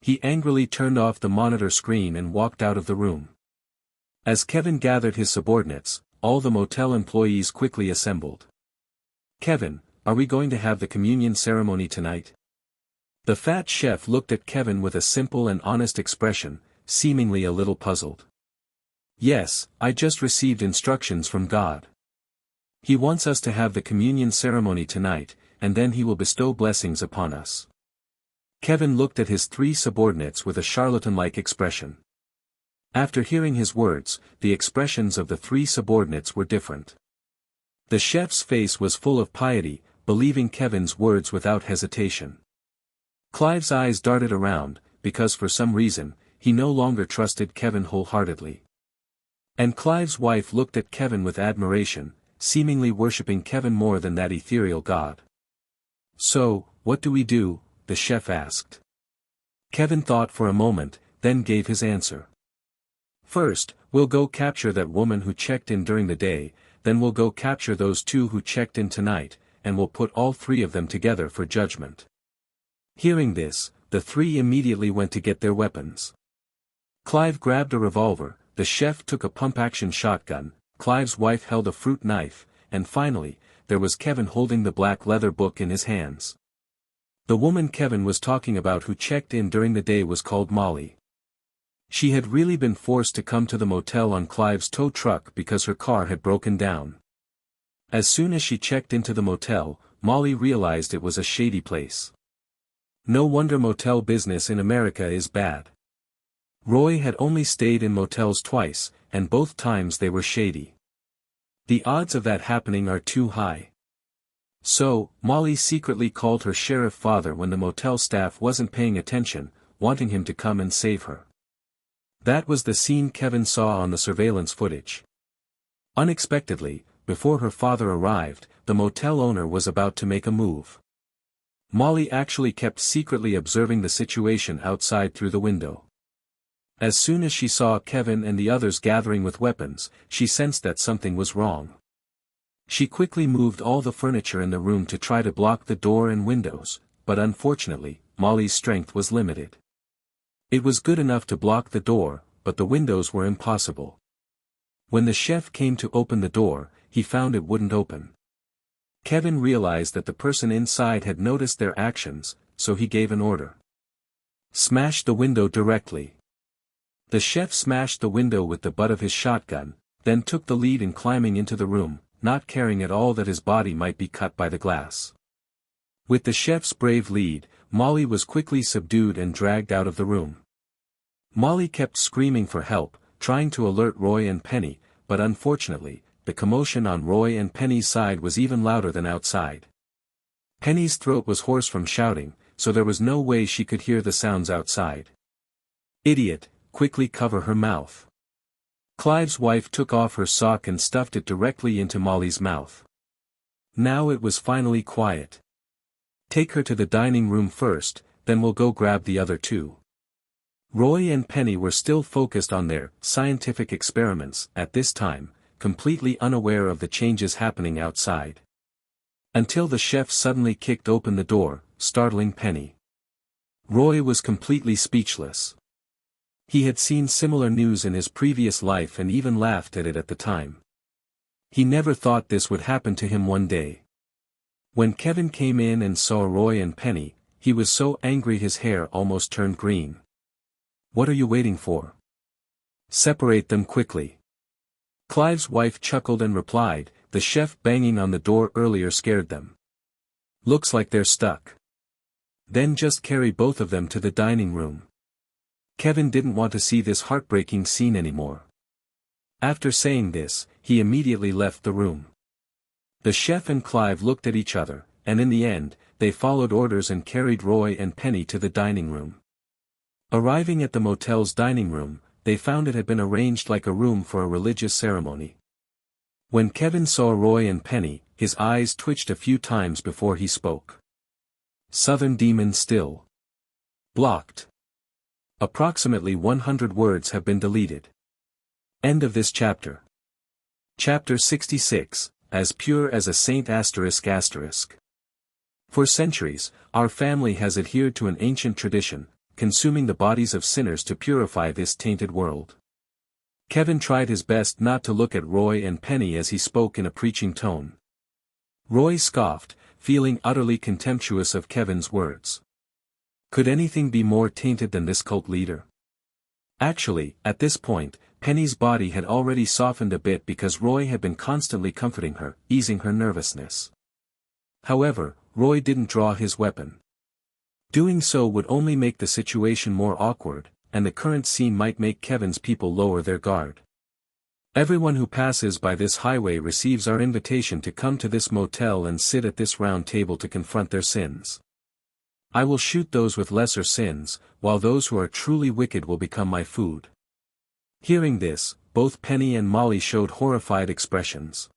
[SPEAKER 1] He angrily turned off the monitor screen and walked out of the room. As Kevin gathered his subordinates, all the motel employees quickly assembled. Kevin, are we going to have the communion ceremony tonight? The fat chef looked at Kevin with a simple and honest expression, seemingly a little puzzled. Yes, I just received instructions from God. He wants us to have the communion ceremony tonight, and then he will bestow blessings upon us. Kevin looked at his three subordinates with a charlatan-like expression. After hearing his words, the expressions of the three subordinates were different. The chef's face was full of piety, believing Kevin's words without hesitation. Clive's eyes darted around, because for some reason, he no longer trusted Kevin wholeheartedly. And Clive's wife looked at Kevin with admiration, seemingly worshipping Kevin more than that ethereal god. "So, what do we do?" the chef asked. Kevin thought for a moment, then gave his answer. "First, we'll go capture that woman who checked in during the day, then we'll go capture those two who checked in tonight, and we'll put all three of them together for judgment." Hearing this, the three immediately went to get their weapons. Clive grabbed a revolver, the chef took a pump-action shotgun, Clive's wife held a fruit knife, and finally, there was Kevin holding the black leather book in his hands. The woman Kevin was talking about who checked in during the day was called Molly. She had really been forced to come to the motel on Clive's tow truck because her car had broken down. As soon as she checked into the motel, Molly realized it was a shady place. No wonder motel business in America is bad. Roy had only stayed in motels twice, and both times they were shady. The odds of that happening are too high. So, Molly secretly called her sheriff father when the motel staff wasn't paying attention, wanting him to come and save her. That was the scene Kevin saw on the surveillance footage. Unexpectedly, before her father arrived, the motel owner was about to make a move. Molly actually kept secretly observing the situation outside through the window. As soon as she saw Kevin and the others gathering with weapons, she sensed that something was wrong. She quickly moved all the furniture in the room to try to block the door and windows, but unfortunately, Molly's strength was limited. It was good enough to block the door, but the windows were impossible. When the chef came to open the door, he found it wouldn't open. Kevin realized that the person inside had noticed their actions, so he gave an order. "Smash the window directly." The chef smashed the window with the butt of his shotgun, then took the lead in climbing into the room, not caring at all that his body might be cut by the glass. With the chef's brave lead, Molly was quickly subdued and dragged out of the room. Molly kept screaming for help, trying to alert Roy and Penny, but unfortunately, the commotion on Roy and Penny's side was even louder than outside. Penny's throat was hoarse from shouting, so there was no way she could hear the sounds outside. "Idiot, quickly cover her mouth." Clive's wife took off her sock and stuffed it directly into Molly's mouth. Now it was finally quiet. "Take her to the dining room first, then we'll go grab the other two." Roy and Penny were still focused on their scientific experiments at this time, completely unaware of the changes happening outside. Until the chef suddenly kicked open the door, startling Penny. Roy was completely speechless. He had seen similar news in his previous life and even laughed at it at the time. He never thought this would happen to him one day. When Kevin came in and saw Roy and Penny, he was so angry his hair almost turned green. "What are you waiting for? Separate them quickly." Clive's wife chuckled and replied, "The chef banging on the door earlier scared them. Looks like they're stuck. Then just carry both of them to the dining room." Kevin didn't want to see this heartbreaking scene anymore. After saying this, he immediately left the room. The chef and Clive looked at each other, and in the end, they followed orders and carried Roy and Penny to the dining room. Arriving at the motel's dining room, they found it had been arranged like a room for a religious ceremony. When Kevin saw Roy and Penny, his eyes twitched a few times before he spoke. "Southern demon still. Blocked. Approximately 100 words have been deleted." End of this chapter. Chapter 66, As Pure as a Saint ***. For centuries, our family has adhered to an ancient tradition, consuming the bodies of sinners to purify this tainted world. Kevin tried his best not to look at Roy and Penny as he spoke in a preaching tone. Roy scoffed, feeling utterly contemptuous of Kevin's words. Could anything be more tainted than this cult leader? Actually, at this point, Penny's body had already softened a bit because Roy had been constantly comforting her, easing her nervousness. However, Roy didn't draw his weapon. Doing so would only make the situation more awkward, and the current scene might make Kevin's people lower their guard. Everyone who passes by this highway receives our invitation to come to this motel and sit at this round table to confront their sins. I will shoot those with lesser sins, while those who are truly wicked will become my food. Hearing this, both Penny and Molly showed horrified expressions.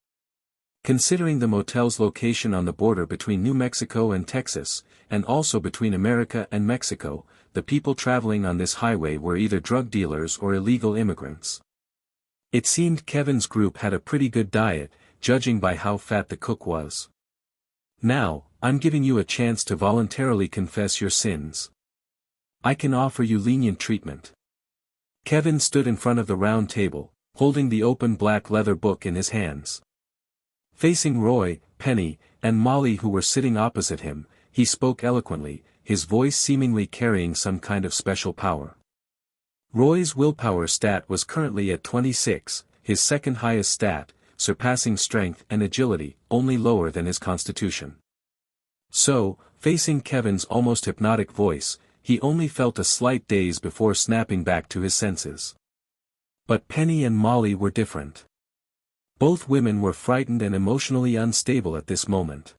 [SPEAKER 1] Considering the motel's location on the border between New Mexico and Texas, and also between America and Mexico, the people traveling on this highway were either drug dealers or illegal immigrants. It seemed Kevin's group had a pretty good diet, judging by how fat the cook was. Now, I'm giving you a chance to voluntarily confess your sins. I can offer you lenient treatment. Kevin stood in front of the round table, holding the open black leather book in his hands. Facing Roy, Penny, and Molly who were sitting opposite him, he spoke eloquently, his voice seemingly carrying some kind of special power. Roy's willpower stat was currently at 26, his second highest stat, surpassing strength and agility, only lower than his constitution. So, facing Kevin's almost hypnotic voice, he only felt a slight daze before snapping back to his senses. But Penny and Molly were different. Both women were frightened and emotionally unstable at this moment.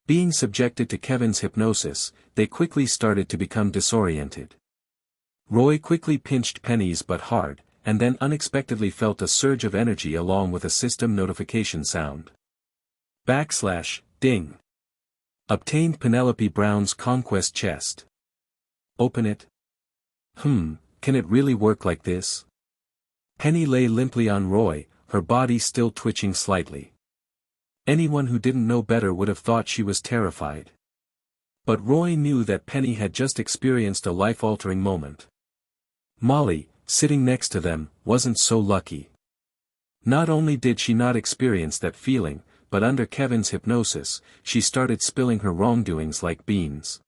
[SPEAKER 1] Being subjected to Kevin's hypnosis, they quickly started to become disoriented. Roy quickly pinched Penny's butt hard, and then unexpectedly felt a surge of energy along with a system notification sound. /ding. Obtained Penelope Brown's conquest chest. Open it. Can it really work like this? Penny lay limply on Roy, her body still twitching slightly. Anyone who didn't know better would have thought she was terrified. But Roy knew that Penny had just experienced a life-altering moment. Molly, sitting next to them, wasn't so lucky. Not only did she not experience that feeling, but under Kevin's hypnosis, she started spilling her wrongdoings like beans.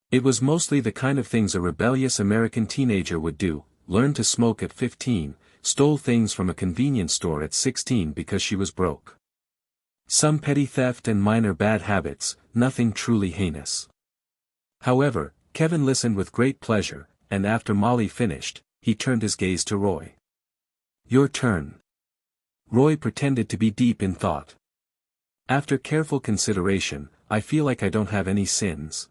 [SPEAKER 1] It was mostly the kind of things a rebellious American teenager would do: learn to smoke at 15, stole things from a convenience store at 16 because she was broke. Some petty theft and minor bad habits, nothing truly heinous. However, Kevin listened with great pleasure, and after Molly finished, he turned his gaze to Roy. Your turn. Roy pretended to be deep in thought. After careful consideration, I feel like I don't have any sins.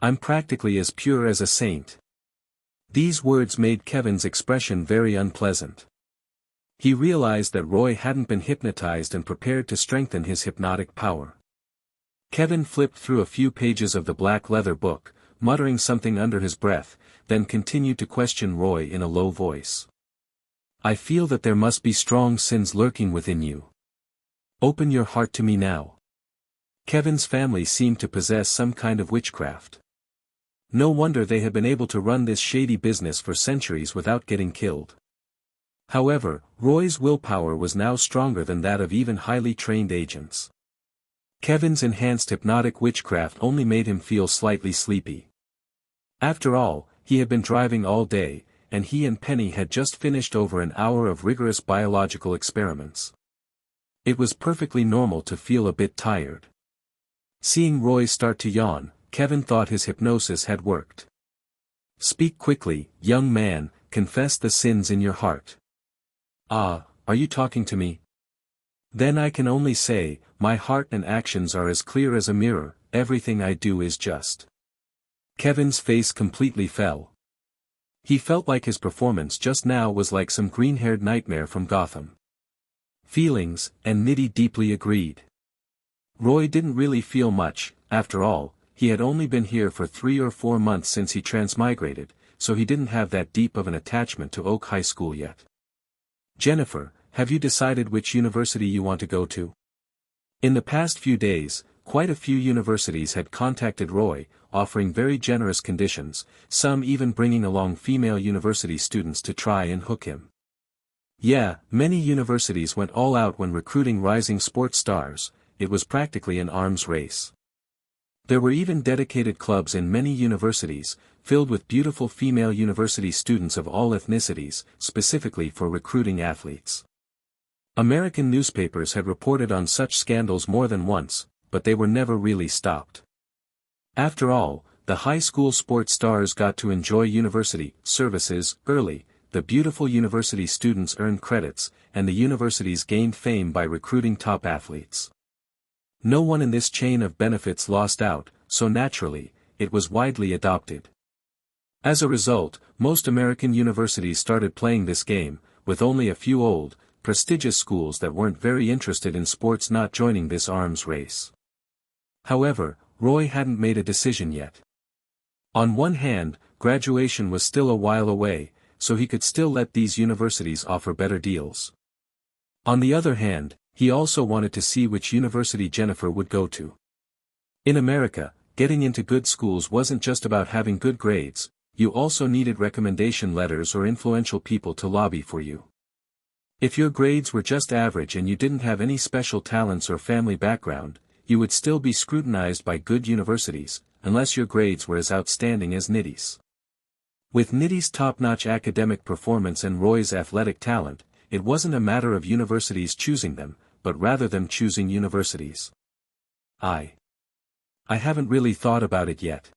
[SPEAKER 1] I'm practically as pure as a saint. These words made Kevin's expression very unpleasant. He realized that Roy hadn't been hypnotized and prepared to strengthen his hypnotic power. Kevin flipped through a few pages of the black leather book, muttering something under his breath, then continued to question Roy in a low voice. I feel that there must be strong sins lurking within you. Open your heart to me now. Kevin's family seemed to possess some kind of witchcraft. No wonder they had been able to run this shady business for centuries without getting killed. However, Roy's willpower was now stronger than that of even highly trained agents. Kevin's enhanced hypnotic witchcraft only made him feel slightly sleepy. After all, he had been driving all day, and he and Penny had just finished over an hour of rigorous biological experiments. It was perfectly normal to feel a bit tired. Seeing Roy start to yawn, Kevin thought his hypnosis had worked. Speak quickly, young man, confess the sins in your heart. Ah, are you talking to me? Then I can only say, my heart and actions are as clear as a mirror, everything I do is just. Kevin's face completely fell. He felt like his performance just now was like some green-haired nightmare from Gotham. Feelings, and Nitty deeply agreed. Roy didn't really feel much, after all, he had only been here for 3 or 4 months since he transmigrated, so he didn't have that deep of an attachment to Oak High School yet. Jennifer, have you decided which university you want to go to? In the past few days, quite a few universities had contacted Roy, offering very generous conditions, some even bringing along female university students to try and hook him. Yeah, many universities went all out when recruiting rising sports stars, it was practically an arms race. There were even dedicated clubs in many universities, filled with beautiful female university students of all ethnicities, specifically for recruiting athletes. American newspapers had reported on such scandals more than once, but they were never really stopped. After all, the high school sports stars got to enjoy university services early, the beautiful university students earned credits, and the universities gained fame by recruiting top athletes. No one in this chain of benefits lost out, so naturally, it was widely adopted. As a result, most American universities started playing this game, with only a few old, prestigious schools that weren't very interested in sports not joining this arms race. However, Roy hadn't made a decision yet. On one hand, graduation was still a while away, so he could still let these universities offer better deals. On the other hand, he also wanted to see which university Jennifer would go to. In America, getting into good schools wasn't just about having good grades, you also needed recommendation letters or influential people to lobby for you. If your grades were just average and you didn't have any special talents or family background, you would still be scrutinized by good universities, unless your grades were as outstanding as Nitty's. With Nitty's top-notch academic performance and Roy's athletic talent, it wasn't a matter of universities choosing them, but rather them choosing universities. I haven't really thought about it yet.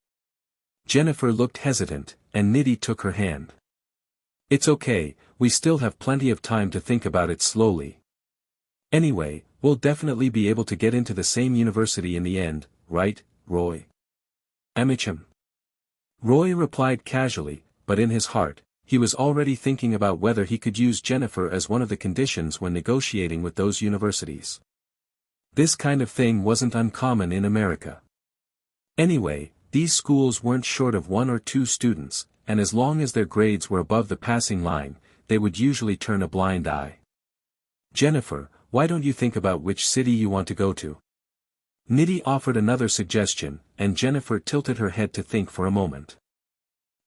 [SPEAKER 1] Jennifer looked hesitant, and Nitty took her hand. It's okay, we still have plenty of time to think about it slowly. Anyway, we'll definitely be able to get into the same university in the end, right, Roy? Amicham. Roy replied casually, but in his heart, he was already thinking about whether he could use Jennifer as one of the conditions when negotiating with those universities. This kind of thing wasn't uncommon in America. Anyway, these schools weren't short of 1 or 2 students, and as long as their grades were above the passing line, they would usually turn a blind eye. Jennifer, why don't you think about which city you want to go to? Nitty offered another suggestion, and Jennifer tilted her head to think for a moment.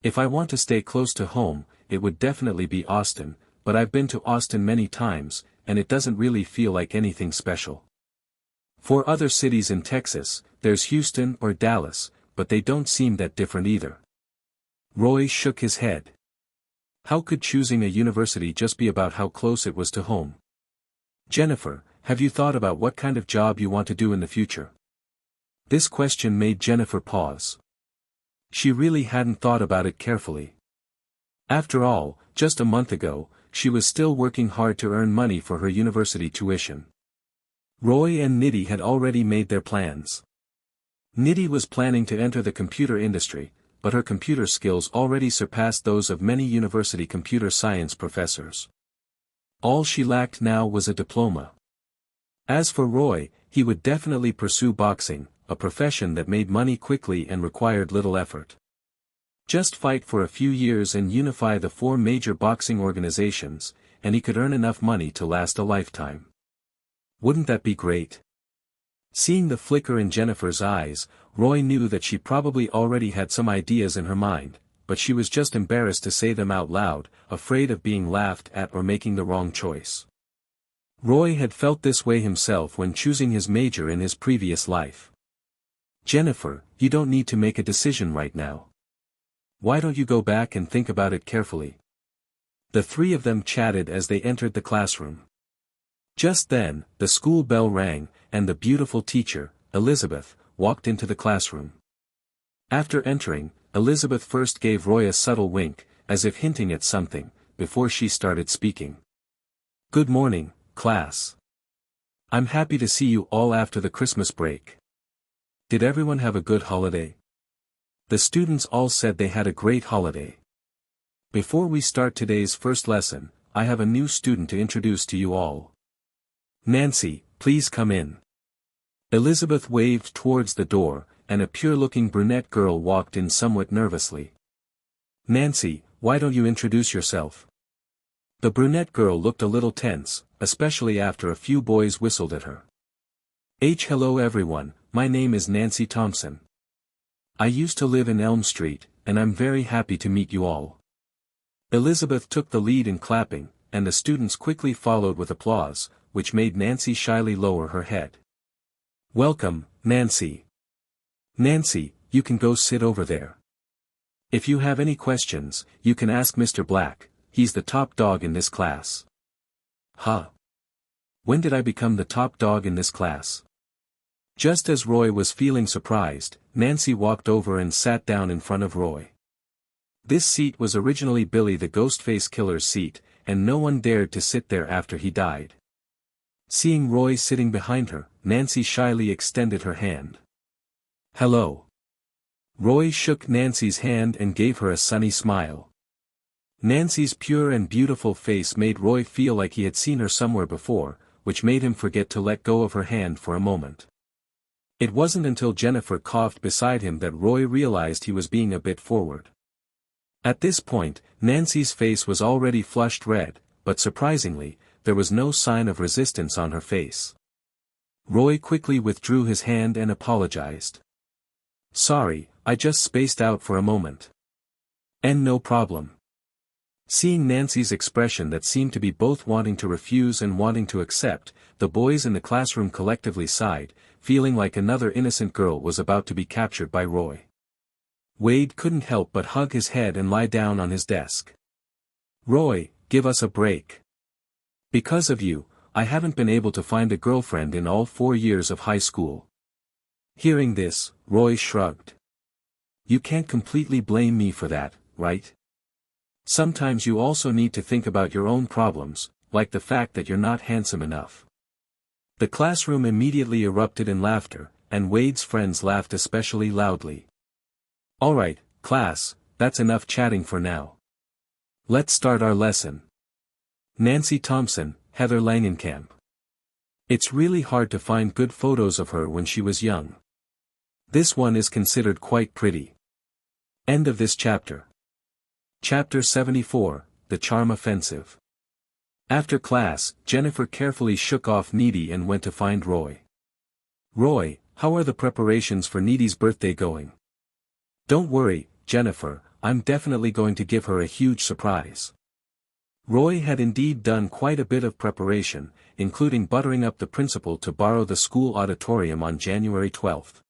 [SPEAKER 1] If I want to stay close to home, it would definitely be Austin, but I've been to Austin many times, and it doesn't really feel like anything special. For other cities in Texas, there's Houston or Dallas, but they don't seem that different either. Roy shook his head. How could choosing a university just be about how close it was to home? Jennifer, have you thought about what kind of job you want to do in the future? This question made Jennifer pause. She really hadn't thought about it carefully. After all, just a month ago, she was still working hard to earn money for her university tuition. Roy and Nitty had already made their plans. Nitty was planning to enter the computer industry, but her computer skills already surpassed those of many university computer science professors. All she lacked now was a diploma. As for Roy, he would definitely pursue boxing, a profession that made money quickly and required little effort. Just fight for a few years and unify the 4 major boxing organizations, and he could earn enough money to last a lifetime. Wouldn't that be great? Seeing the flicker in Jennifer's eyes, Roy knew that she probably already had some ideas in her mind, but she was just embarrassed to say them out loud, afraid of being laughed at or making the wrong choice. Roy had felt this way himself when choosing his major in his previous life. Jennifer, you don't need to make a decision right now. Why don't you go back and think about it carefully? The 3 of them chatted as they entered the classroom. Just then, the school bell rang, and the beautiful teacher, Elizabeth, walked into the classroom. After entering, Elizabeth first gave Roy a subtle wink, as if hinting at something, before she started speaking. Good morning, class. I'm happy to see you all after the Christmas break. Did everyone have a good holiday? The students all said they had a great holiday. Before we start today's first lesson, I have a new student to introduce to you all. Nancy, please come in. Elizabeth waved towards the door, and a pure-looking brunette girl walked in somewhat nervously. Nancy, why don't you introduce yourself? The brunette girl looked a little tense, especially after a few boys whistled at her. Hello everyone, my name is Nancy Thompson. I used to live in Elm Street, and I'm very happy to meet you all. Elizabeth took the lead in clapping, and the students quickly followed with applause, which made Nancy shyly lower her head. Welcome, Nancy. Nancy, you can go sit over there. If you have any questions, you can ask Mr. Black, he's the top dog in this class. Huh? When did I become the top dog in this class? Just as Roy was feeling surprised, Nancy walked over and sat down in front of Roy. This seat was originally Billy the Ghostface Killer's seat, and no one dared to sit there after he died. Seeing Roy sitting behind her, Nancy shyly extended her hand. Hello. Roy shook Nancy's hand and gave her a sunny smile. Nancy's pure and beautiful face made Roy feel like he had seen her somewhere before, which made him forget to let go of her hand for a moment. It wasn't until Jennifer coughed beside him that Roy realized he was being a bit forward. At this point, Nancy's face was already flushed red, but surprisingly, there was no sign of resistance on her face. Roy quickly withdrew his hand and apologized. Sorry, I just spaced out for a moment. And no problem. Seeing Nancy's expression that seemed to be both wanting to refuse and wanting to accept, the boys in the classroom collectively sighed, feeling like another innocent girl was about to be captured by Roy. Wade couldn't help but hug his head and lie down on his desk. Roy, give us a break. Because of you, I haven't been able to find a girlfriend in all 4 years of high school. Hearing this, Roy shrugged. You can't completely blame me for that, right? Sometimes you also need to think about your own problems, like the fact that you're not handsome enough. The classroom immediately erupted in laughter, and Wade's friends laughed especially loudly. Alright, class, that's enough chatting for now. Let's start our lesson. Nancy Thompson, Heather Langenkamp. It's really hard to find good photos of her when she was young. This one is considered quite pretty. End of this chapter. Chapter 74, The Charm Offensive. After class, Jennifer carefully shook off Needy and went to find Roy. Roy, how are the preparations for Needy's birthday going? Don't worry, Jennifer, I'm definitely going to give her a huge surprise. Roy had indeed done quite a bit of preparation, including buttering up the principal to borrow the school auditorium on January 12th.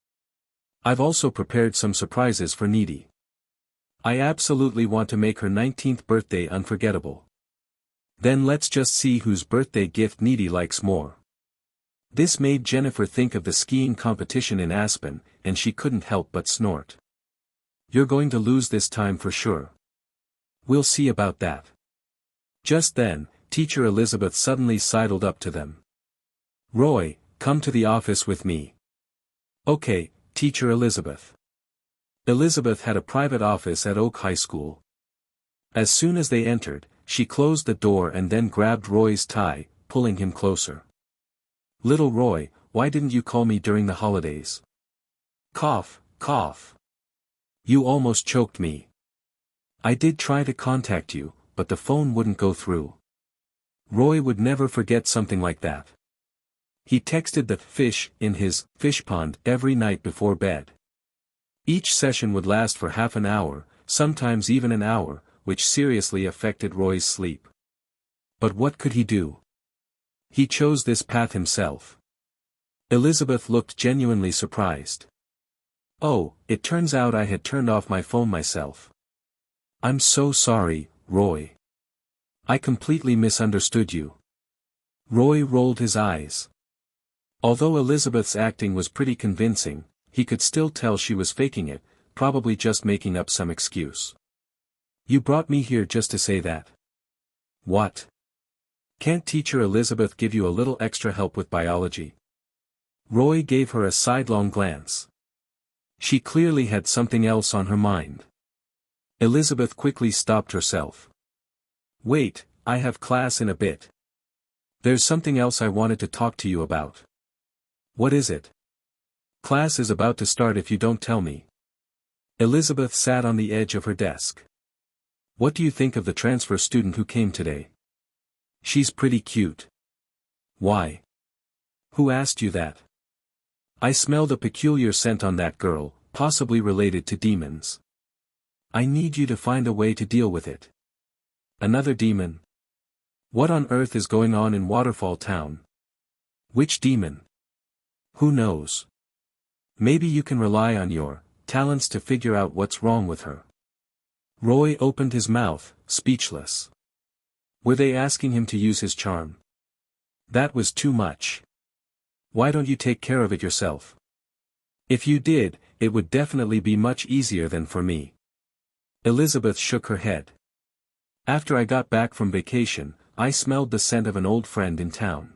[SPEAKER 1] I've also prepared some surprises for Needy. I absolutely want to make her 19th birthday unforgettable. Then let's just see whose birthday gift Needy likes more. This made Jennifer think of the skiing competition in Aspen, and she couldn't help but snort. You're going to lose this time for sure. We'll see about that. Just then, Teacher Elizabeth suddenly sidled up to them. Roy, come to the office with me. Okay, Teacher Elizabeth. Elizabeth had a private office at Oak High School. As soon as they entered, she closed the door and then grabbed Roy's tie, pulling him closer. Little Roy, why didn't you call me during the holidays? Cough, cough. You almost choked me. I did try to contact you, but the phone wouldn't go through. Roy would never forget something like that. He texted the fish in his fish pond every night before bed. Each session would last for half an hour, sometimes even an hour, which seriously affected Roy's sleep. But what could he do? He chose this path himself. Elizabeth looked genuinely surprised. Oh, it turns out I had turned off my phone myself. I'm so sorry, Roy. I completely misunderstood you. Roy rolled his eyes. Although Elizabeth's acting was pretty convincing, he could still tell she was faking it, probably just making up some excuse. You brought me here just to say that. What? Can't Teacher Elizabeth give you a little extra help with biology? Roy gave her a sidelong glance. She clearly had something else on her mind. Elizabeth quickly stopped herself. Wait, I have class in a bit. There's something else I wanted to talk to you about. What is it? Class is about to start if you don't tell me. Elizabeth sat on the edge of her desk. What do you think of the transfer student who came today? She's pretty cute. Why? Who asked you that? I smelled a peculiar scent on that girl, possibly related to demons. I need you to find a way to deal with it. Another demon? What on earth is going on in Waterfall Town? Which demon? Who knows? Maybe you can rely on your talents to figure out what's wrong with her. Roy opened his mouth, speechless. Were they asking him to use his charm? That was too much. Why don't you take care of it yourself? If you did, it would definitely be much easier than for me. Elizabeth shook her head. After I got back from vacation, I smelled the scent of an old friend in town.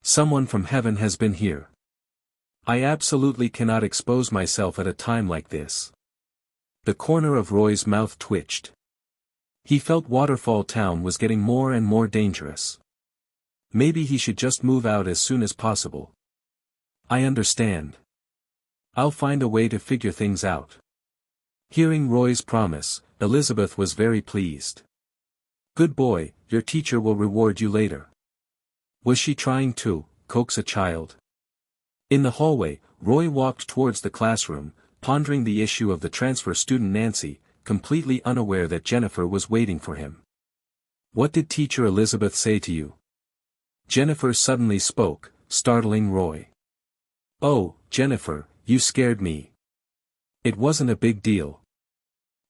[SPEAKER 1] Someone from heaven has been here. I absolutely cannot expose myself at a time like this. The corner of Roy's mouth twitched. He felt Waterfall Town was getting more and more dangerous. Maybe he should just move out as soon as possible. I understand. I'll find a way to figure things out. Hearing Roy's promise, Elizabeth was very pleased. Good boy, your teacher will reward you later. Was she trying to coax a child? In the hallway, Roy walked towards the classroom, pondering the issue of the transfer student Nancy, completely unaware that Jennifer was waiting for him. What did teacher Elizabeth say to you? Jennifer suddenly spoke, startling Roy. Oh, Jennifer, you scared me. It wasn't a big deal.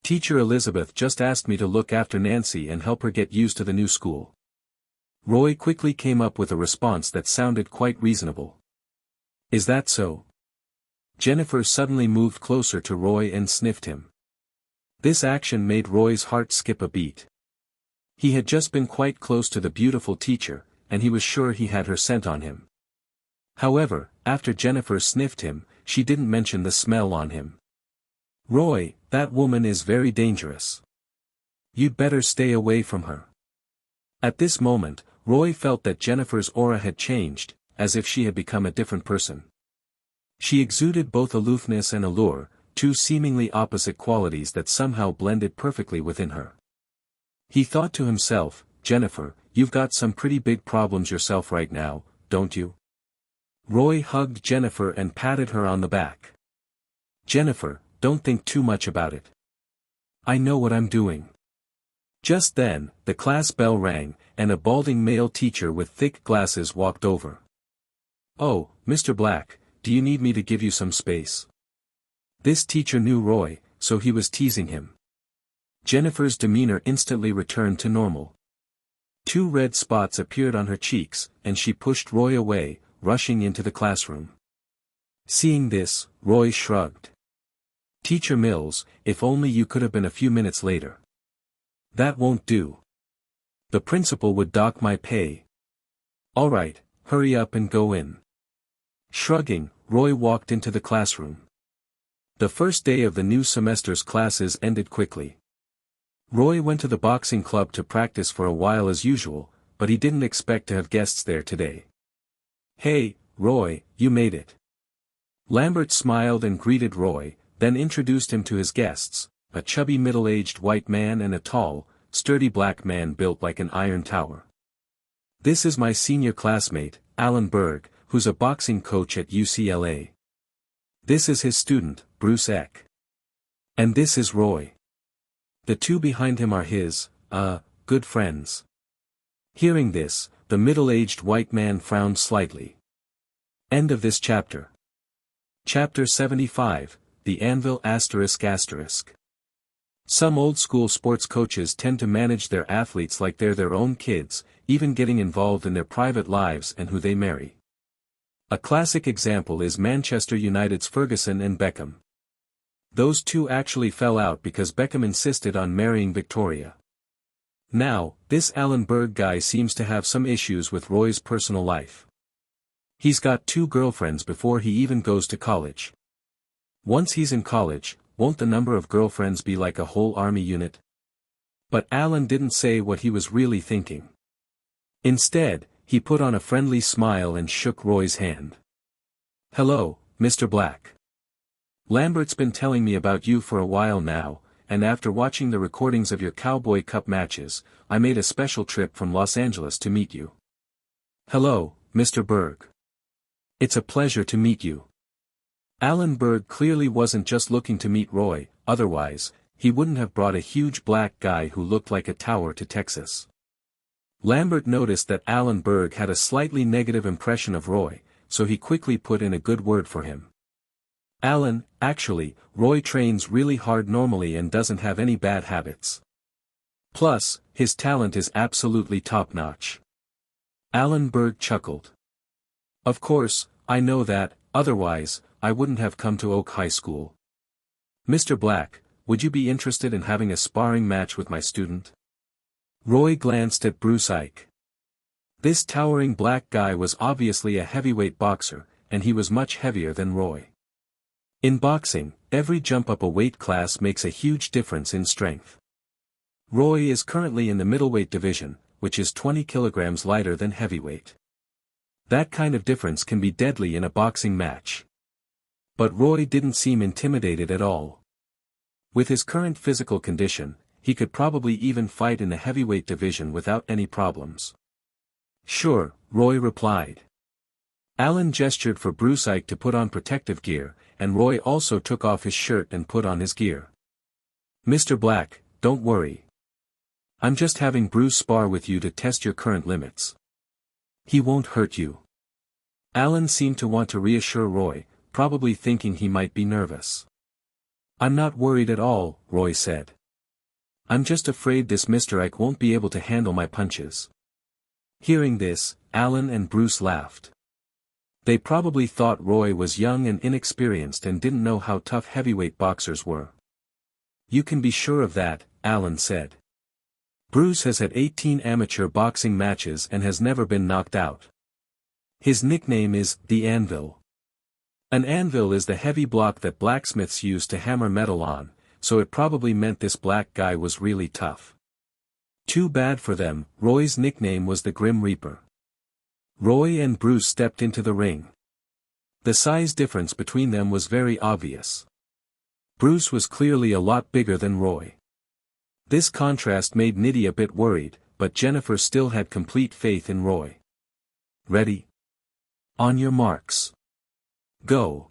[SPEAKER 1] Teacher Elizabeth just asked me to look after Nancy and help her get used to the new school. Roy quickly came up with a response that sounded quite reasonable. Is that so? Jennifer suddenly moved closer to Roy and sniffed him. This action made Roy's heart skip a beat. He had just been quite close to the beautiful teacher, and he was sure he had her scent on him. However, after Jennifer sniffed him, she didn't mention the smell on him. Roy, that woman is very dangerous. You'd better stay away from her. At this moment, Roy felt that Jennifer's aura had changed, as if she had become a different person. She exuded both aloofness and allure, two seemingly opposite qualities that somehow blended perfectly within her. He thought to himself, Jennifer, you've got some pretty big problems yourself right now, don't you? Roy hugged Jennifer and patted her on the back. Jennifer, don't think too much about it. I know what I'm doing. Just then, the class bell rang, and a balding male teacher with thick glasses walked over. Oh, Mr. Black, do you need me to give you some space? This teacher knew Roy, so he was teasing him. Jennifer's demeanor instantly returned to normal. 2 red spots appeared on her cheeks, and she pushed Roy away, rushing into the classroom. Seeing this, Roy shrugged. Teacher Mills, if only you could have been a few minutes later. That won't do. The principal would dock my pay. All right, hurry up and go in. Shrugging, Roy walked into the classroom. The first day of the new semester's classes ended quickly. Roy went to the boxing club to practice for a while as usual, but he didn't expect to have guests there today. Hey, Roy, you made it. Lambert smiled and greeted Roy, then introduced him to his guests, a chubby middle-aged white man and a tall, sturdy black man built like an iron tower. This is my senior classmate, Alan Berg, who's a boxing coach at UCLA. This is his student, Bruce Eck. And this is Roy. The two behind him are his, good friends. Hearing this, the middle-aged white man frowned slightly. End of this chapter. Chapter 75, The Anvil ***. Some old-school sports coaches tend to manage their athletes like they're their own kids, even getting involved in their private lives and who they marry. A classic example is Manchester United's Ferguson and Beckham. Those two actually fell out because Beckham insisted on marrying Victoria. Now, this Alan Berg guy seems to have some issues with Roy's personal life. He's got 2 girlfriends before he even goes to college. Once he's in college, won't the number of girlfriends be like a whole army unit? But Alan didn't say what he was really thinking. Instead, he put on a friendly smile and shook Roy's hand. Hello, Mr. Black. Lambert's been telling me about you for a while now, and after watching the recordings of your Cowboy Cup matches, I made a special trip from Los Angeles to meet you. Hello, Mr. Berg. It's a pleasure to meet you. Alan Berg clearly wasn't just looking to meet Roy, otherwise, he wouldn't have brought a huge black guy who looked like a tower to Texas. Lambert noticed that Alan Berg had a slightly negative impression of Roy, so he quickly put in a good word for him. Alan, actually, Roy trains really hard normally and doesn't have any bad habits. Plus, his talent is absolutely top-notch. Alan Berg chuckled. Of course, I know that, otherwise, I wouldn't have come to Oak High School. Mr. Black, would you be interested in having a sparring match with my student? Roy glanced at Bruce Ike. This towering black guy was obviously a heavyweight boxer, and he was much heavier than Roy. In boxing, every jump up a weight class makes a huge difference in strength. Roy is currently in the middleweight division, which is 20 kilograms lighter than heavyweight. That kind of difference can be deadly in a boxing match. But Roy didn't seem intimidated at all. With his current physical condition, he could probably even fight in the heavyweight division without any problems. Sure, Roy replied. Alan gestured for Bruce Ike to put on protective gear, and Roy also took off his shirt and put on his gear. Mr. Black, don't worry. I'm just having Bruce spar with you to test your current limits. He won't hurt you. Alan seemed to want to reassure Roy, probably thinking he might be nervous. I'm not worried at all, Roy said. I'm just afraid this Mr. Ike won't be able to handle my punches. Hearing this, Alan and Bruce laughed. They probably thought Roy was young and inexperienced and didn't know how tough heavyweight boxers were. You can be sure of that, Alan said. Bruce has had 18 amateur boxing matches and has never been knocked out. His nickname is the Anvil. An anvil is the heavy block that blacksmiths use to hammer metal on, so it probably meant this black guy was really tough. Too bad for them, Roy's nickname was the Grim Reaper. Roy and Bruce stepped into the ring. The size difference between them was very obvious. Bruce was clearly a lot bigger than Roy. This contrast made Nitty a bit worried, but Jennifer still had complete faith in Roy. Ready? On your marks. Go.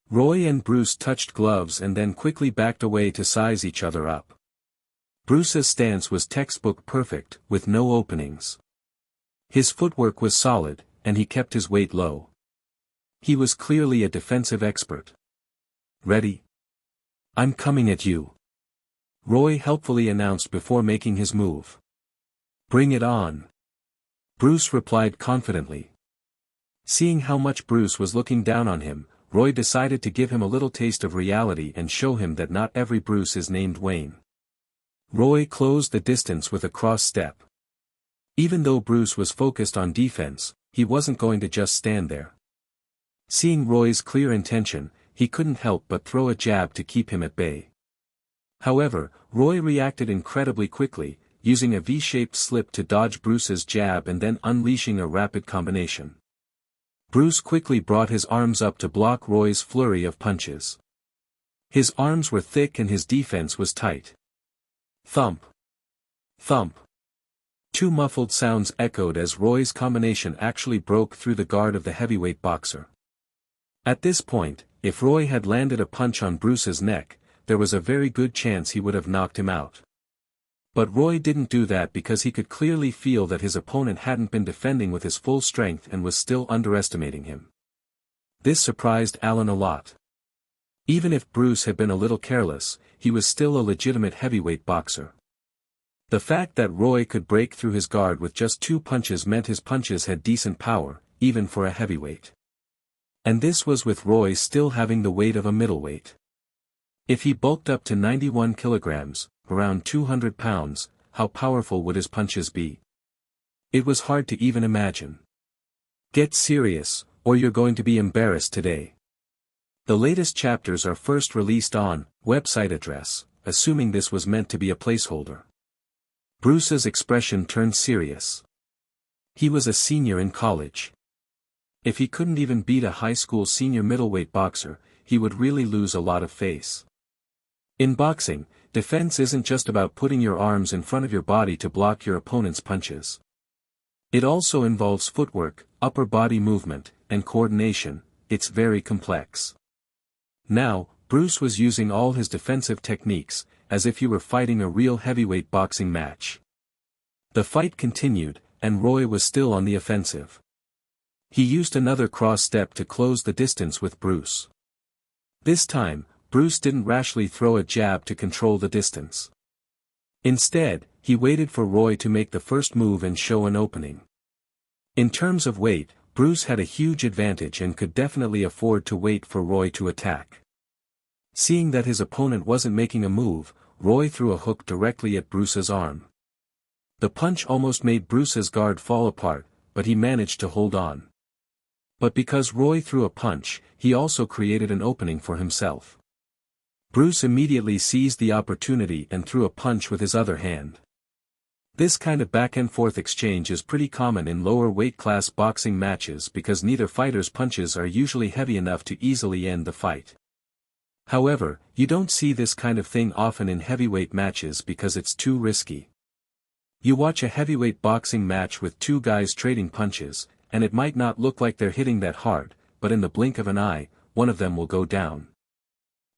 [SPEAKER 1] Roy and Bruce touched gloves and then quickly backed away to size each other up. Bruce's stance was textbook perfect, with no openings. His footwork was solid, and he kept his weight low. He was clearly a defensive expert. Ready? I'm coming at you. Roy helpfully announced before making his move. Bring it on. Bruce replied confidently. Seeing how much Bruce was looking down on him, Roy decided to give him a little taste of reality and show him that not every Bruce is named Wayne. Roy closed the distance with a cross step. Even though Bruce was focused on defense, he wasn't going to just stand there. Seeing Roy's clear intention, he couldn't help but throw a jab to keep him at bay. However, Roy reacted incredibly quickly, using a V-shaped slip to dodge Bruce's jab and then unleashing a rapid combination. Bruce quickly brought his arms up to block Roy's flurry of punches. His arms were thick and his defense was tight. Thump. Thump. Two muffled sounds echoed as Roy's combination actually broke through the guard of the heavyweight boxer. At this point, if Roy had landed a punch on Bruce's neck, there was a very good chance he would have knocked him out. But Roy didn't do that because he could clearly feel that his opponent hadn't been defending with his full strength and was still underestimating him. This surprised Alan a lot. Even if Bruce had been a little careless, he was still a legitimate heavyweight boxer. The fact that Roy could break through his guard with just 2 punches meant his punches had decent power, even for a heavyweight. And this was with Roy still having the weight of a middleweight. If he bulked up to 91 kilograms, around 200 pounds, how powerful would his punches be? It was hard to even imagine. Get serious, or you're going to be embarrassed today. The latest chapters are first released on website address, assuming this was meant to be a placeholder. Bruce's expression turned serious. He was a senior in college. If he couldn't even beat a high school senior middleweight boxer, he would really lose a lot of face. In boxing, defense isn't just about putting your arms in front of your body to block your opponent's punches. It also involves footwork, upper body movement, and coordination. It's very complex. Now, Bruce was using all his defensive techniques, as if he were fighting a real heavyweight boxing match. The fight continued, and Roy was still on the offensive. He used another cross step to close the distance with Bruce. This time, Bruce didn't rashly throw a jab to control the distance. Instead, he waited for Roy to make the first move and show an opening. In terms of weight, Bruce had a huge advantage and could definitely afford to wait for Roy to attack. Seeing that his opponent wasn't making a move, Roy threw a hook directly at Bruce's arm. The punch almost made Bruce's guard fall apart, but he managed to hold on. But because Roy threw a punch, he also created an opening for himself. Bruce immediately seized the opportunity and threw a punch with his other hand. This kind of back-and-forth exchange is pretty common in lower weight class boxing matches because neither fighter's punches are usually heavy enough to easily end the fight. However, you don't see this kind of thing often in heavyweight matches because it's too risky. You watch a heavyweight boxing match with two guys trading punches, and it might not look like they're hitting that hard, but in the blink of an eye, one of them will go down.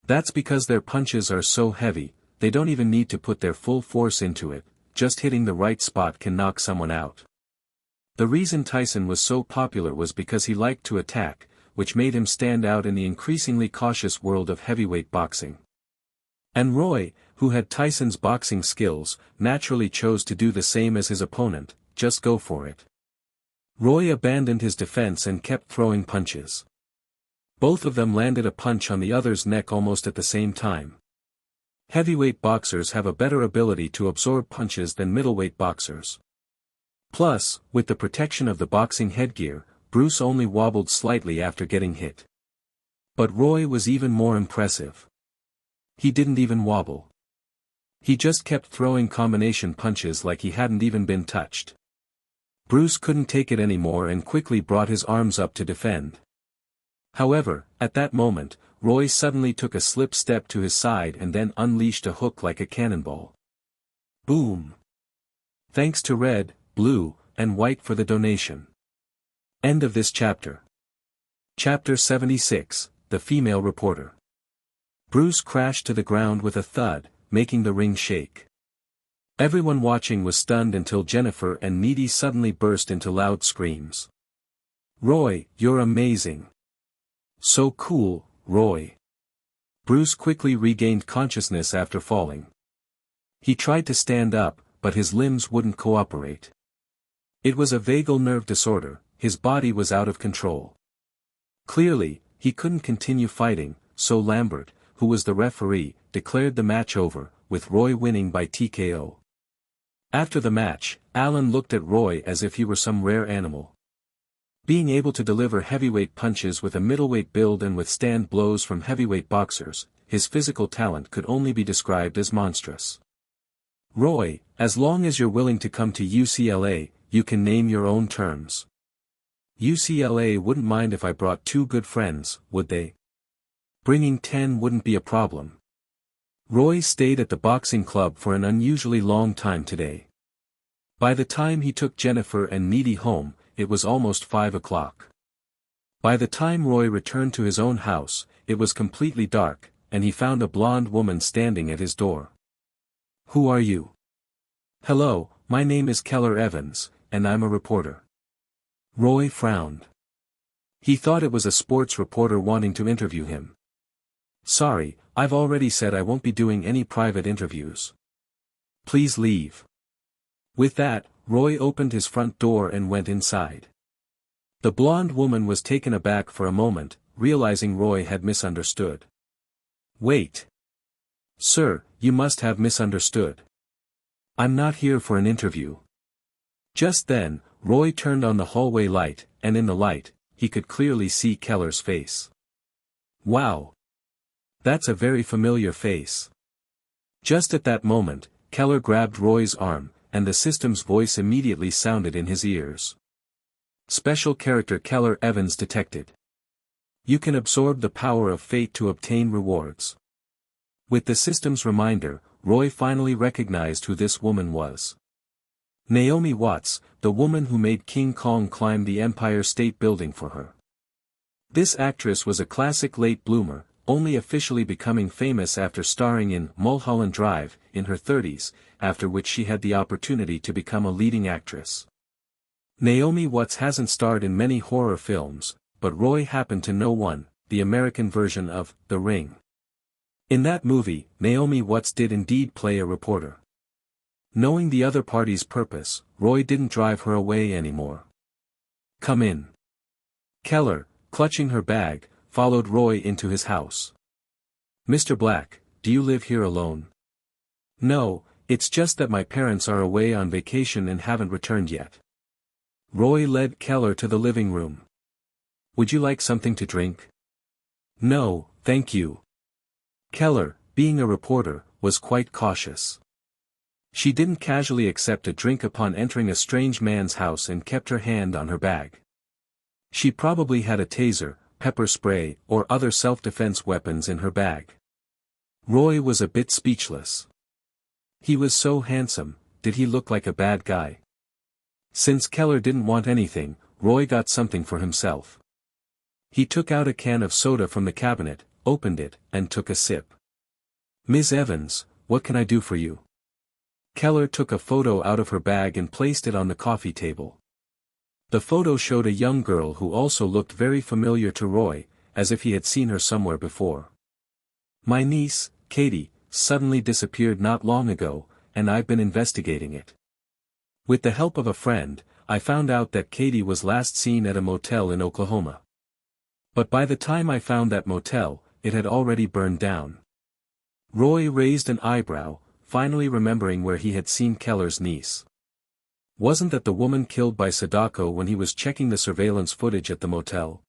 [SPEAKER 1] That's because their punches are so heavy, they don't even need to put their full force into it, just hitting the right spot can knock someone out. The reason Tyson was so popular was because he liked to attack, which made him stand out in the increasingly cautious world of heavyweight boxing. And Roy, who had Tyson's boxing skills, naturally chose to do the same as his opponent, just go for it. Roy abandoned his defense and kept throwing punches. Both of them landed a punch on the other's neck almost at the same time. Heavyweight boxers have a better ability to absorb punches than middleweight boxers. Plus, with the protection of the boxing headgear, Bruce only wobbled slightly after getting hit. But Roy was even more impressive. He didn't even wobble. He just kept throwing combination punches like he hadn't even been touched. Bruce couldn't take it anymore and quickly brought his arms up to defend. However, at that moment, Roy suddenly took a slip step to his side and then unleashed a hook like a cannonball. Boom! Thanks to red, blue, and white for the donation. End of this chapter. Chapter 76, The Female Reporter. Bruce crashed to the ground with a thud, making the ring shake. Everyone watching was stunned until Jennifer and Needy suddenly burst into loud screams. "Roy, you're amazing. So cool, Roy." Bruce quickly regained consciousness after falling. He tried to stand up, but his limbs wouldn't cooperate. It was a vagal nerve disorder, his body was out of control. Clearly, he couldn't continue fighting, so Lambert, who was the referee, declared the match over, with Roy winning by TKO. After the match, Alan looked at Roy as if he were some rare animal. Being able to deliver heavyweight punches with a middleweight build and withstand blows from heavyweight boxers, his physical talent could only be described as monstrous. "Roy, as long as you're willing to come to UCLA, you can name your own terms. UCLA wouldn't mind if I brought 2 good friends, would they? Bringing 10 wouldn't be a problem." Roy stayed at the boxing club for an unusually long time today. By the time he took Jennifer and Needy home, it was almost 5 o'clock. By the time Roy returned to his own house, it was completely dark, and he found a blonde woman standing at his door. "Who are you?" "Hello, my name is Keller Evans, and I'm a reporter." Roy frowned. He thought it was a sports reporter wanting to interview him. "Sorry, I've already said I won't be doing any private interviews. Please leave." With that, Roy opened his front door and went inside. The blonde woman was taken aback for a moment, realizing Roy had misunderstood. "Wait. Sir, you must have misunderstood. I'm not here for an interview." Just then, Roy turned on the hallway light, and in the light, he could clearly see Keller's face. "Wow. That's a very familiar face." Just at that moment, Keller grabbed Roy's arm, and the system's voice immediately sounded in his ears. "Special character Keller Evans detected. You can absorb the power of fate to obtain rewards." With the system's reminder, Roy finally recognized who this woman was. Naomi Watts, the woman who made King Kong climb the Empire State Building for her. This actress was a classic late bloomer, only officially becoming famous after starring in Mulholland Drive, in her 30s, after which she had the opportunity to become a leading actress. Naomi Watts hasn't starred in many horror films, but Roy happened to know one, the American version of The Ring. In that movie, Naomi Watts did indeed play a reporter. Knowing the other party's purpose, Roy didn't drive her away anymore. "Come in." Keller, clutching her bag, followed Roy into his house. "Mr. Black, do you live here alone?" "No, it's just that my parents are away on vacation and haven't returned yet." Roy led Keller to the living room. "Would you like something to drink?" "No, thank you." Keller, being a reporter, was quite cautious. She didn't casually accept a drink upon entering a strange man's house and kept her hand on her bag. She probably had a taser, pepper spray, or other self-defense weapons in her bag. Roy was a bit speechless. He was so handsome, did he look like a bad guy? Since Keller didn't want anything, Roy got something for himself. He took out a can of soda from the cabinet, opened it, and took a sip. "Ms. Evans, what can I do for you?" Keller took a photo out of her bag and placed it on the coffee table. The photo showed a young girl who also looked very familiar to Roy, as if he had seen her somewhere before. "My niece, Cady, suddenly disappeared not long ago, and I've been investigating it. With the help of a friend, I found out that Cady was last seen at a motel in Oklahoma. But by the time I found that motel, it had already burned down." Roy raised an eyebrow, finally remembering where he had seen Keller's niece. Wasn't that the woman killed by Sadako when he was checking the surveillance footage at the motel?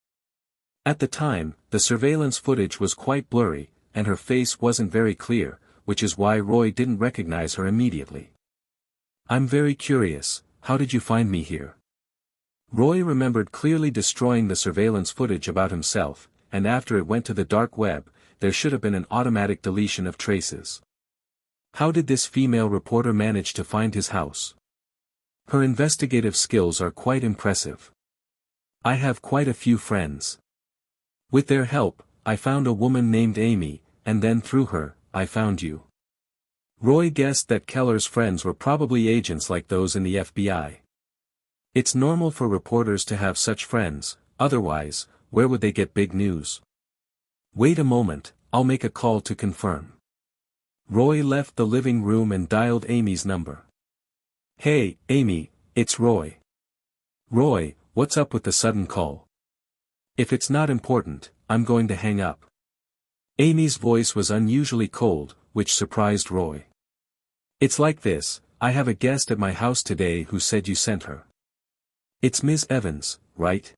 [SPEAKER 1] At the time, the surveillance footage was quite blurry, and her face wasn't very clear, which is why Roy didn't recognize her immediately. "I'm very curious, how did you find me here?" Roy remembered clearly destroying the surveillance footage about himself, and after it went to the dark web, there should have been an automatic deletion of traces. How did this female reporter manage to find his house? Her investigative skills are quite impressive. I have quite a few friends. With their help, I found a woman named Amy, and then through her, I found you. Roy guessed that Keller's friends were probably agents like those in the FBI. It's normal for reporters to have such friends, otherwise, where would they get big news? "Wait a moment, I'll make a call to confirm." Roy left the living room and dialed Amy's number. "Hey, Amy, it's Roy." "Roy, what's up with the sudden call?" "If it's not important, I'm going to hang up." Amy's voice was unusually cold, which surprised Roy. "It's like this, I have a guest at my house today who said you sent her." "It's Ms. Evans, right?"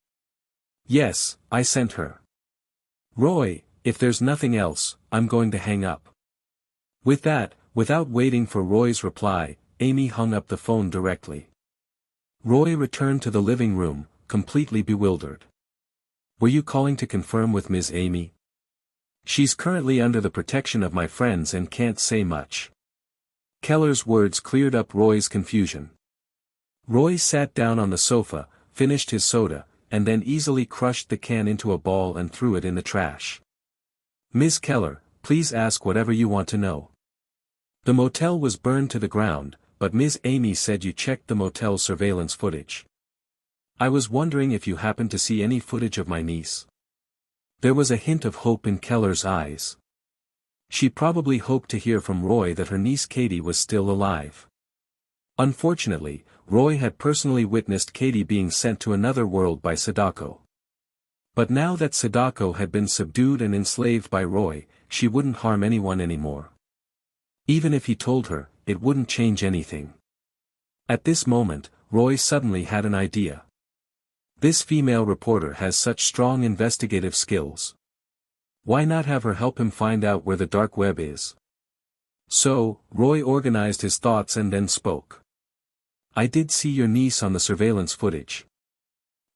[SPEAKER 1] "Yes, I sent her." "Roy, if there's nothing else, I'm going to hang up." With that, without waiting for Roy's reply, Amy hung up the phone directly. Roy returned to the living room, completely bewildered. "Were you calling to confirm with Ms. Amy?" "She's currently under the protection of my friends and can't say much." Keller's words cleared up Roy's confusion. Roy sat down on the sofa, finished his soda, and then easily crushed the can into a ball and threw it in the trash. "Ms. Keller, please ask whatever you want to know." "The motel was burned to the ground, but Ms. Amy said you checked the motel's surveillance footage. I was wondering if you happened to see any footage of my niece." There was a hint of hope in Keller's eyes. She probably hoped to hear from Roy that her niece Cady was still alive. Unfortunately, Roy had personally witnessed Cady being sent to another world by Sadako. But now that Sadako had been subdued and enslaved by Roy, she wouldn't harm anyone anymore. Even if he told her, it wouldn't change anything. At this moment, Roy suddenly had an idea. This female reporter has such strong investigative skills. Why not have her help him find out where the dark web is? So, Roy organized his thoughts and then spoke. "I did see your niece on the surveillance footage.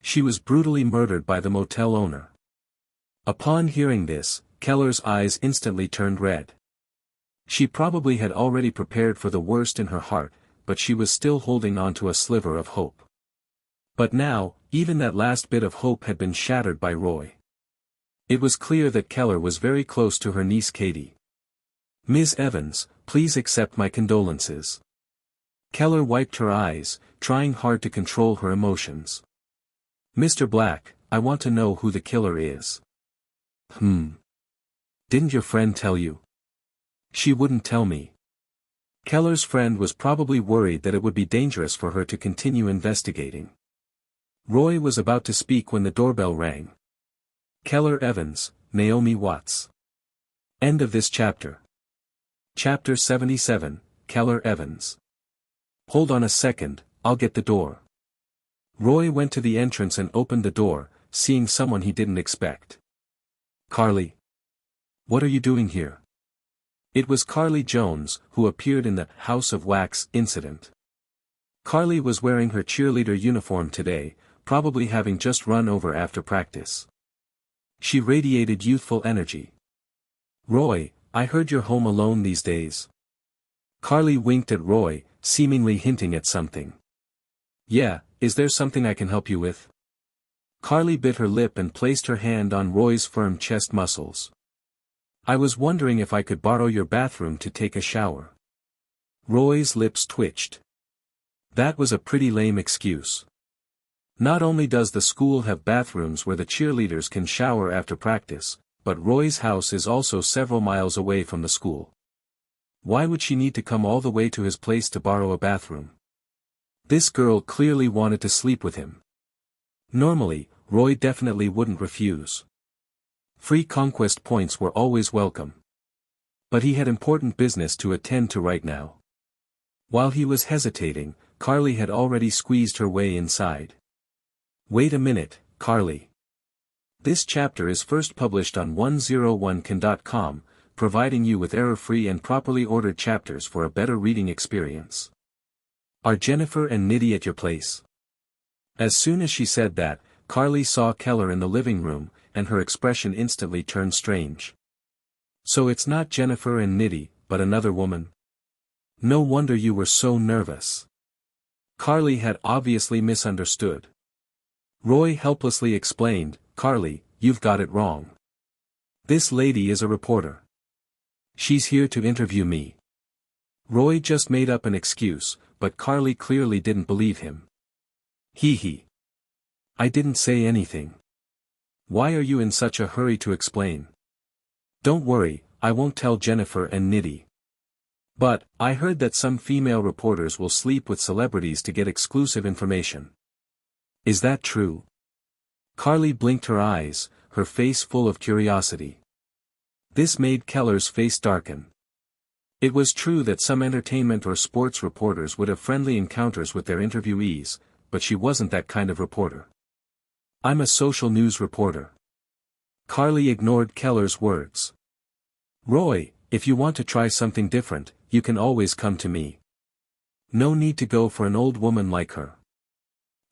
[SPEAKER 1] She was brutally murdered by the motel owner." Upon hearing this, Keller's eyes instantly turned red. She probably had already prepared for the worst in her heart, but she was still holding on to a sliver of hope. But now, even that last bit of hope had been shattered by Roy. It was clear that Keller was very close to her niece Cady. "Ms. Evans, please accept my condolences." Keller wiped her eyes, trying hard to control her emotions. "Mr. Black, I want to know who the killer is." Didn't your friend tell you? She wouldn't tell me. Keller's friend was probably worried that it would be dangerous for her to continue investigating. Roy was about to speak when the doorbell rang. Keller Evans, Naomi Watts. End of this chapter. Chapter 77, Keller Evans. Hold on a second, I'll get the door. Roy went to the entrance and opened the door, seeing someone he didn't expect. Carly. What are you doing here? It was Carly Jones, who appeared in the House of Wax incident. Carly was wearing her cheerleader uniform today, probably having just run over after practice. She radiated youthful energy. Roy, I heard you're home alone these days. Carly winked at Roy, seemingly hinting at something. Yeah, is there something I can help you with? Carly bit her lip and placed her hand on Roy's firm chest muscles. I was wondering if I could borrow your bathroom to take a shower. Roy's lips twitched. That was a pretty lame excuse. Not only does the school have bathrooms where the cheerleaders can shower after practice, but Roy's house is also several miles away from the school. Why would she need to come all the way to his place to borrow a bathroom? This girl clearly wanted to sleep with him. Normally, Roy definitely wouldn't refuse. Free conquest points were always welcome. But he had important business to attend to right now. While he was hesitating, Carly had already squeezed her way inside. Wait a minute, Carly. This chapter is first published on 101can.com, providing you with error-free and properly ordered chapters for a better reading experience. Are Jennifer and Nitty at your place? As soon as she said that, Carly saw Keller in the living room, and her expression instantly turned strange. So it's not Jennifer and Nitty, but another woman? No wonder you were so nervous. Carly had obviously misunderstood. Roy helplessly explained, Carly, you've got it wrong. This lady is a reporter. She's here to interview me. Roy just made up an excuse, but Carly clearly didn't believe him. Hee. I didn't say anything. Why are you in such a hurry to explain? Don't worry, I won't tell Jennifer and Nitty. But, I heard that some female reporters will sleep with celebrities to get exclusive information. Is that true? Carly blinked her eyes, her face full of curiosity. This made Keller's face darken. It was true that some entertainment or sports reporters would have friendly encounters with their interviewees, but she wasn't that kind of reporter. I'm a social news reporter. Carly ignored Keller's words. Roy, if you want to try something different, you can always come to me. No need to go for an old woman like her.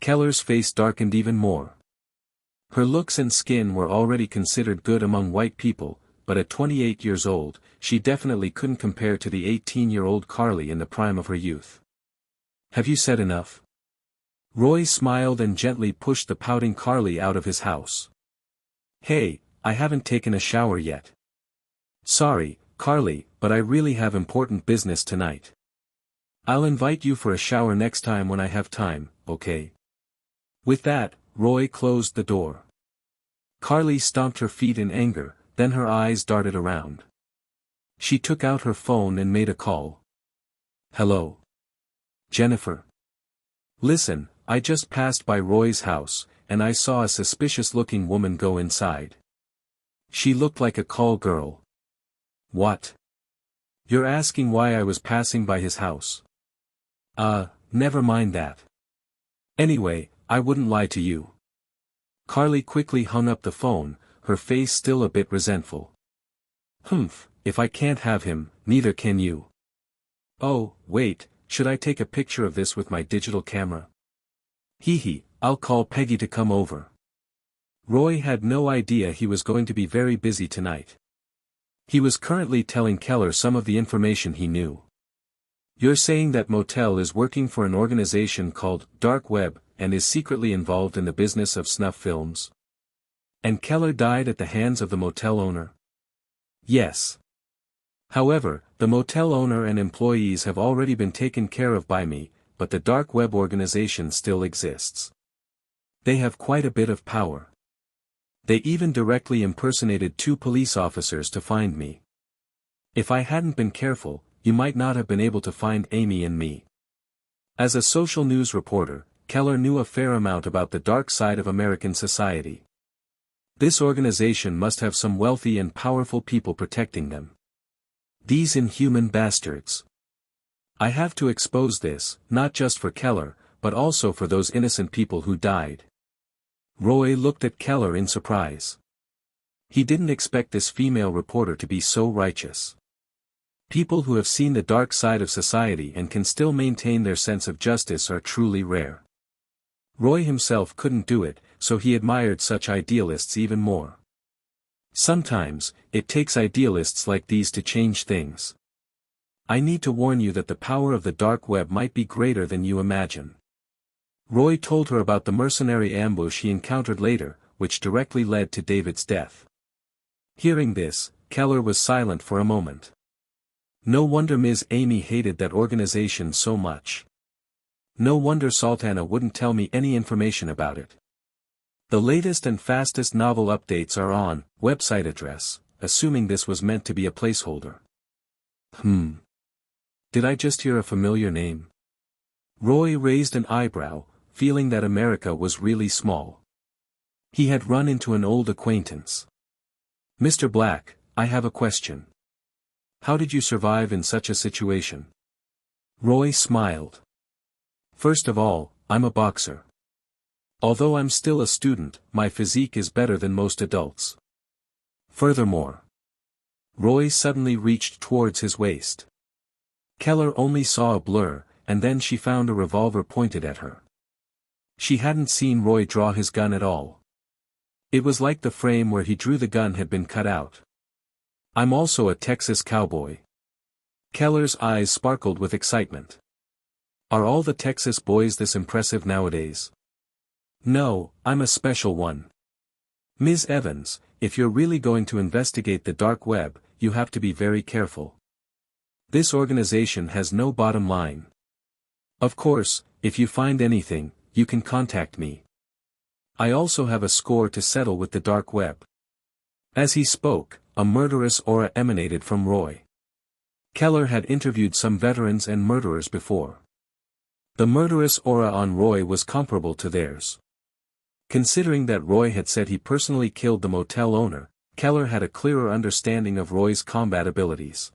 [SPEAKER 1] Keller's face darkened even more. Her looks and skin were already considered good among white people, but at 28 years old, she definitely couldn't compare to the 18-year-old Carly in the prime of her youth. Have you said enough? Roy smiled and gently pushed the pouting Carly out of his house. Hey, I haven't taken a shower yet. Sorry, Carly, but I really have important business tonight. I'll invite you for a shower next time when I have time, okay? With that, Roy closed the door. Carly stomped her feet in anger, then her eyes darted around. She took out her phone and made a call. Hello? Jennifer? Listen, I just passed by Roy's house, and I saw a suspicious-looking woman go inside. She looked like a call girl. What? You're asking why I was passing by his house? Never mind that. Anyway, I wouldn't lie to you. Carly quickly hung up the phone, her face still a bit resentful. Humph, if I can't have him, neither can you. Oh, wait, should I take a picture of this with my digital camera? Hee, I'll call Peggy to come over. Roy had no idea he was going to be very busy tonight. He was currently telling Keller some of the information he knew. You're saying that Motel is working for an organization called Dark Web, and is secretly involved in the business of snuff films? And Keller died at the hands of the motel owner? Yes. However, the motel owner and employees have already been taken care of by me, but the Dark Web organization still exists. They have quite a bit of power. They even directly impersonated 2 police officers to find me. If I hadn't been careful, you might not have been able to find Amy and me. As a social news reporter, Keller knew a fair amount about the dark side of American society. This organization must have some wealthy and powerful people protecting them. These inhuman bastards. I have to expose this, not just for Keller, but also for those innocent people who died. Roy looked at Keller in surprise. He didn't expect this female reporter to be so righteous. People who have seen the dark side of society and can still maintain their sense of justice are truly rare. Roy himself couldn't do it, so he admired such idealists even more. Sometimes, it takes idealists like these to change things. I need to warn you that the power of the dark web might be greater than you imagine. Roy told her about the mercenary ambush he encountered later, which directly led to David's death. Hearing this, Keller was silent for a moment. No wonder Ms. Amy hated that organization so much. No wonder Sultana wouldn't tell me any information about it. The latest and fastest novel updates are on website address, assuming this was meant to be a placeholder. Did I just hear a familiar name? Roy raised an eyebrow, feeling that America was really small. He had run into an old acquaintance. Mr. Black, I have a question. How did you survive in such a situation? Roy smiled. First of all, I'm a boxer. Although I'm still a student, my physique is better than most adults. Furthermore. Roy suddenly reached towards his waist. Keller only saw a blur, and then she found a revolver pointed at her. She hadn't seen Roy draw his gun at all. It was like the frame where he drew the gun had been cut out. I'm also a Texas cowboy. Keller's eyes sparkled with excitement. Are all the Texas boys this impressive nowadays? No, I'm a special one. Ms. Evans, if you're really going to investigate the dark web, you have to be very careful. This organization has no bottom line. Of course, if you find anything, you can contact me. I also have a score to settle with the dark web. As he spoke, a murderous aura emanated from Roy. Keller had interviewed some veterans and murderers before. The murderous aura on Roy was comparable to theirs. Considering that Roy had said he personally killed the motel owner, Keller had a clearer understanding of Roy's combat abilities.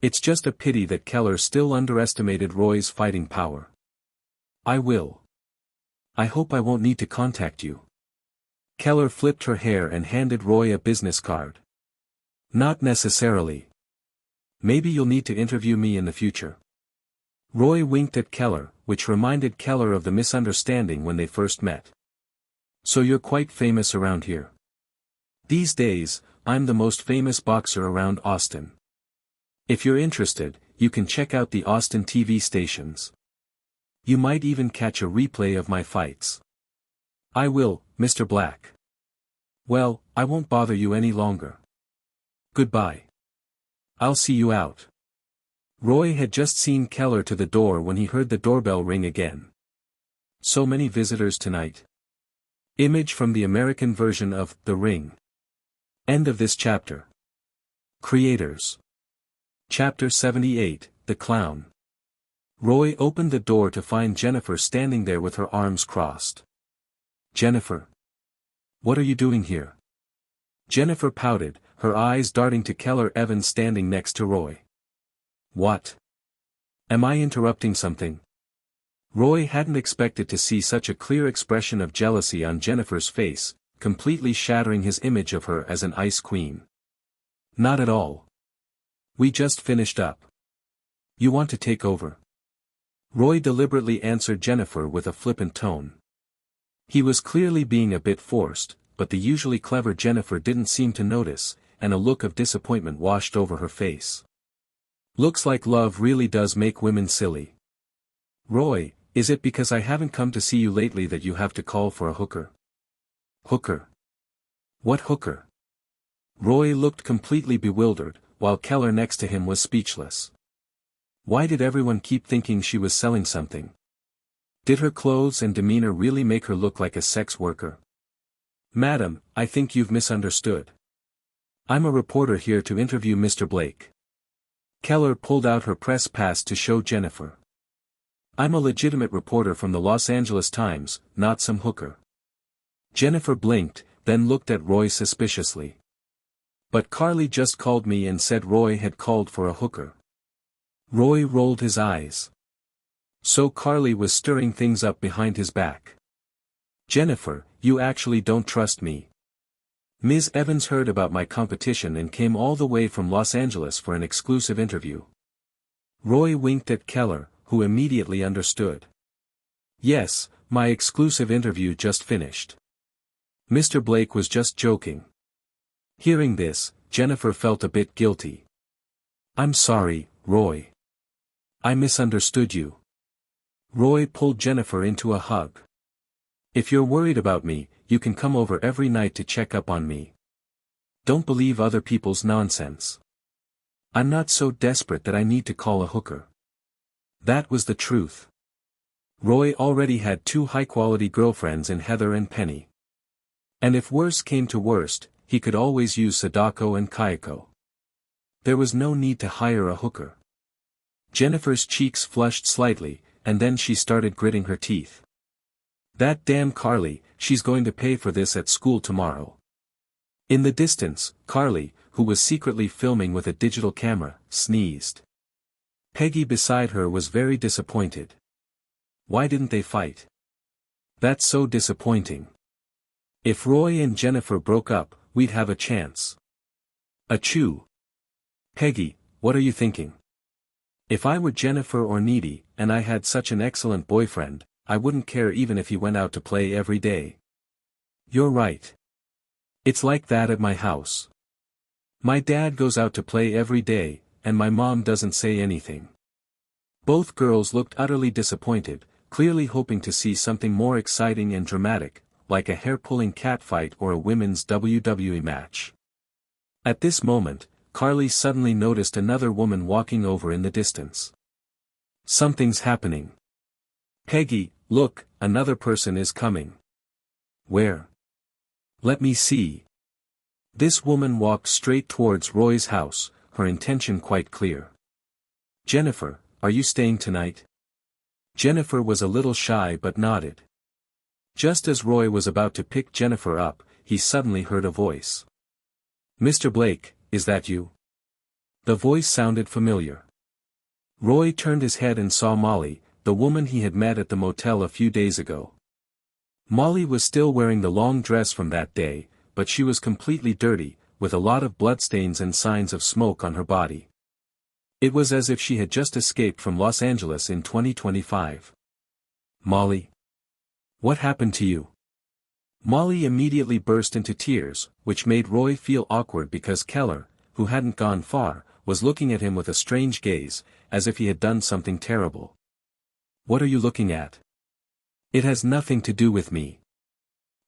[SPEAKER 1] It's just a pity that Keller still underestimated Roy's fighting power. I will. I hope I won't need to contact you. Keller flipped her hair and handed Roy a business card. Not necessarily. Maybe you'll need to interview me in the future. Roy winked at Keller, which reminded Keller of the misunderstanding when they first met. So you're quite famous around here. These days, I'm the most famous boxer around Austin. If you're interested, you can check out the Austin TV stations. You might even catch a replay of my fights. I will, Mr. Black. Well, I won't bother you any longer. Goodbye. I'll see you out. Roy had just seen Keller to the door when he heard the doorbell ring again. So many visitors tonight. Image from the American version of The Ring. End of this chapter. Creators. Chapter 78, The Clown. Roy opened the door to find Jennifer standing there with her arms crossed. Jennifer. What are you doing here? Jennifer pouted, her eyes darting to Keller Evans standing next to Roy. What? Am I interrupting something? Roy hadn't expected to see such a clear expression of jealousy on Jennifer's face, completely shattering his image of her as an ice queen. Not at all. We just finished up. You want to take over? Roy deliberately answered Jennifer with a flippant tone. He was clearly being a bit forced, but the usually clever Jennifer didn't seem to notice, and a look of disappointment washed over her face. Looks like love really does make women silly. Roy, is it because I haven't come to see you lately that you have to call for a hooker? Hooker? What hooker? Roy looked completely bewildered, while Keller next to him was speechless. Why did everyone keep thinking she was selling something? Did her clothes and demeanor really make her look like a sex worker? Madam, I think you've misunderstood. I'm a reporter here to interview Mr. Blake. Keller pulled out her press pass to show Jennifer. I'm a legitimate reporter from the Los Angeles Times, not some hooker. Jennifer blinked, then looked at Roy suspiciously. But Carly just called me and said Roy had called for a hooker. Roy rolled his eyes. So Carly was stirring things up behind his back. Jennifer, you actually don't trust me. Ms. Evans heard about my competition and came all the way from Los Angeles for an exclusive interview. Roy winked at Keller, who immediately understood. Yes, my exclusive interview just finished. Mr. Blake was just joking. Hearing this, Jennifer felt a bit guilty. I'm sorry, Roy. I misunderstood you. Roy pulled Jennifer into a hug. If you're worried about me, you can come over every night to check up on me. Don't believe other people's nonsense. I'm not so desperate that I need to call a hooker. That was the truth. Roy already had 2 high-quality girlfriends in Heather and Penny. And if worse came to worst, he could always use Sadako and Kayako. There was no need to hire a hooker. Jennifer's cheeks flushed slightly, and then she started gritting her teeth. That damn Carly, she's going to pay for this at school tomorrow. In the distance, Carly, who was secretly filming with a digital camera, sneezed. Peggy beside her was very disappointed. Why didn't they fight? That's so disappointing. If Roy and Jennifer broke up, we'd have a chance. Achoo. Peggy, what are you thinking? If I were Jennifer or Needy, and I had such an excellent boyfriend, I wouldn't care even if he went out to play every day. You're right. It's like that at my house. My dad goes out to play every day, and my mom doesn't say anything. Both girls looked utterly disappointed, clearly hoping to see something more exciting and dramatic, like a hair-pulling catfight or a women's WWE match. At this moment, Carly suddenly noticed another woman walking over in the distance. Something's happening. Peggy, look, another person is coming. Where? Let me see. This woman walked straight towards Roy's house, her intention quite clear. Jennifer, are you staying tonight? Jennifer was a little shy but nodded. Just as Roy was about to pick Jennifer up, he suddenly heard a voice. Mr. Blake, is that you? The voice sounded familiar. Roy turned his head and saw Molly, the woman he had met at the motel a few days ago. Molly was still wearing the long dress from that day, but she was completely dirty, with a lot of bloodstains and signs of smoke on her body. It was as if she had just escaped from Los Angeles in 2025. Molly? What happened to you? Molly immediately burst into tears, which made Roy feel awkward because Keller, who hadn't gone far, was looking at him with a strange gaze, as if he had done something terrible. What are you looking at? It has nothing to do with me.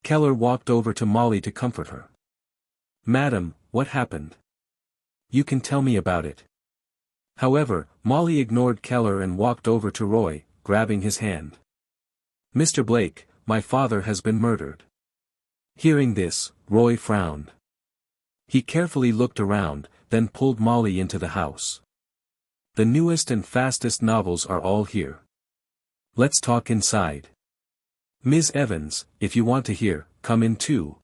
[SPEAKER 1] Keller walked over to Molly to comfort her. Madam, what happened? You can tell me about it. However, Molly ignored Keller and walked over to Roy, grabbing his hand. Mr. Blake, my father has been murdered. Hearing this, Roy frowned. He carefully looked around, then pulled Molly into the house. The newest and fastest novels are all here. Let's talk inside. Ms. Evans, if you want to hear, come in too.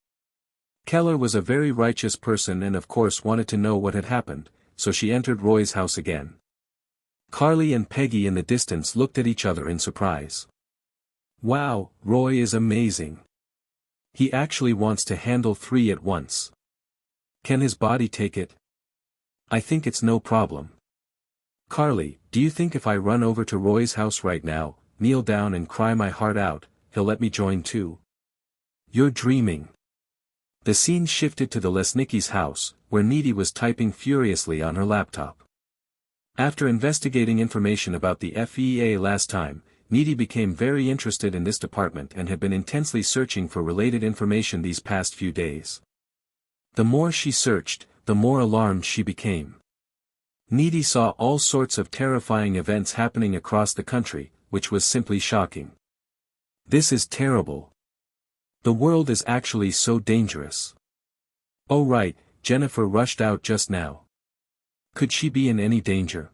[SPEAKER 1] Keller was a very righteous person and of course wanted to know what had happened, so she entered Roy's house again. Carly and Peggy in the distance looked at each other in surprise. Wow, Roy is amazing. He actually wants to handle 3 at once. Can his body take it? I think it's no problem. Carly, do you think if I run over to Roy's house right now, kneel down and cry my heart out, he'll let me join too? You're dreaming. The scene shifted to the Lesnicki's house, where Needy was typing furiously on her laptop. After investigating information about the FEA last time, Needy became very interested in this department and had been intensely searching for related information these past few days. The more she searched, the more alarmed she became. Needy saw all sorts of terrifying events happening across the country, which was simply shocking. This is terrible. The world is actually so dangerous. Oh right, Jennifer rushed out just now. Could she be in any danger?